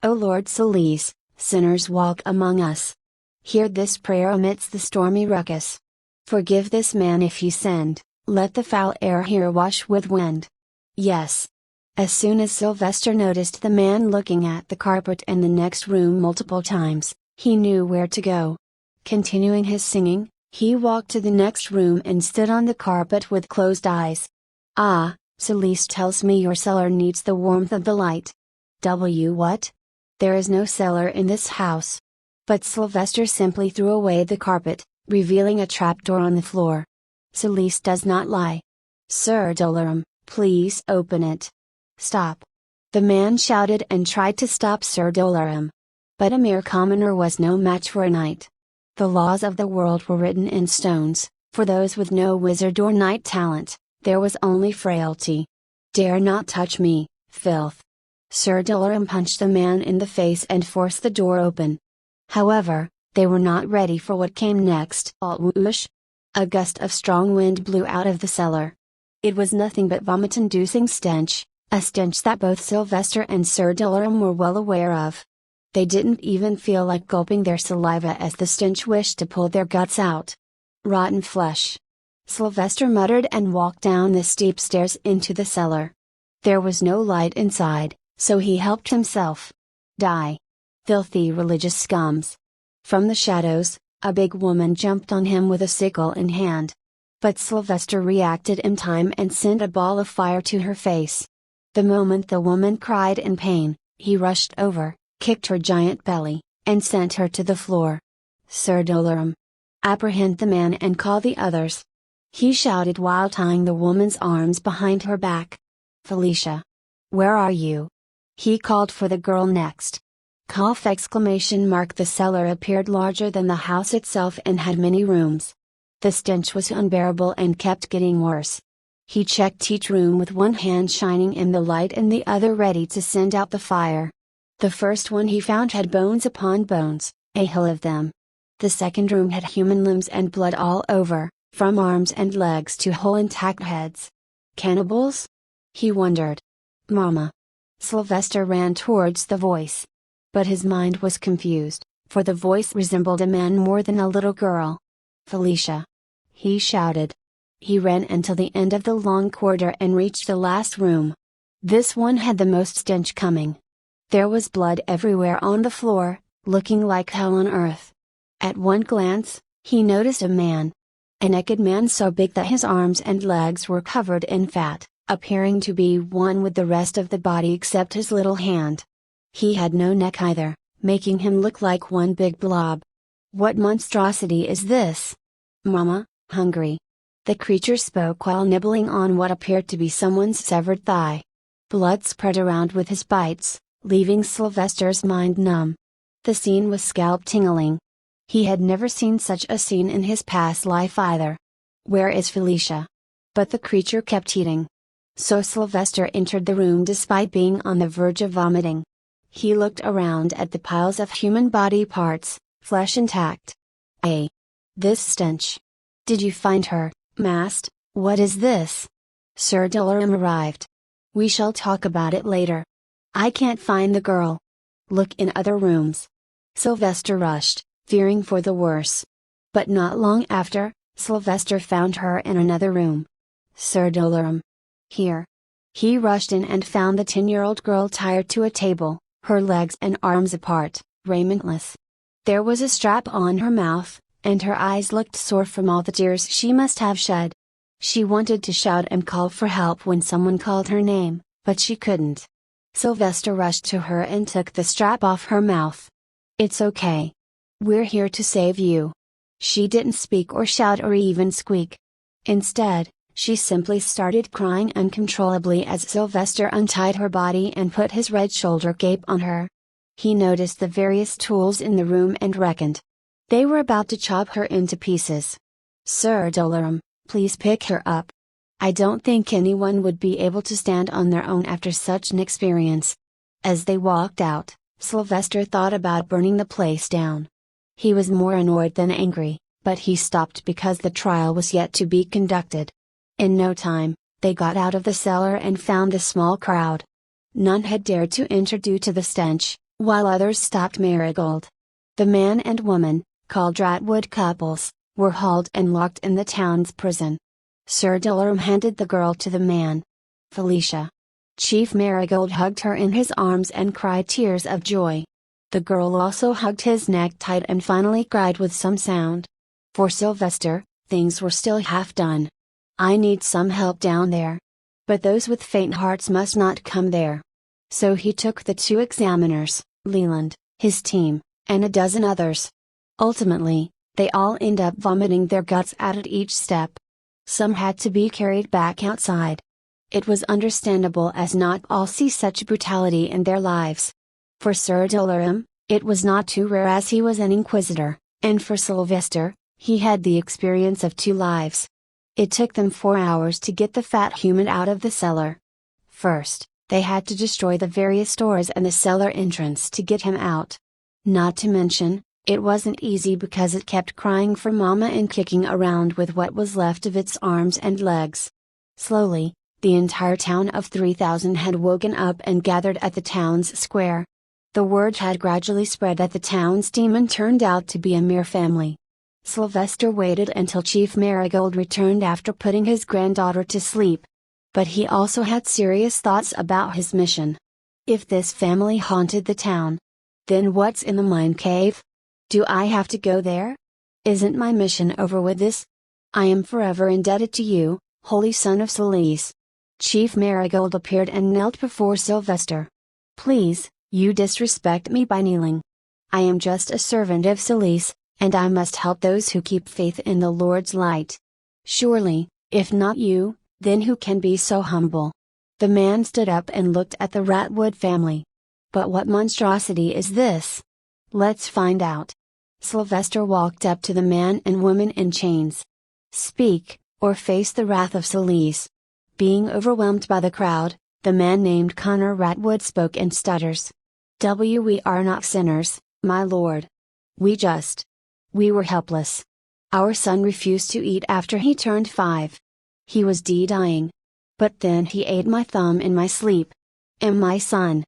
O Lord Solis, sinners walk among us. Hear this prayer amidst the stormy ruckus. Forgive this man if he sinned, let the foul air here wash with wind. Yes. As soon as Sylvester noticed the man looking at the carpet in the next room multiple times, he knew where to go. Continuing his singing, He walked to the next room and stood on the carpet with closed eyes. Ah, Celeste tells me your cellar needs the warmth of the light. What? There is no cellar in this house. But Sylvester simply threw away the carpet, revealing a trapdoor on the floor. Celeste does not lie. Sir Dolarum, please open it. Stop. The man shouted and tried to stop Sir Dolarum. But a mere commoner was no match for a knight. The laws of the world were written in stones. For those with no wizard or knight talent, there was only frailty. Dare not touch me, filth. Sir Dolarum punched the man in the face and forced the door open. However, they were not ready for what came next. Whoosh! A gust of strong wind blew out of the cellar. It was nothing but vomit-inducing stench, a stench that both Sylvester and Sir Dolarum were well aware of. They didn't even feel like gulping their saliva as the stench wished to pull their guts out. Rotten flesh. Sylvester muttered and walked down the steep stairs into the cellar. There was no light inside, so he helped himself. Die. Filthy religious scums. From the shadows, a big woman jumped on him with a sickle in hand. But Sylvester reacted in time and sent a ball of fire to her face. The moment the woman cried in pain, he rushed over, kicked her giant belly, and sent her to the floor. Sir Dolarum. Apprehend the man and call the others. He shouted while tying the woman's arms behind her back. Felicia. Where are you? He called for the girl next. The cellar appeared larger than the house itself and had many rooms. The stench was unbearable and kept getting worse. He checked each room with one hand shining in the light and the other ready to send out the fire. The first one he found had bones upon bones, a hill of them. The second room had human limbs and blood all over, from arms and legs to whole intact heads. Cannibals? He wondered. Mama. Sylvester ran towards the voice. But his mind was confused, for the voice resembled a man more than a little girl. Felicia. He shouted. He ran until the end of the long corridor and reached the last room. This one had the most stench coming. There was blood everywhere on the floor, looking like hell on earth. At one glance, he noticed a man. A naked man so big that his arms and legs were covered in fat, appearing to be one with the rest of the body except his little hand. He had no neck either, making him look like one big blob. What monstrosity is this? Mama, hungry. The creature spoke while nibbling on what appeared to be someone's severed thigh. Blood spread around with his bites, leaving Sylvester's mind numb. The scene was scalp-tingling. He had never seen such a scene in his past life either. Where is Felicia? But the creature kept eating. So Sylvester entered the room despite being on the verge of vomiting. He looked around at the piles of human body parts, flesh intact. This stench. Did you find her, Mast? What is this? Sir Dolarum arrived. We shall talk about it later. I can't find the girl. Look in other rooms. Sylvester rushed, fearing for the worse. But not long after, Sylvester found her in another room. Sir Dolarum. Here. He rushed in and found the 10-year-old girl tied to a table, her legs and arms apart, raimentless. There was a strap on her mouth, and her eyes looked sore from all the tears she must have shed. She wanted to shout and call for help when someone called her name, but she couldn't. Sylvester rushed to her and took the strap off her mouth. It's okay. We're here to save you. She didn't speak or shout or even squeak. Instead, she simply started crying uncontrollably as Sylvester untied her body and put his red shoulder cape on her. He noticed the various tools in the room and reckoned. They were about to chop her into pieces. Sir Dolarum, please pick her up. I don't think anyone would be able to stand on their own after such an experience. As they walked out, Sylvester thought about burning the place down. He was more annoyed than angry, but he stopped because the trial was yet to be conducted. In no time, they got out of the cellar and found a small crowd. None had dared to enter due to the stench, while others stopped Marigold. The man and woman, called Dratwood couples, were hauled and locked in the town's prison. Sir Dolarum handed the girl to the man. Felicia. Chief Marigold hugged her in his arms and cried tears of joy. The girl also hugged his neck tight and finally cried with some sound. For Sylvester, things were still half done. I need some help down there. But those with faint hearts must not come there. So he took the 2 examiners, Leland, his team, and a dozen others. Ultimately, they all end up vomiting their guts out at each step. Some had to be carried back outside. It was understandable as not all see such brutality in their lives. For Sir Dolorum, it was not too rare as he was an inquisitor, and for Sylvester, he had the experience of 2 lives. It took them 4 hours to get the fat human out of the cellar. First, they had to destroy the various doors and the cellar entrance to get him out. Not to mention, it wasn't easy because it kept crying for mama and kicking around with what was left of its arms and legs. Slowly, the entire town of 3,000 had woken up and gathered at the town's square. The word had gradually spread that the town's demon turned out to be a mere family. Sylvester waited until Chief Marigold returned after putting his granddaughter to sleep. But he also had serious thoughts about his mission. If this family haunted the town, then what's in the mine cave? Do I have to go there? Isn't my mission over with this? I am forever indebted to you, Holy Son of Solis. Chief Marigold appeared and knelt before Sylvester. Please, you disrespect me by kneeling. I am just a servant of Solis, and I must help those who keep faith in the Lord's light. Surely, if not you, then who can be so humble? The man stood up and looked at the Ratwood family. But what monstrosity is this? Let's find out. Sylvester walked up to the man and woman in chains. Speak, or face the wrath of Solis. Being overwhelmed by the crowd, the man named Connor Ratwood spoke in stutters. We are not sinners, my lord. We were helpless. Our son refused to eat after he turned 5. He was dying. But then he ate my thumb in my sleep. And my son.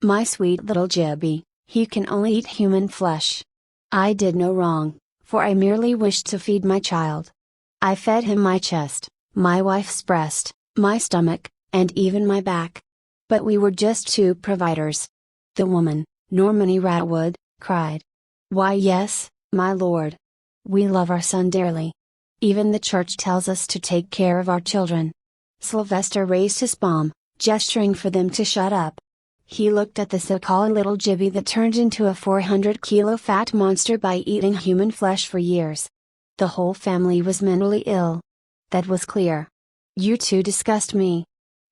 My sweet little Jibby, he can only eat human flesh. I did no wrong, for I merely wished to feed my child. I fed him my chest, my wife's breast, my stomach, and even my back. But we were just 2 providers. The woman, Normani Ratwood, cried. Why yes, my lord. We love our son dearly. Even the church tells us to take care of our children. Sylvester raised his palm, gesturing for them to shut up. He looked at the so-called little Jibby that turned into a 400-kilo fat monster by eating human flesh for years. The whole family was mentally ill. That was clear. You 2 disgust me.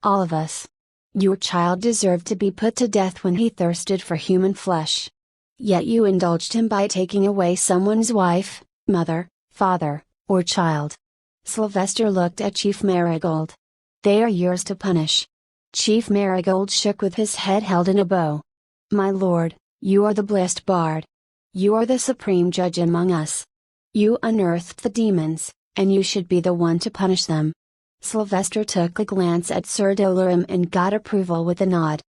All of us. Your child deserved to be put to death when he thirsted for human flesh. Yet you indulged him by taking away someone's wife, mother, father, or child. Sylvester looked at Chief Marigold. They are yours to punish. Chief Marigold shook with his head held in a bow. My lord, you are the blessed bard. You are the supreme judge among us. You unearthed the demons, and you should be the one to punish them. Sylvester took a glance at Sir Dolorum and got approval with a nod.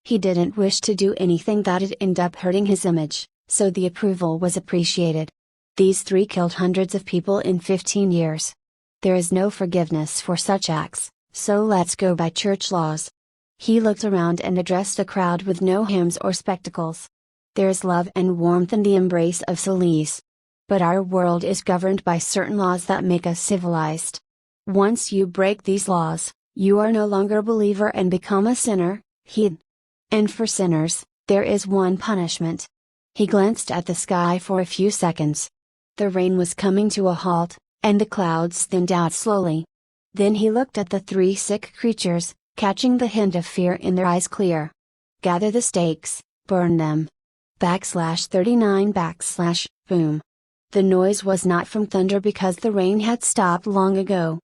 He didn't wish to do anything that'd end up hurting his image, so the approval was appreciated. These 3 killed hundreds of people in 15 years. There is no forgiveness for such acts, so let's go by church laws. He looked around and addressed the crowd with no hymns or spectacles. There is love and warmth in the embrace of Solis. But our world is governed by certain laws that make us civilized. Once you break these laws, you are no longer a believer and become a sinner, And for sinners, there is one punishment. He glanced at the sky for a few seconds. The rain was coming to a halt, and the clouds thinned out slowly. Then he looked at the 3 sick creatures, catching the hint of fear in their eyes clear. Gather the stakes, burn them. /39 boom. The noise was not from thunder because the rain had stopped long ago.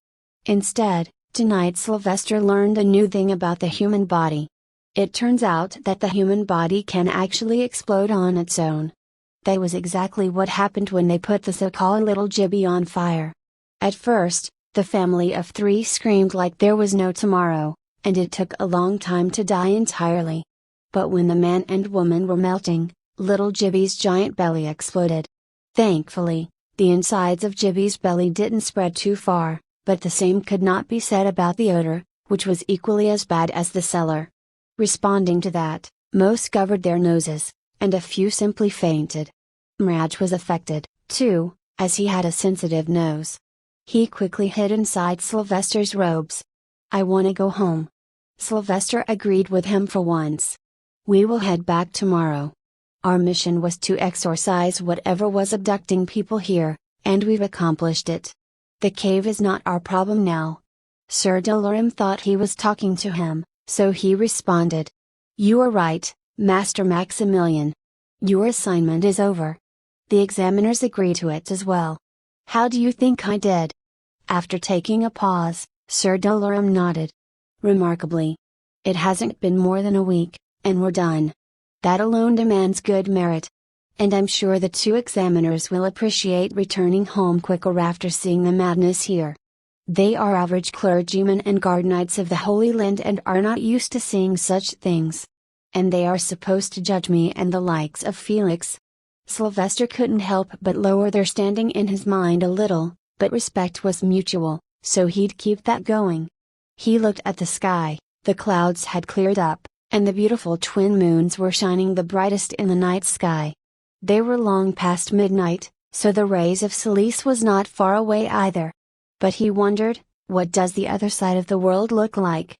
Instead, tonight Sylvester learned a new thing about the human body. It turns out that the human body can actually explode on its own. That was exactly what happened when they put the so-called little Jibby on fire. At first, the family of 3 screamed like there was no tomorrow, and it took a long time to die entirely. But when the man and woman were melting, little Jibby's giant belly exploded. Thankfully, the insides of Jibby's belly didn't spread too far, but the same could not be said about the odor, which was equally as bad as the cellar. Responding to that, most covered their noses, and a few simply fainted. Mraj was affected, too, as he had a sensitive nose. He quickly hid inside Sylvester's robes. "I want to go home." Sylvester agreed with him for once. "We will head back tomorrow. Our mission was to exorcise whatever was abducting people here, and we've accomplished it. The cave is not our problem now." Sir Dolorum thought he was talking to him, so he responded. "You are right, Master Maximilian. Your assignment is over." The examiners agreed to it as well. "How do you think I did?" After taking a pause, Sir Dolorum nodded. "Remarkably. It hasn't been more than a week, and we're done. That alone demands good merit. And I'm sure the two examiners will appreciate returning home quicker after seeing the madness here. They are average clergymen and guard knights of the Holy Land and are not used to seeing such things. And they are supposed to judge me and the likes of Felix." Sylvester couldn't help but lower their standing in his mind a little, but respect was mutual, so he'd keep that going. He looked at the sky. The clouds had cleared up, and the beautiful twin moons were shining the brightest in the night sky. They were long past midnight, so the rays of Silice was not far away either. But he wondered, what does the other side of the world look like?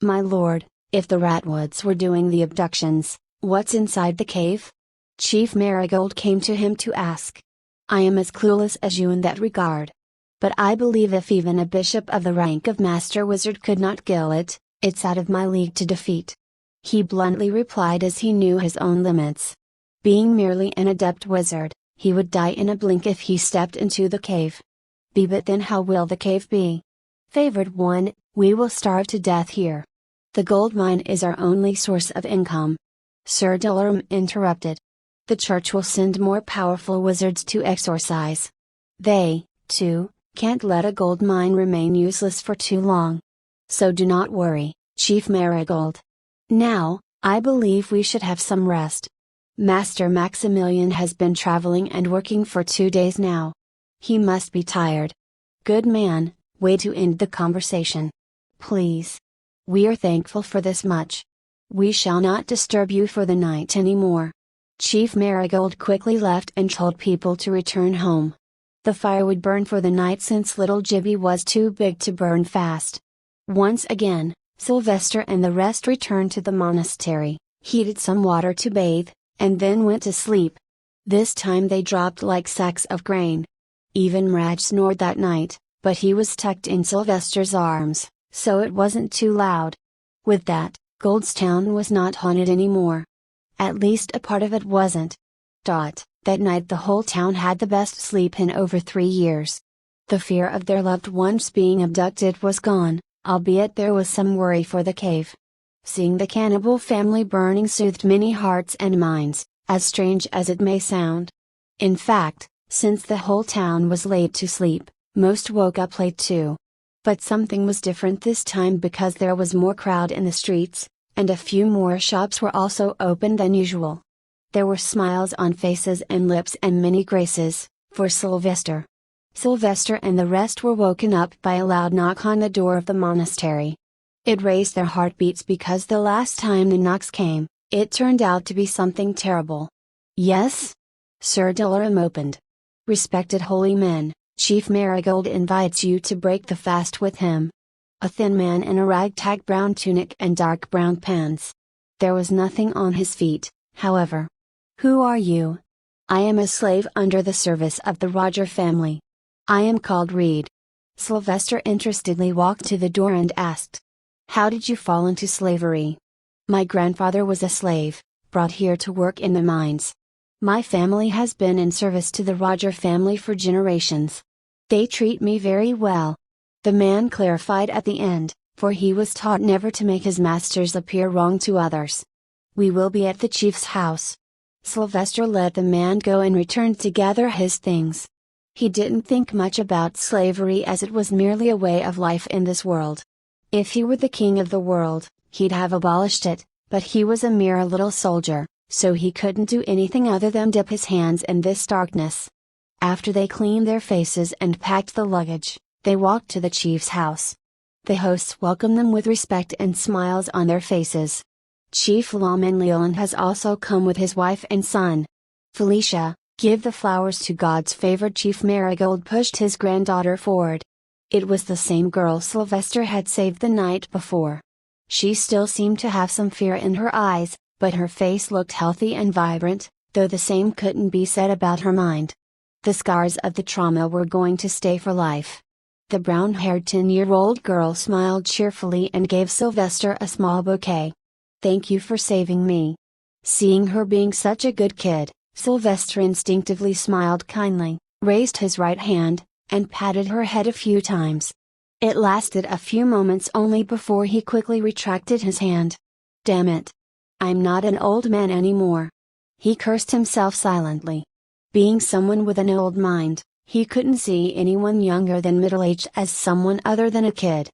"My lord, if the Ratwoods were doing the abductions, what's inside the cave?" Chief Marigold came to him to ask. "I am as clueless as you in that regard. But I believe if even a bishop of the rank of Master Wizard could not kill it, it's out of my league to defeat." He bluntly replied as he knew his own limits. Being merely an adept wizard, he would die in a blink if he stepped into the cave. But then how will the cave be? "Favored one, we will starve to death here. The gold mine is our only source of income." Sir Dolorum interrupted. "The church will send more powerful wizards to exorcise. They, too, can't let a gold mine remain useless for too long. So do not worry, Chief Marigold. Now, I believe we should have some rest. Master Maximilian has been traveling and working for 2 days now. He must be tired. Good man, way to end the conversation. Please. We are thankful for this much. We shall not disturb you for the night anymore." Chief Marigold quickly left and told people to return home. The fire would burn for the night since little Gibby was too big to burn fast. Once again, Sylvester and the rest returned to the monastery, heated some water to bathe, and then went to sleep. This time they dropped like sacks of grain. Even Raj snored that night, but he was tucked in Sylvester's arms, so it wasn't too loud. With that, Goldstown was not haunted anymore. At least a part of it wasn't. That night the whole town had the best sleep in over 3 years. The fear of their loved ones being abducted was gone, albeit there was some worry for the cave. Seeing the cannibal family burning soothed many hearts and minds, as strange as it may sound. In fact, since the whole town was laid to sleep, most woke up late too. But something was different this time because there was more crowd in the streets, and a few more shops were also open than usual. There were smiles on faces and lips and many graces, for Sylvester. Sylvester and the rest were woken up by a loud knock on the door of the monastery. It raised their heartbeats because the last time the knocks came, it turned out to be something terrible. "Yes?" Sir Dolorum opened. "Respected holy men, Chief Marigold invites you to break the fast with him." A thin man in a ragtag brown tunic and dark brown pants. There was nothing on his feet, however. "Who are you?" "I am a slave under the service of the Roger family. I am called Reed." Sylvester interestedly walked to the door and asked. "How did you fall into slavery?" "My grandfather was a slave, brought here to work in the mines. My family has been in service to the Roger family for generations. They treat me very well." The man clarified at the end, for he was taught never to make his masters appear wrong to others. "We will be at the chief's house." Sylvester let the man go and returned to gather his things. He didn't think much about slavery as it was merely a way of life in this world. If he were the king of the world, he'd have abolished it, but he was a mere little soldier, so he couldn't do anything other than dip his hands in this darkness. After they cleaned their faces and packed the luggage, they walked to the chief's house. The hosts welcomed them with respect and smiles on their faces. Chief Lawman Leland has also come with his wife and son. Felicia, Give the flowers to God's favored. Chief Marigold pushed his granddaughter forward. It was the same girl Sylvester had saved the night before. She still seemed to have some fear in her eyes, but her face looked healthy and vibrant, though the same couldn't be said about her mind. The scars of the trauma were going to stay for life. The brown-haired 10-year-old girl smiled cheerfully and gave Sylvester a small bouquet. "Thank you for saving me." Seeing her being such a good kid, Sylvester instinctively smiled kindly, raised his right hand, and patted her head a few times. It lasted a few moments only before he quickly retracted his hand. "Damn it! I'm not an old man anymore." He cursed himself silently. Being someone with an old mind, he couldn't see anyone younger than middle-aged as someone other than a kid.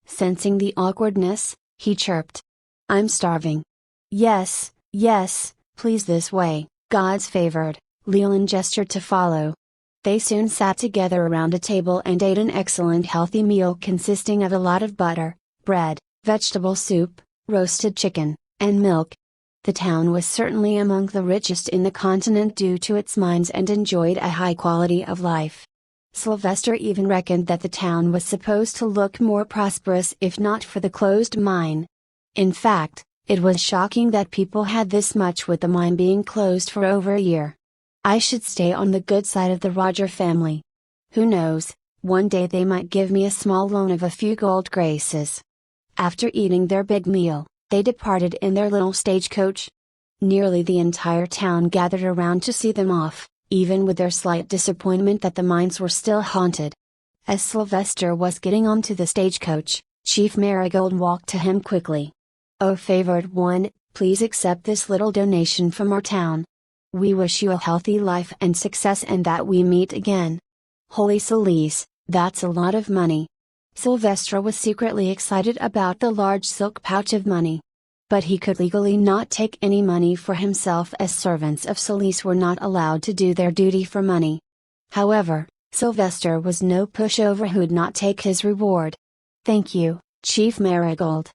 Sensing the awkwardness, he chirped. "I'm starving." Yes, please this way, God's favored." Leland gestured to follow. They soon sat together around a table and ate an excellent healthy meal consisting of a lot of butter, bread, vegetable soup, roasted chicken, and milk. The town was certainly among the richest in the continent due to its mines and enjoyed a high quality of life. Sylvester even reckoned that the town was supposed to look more prosperous if not for the closed mine. In fact, it was shocking that people had this much with the mine being closed for over a year. I should stay on the good side of the Roger family. Who knows, one day they might give me a small loan of a few gold graces. After eating their big meal, they departed in their little stagecoach. Nearly the entire town gathered around to see them off, even with their slight disappointment that the mines were still haunted. As Sylvester was getting onto the stagecoach, Chief Marigold walked to him quickly. "Oh favored one, please accept this little donation from our town. We wish you a healthy life and success and that we meet again." Holy Celeste, that's a lot of money. Sylvester was secretly excited about the large silk pouch of money. But he could legally not take any money for himself as servants of Celeste were not allowed to do their duty for money. However, Sylvester was no pushover who'd not take his reward. "Thank you, Chief Marigold.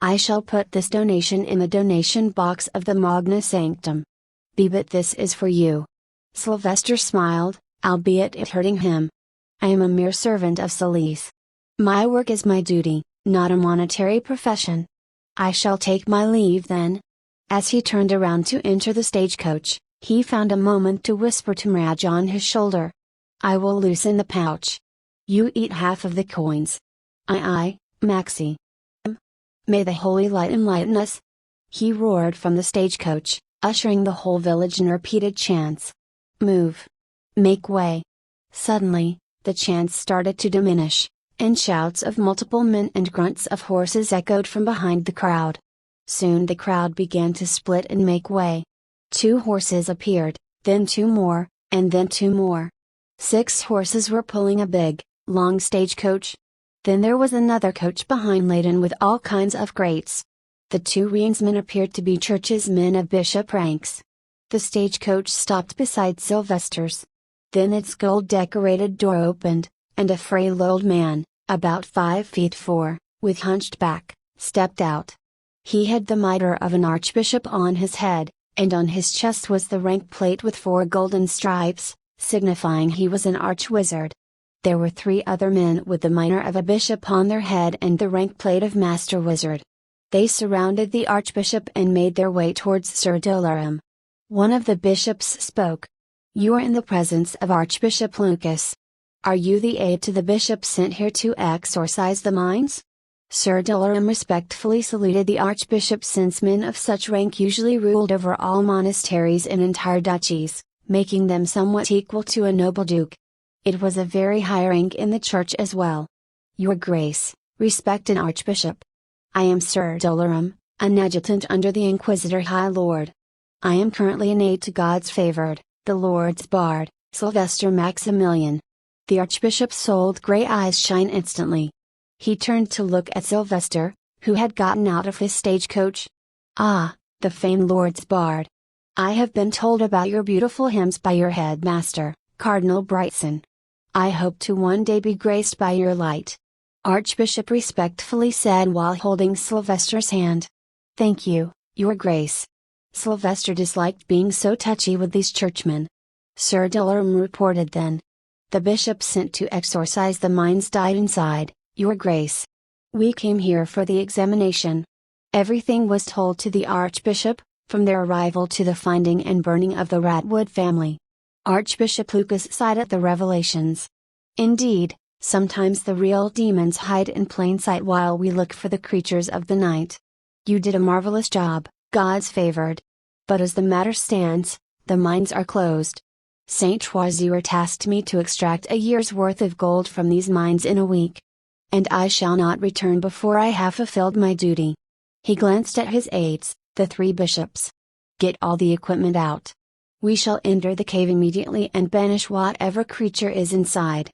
I shall put this donation in the donation box of the Magna Sanctum. But this is for you." Sylvester smiled, albeit it hurting him. "I am a mere servant of Celeste. My work is my duty, not a monetary profession. I shall take my leave then." As he turned around to enter the stagecoach, he found a moment to whisper to Madge on his shoulder. "I will loosen the pouch. You eat half of the coins." Aye, Maxie." "May the holy light enlighten us!" he roared from the stagecoach, ushering the whole village in repeated chants. "Move! Make way!" Suddenly, the chants started to diminish, and shouts of multiple men and grunts of horses echoed from behind the crowd. Soon the crowd began to split and make way. 2 horses appeared, then 2 more, and then 2 more. 6 horses were pulling a big, long stagecoach. Then there was another coach behind laden with all kinds of crates. The 2 reinsmen appeared to be church's men of bishop ranks. The stagecoach stopped beside Sylvester's. Then its gold-decorated door opened, and a frail old man, about 5 feet 4, with hunched back, stepped out. He had the mitre of an archbishop on his head, and on his chest was the rank plate with 4 golden stripes, signifying he was an archwizard. There were 3 other men with the mitre of a bishop on their head and the rank plate of master wizard. They surrounded the archbishop and made their way towards Sir Dolaram. One of the bishops spoke. "You are in the presence of Archbishop Lucas. Are you the aide to the bishop sent here to exorcise the mines?" Sir Dolaram respectfully saluted the archbishop since men of such rank usually ruled over all monasteries and entire duchies, making them somewhat equal to a noble duke. It was a very high rank in the church as well. "Your Grace, respected Archbishop. I am Sir Dolaram, an adjutant under the Inquisitor High Lord. I am currently an aide to God's favored, the Lord's Bard, Sylvester Maximilian." The Archbishop's old grey eyes shine instantly. He turned to look at Sylvester, who had gotten out of his stagecoach. "Ah, the famed Lord's Bard. I have been told about your beautiful hymns by your headmaster, Cardinal Brightson. I hope to one day be graced by your light." Archbishop respectfully said while holding Sylvester's hand. "Thank you, Your Grace." Sylvester disliked being so touchy with these churchmen. Sir Dolorum reported then. The bishop sent to exorcise the minds died inside, Your Grace. We came here for the examination. Everything was told to the Archbishop, from their arrival to the finding and burning of the Ratwood family. Archbishop Lucas sighed at the revelations. Indeed, sometimes the real demons hide in plain sight while we look for the creatures of the night. You did a marvelous job, God's favored. But as the matter stands, the mines are closed. Saint Choisier tasked me to extract a year's worth of gold from these mines in a week. And I shall not return before I have fulfilled my duty. He glanced at his aides, the 3 bishops. Get all the equipment out. We shall enter the cave immediately and banish whatever creature is inside.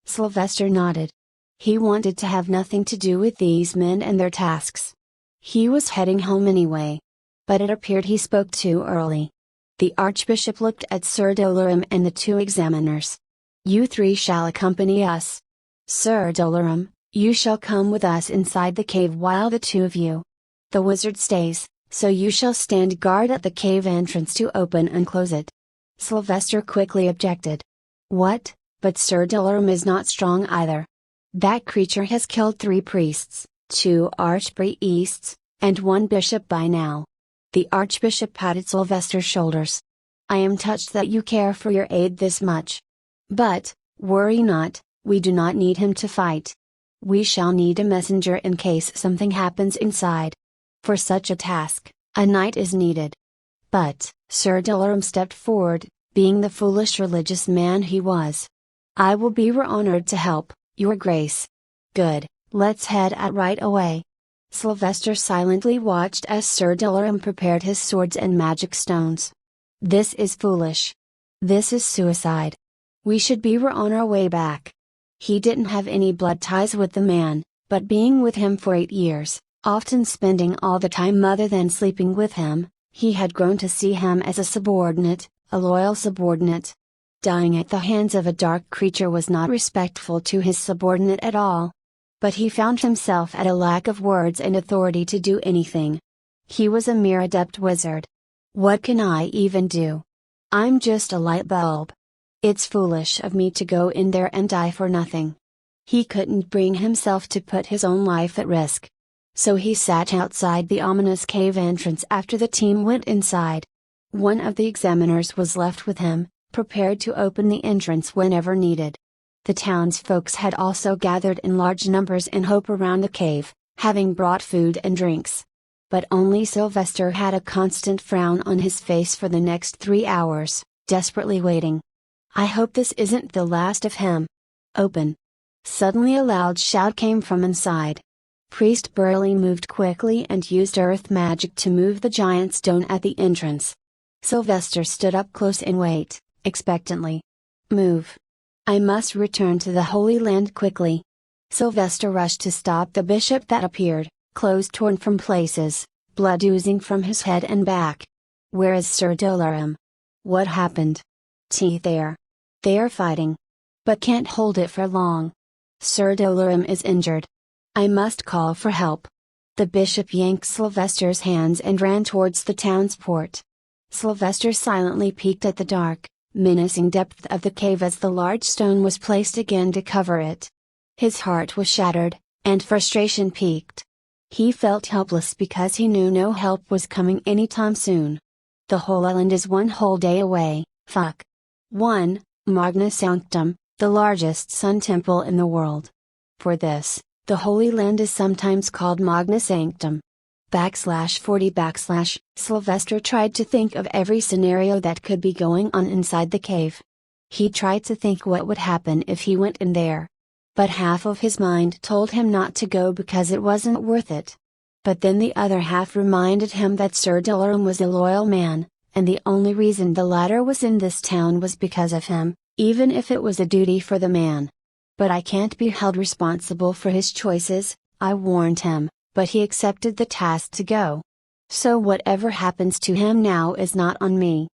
Sylvester nodded. He wanted to have nothing to do with these men and their tasks. He was heading home anyway. But it appeared he spoke too early. The Archbishop looked at Sir Dolorum and the 2 examiners. You 3 shall accompany us. Sir Dolorum, you shall come with us inside the cave while the 2 of you. The wizard stays, so you shall stand guard at the cave entrance to open and close it. Sylvester quickly objected. What? But Sir Dolorum is not strong either. That creature has killed 3 priests, 2 archpriests, and 1 bishop by now. The Archbishop patted Sylvester's shoulders. I am touched that you care for your aide this much. But, worry not, we do not need him to fight. We shall need a messenger in case something happens inside. For such a task, a knight is needed. But, Sir Dolorum stepped forward, being the foolish religious man he was. I will be honored to help, Your Grace. Good, let's head out right away. Sylvester silently watched as Sir Dolorum prepared his swords and magic stones. This is foolish. This is suicide. We should be on our way back. He didn't have any blood ties with the man, but being with him for 8 years, often spending all the time other than sleeping with him, he had grown to see him as a subordinate, a loyal subordinate. Dying at the hands of a dark creature was not respectful to his subordinate at all. But he found himself at a lack of words and authority to do anything. He was a mere adept wizard. What can I even do? I'm just a light bulb. It's foolish of me to go in there and die for nothing. He couldn't bring himself to put his own life at risk. So he sat outside the ominous cave entrance after the team went inside. One of the examiners was left with him, prepared to open the entrance whenever needed. The townsfolk had also gathered in large numbers in hope around the cave, having brought food and drinks. But only Sylvester had a constant frown on his face for the next 3 hours, desperately waiting. I hope this isn't the last of him. Open. Suddenly a loud shout came from inside. Priest Burley moved quickly and used earth magic to move the giant stone at the entrance. Sylvester stood up close and waited, expectantly. Move. I must return to the Holy Land quickly. Sylvester rushed to stop the bishop that appeared, clothes torn from places, blood oozing from his head and back. Where is Sir Dolorum? What happened? There. They are fighting. But can't hold it for long. Sir Dolorum is injured. I must call for help. The bishop yanked Sylvester's hands and ran towards the town's port. Sylvester silently peeked at the dark, menacing depth of the cave as the large stone was placed again to cover it. His heart was shattered, and frustration peaked. He felt helpless because he knew no help was coming anytime soon. The whole island is 1 whole day away. Fuck. 1. Magna Sanctum, the largest sun temple in the world. For this, the Holy Land is sometimes called Magna Sanctum. /40 Sylvester tried to think of every scenario that could be going on inside the cave. He tried to think what would happen if he went in there. But half of his mind told him not to go because it wasn't worth it. But then the other half reminded him that Sir Dolorum was a loyal man, and the only reason the latter was in this town was because of him, even if it was a duty for the man. But I can't be held responsible for his choices, I warned him, but he accepted the task to go. So whatever happens to him now is not on me.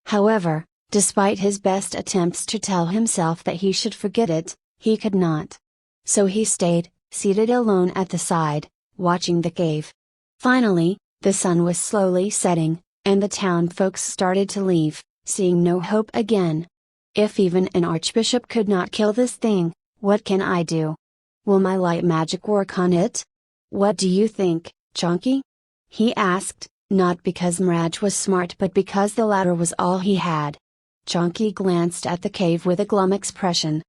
However, despite his best attempts to tell himself that he should forget it, he could not. So he stayed, seated alone at the side, watching the cave. Finally, the sun was slowly setting, and the town folks started to leave, seeing no hope again. If even an archbishop could not kill this thing, what can I do? Will my light magic work on it? What do you think, Chunky? He asked, not because Mirage was smart but because the latter was all he had. Chunky glanced at the cave with a glum expression.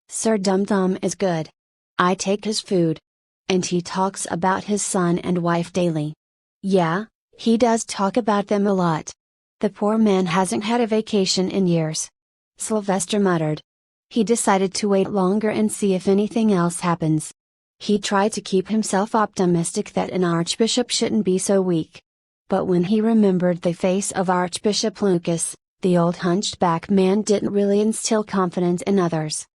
Sir Dum Dum is good. I take his food. And he talks about his son and wife daily. Yeah, he does talk about them a lot. The poor man hasn't had a vacation in years. Sylvester muttered. He decided to wait longer and see if anything else happens. He tried to keep himself optimistic that an archbishop shouldn't be so weak. But when he remembered the face of Archbishop Lucas, the old hunchback man didn't really instill confidence in others.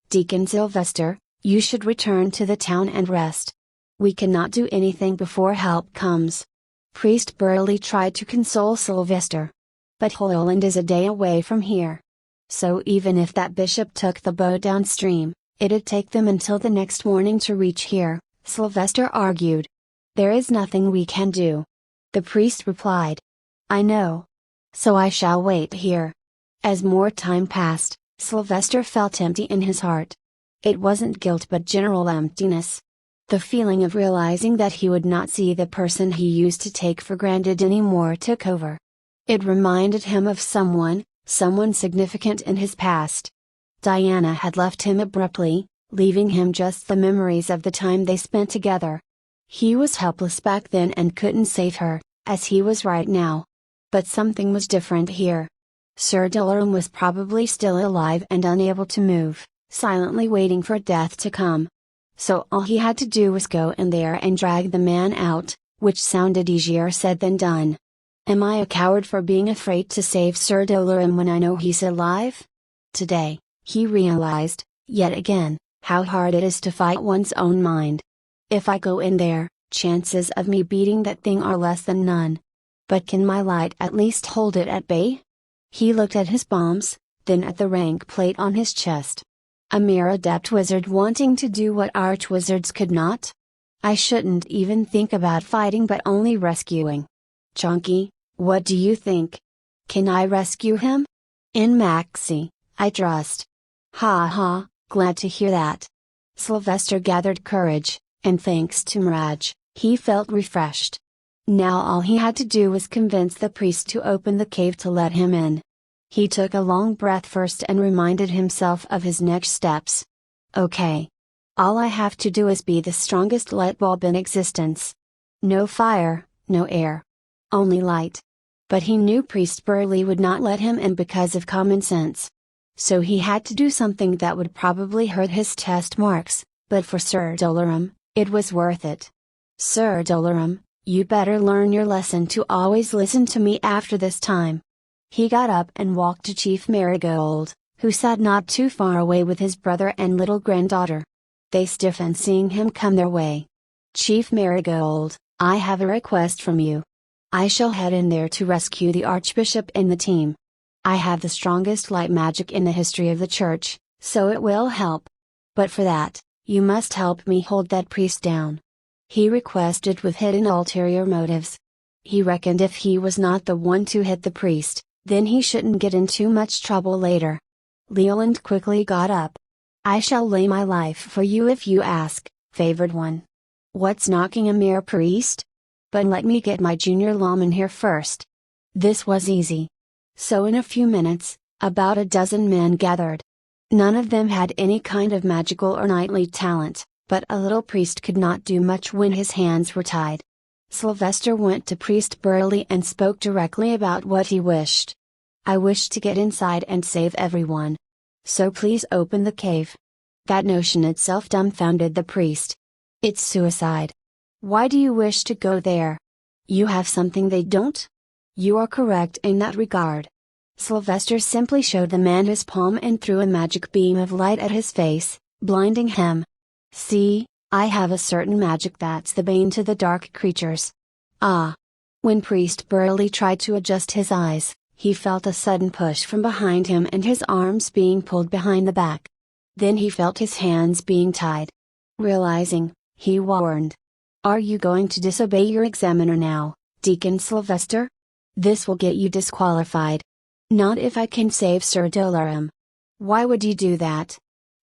Deacon Sylvester, you should return to the town and rest. We cannot do anything before help comes. Priest Burley tried to console Sylvester. But Hoyland is a day away from here. So even if that bishop took the boat downstream, it'd take them until the next morning to reach here, Sylvester argued. There is nothing we can do. The priest replied. I know. So I shall wait here. As more time passed, Sylvester felt empty in his heart. It wasn't guilt but general emptiness. The feeling of realizing that he would not see the person he used to take for granted anymore took over. It reminded him of someone significant in his past. Diana had left him abruptly, leaving him just the memories of the time they spent together. He was helpless back then and couldn't save her, as he was right now. But something was different here. Sir Dolorum was probably still alive and unable to move, silently waiting for death to come. So all he had to do was go in there and drag the man out, which sounded easier said than done. Am I a coward for being afraid to save Sir Dolorum when I know he's alive? Today, he realized, yet again, how hard it is to fight one's own mind. If I go in there, chances of me beating that thing are less than none. But can my light at least hold it at bay? He looked at his bombs, then at the rank plate on his chest. A mere adept wizard wanting to do what archwizards could not? I shouldn't even think about fighting but only rescuing. Chunky, what do you think? Can I rescue him? In Maxie, I trust. Ha ha, glad to hear that. Sylvester gathered courage, and thanks to Mirage, he felt refreshed. Now all he had to do was convince the priest to open the cave to let him in. He took a long breath first and reminded himself of his next steps. Okay. All I have to do is be the strongest light bulb in existence. No fire, no air. Only light. But he knew Priest Burley would not let him in because of common sense. So he had to do something that would probably hurt his test marks, but for Sir Dolorum, it was worth it. Sir Dolorum, you better learn your lesson to always listen to me after this time. He got up and walked to Chief Marigold, who sat not too far away with his brother and little granddaughter. They stiffened seeing him come their way. Chief Marigold, I have a request from you. I shall head in there to rescue the Archbishop and the team. I have the strongest light magic in the history of the church, so it will help. But for that, you must help me hold that priest down. He requested with hidden ulterior motives. He reckoned if he was not the one to hit the priest, then he shouldn't get in too much trouble later. Leland quickly got up. I shall lay my life for you if you ask, favored one. What's knocking a mere priest? But let me get my junior lawman here first. This was easy. So in a few minutes, about a dozen men gathered. None of them had any kind of magical or knightly talent, but a little priest could not do much when his hands were tied. Sylvester went to Priest Burley and spoke directly about what he wished. I wish to get inside and save everyone. So please open the cave. That notion itself dumbfounded the priest. It's suicide. Why do you wish to go there? You have something they don't? You are correct in that regard. Sylvester simply showed the man his palm and threw a magic beam of light at his face, blinding him. See, I have a certain magic that's the bane to the dark creatures. Ah! When Priest Burley tried to adjust his eyes, he felt a sudden push from behind him and his arms being pulled behind the back. Then he felt his hands being tied. Realizing, he warned. Are you going to disobey your examiner now, Deacon Sylvester? This will get you disqualified. Not if I can save Sir Dolorum. Why would you do that?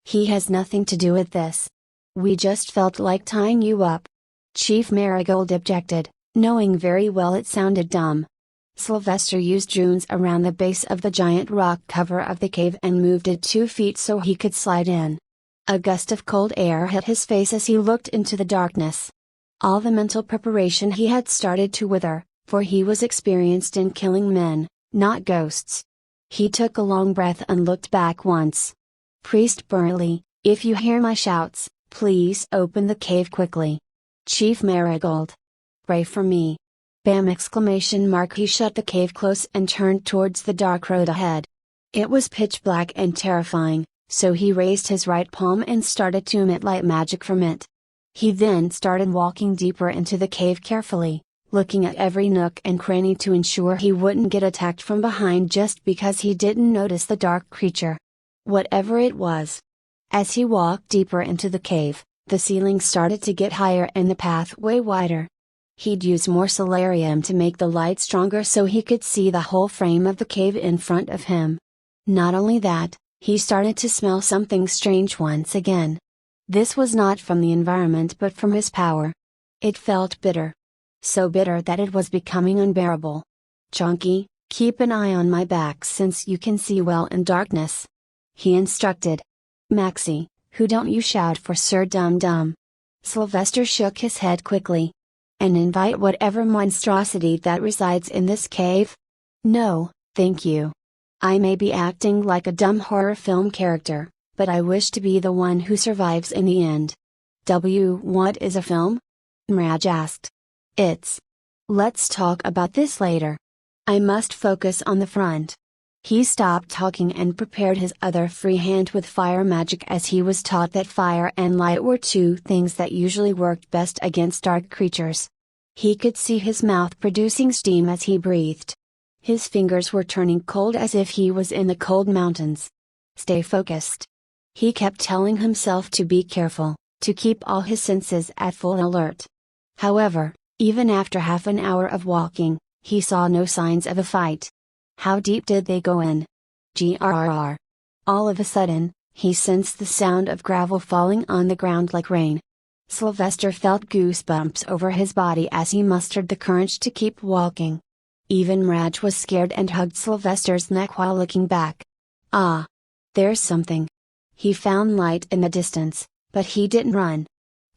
He has nothing to do with this. We just felt like tying you up. Chief Marigold objected, knowing very well it sounded dumb. Sylvester used runes around the base of the giant rock cover of the cave and moved it 2 feet so he could slide in. A gust of cold air hit his face as he looked into the darkness. All the mental preparation he had started to wither, for he was experienced in killing men, not ghosts. He took a long breath and looked back once. Priest Burley, if you hear my shouts, please open the cave quickly. Chief Marigold. Pray for me. Bam! He shut the cave close and turned towards the dark road ahead. It was pitch black and terrifying, so he raised his right palm and started to emit light magic from it. He then started walking deeper into the cave carefully, looking at every nook and cranny to ensure he wouldn't get attacked from behind just because he didn't notice the dark creature. Whatever it was. As he walked deeper into the cave, the ceiling started to get higher and the pathway wider. He'd use more solarium to make the light stronger so he could see the whole frame of the cave in front of him. Not only that, he started to smell something strange once again. This was not from the environment but from his power. It felt bitter. So bitter that it was becoming unbearable. Chunky, keep an eye on my back since you can see well in darkness. He instructed. Maxie, who don't you shout for Sir Dum Dum? Sylvester shook his head quickly. And invite whatever monstrosity that resides in this cave? No, thank you. I may be acting like a dumb horror film character, but I wish to be the one who survives in the end. What is a film? Mraj asked. It's. Let's talk about this later. I must focus on the front. He stopped talking and prepared his other free hand with fire magic as he was taught that fire and light were 2 things that usually worked best against dark creatures. He could see his mouth producing steam as he breathed. His fingers were turning cold as if he was in the cold mountains. Stay focused. He kept telling himself to be careful, to keep all his senses at full alert. However, even after half an hour of walking, he saw no signs of a fight. How deep did they go in? Grrr. All of a sudden, he sensed the sound of gravel falling on the ground like rain. Sylvester felt goosebumps over his body as he mustered the courage to keep walking. Even Mraj was scared and hugged Sylvester's neck while looking back. Ah! There's something. He found light in the distance, but he didn't run.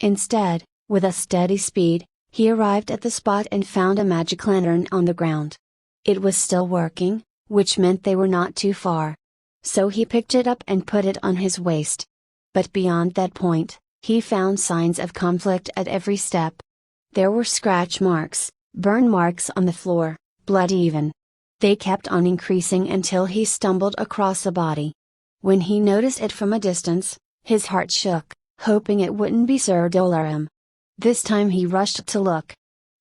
Instead, with a steady speed, he arrived at the spot and found a magic lantern on the ground. It was still working, which meant they were not too far. So he picked it up and put it on his waist. But beyond that point, he found signs of conflict at every step. There were scratch marks, burn marks on the floor, blood even. They kept on increasing until he stumbled across a body. When he noticed it from a distance, his heart shook, hoping it wouldn't be Sir Dolaram. This time he rushed to look.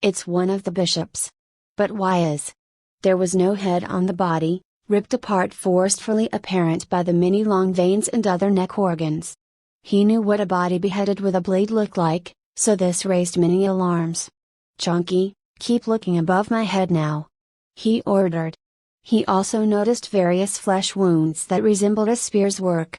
It's one of the bishops. But why is? There was no head on the body, ripped apart forcefully apparent by the many long veins and other neck organs. He knew what a body beheaded with a blade looked like, so this raised many alarms. Chunky, keep looking above my head now. He ordered. He also noticed various flesh wounds that resembled a spear's work.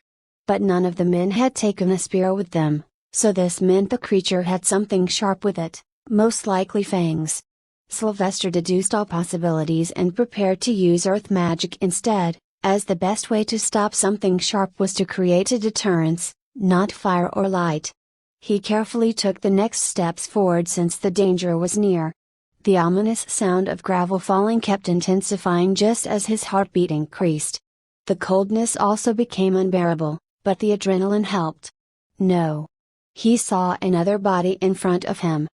But none of the men had taken a spear with them, so this meant the creature had something sharp with it, most likely fangs. Sylvester deduced all possibilities and prepared to use earth magic instead, as the best way to stop something sharp was to create a deterrence, not fire or light. He carefully took the next steps forward since the danger was near. The ominous sound of gravel falling kept intensifying just as his heartbeat increased. The coldness also became unbearable, but the adrenaline helped. No. He saw another body in front of him.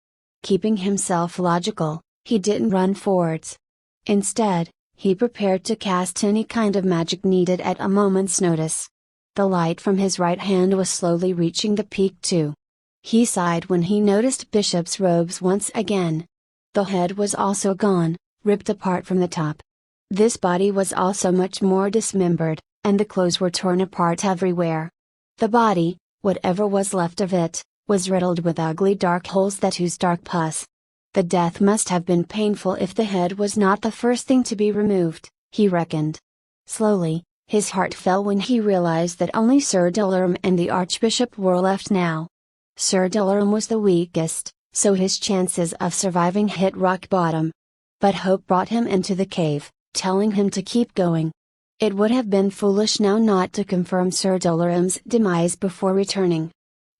Keeping himself logical, he didn't run forwards. Instead, he prepared to cast any kind of magic needed at a moment's notice. The light from his right hand was slowly reaching the peak too. He sighed when he noticed Bishop's robes once again. The head was also gone, ripped apart from the top. This body was also much more dismembered, and the clothes were torn apart everywhere. The body, whatever was left of it, was riddled with ugly dark holes that oozed dark pus. The death must have been painful if the head was not the first thing to be removed, he reckoned. Slowly, His heart fell when he realized that only Sir Dolarum and the Archbishop were left now. Sir Dolarum was the weakest, so his chances of surviving hit rock bottom. But hope brought him into the cave, telling him to keep going. It would have been foolish now not to confirm Sir Dolarum's demise before returning.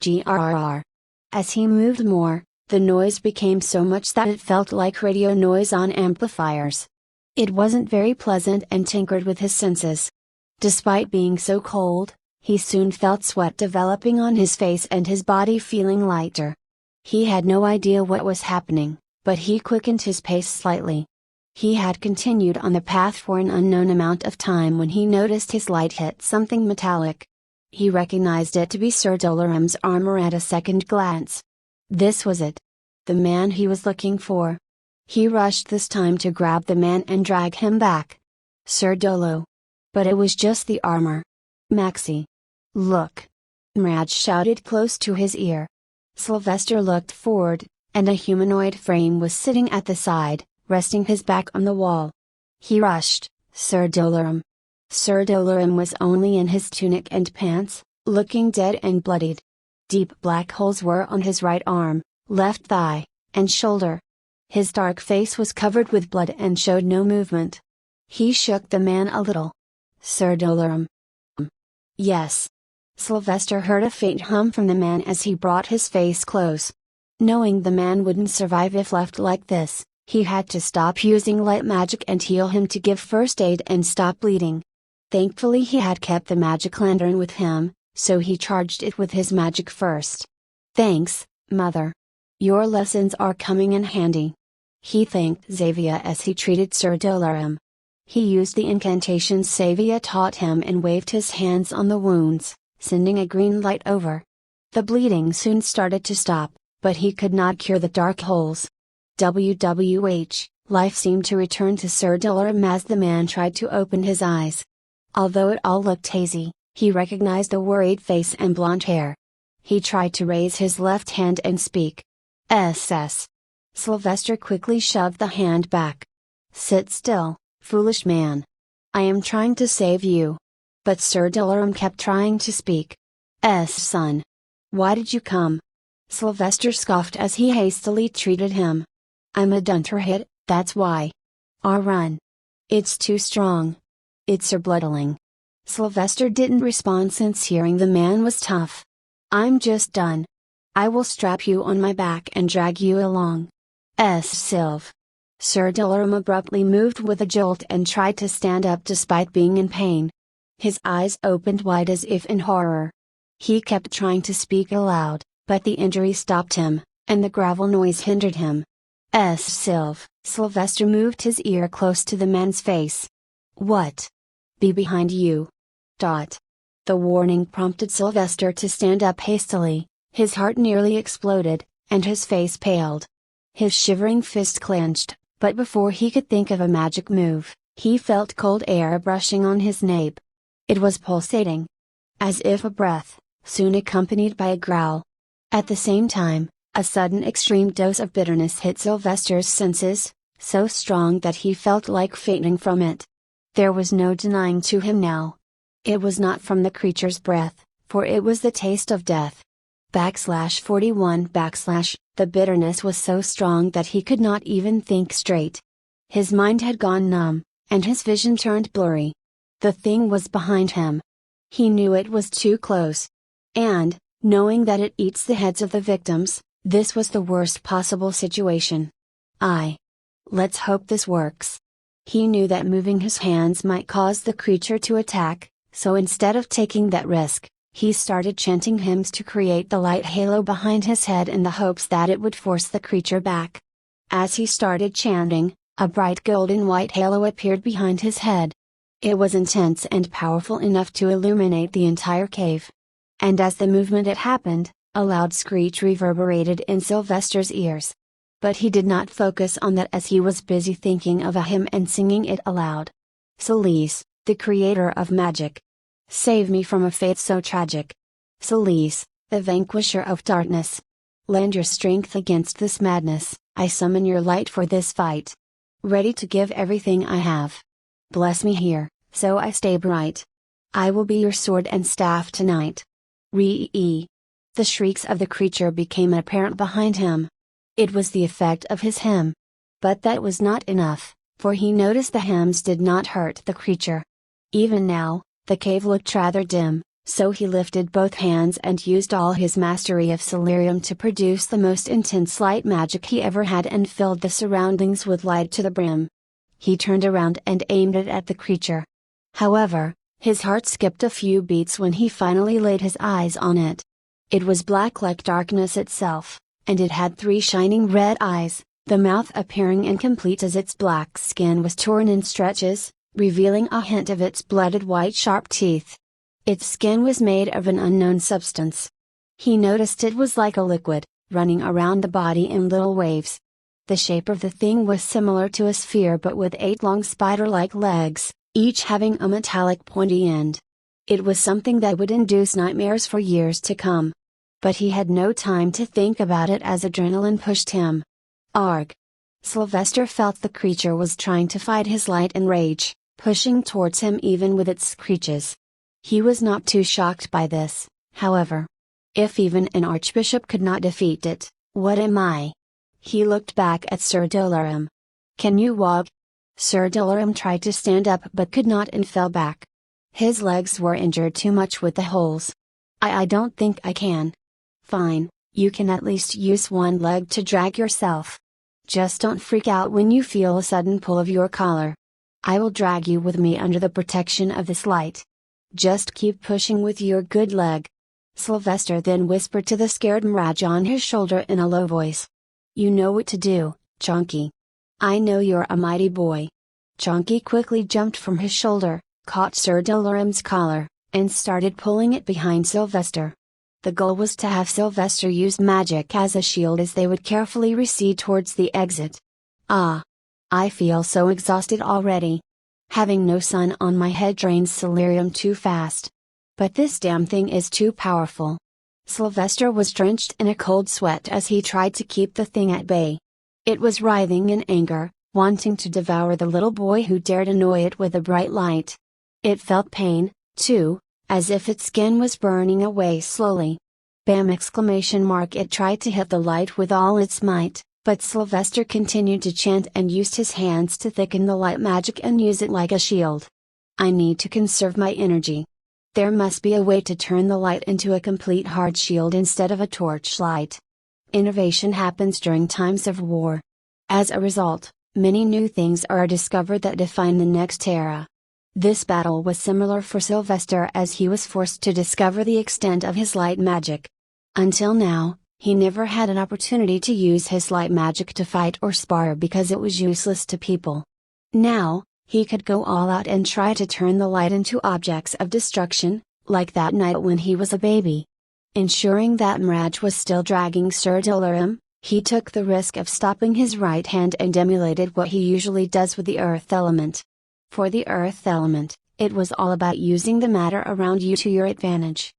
Grrr. As he moved more, the noise became so much that it felt like radio noise on amplifiers. It wasn't very pleasant and tinkered with his senses. Despite being so cold, he soon felt sweat developing on his face and his body feeling lighter. He had no idea what was happening, but he quickened his pace slightly. He had continued on the path for an unknown amount of time when he noticed his light hit something metallic. He recognized it to be Sir Dolarum's armor at a second glance. This was it. The man he was looking for. He rushed this time to grab the man and drag him back. Sir Dolo. But it was just the armor. Maxi. Look! Mraj shouted close to his ear. Sylvester looked forward, and a humanoid frame was sitting at the side, resting his back on the wall. He rushed, Sir Dolarum. Sir Dolarum was only in his tunic and pants, looking dead and bloodied. Deep black holes were on his right arm, left thigh, and shoulder. His dark face was covered with blood and showed no movement. He shook the man a little. Sir Dolarum. Yes. Sylvester heard a faint hum from the man as he brought his face close. Knowing the man wouldn't survive if left like this, he had to stop using light magic and heal him to give first aid and stop bleeding. Thankfully he had kept the magic lantern with him, so he charged it with his magic first. Thanks, Mother. Your lessons are coming in handy. He thanked Xavier as he treated Sir Dolarum. He used the incantations Xavier taught him and waved his hands on the wounds, sending a green light over. The bleeding soon started to stop, but he could not cure the dark holes. Life seemed to return to Sir Dolarum as the man tried to open his eyes. Although it all looked hazy, he recognized the worried face and blonde hair. He tried to raise his left hand and speak. SS. Sylvester quickly shoved the hand back. Sit still, foolish man. I am trying to save you. But Sir Dolarum kept trying to speak. Son. Why did you come? Sylvester scoffed as he hastily treated him. I'm a dunderhead, that's why. Run. It's too strong. It's Sir Bloodling. Sylvester didn't respond since hearing the man was tough. I'm just done. I will strap you on my back and drag you along. Sylv. Sir Dolarum abruptly moved with a jolt and tried to stand up despite being in pain. His eyes opened wide as if in horror. He kept trying to speak aloud, but the injury stopped him, and the gravel noise hindered him. Sylv. Sylvester moved his ear close to the man's face. What? Be behind you. The warning prompted Sylvester to stand up hastily, his heart nearly exploded, and his face paled. His shivering fist clenched, but before he could think of a magic move, he felt cold air brushing on his nape. It was pulsating. As if a breath, soon accompanied by a growl. At the same time, a sudden extreme dose of bitterness hit Sylvester's senses, so strong that he felt like fainting from it. There was no denying to him now. It was not from the creature's breath, for it was the taste of death. /41 The bitterness was so strong that he could not even think straight. His mind had gone numb, and his vision turned blurry. The thing was behind him. He knew it was too close. And, knowing that it eats the heads of the victims, this was the worst possible situation. Let's hope this works. He knew that moving his hands might cause the creature to attack, so instead of taking that risk, he started chanting hymns to create the light halo behind his head in the hopes that it would force the creature back. As he started chanting, a bright golden white halo appeared behind his head. It was intense and powerful enough to illuminate the entire cave. And as the movement it happened, a loud screech reverberated in Sylvester's ears. But he did not focus on that as he was busy thinking of a hymn and singing it aloud. Celise, the creator of magic. Save me from a fate so tragic. Celise, the vanquisher of darkness. Lend your strength against this madness, I summon your light for this fight. Ready to give everything I have. Bless me here, so I stay bright. I will be your sword and staff tonight. Re-e. The shrieks of the creature became apparent behind him. It was the effect of his hymn. But that was not enough, for he noticed the hymns did not hurt the creature. Even now, the cave looked rather dim, so he lifted both hands and used all his mastery of Solarium to produce the most intense light magic he ever had and filled the surroundings with light to the brim. He turned around and aimed it at the creature. However, his heart skipped a few beats when he finally laid his eyes on it. It was black like darkness itself, and it had 3 shining red eyes, the mouth appearing incomplete as its black skin was torn in stretches, revealing a hint of its blooded white sharp teeth. Its skin was made of an unknown substance. He noticed it was like a liquid, running around the body in little waves. The shape of the thing was similar to a sphere but with 8 long spider-like legs, each having a metallic pointy end. It was something that would induce nightmares for years to come. But he had no time to think about it as adrenaline pushed him. Arg! Sylvester felt the creature was trying to fight his light and rage, pushing towards him even with its screeches. He was not too shocked by this, however. If even an archbishop could not defeat it, what am I? He looked back at Sir Dolaram. Can you walk? Sir Dolaram tried to stand up but could not and fell back. His legs were injured too much with the holes. I don't think I can. Fine, you can at least use one leg to drag yourself. Just don't freak out when you feel a sudden pull of your collar. I will drag you with me under the protection of this light. Just keep pushing with your good leg. Sylvester then whispered to the scared Mirage on his shoulder in a low voice. You know what to do, Chonky. I know you're a mighty boy. Chonky quickly jumped from his shoulder, caught Sir Dolaram's collar, and started pulling it behind Sylvester. The goal was to have Sylvester use magic as a shield as they would carefully recede towards the exit. Ah! I feel so exhausted already. Having no sun on my head drains Solarium too fast. But this damn thing is too powerful. Sylvester was drenched in a cold sweat as he tried to keep the thing at bay. It was writhing in anger, wanting to devour the little boy who dared annoy it with a bright light. It felt pain, too, as if its skin was burning away slowly. Bam! It tried to hit the light with all its might, but Sylvester continued to chant and used his hands to thicken the light magic and use it like a shield. I need to conserve my energy. There must be a way to turn the light into a complete hard shield instead of a torchlight. Innovation happens during times of war. As a result, many new things are discovered that define the next era. This battle was similar for Sylvester as he was forced to discover the extent of his light magic. Until now, he never had an opportunity to use his light magic to fight or spar because it was useless to people. Now, he could go all out and try to turn the light into objects of destruction, like that night when he was a baby. Ensuring that Mirage was still dragging Sir Dolaram, he took the risk of stopping his right hand and emulated what he usually does with the earth element. For the earth element, it was all about using the matter around you to your advantage.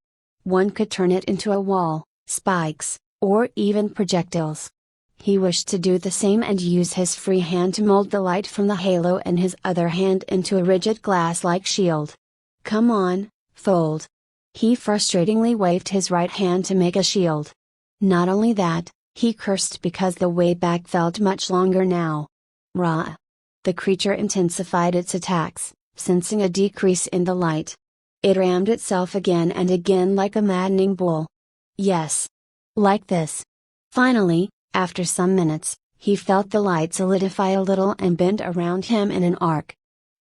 One could turn it into a wall, spikes, or even projectiles. He wished to do the same and use his free hand to mold the light from the halo and his other hand into a rigid glass-like shield. Come on, fold. He frustratingly waved his right hand to make a shield. Not only that, he cursed because the way back felt much longer now. Rah! The creature intensified its attacks, sensing a decrease in the light. It rammed itself again and again like a maddening bull. Yes. Like this. Finally, after some minutes, he felt the light solidify a little and bend around him in an arc.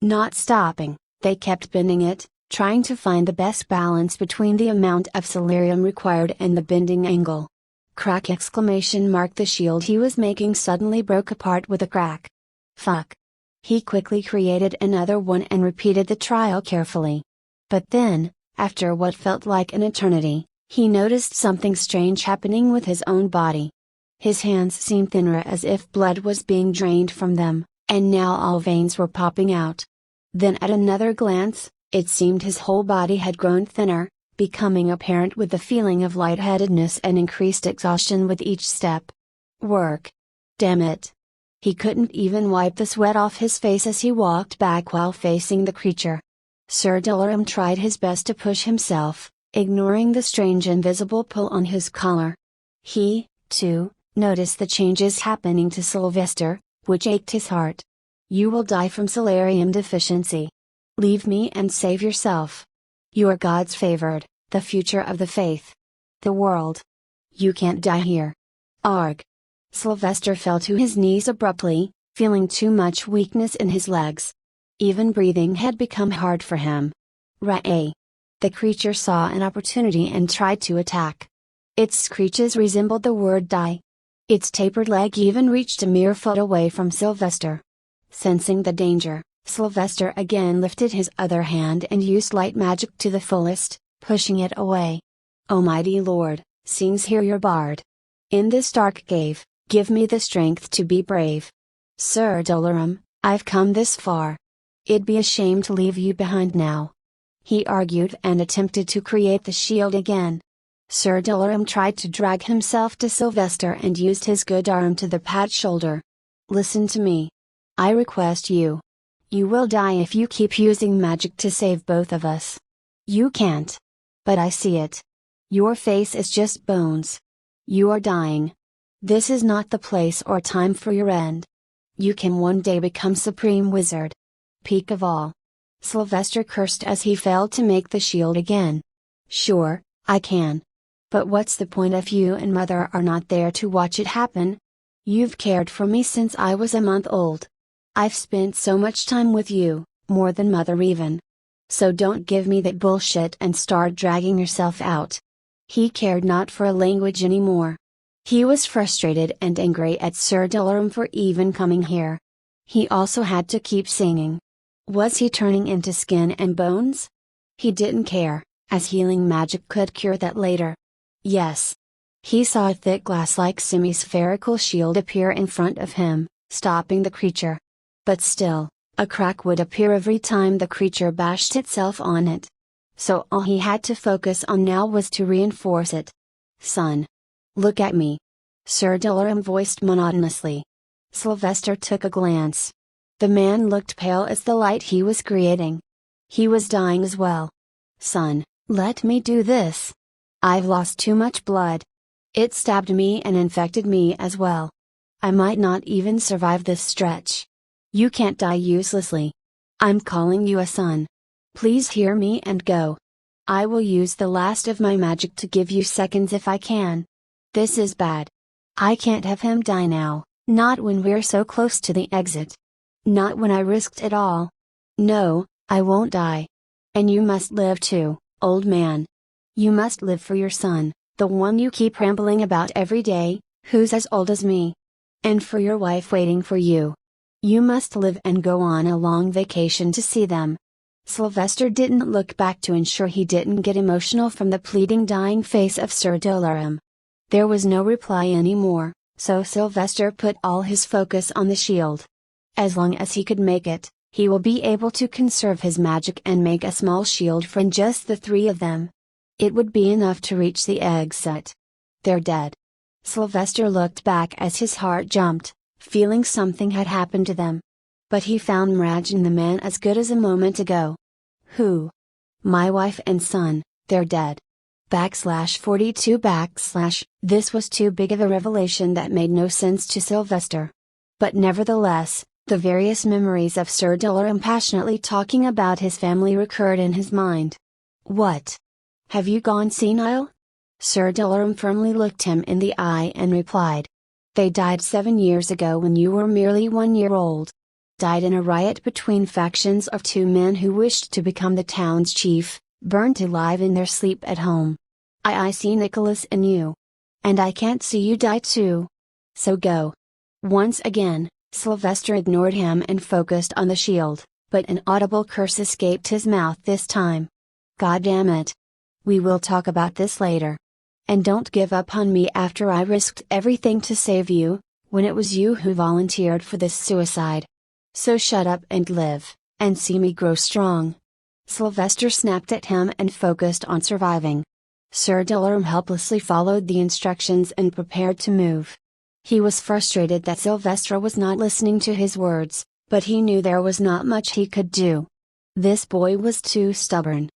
Not stopping, they kept bending it, trying to find the best balance between the amount of Solarium required and the bending angle. Crack! The shield he was making suddenly broke apart with a crack. Fuck. He quickly created another one and repeated the trial carefully. But then, after what felt like an eternity, he noticed something strange happening with his own body. His hands seemed thinner as if blood was being drained from them, and now all veins were popping out. Then at another glance, it seemed his whole body had grown thinner, becoming apparent with the feeling of lightheadedness and increased exhaustion with each step. Work. Damn it. He couldn't even wipe the sweat off his face as he walked back while facing the creature. Sir Dalaran tried his best to push himself, ignoring the strange invisible pull on his collar. He, too, noticed the changes happening to Sylvester, which ached his heart. You will die from solarium deficiency. Leave me and save yourself. You are God's favored, the future of the faith. The world. You can't die here. Arg. Sylvester fell to his knees abruptly, feeling too much weakness in his legs. Even breathing had become hard for him. Ray. The creature saw an opportunity and tried to attack. Its screeches resembled the word die. Its tapered leg even reached a mere foot away from Sylvester. Sensing the danger, Sylvester again lifted his other hand and used light magic to the fullest, pushing it away. Almighty Lord, sings here your bard. In this dark cave, give me the strength to be brave. Sir Dalaran, I've come this far. It'd be a shame to leave you behind now. He argued and attempted to create the shield again. Sir Dalaran tried to drag himself to Sylvester and used his good arm to the Pat's shoulder. Listen to me. I request you. You will die if you keep using magic to save both of us. You can't. But I see it. Your face is just bones. You are dying. This is not the place or time for your end. You can one day become Supreme Wizard. Peak of all. Sylvester cursed as he failed to make the shield again. Sure, I can. But what's the point if you and Mother are not there to watch it happen? You've cared for me since I was a month old. I've spent so much time with you, more than Mother even. So don't give me that bullshit and start dragging yourself out. He cared not for a language anymore. He was frustrated and angry at Sir Dalaran for even coming here. He also had to keep singing. Was he turning into skin and bones? He didn't care, as healing magic could cure that later. Yes. He saw a thick glass-like semi-spherical shield appear in front of him, stopping the creature. But still, a crack would appear every time the creature bashed itself on it. So all he had to focus on now was to reinforce it. Son. Look at me. Sir Dalaran voiced monotonously. Sylvester took a glance. The man looked pale as the light he was creating. He was dying as well. Son, let me do this. I've lost too much blood. It stabbed me and infected me as well. I might not even survive this stretch. You can't die uselessly. I'm calling you a son. Please hear me and go. I will use the last of my magic to give you seconds if I can. This is bad. I can't have him die now, not when we're so close to the exit. Not when I risked it all. No, I won't die. And you must live too, old man. You must live for your son, the one you keep rambling about every day, who's as old as me. And for your wife waiting for you. You must live and go on a long vacation to see them. Sylvester didn't look back to ensure he didn't get emotional from the pleading dying face of Sir Dalaran. There was no reply anymore, so Sylvester put all his focus on the shield. As long as he could make it, he will be able to conserve his magic and make a small shield for just the three of them. It would be enough to reach the exit. They're dead. Sylvester looked back as his heart jumped, feeling something had happened to them. But he found Mirage and the man as good as a moment ago. Who? My wife and son, they're dead. /42 / This was too big of a revelation that made no sense to Sylvester. But nevertheless, the various memories of Sir Dalaran passionately talking about his family recurred in his mind. What? Have you gone senile? Sir Dalaran firmly looked him in the eye and replied. They died 7 years ago when you were merely 1 year old. Died in a riot between factions of two men who wished to become the town's chief, burnt alive in their sleep at home. I see Nicholas in you. And I can't see you die too. So go. Once again, Sylvester ignored him and focused on the shield, but an audible curse escaped his mouth this time. God damn it. We will talk about this later. And don't give up on me after I risked everything to save you, when it was you who volunteered for this suicide. So shut up and live, and see me grow strong. Sylvester snapped at him and focused on surviving. Sir Dalaran helplessly followed the instructions and prepared to move. He was frustrated that Sylvester was not listening to his words, but he knew there was not much he could do. This boy was too stubborn.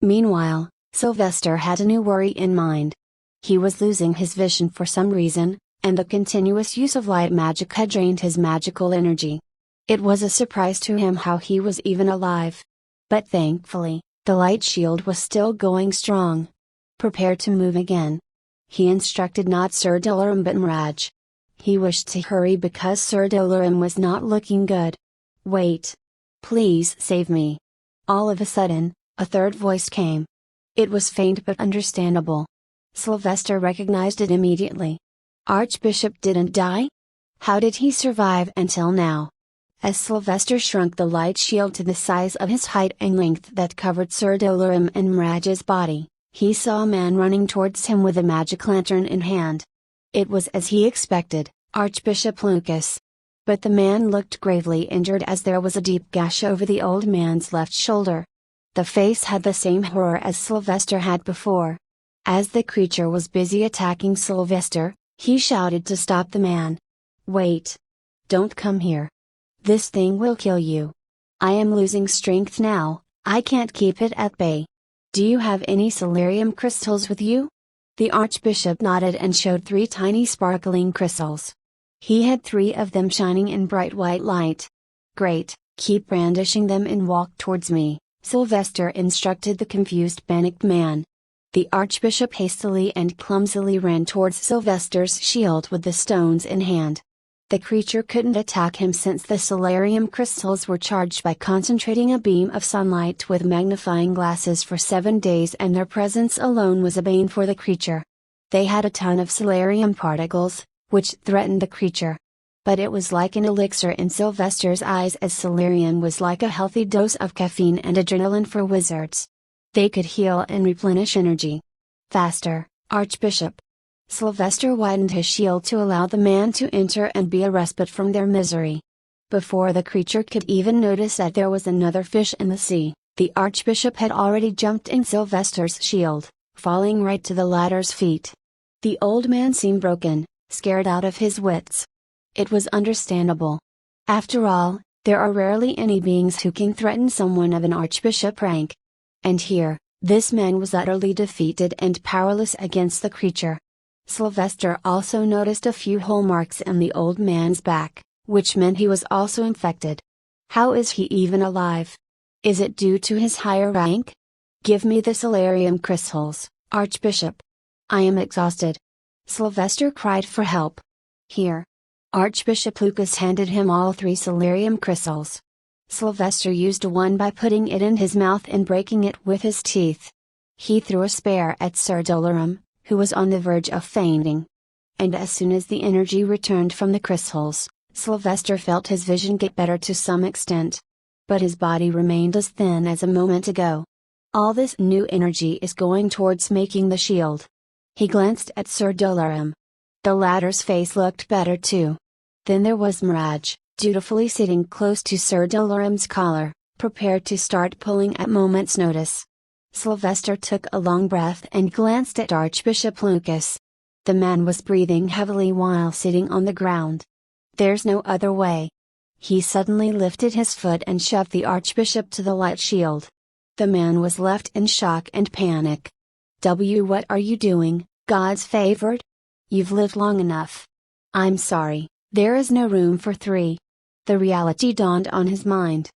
Meanwhile, Sylvester had a new worry in mind. He was losing his vision for some reason, and the continuous use of light magic had drained his magical energy. It was a surprise to him how he was even alive. But thankfully, the light shield was still going strong. Prepare to move again. He instructed not Sir Dolaram but Mirage. He wished to hurry because Sir Dolaram was not looking good. Wait. Please save me. All of a sudden, a third voice came. It was faint but understandable. Sylvester recognized it immediately. Archbishop didn't die? How did he survive until now? As Sylvester shrunk the light shield to the size of his height and length that covered Sir Dolaram and Mirage's body, he saw a man running towards him with a magic lantern in hand. It was as he expected, Archbishop Lucas. But the man looked gravely injured as there was a deep gash over the old man's left shoulder. The face had the same horror as Sylvester had before. As the creature was busy attacking Sylvester, he shouted to stop the man. Wait! Don't come here. This thing will kill you. I am losing strength now, I can't keep it at bay. Do you have any Solarium crystals with you? The Archbishop nodded and showed 3 tiny sparkling crystals. He had 3 of them shining in bright white light. Great, keep brandishing them and walk towards me, Sylvester instructed the confused panicked man. The Archbishop hastily and clumsily ran towards Sylvester's shield with the stones in hand. The creature couldn't attack him since the Solarium crystals were charged by concentrating a beam of sunlight with magnifying glasses for 7 days, and their presence alone was a bane for the creature. They had a ton of Solarium particles, which threatened the creature. But it was like an elixir in Sylvester's eyes, as Solarium was like a healthy dose of caffeine and adrenaline for wizards. They could heal and replenish energy. Faster, Archbishop! Sylvester widened his shield to allow the man to enter and be a respite from their misery. Before the creature could even notice that there was another fish in the sea, the Archbishop had already jumped in Sylvester's shield, falling right to the latter's feet. The old man seemed broken, scared out of his wits. It was understandable. After all, there are rarely any beings who can threaten someone of an Archbishop rank. And here, this man was utterly defeated and powerless against the creature. Sylvester also noticed a few hole marks in the old man's back, which meant he was also infected. How is he even alive? Is it due to his higher rank? Give me the Solarium crystals, Archbishop. I am exhausted. Sylvester cried for help. Here. Archbishop Lucas handed him all 3 Solarium crystals. Sylvester used one by putting it in his mouth and breaking it with his teeth. He threw a spear at Sir Dolaram, who was on the verge of fainting. And as soon as the energy returned from the crystals, Sylvester felt his vision get better to some extent. But his body remained as thin as a moment ago. All this new energy is going towards making the shield. He glanced at Sir Dolaram. The latter's face looked better too. Then there was Mirage, dutifully sitting close to Sir Dolaram's collar, prepared to start pulling at moment's notice. Sylvester took a long breath and glanced at Archbishop Lucas. The man was breathing heavily while sitting on the ground. There's no other way. He suddenly lifted his foot and shoved the Archbishop to the light shield. The man was left in shock and panic. What are you doing, God's favored? You've lived long enough. I'm sorry, there is no room for 3. The reality dawned on his mind.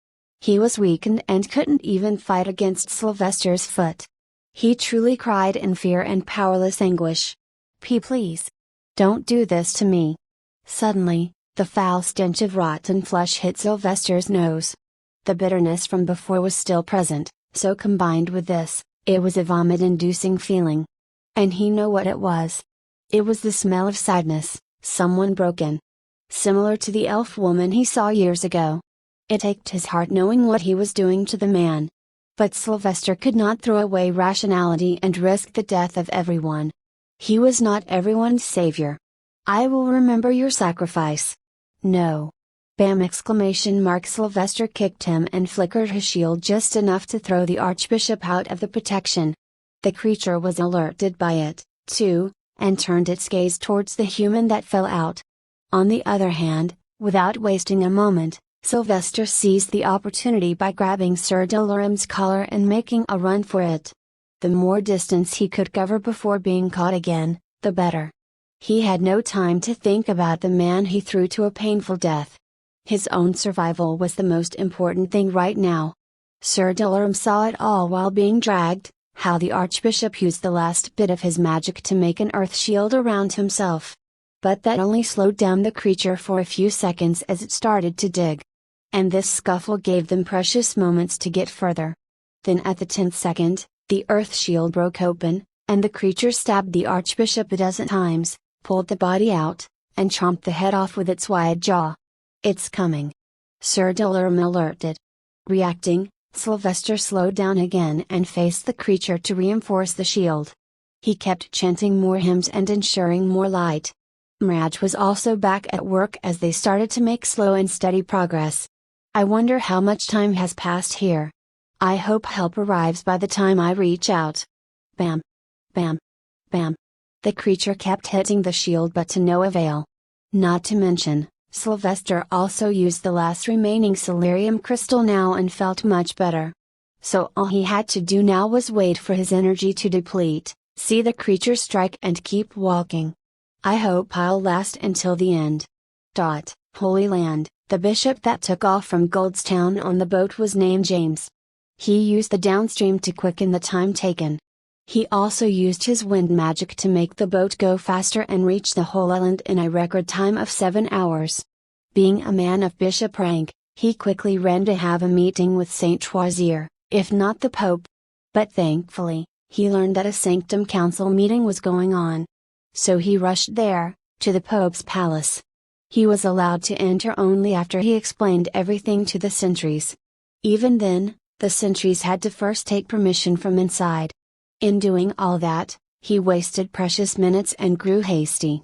He was weakened and couldn't even fight against Sylvester's foot. He truly cried in fear and powerless anguish. Please. Don't do this to me. Suddenly, the foul stench of rotten flesh hit Sylvester's nose. The bitterness from before was still present, so combined with this, it was a vomit-inducing feeling. And he knew what it was. It was the smell of sadness, someone broken. Similar to the elf woman he saw years ago. It ached his heart knowing what he was doing to the man. But Sylvester could not throw away rationality and risk the death of everyone. He was not everyone's savior. I will remember your sacrifice. No. Bam! Sylvester kicked him and flickered his shield just enough to throw the Archbishop out of the protection. The creature was alerted by it, too, and turned its gaze towards the human that fell out. On the other hand, without wasting a moment, Sylvester seized the opportunity by grabbing Sir Doloram's collar and making a run for it. The more distance he could cover before being caught again, the better. He had no time to think about the man he threw to a painful death. His own survival was the most important thing right now. Sir Doloram saw it all while being dragged, how the Archbishop used the last bit of his magic to make an earth shield around himself. But that only slowed down the creature for a few seconds as it started to dig. And this scuffle gave them precious moments to get further. Then at the 10th second, the earth shield broke open, and the creature stabbed the Archbishop a dozen times, pulled the body out, and chomped the head off with its wide jaw. "It's coming!" Sir Doloram alerted. Reacting, Sylvester slowed down again and faced the creature to reinforce the shield. He kept chanting more hymns and ensuring more light. Mirage was also back at work as they started to make slow and steady progress. "I wonder how much time has passed here. I hope help arrives by the time I reach out." Bam! Bam! Bam! The creature kept hitting the shield but to no avail. Not to mention, Sylvester also used the last remaining Celerium crystal now and felt much better. So all he had to do now was wait for his energy to deplete, see the creature strike and keep walking. "I hope I'll last until the end." Holy Land, the bishop that took off from Goldstown on the boat was named James. He used the downstream to quicken the time taken. He also used his wind magic to make the boat go faster and reach the whole island in a record time of 7 hours. Being a man of bishop rank, he quickly ran to have a meeting with Saint Troisier, if not the Pope. But thankfully, he learned that a Sanctum Council meeting was going on. So he rushed there, to the Pope's palace. He was allowed to enter only after he explained everything to the sentries. Even then, the sentries had to first take permission from inside. In doing all that, he wasted precious minutes and grew hasty.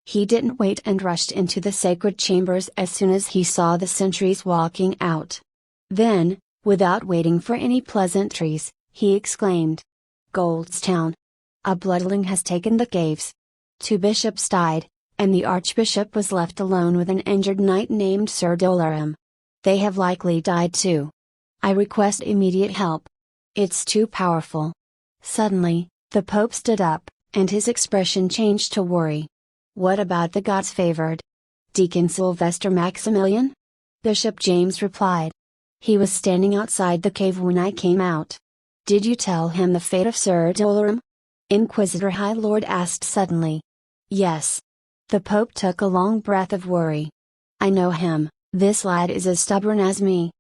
He didn't wait and rushed into the sacred chambers as soon as he saw the sentries walking out. Then, without waiting for any pleasantries, he exclaimed, "Goldstown! A bloodling has taken the caves." 2 bishops died, and the Archbishop was left alone with an injured knight named Sir Doloram. "They have likely died too. I request immediate help. It's too powerful." Suddenly, the Pope stood up, and his expression changed to worry. "What about the gods favored? Deacon Sylvester Maximilian?" Bishop James replied. "He was standing outside the cave when I came out." "Did you tell him the fate of Sir Doloram?" Inquisitor High Lord asked suddenly. "Yes." The Pope took a long breath of worry. "I know him, this lad is as stubborn as me.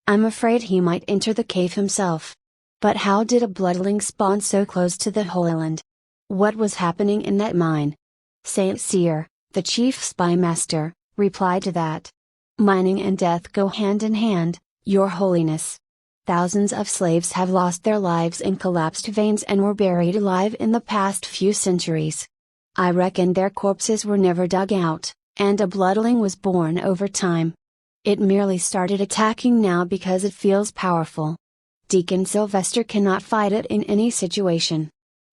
I'm afraid he might enter the cave himself. But how did a bloodling spawn so close to the Holy Land? What was happening in that mine?" Saint Cyr, the chief spy master, replied to that. "Mining and death go hand in hand, Your Holiness. Thousands of slaves have lost their lives in collapsed veins and were buried alive in the past few centuries. I reckon their corpses were never dug out, and a bloodling was born over time. It merely started attacking now because it feels powerful. Deacon Sylvester cannot fight it in any situation.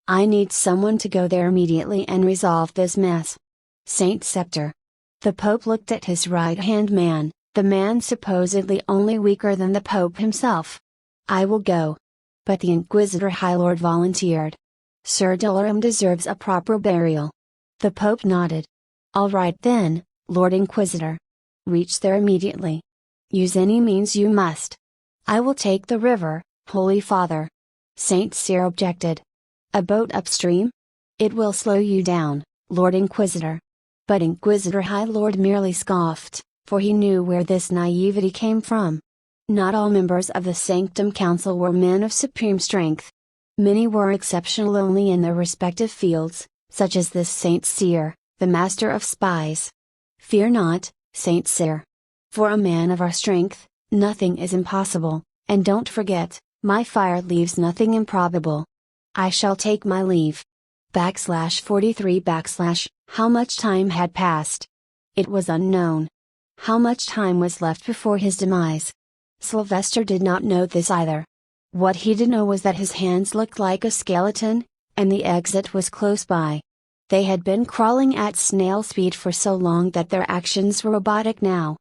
I need someone to go there immediately and resolve this mess." Saint Scepter. The Pope looked at his right-hand man, the man supposedly only weaker than the Pope himself. "I will go." But the Inquisitor High Lord volunteered. "Sir Doloram deserves a proper burial." The Pope nodded. "All right then, Lord Inquisitor. Reach there immediately. Use any means you must." "I will take the river, Holy Father." Saint Cyr objected. "A boat upstream? It will slow you down, Lord Inquisitor." But Inquisitor High Lord merely scoffed, for he knew where this naivety came from. Not all members of the Sanctum Council were men of supreme strength. Many were exceptional only in their respective fields, such as this Saint Cyr, the master of spies. "Fear not, Saint Cyr. For a man of our strength, nothing is impossible, and don't forget, my fire leaves nothing improbable. I shall take my leave." /43 How much time had passed? It was unknown. How much time was left before his demise? Sylvester did not know this either. What he did know was that his hands looked like a skeleton, and the exit was close by. They had been crawling at snail speed for so long that their actions were robotic now.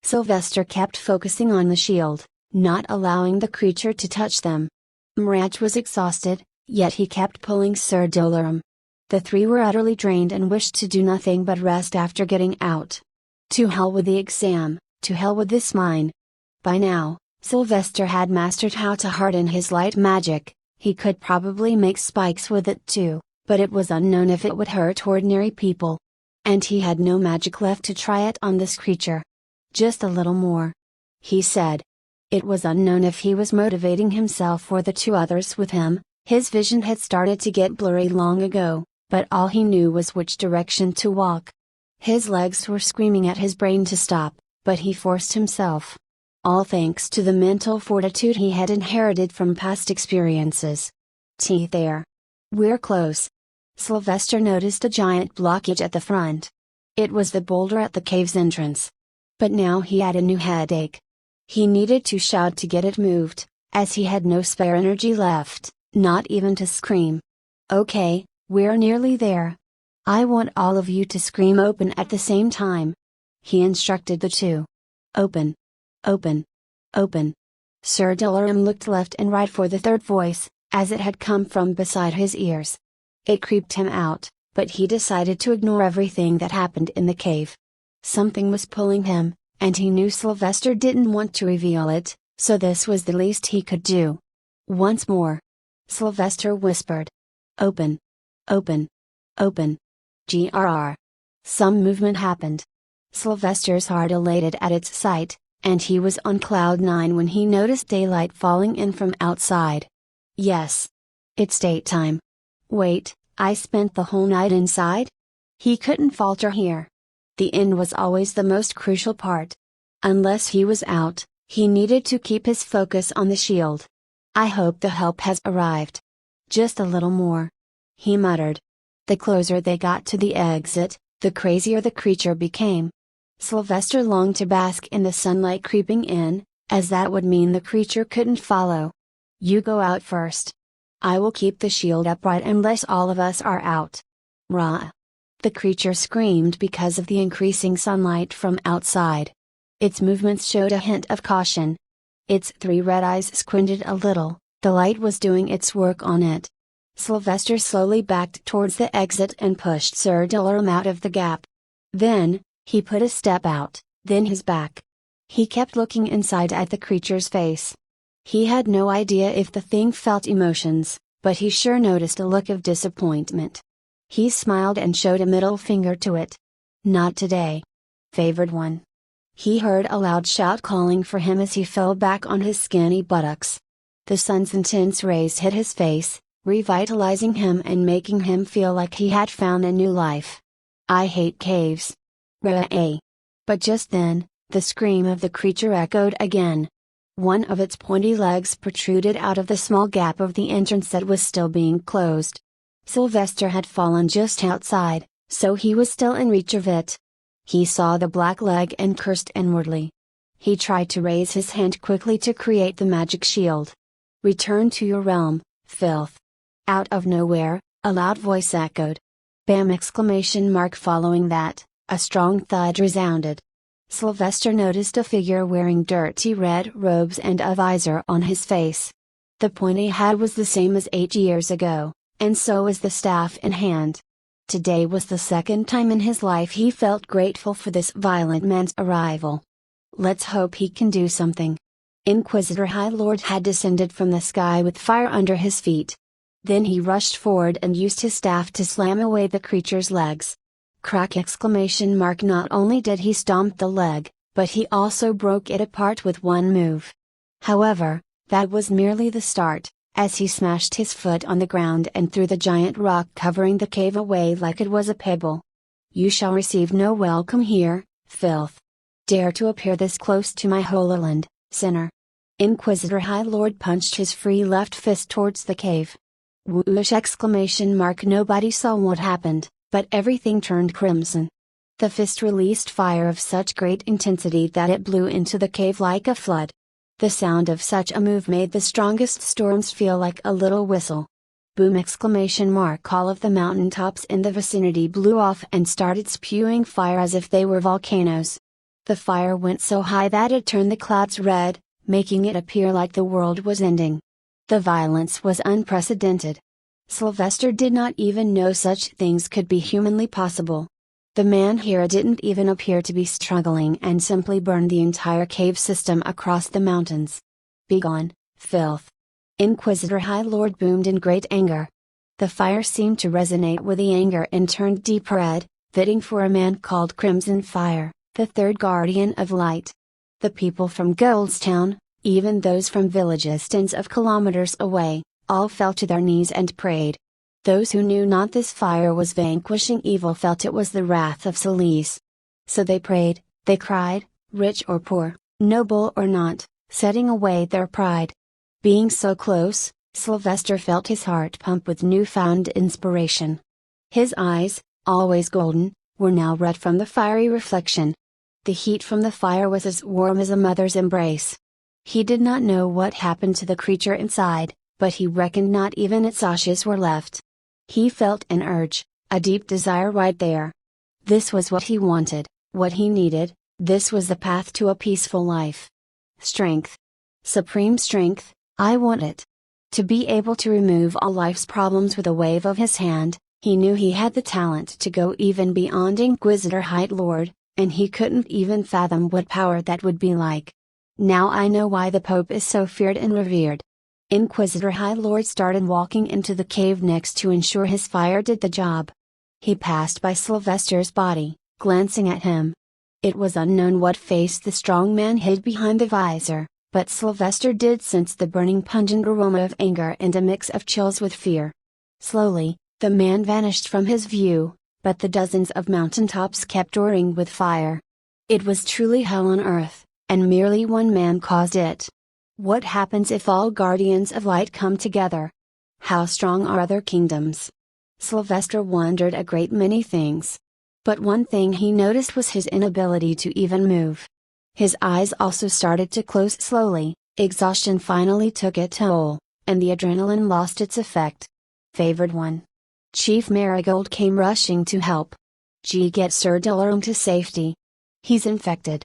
Sylvester kept focusing on the shield, not allowing the creature to touch them. Mirage was exhausted, yet he kept pulling Sir Dolorum. The three were utterly drained and wished to do nothing but rest after getting out. To hell with the exam, to hell with this mine. By now, Sylvester had mastered how to harden his light magic. He could probably make spikes with it too, but it was unknown if it would hurt ordinary people. And he had no magic left to try it on this creature. Just a little more, he said. It was unknown if he was motivating himself or the two others with him. His vision had started to get blurry long ago, but all he knew was which direction to walk. His legs were screaming at his brain to stop, but he forced himself. All thanks to the mental fortitude he had inherited from past experiences. There. We're close. Sylvester noticed a giant blockage at the front. It was the boulder at the cave's entrance. But now he had a new headache. He needed to shout to get it moved, as he had no spare energy left, not even to scream. Okay, we're nearly there. I want all of you to scream open at the same time. He instructed the two. Open. Open. Open. Sir Dolorum looked left and right for the third voice, as it had come from beside his ears. It creeped him out, but he decided to ignore everything that happened in the cave. Something was pulling him, and he knew Sylvester didn't want to reveal it, so this was the least he could do. Once more. Sylvester whispered. Open. Open. Open. Grr. Some movement happened. Sylvester's heart elated at its sight, and he was on cloud 9 when he noticed daylight falling in from outside. Yes. It's daytime. Wait, I spent the whole night inside? He couldn't falter here. The end was always the most crucial part. Unless he was out, he needed to keep his focus on the shield. I hope the help has arrived. Just a little more. He muttered. The closer they got to the exit, the crazier the creature became. Sylvester longed to bask in the sunlight creeping in, as that would mean the creature couldn't follow. You go out first. I will keep the shield upright unless all of us are out. Rah! The creature screamed because of the increasing sunlight from outside. Its movements showed a hint of caution. Its three red eyes squinted a little, the light was doing its work on it. Sylvester slowly backed towards the exit and pushed Sir Dolorum out of the gap. Then, he put a step out, then his back. He kept looking inside at the creature's face. He had no idea if the thing felt emotions, but he sure noticed a look of disappointment. He smiled and showed a middle finger to it. Not today. Favored one. He heard a loud shout calling for him as he fell back on his skinny buttocks. The sun's intense rays hit his face, revitalizing him and making him feel like he had found a new life. I hate caves. Rah-eh. But just then, the scream of the creature echoed again. One of its pointy legs protruded out of the small gap of the entrance that was still being closed. Sylvester had fallen just outside, so he was still in reach of it. He saw the black leg and cursed inwardly. He tried to raise his hand quickly to create the magic shield. Return to your realm, filth. Out of nowhere, a loud voice echoed. Bam! Following that, a strong thud resounded. Sylvester noticed a figure wearing dirty red robes and a visor on his face. The pointy hat was the same as 8 years ago, and so was the staff in hand. Today was the second time in his life he felt grateful for this violent man's arrival. Let's hope he can do something. Inquisitor High Lord had descended from the sky with fire under his feet. Then he rushed forward and used his staff to slam away the creature's legs. Crack! Not only did he stomp the leg, but he also broke it apart with one move. However, that was merely the start, as he smashed his foot on the ground and threw the giant rock covering the cave away like it was a pebble. You shall receive no welcome here, filth. Dare to appear this close to my holy land, sinner. Inquisitor High Lord punched his free left fist towards the cave. Whoosh! Nobody saw what happened, but everything turned crimson. The fist released fire of such great intensity that it blew into the cave like a flood. The sound of such a move made the strongest storms feel like a little whistle. Boom! All of the mountaintops in the vicinity blew off and started spewing fire as if they were volcanoes. The fire went so high that it turned the clouds red, making it appear like the world was ending. The violence was unprecedented. Sylvester did not even know such things could be humanly possible. The man here didn't even appear to be struggling and simply burned the entire cave system across the mountains. "Begone, filth!" Inquisitor High Lord boomed in great anger. The fire seemed to resonate with the anger and turned deep red, fitting for a man called Crimson Fire, the third guardian of light. The people from Goldstown, even those from villages tens of kilometers away, all fell to their knees and prayed. Those who knew not this fire was vanquishing evil felt it was the wrath of Celeste. So they prayed, they cried, rich or poor, noble or not, setting away their pride. Being so close, Sylvester felt his heart pump with newfound inspiration. His eyes, always golden, were now red from the fiery reflection. The heat from the fire was as warm as a mother's embrace. He did not know what happened to the creature inside, but he reckoned not even its ashes were left. He felt an urge, a deep desire right there. This was what he wanted, what he needed, this was the path to a peaceful life. Strength. Supreme strength, I want it. To be able to remove all life's problems with a wave of his hand, he knew he had the talent to go even beyond Inquisitor High Lord, and he couldn't even fathom what power that would be like. Now I know why the Pope is so feared and revered. Inquisitor High Lord started walking into the cave next to ensure his fire did the job. He passed by Sylvester's body, glancing at him. It was unknown what face the strong man hid behind the visor, but Sylvester did sense the burning pungent aroma of anger and a mix of chills with fear. Slowly, the man vanished from his view, but the dozens of mountaintops kept roaring with fire. It was truly hell on earth, and merely one man caused it. What happens if all guardians of light come together? How strong are other kingdoms? Sylvester wondered a great many things. But one thing he noticed was his inability to even move. His eyes also started to close slowly, exhaustion finally took its toll, and the adrenaline lost its effect. Favored one. Chief Marigold came rushing to help. Get Sir Delarum to safety. He's infected.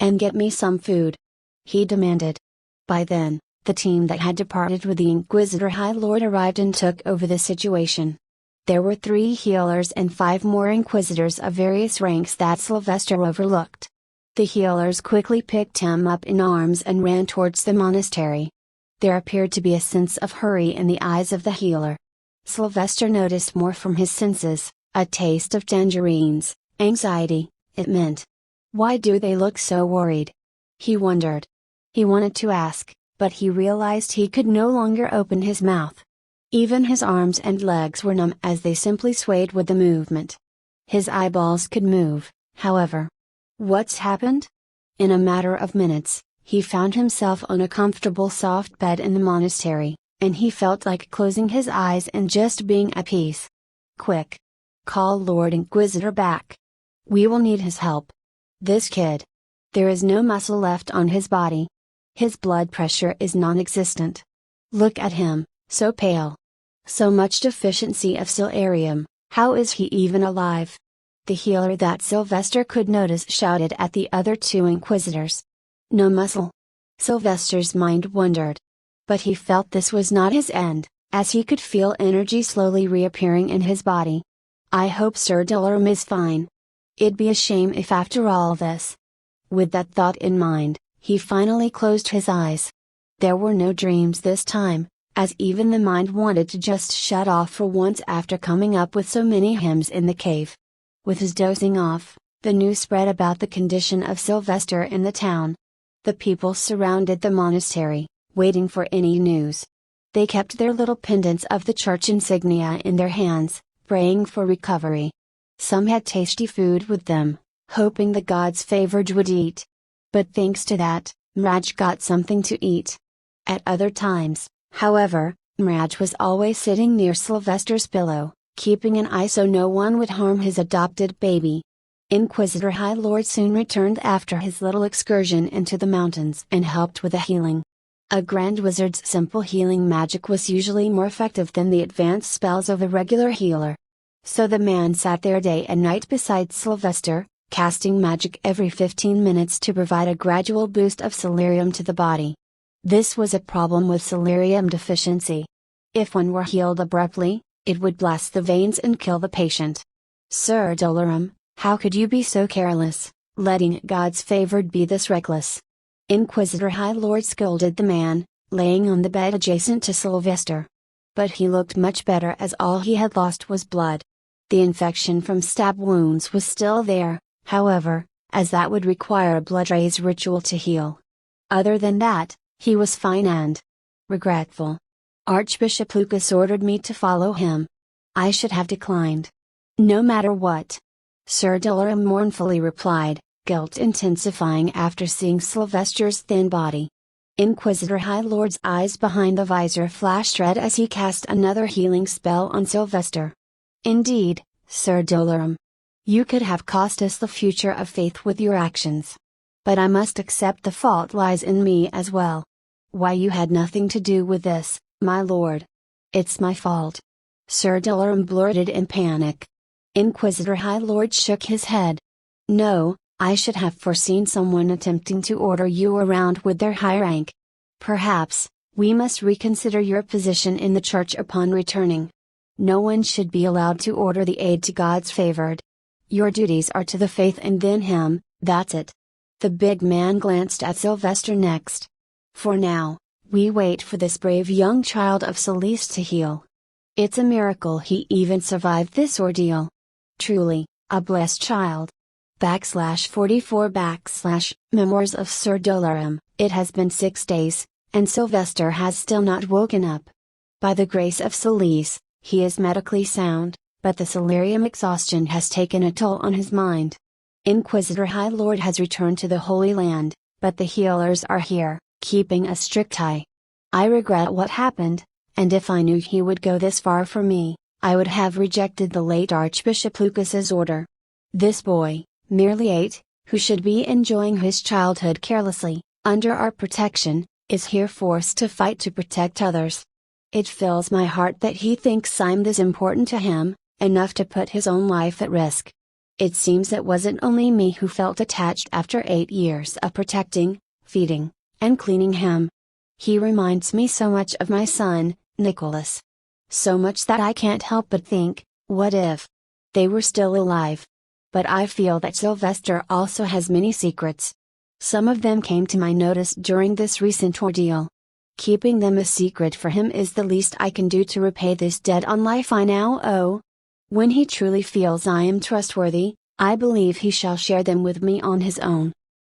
And get me some food. He demanded. By then, the team that had departed with the Inquisitor High Lord arrived and took over the situation. There were 3 healers and 5 more Inquisitors of various ranks that Sylvester overlooked. The healers quickly picked him up in arms and ran towards the monastery. There appeared to be a sense of hurry in the eyes of the healer. Sylvester noticed more from his senses, a taste of tangerines, anxiety, it meant. Why do they look so worried? He wondered. He wanted to ask, but he realized he could no longer open his mouth. Even his arms and legs were numb as they simply swayed with the movement. His eyeballs could move, however. What's happened? In a matter of minutes, he found himself on a comfortable soft bed in the monastery, and he felt like closing his eyes and just being at peace. Quick! Call Lord Inquisitor back. We will need his help. This kid. There is no muscle left on his body. His blood pressure is non-existent. Look at him, so pale. So much deficiency of silarium, how is he even alive? The healer that Sylvester could notice shouted at the other 2 Inquisitors. No muscle. Sylvester's mind wondered. But he felt this was not his end, as he could feel energy slowly reappearing in his body. I hope Sir Delarum is fine. It'd be a shame if after all this. With that thought in mind, he finally closed his eyes. There were no dreams this time, as even the mind wanted to just shut off for once after coming up with so many hymns in the cave. With his dozing off, the news spread about the condition of Sylvester in the town. The people surrounded the monastery, waiting for any news. They kept their little pendants of the church insignia in their hands, praying for recovery. Some had tasty food with them, hoping the gods favored would eat. But thanks to that, Mraj got something to eat. At other times, however, Mraj was always sitting near Sylvester's pillow, keeping an eye so no one would harm his adopted baby. Inquisitor High Lord soon returned after his little excursion into the mountains and helped with the healing. A Grand Wizard's simple healing magic was usually more effective than the advanced spells of a regular healer. So the man sat there day and night beside Sylvester, casting magic every 15 minutes to provide a gradual boost of celerium to the body. This was a problem with celerium deficiency. If one were healed abruptly, it would blast the veins and kill the patient. Sir Dolorum, how could you be so careless, letting God's favored be this reckless? Inquisitor High Lord scolded the man, laying on the bed adjacent to Sylvester. But he looked much better as all he had lost was blood. The infection from stab wounds was still there, however, as that would require a blood raise ritual to heal. Other than that, he was fine and regretful. Archbishop Lucas ordered me to follow him. I should have declined. No matter what. Sir Dolorum mournfully replied, guilt intensifying after seeing Sylvester's thin body. Inquisitor High Lord's eyes behind the visor flashed red as he cast another healing spell on Sylvester. Indeed, Sir Dolorum. You could have cost us the future of faith with your actions. But I must accept the fault lies in me as well. Why, you had nothing to do with this, my lord. It's my fault. Sir Dolorum blurted in panic. Inquisitor High Lord shook his head. No, I should have foreseen someone attempting to order you around with their high rank. Perhaps, we must reconsider your position in the church upon returning. No one should be allowed to order the aid to God's favored. Your duties are to the faith and then Him, that's it. The big man glanced at Sylvester next. For now, we wait for this brave young child of Celeste to heal. It's a miracle he even survived this ordeal. Truly, a blessed child. /44 Memoirs of Sir Dolorum. It has been 6 days, and Sylvester has still not woken up. By the grace of Celeste, he is medically sound, but the celerium exhaustion has taken a toll on his mind. Inquisitor High Lord has returned to the Holy Land, but the healers are here, keeping a strict eye. I regret what happened, and if I knew he would go this far for me, I would have rejected the late Archbishop Lucas's order. This boy, merely 8, who should be enjoying his childhood carelessly, under our protection, is here forced to fight to protect others. It fills my heart that he thinks I'm this important to him, enough to put his own life at risk. It seems it wasn't only me who felt attached after 8 years of protecting, feeding, and cleaning him. He reminds me so much of my son, Nicholas. So much that I can't help but think, what if they were still alive? But I feel that Sylvester also has many secrets. Some of them came to my notice during this recent ordeal. Keeping them a secret for him is the least I can do to repay this debt on life I now owe. When he truly feels I am trustworthy, I believe he shall share them with me on his own.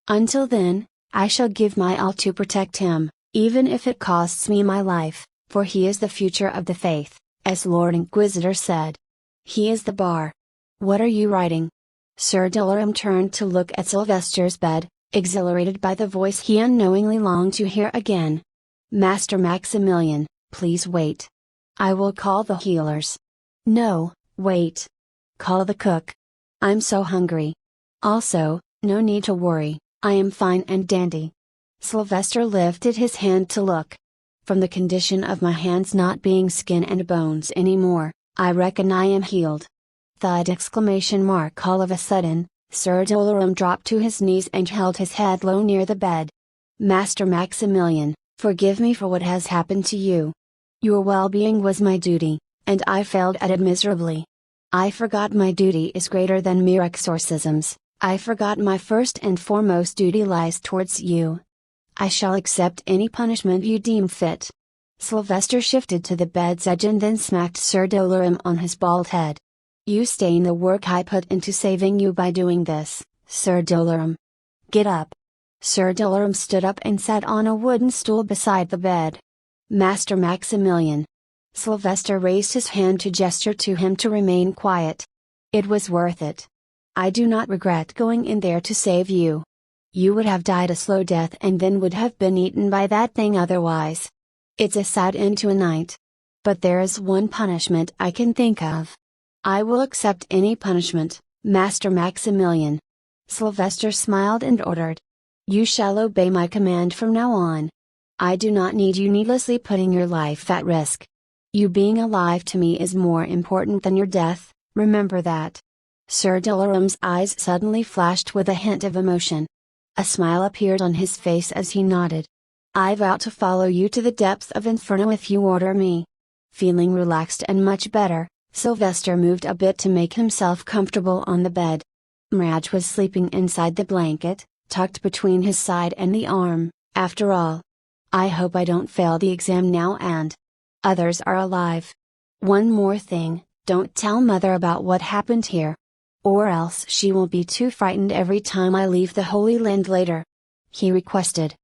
Until then, I shall give my all to protect him, even if it costs me my life, for he is the future of the faith, as Lord Inquisitor said. He is the bar. What are you writing? Sir Dolorum turned to look at Sylvester's bed, exhilarated by the voice he unknowingly longed to hear again. Master Maximilian, please wait. I will call the healers. No, wait. Call the cook. I'm so hungry. Also, no need to worry, I am fine and dandy. Sylvester lifted his hand to look. From the condition of my hands not being skin and bones anymore, I reckon I am healed. Thud! All of a sudden, Sir Dolorum dropped to his knees and held his head low near the bed. Master Maximilian, forgive me for what has happened to you. Your well-being was my duty, and I failed at it miserably. I forgot my duty is greater than mere exorcisms. I forgot my first and foremost duty lies towards you. I shall accept any punishment you deem fit. Sylvester shifted to the bed's edge and then smacked Sir Dolorum on his bald head. You stain the work I put into saving you by doing this, Sir Dolorum. Get up. Sir Dolorum stood up and sat on a wooden stool beside the bed. Master Maximilian. Sylvester raised his hand to gesture to him to remain quiet. It was worth it. I do not regret going in there to save you. You would have died a slow death and then would have been eaten by that thing otherwise. It's a sad end to a night. But there is one punishment I can think of. I will accept any punishment, Master Maximilian. Sylvester smiled and ordered. You shall obey my command from now on. I do not need you needlessly putting your life at risk. You being alive to me is more important than your death, remember that. Sir Doloram's eyes suddenly flashed with a hint of emotion. A smile appeared on his face as he nodded. "I vow to follow you to the depths of Inferno if you order me." Feeling relaxed and much better, Sylvester moved a bit to make himself comfortable on the bed. Mirage was sleeping inside the blanket, tucked between his side and the arm. "After all, I hope I don't fail the exam now and others are alive. One more thing, don't tell Mother about what happened here. Or else she will be too frightened every time I leave the Holy Land later," he requested.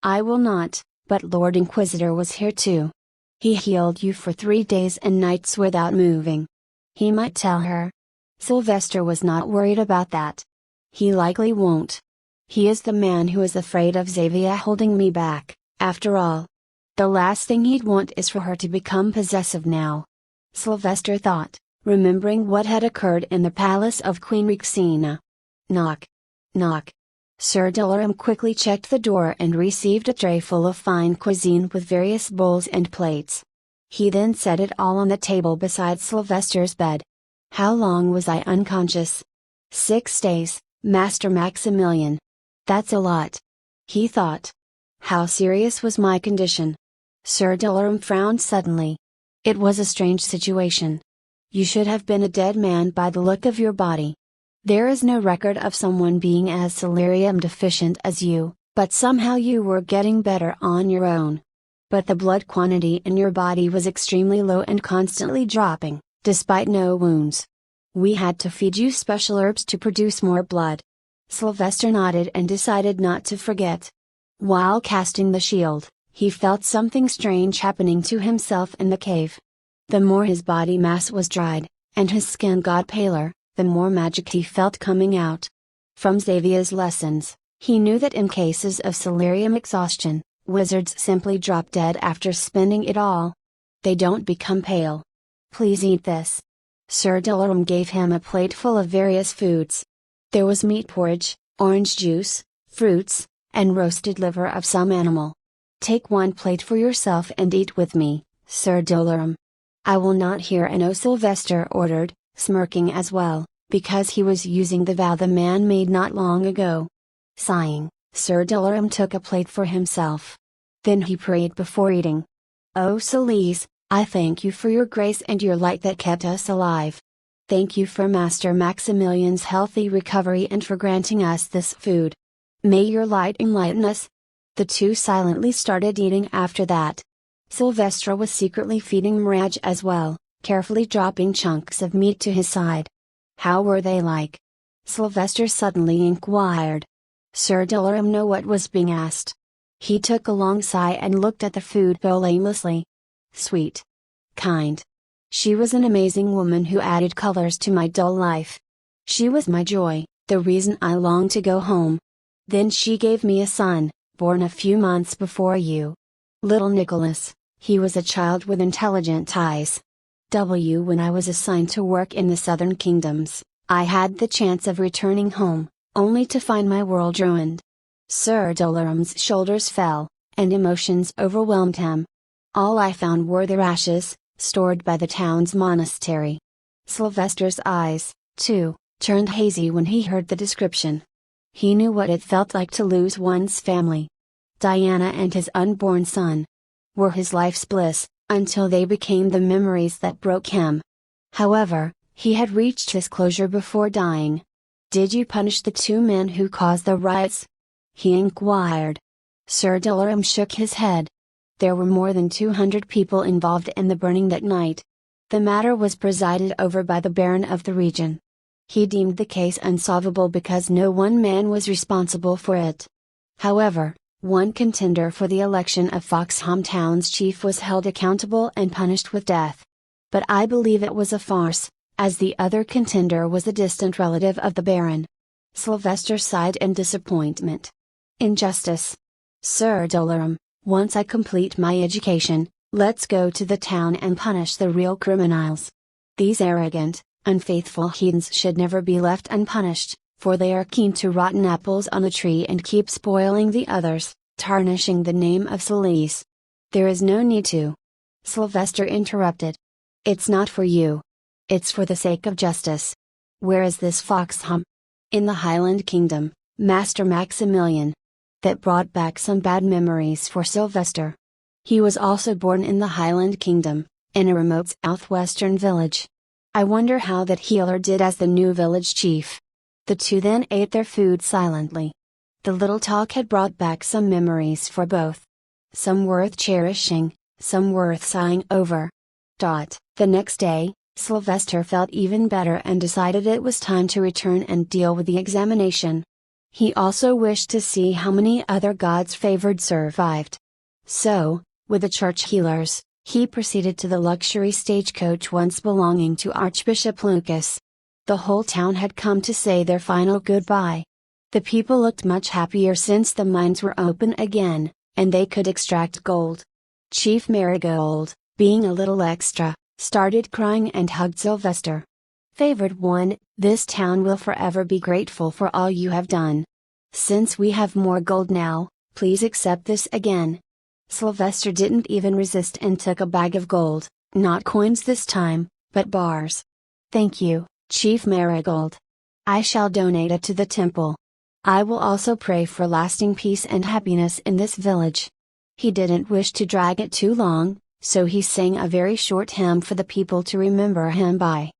"I will not, but Lord Inquisitor was here too. He healed you for 3 days and nights without moving. He might tell her." Sylvester was not worried about that. "He likely won't. He is the man who is afraid of Xavier holding me back, after all. The last thing he'd want is for her to become possessive now," Sylvester thought, remembering what had occurred in the palace of Queen Rixina. Knock. Knock. Sir Doloram quickly checked the door and received a tray full of fine cuisine with various bowls and plates. He then set it all on the table beside Sylvester's bed. "How long was I unconscious?" "6 days, Master Maximilian. That's a lot," he thought. "How serious was my condition?" Sir Doloram frowned suddenly. It was a strange situation. "You should have been a dead man by the look of your body. There is no record of someone being as celerium deficient as you, but somehow you were getting better on your own. But the blood quantity in your body was extremely low and constantly dropping, despite no wounds. We had to feed you special herbs to produce more blood." Sylvester nodded and decided not to forget. While casting the shield, he felt something strange happening to himself in the cave. The more his body mass was dried, and his skin got paler, the more magic he felt coming out. From Xavier's lessons, he knew that in cases of celerium exhaustion, wizards simply drop dead after spending it all. They don't become pale. "Please eat this." Sir Doloram gave him a plate full of various foods. There was meat porridge, orange juice, fruits, and roasted liver of some animal. "Take 1 plate for yourself and eat with me, Sir Doloram." "I will not hear a no," Sylvester ordered, smirking as well, because he was using the vow the man made not long ago. Sighing, Sir Doloram took a plate for himself. Then he prayed before eating. "Oh Celise, I thank you for your grace and your light that kept us alive. Thank you for Master Maximilian's healthy recovery and for granting us this food. May your light enlighten us." The two silently started eating after that. Sylvester was secretly feeding Mirage as well, carefully dropping chunks of meat to his side. "How were they like?" Sylvester suddenly inquired. Sir Doloram knew what was being asked. He took a long sigh and looked at the food bowl aimlessly. "Sweet. Kind. She was an amazing woman who added colors to my dull life. She was my joy, the reason I longed to go home. Then she gave me a son, born a few months before you. Little Nicholas, he was a child with intelligent eyes. When I was assigned to work in the southern kingdoms, I had the chance of returning home, only to find my world ruined." Sir Doloram's shoulders fell, and emotions overwhelmed him. "All I found were their ashes, stored by the town's monastery." Sylvester's eyes, too, turned hazy when he heard the description. He knew what it felt like to lose one's family. Diana and his unborn son were his life's bliss, until they became the memories that broke him. However, he had reached his closure before dying. "Did you punish the 2 men who caused the riots?" he inquired. Sir Doloram shook his head. There were more than 200 people involved in the burning that night. The matter was presided over by the Baron of the region. He deemed the case unsolvable because no one man was responsible for it. However, one contender for the election of Foxham Town's chief was held accountable and punished with death. But I believe it was a farce, as the other contender was a distant relative of the Baron. Sylvester sighed in disappointment. "Injustice. Sir Doloram, once I complete my education, let's go to the town and punish the real criminals. These arrogant, unfaithful heathens should never be left unpunished, for they are keen to rotten apples on a tree and keep spoiling the others, tarnishing the name of Celise." "There is no need to," Sylvester interrupted. "It's not for you. It's for the sake of justice. Where is this fox hum? In the Highland Kingdom, Master Maximilian. That brought back some bad memories for Sylvester. He was also born in the Highland Kingdom, in a remote southwestern village. I wonder how that healer did as the new village chief. The two then ate their food silently. The little talk had brought back some memories for both. Some worth cherishing, some worth sighing over. The next day, Sylvester felt even better and decided it was time to return and deal with the examination. He also wished to see how many other God's favored survived. So, with the church healers, he proceeded to the luxury stagecoach once belonging to Archbishop Lucas. The whole town had come to say their final goodbye. The people looked much happier since the mines were open again, and they could extract gold. Chief Marigold, being a little extra, started crying and hugged Sylvester. Favored one, this town will forever be grateful for all you have done. Since we have more gold now, please accept this again. Sylvester didn't even resist and took a bag of gold, not coins this time, but bars. Thank you, Chief Marigold. I shall donate it to the temple. I will also pray for lasting peace and happiness in this village. He didn't wish to drag it too long, so he sang a very short hymn for the people to remember him by.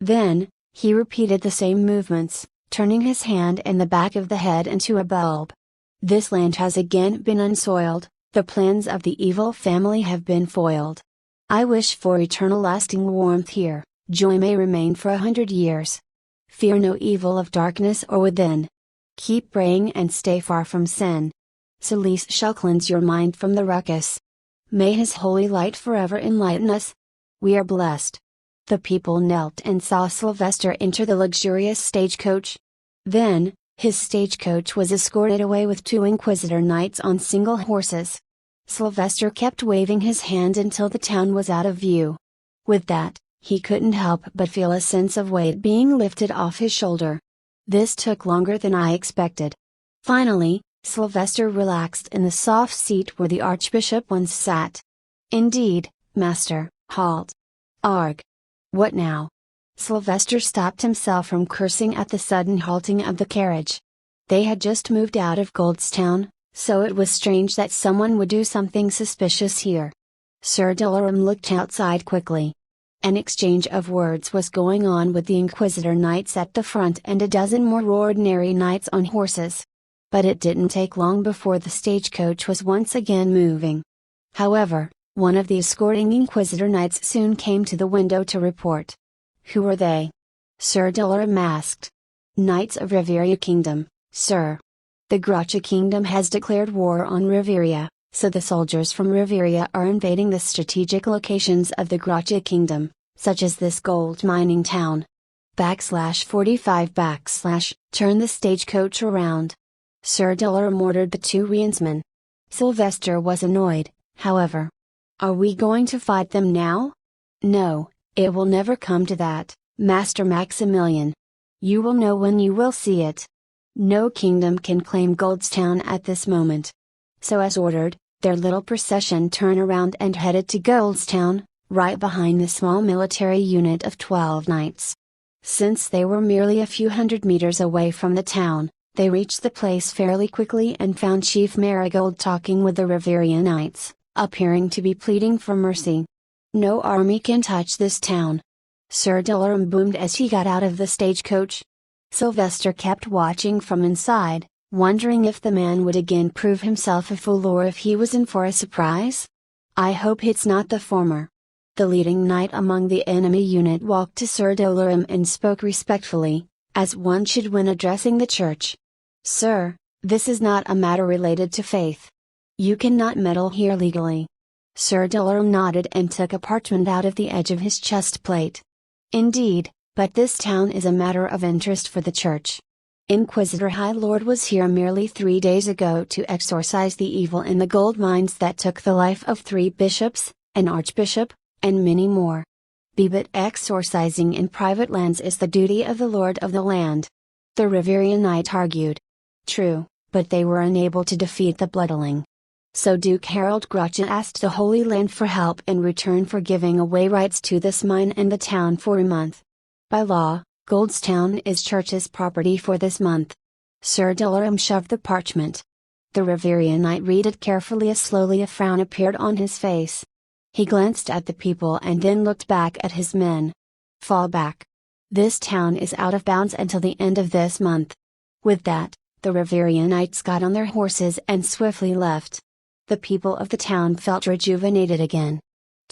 Then, he repeated the same movements, turning his hand and the back of the head into a bulb. This land has again been unsoiled, the plans of the evil family have been foiled. I wish for eternal lasting warmth here, joy may remain for 100 years. Fear no evil of darkness or within. Keep praying and stay far from sin. Solace shall cleanse your mind from the ruckus. May His holy light forever enlighten us. We are blessed. The people knelt and saw Sylvester enter the luxurious stagecoach. Then, his stagecoach was escorted away with 2 inquisitor knights on single horses. Sylvester kept waving his hand until the town was out of view. With that, he couldn't help but feel a sense of weight being lifted off his shoulder. This took longer than I expected. Finally, Sylvester relaxed in the soft seat where the Archbishop once sat. Indeed, Master, halt. Arg. What now? Sylvester stopped himself from cursing at the sudden halting of the carriage. They had just moved out of Goldstown, so it was strange that someone would do something suspicious here. Sir Delaram looked outside quickly. An exchange of words was going on with the Inquisitor knights at the front and a dozen more ordinary knights on horses. But it didn't take long before the stagecoach was once again moving. However, one of the escorting Inquisitor knights soon came to the window to report. Who are they? Sir Delaram asked. Knights of Riveria Kingdom, sir. The Gracia Kingdom has declared war on Riveria, so the soldiers from Riveria are invading the strategic locations of the Gracia Kingdom, such as this gold mining town. /45 / turn the stagecoach around. Sir Delaram ordered the 2 reinsmen. Sylvester was annoyed, however. Are we going to fight them now? No, it will never come to that, Master Maximilian. You will know when you will see it. No kingdom can claim Goldstown at this moment. So as ordered, their little procession turned around and headed to Goldstown, right behind the small military unit of 12 knights. Since they were merely a few hundred meters away from the town, they reached the place fairly quickly and found Chief Marigold talking with the Riveria knights, appearing to be pleading for mercy. No army can touch this town. Sir Delaram boomed as he got out of the stagecoach. Sylvester kept watching from inside, wondering if the man would again prove himself a fool or if he was in for a surprise. I hope it's not the former. The leading knight among the enemy unit walked to Sir Delaram and spoke respectfully, as one should when addressing the church. Sir, this is not a matter related to faith. You cannot meddle here legally. Sir Delaram nodded and took a parchment out of the edge of his chest plate. Indeed, but this town is a matter of interest for the church. Inquisitor High Lord was here merely 3 days ago to exorcise the evil in the gold mines that took the life of 3 bishops, an archbishop, and many more. But exorcising in private lands is the duty of the lord of the land. The Riveria knight argued. True, but they were unable to defeat the bloodling. So Duke Harold Gracia asked the Holy Land for help in return for giving away rights to this mine and the town for a month. By law, Goldstown is church's property for this month. Sir Dilaram shoved the parchment. The Riverionite read it carefully as slowly a frown appeared on his face. He glanced at the people and then looked back at his men. Fall back. This town is out of bounds until the end of this month. With that, the Riverionites got on their horses and swiftly left. The people of the town felt rejuvenated again.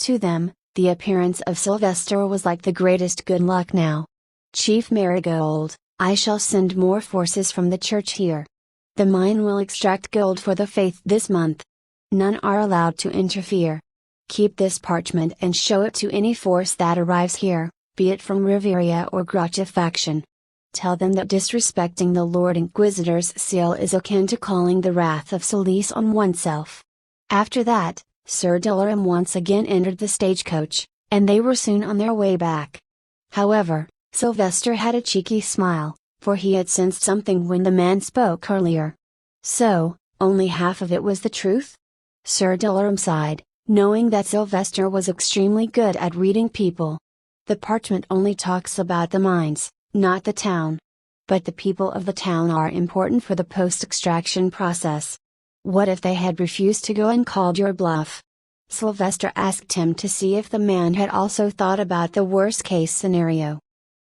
To them, the appearance of Sylvester was like the greatest good luck now. Chief Marigold, I shall send more forces from the church here. The mine will extract gold for the faith this month. None are allowed to interfere. Keep this parchment and show it to any force that arrives here, be it from Riveria or Grotcha faction. Tell them that disrespecting the Lord Inquisitor's seal is akin to calling the wrath of Solis on oneself. After that, Sir Dilaram once again entered the stagecoach, and they were soon on their way back. However, Sylvester had a cheeky smile, for he had sensed something when the man spoke earlier. So, only half of it was the truth? Sir Dilaram sighed, knowing that Sylvester was extremely good at reading people. The parchment only talks about the mines, not the town. But the people of the town are important for the post-extraction process. What if they had refused to go and called your bluff? Sylvester asked him to see if the man had also thought about the worst-case scenario.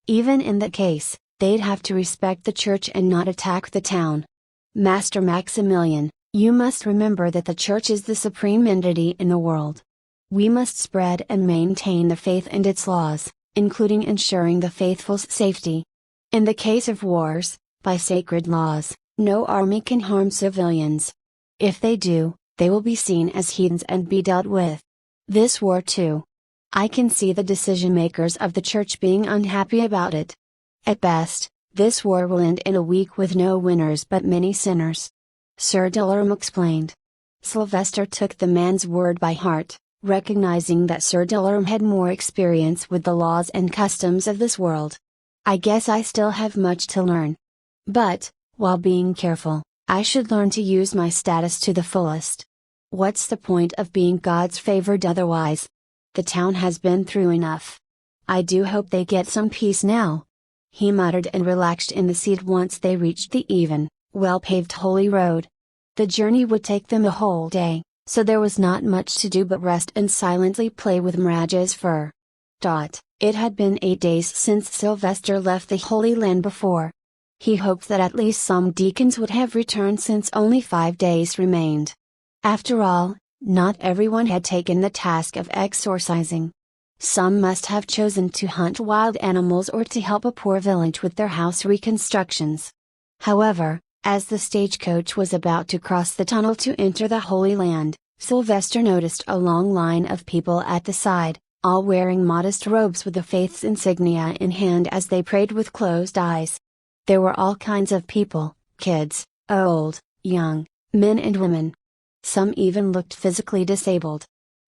Even in that case, they'd have to respect the church and not attack the town. Master Maximilian, you must remember that the church is the supreme entity in the world. We must spread and maintain the faith and its laws, including ensuring the faithful's safety. In the case of wars, by sacred laws, no army can harm civilians. If they do, they will be seen as heathens and be dealt with. This war too. I can see the decision-makers of the church being unhappy about it. At best, this war will end in a week with no winners but many sinners. Sir Dilaram explained. Sylvester took the man's word by heart, recognizing that Sir Dilaram had more experience with the laws and customs of this world. I guess I still have much to learn. But, while being careful, I should learn to use my status to the fullest. What's the point of being God's favored otherwise? The town has been through enough. I do hope they get some peace now. He muttered and relaxed in the seat once they reached the even, well-paved holy road. The journey would take them a whole day, so there was not much to do but rest and silently play with Mirage's fur. It had been 8 days since Sylvester left the Holy Land before. He hoped that at least some deacons would have returned since only 5 days remained. After all, not everyone had taken the task of exorcising. Some must have chosen to hunt wild animals or to help a poor village with their house reconstructions. However, as the stagecoach was about to cross the tunnel to enter the Holy Land, Sylvester noticed a long line of people at the side, all wearing modest robes with the faith's insignia in hand as they prayed with closed eyes. There were all kinds of people, kids, old, young, men and women. Some even looked physically disabled.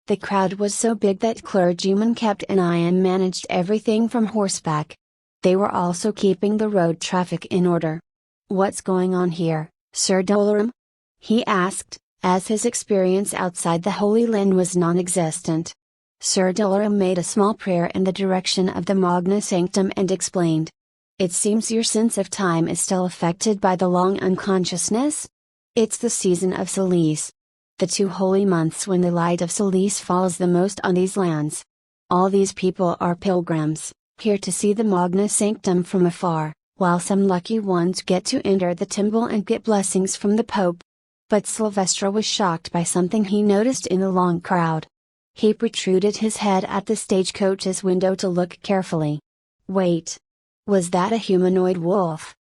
The crowd was so big that clergymen kept an eye and managed everything from horseback. They were also keeping the road traffic in order. What's going on here, Sir Dilaram? He asked, as his experience outside the Holy Land was non-existent. Sir Dilaram made a small prayer in the direction of the Magna Sanctum and explained. It seems your sense of time is still affected by the long unconsciousness? It's the season of Solis. The 2 holy months when the light of Solis falls the most on these lands. All these people are pilgrims, here to see the Magna Sanctum from afar, while some lucky ones get to enter the temple and get blessings from the Pope. But Sylvester was shocked by something he noticed in the long crowd. He protruded his head at the stagecoach's window to look carefully. Wait! Was that a humanoid wolf?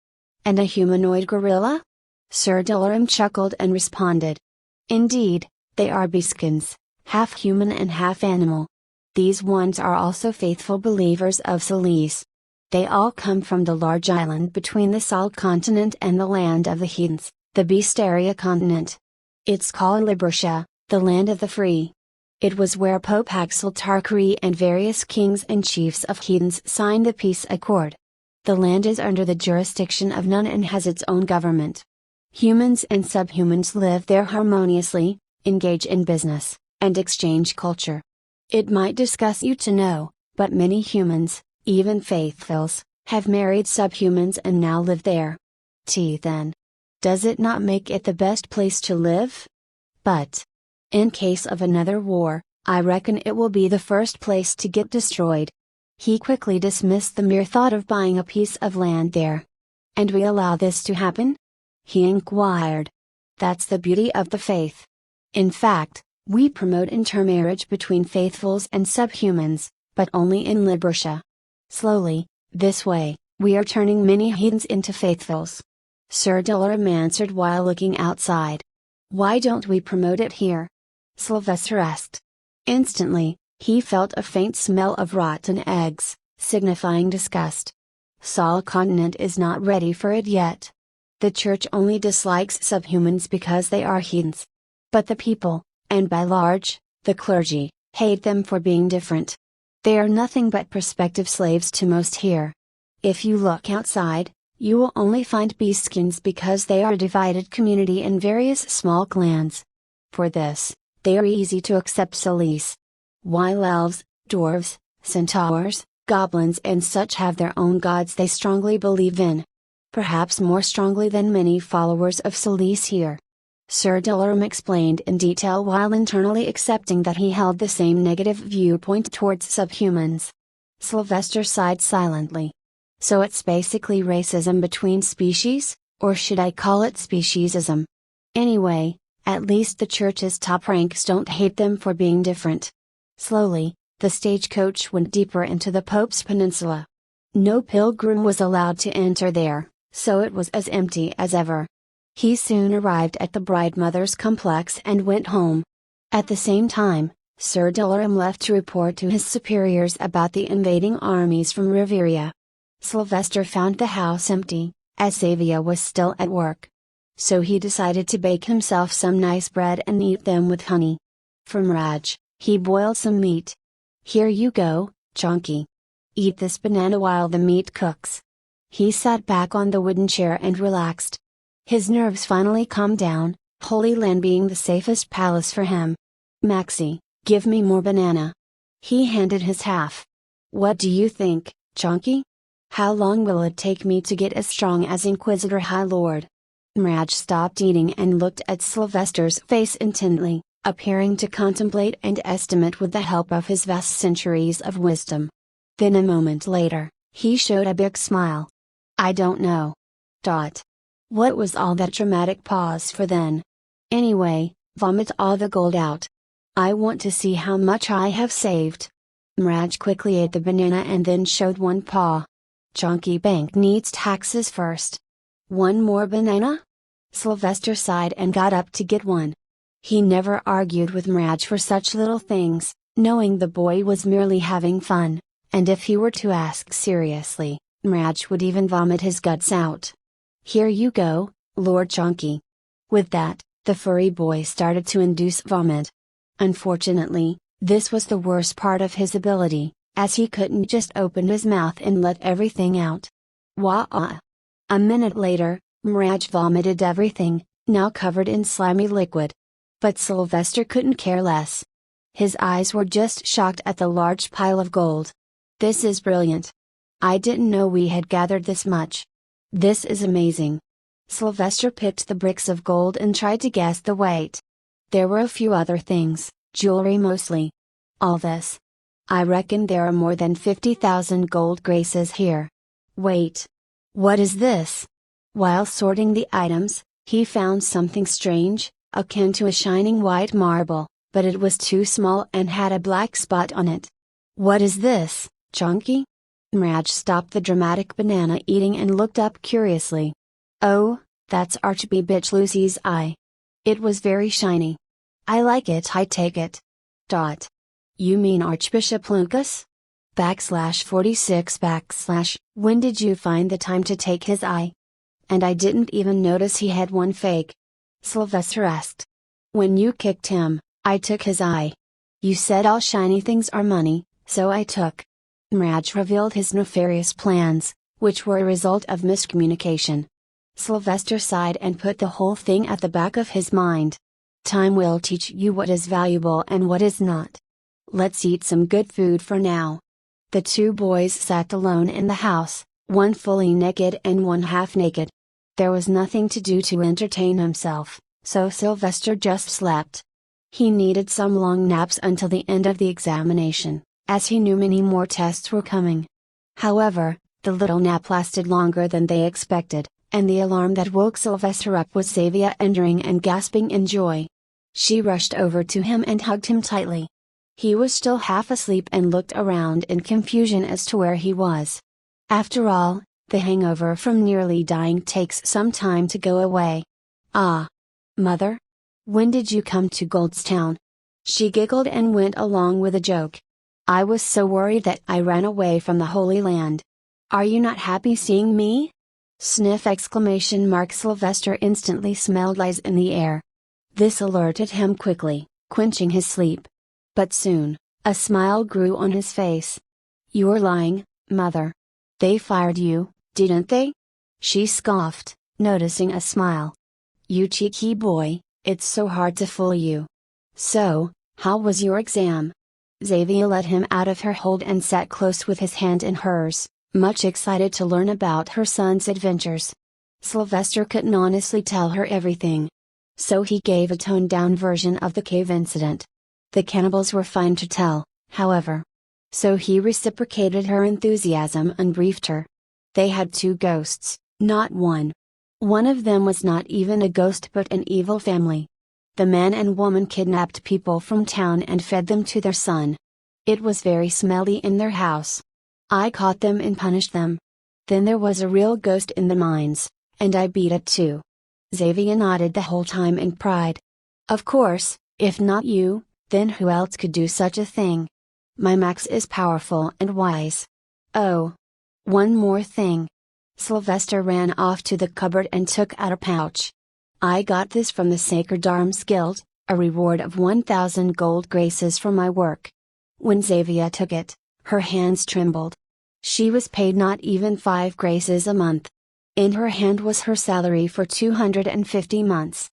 And a humanoid gorilla? Sir Dilaram chuckled and responded. Indeed, they are beaskins, half human and half animal. These ones are also faithful believers of Solis. They all come from the large island between the Salt continent and the land of the heathens, the Beasteria continent. It's called Libertia, the land of the free. It was where Pope Axel Tarquini and various kings and chiefs of heathens signed the peace accord. The land is under the jurisdiction of none and has its own government. Humans and subhumans live there harmoniously, engage in business, and exchange culture. It might disgust you to know, but many humans, even faithfuls, have married subhumans and now live there. Then. Does it not make it the best place to live? But, in case of another war, I reckon it will be the first place to get destroyed. He quickly dismissed the mere thought of buying a piece of land there. And we allow this to happen? He inquired. That's the beauty of the faith. In fact, we promote intermarriage between faithfuls and subhumans, but only in Liberia. Slowly, this way, we are turning many heathens into faithfuls. Sir Delaram answered while looking outside. Why don't we promote it here? Sylvester asked. Instantly, he felt a faint smell of rotten eggs, signifying disgust. Saul continent is not ready for it yet. The church only dislikes subhumans because they are heathens. But the people, and by large, the clergy, hate them for being different. They are nothing but prospective slaves to most here. If you look outside, you will only find beastskins because they are a divided community in various small clans. For this, they are easy to accept Solis. While elves, dwarves, centaurs, goblins and such have their own gods they strongly believe in. Perhaps more strongly than many followers of Solis here. Sir Delaram explained in detail while internally accepting that he held the same negative viewpoint towards subhumans. Sylvester sighed silently. So it's basically racism between species, or should I call it speciesism? Anyway, at least the church's top ranks don't hate them for being different. Slowly, the stagecoach went deeper into the Pope's Peninsula. No pilgrim was allowed to enter there, so it was as empty as ever. He soon arrived at the bride mother's complex and went home. At the same time, Sir Delaram left to report to his superiors about the invading armies from Riveria. Sylvester found the house empty, as Savia was still at work. So he decided to bake himself some nice bread and eat them with honey. For Miraj, he boiled some meat. Here you go, Chonky. Eat this banana while the meat cooks. He sat back on the wooden chair and relaxed. His nerves finally calmed down, Holy Land being the safest palace for him. Maxie, give me more banana. He handed his half. What do you think, Chonky? How long will it take me to get as strong as Inquisitor High Lord? Miraj stopped eating and looked at Sylvester's face intently, appearing to contemplate and estimate with the help of his vast centuries of wisdom. Then a moment later, he showed a big smile. I don't know. What was all that dramatic pause for then? Anyway, vomit all the gold out. I want to see how much I have saved. Miraj quickly ate the banana and then showed one paw. Chonky Bank needs taxes first. One more banana? Sylvester sighed and got up to get one. He never argued with Miraj for such little things, knowing the boy was merely having fun, and if he were to ask seriously, Miraj would even vomit his guts out. Here you go, Lord Chonky. With that, the furry boy started to induce vomit. Unfortunately, this was the worst part of his ability, as he couldn't just open his mouth and let everything out. Wah-ah! A minute later, Miraj vomited everything, now covered in slimy liquid. But Sylvester couldn't care less. His eyes were just shocked at the large pile of gold. This is brilliant. I didn't know we had gathered this much. This is amazing. Sylvester picked the bricks of gold and tried to guess the weight. There were a few other things, jewelry mostly. All this. I reckon there are more than 50,000 gold graces here. Wait. What is this? While sorting the items, he found something strange, akin to a shining white marble, but it was too small and had a black spot on it. What is this, Chonky? Miraj stopped the dramatic banana eating and looked up curiously. Oh, that's Archbishop Lucy's eye. It was very shiny. I like it, I take it. You mean Archbishop Lucas? /46 / when did you find the time to take his eye? And I didn't even notice he had one fake. Sylvester asked. When you kicked him, I took his eye. You said all shiny things are money, so I took. Miraj revealed his nefarious plans, which were a result of miscommunication. Sylvester sighed and put the whole thing at the back of his mind. Time will teach you what is valuable and what is not. Let's eat some good food for now. The two boys sat alone in the house, one fully naked and one half naked. There was nothing to do to entertain himself, so Sylvester just slept. He needed some long naps until the end of the examination, as he knew many more tests were coming. However, the little nap lasted longer than they expected, and the alarm that woke Sylvester up was Xavier entering and gasping in joy. She rushed over to him and hugged him tightly. He was still half asleep and looked around in confusion as to where he was. After all, the hangover from nearly dying takes some time to go away. "Ah! Mother? When did you come to Goldstown?" She giggled and went along with a joke. "I was so worried that I ran away from the Holy Land. Are you not happy seeing me?" Sniff! Sylvester instantly smelled lies in the air. This alerted him quickly, quenching his sleep. But soon, a smile grew on his face. "You're lying, Mother. They fired you, didn't they?" She scoffed, noticing a smile. "You cheeky boy, it's so hard to fool you. So, how was your exam?" Xavier let him out of her hold and sat close with his hand in hers, much excited to learn about her son's adventures. Sylvester couldn't honestly tell her everything. So he gave a toned-down version of the cave incident. The cannibals were fine to tell, however. So he reciprocated her enthusiasm and briefed her. They had 2 ghosts, not one. One of them was not even a ghost but an evil family. The man and woman kidnapped people from town and fed them to their son. It was very smelly in their house. I caught them and punished them. Then there was a real ghost in the mines, and I beat it too. Xavier nodded the whole time in pride. "Of course, if not you, then who else could do such a thing? My Max is powerful and wise. Oh! One more thing." Sylvester ran off to the cupboard and took out a pouch. "I got this from the Sacred Arms Guild, a reward of 1,000 gold graces for my work." When Xavier took it, her hands trembled. She was paid not even 5 graces a month. In her hand was her salary for 250 months.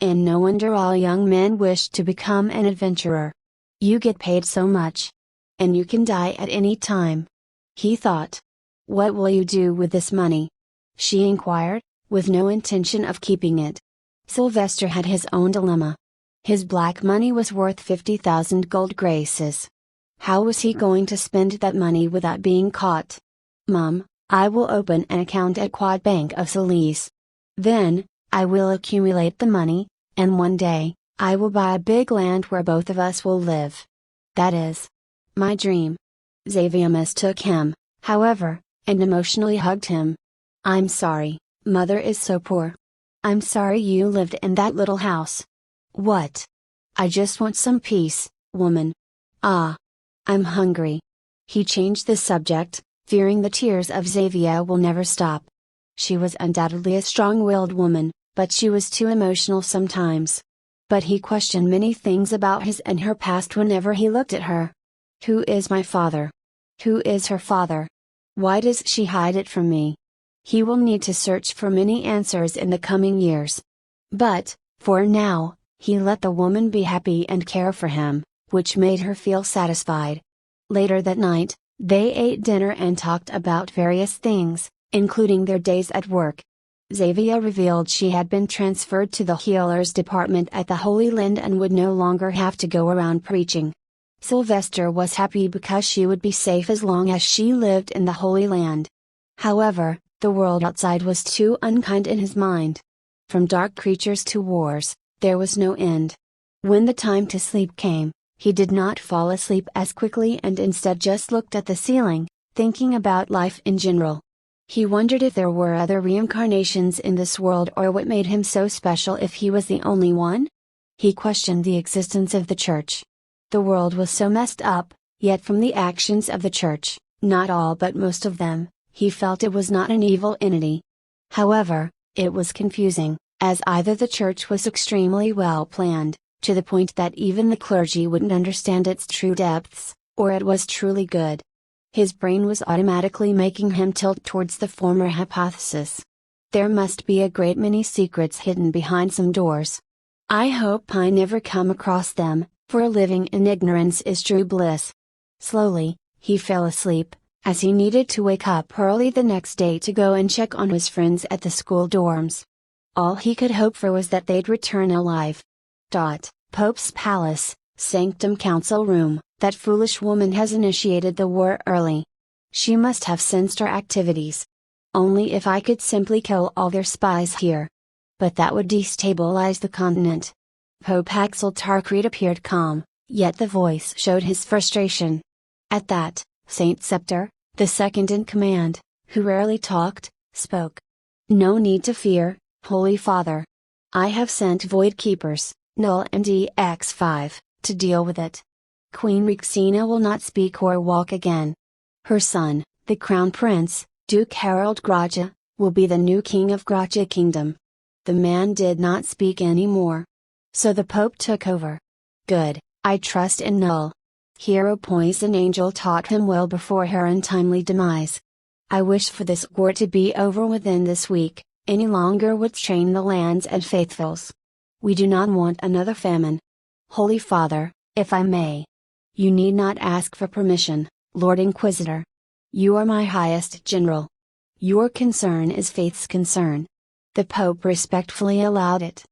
And no wonder all young men wished to become an adventurer. You get paid so much. And you can die at any time. He thought. "What will you do with this money?" she inquired, with no intention of keeping it. Sylvester had his own dilemma. His black money was worth 50,000 gold graces. How was he going to spend that money without being caught? "Mom, I will open an account at Quad Bank of Solis. Then, I will accumulate the money, and one day, I will buy a big land where both of us will live. That is my dream." Xavier mistook him, however, and emotionally hugged him. "I'm sorry, Mother is so poor. I'm sorry you lived in that little house." "What? I just want some peace, woman. Ah! I'm hungry." He changed the subject, fearing the tears of Xavier will never stop. She was undoubtedly a strong-willed woman, but she was too emotional sometimes. But he questioned many things about his and her past whenever he looked at her. Who is my father? Who is her father? Why does she hide it from me? He will need to search for many answers in the coming years. But, for now, he let the woman be happy and care for him, which made her feel satisfied. Later that night, they ate dinner and talked about various things, including their days at work. Xavier revealed she had been transferred to the healers department at the Holy Land and would no longer have to go around preaching. Sylvester was happy because she would be safe as long as she lived in the Holy Land. However, the world outside was too unkind in his mind. From dark creatures to wars, there was no end. When the time to sleep came, he did not fall asleep as quickly and instead just looked at the ceiling, thinking about life in general. He wondered if there were other reincarnations in this world or what made him so special if he was the only one. He questioned the existence of the church. The world was so messed up, yet from the actions of the church, not all but most of them, he felt it was not an evil entity. However, it was confusing, as either the church was extremely well planned, to the point that even the clergy wouldn't understand its true depths, or it was truly good. His brain was automatically making him tilt towards the former hypothesis. There must be a great many secrets hidden behind some doors. I hope I never come across them, for living in ignorance is true bliss. Slowly, he fell asleep, as he needed to wake up early the next day to go and check on his friends at the school dorms. All he could hope for was that they'd return alive. Pope's Palace, Sanctum Council Room. That foolish woman has initiated the war early. She must have sensed our activities. Only if I could simply kill all their spies here. But that would destabilize the continent. Pope Axel Tarkreed appeared calm, yet the voice showed his frustration. At that, Saint Scepter, the second in command, who rarely talked, spoke. No need to fear, Holy Father. I have sent Void Keepers, Null and EX5, to deal with it. Queen Rixina will not speak or walk again. Her son, the Crown Prince, Duke Harold Graja, will be the new king of Graja Kingdom. The man did not speak anymore. So the Pope took over. Good, I trust in Null. Hero Poison Angel taught him well before her untimely demise. I wish for this war to be over within this week, any longer would strain the lands and faithfuls. We do not want another famine. Holy Father, if I may. You need not ask for permission, Lord Inquisitor. You are my highest general. Your concern is faith's concern. The Pope respectfully allowed it.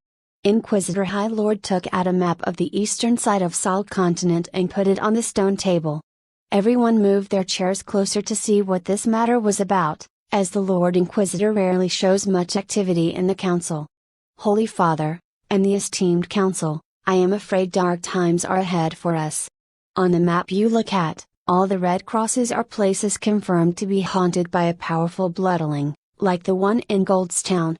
Inquisitor High Lord took out a map of the eastern side of Sol continent and put it on the stone table. Everyone moved their chairs closer to see what this matter was about, as the Lord Inquisitor rarely shows much activity in the council. Holy Father, and the esteemed council, I am afraid dark times are ahead for us. On the map you look at, all the red crosses are places confirmed to be haunted by a powerful bloodling, like the one in Goldstown.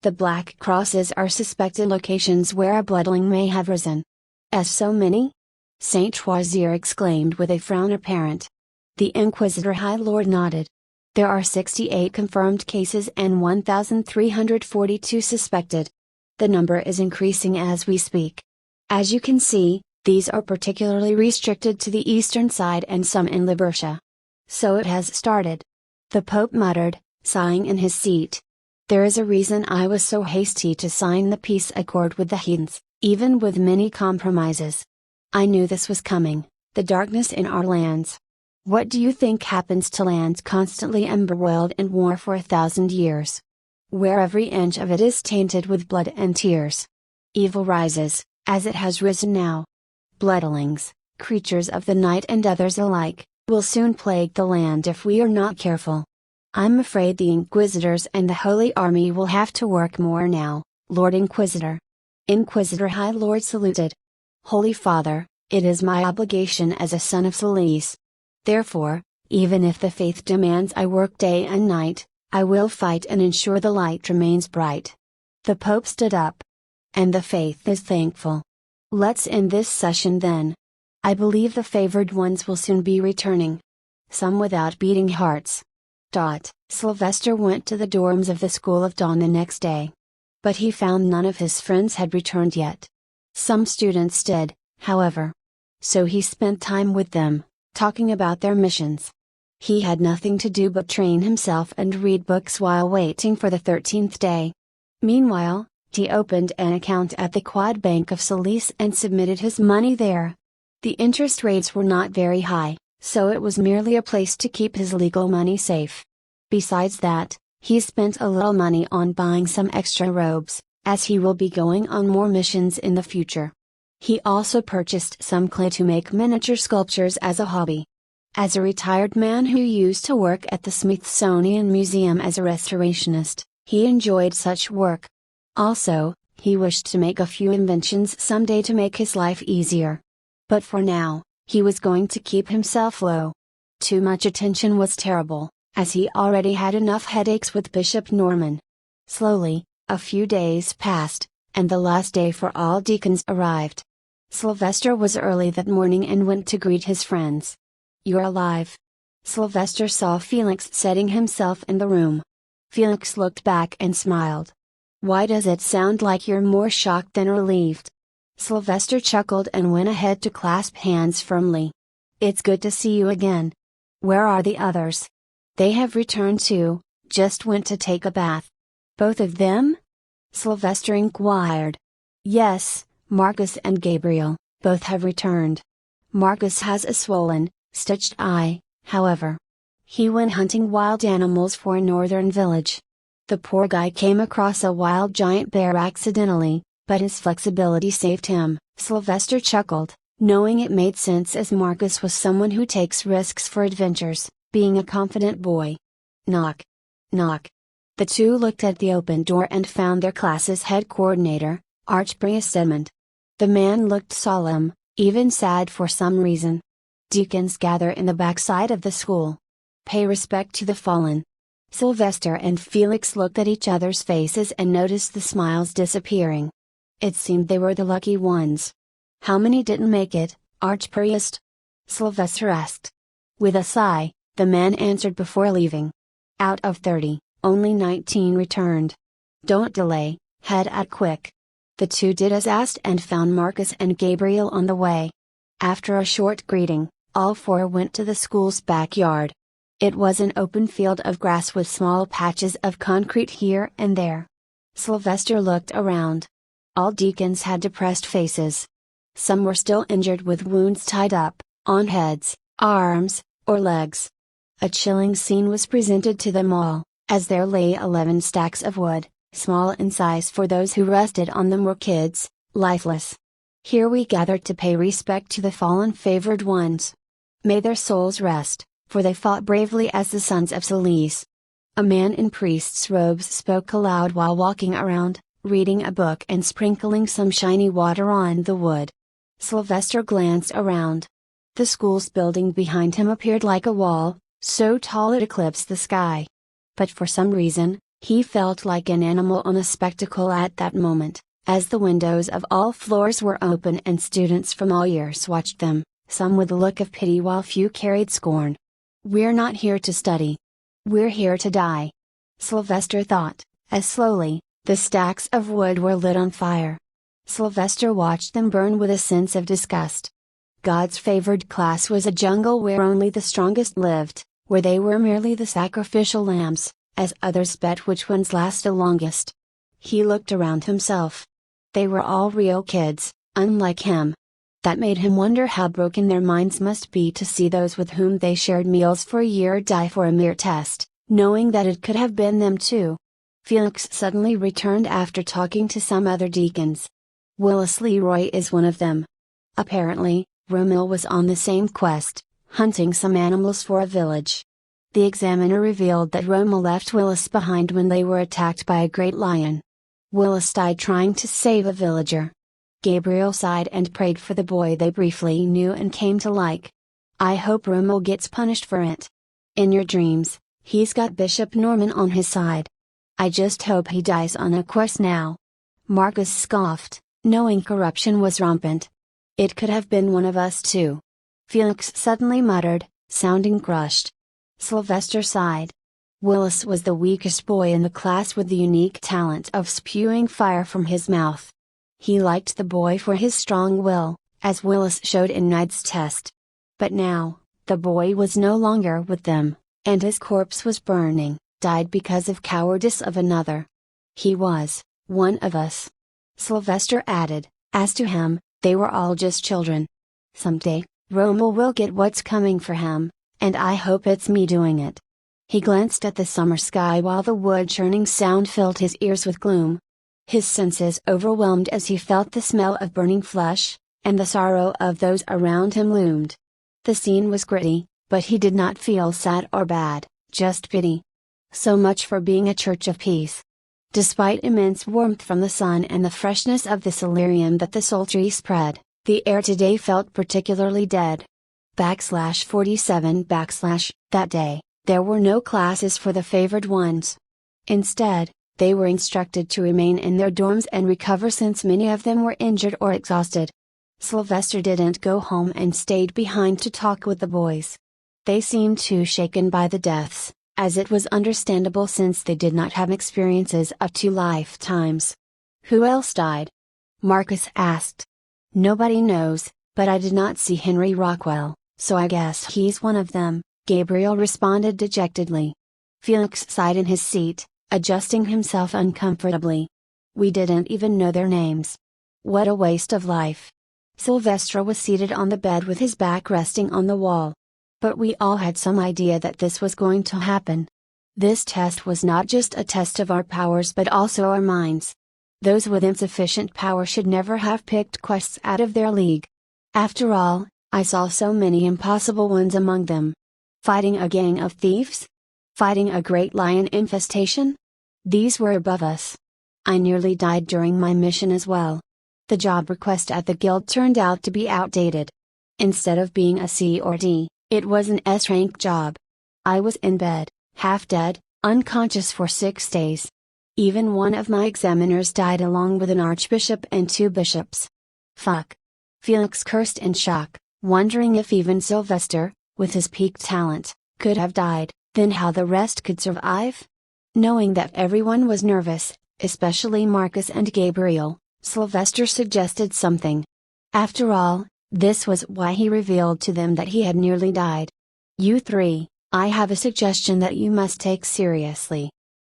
The black crosses are suspected locations where a bloodling may have risen. As so many? Saint Wazir exclaimed with a frown apparent. The Inquisitor High Lord nodded. There are 68 confirmed cases and 1,342 suspected. The number is increasing as we speak. As you can see, these are particularly restricted to the eastern side and some in Liberia. So it has started. The Pope muttered, sighing in his seat. There is a reason I was so hasty to sign the peace accord with the heathens, even with many compromises. I knew this was coming, the darkness in our lands. What do you think happens to lands constantly embroiled in war for 1,000 years? Where every inch of it is tainted with blood and tears. Evil rises, as it has risen now. Bloodlings, creatures of the night and others alike, will soon plague the land if we are not careful. I'm afraid the Inquisitors and the Holy Army will have to work more now, Lord Inquisitor. Inquisitor High Lord saluted. Holy Father, it is my obligation as a son of Solis. Therefore, even if the faith demands I work day and night, I will fight and ensure the light remains bright. The Pope stood up. And the faith is thankful. Let's end this session then. I believe the favored ones will soon be returning. Some without beating hearts. Sylvester went to the dorms of the School of Dawn the next day. But he found none of his friends had returned yet. Some students did, however. So he spent time with them, talking about their missions. He had nothing to do but train himself and read books while waiting for the 13th day. Meanwhile, he opened an account at the Quad Bank of Solis and submitted his money there. The interest rates were not very high, so it was merely a place to keep his legal money safe. Besides that, he spent a little money on buying some extra robes, as he will be going on more missions in the future. He also purchased some clay to make miniature sculptures as a hobby. As a retired man who used to work at the Smithsonian Museum as a restorationist, he enjoyed such work. Also, he wished to make a few inventions someday to make his life easier. But for now, he was going to keep himself low. Too much attention was terrible, as he already had enough headaches with Bishop Norman. Slowly, a few days passed, and the last day for all deacons arrived. Sylvester was early that morning and went to greet his friends. You're alive. Sylvester saw Felix setting himself in the room. Felix looked back and smiled. Why does it sound like you're more shocked than relieved? Sylvester chuckled and went ahead to clasp hands firmly. It's good to see you again. Where are the others? They have returned too, just went to take a bath. Both of them? Sylvester inquired. Yes, Marcus and Gabriel, both have returned. Marcus has a swollen, stitched eye, however. He went hunting wild animals for a northern village. The poor guy came across a wild giant bear accidentally, but his flexibility saved him. Sylvester chuckled, knowing it made sense as Marcus was someone who takes risks for adventures, being a confident boy. Knock. Knock. The two looked at the open door and found their class's head coordinator, Archpriest Edmund. The man looked solemn, even sad for some reason. Deacons gather in the backside of the school. Pay respect to the fallen. Sylvester and Felix looked at each other's faces and noticed the smiles disappearing. It seemed they were the lucky ones. How many didn't make it, Archpriest? Sylvester asked. With a sigh, the man answered before leaving. Out of 30, only 19 returned. Don't delay, head out quick. The two did as asked and found Marcus and Gabriel on the way. After a short greeting, all four went to the school's backyard. It was an open field of grass with small patches of concrete here and there. Sylvester looked around. All deacons had depressed faces. Some were still injured with wounds tied up, on heads, arms, or legs. A chilling scene was presented to them all, as there lay 11 stacks of wood, small in size for those who rested on them were kids, lifeless. Here we gathered to pay respect to the fallen favored ones. May their souls rest, for they fought bravely as the sons of Celeste. A man in priest's robes spoke aloud while walking around, reading a book and sprinkling some shiny water on the wood. Sylvester glanced around. The school's building behind him appeared like a wall, so tall it eclipsed the sky. But for some reason, he felt like an animal on a spectacle at that moment, as the windows of all floors were open and students from all years watched them, some with a look of pity while few carried scorn. We're not here to study. We're here to die. Sylvester thought, as slowly, the stacks of wood were lit on fire. Sylvester watched them burn with a sense of disgust. God's favored class was a jungle where only the strongest lived, where they were merely the sacrificial lambs, as others bet which ones last the longest. He looked around himself. They were all real kids, unlike him. That made him wonder how broken their minds must be to see those with whom they shared meals for a year die for a mere test, knowing that it could have been them too. Felix suddenly returned after talking to some other deacons. Willis Leroy is one of them. Apparently, Romil was on the same quest, hunting some animals for a village. The examiner revealed that Romil left Willis behind when they were attacked by a great lion. Willis died trying to save a villager. Gabriel sighed and prayed for the boy they briefly knew and came to like. I hope Romil gets punished for it. In your dreams, he's got Bishop Norman on his side. I just hope he dies on a cross now. Marcus scoffed, knowing corruption was rampant. It could have been one of us too. Felix suddenly muttered, sounding crushed. Sylvester sighed. Willis was the weakest boy in the class with the unique talent of spewing fire from his mouth. He liked the boy for his strong will, as Willis showed in Knight's test. But now, the boy was no longer with them, and his corpse was burning, died because of cowardice of another. He was one of us. Sylvester added, as to him, they were all just children. Someday, Romil will get what's coming for him, and I hope it's me doing it. He glanced at the summer sky while the wood churning sound filled his ears with gloom. His senses overwhelmed as he felt the smell of burning flesh, and the sorrow of those around him loomed. The scene was gritty, but he did not feel sad or bad, just pity. So much for being a church of peace. Despite immense warmth from the sun and the freshness of the celerium that the sultry spread, the air today felt particularly dead. /47 That day, there were no classes for the favored ones. Instead, they were instructed to remain in their dorms and recover since many of them were injured or exhausted. Sylvester didn't go home and stayed behind to talk with the boys. They seemed too shaken by the deaths, as it was understandable since they did not have experiences of 2 lifetimes. Who else died? Marcus asked. Nobody knows, but I did not see Henry Rockwell, so I guess he's one of them, Gabriel responded dejectedly. Felix sighed in his seat, adjusting himself uncomfortably. We didn't even know their names. What a waste of life. Sylvester was seated on the bed with his back resting on the wall. But we all had some idea that this was going to happen. This test was not just a test of our powers but also our minds. Those with insufficient power should never have picked quests out of their league. After all, I saw so many impossible ones among them. Fighting a gang of thieves? Fighting a great lion infestation? These were above us. I nearly died during my mission as well. The job request at the guild turned out to be outdated. Instead of being a C or D, it was an S rank job. I was in bed, half dead, unconscious for 6 days. Even one of my examiners died along with an archbishop and 2 bishops. Fuck. Felix cursed in shock, wondering if even Sylvester, with his peak talent, could have died, then how the rest could survive? Knowing that everyone was nervous, especially Marcus and Gabriel, Sylvester suggested something. After all, this was why he revealed to them that he had nearly died. You 3, I have a suggestion that you must take seriously.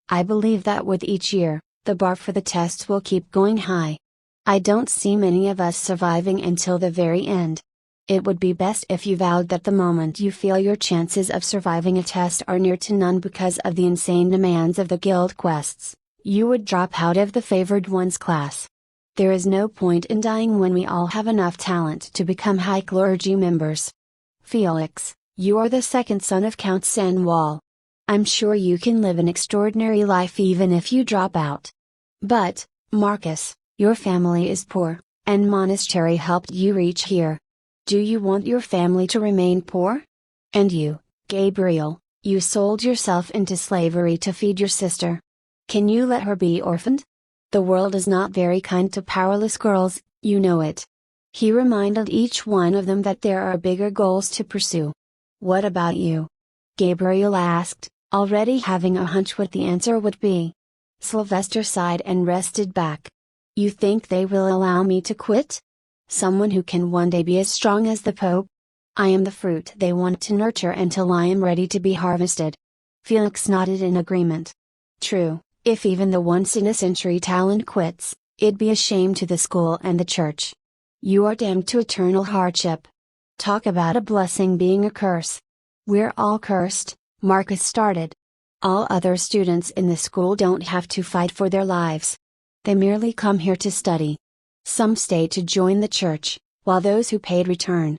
I believe that with each year, the bar for the tests will keep going high. I don't see many of us surviving until the very end. It would be best if you vowed that the moment you feel your chances of surviving a test are near to none because of the insane demands of the guild quests, you would drop out of the favored ones class. There is no point in dying when we all have enough talent to become high clergy members. Felix, you are the second son of Count Sanwall. I'm sure you can live an extraordinary life even if you drop out. But, Marcus, your family is poor, and monastery helped you reach here. Do you want your family to remain poor? And you, Gabriel, you sold yourself into slavery to feed your sister. Can you let her be orphaned? The world is not very kind to powerless girls, you know it. He reminded each one of them that there are bigger goals to pursue. What about you? Gabriel asked, already having a hunch what the answer would be. Sylvester sighed and rested back. You think they will allow me to quit? Someone who can one day be as strong as the Pope? I am the fruit they want to nurture until I am ready to be harvested. Felix nodded in agreement. True, if even the once-in-a-century talent quits, it'd be a shame to the school and the church. You are damned to eternal hardship. Talk about a blessing being a curse. We're all cursed, Marcus started. All other students in the school don't have to fight for their lives. They merely come here to study. Some stay to join the church, while those who paid return.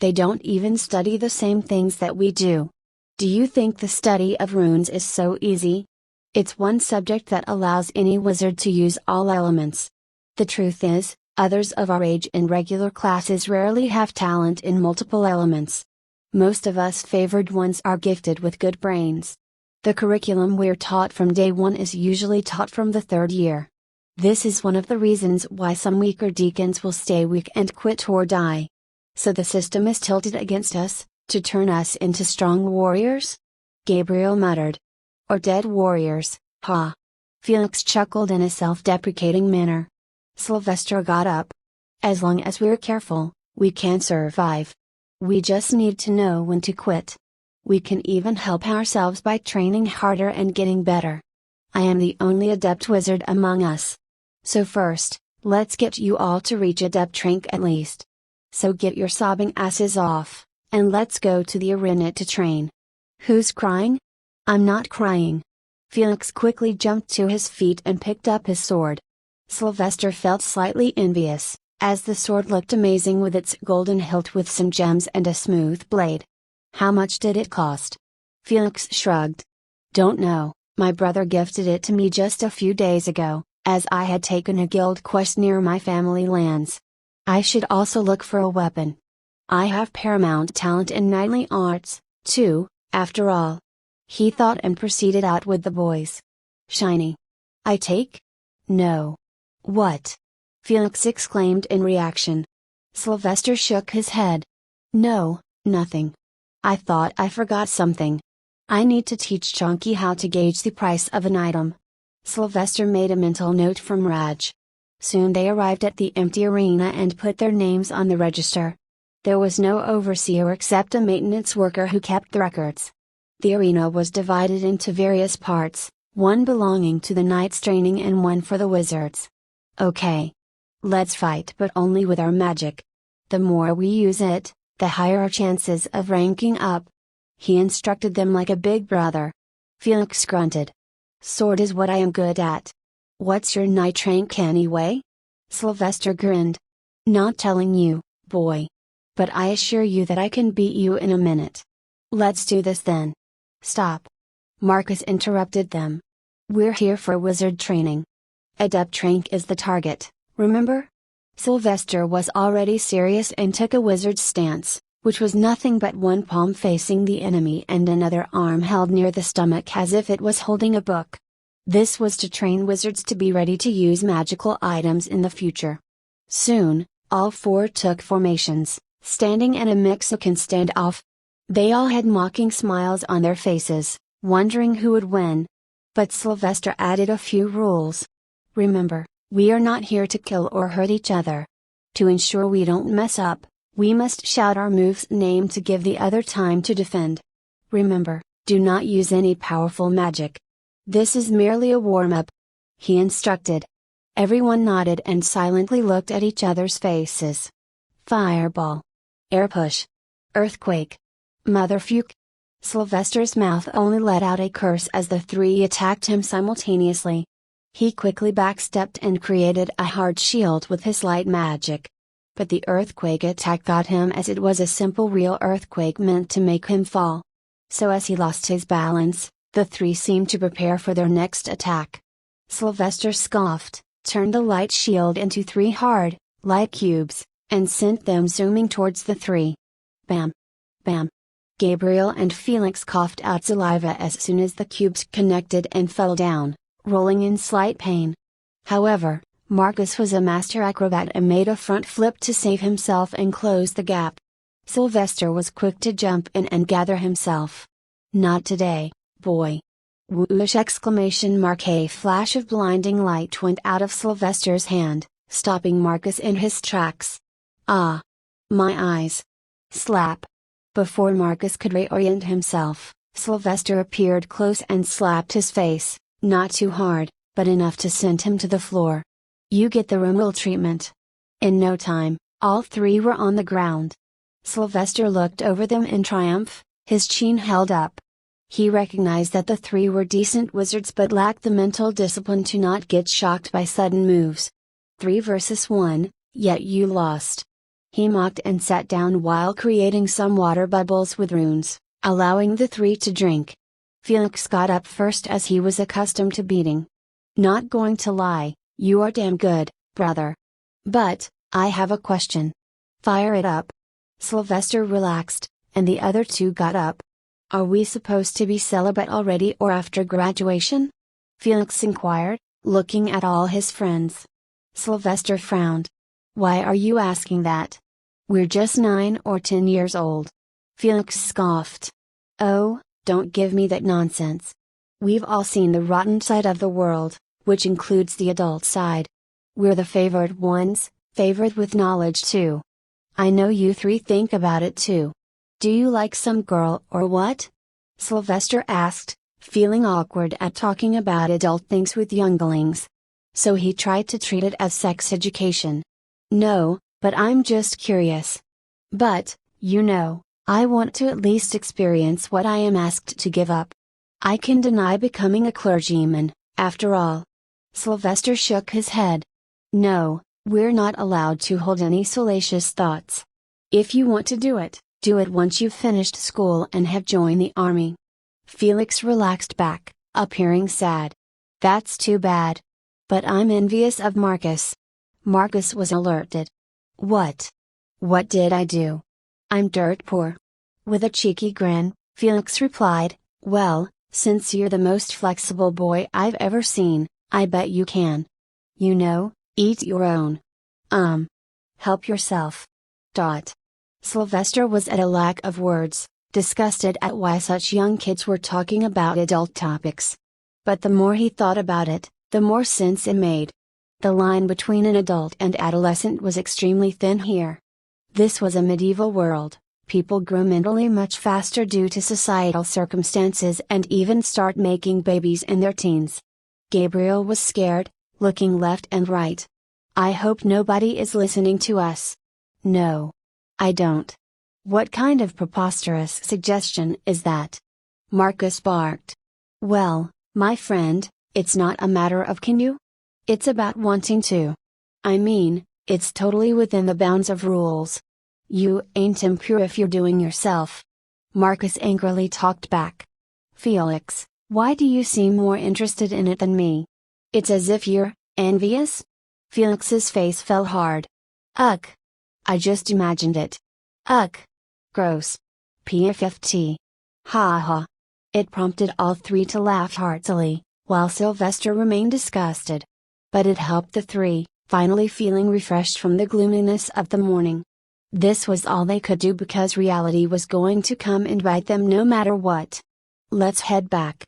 They don't even study the same things that we do. Do you think the study of runes is so easy? It's one subject that allows any wizard to use all elements. The truth is, others of our age in regular classes rarely have talent in multiple elements. Most of us favored ones are gifted with good brains. The curriculum we're taught from day 1 is usually taught from the 3rd year. This is one of the reasons why some weaker deacons will stay weak and quit or die. So the system is tilted against us, to turn us into strong warriors? Gabriel muttered. Or dead warriors, ha! Felix chuckled in a self-deprecating manner. Sylvester got up. As long as we're careful, we can survive. We just need to know when to quit. We can even help ourselves by training harder and getting better. I am the only adept wizard among us. So first, let's get you all to reach adept rank at least. So get your sobbing asses off, and let's go to the arena to train. Who's crying? I'm not crying. Felix quickly jumped to his feet and picked up his sword. Sylvester felt slightly envious, as the sword looked amazing with its golden hilt with some gems and a smooth blade. How much did it cost? Felix shrugged. Don't know, my brother gifted it to me just a few days ago, as I had taken a guild quest near my family lands. I should also look for a weapon. I have paramount talent in knightly arts, too, after all. He thought and proceeded out with the boys. Shiny. I take? No. What? Felix exclaimed in reaction. Sylvester shook his head. No, nothing. I thought I forgot something. I need to teach Chunky how to gauge the price of an item. Sylvester made a mental note from Raj. Soon they arrived at the empty arena and put their names on the register. There was no overseer except a maintenance worker who kept the records. The arena was divided into various parts, one belonging to the knights training and one for the wizards. Okay. Let's fight, but only with our magic. The more we use it, the higher our chances of ranking up. He instructed them like a big brother. Felix grunted. Sword is what I am good at. What's your night rank anyway? Sylvester grinned. Not telling you, boy. But I assure you that I can beat you in a minute. Let's do this then. Stop. Marcus interrupted them. We're here for wizard training. Adept rank is the target, remember? Sylvester was already serious and took a wizard's stance, which was nothing but one palm facing the enemy and another arm held near the stomach as if it was holding a book. This was to train wizards to be ready to use magical items in the future. Soon, all four took formations, standing in a Mexican standoff. They all had mocking smiles on their faces, wondering who would win. But Sylvester added a few rules. Remember, we are not here to kill or hurt each other. To ensure we don't mess up, we must shout our move's name to give the other time to defend. Remember, do not use any powerful magic. This is merely a warm-up. He instructed. Everyone nodded and silently looked at each other's faces. Fireball. Air push. Earthquake. Motherfuck. Sylvester's mouth only let out a curse as the three attacked him simultaneously. He quickly backstepped and created a hard shield with his light magic. But the earthquake attack got him as it was a simple real earthquake meant to make him fall. So as he lost his balance, the three seemed to prepare for their next attack. Sylvester scoffed, turned the light shield into three hard, light cubes, and sent them zooming towards the three. Bam! Bam! Gabriel and Felix coughed out saliva as soon as the cubes connected and fell down, rolling in slight pain. However, Marcus was a master acrobat and made a front flip to save himself and close the gap. Sylvester was quick to jump in and gather himself. Not today, boy. Whoosh! Exclamation mark! A flash of blinding light went out of Sylvester's hand, stopping Marcus in his tracks. Ah! My eyes! Slap! Before Marcus could reorient himself, Sylvester appeared close and slapped his face, not too hard, but enough to send him to the floor. You get the removal treatment. In no time, all three were on the ground. Sylvester looked over them in triumph, his chin held up. He recognized that the three were decent wizards but lacked the mental discipline to not get shocked by sudden moves. 3 versus 1, yet you lost. He mocked and sat down while creating some water bubbles with runes, allowing the three to drink. Felix got up first as he was accustomed to beating. Not going to lie, you are damn good, brother. But, I have a question. Fire it up. Sylvester relaxed, and the other two got up. Are we supposed to be celibate already or after graduation? Felix inquired, looking at all his friends. Sylvester frowned. Why are you asking that? We're just 9 or 10 years old. Felix scoffed. Oh, don't give me that nonsense. We've all seen the rotten side of the world, which includes the adult side. We're the favored ones, favored with knowledge too. I know you three think about it too. Do you like some girl or what? Sylvester asked, feeling awkward at talking about adult things with younglings. So he tried to treat it as sex education. No, but I'm just curious. But, you know, I want to at least experience what I am asked to give up. I can deny becoming a clergyman, after all. Sylvester shook his head. No, we're not allowed to hold any salacious thoughts. If you want to do it once you've finished school and have joined the army. Felix relaxed back, appearing sad. That's too bad. But I'm envious of Marcus. Marcus was alerted. What? What did I do? I'm dirt poor. With a cheeky grin, Felix replied, well, since you're the most flexible boy I've ever seen, I bet you can. You know, eat your own. Help yourself. Sylvester was at a lack of words, disgusted at why such young kids were talking about adult topics. But the more he thought about it, the more sense it made. The line between an adult and adolescent was extremely thin here. This was a medieval world, people grew mentally much faster due to societal circumstances and even start making babies in their teens. Gabriel was scared, looking left and right. I hope nobody is listening to us. No. I don't. What kind of preposterous suggestion is that? Marcus barked. Well, my friend, it's not a matter of can you? It's about wanting to. I mean, it's totally within the bounds of rules. You ain't impure if you're doing yourself. Marcus angrily talked back. Felix, why do you seem more interested in it than me? It's as if you're envious? Felix's face fell hard. Ugh. I just imagined it. Ugh. Gross. PFFT. Ha ha. It prompted all three to laugh heartily, while Sylvester remained disgusted. But it helped the three, finally feeling refreshed from the gloominess of the morning. This was all they could do because reality was going to come and bite them no matter what. Let's head back.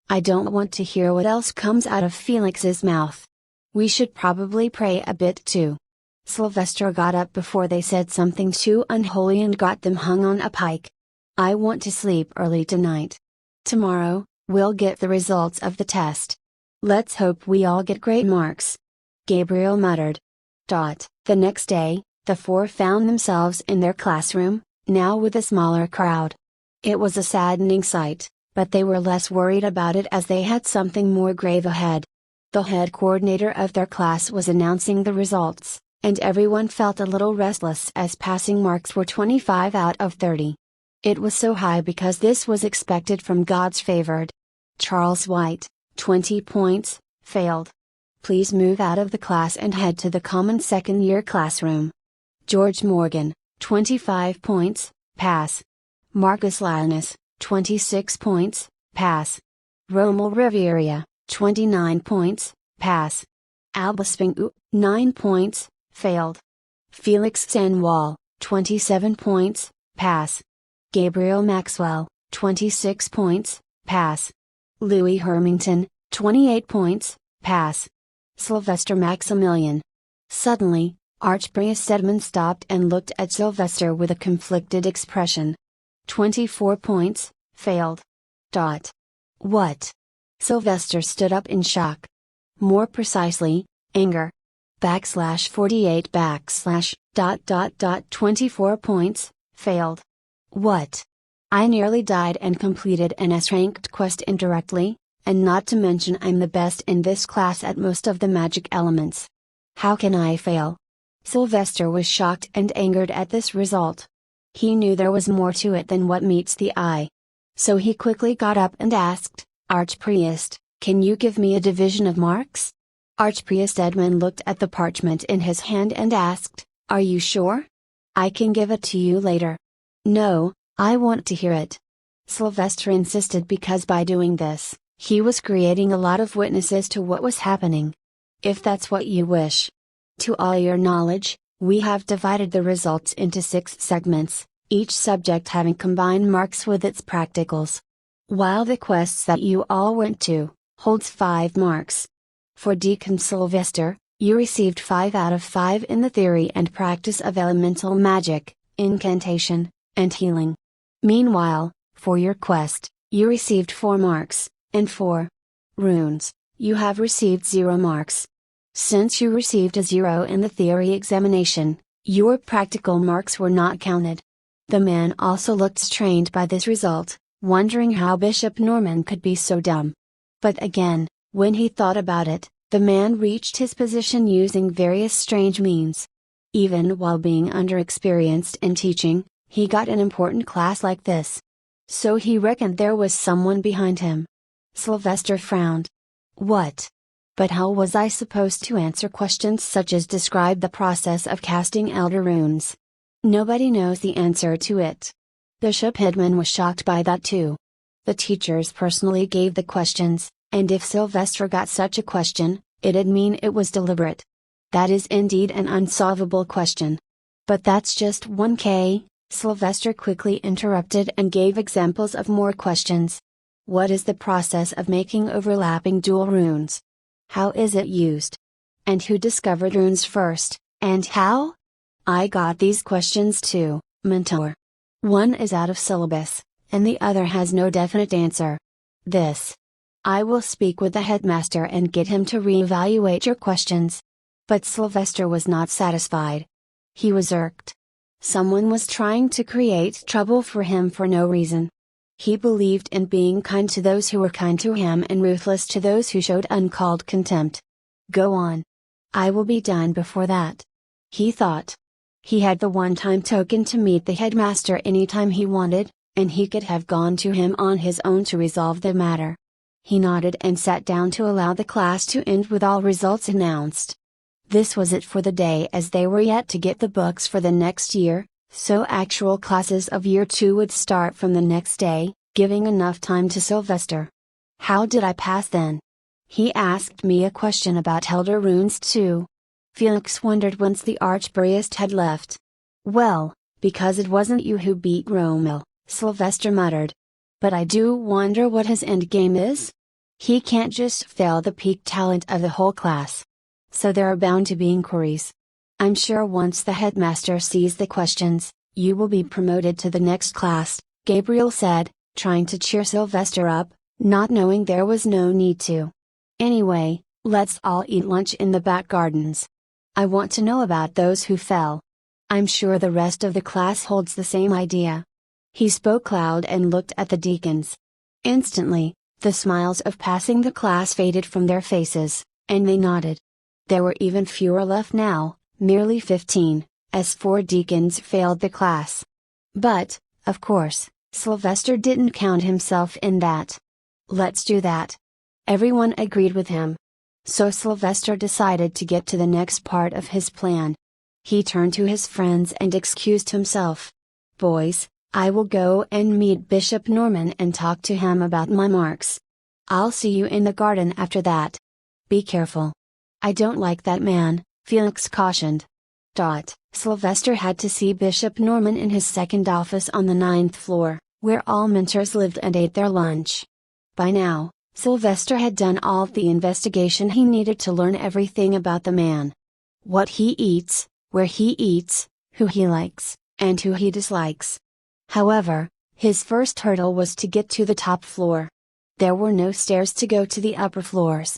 I don't want to hear what else comes out of Felix's mouth. We should probably pray a bit too. Sylvester got up before they said something too unholy and got them hung on a pike. I want to sleep early tonight. Tomorrow, we'll get the results of the test. Let's hope we all get great marks. Gabriel muttered. The next day, the four found themselves in their classroom, now with a smaller crowd. It was a saddening sight, but they were less worried about it as they had something more grave ahead. The head coordinator of their class was announcing the results, and everyone felt a little restless as passing marks were 25 out of 30. It was so high because this was expected from God's favored. Charles White, 20 points, failed. Please move out of the class and head to the common second-year classroom. George Morgan, 25 points, pass. Marcus Linus, 26 points, pass. Rommel Riviera, 29 points, pass. Albus Pingu, 9 points, failed. Felix Sanwall, 27 points, pass. Gabriel Maxwell, 26 points, pass. Louis Hermington, 28 points, pass. Sylvester Maximilian. Suddenly, Archpriest Edmund stopped and looked at Sylvester with a conflicted expression. 24 points, failed. What? Sylvester stood up in shock. More precisely, anger. /48 / 24 points, failed. What? I nearly died and completed an S-ranked quest indirectly, and not to mention I'm the best in this class at most of the magic elements. How can I fail? Sylvester was shocked and angered at this result. He knew there was more to it than what meets the eye. So he quickly got up and asked, Archpriest, can you give me a division of marks? Archpriest Edmund looked at the parchment in his hand and asked, Are you sure? I can give it to you later. No, I want to hear it. Sylvester insisted because by doing this, he was creating a lot of witnesses to what was happening. If that's what you wish. To all your knowledge, we have divided the results into 6 segments, each subject having combined marks with its practicals. While the quests that you all went to, holds 5 marks. For Deacon Sylvester, you received 5 out of 5 in the theory and practice of elemental magic, incantation, and healing. Meanwhile, for your quest, you received 4 marks, and for runes, you have received 0 marks. Since you received a 0 in the theory examination, your practical marks were not counted. The man also looked strained by this result, wondering how Bishop Norman could be so dumb. But again, when he thought about it, the man reached his position using various strange means. Even while being underexperienced in teaching, he got an important class like this. So he reckoned there was someone behind him. Sylvester frowned. What? But how was I supposed to answer questions such as describe the process of casting elder runes? Nobody knows the answer to it. Bishop Edmund was shocked by that too. The teachers personally gave the questions, and if Sylvester got such a question, it'd mean it was deliberate. That is indeed an unsolvable question. But that's just 1K, Sylvester quickly interrupted and gave examples of more questions. What is the process of making overlapping dual runes? How is it used? And who discovered runes first, and how? I got these questions too, Mentor. One is out of syllabus, and the other has no definite answer. I will speak with the headmaster and get him to reevaluate your questions. But Sylvester was not satisfied. He was irked. Someone was trying to create trouble for him for no reason. He believed in being kind to those who were kind to him and ruthless to those who showed uncalled contempt. Go on. I will be done before that. He thought. He had the one-time token to meet the headmaster anytime he wanted, and he could have gone to him on his own to resolve the matter. He nodded and sat down to allow the class to end with all results announced. This was it for the day, as they were yet to get the books for the next year, so actual classes of year 2 would start from the next day, giving enough time to Sylvester. How did I pass then? He asked me a question about Elder Runes too. Felix wondered once the archpriest had left. Well, because it wasn't you who beat Rommel, Sylvester muttered. But I do wonder what his endgame is? He can't just fail the peak talent of the whole class. So there are bound to be inquiries. I'm sure once the headmaster sees the questions, you will be promoted to the next class, Gabriel said, trying to cheer Sylvester up, not knowing there was no need to. Anyway, let's all eat lunch in the back gardens. I want to know about those who fell. I'm sure the rest of the class holds the same idea. He spoke loud and looked at the deacons. Instantly, the smiles of passing the class faded from their faces, and they nodded. There were even fewer left now, merely 15, as 4 deacons failed the class. But, of course, Sylvester didn't count himself in that. Let's do that. Everyone agreed with him. So Sylvester decided to get to the next part of his plan. He turned to his friends and excused himself. Boys, I will go and meet Bishop Norman and talk to him about my marks. I'll see you in the garden after that. Be careful. I don't like that man, Felix cautioned. Sylvester had to see Bishop Norman in his second office on the 9th floor, where all mentors lived and ate their lunch. By now, Sylvester had done all the investigation he needed to learn everything about the man. What he eats, where he eats, who he likes, and who he dislikes. However, his first hurdle was to get to the top floor. There were no stairs to go to the upper floors.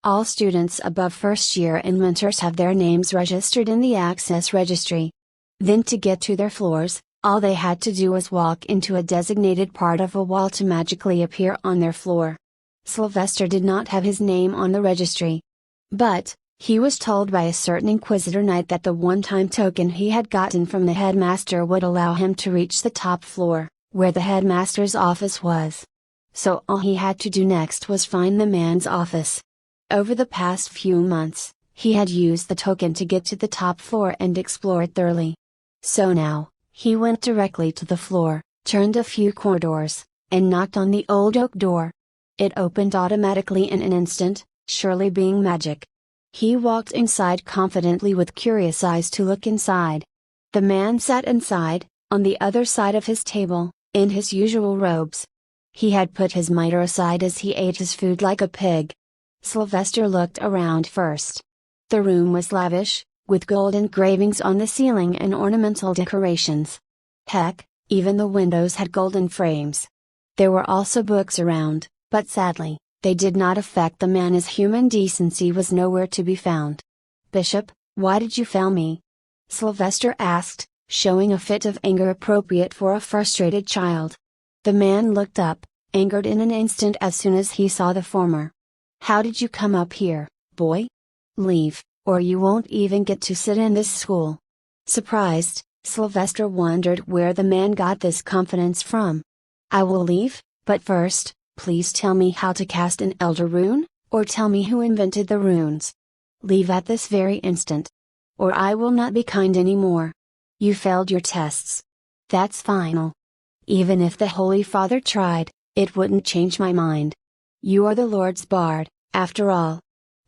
All students above first year and mentors have their names registered in the Access Registry. Then to get to their floors, all they had to do was walk into a designated part of a wall to magically appear on their floor. Sylvester did not have his name on the registry. But, he was told by a certain Inquisitor Knight that the one-time token he had gotten from the headmaster would allow him to reach the top floor, where the headmaster's office was. So all he had to do next was find the man's office. Over the past few months, he had used the token to get to the top floor and explore it thoroughly. So now, he went directly to the floor, turned a few corridors, and knocked on the old oak door. It opened automatically in an instant, surely being magic. He walked inside confidently with curious eyes to look inside. The man sat inside, on the other side of his table, in his usual robes. He had put his mitre aside as he ate his food like a pig. Sylvester looked around first. The room was lavish, with gold engravings on the ceiling and ornamental decorations. Heck, even the windows had golden frames. There were also books around, but sadly, they did not affect the man, as human decency was nowhere to be found. Bishop, why did you fail me? Sylvester asked, showing a fit of anger appropriate for a frustrated child. The man looked up, angered in an instant as soon as he saw the former. How did you come up here, boy? Leave, or you won't even get to sit in this school. Surprised, Sylvester wondered where the man got this confidence from. I will leave, but first, please tell me how to cast an Elder Rune, or tell me who invented the runes. Leave at this very instant. Or I will not be kind anymore. You failed your tests. That's final. Even if the Holy Father tried, it wouldn't change my mind. You are the Lord's bard, after all.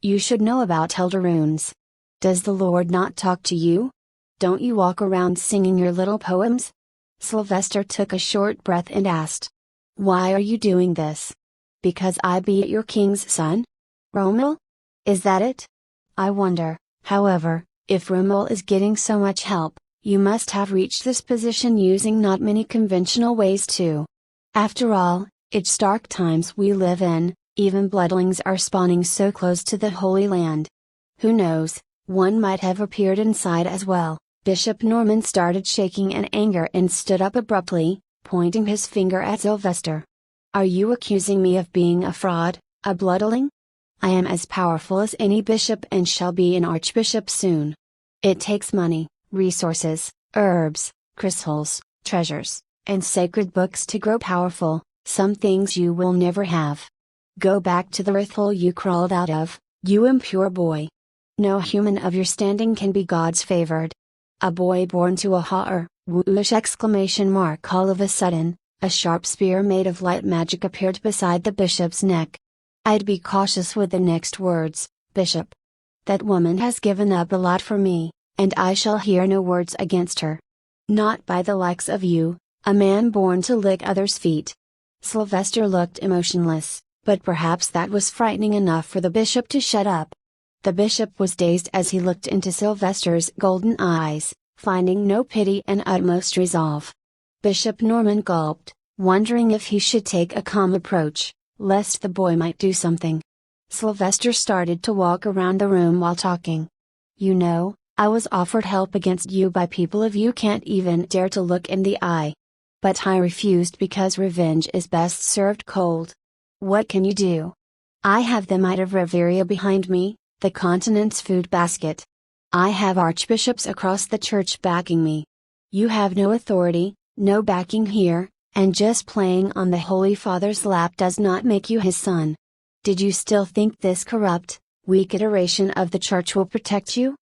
You should know about Elder Runes. Does the Lord not talk to you? Don't you walk around singing your little poems? Sylvester took a short breath and asked. Why are you doing this? Because I be your king's son? Rommel? Is that it? I wonder, however, if Rommel is getting so much help, you must have reached this position using not many conventional ways too. After all, it's dark times we live in, even bloodlings are spawning so close to the Holy Land. Who knows, one might have appeared inside as well. Bishop Norman started shaking in anger and stood up abruptly, pointing his finger at Sylvester. "Are you accusing me of being a fraud, a bloodling? I am as powerful as any bishop and shall be an archbishop soon. It takes money, resources, herbs, crystals, treasures, and sacred books to grow powerful, some things you will never have. Go back to the earthhole you crawled out of, you impure boy. No human of your standing can be God's favored. A boy born to a ha'er, whoosh! All of a sudden, a sharp spear made of light magic appeared beside the bishop's neck. "I'd be cautious with the next words, Bishop. That woman has given up a lot for me, and I shall hear no words against her. Not by the likes of you, a man born to lick others' feet." Sylvester looked emotionless, but perhaps that was frightening enough for the bishop to shut up. The bishop was dazed as he looked into Sylvester's golden eyes, finding no pity and utmost resolve. Bishop Norman gulped, wondering if he should take a calm approach, lest the boy might do something. Sylvester started to walk around the room while talking. "You know, I was offered help against you by people of you can't even dare to look in the eye. But I refused because revenge is best served cold. What can you do? I have the might of Riveria behind me, the continent's food basket. I have archbishops across the church backing me. You have no authority, no backing here, and just playing on the Holy Father's lap does not make you his son. Did you still think this corrupt, weak iteration of the church will protect you?"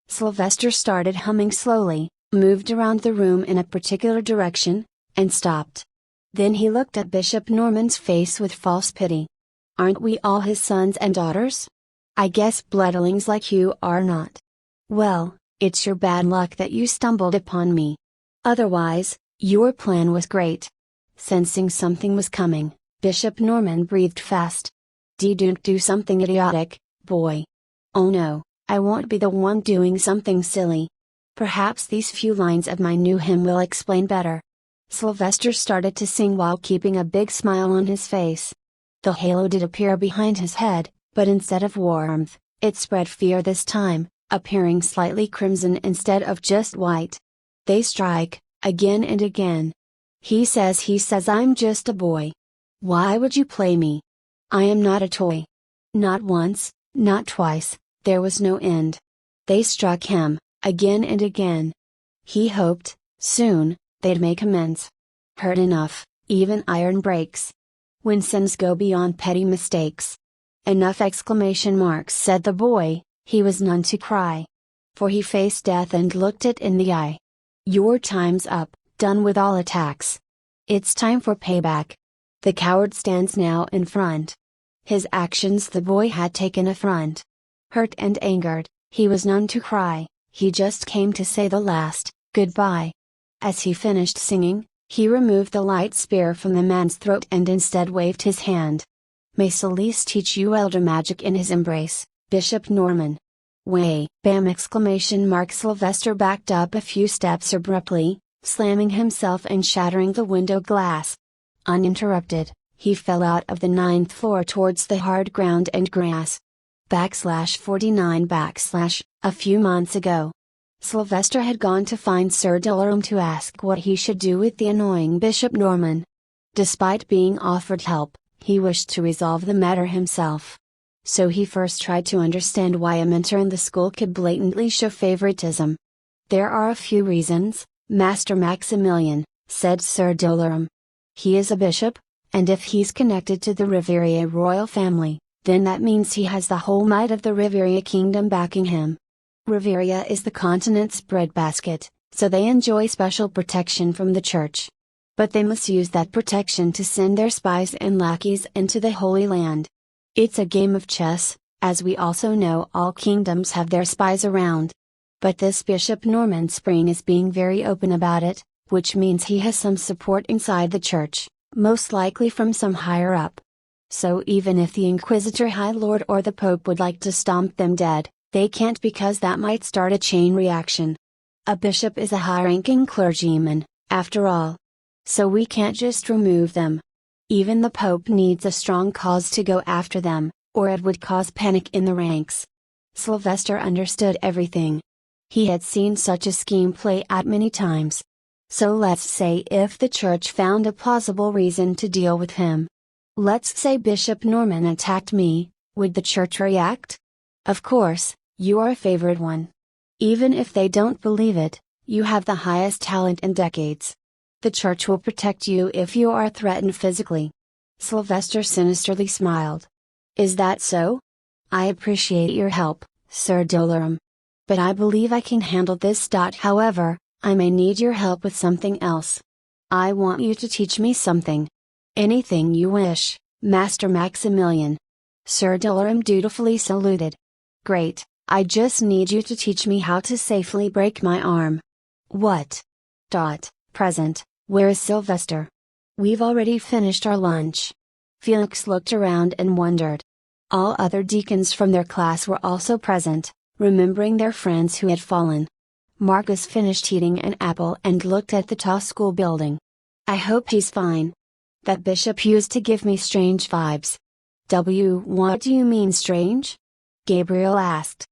Sylvester started humming slowly, moved around the room in a particular direction, and stopped. Then he looked at Bishop Norman's face with false pity. "Aren't we all his sons and daughters? I guess bloodlings like you are not. Well, it's your bad luck that you stumbled upon me. Otherwise, your plan was great." Sensing something was coming, Bishop Norman breathed fast. "Don't do something idiotic, boy. Oh no, I won't be the one doing something silly. Perhaps these few lines of my new hymn will explain better." Sylvester started to sing while keeping a big smile on his face. The halo did appear behind his head, but instead of warmth, it spread fear this time, appearing slightly crimson instead of just white. "They strike, again and again. He says I'm just a boy. Why would you play me? I am not a toy. Not once, not twice, there was no end. They struck him, again and again. He hoped, soon, they'd make amends. Hurt enough, even iron breaks. When sins go beyond petty mistakes." "Enough!" said the boy. He was none to cry. For he faced death and looked it in the eye. "Your time's up, done with all attacks. It's time for payback." The coward stands now in front. His actions the boy had taken affront. Hurt and angered, he was none to cry, he just came to say the last, goodbye. As he finished singing, he removed the light spear from the man's throat and instead waved his hand. "May Celeste teach you elder magic in his embrace, Bishop Norman." "Way, bam!" Sylvester backed up a few steps abruptly, slamming himself and shattering the window glass. Uninterrupted, he fell out of the 9th floor towards the hard ground and grass. /49 A few months ago, Sylvester had gone to find Sir Dolorum to ask what he should do with the annoying Bishop Norman. Despite being offered help, he wished to resolve the matter himself. So he first tried to understand why a mentor in the school could blatantly show favoritism. "There are a few reasons, Master Maximilian," said Sir Dolorum. "He is a bishop, and if he's connected to the Riveria royal family, then that means he has the whole might of the Riveria kingdom backing him. Riveria is the continent's breadbasket, so they enjoy special protection from the church. But they must use that protection to send their spies and lackeys into the Holy Land. It's a game of chess, as we also know all kingdoms have their spies around. But this Bishop Norman Spring is being very open about it, which means he has some support inside the church, most likely from some higher up. So even if the Inquisitor High Lord or the Pope would like to stomp them dead, they can't because that might start a chain reaction. A bishop is a high-ranking clergyman, after all. So we can't just remove them. Even the Pope needs a strong cause to go after them, or it would cause panic in the ranks." Sylvester understood everything. He had seen such a scheme play out many times. So let's say if the church found a plausible reason to deal with him. Let's say Bishop Norman attacked me, would the church react? Of course, you are a favored one. Even if they don't believe it, you have the highest talent in decades. The church will protect you if you are threatened physically. Sylvester sinisterly smiled. Is that so? I appreciate your help, Sir Dolorum. But I believe I can handle this. However, I may need your help with something else. I want you to teach me something. Anything you wish, Master Maximilian. Sir Dolorum dutifully saluted. Great, I just need you to teach me how to safely break my arm. What? Present, where is Sylvester? We've already finished our lunch. Felix looked around and wondered. All other deacons from their class were also present, remembering their friends who had fallen. Marcus finished eating an apple and looked at the tall school building. I hope he's fine. That bishop used to give me strange vibes. What do you mean strange? Gabriel asked.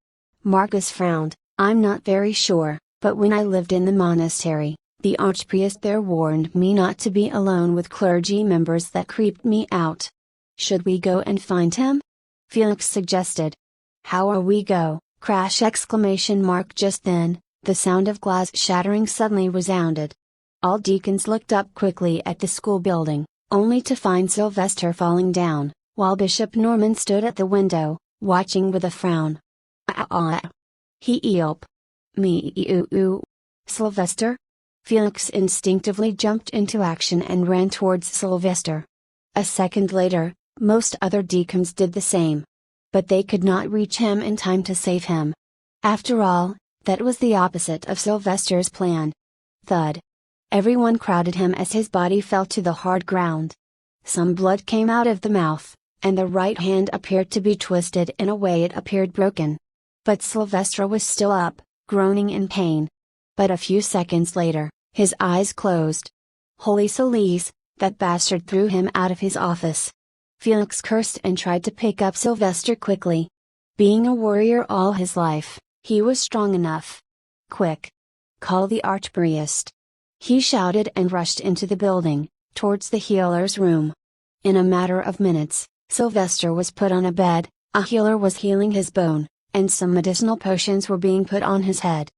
Marcus frowned. I'm not very sure, but when I lived in the monastery, the archpriest there warned me not to be alone with clergy members. That creeped me out. Should we go and find him? Felix suggested. How are we go? Crash! Exclamation mark. Just then, the sound of glass shattering suddenly resounded. All deacons looked up quickly at the school building, only to find Sylvester falling down, while Bishop Norman stood at the window, watching with a frown. He yelped. Sylvester? Felix instinctively jumped into action and ran towards Sylvester. A second later, most other deacons did the same. But they could not reach him in time to save him. After all, that was the opposite of Sylvester's plan. Thud. Everyone crowded him as his body fell to the hard ground. Some blood came out of the mouth, and the right hand appeared to be twisted in a way it appeared broken. But Sylvester was still up, groaning in pain. But a few seconds later, his eyes closed. Holy Solis, that bastard threw him out of his office. Felix cursed and tried to pick up Sylvester quickly. Being a warrior all his life, he was strong enough. Quick! Call the archpriest. He shouted and rushed into the building, towards the healer's room. In a matter of minutes, Sylvester was put on a bed, a healer was healing his bone, and some medicinal potions were being put on his head.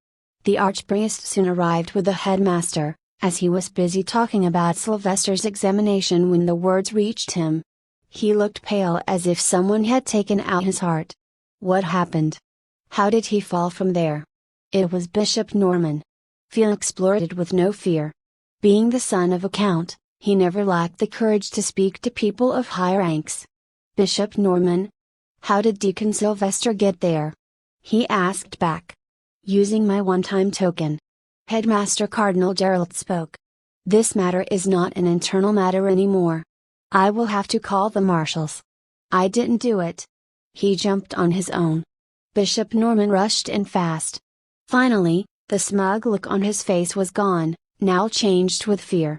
The archpriest soon arrived with the headmaster, as he was busy talking about Sylvester's examination when the words reached him. He looked pale as if someone had taken out his heart. What happened? How did he fall from there? It was Bishop Norman. Felix blurted with no fear. Being the son of a count, he never lacked the courage to speak to people of high ranks. Bishop Norman? How did Deacon Sylvester get there? He asked back. Using my one-time token. Headmaster Cardinal Gerald spoke. This matter is not an internal matter anymore. I will have to call the marshals. I didn't do it. He jumped on his own. Bishop Norman rushed in fast. Finally, the smug look on his face was gone, now changed with fear.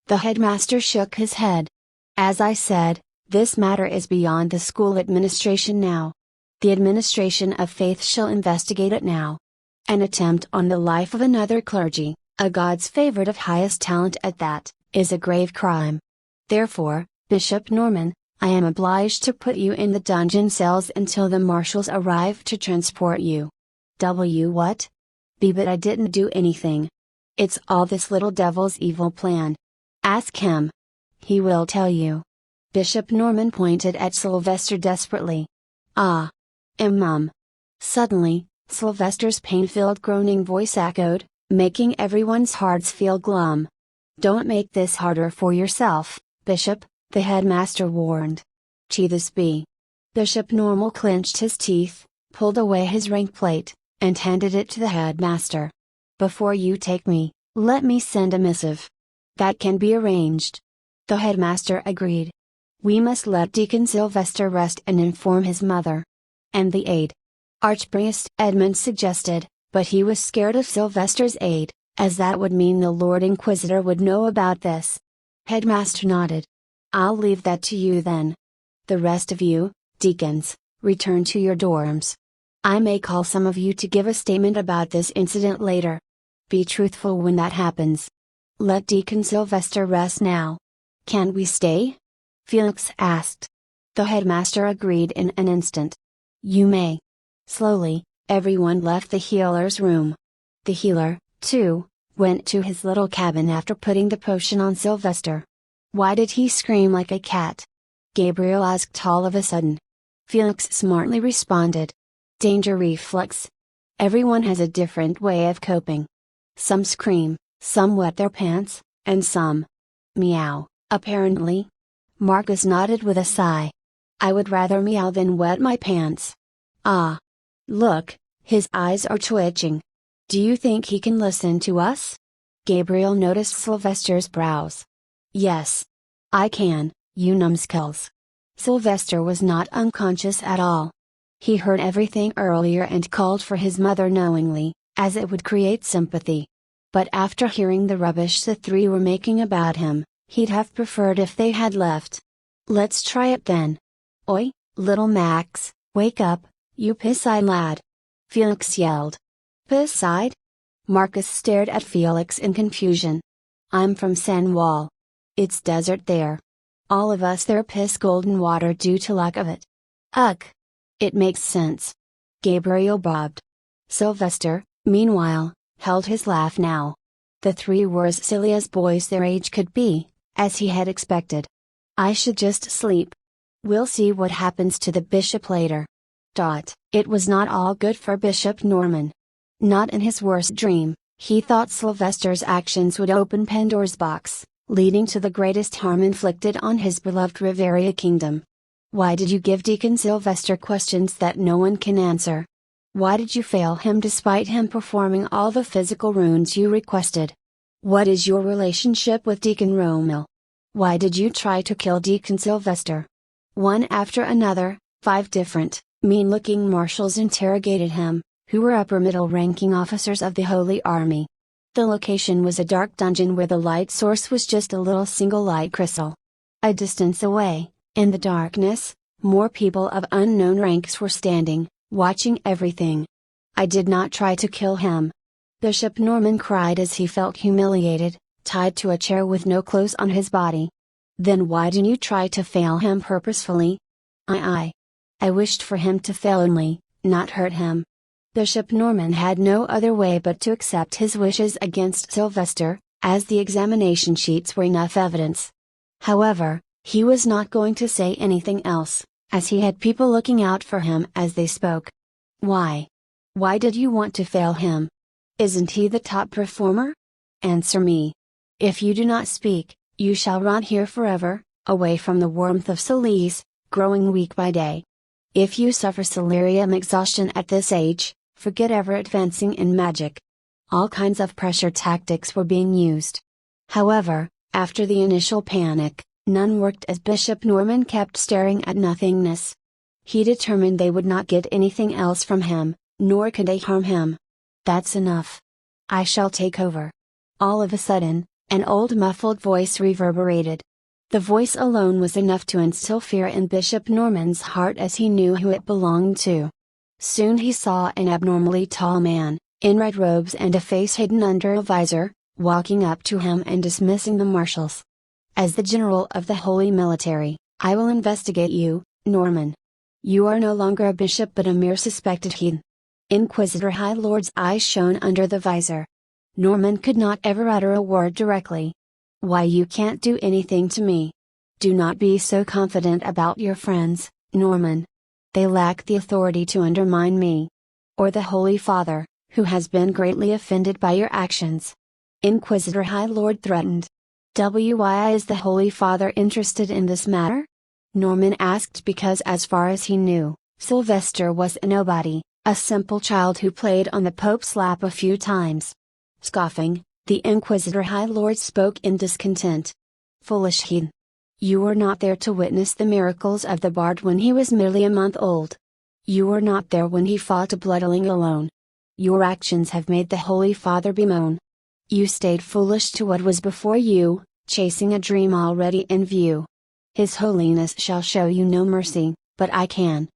The headmaster shook his head. As I said, this matter is beyond the school administration now. The administration of faith shall investigate it now. An attempt on the life of another clergy, a God's favorite of highest talent at that, is a grave crime. Therefore, Bishop Norman, I am obliged to put you in the dungeon cells until the marshals arrive to transport you. What? But I didn't do anything. It's all this little devil's evil plan. Ask him. He will tell you. Bishop Norman pointed at Sylvester desperately. Suddenly, Sylvester's pain-filled groaning voice echoed, making everyone's hearts feel glum. Don't make this harder for yourself, Bishop, the headmaster warned. This be. Bishop Normal clenched his teeth, pulled away his rank plate, and handed it to the headmaster. Before you take me, let me send a missive. That can be arranged. The headmaster agreed. We must let Deacon Sylvester rest and inform his mother. And the aide. Archpriest Edmund suggested, but he was scared of Sylvester's aide, as that would mean the Lord Inquisitor would know about this. Headmaster nodded. I'll leave that to you then. The rest of you, deacons, return to your dorms. I may call some of you to give a statement about this incident later. Be truthful when that happens. Let Deacon Sylvester rest now. Can we stay? Felix asked. The headmaster agreed in an instant. You may. Slowly, everyone left the healer's room. The healer, too, went to his little cabin after putting the potion on Sylvester. Why did he scream like a cat? Gabriel asked all of a sudden. Felix smartly responded. Danger reflex. Everyone has a different way of coping. Some scream, some wet their pants, and some meow, apparently. Marcus nodded with a sigh. I would rather meow than wet my pants. Ah. Look, his eyes are twitching. Do you think he can listen to us? Gabriel noticed Sylvester's brows. Yes. I can, you numbskulls. Sylvester was not unconscious at all. He heard everything earlier and called for his mother knowingly, as it would create sympathy. But after hearing the rubbish the three were making about him, he'd have preferred if they had left. Let's try it then. Oi, little Max, wake up, you piss-eyed lad. Felix yelled. Piss-eyed? Marcus stared at Felix in confusion. I'm from San Wall. It's desert there. All of us there piss golden water due to lack of it. Ugh. It makes sense. Gabriel bobbed. Sylvester, meanwhile, held his laugh now. The three were as silly as boys their age could be, as he had expected. I should just sleep. We'll see what happens to the bishop later. It was not all good for Bishop Norman. Not in his worst dream, he thought Sylvester's actions would open Pandora's box, leading to the greatest harm inflicted on his beloved Riveria kingdom. Why did you give Deacon Sylvester questions that no one can answer? Why did you fail him despite him performing all the physical runes you requested? What is your relationship with Deacon Romil? Why did you try to kill Deacon Sylvester? One after another, 5 different, mean-looking marshals interrogated him, who were upper middle-ranking officers of the Holy Army. The location was a dark dungeon where the light source was just a little single light crystal. A distance away, in the darkness, more people of unknown ranks were standing, watching everything. I did not try to kill him. Bishop Norman cried as he felt humiliated, tied to a chair with no clothes on his body. Then why didn't you try to fail him purposefully? I wished for him to fail only, not hurt him. Bishop Norman had no other way but to accept his wishes against Sylvester, as the examination sheets were enough evidence. However, he was not going to say anything else, as he had people looking out for him as they spoke. Why? Why did you want to fail him? Isn't he the top performer? Answer me. If you do not speak, you shall rot here forever, away from the warmth of Solis, growing weak by day. If you suffer delirium exhaustion at this age, forget ever advancing in magic. All kinds of pressure tactics were being used. However, after the initial panic, none worked as Bishop Norman kept staring at nothingness. He determined they would not get anything else from him, nor could they harm him. That's enough. I shall take over. All of a sudden, an old muffled voice reverberated. The voice alone was enough to instill fear in Bishop Norman's heart as he knew who it belonged to. Soon he saw an abnormally tall man, in red robes and a face hidden under a visor, walking up to him and dismissing the marshals. As the general of the Holy Military, I will investigate you, Norman. You are no longer a bishop but a mere suspected heathen. Inquisitor High Lord's eyes shone under the visor. Norman could not ever utter a word directly. Why, you can't do anything to me. Do not be so confident about your friends, Norman. They lack the authority to undermine me. Or the Holy Father, who has been greatly offended by your actions. Inquisitor High Lord threatened. Why is the Holy Father interested in this matter? Norman asked because as far as he knew, Sylvester was a nobody, a simple child who played on the Pope's lap a few times. Scoffing, the Inquisitor High Lord spoke in discontent. Foolish heathen. You were not there to witness the miracles of the bard when he was merely a month old. You were not there when he fought a bloodling alone. Your actions have made the Holy Father bemoan. You stayed foolish to what was before you, chasing a dream already in view. His Holiness shall show you no mercy, but I can.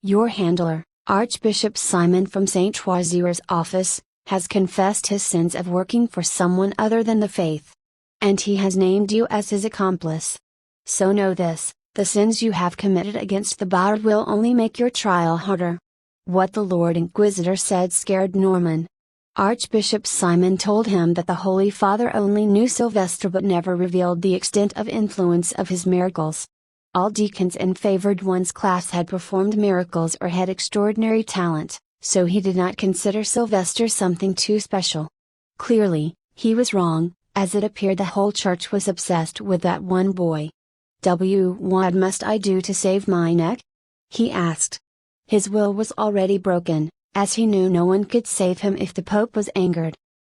Your handler, Archbishop Simon from St. Troisier's office, has confessed his sins of working for someone other than the faith. And he has named you as his accomplice. So know this, the sins you have committed against the Bard will only make your trial harder. What the Lord Inquisitor said scared Norman. Archbishop Simon told him that the Holy Father only knew Sylvester but never revealed the extent of influence of his miracles. All deacons in favored one's class had performed miracles or had extraordinary talent, so he did not consider Sylvester something too special. Clearly, he was wrong, as it appeared the whole church was obsessed with that one boy. What must I do to save my neck? He asked. His will was already broken, as he knew no one could save him if the Pope was angered.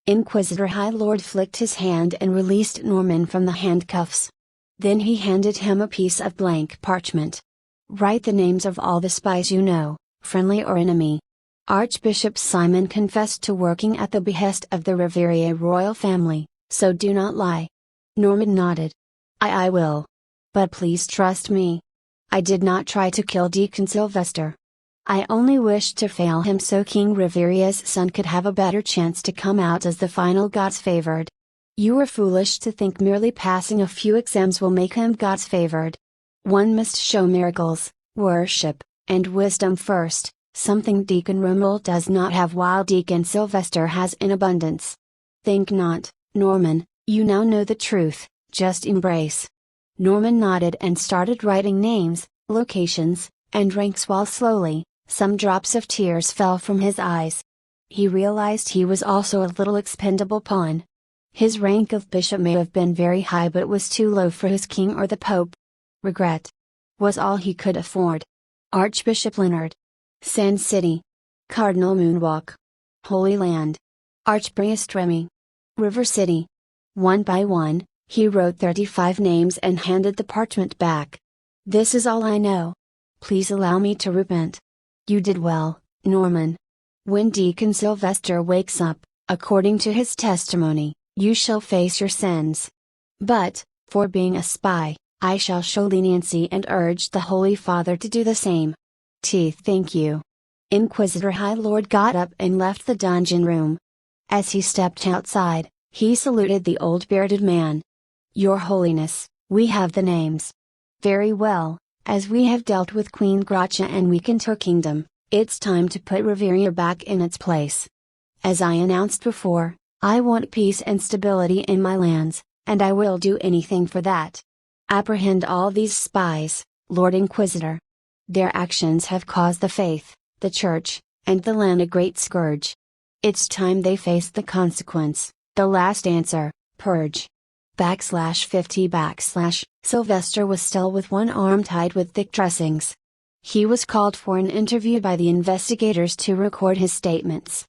Inquisitor High Lord flicked his hand and released Norman from the handcuffs. Then he handed him a piece of blank parchment. Write the names of all the spies you know, friendly or enemy. Archbishop Simon confessed to working at the behest of the Riviere royal family, so do not lie. Norman nodded. I will. But please trust me. I did not try to kill Deacon Sylvester. I only wished to fail him so King Riviere's son could have a better chance to come out as the final God's favored. You were foolish to think merely passing a few exams will make him God's favored. One must show miracles, worship, and wisdom first, something Deacon Romuald does not have while Deacon Sylvester has in abundance. Think not, Norman, you now know the truth, just embrace. Norman nodded and started writing names, locations, and ranks while slowly, some drops of tears fell from his eyes. He realized he was also a little expendable pawn. His rank of bishop may have been very high but was too low for his king or the Pope. Regret was all he could afford. Archbishop Leonard. Sand City. Cardinal Moonwalk. Holy Land. Archpriest Remy. River City. One by one, he wrote 35 names and handed the parchment back. This is all I know. Please allow me to repent. You did well, Norman. When Deacon Sylvester wakes up, according to his testimony, you shall face your sins. But, for being a spy, I shall show leniency and urge the Holy Father to do the same. Thank you. Inquisitor High Lord got up and left the dungeon room. As he stepped outside, he saluted the old bearded man. Your Holiness, we have the names. Very well. As we have dealt with Queen Gracia and weakened her kingdom, it's time to put Riviere back in its place. As I announced before, I want peace and stability in my lands, and I will do anything for that. Apprehend all these spies, Lord Inquisitor. Their actions have caused the faith, the church, and the land a great scourge. It's time they faced the consequence, the last answer, purge. /50 Sylvester was still with one arm tied with thick dressings. He was called for an interview by the investigators to record his statements.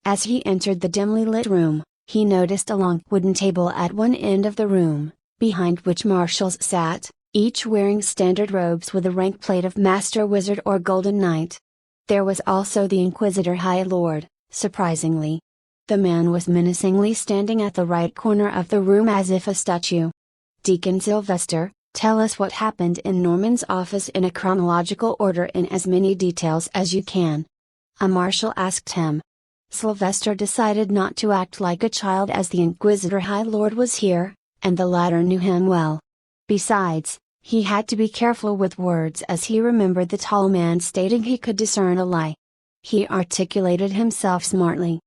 As he entered the dimly lit room, he noticed a long wooden table at one end of the room, behind which marshals sat, each wearing standard robes with a rank plate of Master Wizard or Golden Knight. There was also the Inquisitor High Lord, surprisingly. The man was menacingly standing at the right corner of the room as if a statue. Deacon Sylvester, tell us what happened in Norman's office in a chronological order in as many details as you can. A marshal asked him. Sylvester decided not to act like a child as the Inquisitor High Lord was here, and the latter knew him well. Besides, he had to be careful with words as he remembered the tall man stating he could discern a lie. He articulated himself smartly.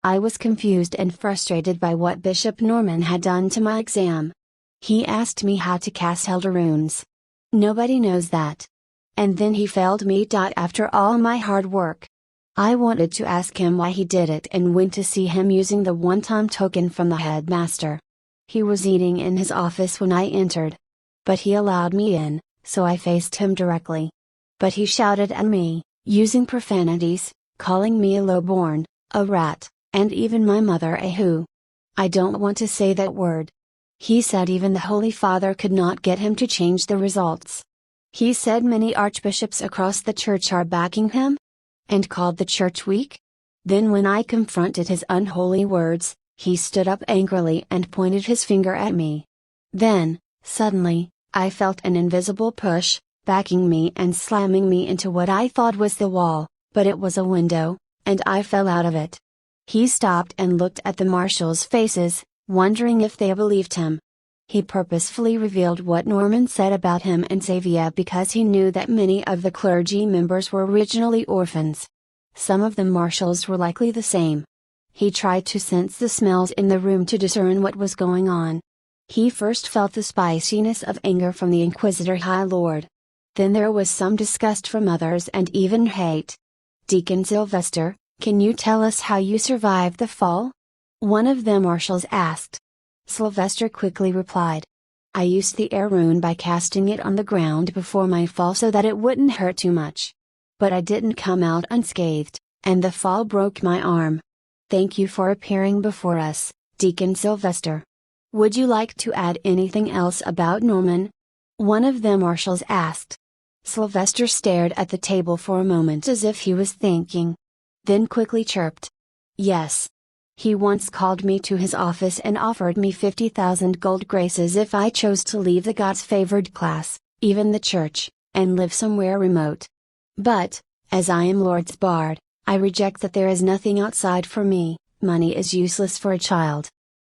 I was confused and frustrated by what Bishop Norman had done to my exam. He asked me how to cast Elder runes. Nobody knows that. And then he failed me. After all my hard work. I wanted to ask him why he did it and went to see him using the one-time token from the headmaster. He was eating in his office when I entered. But he allowed me in, so I faced him directly. But he shouted at me, using profanities, calling me a lowborn, a rat, and even my mother a who. I don't want to say that word. He said even the Holy Father could not get him to change the results. He said many archbishops across the church are backing him? And called the church weak? Then when I confronted his unholy words, he stood up angrily and pointed his finger at me. Then, suddenly, I felt an invisible push, backing me and slamming me into what I thought was the wall, But it was a window, and I fell out of it. He stopped and looked at the marshals' faces, wondering if they believed him. He purposefully revealed what Norman said about him and Xavier because he knew that many of the clergy members were originally orphans. Some of the marshals were likely the same. He tried to sense the smells in the room to discern what was going on. He first felt the spiciness of anger from the Inquisitor High Lord. Then there was some disgust from others and even hate. "Deacon Sylvester, can you tell us how you survived the fall?" one of the marshals asked. Sylvester quickly replied. "I used the air rune by casting it on the ground before my fall so that it wouldn't hurt too much. But I didn't come out unscathed, and the fall broke my arm. Thank you for appearing before us, Deacon Sylvester. Would you like to add anything else about Norman?" one of the marshals asked. Sylvester stared at the table for a moment as if he was thinking. Then quickly chirped. "Yes. He once called me to his office and offered me 50,000 gold graces if I chose to leave the God's favored class, even the church, and live somewhere remote. But, as I am Lord's bard, I reject that. There is nothing outside for me. Money is useless for a child."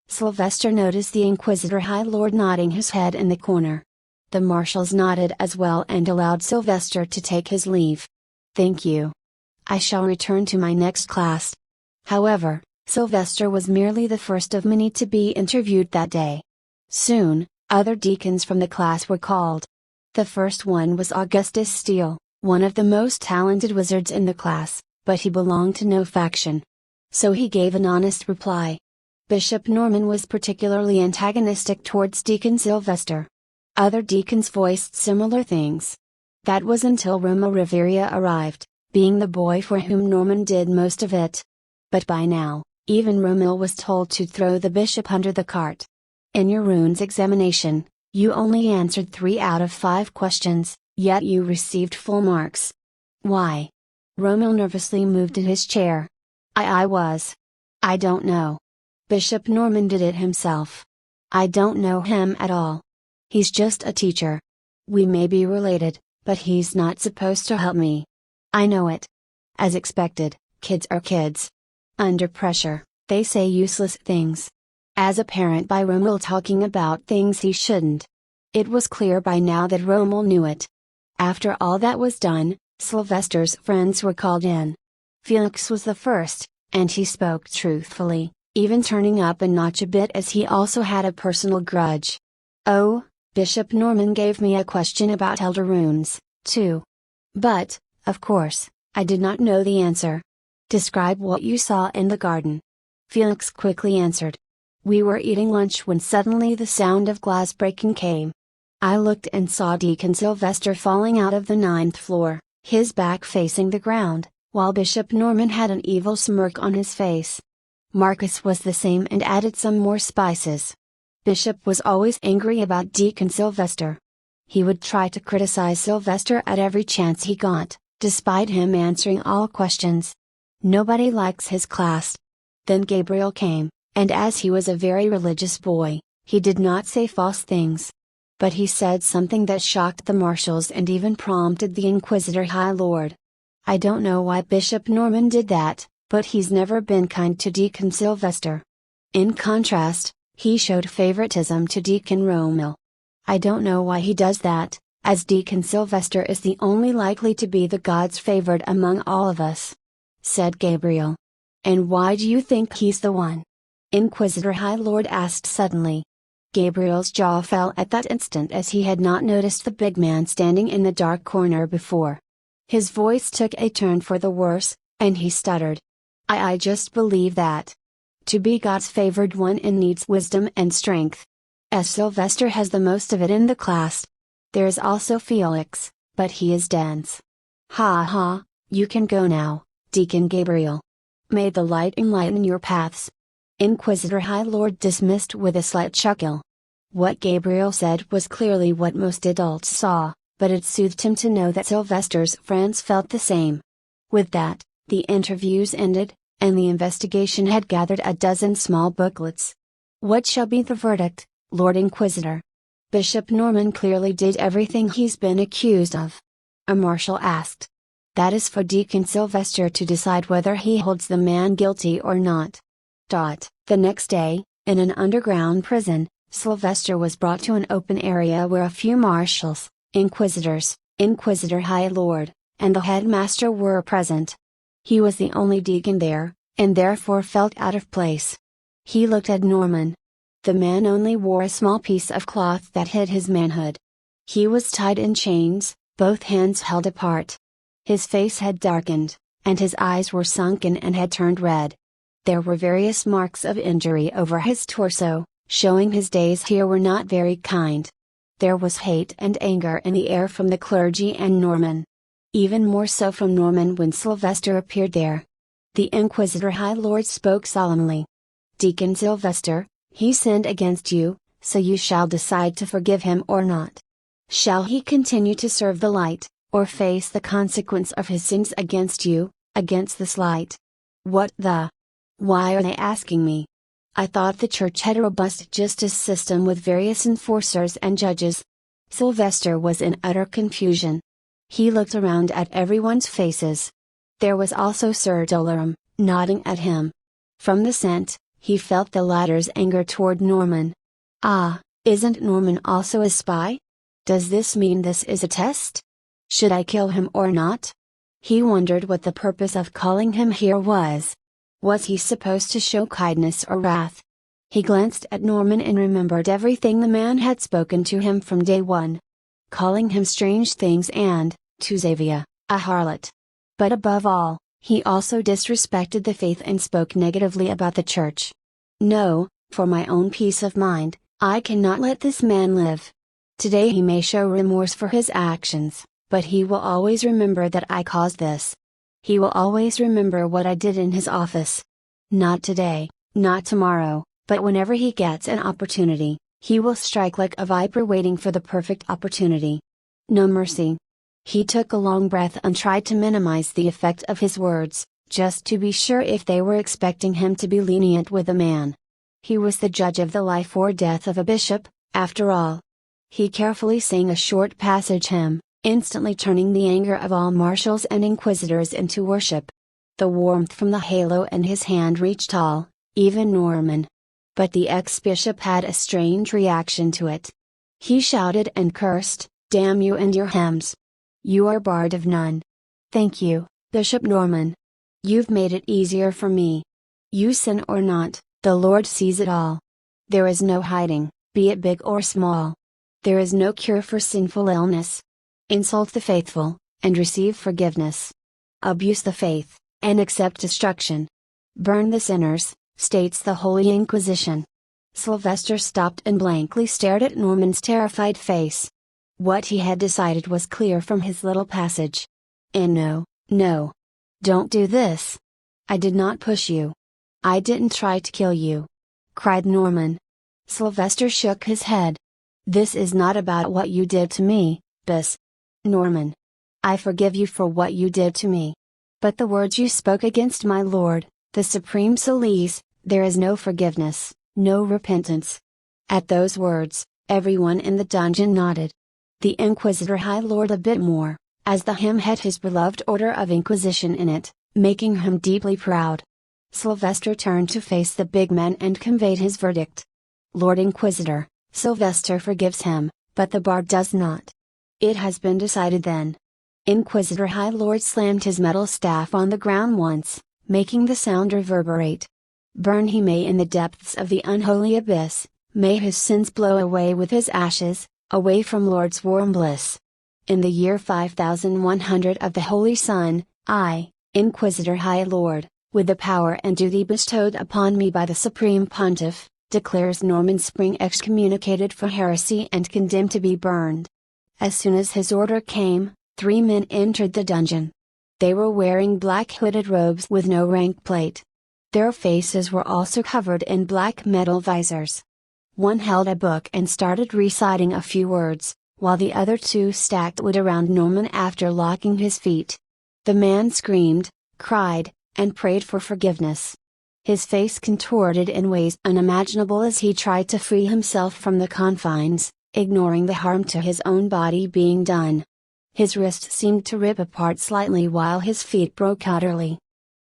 Sylvester noticed the Inquisitor High Lord nodding his head in the corner. The marshals nodded as well and allowed Sylvester to take his leave. "Thank you. I shall return to my next class." However, Sylvester was merely the first of many to be interviewed that day. Soon, other deacons from the class were called. The first one was Augustus Steele, one of the most talented wizards in the class, but he belonged to no faction. So he gave an honest reply. Bishop Norman was particularly antagonistic towards Deacon Sylvester. Other deacons voiced similar things. That was until Roma Riveria arrived, being the boy for whom Norman did most of it. But by now, even Romil was told to throw the bishop under the cart. "In your runes examination, you only answered 3 out of 5 questions, yet you received full marks. Why?" Romil nervously moved in his chair. I don't know. Bishop Norman did it himself. I don't know him at all. He's just a teacher. We may be related, but he's not supposed to help me. I know it. As expected, kids are kids. Under pressure, they say useless things. As apparent by Romil talking about things he shouldn't. It was clear by now that Romil knew it. After all that was done, Sylvester's friends were called in. Felix was the first, and he spoke truthfully, even turning up a notch a bit as he also had a personal grudge. "Oh, Bishop Norman gave me a question about Elder Runes, too. But, of course, I did not know the answer. Describe what you saw in the garden." Felix quickly answered. "We were eating lunch when suddenly the sound of glass breaking came. I looked and saw Deacon Sylvester falling out of the 9th floor, his back facing the ground, while Bishop Norman had an evil smirk on his face. Marcus was the same and added some more spices. Bishop was always angry about Deacon Sylvester. He would try to criticize Sylvester at every chance he got, despite him answering all questions. Nobody likes his class." Then Gabriel came, and as he was a very religious boy, he did not say false things. But he said something that shocked the marshals and even prompted the Inquisitor High Lord. "I don't know why Bishop Norman did that, but he's never been kind to Deacon Sylvester. In contrast, he showed favoritism to Deacon Romil. I don't know why he does that, as Deacon Sylvester is the only likely to be the God's favored among all of us," said Gabriel. "And why do you think he's the one?" Inquisitor High Lord asked suddenly. Gabriel's jaw fell at that instant as he had not noticed the big man standing in the dark corner before. His voice took a turn for the worse, and he stuttered. I just believe that. To be God's favored one needs wisdom and strength. As Sylvester has the most of it in the class. There is also Felix, but he is dense. Ha ha, you can go now, Deacon Gabriel. May the light enlighten your paths." Inquisitor High Lord dismissed with a slight chuckle. What Gabriel said was clearly what most adults saw, but it soothed him to know that Sylvester's friends felt the same. With that, the interviews ended, and the investigation had gathered a dozen small booklets. "What shall be the verdict, Lord Inquisitor?" "Bishop Norman clearly did everything he's been accused of," a marshal asked. That is for Deacon Sylvester to decide whether he holds the man guilty or not. The next day, in an underground prison, Sylvester was brought to an open area where a few marshals, inquisitors, Inquisitor High Lord, and the headmaster were present. He was the only deacon there, and therefore felt out of place. He looked at Norman. The man only wore a small piece of cloth that hid his manhood. He was tied in chains, both hands held apart. His face had darkened, and his eyes were sunken and had turned red. There were various marks of injury over his torso, showing his days here were not very kind. There was hate and anger in the air from the clergy and Norman. Even more so from Norman when Sylvester appeared there. The Inquisitor High Lord spoke solemnly. "Deacon Sylvester, he sinned against you, so you shall decide to forgive him or not. Shall he continue to serve the light, or face the consequence of his sins against you, against this light?" "What the? Why are they asking me? I thought the church had a robust justice system with various enforcers and judges." Sylvester was in utter confusion. He looked around at everyone's faces. There was also Sir Dolaram, nodding at him. From the scent, he felt the latter's anger toward Norman. Ah, isn't Norman also a spy? Does this mean this is a test? Should I kill him or not? He wondered what the purpose of calling him here was. Was he supposed to show kindness or wrath? He glanced at Norman and remembered everything the man had spoken to him from day one. Calling him strange things and, to Xavier, a harlot. But above all, he also disrespected the faith and spoke negatively about the church. No, for my own peace of mind, I cannot let this man live. Today he may show remorse for his actions, but he will always remember that I caused this. He will always remember what I did in his office. Not today, not tomorrow, but whenever he gets an opportunity, he will strike like a viper waiting for the perfect opportunity. No mercy. He took a long breath and tried to minimize the effect of his words, just to be sure if they were expecting him to be lenient with the man. He was the judge of the life or death of a bishop, after all. He carefully sang a short passage hymn, instantly turning the anger of all marshals and inquisitors into worship. The warmth from the halo in his hand reached all, even Norman. But the ex-bishop had a strange reaction to it. He shouted and cursed, "Damn you and your hymns! You are barred of none. Thank you, Bishop Norman. You've made it easier for me. You sin or not, the Lord sees it all. There is no hiding, be it big or small. There is no cure for sinful illness. Insult the faithful, and receive forgiveness. Abuse the faith, and accept destruction. Burn the sinners," states the Holy Inquisition. Sylvester stopped and blankly stared at Norman's terrified face. What he had decided was clear from his little passage. "And no, no. Don't do this. I did not push you. I didn't try to kill you," cried Norman. Sylvester shook his head. "This is not about what you did to me, Bis. Norman. I forgive you for what you did to me. But the words you spoke against my lord, the Supreme Solis, there is no forgiveness, no repentance." At those words, everyone in the dungeon nodded. The Inquisitor High Lord a bit more, as the hymn had his beloved Order of Inquisition in it, making him deeply proud. Sylvester turned to face the big man and conveyed his verdict. "Lord Inquisitor, Sylvester forgives him, but the bard does not. It has been decided then." Inquisitor High Lord slammed his metal staff on the ground once, making the sound reverberate. "Burn he may in the depths of the unholy abyss, may his sins blow away with his ashes, away from Lord's warm bliss. In the year 5100 of the Holy Sun, I, Inquisitor High Lord, with the power and duty bestowed upon me by the Supreme Pontiff, declares Norman Spring excommunicated for heresy and condemned to be burned." As soon as his order came, 3 men entered the dungeon. They were wearing black hooded robes with no rank plate. Their faces were also covered in black metal visors. One held a book and started reciting a few words, while the other 2 stacked wood around Norman after locking his feet. The man screamed, cried, and prayed for forgiveness. His face contorted in ways unimaginable as he tried to free himself from the confines, ignoring the harm to his own body being done. His wrist seemed to rip apart slightly while his feet broke utterly.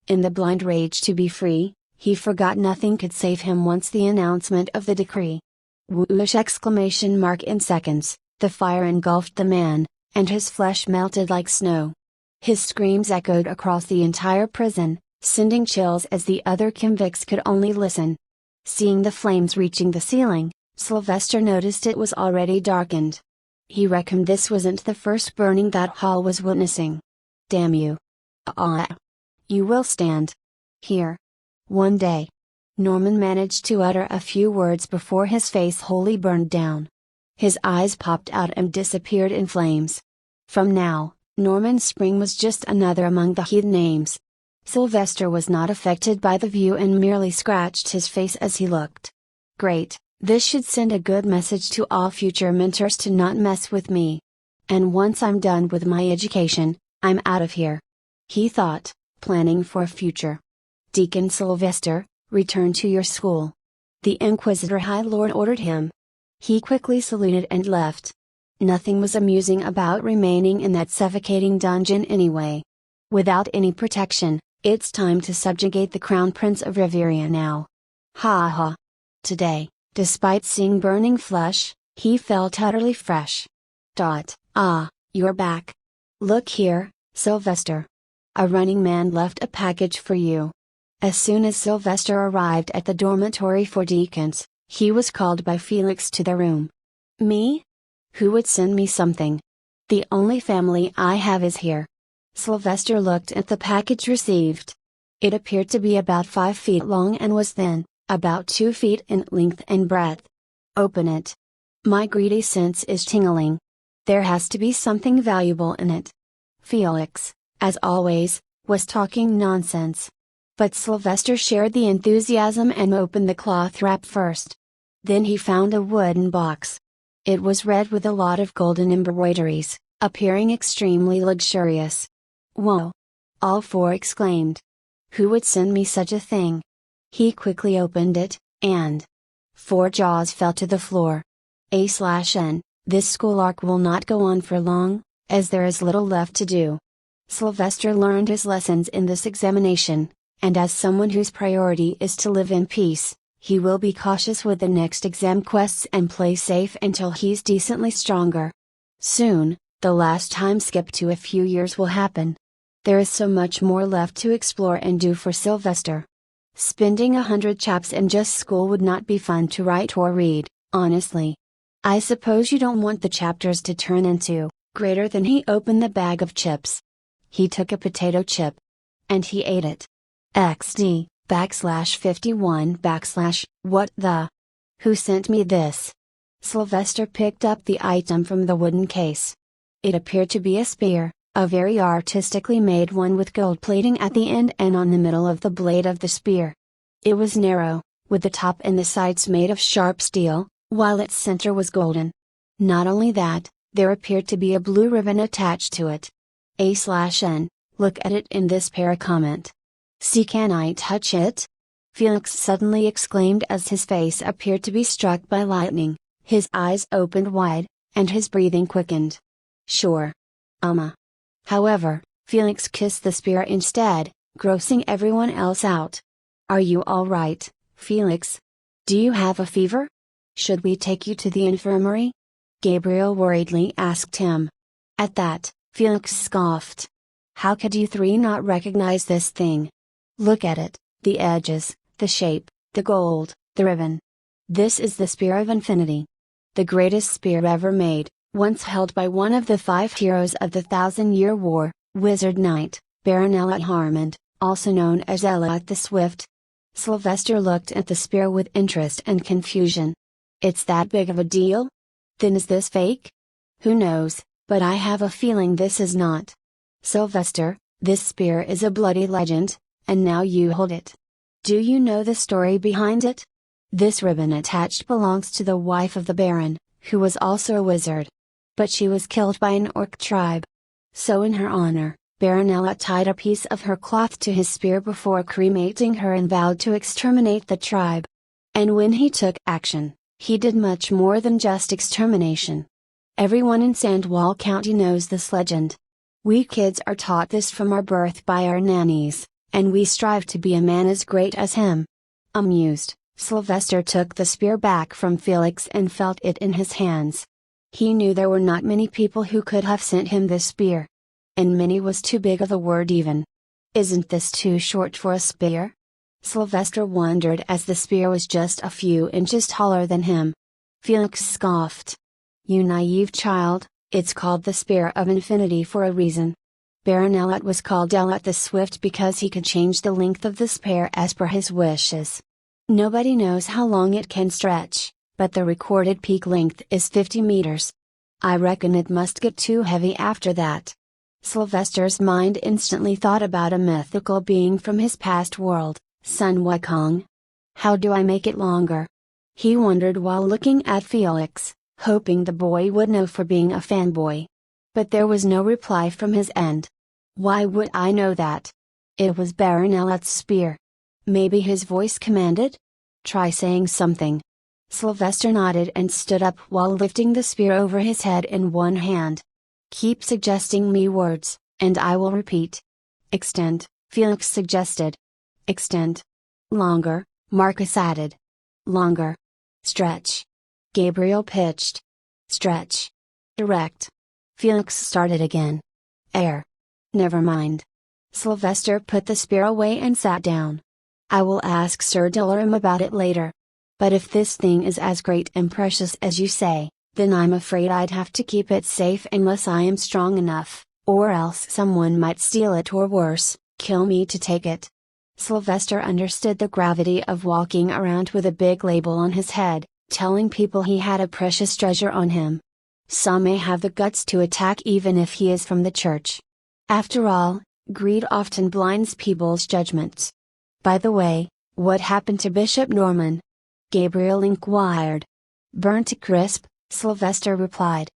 In the blind rage to be free, he forgot nothing could save him once the announcement of the decree. Whoosh! In seconds, the fire engulfed the man, and his flesh melted like snow. His screams echoed across the entire prison, sending chills as the other convicts could only listen. Seeing the flames reaching the ceiling, Sylvester noticed it was already darkened. He reckoned this wasn't the first burning that hall was witnessing. Damn you! Ah! You will stand here one day. Norman managed to utter a few words before his face wholly burned down. His eyes popped out and disappeared in flames. From now, Norman Spring was just another among the heathen names. Sylvester was not affected by the view and merely scratched his face as he looked. Great, this should send a good message to all future mentors to not mess with me. And once I'm done with my education, I'm out of here. He thought, planning for a future. Deacon Sylvester, return to your school. The Inquisitor High Lord ordered him. He quickly saluted and left. Nothing was amusing about remaining in that suffocating dungeon anyway. Without any protection, it's time to subjugate the Crown Prince of Riveria now. Ha ha. Today, despite seeing burning flesh, he felt utterly fresh. Ah, you're back. Look here, Sylvester. A running man left a package for you. As soon as Sylvester arrived at the dormitory for deacons, he was called by Felix to the room. Me? Who would send me something? The only family I have is here. Sylvester looked at the package received. It appeared to be about 5 feet long and was thin, about 2 feet in length and breadth. Open it. My greedy sense is tingling. There has to be something valuable in it. Felix, as always, was talking nonsense. But Sylvester shared the enthusiasm and opened the cloth wrap first. Then he found a wooden box. It was red with a lot of golden embroideries, appearing extremely luxurious. Whoa! All four exclaimed. Who would send me such a thing? He quickly opened it, and 4 jaws fell to the floor. A/N, this school arc will not go on for long, as there is little left to do. Sylvester learned his lessons in this examination, and as someone whose priority is to live in peace, he will be cautious with the next exam quests and play safe until he's decently stronger. Soon, the last time skip to a few years will happen. There is so much more left to explore and do for Sylvester. Spending 100 chaps in just school would not be fun to write or read, honestly. I suppose you don't want the chapters to turn into greater than. He opened the bag of chips. He took a potato chip. And he ate it. XD, /51 / what the? Who sent me this? Sylvester picked up the item from the wooden case. It appeared to be a spear, a very artistically made one with gold plating at the end and on the middle of the blade of the spear. It was narrow, with the top and the sides made of sharp steel, while its center was golden. Not only that, there appeared to be a blue ribbon attached to it. A/N, look at it in this para-comment. See, can I touch it? Felix suddenly exclaimed as his face appeared to be struck by lightning, his eyes opened wide, and his breathing quickened. Sure. However, Felix kissed the spear instead, grossing everyone else out. Are you all right, Felix? Do you have a fever? Should we take you to the infirmary? Gabriel worriedly asked him. At that, Felix scoffed. How could you 3 not recognize this thing? Look at it, the edges, the shape, the gold, the ribbon. This is the Spear of Infinity. The greatest spear ever made, once held by one of the 5 heroes of the 1000-Year War, Wizard Knight, Baron Elliot Harmond, also known as Elliot the Swift. Sylvester looked at the spear with interest and confusion. It's that big of a deal? Then is this fake? Who knows, but I have a feeling this is not. Sylvester, this spear is a bloody legend, and now you hold it. Do you know the story behind it? This ribbon attached belongs to the wife of the Baron, who was also a wizard. But she was killed by an orc tribe. So in her honor, Baronella tied a piece of her cloth to his spear before cremating her and vowed to exterminate the tribe. And when he took action, he did much more than just extermination. Everyone in Sandwall County knows this legend. We kids are taught this from our birth by our nannies, and we strive to be a man as great as him. Amused, Sylvester took the spear back from Felix and felt it in his hands. He knew there were not many people who could have sent him this spear. And many was too big of a word even. Isn't this too short for a spear? Sylvester wondered as the spear was just a few inches taller than him. Felix scoffed. You naive child, it's called the Spear of Infinity for a reason. Baron Elliot was called Elliot the Swift because he could change the length of the spear as per his wishes. Nobody knows how long it can stretch, but the recorded peak length is 50 meters. I reckon it must get too heavy after that. Sylvester's mind instantly thought about a mythical being from his past world, Sun Wukong. How do I make it longer? He wondered while looking at Felix, hoping the boy would know for being a fanboy. But there was no reply from his end. Why would I know that? It was Baron Elliot's spear. Maybe his voice commanded? Try saying something. Sylvester nodded and stood up while lifting the spear over his head in one hand. Keep suggesting me words, and I will repeat. Extend, Felix suggested. Extend. Longer, Marcus added. Longer. Stretch. Gabriel pitched. Stretch. Erect. Felix started again. Air. Never mind. Sylvester put the spear away and sat down. I will ask Sir Dillerham about it later. But if this thing is as great and precious as you say, then I'm afraid I'd have to keep it safe unless I am strong enough, or else someone might steal it or worse, kill me to take it. Sylvester understood the gravity of walking around with a big label on his head, telling people he had a precious treasure on him. Some may have the guts to attack even if he is from the church. After all, greed often blinds people's judgments. By the way, what happened to Bishop Norman? Gabriel inquired. Burnt to crisp, Sylvester replied.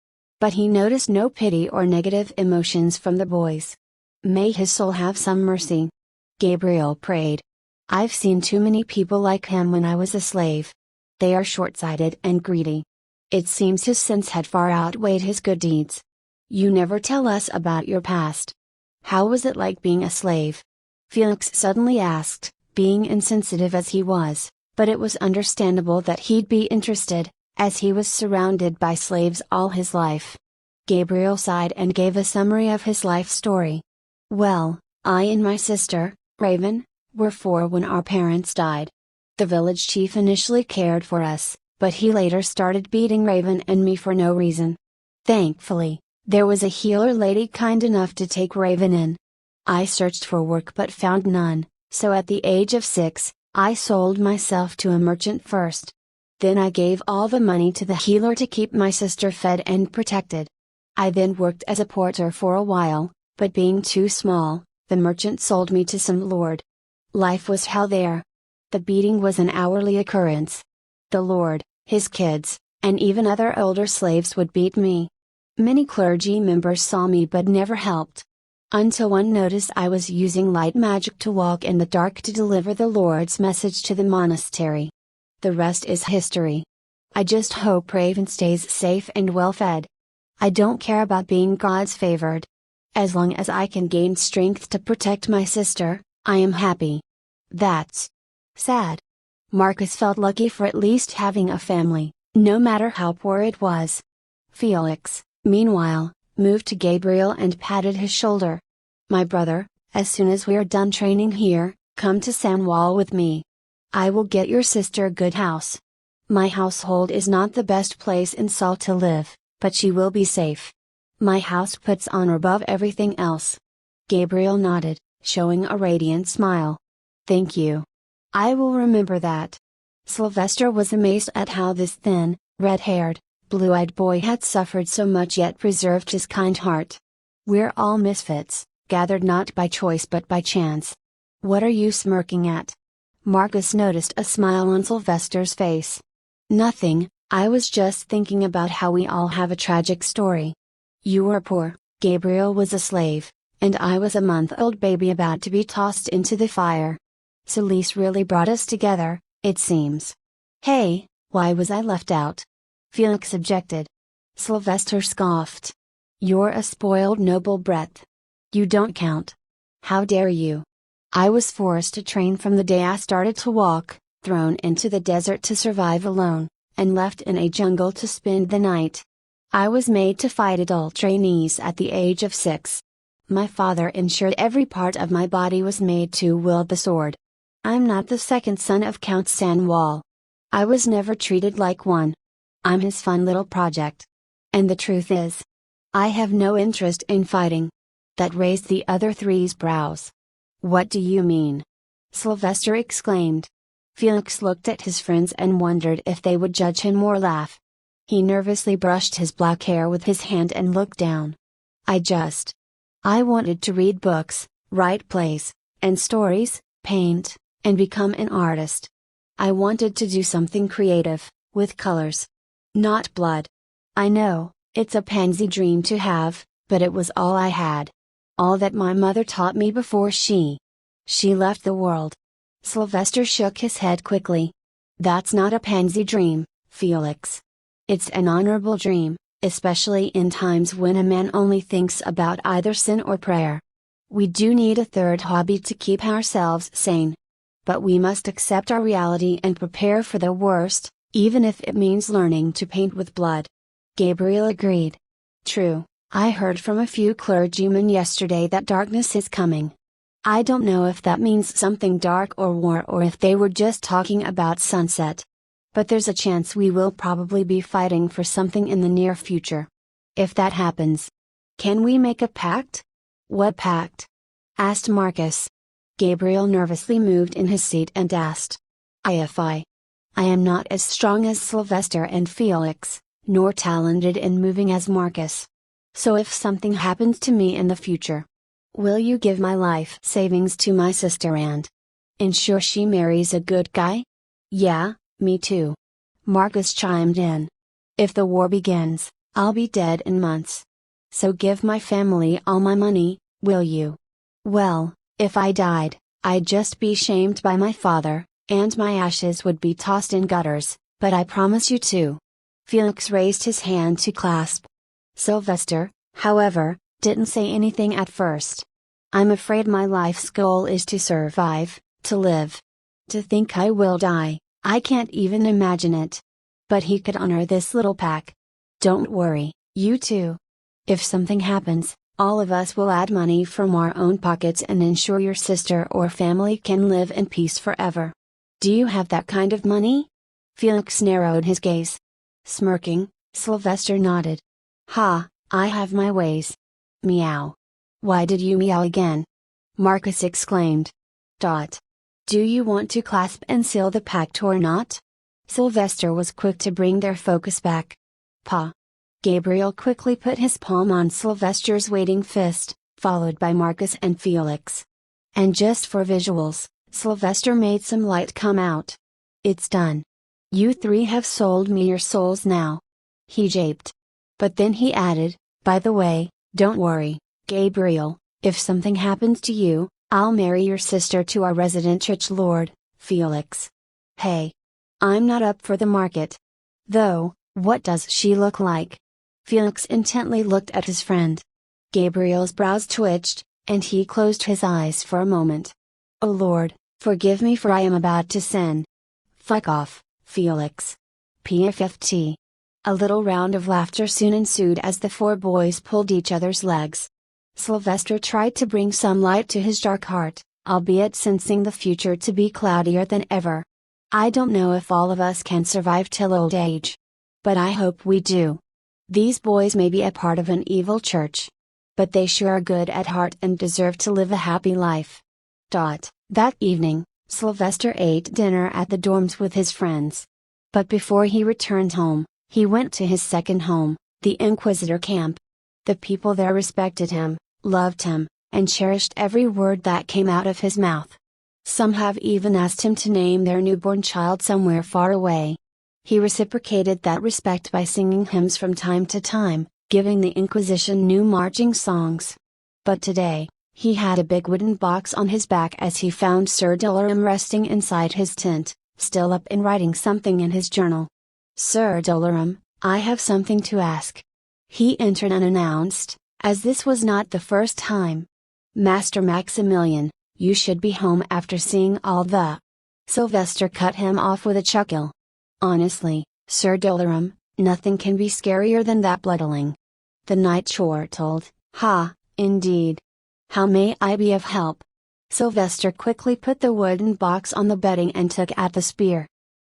But he noticed no pity or negative emotions from the boys. May his soul have some mercy. Gabriel prayed. I've seen too many people like him when I was a slave. They are short-sighted and greedy. It seems his sins had far outweighed his good deeds. You never tell us about your past. How was it like being a slave? Felix suddenly asked, being insensitive as he was, but it was understandable that he'd be interested, as he was surrounded by slaves all his life. Gabriel sighed and gave a summary of his life story. Well, I and my sister, Raven, were 4 when our parents died. The village chief initially cared for us, but he later started beating Raven and me for no reason. Thankfully, there was a healer lady kind enough to take Raven in. I searched for work but found none, so at the age of 6, I sold myself to a merchant first. Then I gave all the money to the healer to keep my sister fed and protected. I then worked as a porter for a while, but being too small, the merchant sold me to some lord. Life was hell there. The beating was an hourly occurrence. The lord, his kids, and even other older slaves would beat me. Many clergy members saw me but never helped. Until one noticed I was using light magic to walk in the dark to deliver the Lord's message to the monastery. The rest is history. I just hope Raven stays safe and well fed. I don't care about being God's favored. As long as I can gain strength to protect my sister, I am happy. That's sad. Marcus felt lucky for at least having a family, no matter how poor it was. Felix, meanwhile, moved to Gabriel and patted his shoulder. My brother, as soon as we are done training here, come to Sandwall with me. I will get your sister a good house. My household is not the best place in Salt to live, but she will be safe. My house puts honor above everything else. Gabriel nodded, showing a radiant smile. Thank you. I will remember that. Sylvester was amazed at how this thin, red-haired, blue-eyed boy had suffered so much yet preserved his kind heart. We're all misfits, gathered not by choice but by chance. What are you smirking at? Marcus noticed a smile on Sylvester's face. Nothing, I was just thinking about how we all have a tragic story. You were poor, Gabriel was a slave, and I was a month-old baby about to be tossed into the fire. Celeste really brought us together, it seems. Hey, why was I left out? Felix objected. Sylvester scoffed. "You're a spoiled noble brat. You don't count. How dare you? I was forced to train from the day I started to walk, thrown into the desert to survive alone, and left in a jungle to spend the night. I was made to fight adult trainees at the age of 6. My father ensured every part of my body was made to wield the sword. I'm not the second son of Count Sanwall. I was never treated like one. I'm his fun little project. And the truth is, I have no interest in fighting." That raised the other three's brows. "What do you mean?" Sylvester exclaimed. Felix looked at his friends and wondered if they would judge him or laugh. He nervously brushed his black hair with his hand and looked down. I wanted to read books, write plays, and stories, paint, and become an artist. I wanted to do something creative, with colors. Not blood. I know, it's a pansy dream to have, but it was all I had. All that my mother taught me before she left the world." Sylvester shook his head quickly. "That's not a pansy dream, Felix. It's an honorable dream, especially in times when a man only thinks about either sin or prayer. We do need a third hobby to keep ourselves sane. But we must accept our reality and prepare for the worst, even if it means learning to paint with blood." Gabriel agreed. "True, I heard from a few clergymen yesterday that darkness is coming. I don't know if that means something dark or war or if they were just talking about sunset. But there's a chance we will probably be fighting for something in the near future. If that happens, can we make a pact?" "What pact?" asked Marcus. Gabriel nervously moved in his seat and asked. I am not as strong as Sylvester and Felix, nor talented in moving as Marcus. So if something happens to me in the future, will you give my life savings to my sister and ensure she marries a good guy?" "Yeah, me too," Marcus chimed in. "If the war begins, I'll be dead in months. So give my family all my money, will you?" "Well, if I died, I'd just be shamed by my father, and my ashes would be tossed in gutters, but I promise you to." Felix raised his hand to clasp. Sylvester, however, didn't say anything at first. "I'm afraid my life's goal is to survive, to live. To think I will die, I can't even imagine it. But he could honor this little pack. Don't worry, you two. If something happens, all of us will add money from our own pockets and ensure your sister or family can live in peace forever. Do you have that kind of money?" Felix narrowed his gaze. Smirking, Sylvester nodded. "Ha, I have my ways." "Meow. Why did you meow again?" Marcus exclaimed. "Do you want to clasp and seal the pact or not?" Sylvester was quick to bring their focus back. "Pa." Gabriel quickly put his palm on Sylvester's waiting fist, followed by Marcus and Felix. And just for visuals, Sylvester made some light come out. "It's done. You three have sold me your souls now." He japed. But then he added, "By the way, don't worry, Gabriel, if something happens to you, I'll marry your sister to our resident rich lord, Felix. Hey. I'm not up for the market. Though, what does she look like?" Felix intently looked at his friend. Gabriel's brows twitched, and he closed his eyes for a moment. "Oh Lord, forgive me for I am about to sin." "Fuck off, Felix. PFFT. A little round of laughter soon ensued as the four boys pulled each other's legs. Sylvester tried to bring some light to his dark heart, albeit sensing the future to be cloudier than ever. "I don't know if all of us can survive till old age. But I hope we do. These boys may be a part of an evil church. But they sure are good at heart and deserve to live a happy life." That evening, Sylvester ate dinner at the dorms with his friends. But before he returned home, he went to his second home, the Inquisitor camp. The people there respected him, loved him, and cherished every word that came out of his mouth. Some have even asked him to name their newborn child somewhere far away. He reciprocated that respect by singing hymns from time to time, giving the Inquisition new marching songs. But today, he had a big wooden box on his back as he found Sir Dolorum resting inside his tent, still up and writing something in his journal. "Sir Dolorum, I have something to ask. He entered unannounced, as this was not the first time. Master Maximilian, you should be home after seeing all the. Sylvester cut him off with a chuckle. Honestly, Sir Dolarum, nothing can be scarier than that bloodling. The knight chortled, ha, indeed. How may I be of help? Sylvester quickly put the wooden box on the bedding and took out the spear.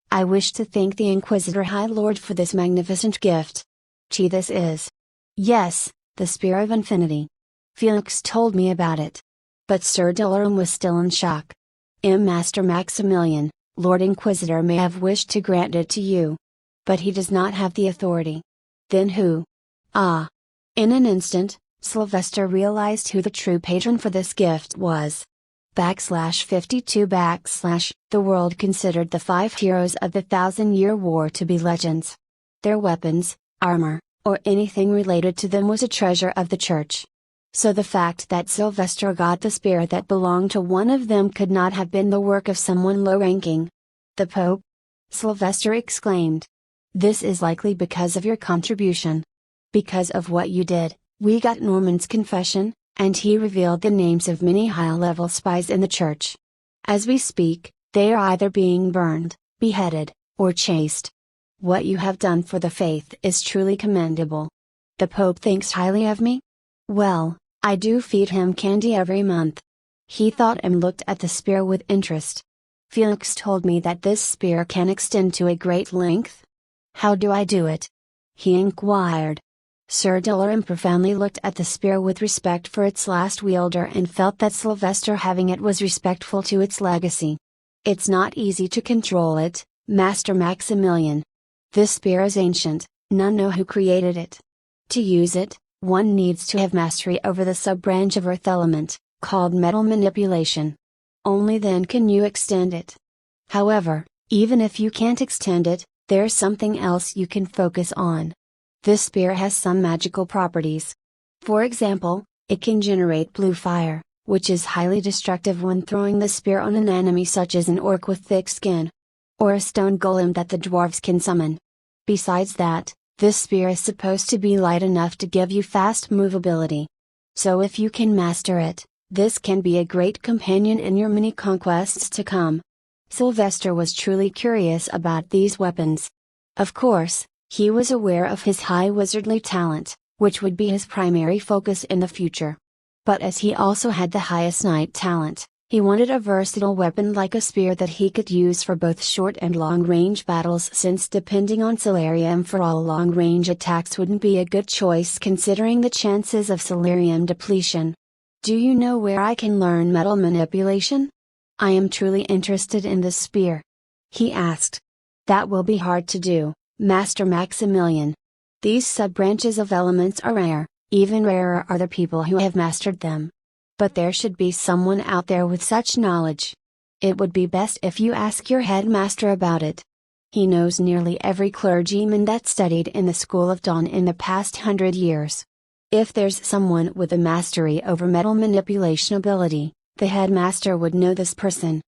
I wish to thank the Inquisitor High Lord for this magnificent gift. Gee, this is. Yes, the Spear of Infinity. Felix told me about it. But Sir Dolarum was still in shock. Master Maximilian, Lord Inquisitor may have wished to grant it to you. But he does not have the authority. Then who? Ah! In an instant, Sylvester realized who the true patron for this gift was. /52 / the world considered the 5 heroes of the Thousand-Year War to be legends. Their weapons, armor, or anything related to them was a treasure of the church. So the fact that Sylvester got the spear that belonged to one of them could not have been the work of someone low-ranking. The Pope? Sylvester exclaimed. This is likely because of your contribution. Because of what you did, we got Norman's confession, and he revealed the names of many high-level spies in the church. As we speak, they are either being burned, beheaded, or chased. What you have done for the faith is truly commendable. The Pope thinks highly of me? Well, I do feed him candy every month. He thought and looked at the spear with interest. Felix told me that this spear can extend to a great length. How do I do it? He inquired. Sir Dolarum profoundly looked at the spear with respect for its last wielder and felt that Sylvester having it was respectful to its legacy. It's not easy to control it, Master Maximilian. This spear is ancient, none know who created it. To use it, one needs to have mastery over the sub-branch of earth element, called metal manipulation. Only then can you extend it. However, even if you can't extend it, there's something else you can focus on. This spear has some magical properties. For example, it can generate blue fire, which is highly destructive when throwing the spear on an enemy such as an orc with thick skin. Or a stone golem that the dwarves can summon. Besides that, this spear is supposed to be light enough to give you fast movability. So if you can master it, this can be a great companion in your many conquests to come. Sylvester was truly curious about these weapons. Of course, he was aware of his high wizardly talent, which would be his primary focus in the future. But as he also had the highest knight talent, he wanted a versatile weapon like a spear that he could use for both short and long-range battles, since depending on Solarium for all long-range attacks wouldn't be a good choice considering the chances of Solarium depletion. Do you know where I can learn metal manipulation? I am truly interested in this spear. He asked. That will be hard to do, Master Maximilian. These sub-branches of elements are rare, even rarer are the people who have mastered them. But there should be someone out there with such knowledge. It would be best if you ask your headmaster about it. He knows nearly every clergyman that studied in the School of Dawn in the past 100 years. If there's someone with a mastery over metal manipulation ability, the headmaster would know this person.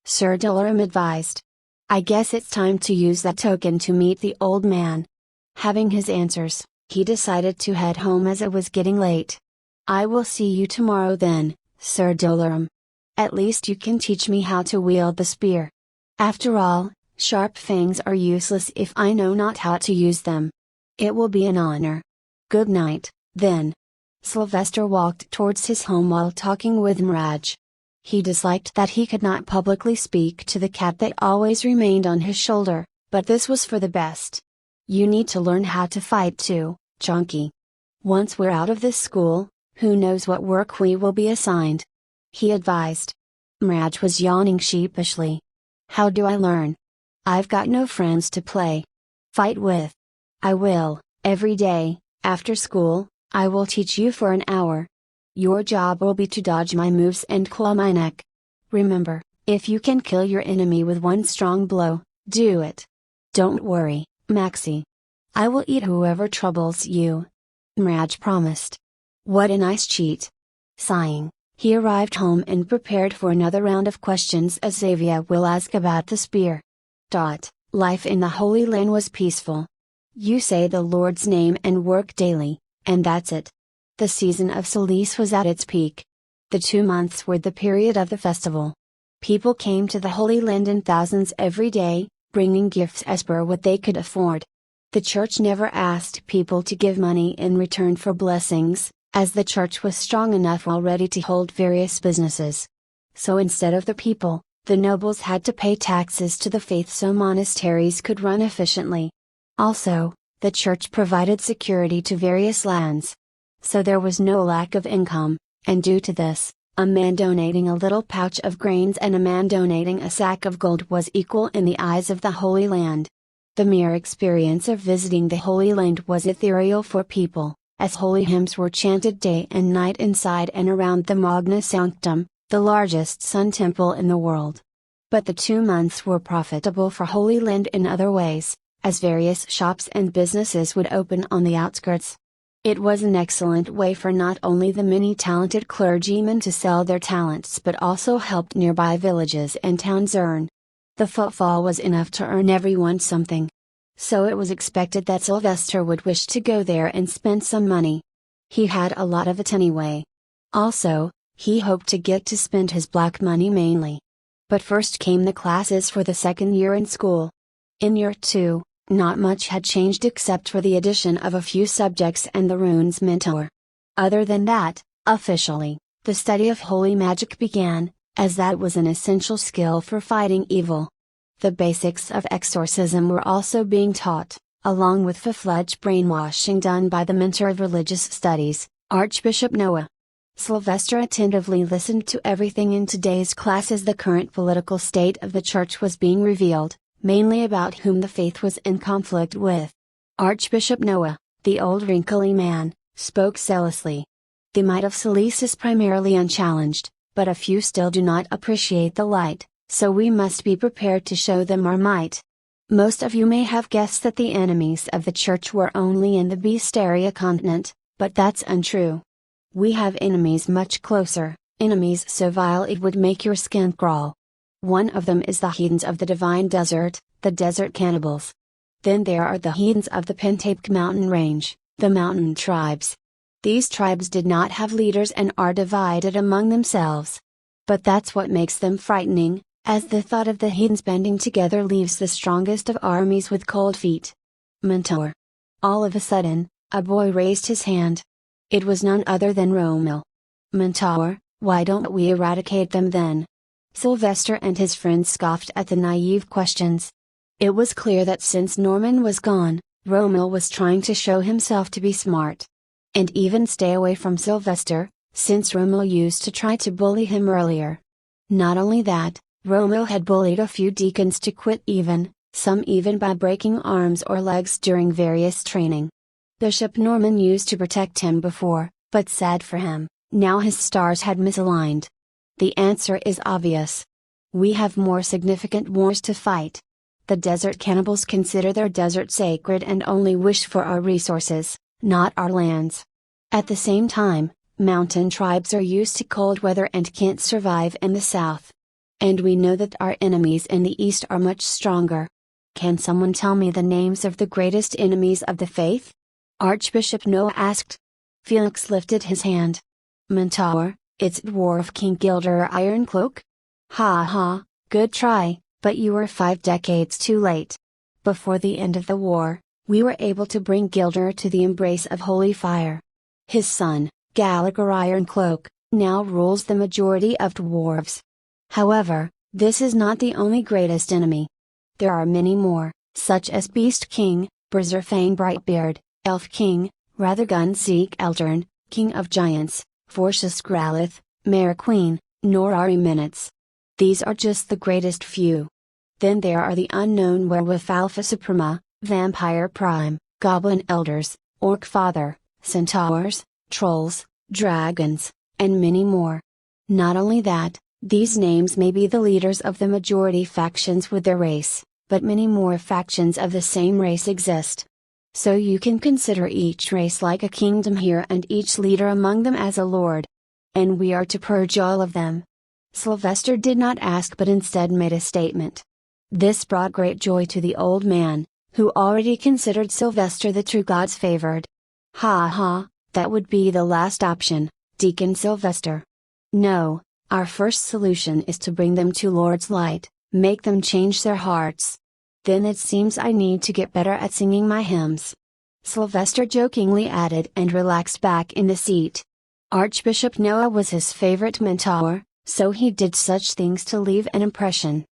Sir Dolarum advised. I guess it's time to use that token to meet the old man. Having his answers, he decided to head home as it was getting late. I will see you tomorrow then, Sir Dolarum. At least you can teach me how to wield the spear. After all, sharp fangs are useless if I know not how to use them. It will be an honor. Good night, then. Sylvester walked towards his home while talking with Mirage. He disliked that he could not publicly speak to the cat that always remained on his shoulder, but this was for the best. You need to learn how to fight too, Chonky. Once we're out of this school, who knows what work we will be assigned? He advised. Mirage was yawning sheepishly. How do I learn? I've got no friends to play fight with. I will, every day, after school, I will teach you for an hour. Your job will be to dodge my moves and claw my neck. Remember, if you can kill your enemy with one strong blow, do it. Don't worry, Maxie. I will eat whoever troubles you. Mirage promised. What a nice cheat. Sighing, he arrived home and prepared for another round of questions as Xavier will ask about the spear. Life in the Holy Land was peaceful. You say the Lord's name and work daily, and that's it. The season of solace was at its peak. The 2 months were the period of the festival. People came to the Holy Land in thousands every day, bringing gifts as per what they could afford. The church never asked people to give money in return for blessings, as the church was strong enough already to hold various businesses. So instead of the people, the nobles had to pay taxes to the faith so monasteries could run efficiently. Also, the church provided security to various lands. So there was no lack of income, and due to this, a man donating a little pouch of grains and a man donating a sack of gold was equal in the eyes of the Holy Land. The mere experience of visiting the Holy Land was ethereal for people, as holy hymns were chanted day and night inside and around the Magna Sanctum, the largest sun temple in the world. But the 2 months were profitable for Holy Land in other ways, as various shops and businesses would open on the outskirts. It was an excellent way for not only the many talented clergymen to sell their talents but also helped nearby villages and towns earn. The footfall was enough to earn everyone something. So it was expected that Sylvester would wish to go there and spend some money. He had a lot of it anyway. Also, he hoped to get to spend his black money mainly. But first came the classes for the second year in school. In year 2, not much had changed except for the addition of a few subjects and the runes mentor. Other than that, officially, the study of holy magic began, as that was an essential skill for fighting evil. The basics of exorcism were also being taught, along with full-fledged brainwashing done by the mentor of religious studies, Archbishop Noah. Sylvester attentively listened to everything in today's class as the current political state of the church was being revealed, mainly about whom the faith was in conflict with. Archbishop Noah, the old wrinkly man, spoke zealously. The might of solace is primarily unchallenged, but a few still do not appreciate the light, so we must be prepared to show them our might. Most of you may have guessed that the enemies of the church were only in the Beast area continent, but that's untrue. We have enemies much closer, enemies so vile it would make your skin crawl. One of them is the heathens of the divine desert, the desert cannibals. Then there are the heathens of the Pentapes mountain range, the mountain tribes. These tribes did not have leaders and are divided among themselves. But that's what makes them frightening, as the thought of the heathens banding together leaves the strongest of armies with cold feet. Mentor. All of a sudden, a boy raised his hand. It was none other than Romil. Mentor, why don't we eradicate them then? Sylvester and his friends scoffed at the naive questions. It was clear that since Norman was gone, Romil was trying to show himself to be smart. And even stay away from Sylvester, since Romil used to try to bully him earlier. Not only that, Romil had bullied a few deacons to quit some even by breaking arms or legs during various training. Bishop Norman used to protect him before, but sad for him, now his stars had misaligned. The answer is obvious. We have more significant wars to fight. The desert cannibals consider their desert sacred and only wish for our resources, not our lands. At the same time, mountain tribes are used to cold weather and can't survive in the south. And we know that our enemies in the east are much stronger. Can someone tell me the names of the greatest enemies of the faith? Archbishop Noah asked. Felix lifted his hand. Mentor, it's Dwarf King Gilder Ironcloak? Ha ha, good try, but you were 5 decades too late. Before the end of the war, we were able to bring Gilder to the embrace of holy fire. His son, Gallagher Ironcloak, now rules the majority of dwarves. However, this is not the only greatest enemy. There are many more, such as Beast King, Berserfang Brightbeard, Elf King, Rathergun Zeke Eldern, King of Giants, Fortius Gralith, Mare Queen, Norari Minutes. These are just the greatest few. Then there are the unknown Werewolf Alpha Suprema, Vampire Prime, Goblin Elders, Orc Father, Centaurs, Trolls, Dragons, and many more. Not only that, these names may be the leaders of the majority factions with their race, but many more factions of the same race exist. So you can consider each race like a kingdom here and each leader among them as a lord. And we are to purge all of them. Sylvester did not ask but instead made a statement. This brought great joy to the old man, who already considered Sylvester the true God's favored. Ha ha, that would be the last option, Deacon Sylvester. No, our first solution is to bring them to Lord's light, make them change their hearts. Then it seems I need to get better at singing my hymns. Sylvester jokingly added and relaxed back in the seat. Archbishop Noah was his favorite mentor, so he did such things to leave an impression.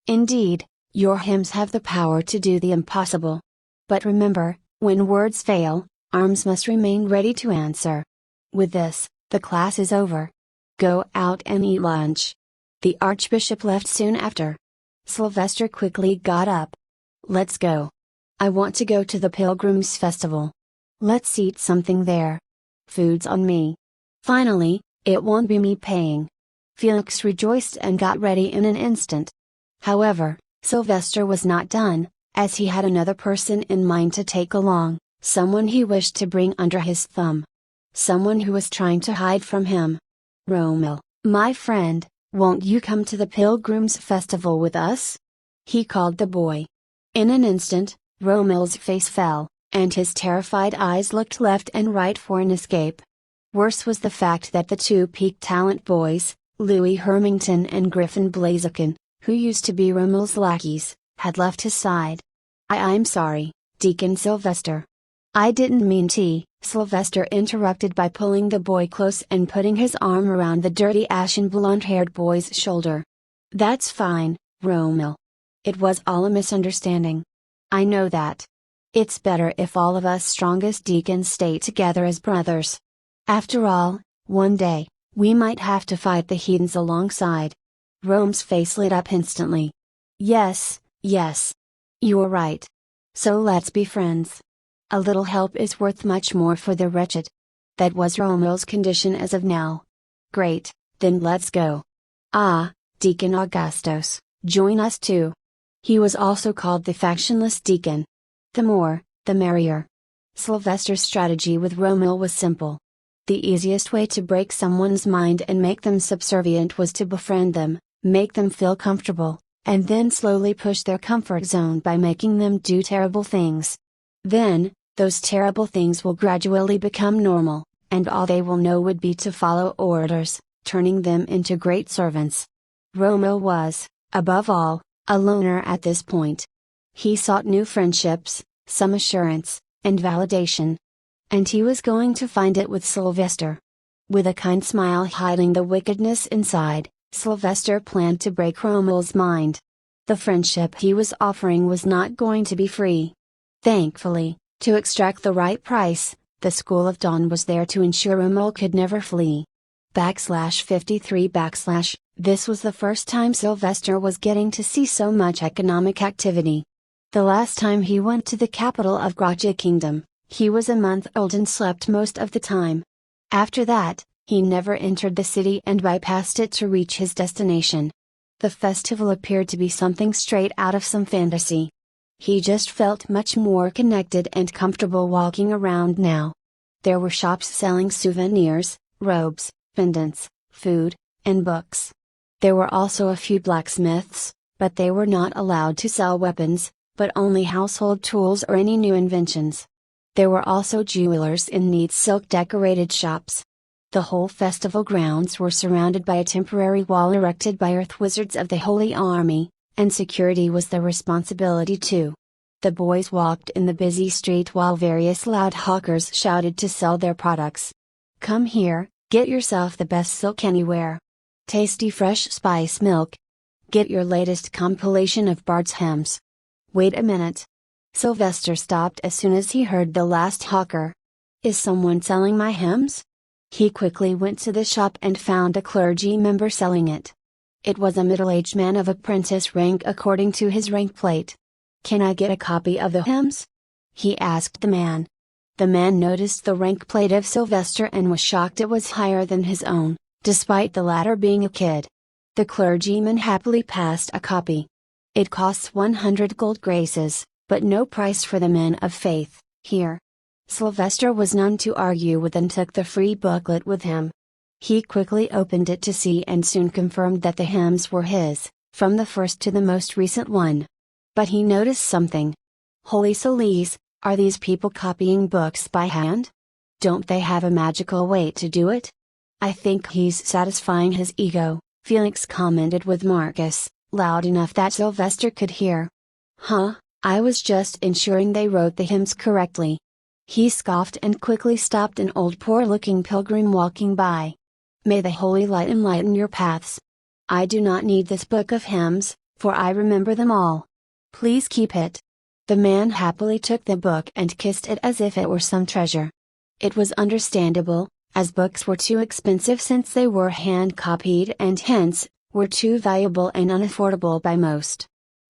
Indeed, your hymns have the power to do the impossible. But remember, when words fail, arms must remain ready to answer. With this, the class is over. Go out and eat lunch. The Archbishop left soon after. Sylvester quickly got up. Let's go. I want to go to the Pilgrims' Festival. Let's eat something there. Food's on me. Finally, it won't be me paying. Felix rejoiced and got ready in an instant. However, Sylvester was not done, as he had another person in mind to take along, someone he wished to bring under his thumb. Someone who was trying to hide from him. Romil, my friend, won't you come to the Pilgrims' Festival with us? He called the boy. In an instant, Romil's face fell, and his terrified eyes looked left and right for an escape. Worse was the fact that the two peak talent boys, Louis Hermington and Griffin Blaziken, who used to be Romil's lackeys, had left his side. I'm sorry, Deacon Sylvester. I didn't mean to, Sylvester interrupted by pulling the boy close and putting his arm around the dirty ashen blonde-haired boy's shoulder. That's fine, Romil. It was all a misunderstanding. I know that. It's better if all of us strongest deacons stay together as brothers. After all, one day, we might have to fight the heathens alongside. Rome's face lit up instantly. Yes, yes. You're right. So let's be friends. A little help is worth much more for the wretched. That was Romil's condition as of now. Great, then let's go. Ah, Deacon Augustus, join us too. He was also called the factionless deacon. The more, the merrier. Sylvester's strategy with Romil was simple. The easiest way to break someone's mind and make them subservient was to befriend them, make them feel comfortable, and then slowly push their comfort zone by making them do terrible things. Then, those terrible things will gradually become normal, and all they will know would be to follow orders, turning them into great servants. Romil was, above all, a loner at this point. He sought new friendships, some assurance, and validation. And he was going to find it with Sylvester. With a kind smile hiding the wickedness inside, Sylvester planned to break Romil's mind. The friendship he was offering was not going to be free. Thankfully, to extract the right price, the School of Dawn was there to ensure Romil could never flee. /53 This was the first time Sylvester was getting to see so much economic activity. The last time he went to the capital of Gracia Kingdom, he was a month old and slept most of the time. After that, he never entered the city and bypassed it to reach his destination. The festival appeared to be something straight out of some fantasy. He just felt much more connected and comfortable walking around now. There were shops selling souvenirs, robes, pendants, food, and books. There were also a few blacksmiths, but they were not allowed to sell weapons, but only household tools or any new inventions. There were also jewelers in neat silk decorated shops. The whole festival grounds were surrounded by a temporary wall erected by earth wizards of the Holy Army, and security was their responsibility too. The boys walked in the busy street while various loud hawkers shouted to sell their products. Come here, get yourself the best silk anywhere. Tasty fresh spice milk. Get your latest compilation of Bard's hymns. Wait a minute. Sylvester stopped as soon as he heard the last hawker. Is someone selling my hymns? He quickly went to the shop and found a clergy member selling it. It was a middle-aged man of apprentice rank according to his rank plate. Can I get a copy of the hymns? He asked the man. The man noticed the rank plate of Sylvester and was shocked it was higher than his own, despite the latter being a kid. The clergyman happily passed a copy. It costs 100 gold graces, but no price for the men of faith, here. Sylvester was none to argue with and took the free booklet with him. He quickly opened it to see and soon confirmed that the hymns were his, from the first to the most recent one. But he noticed something. Holy Solis, are these people copying books by hand? Don't they have a magical way to do it? I think he's satisfying his ego, Felix commented with Marcus, loud enough that Sylvester could hear. Huh, I was just ensuring they wrote the hymns correctly. He scoffed and quickly stopped an old poor-looking pilgrim walking by. May the holy light enlighten your paths. I do not need this book of hymns, for I remember them all. Please keep it. The man happily took the book and kissed it as if it were some treasure. It was understandable, as books were too expensive since they were hand-copied and hence, were too valuable and unaffordable by most.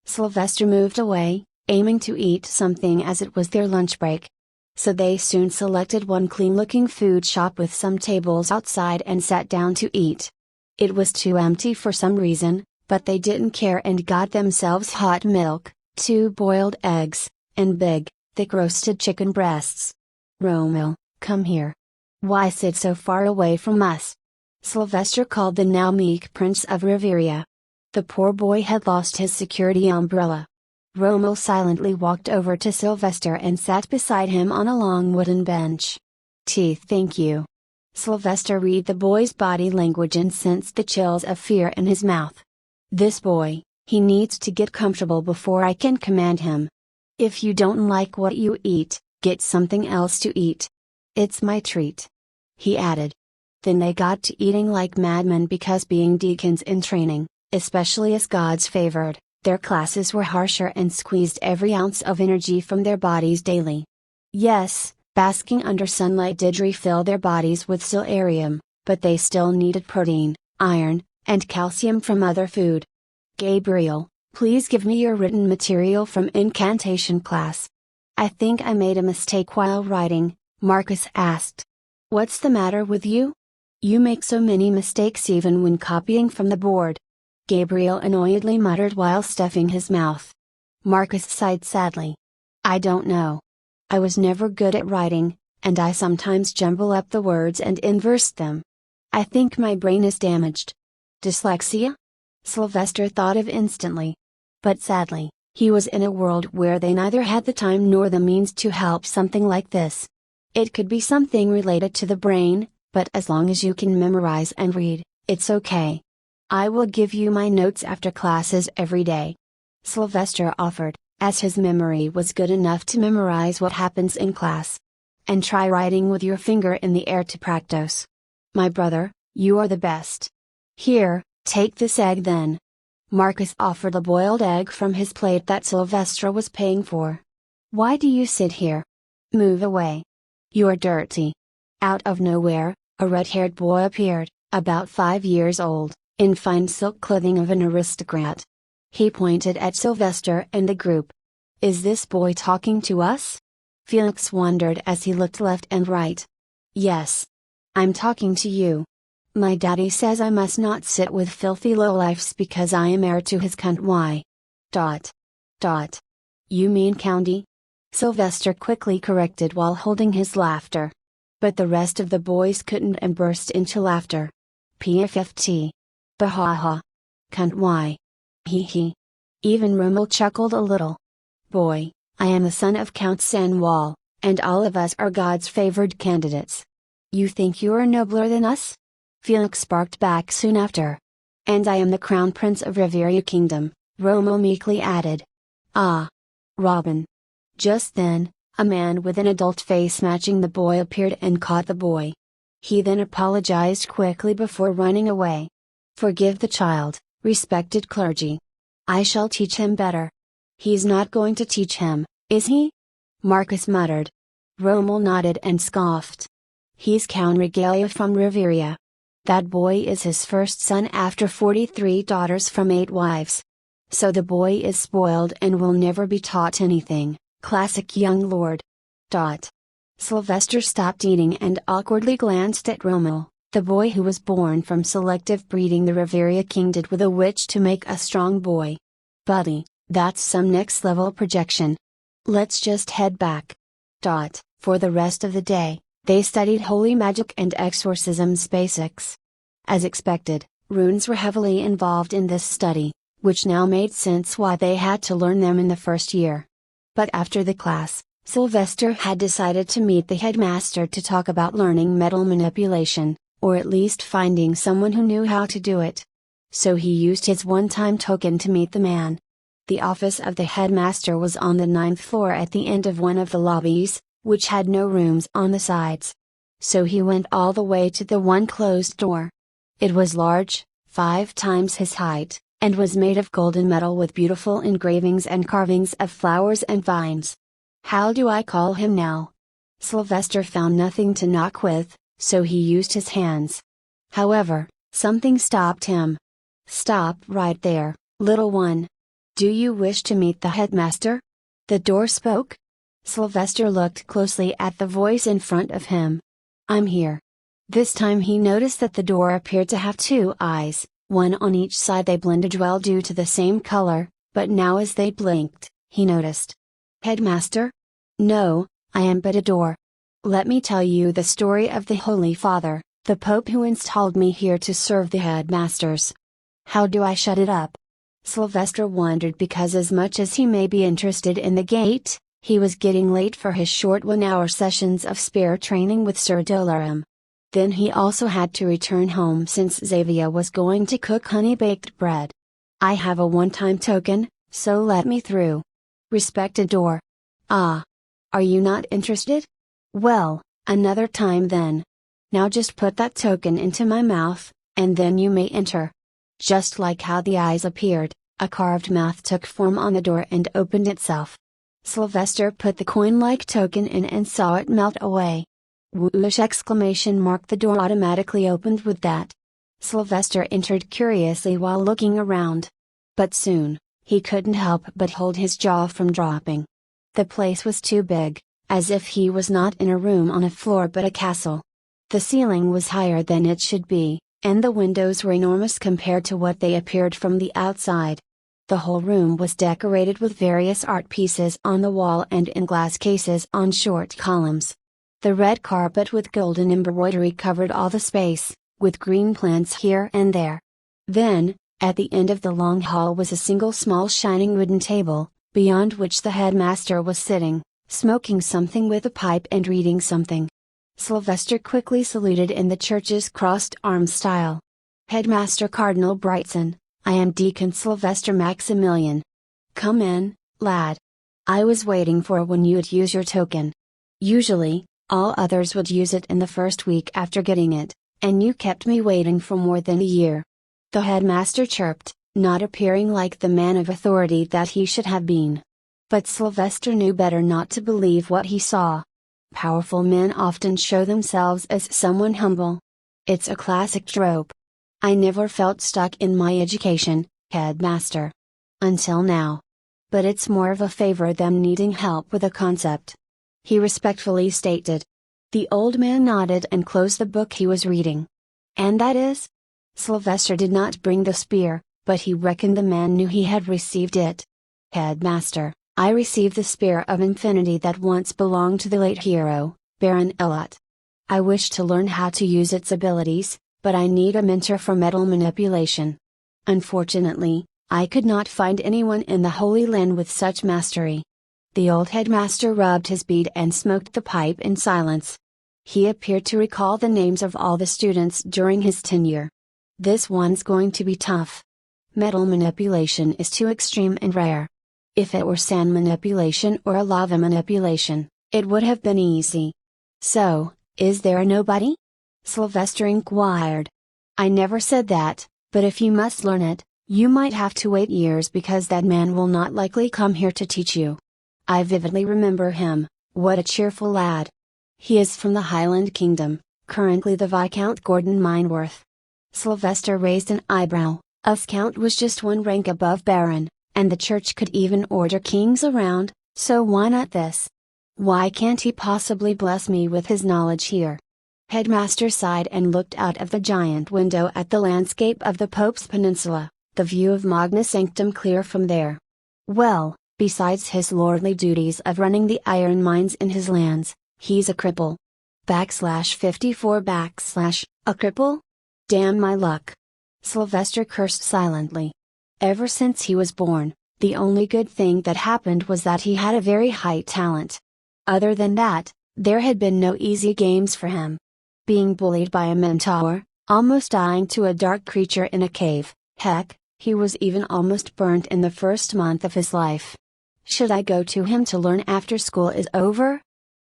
Sylvester moved away, aiming to eat something as it was their lunch break. So they soon selected one clean-looking food shop with some tables outside and sat down to eat. It was too empty for some reason, but they didn't care and got themselves hot milk, 2 boiled eggs, and big, thick roasted chicken breasts. Romeo, come here. Why sit so far away from us? Sylvester called the now meek Prince of Riveria. The poor boy had lost his security umbrella. Romeo silently walked over to Sylvester and sat beside him on a long wooden bench. Teeth, thank you. Sylvester read the boy's body language and sensed the chills of fear in his mouth. This boy, he needs to get comfortable before I can command him. If you don't like what you eat, get something else to eat. It's my treat. He added. Then they got to eating like madmen because being deacons in training, especially as God's favored, their classes were harsher and squeezed every ounce of energy from their bodies daily. Yes, basking under sunlight did refill their bodies with silarium, but they still needed protein, iron, and calcium from other food. Gabriel, please give me your written material from incantation class. I think I made a mistake while writing, Marcus asked. What's the matter with you? You make so many mistakes even when copying from the board. Gabriel annoyedly muttered while stuffing his mouth. Marcus sighed sadly. I don't know. I was never good at writing, and I sometimes jumble up the words and inverse them. I think my brain is damaged. Dyslexia? Sylvester thought of instantly. But sadly, he was in a world where they neither had the time nor the means to help something like this. It could be something related to the brain, but as long as you can memorize and read, it's okay. I will give you my notes after classes every day. Sylvester offered, as his memory was good enough to memorize what happens in class. And try writing with your finger in the air to practice. My brother, you are the best. Here, take this egg then. Marcus offered a boiled egg from his plate that Sylvester was paying for. Why do you sit here? Move away. You're dirty. Out of nowhere, a red-haired boy appeared, about 5 years old, in fine silk clothing of an aristocrat. He pointed at Sylvester and the group. Is this boy talking to us? Felix wondered as he looked left and right. Yes. I'm talking to you. My daddy says I must not sit with filthy lowlifes because I am heir to his cunt. Why? Dot. Dot. You mean county? Sylvester quickly corrected while holding his laughter. But the rest of the boys couldn't and burst into laughter. PFFT. Bahaha. Cunt. Why? Hee hee. Even Rommel chuckled a little. Boy, I am the son of Count Sanwal, and all of us are God's favored candidates. You think you are nobler than us? Felix barked back soon after. And I am the crown prince of Riveria Kingdom, Rommel meekly added. Ah. Robin. Just then, a man with an adult face matching the boy appeared and caught the boy. He then apologized quickly before running away. Forgive the child, respected clergy. I shall teach him better. He's not going to teach him, is he? Marcus muttered. Rommel nodded and scoffed. He's Count Regalia from Riveria. That boy is his first son after 43 daughters from 8 wives. So the boy is spoiled and will never be taught anything, classic young lord. Dot. Sylvester stopped eating and awkwardly glanced at Rommel, the boy who was born from selective breeding the Riveria king did with a witch to make a strong boy. Buddy, that's some next level projection. Let's just head back. Dot. For the rest of the day, they studied holy magic and exorcisms basics. As expected, runes were heavily involved in this study, which now made sense why they had to learn them in the first year. But after the class, Sylvester had decided to meet the headmaster to talk about learning metal manipulation, or at least finding someone who knew how to do it. So he used his one-time token to meet the man. The office of the headmaster was on the 9th floor at the end of one of the lobbies, which had no rooms on the sides. So he went all the way to the one closed door. It was large, 5 times his height, and was made of golden metal with beautiful engravings and carvings of flowers and vines. How do I call him now? Sylvester found nothing to knock with, so he used his hands. However, something stopped him. Stop right there, little one. Do you wish to meet the headmaster? The door spoke. Sylvester looked closely at the voice in front of him. I'm here. This time he noticed that the door appeared to have 2 eyes, one on each side. They blended well due to the same color, but now as they blinked, he noticed. Headmaster? No, I am but a door. Let me tell you the story of the Holy Father, the Pope who installed me here to serve the headmasters. How do I shut it up? Sylvester wondered because as much as he may be interested in the gate, he was getting late for his short 1-hour sessions of spear training with Sir Dolaram. Then he also had to return home since Xavier was going to cook honey-baked bread. I have a one-time token, so let me through. Respected door. Ah. Are you not interested? Well, another time then. Now just put that token into my mouth, and then you may enter. Just like how the eyes appeared, a carved mouth took form on the door and opened itself. Sylvester put the coin-like token in and saw it melt away. Whoosh! ! The door automatically opened with that. Sylvester entered curiously while looking around. But soon, he couldn't help but hold his jaw from dropping. The place was too big, as if he was not in a room on a floor but a castle. The ceiling was higher than it should be, and the windows were enormous compared to what they appeared from the outside. The whole room was decorated with various art pieces on the wall and in glass cases on short columns. The red carpet with golden embroidery covered all the space, with green plants here and there. Then, at the end of the long hall was a single small shining wooden table, beyond which the headmaster was sitting, smoking something with a pipe and reading something. Sylvester quickly saluted in the church's crossed arms style. Headmaster Cardinal Brightson, I am Deacon Sylvester Maximilian. Come in, lad. I was waiting for when you'd use your token. Usually, all others would use it in the first week after getting it, and you kept me waiting for more than a year. The headmaster chirped, not appearing like the man of authority that he should have been. But Sylvester knew better not to believe what he saw. Powerful men often show themselves as someone humble. It's a classic trope. I never felt stuck in my education, headmaster. Until now. But it's more of a favor than needing help with a concept. He respectfully stated. The old man nodded and closed the book he was reading. And that is? Sylvester did not bring the spear, but he reckoned the man knew he had received it. Headmaster, I received the Spear of Infinity that once belonged to the late hero, Baron Elot. I wish to learn how to use its abilities, but I need a mentor for metal manipulation. Unfortunately, I could not find anyone in the Holy Land with such mastery. The old headmaster rubbed his bead and smoked the pipe in silence. He appeared to recall the names of all the students during his tenure. This one's going to be tough. Metal manipulation is too extreme and rare. If it were sand manipulation or a lava manipulation, it would have been easy. So, is there a nobody? Sylvester inquired. I never said that, but if you must learn it, you might have to wait years because that man will not likely come here to teach you. I vividly remember him, what a cheerful lad. He is from the Highland Kingdom, currently the Viscount Gordon Mineworth. Sylvester raised an eyebrow. A Viscount was just one rank above Baron, and the church could even order kings around, so why not this? Why can't he possibly bless me with his knowledge here? Headmaster sighed and looked out of the giant window at the landscape of the Pope's Peninsula, the view of Magna Sanctum clear from there. Well, besides his lordly duties of running the iron mines in his lands, he's a cripple. /54 / a cripple? Damn my luck. Sylvester cursed silently. Ever since he was born, The only good thing that happened was that he had a very high talent. Other than that, there had been no easy games for him. Being bullied by a mentor, almost dying to a dark creature in a cave, heck, he was even almost burnt in the first month of his life. Should I go to him to learn after school is over?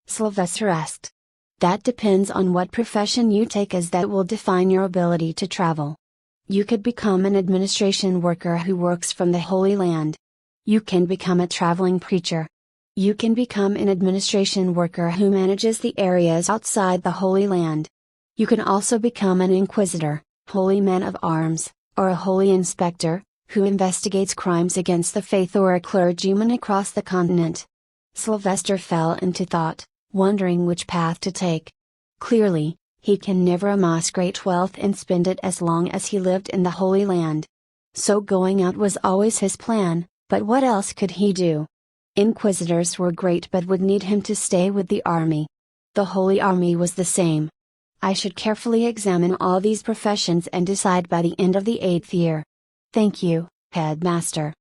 Sylvester asked. That depends on what profession you take, as that will define your ability to travel. You could become an administration worker who works from the Holy Land. You can become a traveling preacher. You can become an administration worker who manages the areas outside the Holy Land. You can also become an inquisitor, holy man of arms, or a holy inspector, who investigates crimes against the faith, or a clergyman across the continent. Sylvester fell into thought, wondering which path to take. Clearly, he can never amass great wealth and spend it as long as he lived in the Holy Land. So going out was always his plan, but what else could he do? Inquisitors were great but would need him to stay with the army. The Holy Army was the same. I should carefully examine all these professions and decide by the end of the 8th year. Thank you, Headmaster.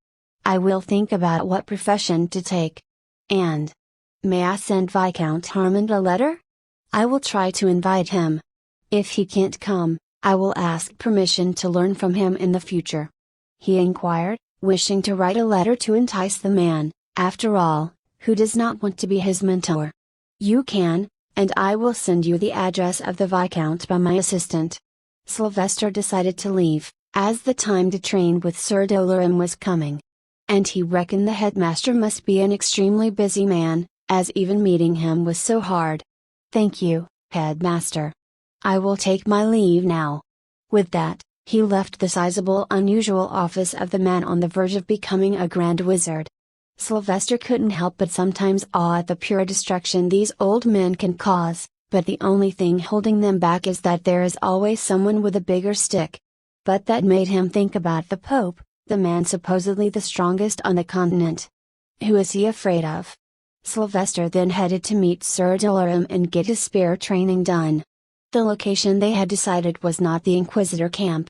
I will think about what profession to take. And may I send Viscount Harmond a letter? I will try to invite him. If he can't come, I will ask permission to learn from him in the future. He inquired, wishing to write a letter to entice the man, after all, who does not want to be his mentor. You can, and I will send you the address of the Viscount by my assistant. Sylvester decided to leave, as the time to train with Sir Dolorum was coming. And he reckoned the headmaster must be an extremely busy man, as even meeting him was so hard. Thank you, Headmaster. I will take my leave now. With that, he left the sizable unusual office of the man on the verge of becoming a grand wizard. Sylvester couldn't help but sometimes awe at the pure destruction these old men can cause, but the only thing holding them back is that there is always someone with a bigger stick. But that made him think about the Pope, the man supposedly the strongest on the continent. Who is he afraid of? Sylvester then headed to meet Sir Dolorum and get his spear training done. The location they had decided was not the Inquisitor camp.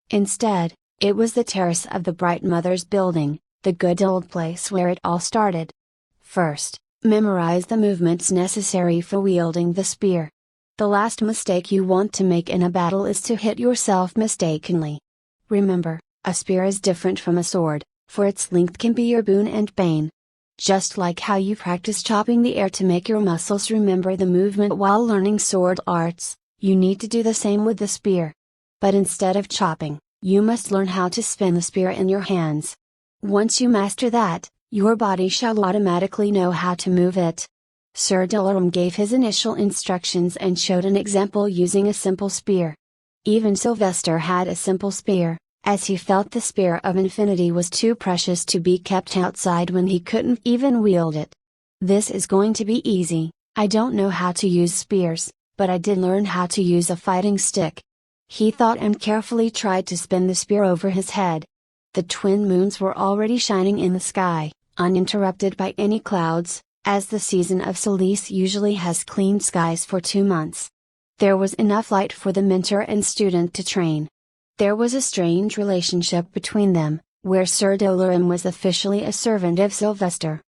Instead, it was the terrace of the Bright Mothers building, the good old place where it all started. First, memorize the movements necessary for wielding the spear. The last mistake you want to make in a battle is to hit yourself mistakenly. Remember, a spear is different from a sword, for its length can be your boon and bane. Just like how you practice chopping the air to make your muscles remember the movement while learning sword arts, you need to do the same with the spear. But instead of chopping, you must learn how to spin the spear in your hands. Once you master that, your body shall automatically know how to move it. Sir Dolorum gave his initial instructions and showed an example using a simple spear. Even Sylvester had a simple spear, as he felt the spear of infinity was too precious to be kept outside when he couldn't even wield it. This is going to be easy. I don't know how to use spears, but I did learn how to use a fighting stick. He thought and carefully tried to spin the spear over his head. The twin moons were already shining in the sky, uninterrupted by any clouds, as the season of solace usually has clean skies for 2 months. There was enough light for the mentor and student to train. There was a strange relationship between them, where Sir Dolorum was officially a servant of Sylvester.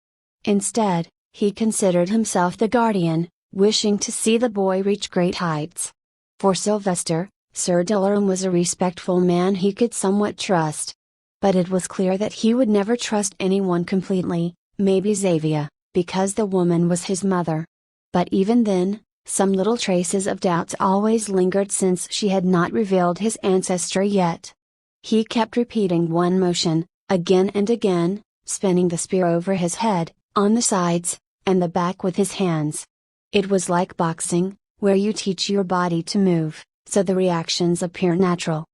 Instead, he considered himself the guardian, wishing to see the boy reach great heights. For Sylvester, Sir Dolorum was a respectful man he could somewhat trust. But it was clear that he would never trust anyone completely, maybe Xavier, because the woman was his mother. But even then, some little traces of doubts always lingered since she had not revealed his ancestry yet. He kept repeating one motion, again and again, spinning the spear over his head, on the sides, and the back with his hands. It was like boxing, where you teach your body to move, so the reactions appear natural.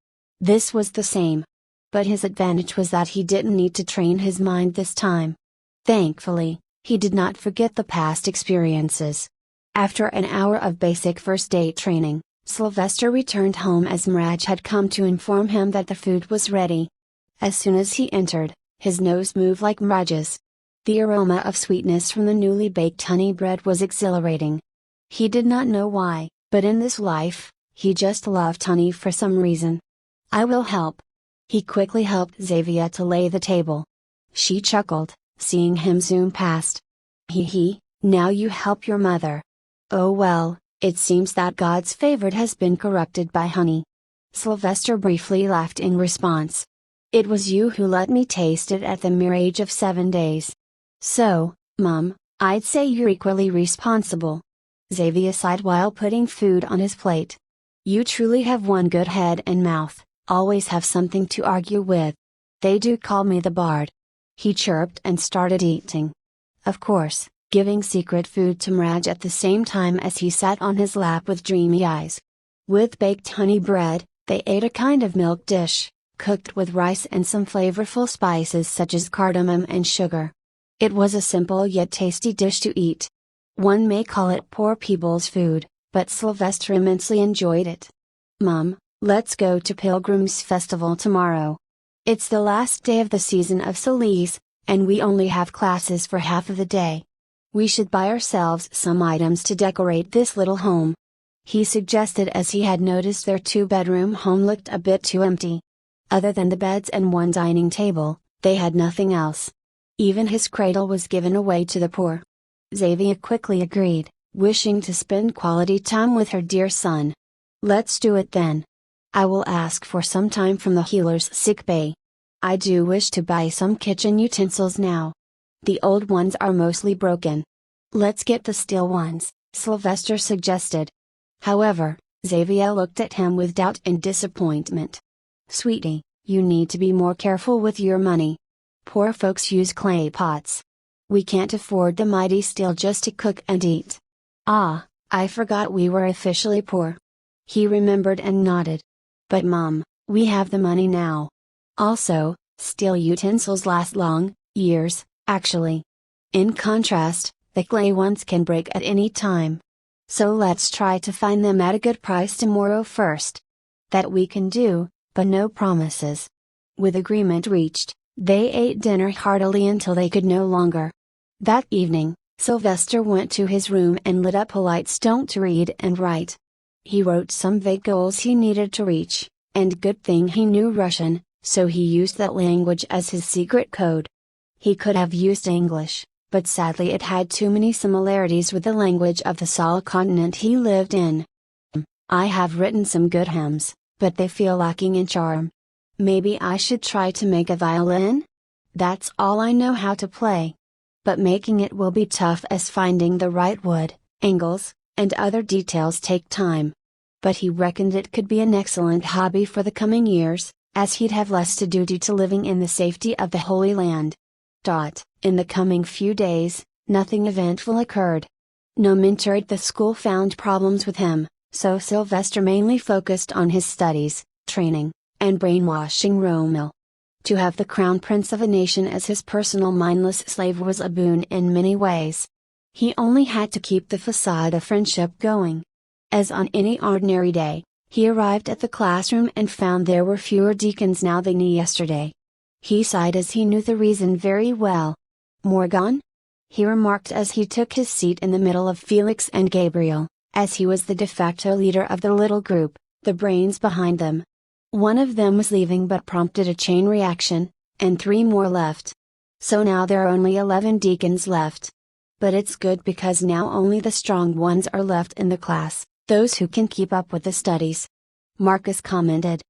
This was the same. But his advantage was that he didn't need to train his mind this time. Thankfully, he did not forget the past experiences. After an hour of basic first aid training, Sylvester returned home as Mirage had come to inform him that the food was ready. As soon as he entered, his nose moved like Mirage's. The aroma of sweetness from the newly baked honey bread was exhilarating. He did not know why, but in this life, he just loved honey for some reason. I will help. He quickly helped Xavier to lay the table. She chuckled, seeing him zoom past. Hee hee, now you help your mother. Oh well, it seems that God's favorite has been corrupted by honey. Sylvester briefly laughed in response. It was you who let me taste it at the mere age of 7 days. So, Mum, I'd say you're equally responsible. Xavier sighed while putting food on his plate. You truly have one good head and mouth, always have something to argue with. They do call me the Bard. He chirped and started eating. Of course, giving secret food to Mirage at the same time as he sat on his lap with dreamy eyes. With baked honey bread, they ate a kind of milk dish, cooked with rice and some flavorful spices such as cardamom and sugar. It was a simple yet tasty dish to eat. One may call it poor people's food, but Sylvester immensely enjoyed it. Mum, let's go to Pilgrim's Festival tomorrow. It's the last day of the season of Solis, and we only have classes for half of the day. We should buy ourselves some items to decorate this little home. He suggested as he had noticed their 2-bedroom home looked a bit too empty. Other than the beds and one dining table, they had nothing else. Even his cradle was given away to the poor. Xavier quickly agreed, wishing to spend quality time with her dear son. Let's do it then. I will ask for some time from the healer's sick bay. I do wish to buy some kitchen utensils now. The old ones are mostly broken. Let's get the steel ones, Sylvester suggested. However, Xavier looked at him with doubt and disappointment. Sweetie, you need to be more careful with your money. Poor folks use clay pots. We can't afford the mighty steel just to cook and eat. Ah, I forgot we were officially poor. He remembered and nodded. But Mom, we have the money now. Also, steel utensils last long, years, actually. In contrast, the clay ones can break at any time. So let's try to find them at a good price tomorrow first. That we can do, but no promises. With agreement reached, they ate dinner heartily until they could no longer. That evening, Sylvester went to his room and lit up a light stone to read and write. He wrote some vague goals he needed to reach, and good thing he knew Russian, so he used that language as his secret code. He could have used English, but sadly it had too many similarities with the language of the Sol continent he lived in. I have written some good hymns, but they feel lacking in charm. Maybe I should try to make a violin? That's all I know how to play. But making it will be tough as finding the right wood, angles, and other details take time. But he reckoned it could be an excellent hobby for the coming years, as he'd have less to do due to living in the safety of the Holy Land. In the coming few days, nothing eventful occurred. No mentor at the school found problems with him, so Sylvester mainly focused on his studies, training, and brainwashing Romil. To have the crown prince of a nation as his personal mindless slave was a boon in many ways. He only had to keep the facade of friendship going. As on any ordinary day, he arrived at the classroom and found there were fewer deacons now than yesterday. He sighed as he knew the reason very well. More gone? He remarked as he took his seat in the middle of Felix and Gabriel, as he was the de facto leader of the little group, the brains behind them. One of them was leaving but prompted a chain reaction, and 3 more left. So now there are only 11 deacons left. But it's good because now only the strong ones are left in the class, those who can keep up with the studies. Marcus commented.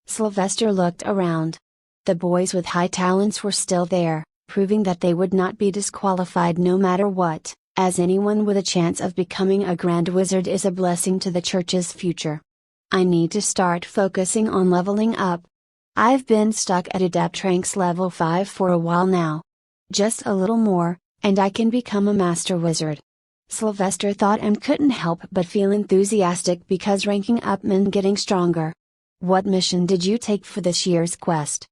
Sylvester looked around. The boys with high talents were still there, proving that they would not be disqualified no matter what, as anyone with a chance of becoming a grand wizard is a blessing to the church's future. I need to start focusing on leveling up. I've been stuck at Adept Ranks level 5 for a while now. Just a little more, and I can become a master wizard. Sylvester thought and couldn't help but feel enthusiastic because ranking up meant getting stronger. What mission did you take for this year's quest?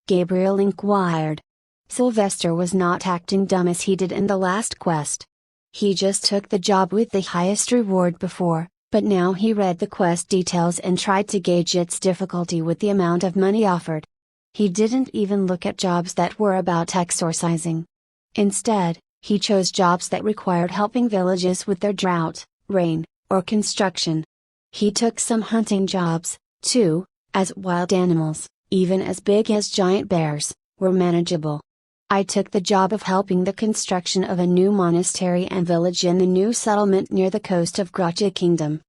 Gabriel inquired. Sylvester was not acting dumb as he did in the last quest. He just took the job with the highest reward before, but now he read the quest details and tried to gauge its difficulty with the amount of money offered. He didn't even look at jobs that were about exorcising. Instead, he chose jobs that required helping villages with their drought, rain, or construction. He took some hunting jobs, too, as wild animals, even as big as giant bears, were manageable. I took the job of helping the construction of a new monastery and village in the new settlement near the coast of Gracha Kingdom.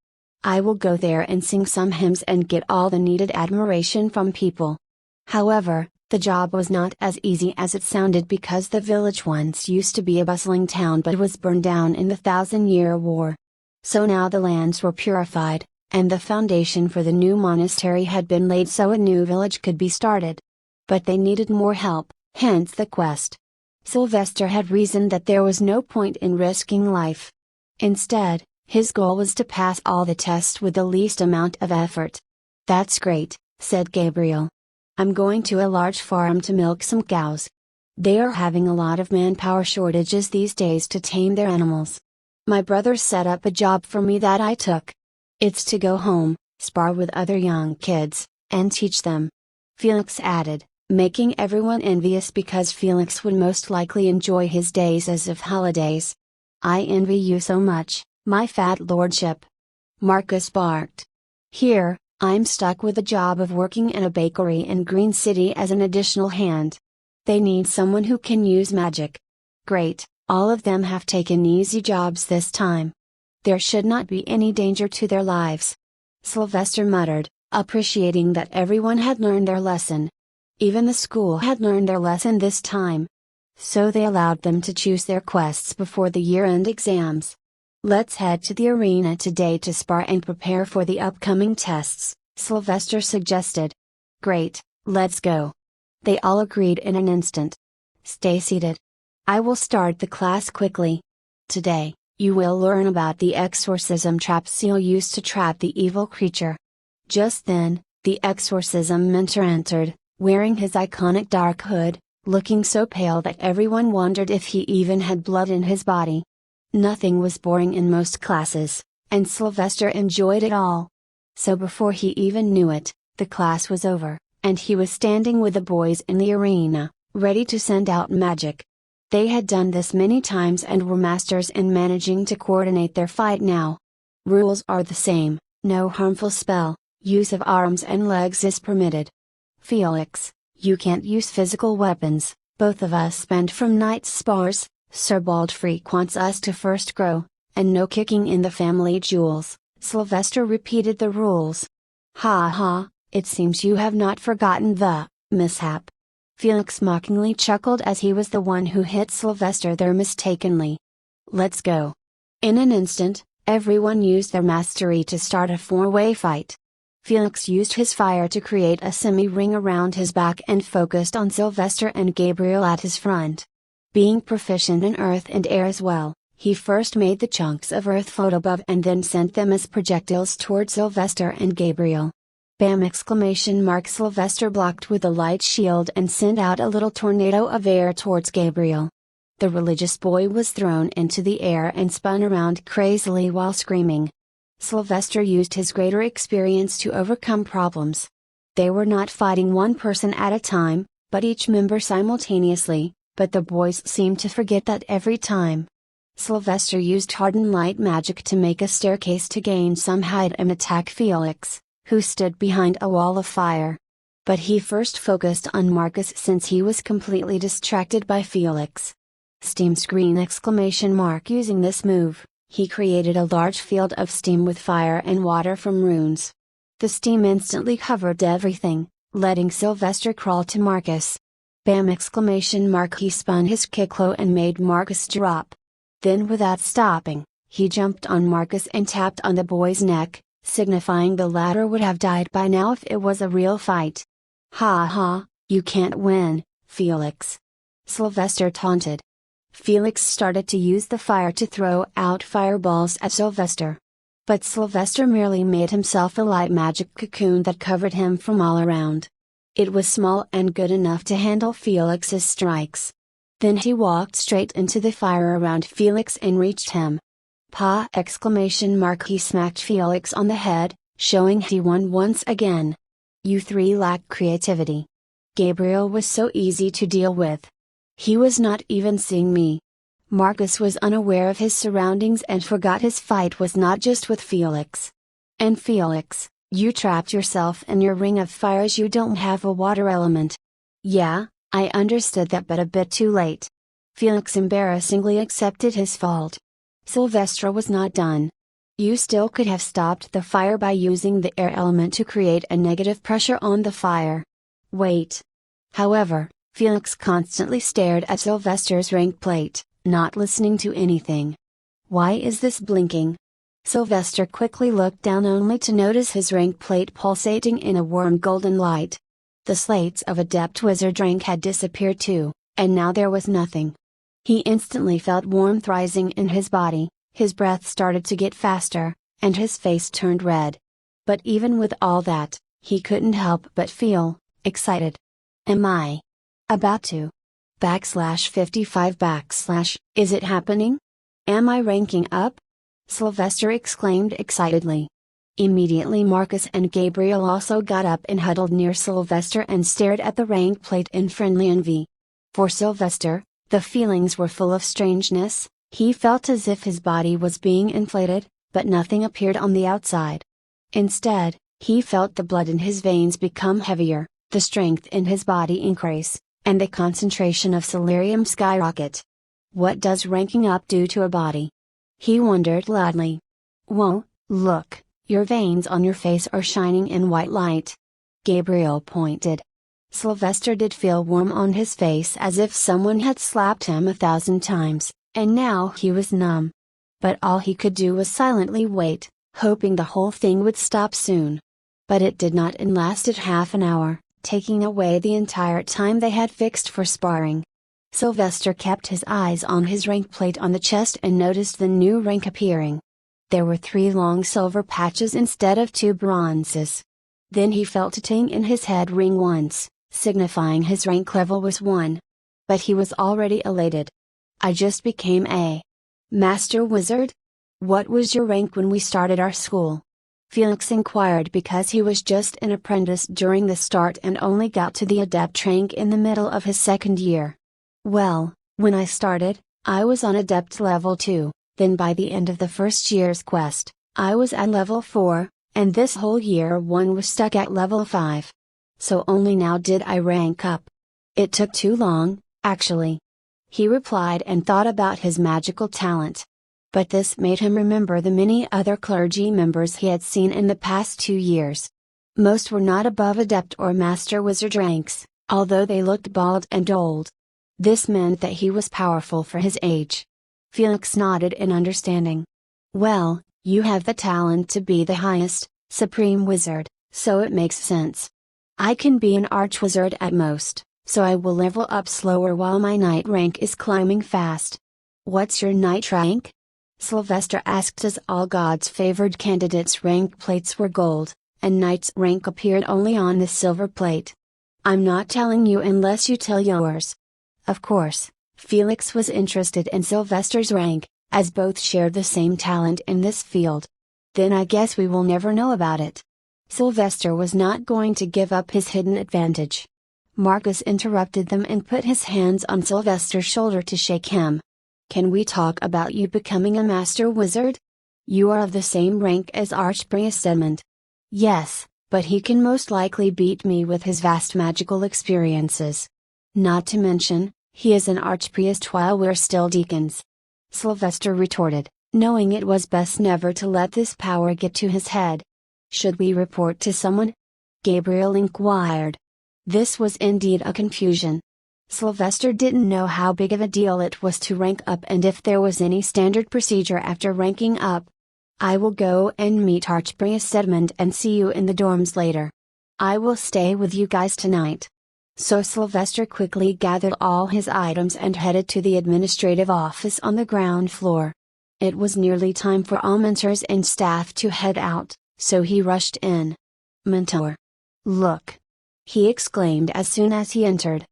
I will go there and sing some hymns and get all the needed admiration from people. However, the job was not as easy as it sounded because the village once used to be a bustling town but was burned down in the Thousand-Year War. So now the lands were purified, and the foundation for the new monastery had been laid so a new village could be started. But they needed more help, hence the quest. Sylvester had reasoned that there was no point in risking life. Instead, his goal was to pass all the tests with the least amount of effort. "That's great," said Gabriel. "I'm going to a large farm to milk some cows. They are having a lot of manpower shortages these days to tame their animals. My brother set up a job for me that I took. It's to go home, spar with other young kids, and teach them," Felix added, making everyone envious because Felix would most likely enjoy his days as if holidays. "I envy you so much, my fat lordship," Marcus barked. "Here, I'm stuck with the job of working in a bakery in Green City as an additional hand. They need someone who can use magic. Great, all of them have taken easy jobs this time. There should not be any danger to their lives." Sylvester muttered, appreciating that everyone had learned their lesson. Even the school had learned their lesson this time. So they allowed them to choose their quests before the year-end exams. "Let's head to the arena today to spar and prepare for the upcoming tests," Sylvester suggested. "Great, let's go." They all agreed in an instant. "Stay seated. I will start the class quickly. Today, you will learn about the exorcism trap seal used to trap the evil creature." Just then, the exorcism mentor entered, wearing his iconic dark hood, looking so pale that everyone wondered if he even had blood in his body. Nothing was boring in most classes, and Sylvester enjoyed it all. So before he even knew it, the class was over, and he was standing with the boys in the arena, ready to send out magic. They had done this many times and were masters in managing to coordinate their fight now. Rules are the same: no harmful spell, use of arms and legs is permitted. "Felix, you can't use physical weapons, both of us spend from night's spars. Sir Baldfreak wants us to first grow, and no kicking in the family jewels." Sylvester repeated the rules. "Ha ha, it seems you have not forgotten the mishap." Felix mockingly chuckled as he was the one who hit Sylvester there mistakenly. "Let's go." In an instant, everyone used their mastery to start a four-way fight. Felix used his fire to create a semi-ring around his back and focused on Sylvester and Gabriel at his front. Being proficient in earth and air as well, he first made the chunks of earth float above and then sent them as projectiles toward Sylvester and Gabriel. "Bam!" Sylvester blocked with a light shield and sent out a little tornado of air towards Gabriel. The religious boy was thrown into the air and spun around crazily while screaming. Sylvester used his greater experience to overcome problems. They were not fighting one person at a time, but each member simultaneously, but the boys seemed to forget that every time. Sylvester used hardened light magic to make a staircase to gain some height and attack Felix, who stood behind a wall of fire. But he first focused on Marcus since he was completely distracted by Felix. "Steam screen!" Using this move, he created a large field of steam with fire and water from runes. The steam instantly covered everything, letting Sylvester crawl to Marcus. "Bam!" He spun his kicklo and made Marcus drop. Then without stopping, he jumped on Marcus and tapped on the boy's neck, signifying the latter would have died by now if it was a real fight. "Ha ha, you can't win, Felix!" Sylvester taunted. Felix started to use the fire to throw out fireballs at Sylvester. But Sylvester merely made himself a light magic cocoon that covered him from all around. It was small and good enough to handle Felix's strikes. Then he walked straight into the fire around Felix and reached him. "Pa!" He smacked Felix on the head, showing he won once again. "You three lack creativity." Gabriel was so easy to deal with. He was not even seeing me. Marcus was unaware of his surroundings and forgot his fight was not just with Felix. "And Felix, you trapped yourself in your ring of fire as you don't have a water element." "Yeah, I understood that, but a bit too late. Felix embarrassingly accepted his fault. Sylvester was not done. You still could have stopped the fire by using the air element to create a negative pressure on the fire. Wait. However, Felix constantly stared at Sylvester's rank plate, not listening to anything. Why is this blinking? Sylvester quickly looked down only to notice his rank plate pulsating in a warm golden light. The slates of Adept Wizard rank had disappeared too, and now there was nothing. He instantly felt warmth rising in his body, his breath started to get faster, and his face turned red. But even with all that, he couldn't help but feel excited. Am I about to /55 / is it happening? Am I ranking up? Sylvester exclaimed excitedly. Immediately Marcus and Gabriel also got up and huddled near Sylvester and stared at the rank plate in friendly envy. For Sylvester, the feelings were full of strangeness. He felt as if his body was being inflated, but nothing appeared on the outside. Instead, he felt the blood in his veins become heavier, the strength in his body increase, and the concentration of celerium skyrocket. What does ranking up do to a body? He wondered loudly. Whoa, look, your veins on your face are shining in white light. Gabriel pointed. Sylvester did feel warm on his face as if someone had slapped him 1,000 times, and now he was numb. But all he could do was silently wait, hoping the whole thing would stop soon. But it did not, and lasted half an hour, taking away the entire time they had fixed for sparring. Sylvester kept his eyes on his rank plate on the chest and noticed the new rank appearing. There were 3 long silver patches instead of 2 bronzes. Then he felt a ting in his head ring once, signifying his rank level was 1. But he was already elated. I just became a Master Wizard? What was your rank when we started our school? Felix inquired because he was just an apprentice during the start and only got to the Adept rank in the middle of his 2nd year. Well, when I started, I was on Adept level 2. Then by the end of the first year's quest, I was at level 4, and this whole year 1 was stuck at level 5. So only now did I rank up. It took too long, actually. He replied and thought about his magical talent. But this made him remember the many other clergy members he had seen in the past 2 years. Most were not above Adept or Master Wizard ranks, although they looked bald and old. This meant that he was powerful for his age. Felix nodded in understanding. Well, you have the talent to be the highest, supreme wizard, so it makes sense. I can be an archwizard at most, so I will level up slower while my knight rank is climbing fast. What's your knight rank? Sylvester asked as all God's favored candidates' rank plates were gold, and knight's rank appeared only on the silver plate. I'm not telling you unless you tell yours. Of course. Felix was interested in Sylvester's rank, as both shared the same talent in this field. Then I guess we will never know about it. Sylvester was not going to give up his hidden advantage. Marcus interrupted them and put his hands on Sylvester's shoulder to shake him. Can we talk about you becoming a Master Wizard? You are of the same rank as Archpriest Edmund. Yes, but he can most likely beat me with his vast magical experiences. Not to mention, he is an archpriest while we're still deacons. Sylvester retorted, knowing it was best never to let this power get to his head. Should we report to someone? Gabriel inquired. This was indeed a confusion. Sylvester didn't know how big of a deal it was to rank up and if there was any standard procedure after ranking up. I will go and meet Archpriest Edmund and see you in the dorms later. I will stay with you guys tonight. So Sylvester quickly gathered all his items and headed to the administrative office on the ground floor. It was nearly time for all mentors and staff to head out, so he rushed in. Mentor! Look! He exclaimed as soon as he entered.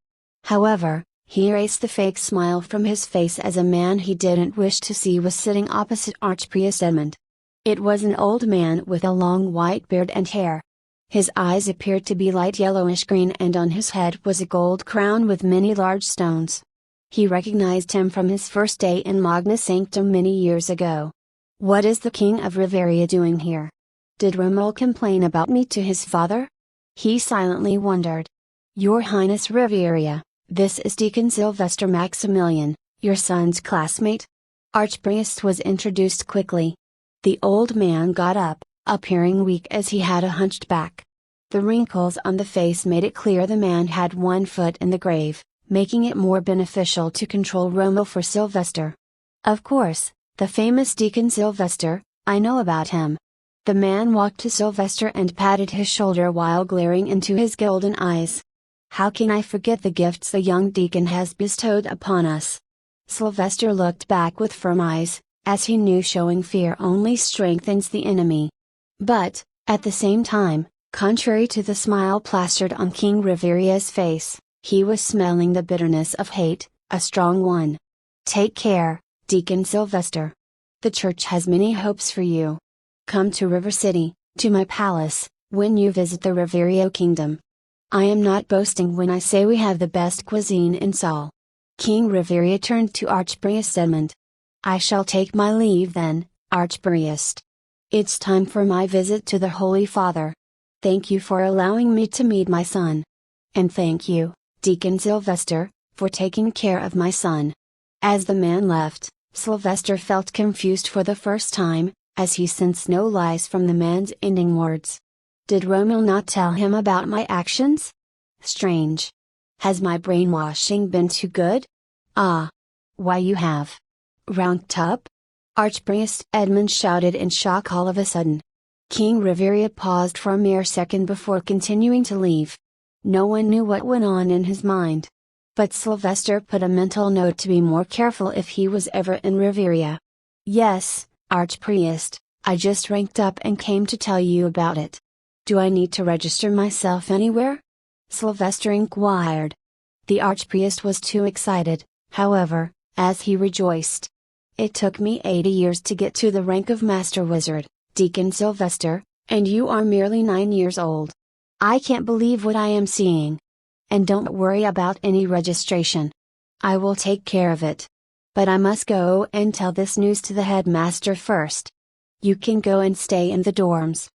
However, he erased the fake smile from his face as a man he didn't wish to see was sitting opposite Archpriest Edmund. It was an old man with a long white beard and hair. His eyes appeared to be light yellowish green and on his head was a gold crown with many large stones. He recognized him from his first day in Magna Sanctum many years ago. What is the King of Riveria doing here? Did Romuald complain about me to his father? He silently wondered. Your Highness Riveria, "This is Deacon Sylvester Maximilian, your son's classmate." Archpriest was introduced quickly. The old man got up, appearing weak as he had a hunched back. The wrinkles on the face made it clear the man had one foot in the grave, making it more beneficial to control Rommel for Sylvester. "Of course, the famous Deacon Sylvester, I know about him." The man walked to Sylvester and patted his shoulder while glaring into his golden eyes. "How can I forget the gifts the young deacon has bestowed upon us?" Sylvester looked back with firm eyes, as he knew showing fear only strengthens the enemy. But, at the same time, contrary to the smile plastered on King Riveria's face, he was smelling the bitterness of hate, a strong one. "Take care, Deacon Sylvester. The church has many hopes for you. Come to River City, to my palace, when you visit the Riverio kingdom. I am not boasting when I say we have the best cuisine in Saul." King Riveria turned to Archpriest Edmund. "I shall take my leave then, Archpriest. It's time for my visit to the Holy Father. Thank you for allowing me to meet my son. And thank you, Deacon Sylvester, for taking care of my son." As the man left, Sylvester felt confused for the first time, as he sensed no lies from the man's ending words. Did Rommel not tell him about my actions? Strange. Has my brainwashing been too good? Ah! Why, you have ranked up? Archpriest Edmund shouted in shock all of a sudden. King Riveria paused for a mere second before continuing to leave. No one knew what went on in his mind. But Sylvester put a mental note to be more careful if he was ever in Riveria. "Yes, Archpriest, I just ranked up and came to tell you about it. Do I need to register myself anywhere?" Sylvester inquired. The Archpriest was too excited, however, as he rejoiced. "It took me 80 years to get to the rank of Master Wizard, Deacon Sylvester, and you are merely 9 years old. I can't believe what I am seeing. And don't worry about any registration. I will take care of it. But I must go and tell this news to the headmaster first. You can go and stay in the dorms.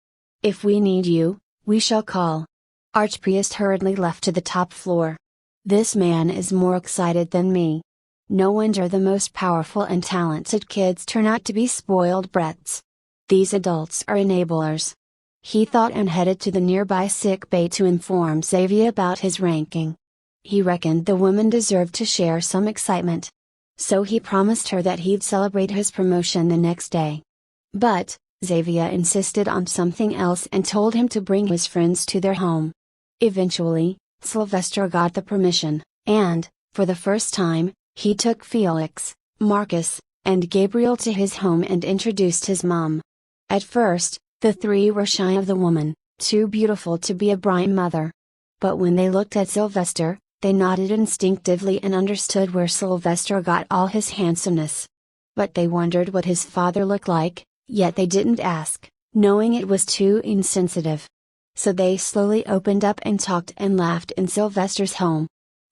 If we need you, we shall call." Archpriest hurriedly left to the top floor. This man is more excited than me. No wonder the most powerful and talented kids turn out to be spoiled brats. These adults are enablers. He thought and headed to the nearby sick bay to inform Xavier about his ranking. He reckoned the woman deserved to share some excitement. So he promised her that he'd celebrate his promotion the next day. But, Xavier insisted on something else and told him to bring his friends to their home. Eventually, Sylvester got the permission, and, for the first time, he took Felix, Marcus, and Gabriel to his home and introduced his mom. At first, the three were shy of the woman, too beautiful to be a bright mother. But when they looked at Sylvester, they nodded instinctively and understood where Sylvester got all his handsomeness. But they wondered what his father looked like, yet they didn't ask, knowing it was too insensitive. So they slowly opened up and talked and laughed in Sylvester's home.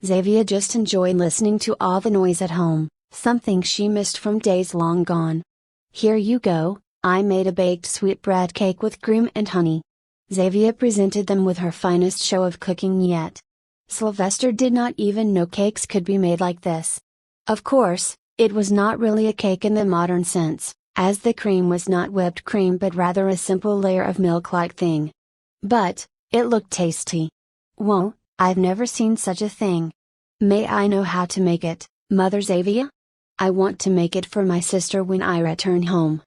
Xavier just enjoyed listening to all the noise at home, something she missed from days long gone. "Here you go, I made a baked sweetbread cake with cream and honey." Xavier presented them with her finest show of cooking yet. Sylvester did not even know cakes could be made like this. Of course, it was not really a cake in the modern sense, as the cream was not whipped cream but rather a simple layer of milk-like thing. But, it looked tasty. "Whoa, I've never seen such a thing. May I know how to make it, Mother Xavier? I want to make it for my sister when I return home."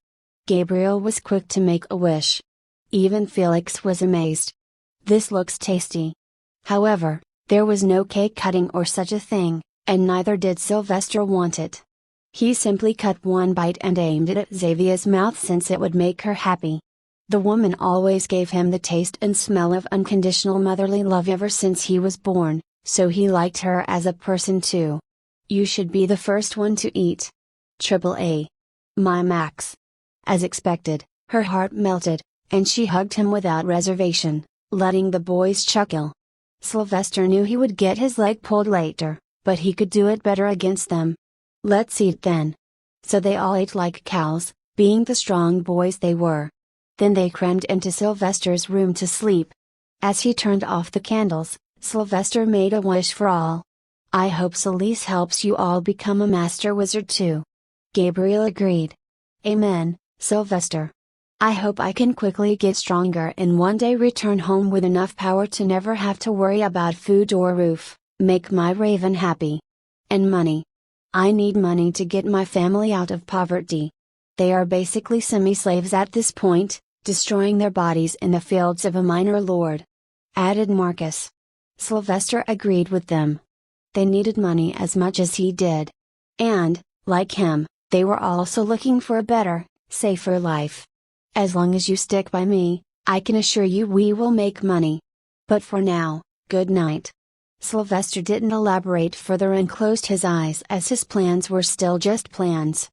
Gabriel was quick to make a wish. Even Felix was amazed. "This looks tasty." However, there was no cake cutting or such a thing, and neither did Sylvester want it. He simply cut one bite and aimed it at Xavier's mouth since it would make her happy. The woman always gave him the taste and smell of unconditional motherly love ever since he was born, so he liked her as a person too. "You should be the first one to eat. Triple A. My Max." As expected, her heart melted, and she hugged him without reservation, letting the boys chuckle. Sylvester knew he would get his leg pulled later, but he could do it better against them. "Let's eat then." So they all ate like cows, being the strong boys they were. Then they crammed into Sylvester's room to sleep. As he turned off the candles, Sylvester made a wish for all. I hope Celeste helps you all become a master wizard too. Gabriel agreed. Amen, Sylvester. I hope I can quickly get stronger and one day return home with enough power to never have to worry about food or roof, make my raven happy. And money. I need money to get my family out of poverty. They are basically semi-slaves at this point, destroying their bodies in the fields of a minor lord. Added Marcus. Sylvester agreed with them. They needed money as much as he did. And, like him, they were also looking for a better, safer life. As long as you stick by me, I can assure you we will make money. But for now, good night. Sylvester didn't elaborate further and closed his eyes as his plans were still just plans.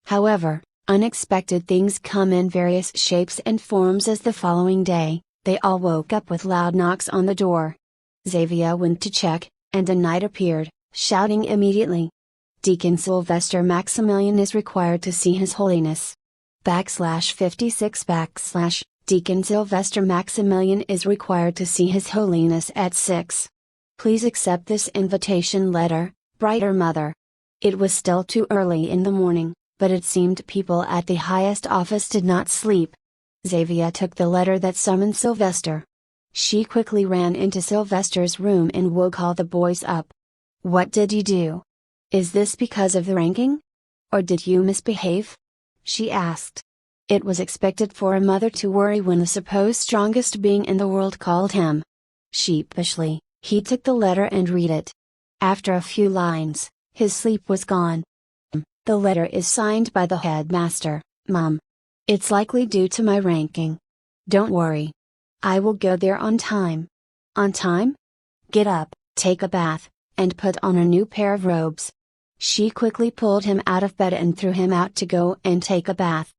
However, unexpected things come in various shapes and forms as the following day, they all woke up with loud knocks on the door. Xavier went to check, and a knight appeared, shouting immediately. Deacon Sylvester Maximilian is required to see His Holiness. /56 / Deacon Sylvester Maximilian is required to see His Holiness at 6. Please accept this invitation letter, brighter mother. It was still too early in the morning, but it seemed people at the highest office did not sleep. Xavier took the letter that summoned Sylvester. She quickly ran into Sylvester's room and woke all the boys up. What did you do? Is this because of the ranking? Or did you misbehave? She asked. It was expected for a mother to worry when the supposed strongest being in the world called him. Sheepishly, he took the letter and read it. After a few lines, his sleep was gone. The letter is signed by the headmaster, Mum. It's likely due to my ranking. Don't worry. I will go there on time. On time? Get up, take a bath, and put on a new pair of robes. She quickly pulled him out of bed and threw him out to go and take a bath.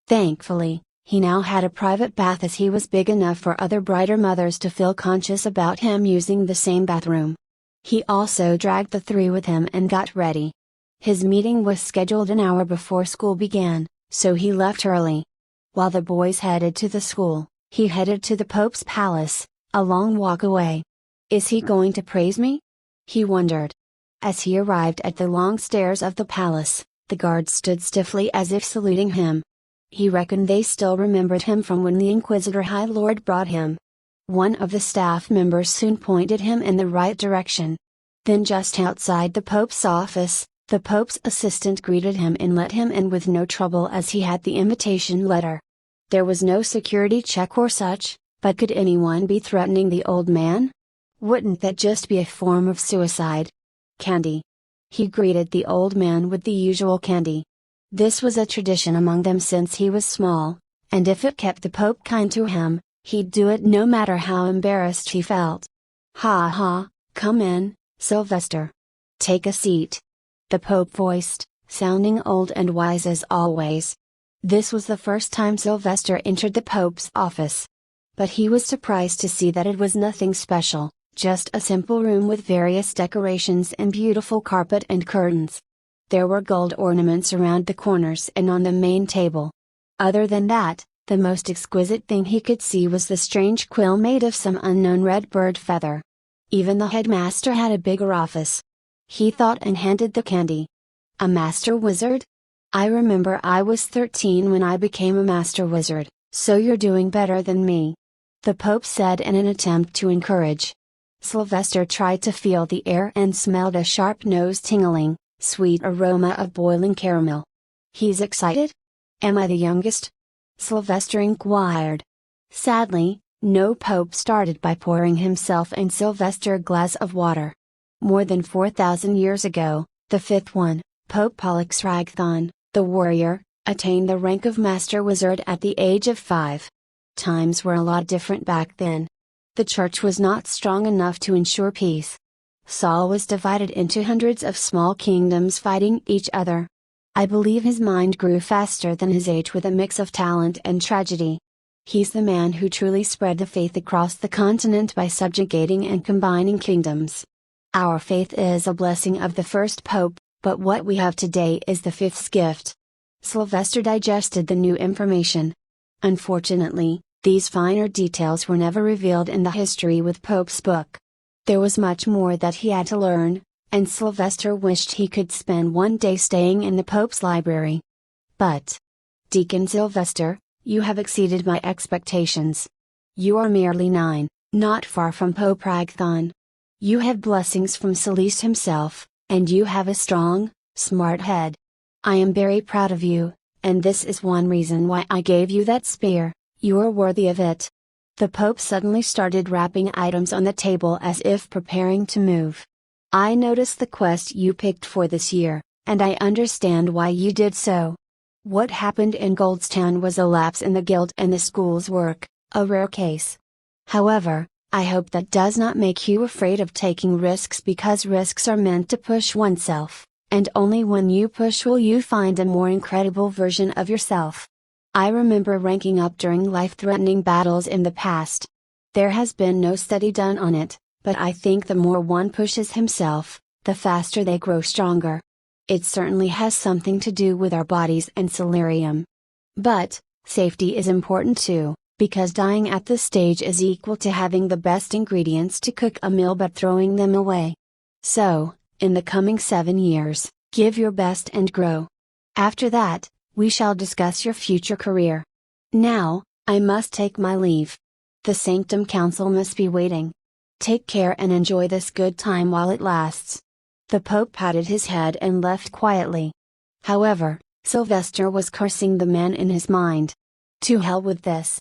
Thankfully, he now had a private bath as he was big enough for other brighter mothers to feel conscious about him using the same bathroom. He also dragged the three with him and got ready. His meeting was scheduled an hour before school began, so he left early. While the boys headed to the school, he headed to the Pope's palace, a long walk away. Is he going to praise me? He wondered. As he arrived at the long stairs of the palace, the guards stood stiffly as if saluting him. He reckoned they still remembered him from when the Inquisitor High Lord brought him. One of the staff members soon pointed him in the right direction. Then just outside the Pope's office, the Pope's assistant greeted him and let him in with no trouble as he had the invitation letter. There was no security check or such, but could anyone be threatening the old man? Wouldn't that just be a form of suicide? Candy. He greeted the old man with the usual candy. This was a tradition among them since he was small, and if it kept the Pope kind to him, he'd do it no matter how embarrassed he felt. Ha ha, come in, Sylvester. Take a seat. The Pope voiced, sounding old and wise as always. This was the first time Sylvester entered the Pope's office. But he was surprised to see that it was nothing special, just a simple room with various decorations and beautiful carpet and curtains. There were gold ornaments around the corners and on the main table. Other than that, the most exquisite thing he could see was the strange quill made of some unknown red bird feather. Even the headmaster had a bigger office. He thought and handed the candy. A master wizard? I remember I was 13 when I became a master wizard, so you're doing better than me. The Pope said in an attempt to encourage. Sylvester tried to feel the air and smelled a sharp nose tingling, sweet aroma of boiling caramel. He's excited? Am I the youngest? Sylvester inquired. Sadly, no Pope started by pouring himself and Sylvester a glass of water. More than 4,000 years ago, the fifth one, Pope Pollux Ragthon, the warrior, attained the rank of Master Wizard at the age of 5. Times were a lot different back then. The church was not strong enough to ensure peace. Saul was divided into hundreds of small kingdoms fighting each other. I believe his mind grew faster than his age with a mix of talent and tragedy. He's the man who truly spread the faith across the continent by subjugating and combining kingdoms. Our faith is a blessing of the first pope, but what we have today is the fifth gift. Sylvester digested the new information. Unfortunately, these finer details were never revealed in the History with Popes book. There was much more that he had to learn, and Sylvester wished he could spend one day staying in the Pope's library. But, Deacon Sylvester, you have exceeded my expectations. You are merely 9, not far from Pope Ragthon. You have blessings from Celeste himself, and you have a strong, smart head. I am very proud of you, and this is one reason why I gave you that spear. You are worthy of it. The Pope suddenly started wrapping items on the table as if preparing to move. I noticed the quest you picked for this year, and I understand why you did so. What happened in Goldstown was a lapse in the guild and the school's work, a rare case. However, I hope that does not make you afraid of taking risks, because risks are meant to push oneself, and only when you push will you find a more incredible version of yourself. I remember ranking up during life-threatening battles in the past. There has been no study done on it, but I think the more one pushes himself, the faster they grow stronger. It certainly has something to do with our bodies and Solarium. But, safety is important too, because dying at this stage is equal to having the best ingredients to cook a meal but throwing them away. So, in the coming 7 years, give your best and grow. After that, we shall discuss your future career. Now, I must take my leave. The Sanctum Council must be waiting. Take care and enjoy this good time while it lasts. The Pope patted his head and left quietly. However, Sylvester was cursing the man in his mind. To hell with this.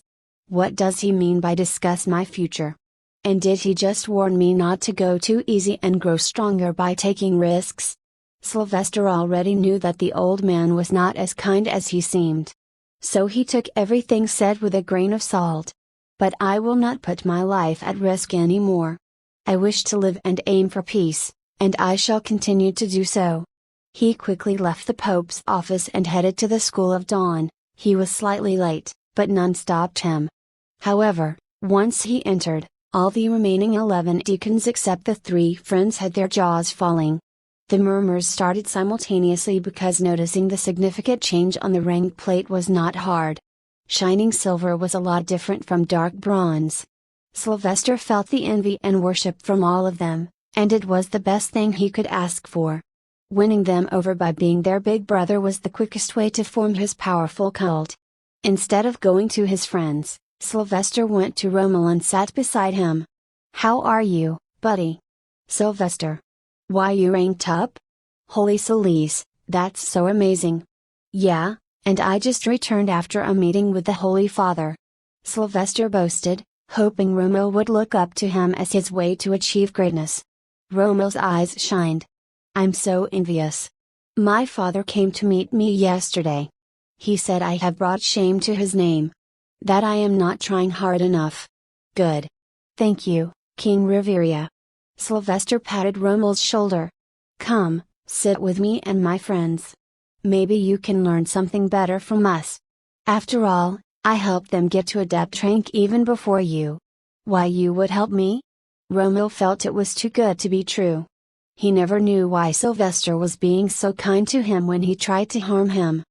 What does he mean by discuss my future? And did he just warn me not to go too easy and grow stronger by taking risks? Sylvester already knew that the old man was not as kind as he seemed. So he took everything said with a grain of salt. But I will not put my life at risk anymore. I wish to live and aim for peace, and I shall continue to do so. He quickly left the Pope's office and headed to the School of Dawn. He was slightly late, but none stopped him. However, once he entered, all the remaining 11 deacons except the 3 friends had their jaws falling. The murmurs started simultaneously because noticing the significant change on the rank plate was not hard. Shining silver was a lot different from dark bronze. Sylvester felt the envy and worship from all of them, and it was the best thing he could ask for. Winning them over by being their big brother was the quickest way to form his powerful cult. Instead of going to his friends, Sylvester went to Rommel and sat beside him. "How are you, buddy?" "Sylvester. Why, you ranked up? Holy Celeste, that's so amazing." "Yeah, and I just returned after a meeting with the Holy Father," Sylvester boasted, hoping Rommel would look up to him as his way to achieve greatness. Rommel's eyes shined. "I'm so envious. My father came to meet me yesterday. He said I have brought shame to his name. That I am not trying hard enough." "Good. Thank you, King Riveria." Sylvester patted Rommel's shoulder. "Come, sit with me and my friends. Maybe you can learn something better from us. After all, I helped them get to adept rank even before you." "Why you would help me?" Rommel felt it was too good to be true. He never knew why Sylvester was being so kind to him when he tried to harm him.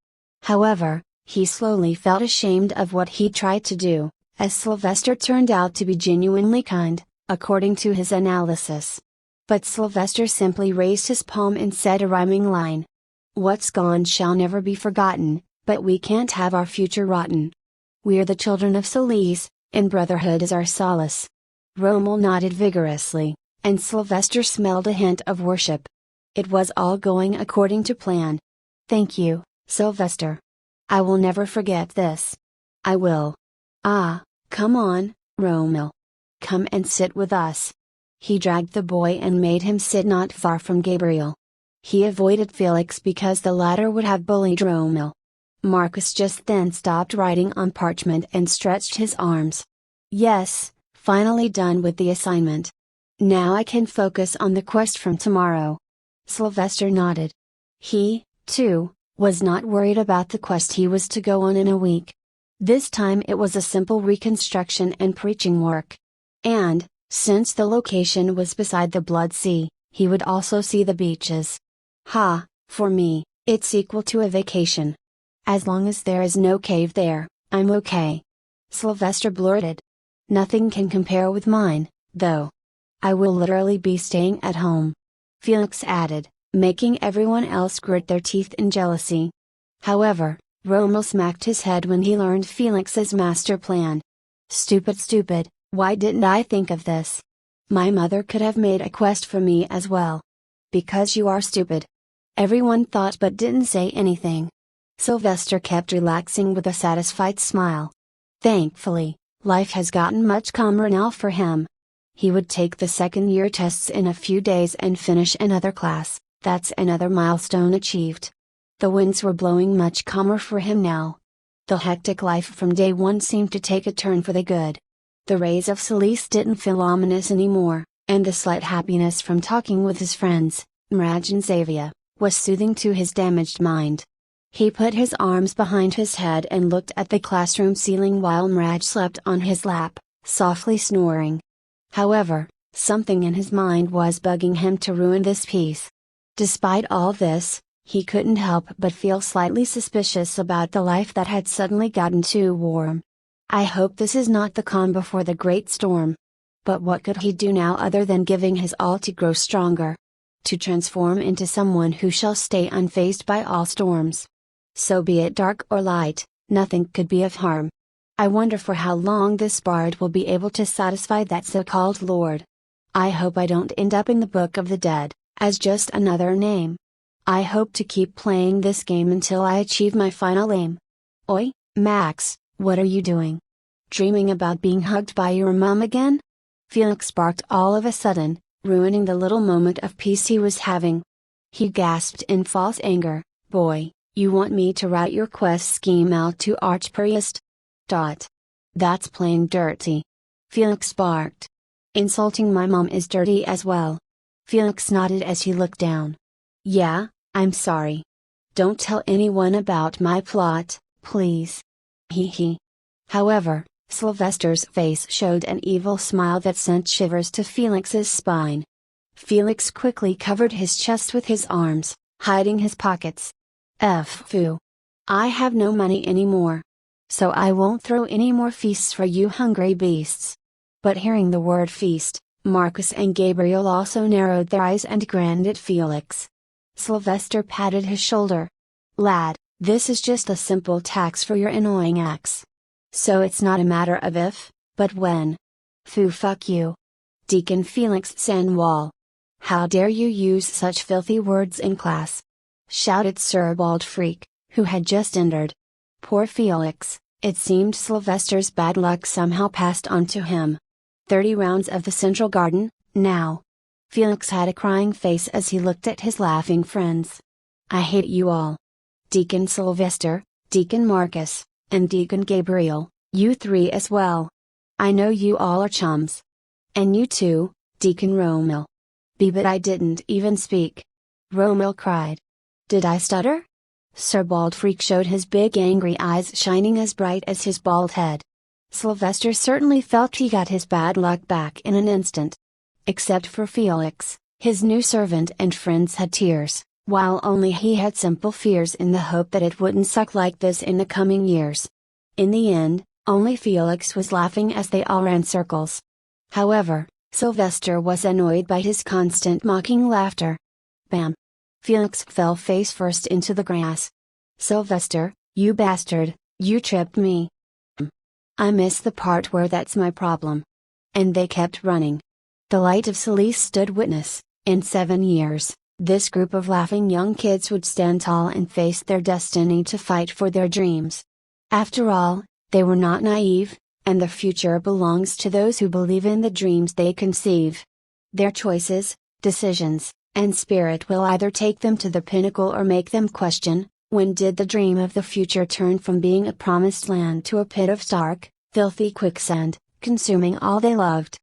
However, he slowly felt ashamed of what he tried to do, as Sylvester turned out to be genuinely kind, according to his analysis. But Sylvester simply raised his palm and said a rhyming line. "What's gone shall never be forgotten, but we can't have our future rotten. We're the children of Celeste, and brotherhood is our solace." Rommel nodded vigorously, and Sylvester smelled a hint of worship. It was all going according to plan. "Thank you, Sylvester. I will never forget this." "I will. Ah, come on, Rommel. Come and sit with us." He dragged the boy and made him sit not far from Gabriel. He avoided Felix because the latter would have bullied Rommel. Marcus just then stopped writing on parchment and stretched his arms. "Yes, finally done with the assignment. Now I can focus on the quest from tomorrow." Sylvester nodded. He, too, was not worried about the quest he was to go on in a week. This time it was a simple reconstruction and preaching work. And, since the location was beside the Blood Sea, he would also see the beaches. "Ha, for me, it's equal to a vacation. As long as there is no cave there, I'm okay," Sylvester blurted. "Nothing can compare with mine, though. I will literally be staying at home." Felix added, making everyone else grit their teeth in jealousy. However, Romel smacked his head when he learned Felix's master plan. Stupid, stupid, why didn't I think of this? My mother could have made a quest for me as well. Because you are stupid. Everyone thought but didn't say anything. Sylvester kept relaxing with a satisfied smile. Thankfully, life has gotten much calmer now for him. He would take the second-year tests in a few days and finish another class. That's another milestone achieved. The winds were blowing much calmer for him now. The hectic life from day one seemed to take a turn for the good. The rays of Celeste didn't feel ominous anymore, and the slight happiness from talking with his friends, Mirage and Xavier, was soothing to his damaged mind. He put his arms behind his head and looked at the classroom ceiling while Mirage slept on his lap, softly snoring. However, something in his mind was bugging him to ruin this peace. Despite all this, he couldn't help but feel slightly suspicious about the life that had suddenly gotten too warm. I hope this is not the calm before the great storm. But what could he do now other than giving his all to grow stronger? To transform into someone who shall stay unfazed by all storms. So be it dark or light, nothing could be of harm. I wonder for how long this bard will be able to satisfy that so-called lord. I hope I don't end up in the Book of the Dead, as just another name. I hope to keep playing this game until I achieve my final aim. Oi, Max, what are you doing? Dreaming about being hugged by your mom again? Felix barked all of a sudden, ruining the little moment of peace he was having. He gasped in false anger, Boy, you want me to write your quest scheme out to Archpriest? That's plain dirty. Felix barked. Insulting my mom is dirty as well. Felix nodded as he looked down. Yeah, I'm sorry. Don't tell anyone about my plot, please. Hee. However, Sylvester's face showed an evil smile that sent shivers to Felix's spine. Felix quickly covered his chest with his arms, hiding his pockets. Foo. I have no money anymore. So I won't throw any more feasts for you hungry beasts. But hearing the word feast, Marcus and Gabriel also narrowed their eyes and grinned at Felix. Sylvester patted his shoulder. Lad, this is just a simple tax for your annoying ex. So it's not a matter of if, but when. Foo, fuck you. Deacon Felix Sanwall. How dare you use such filthy words in class? Shouted Sir Baldfreak, who had just entered. Poor Felix, it seemed Sylvester's bad luck somehow passed on to him. 30 rounds of the Central Garden, now. Felix had a crying face as he looked at his laughing friends. I hate you all. Deacon Sylvester, Deacon Marcus, and Deacon Gabriel, you three as well. I know you all are chums. And you too, Deacon Romel. But I didn't even speak. Romel cried. Did I stutter? Sir Baldfreak showed his big angry eyes shining as bright as his bald head. Sylvester certainly felt he got his bad luck back in an instant. Except for Felix, his new servant and friends had tears, while only he had simple fears in the hope that it wouldn't suck like this in the coming years. In the end, only Felix was laughing as they all ran circles. However, Sylvester was annoyed by his constant mocking laughter. Bam! Felix fell face first into the grass. Sylvester, you bastard, you tripped me. I missed the part where that's my problem. And they kept running. The light of Celeste stood witness. In 7 years, this group of laughing young kids would stand tall and face their destiny to fight for their dreams. After all, they were not naive, and the future belongs to those who believe in the dreams they conceive. Their choices, decisions, and spirit will either take them to the pinnacle or make them question, when did the dream of the future turn from being a promised land to a pit of stark, filthy quicksand, consuming all they loved?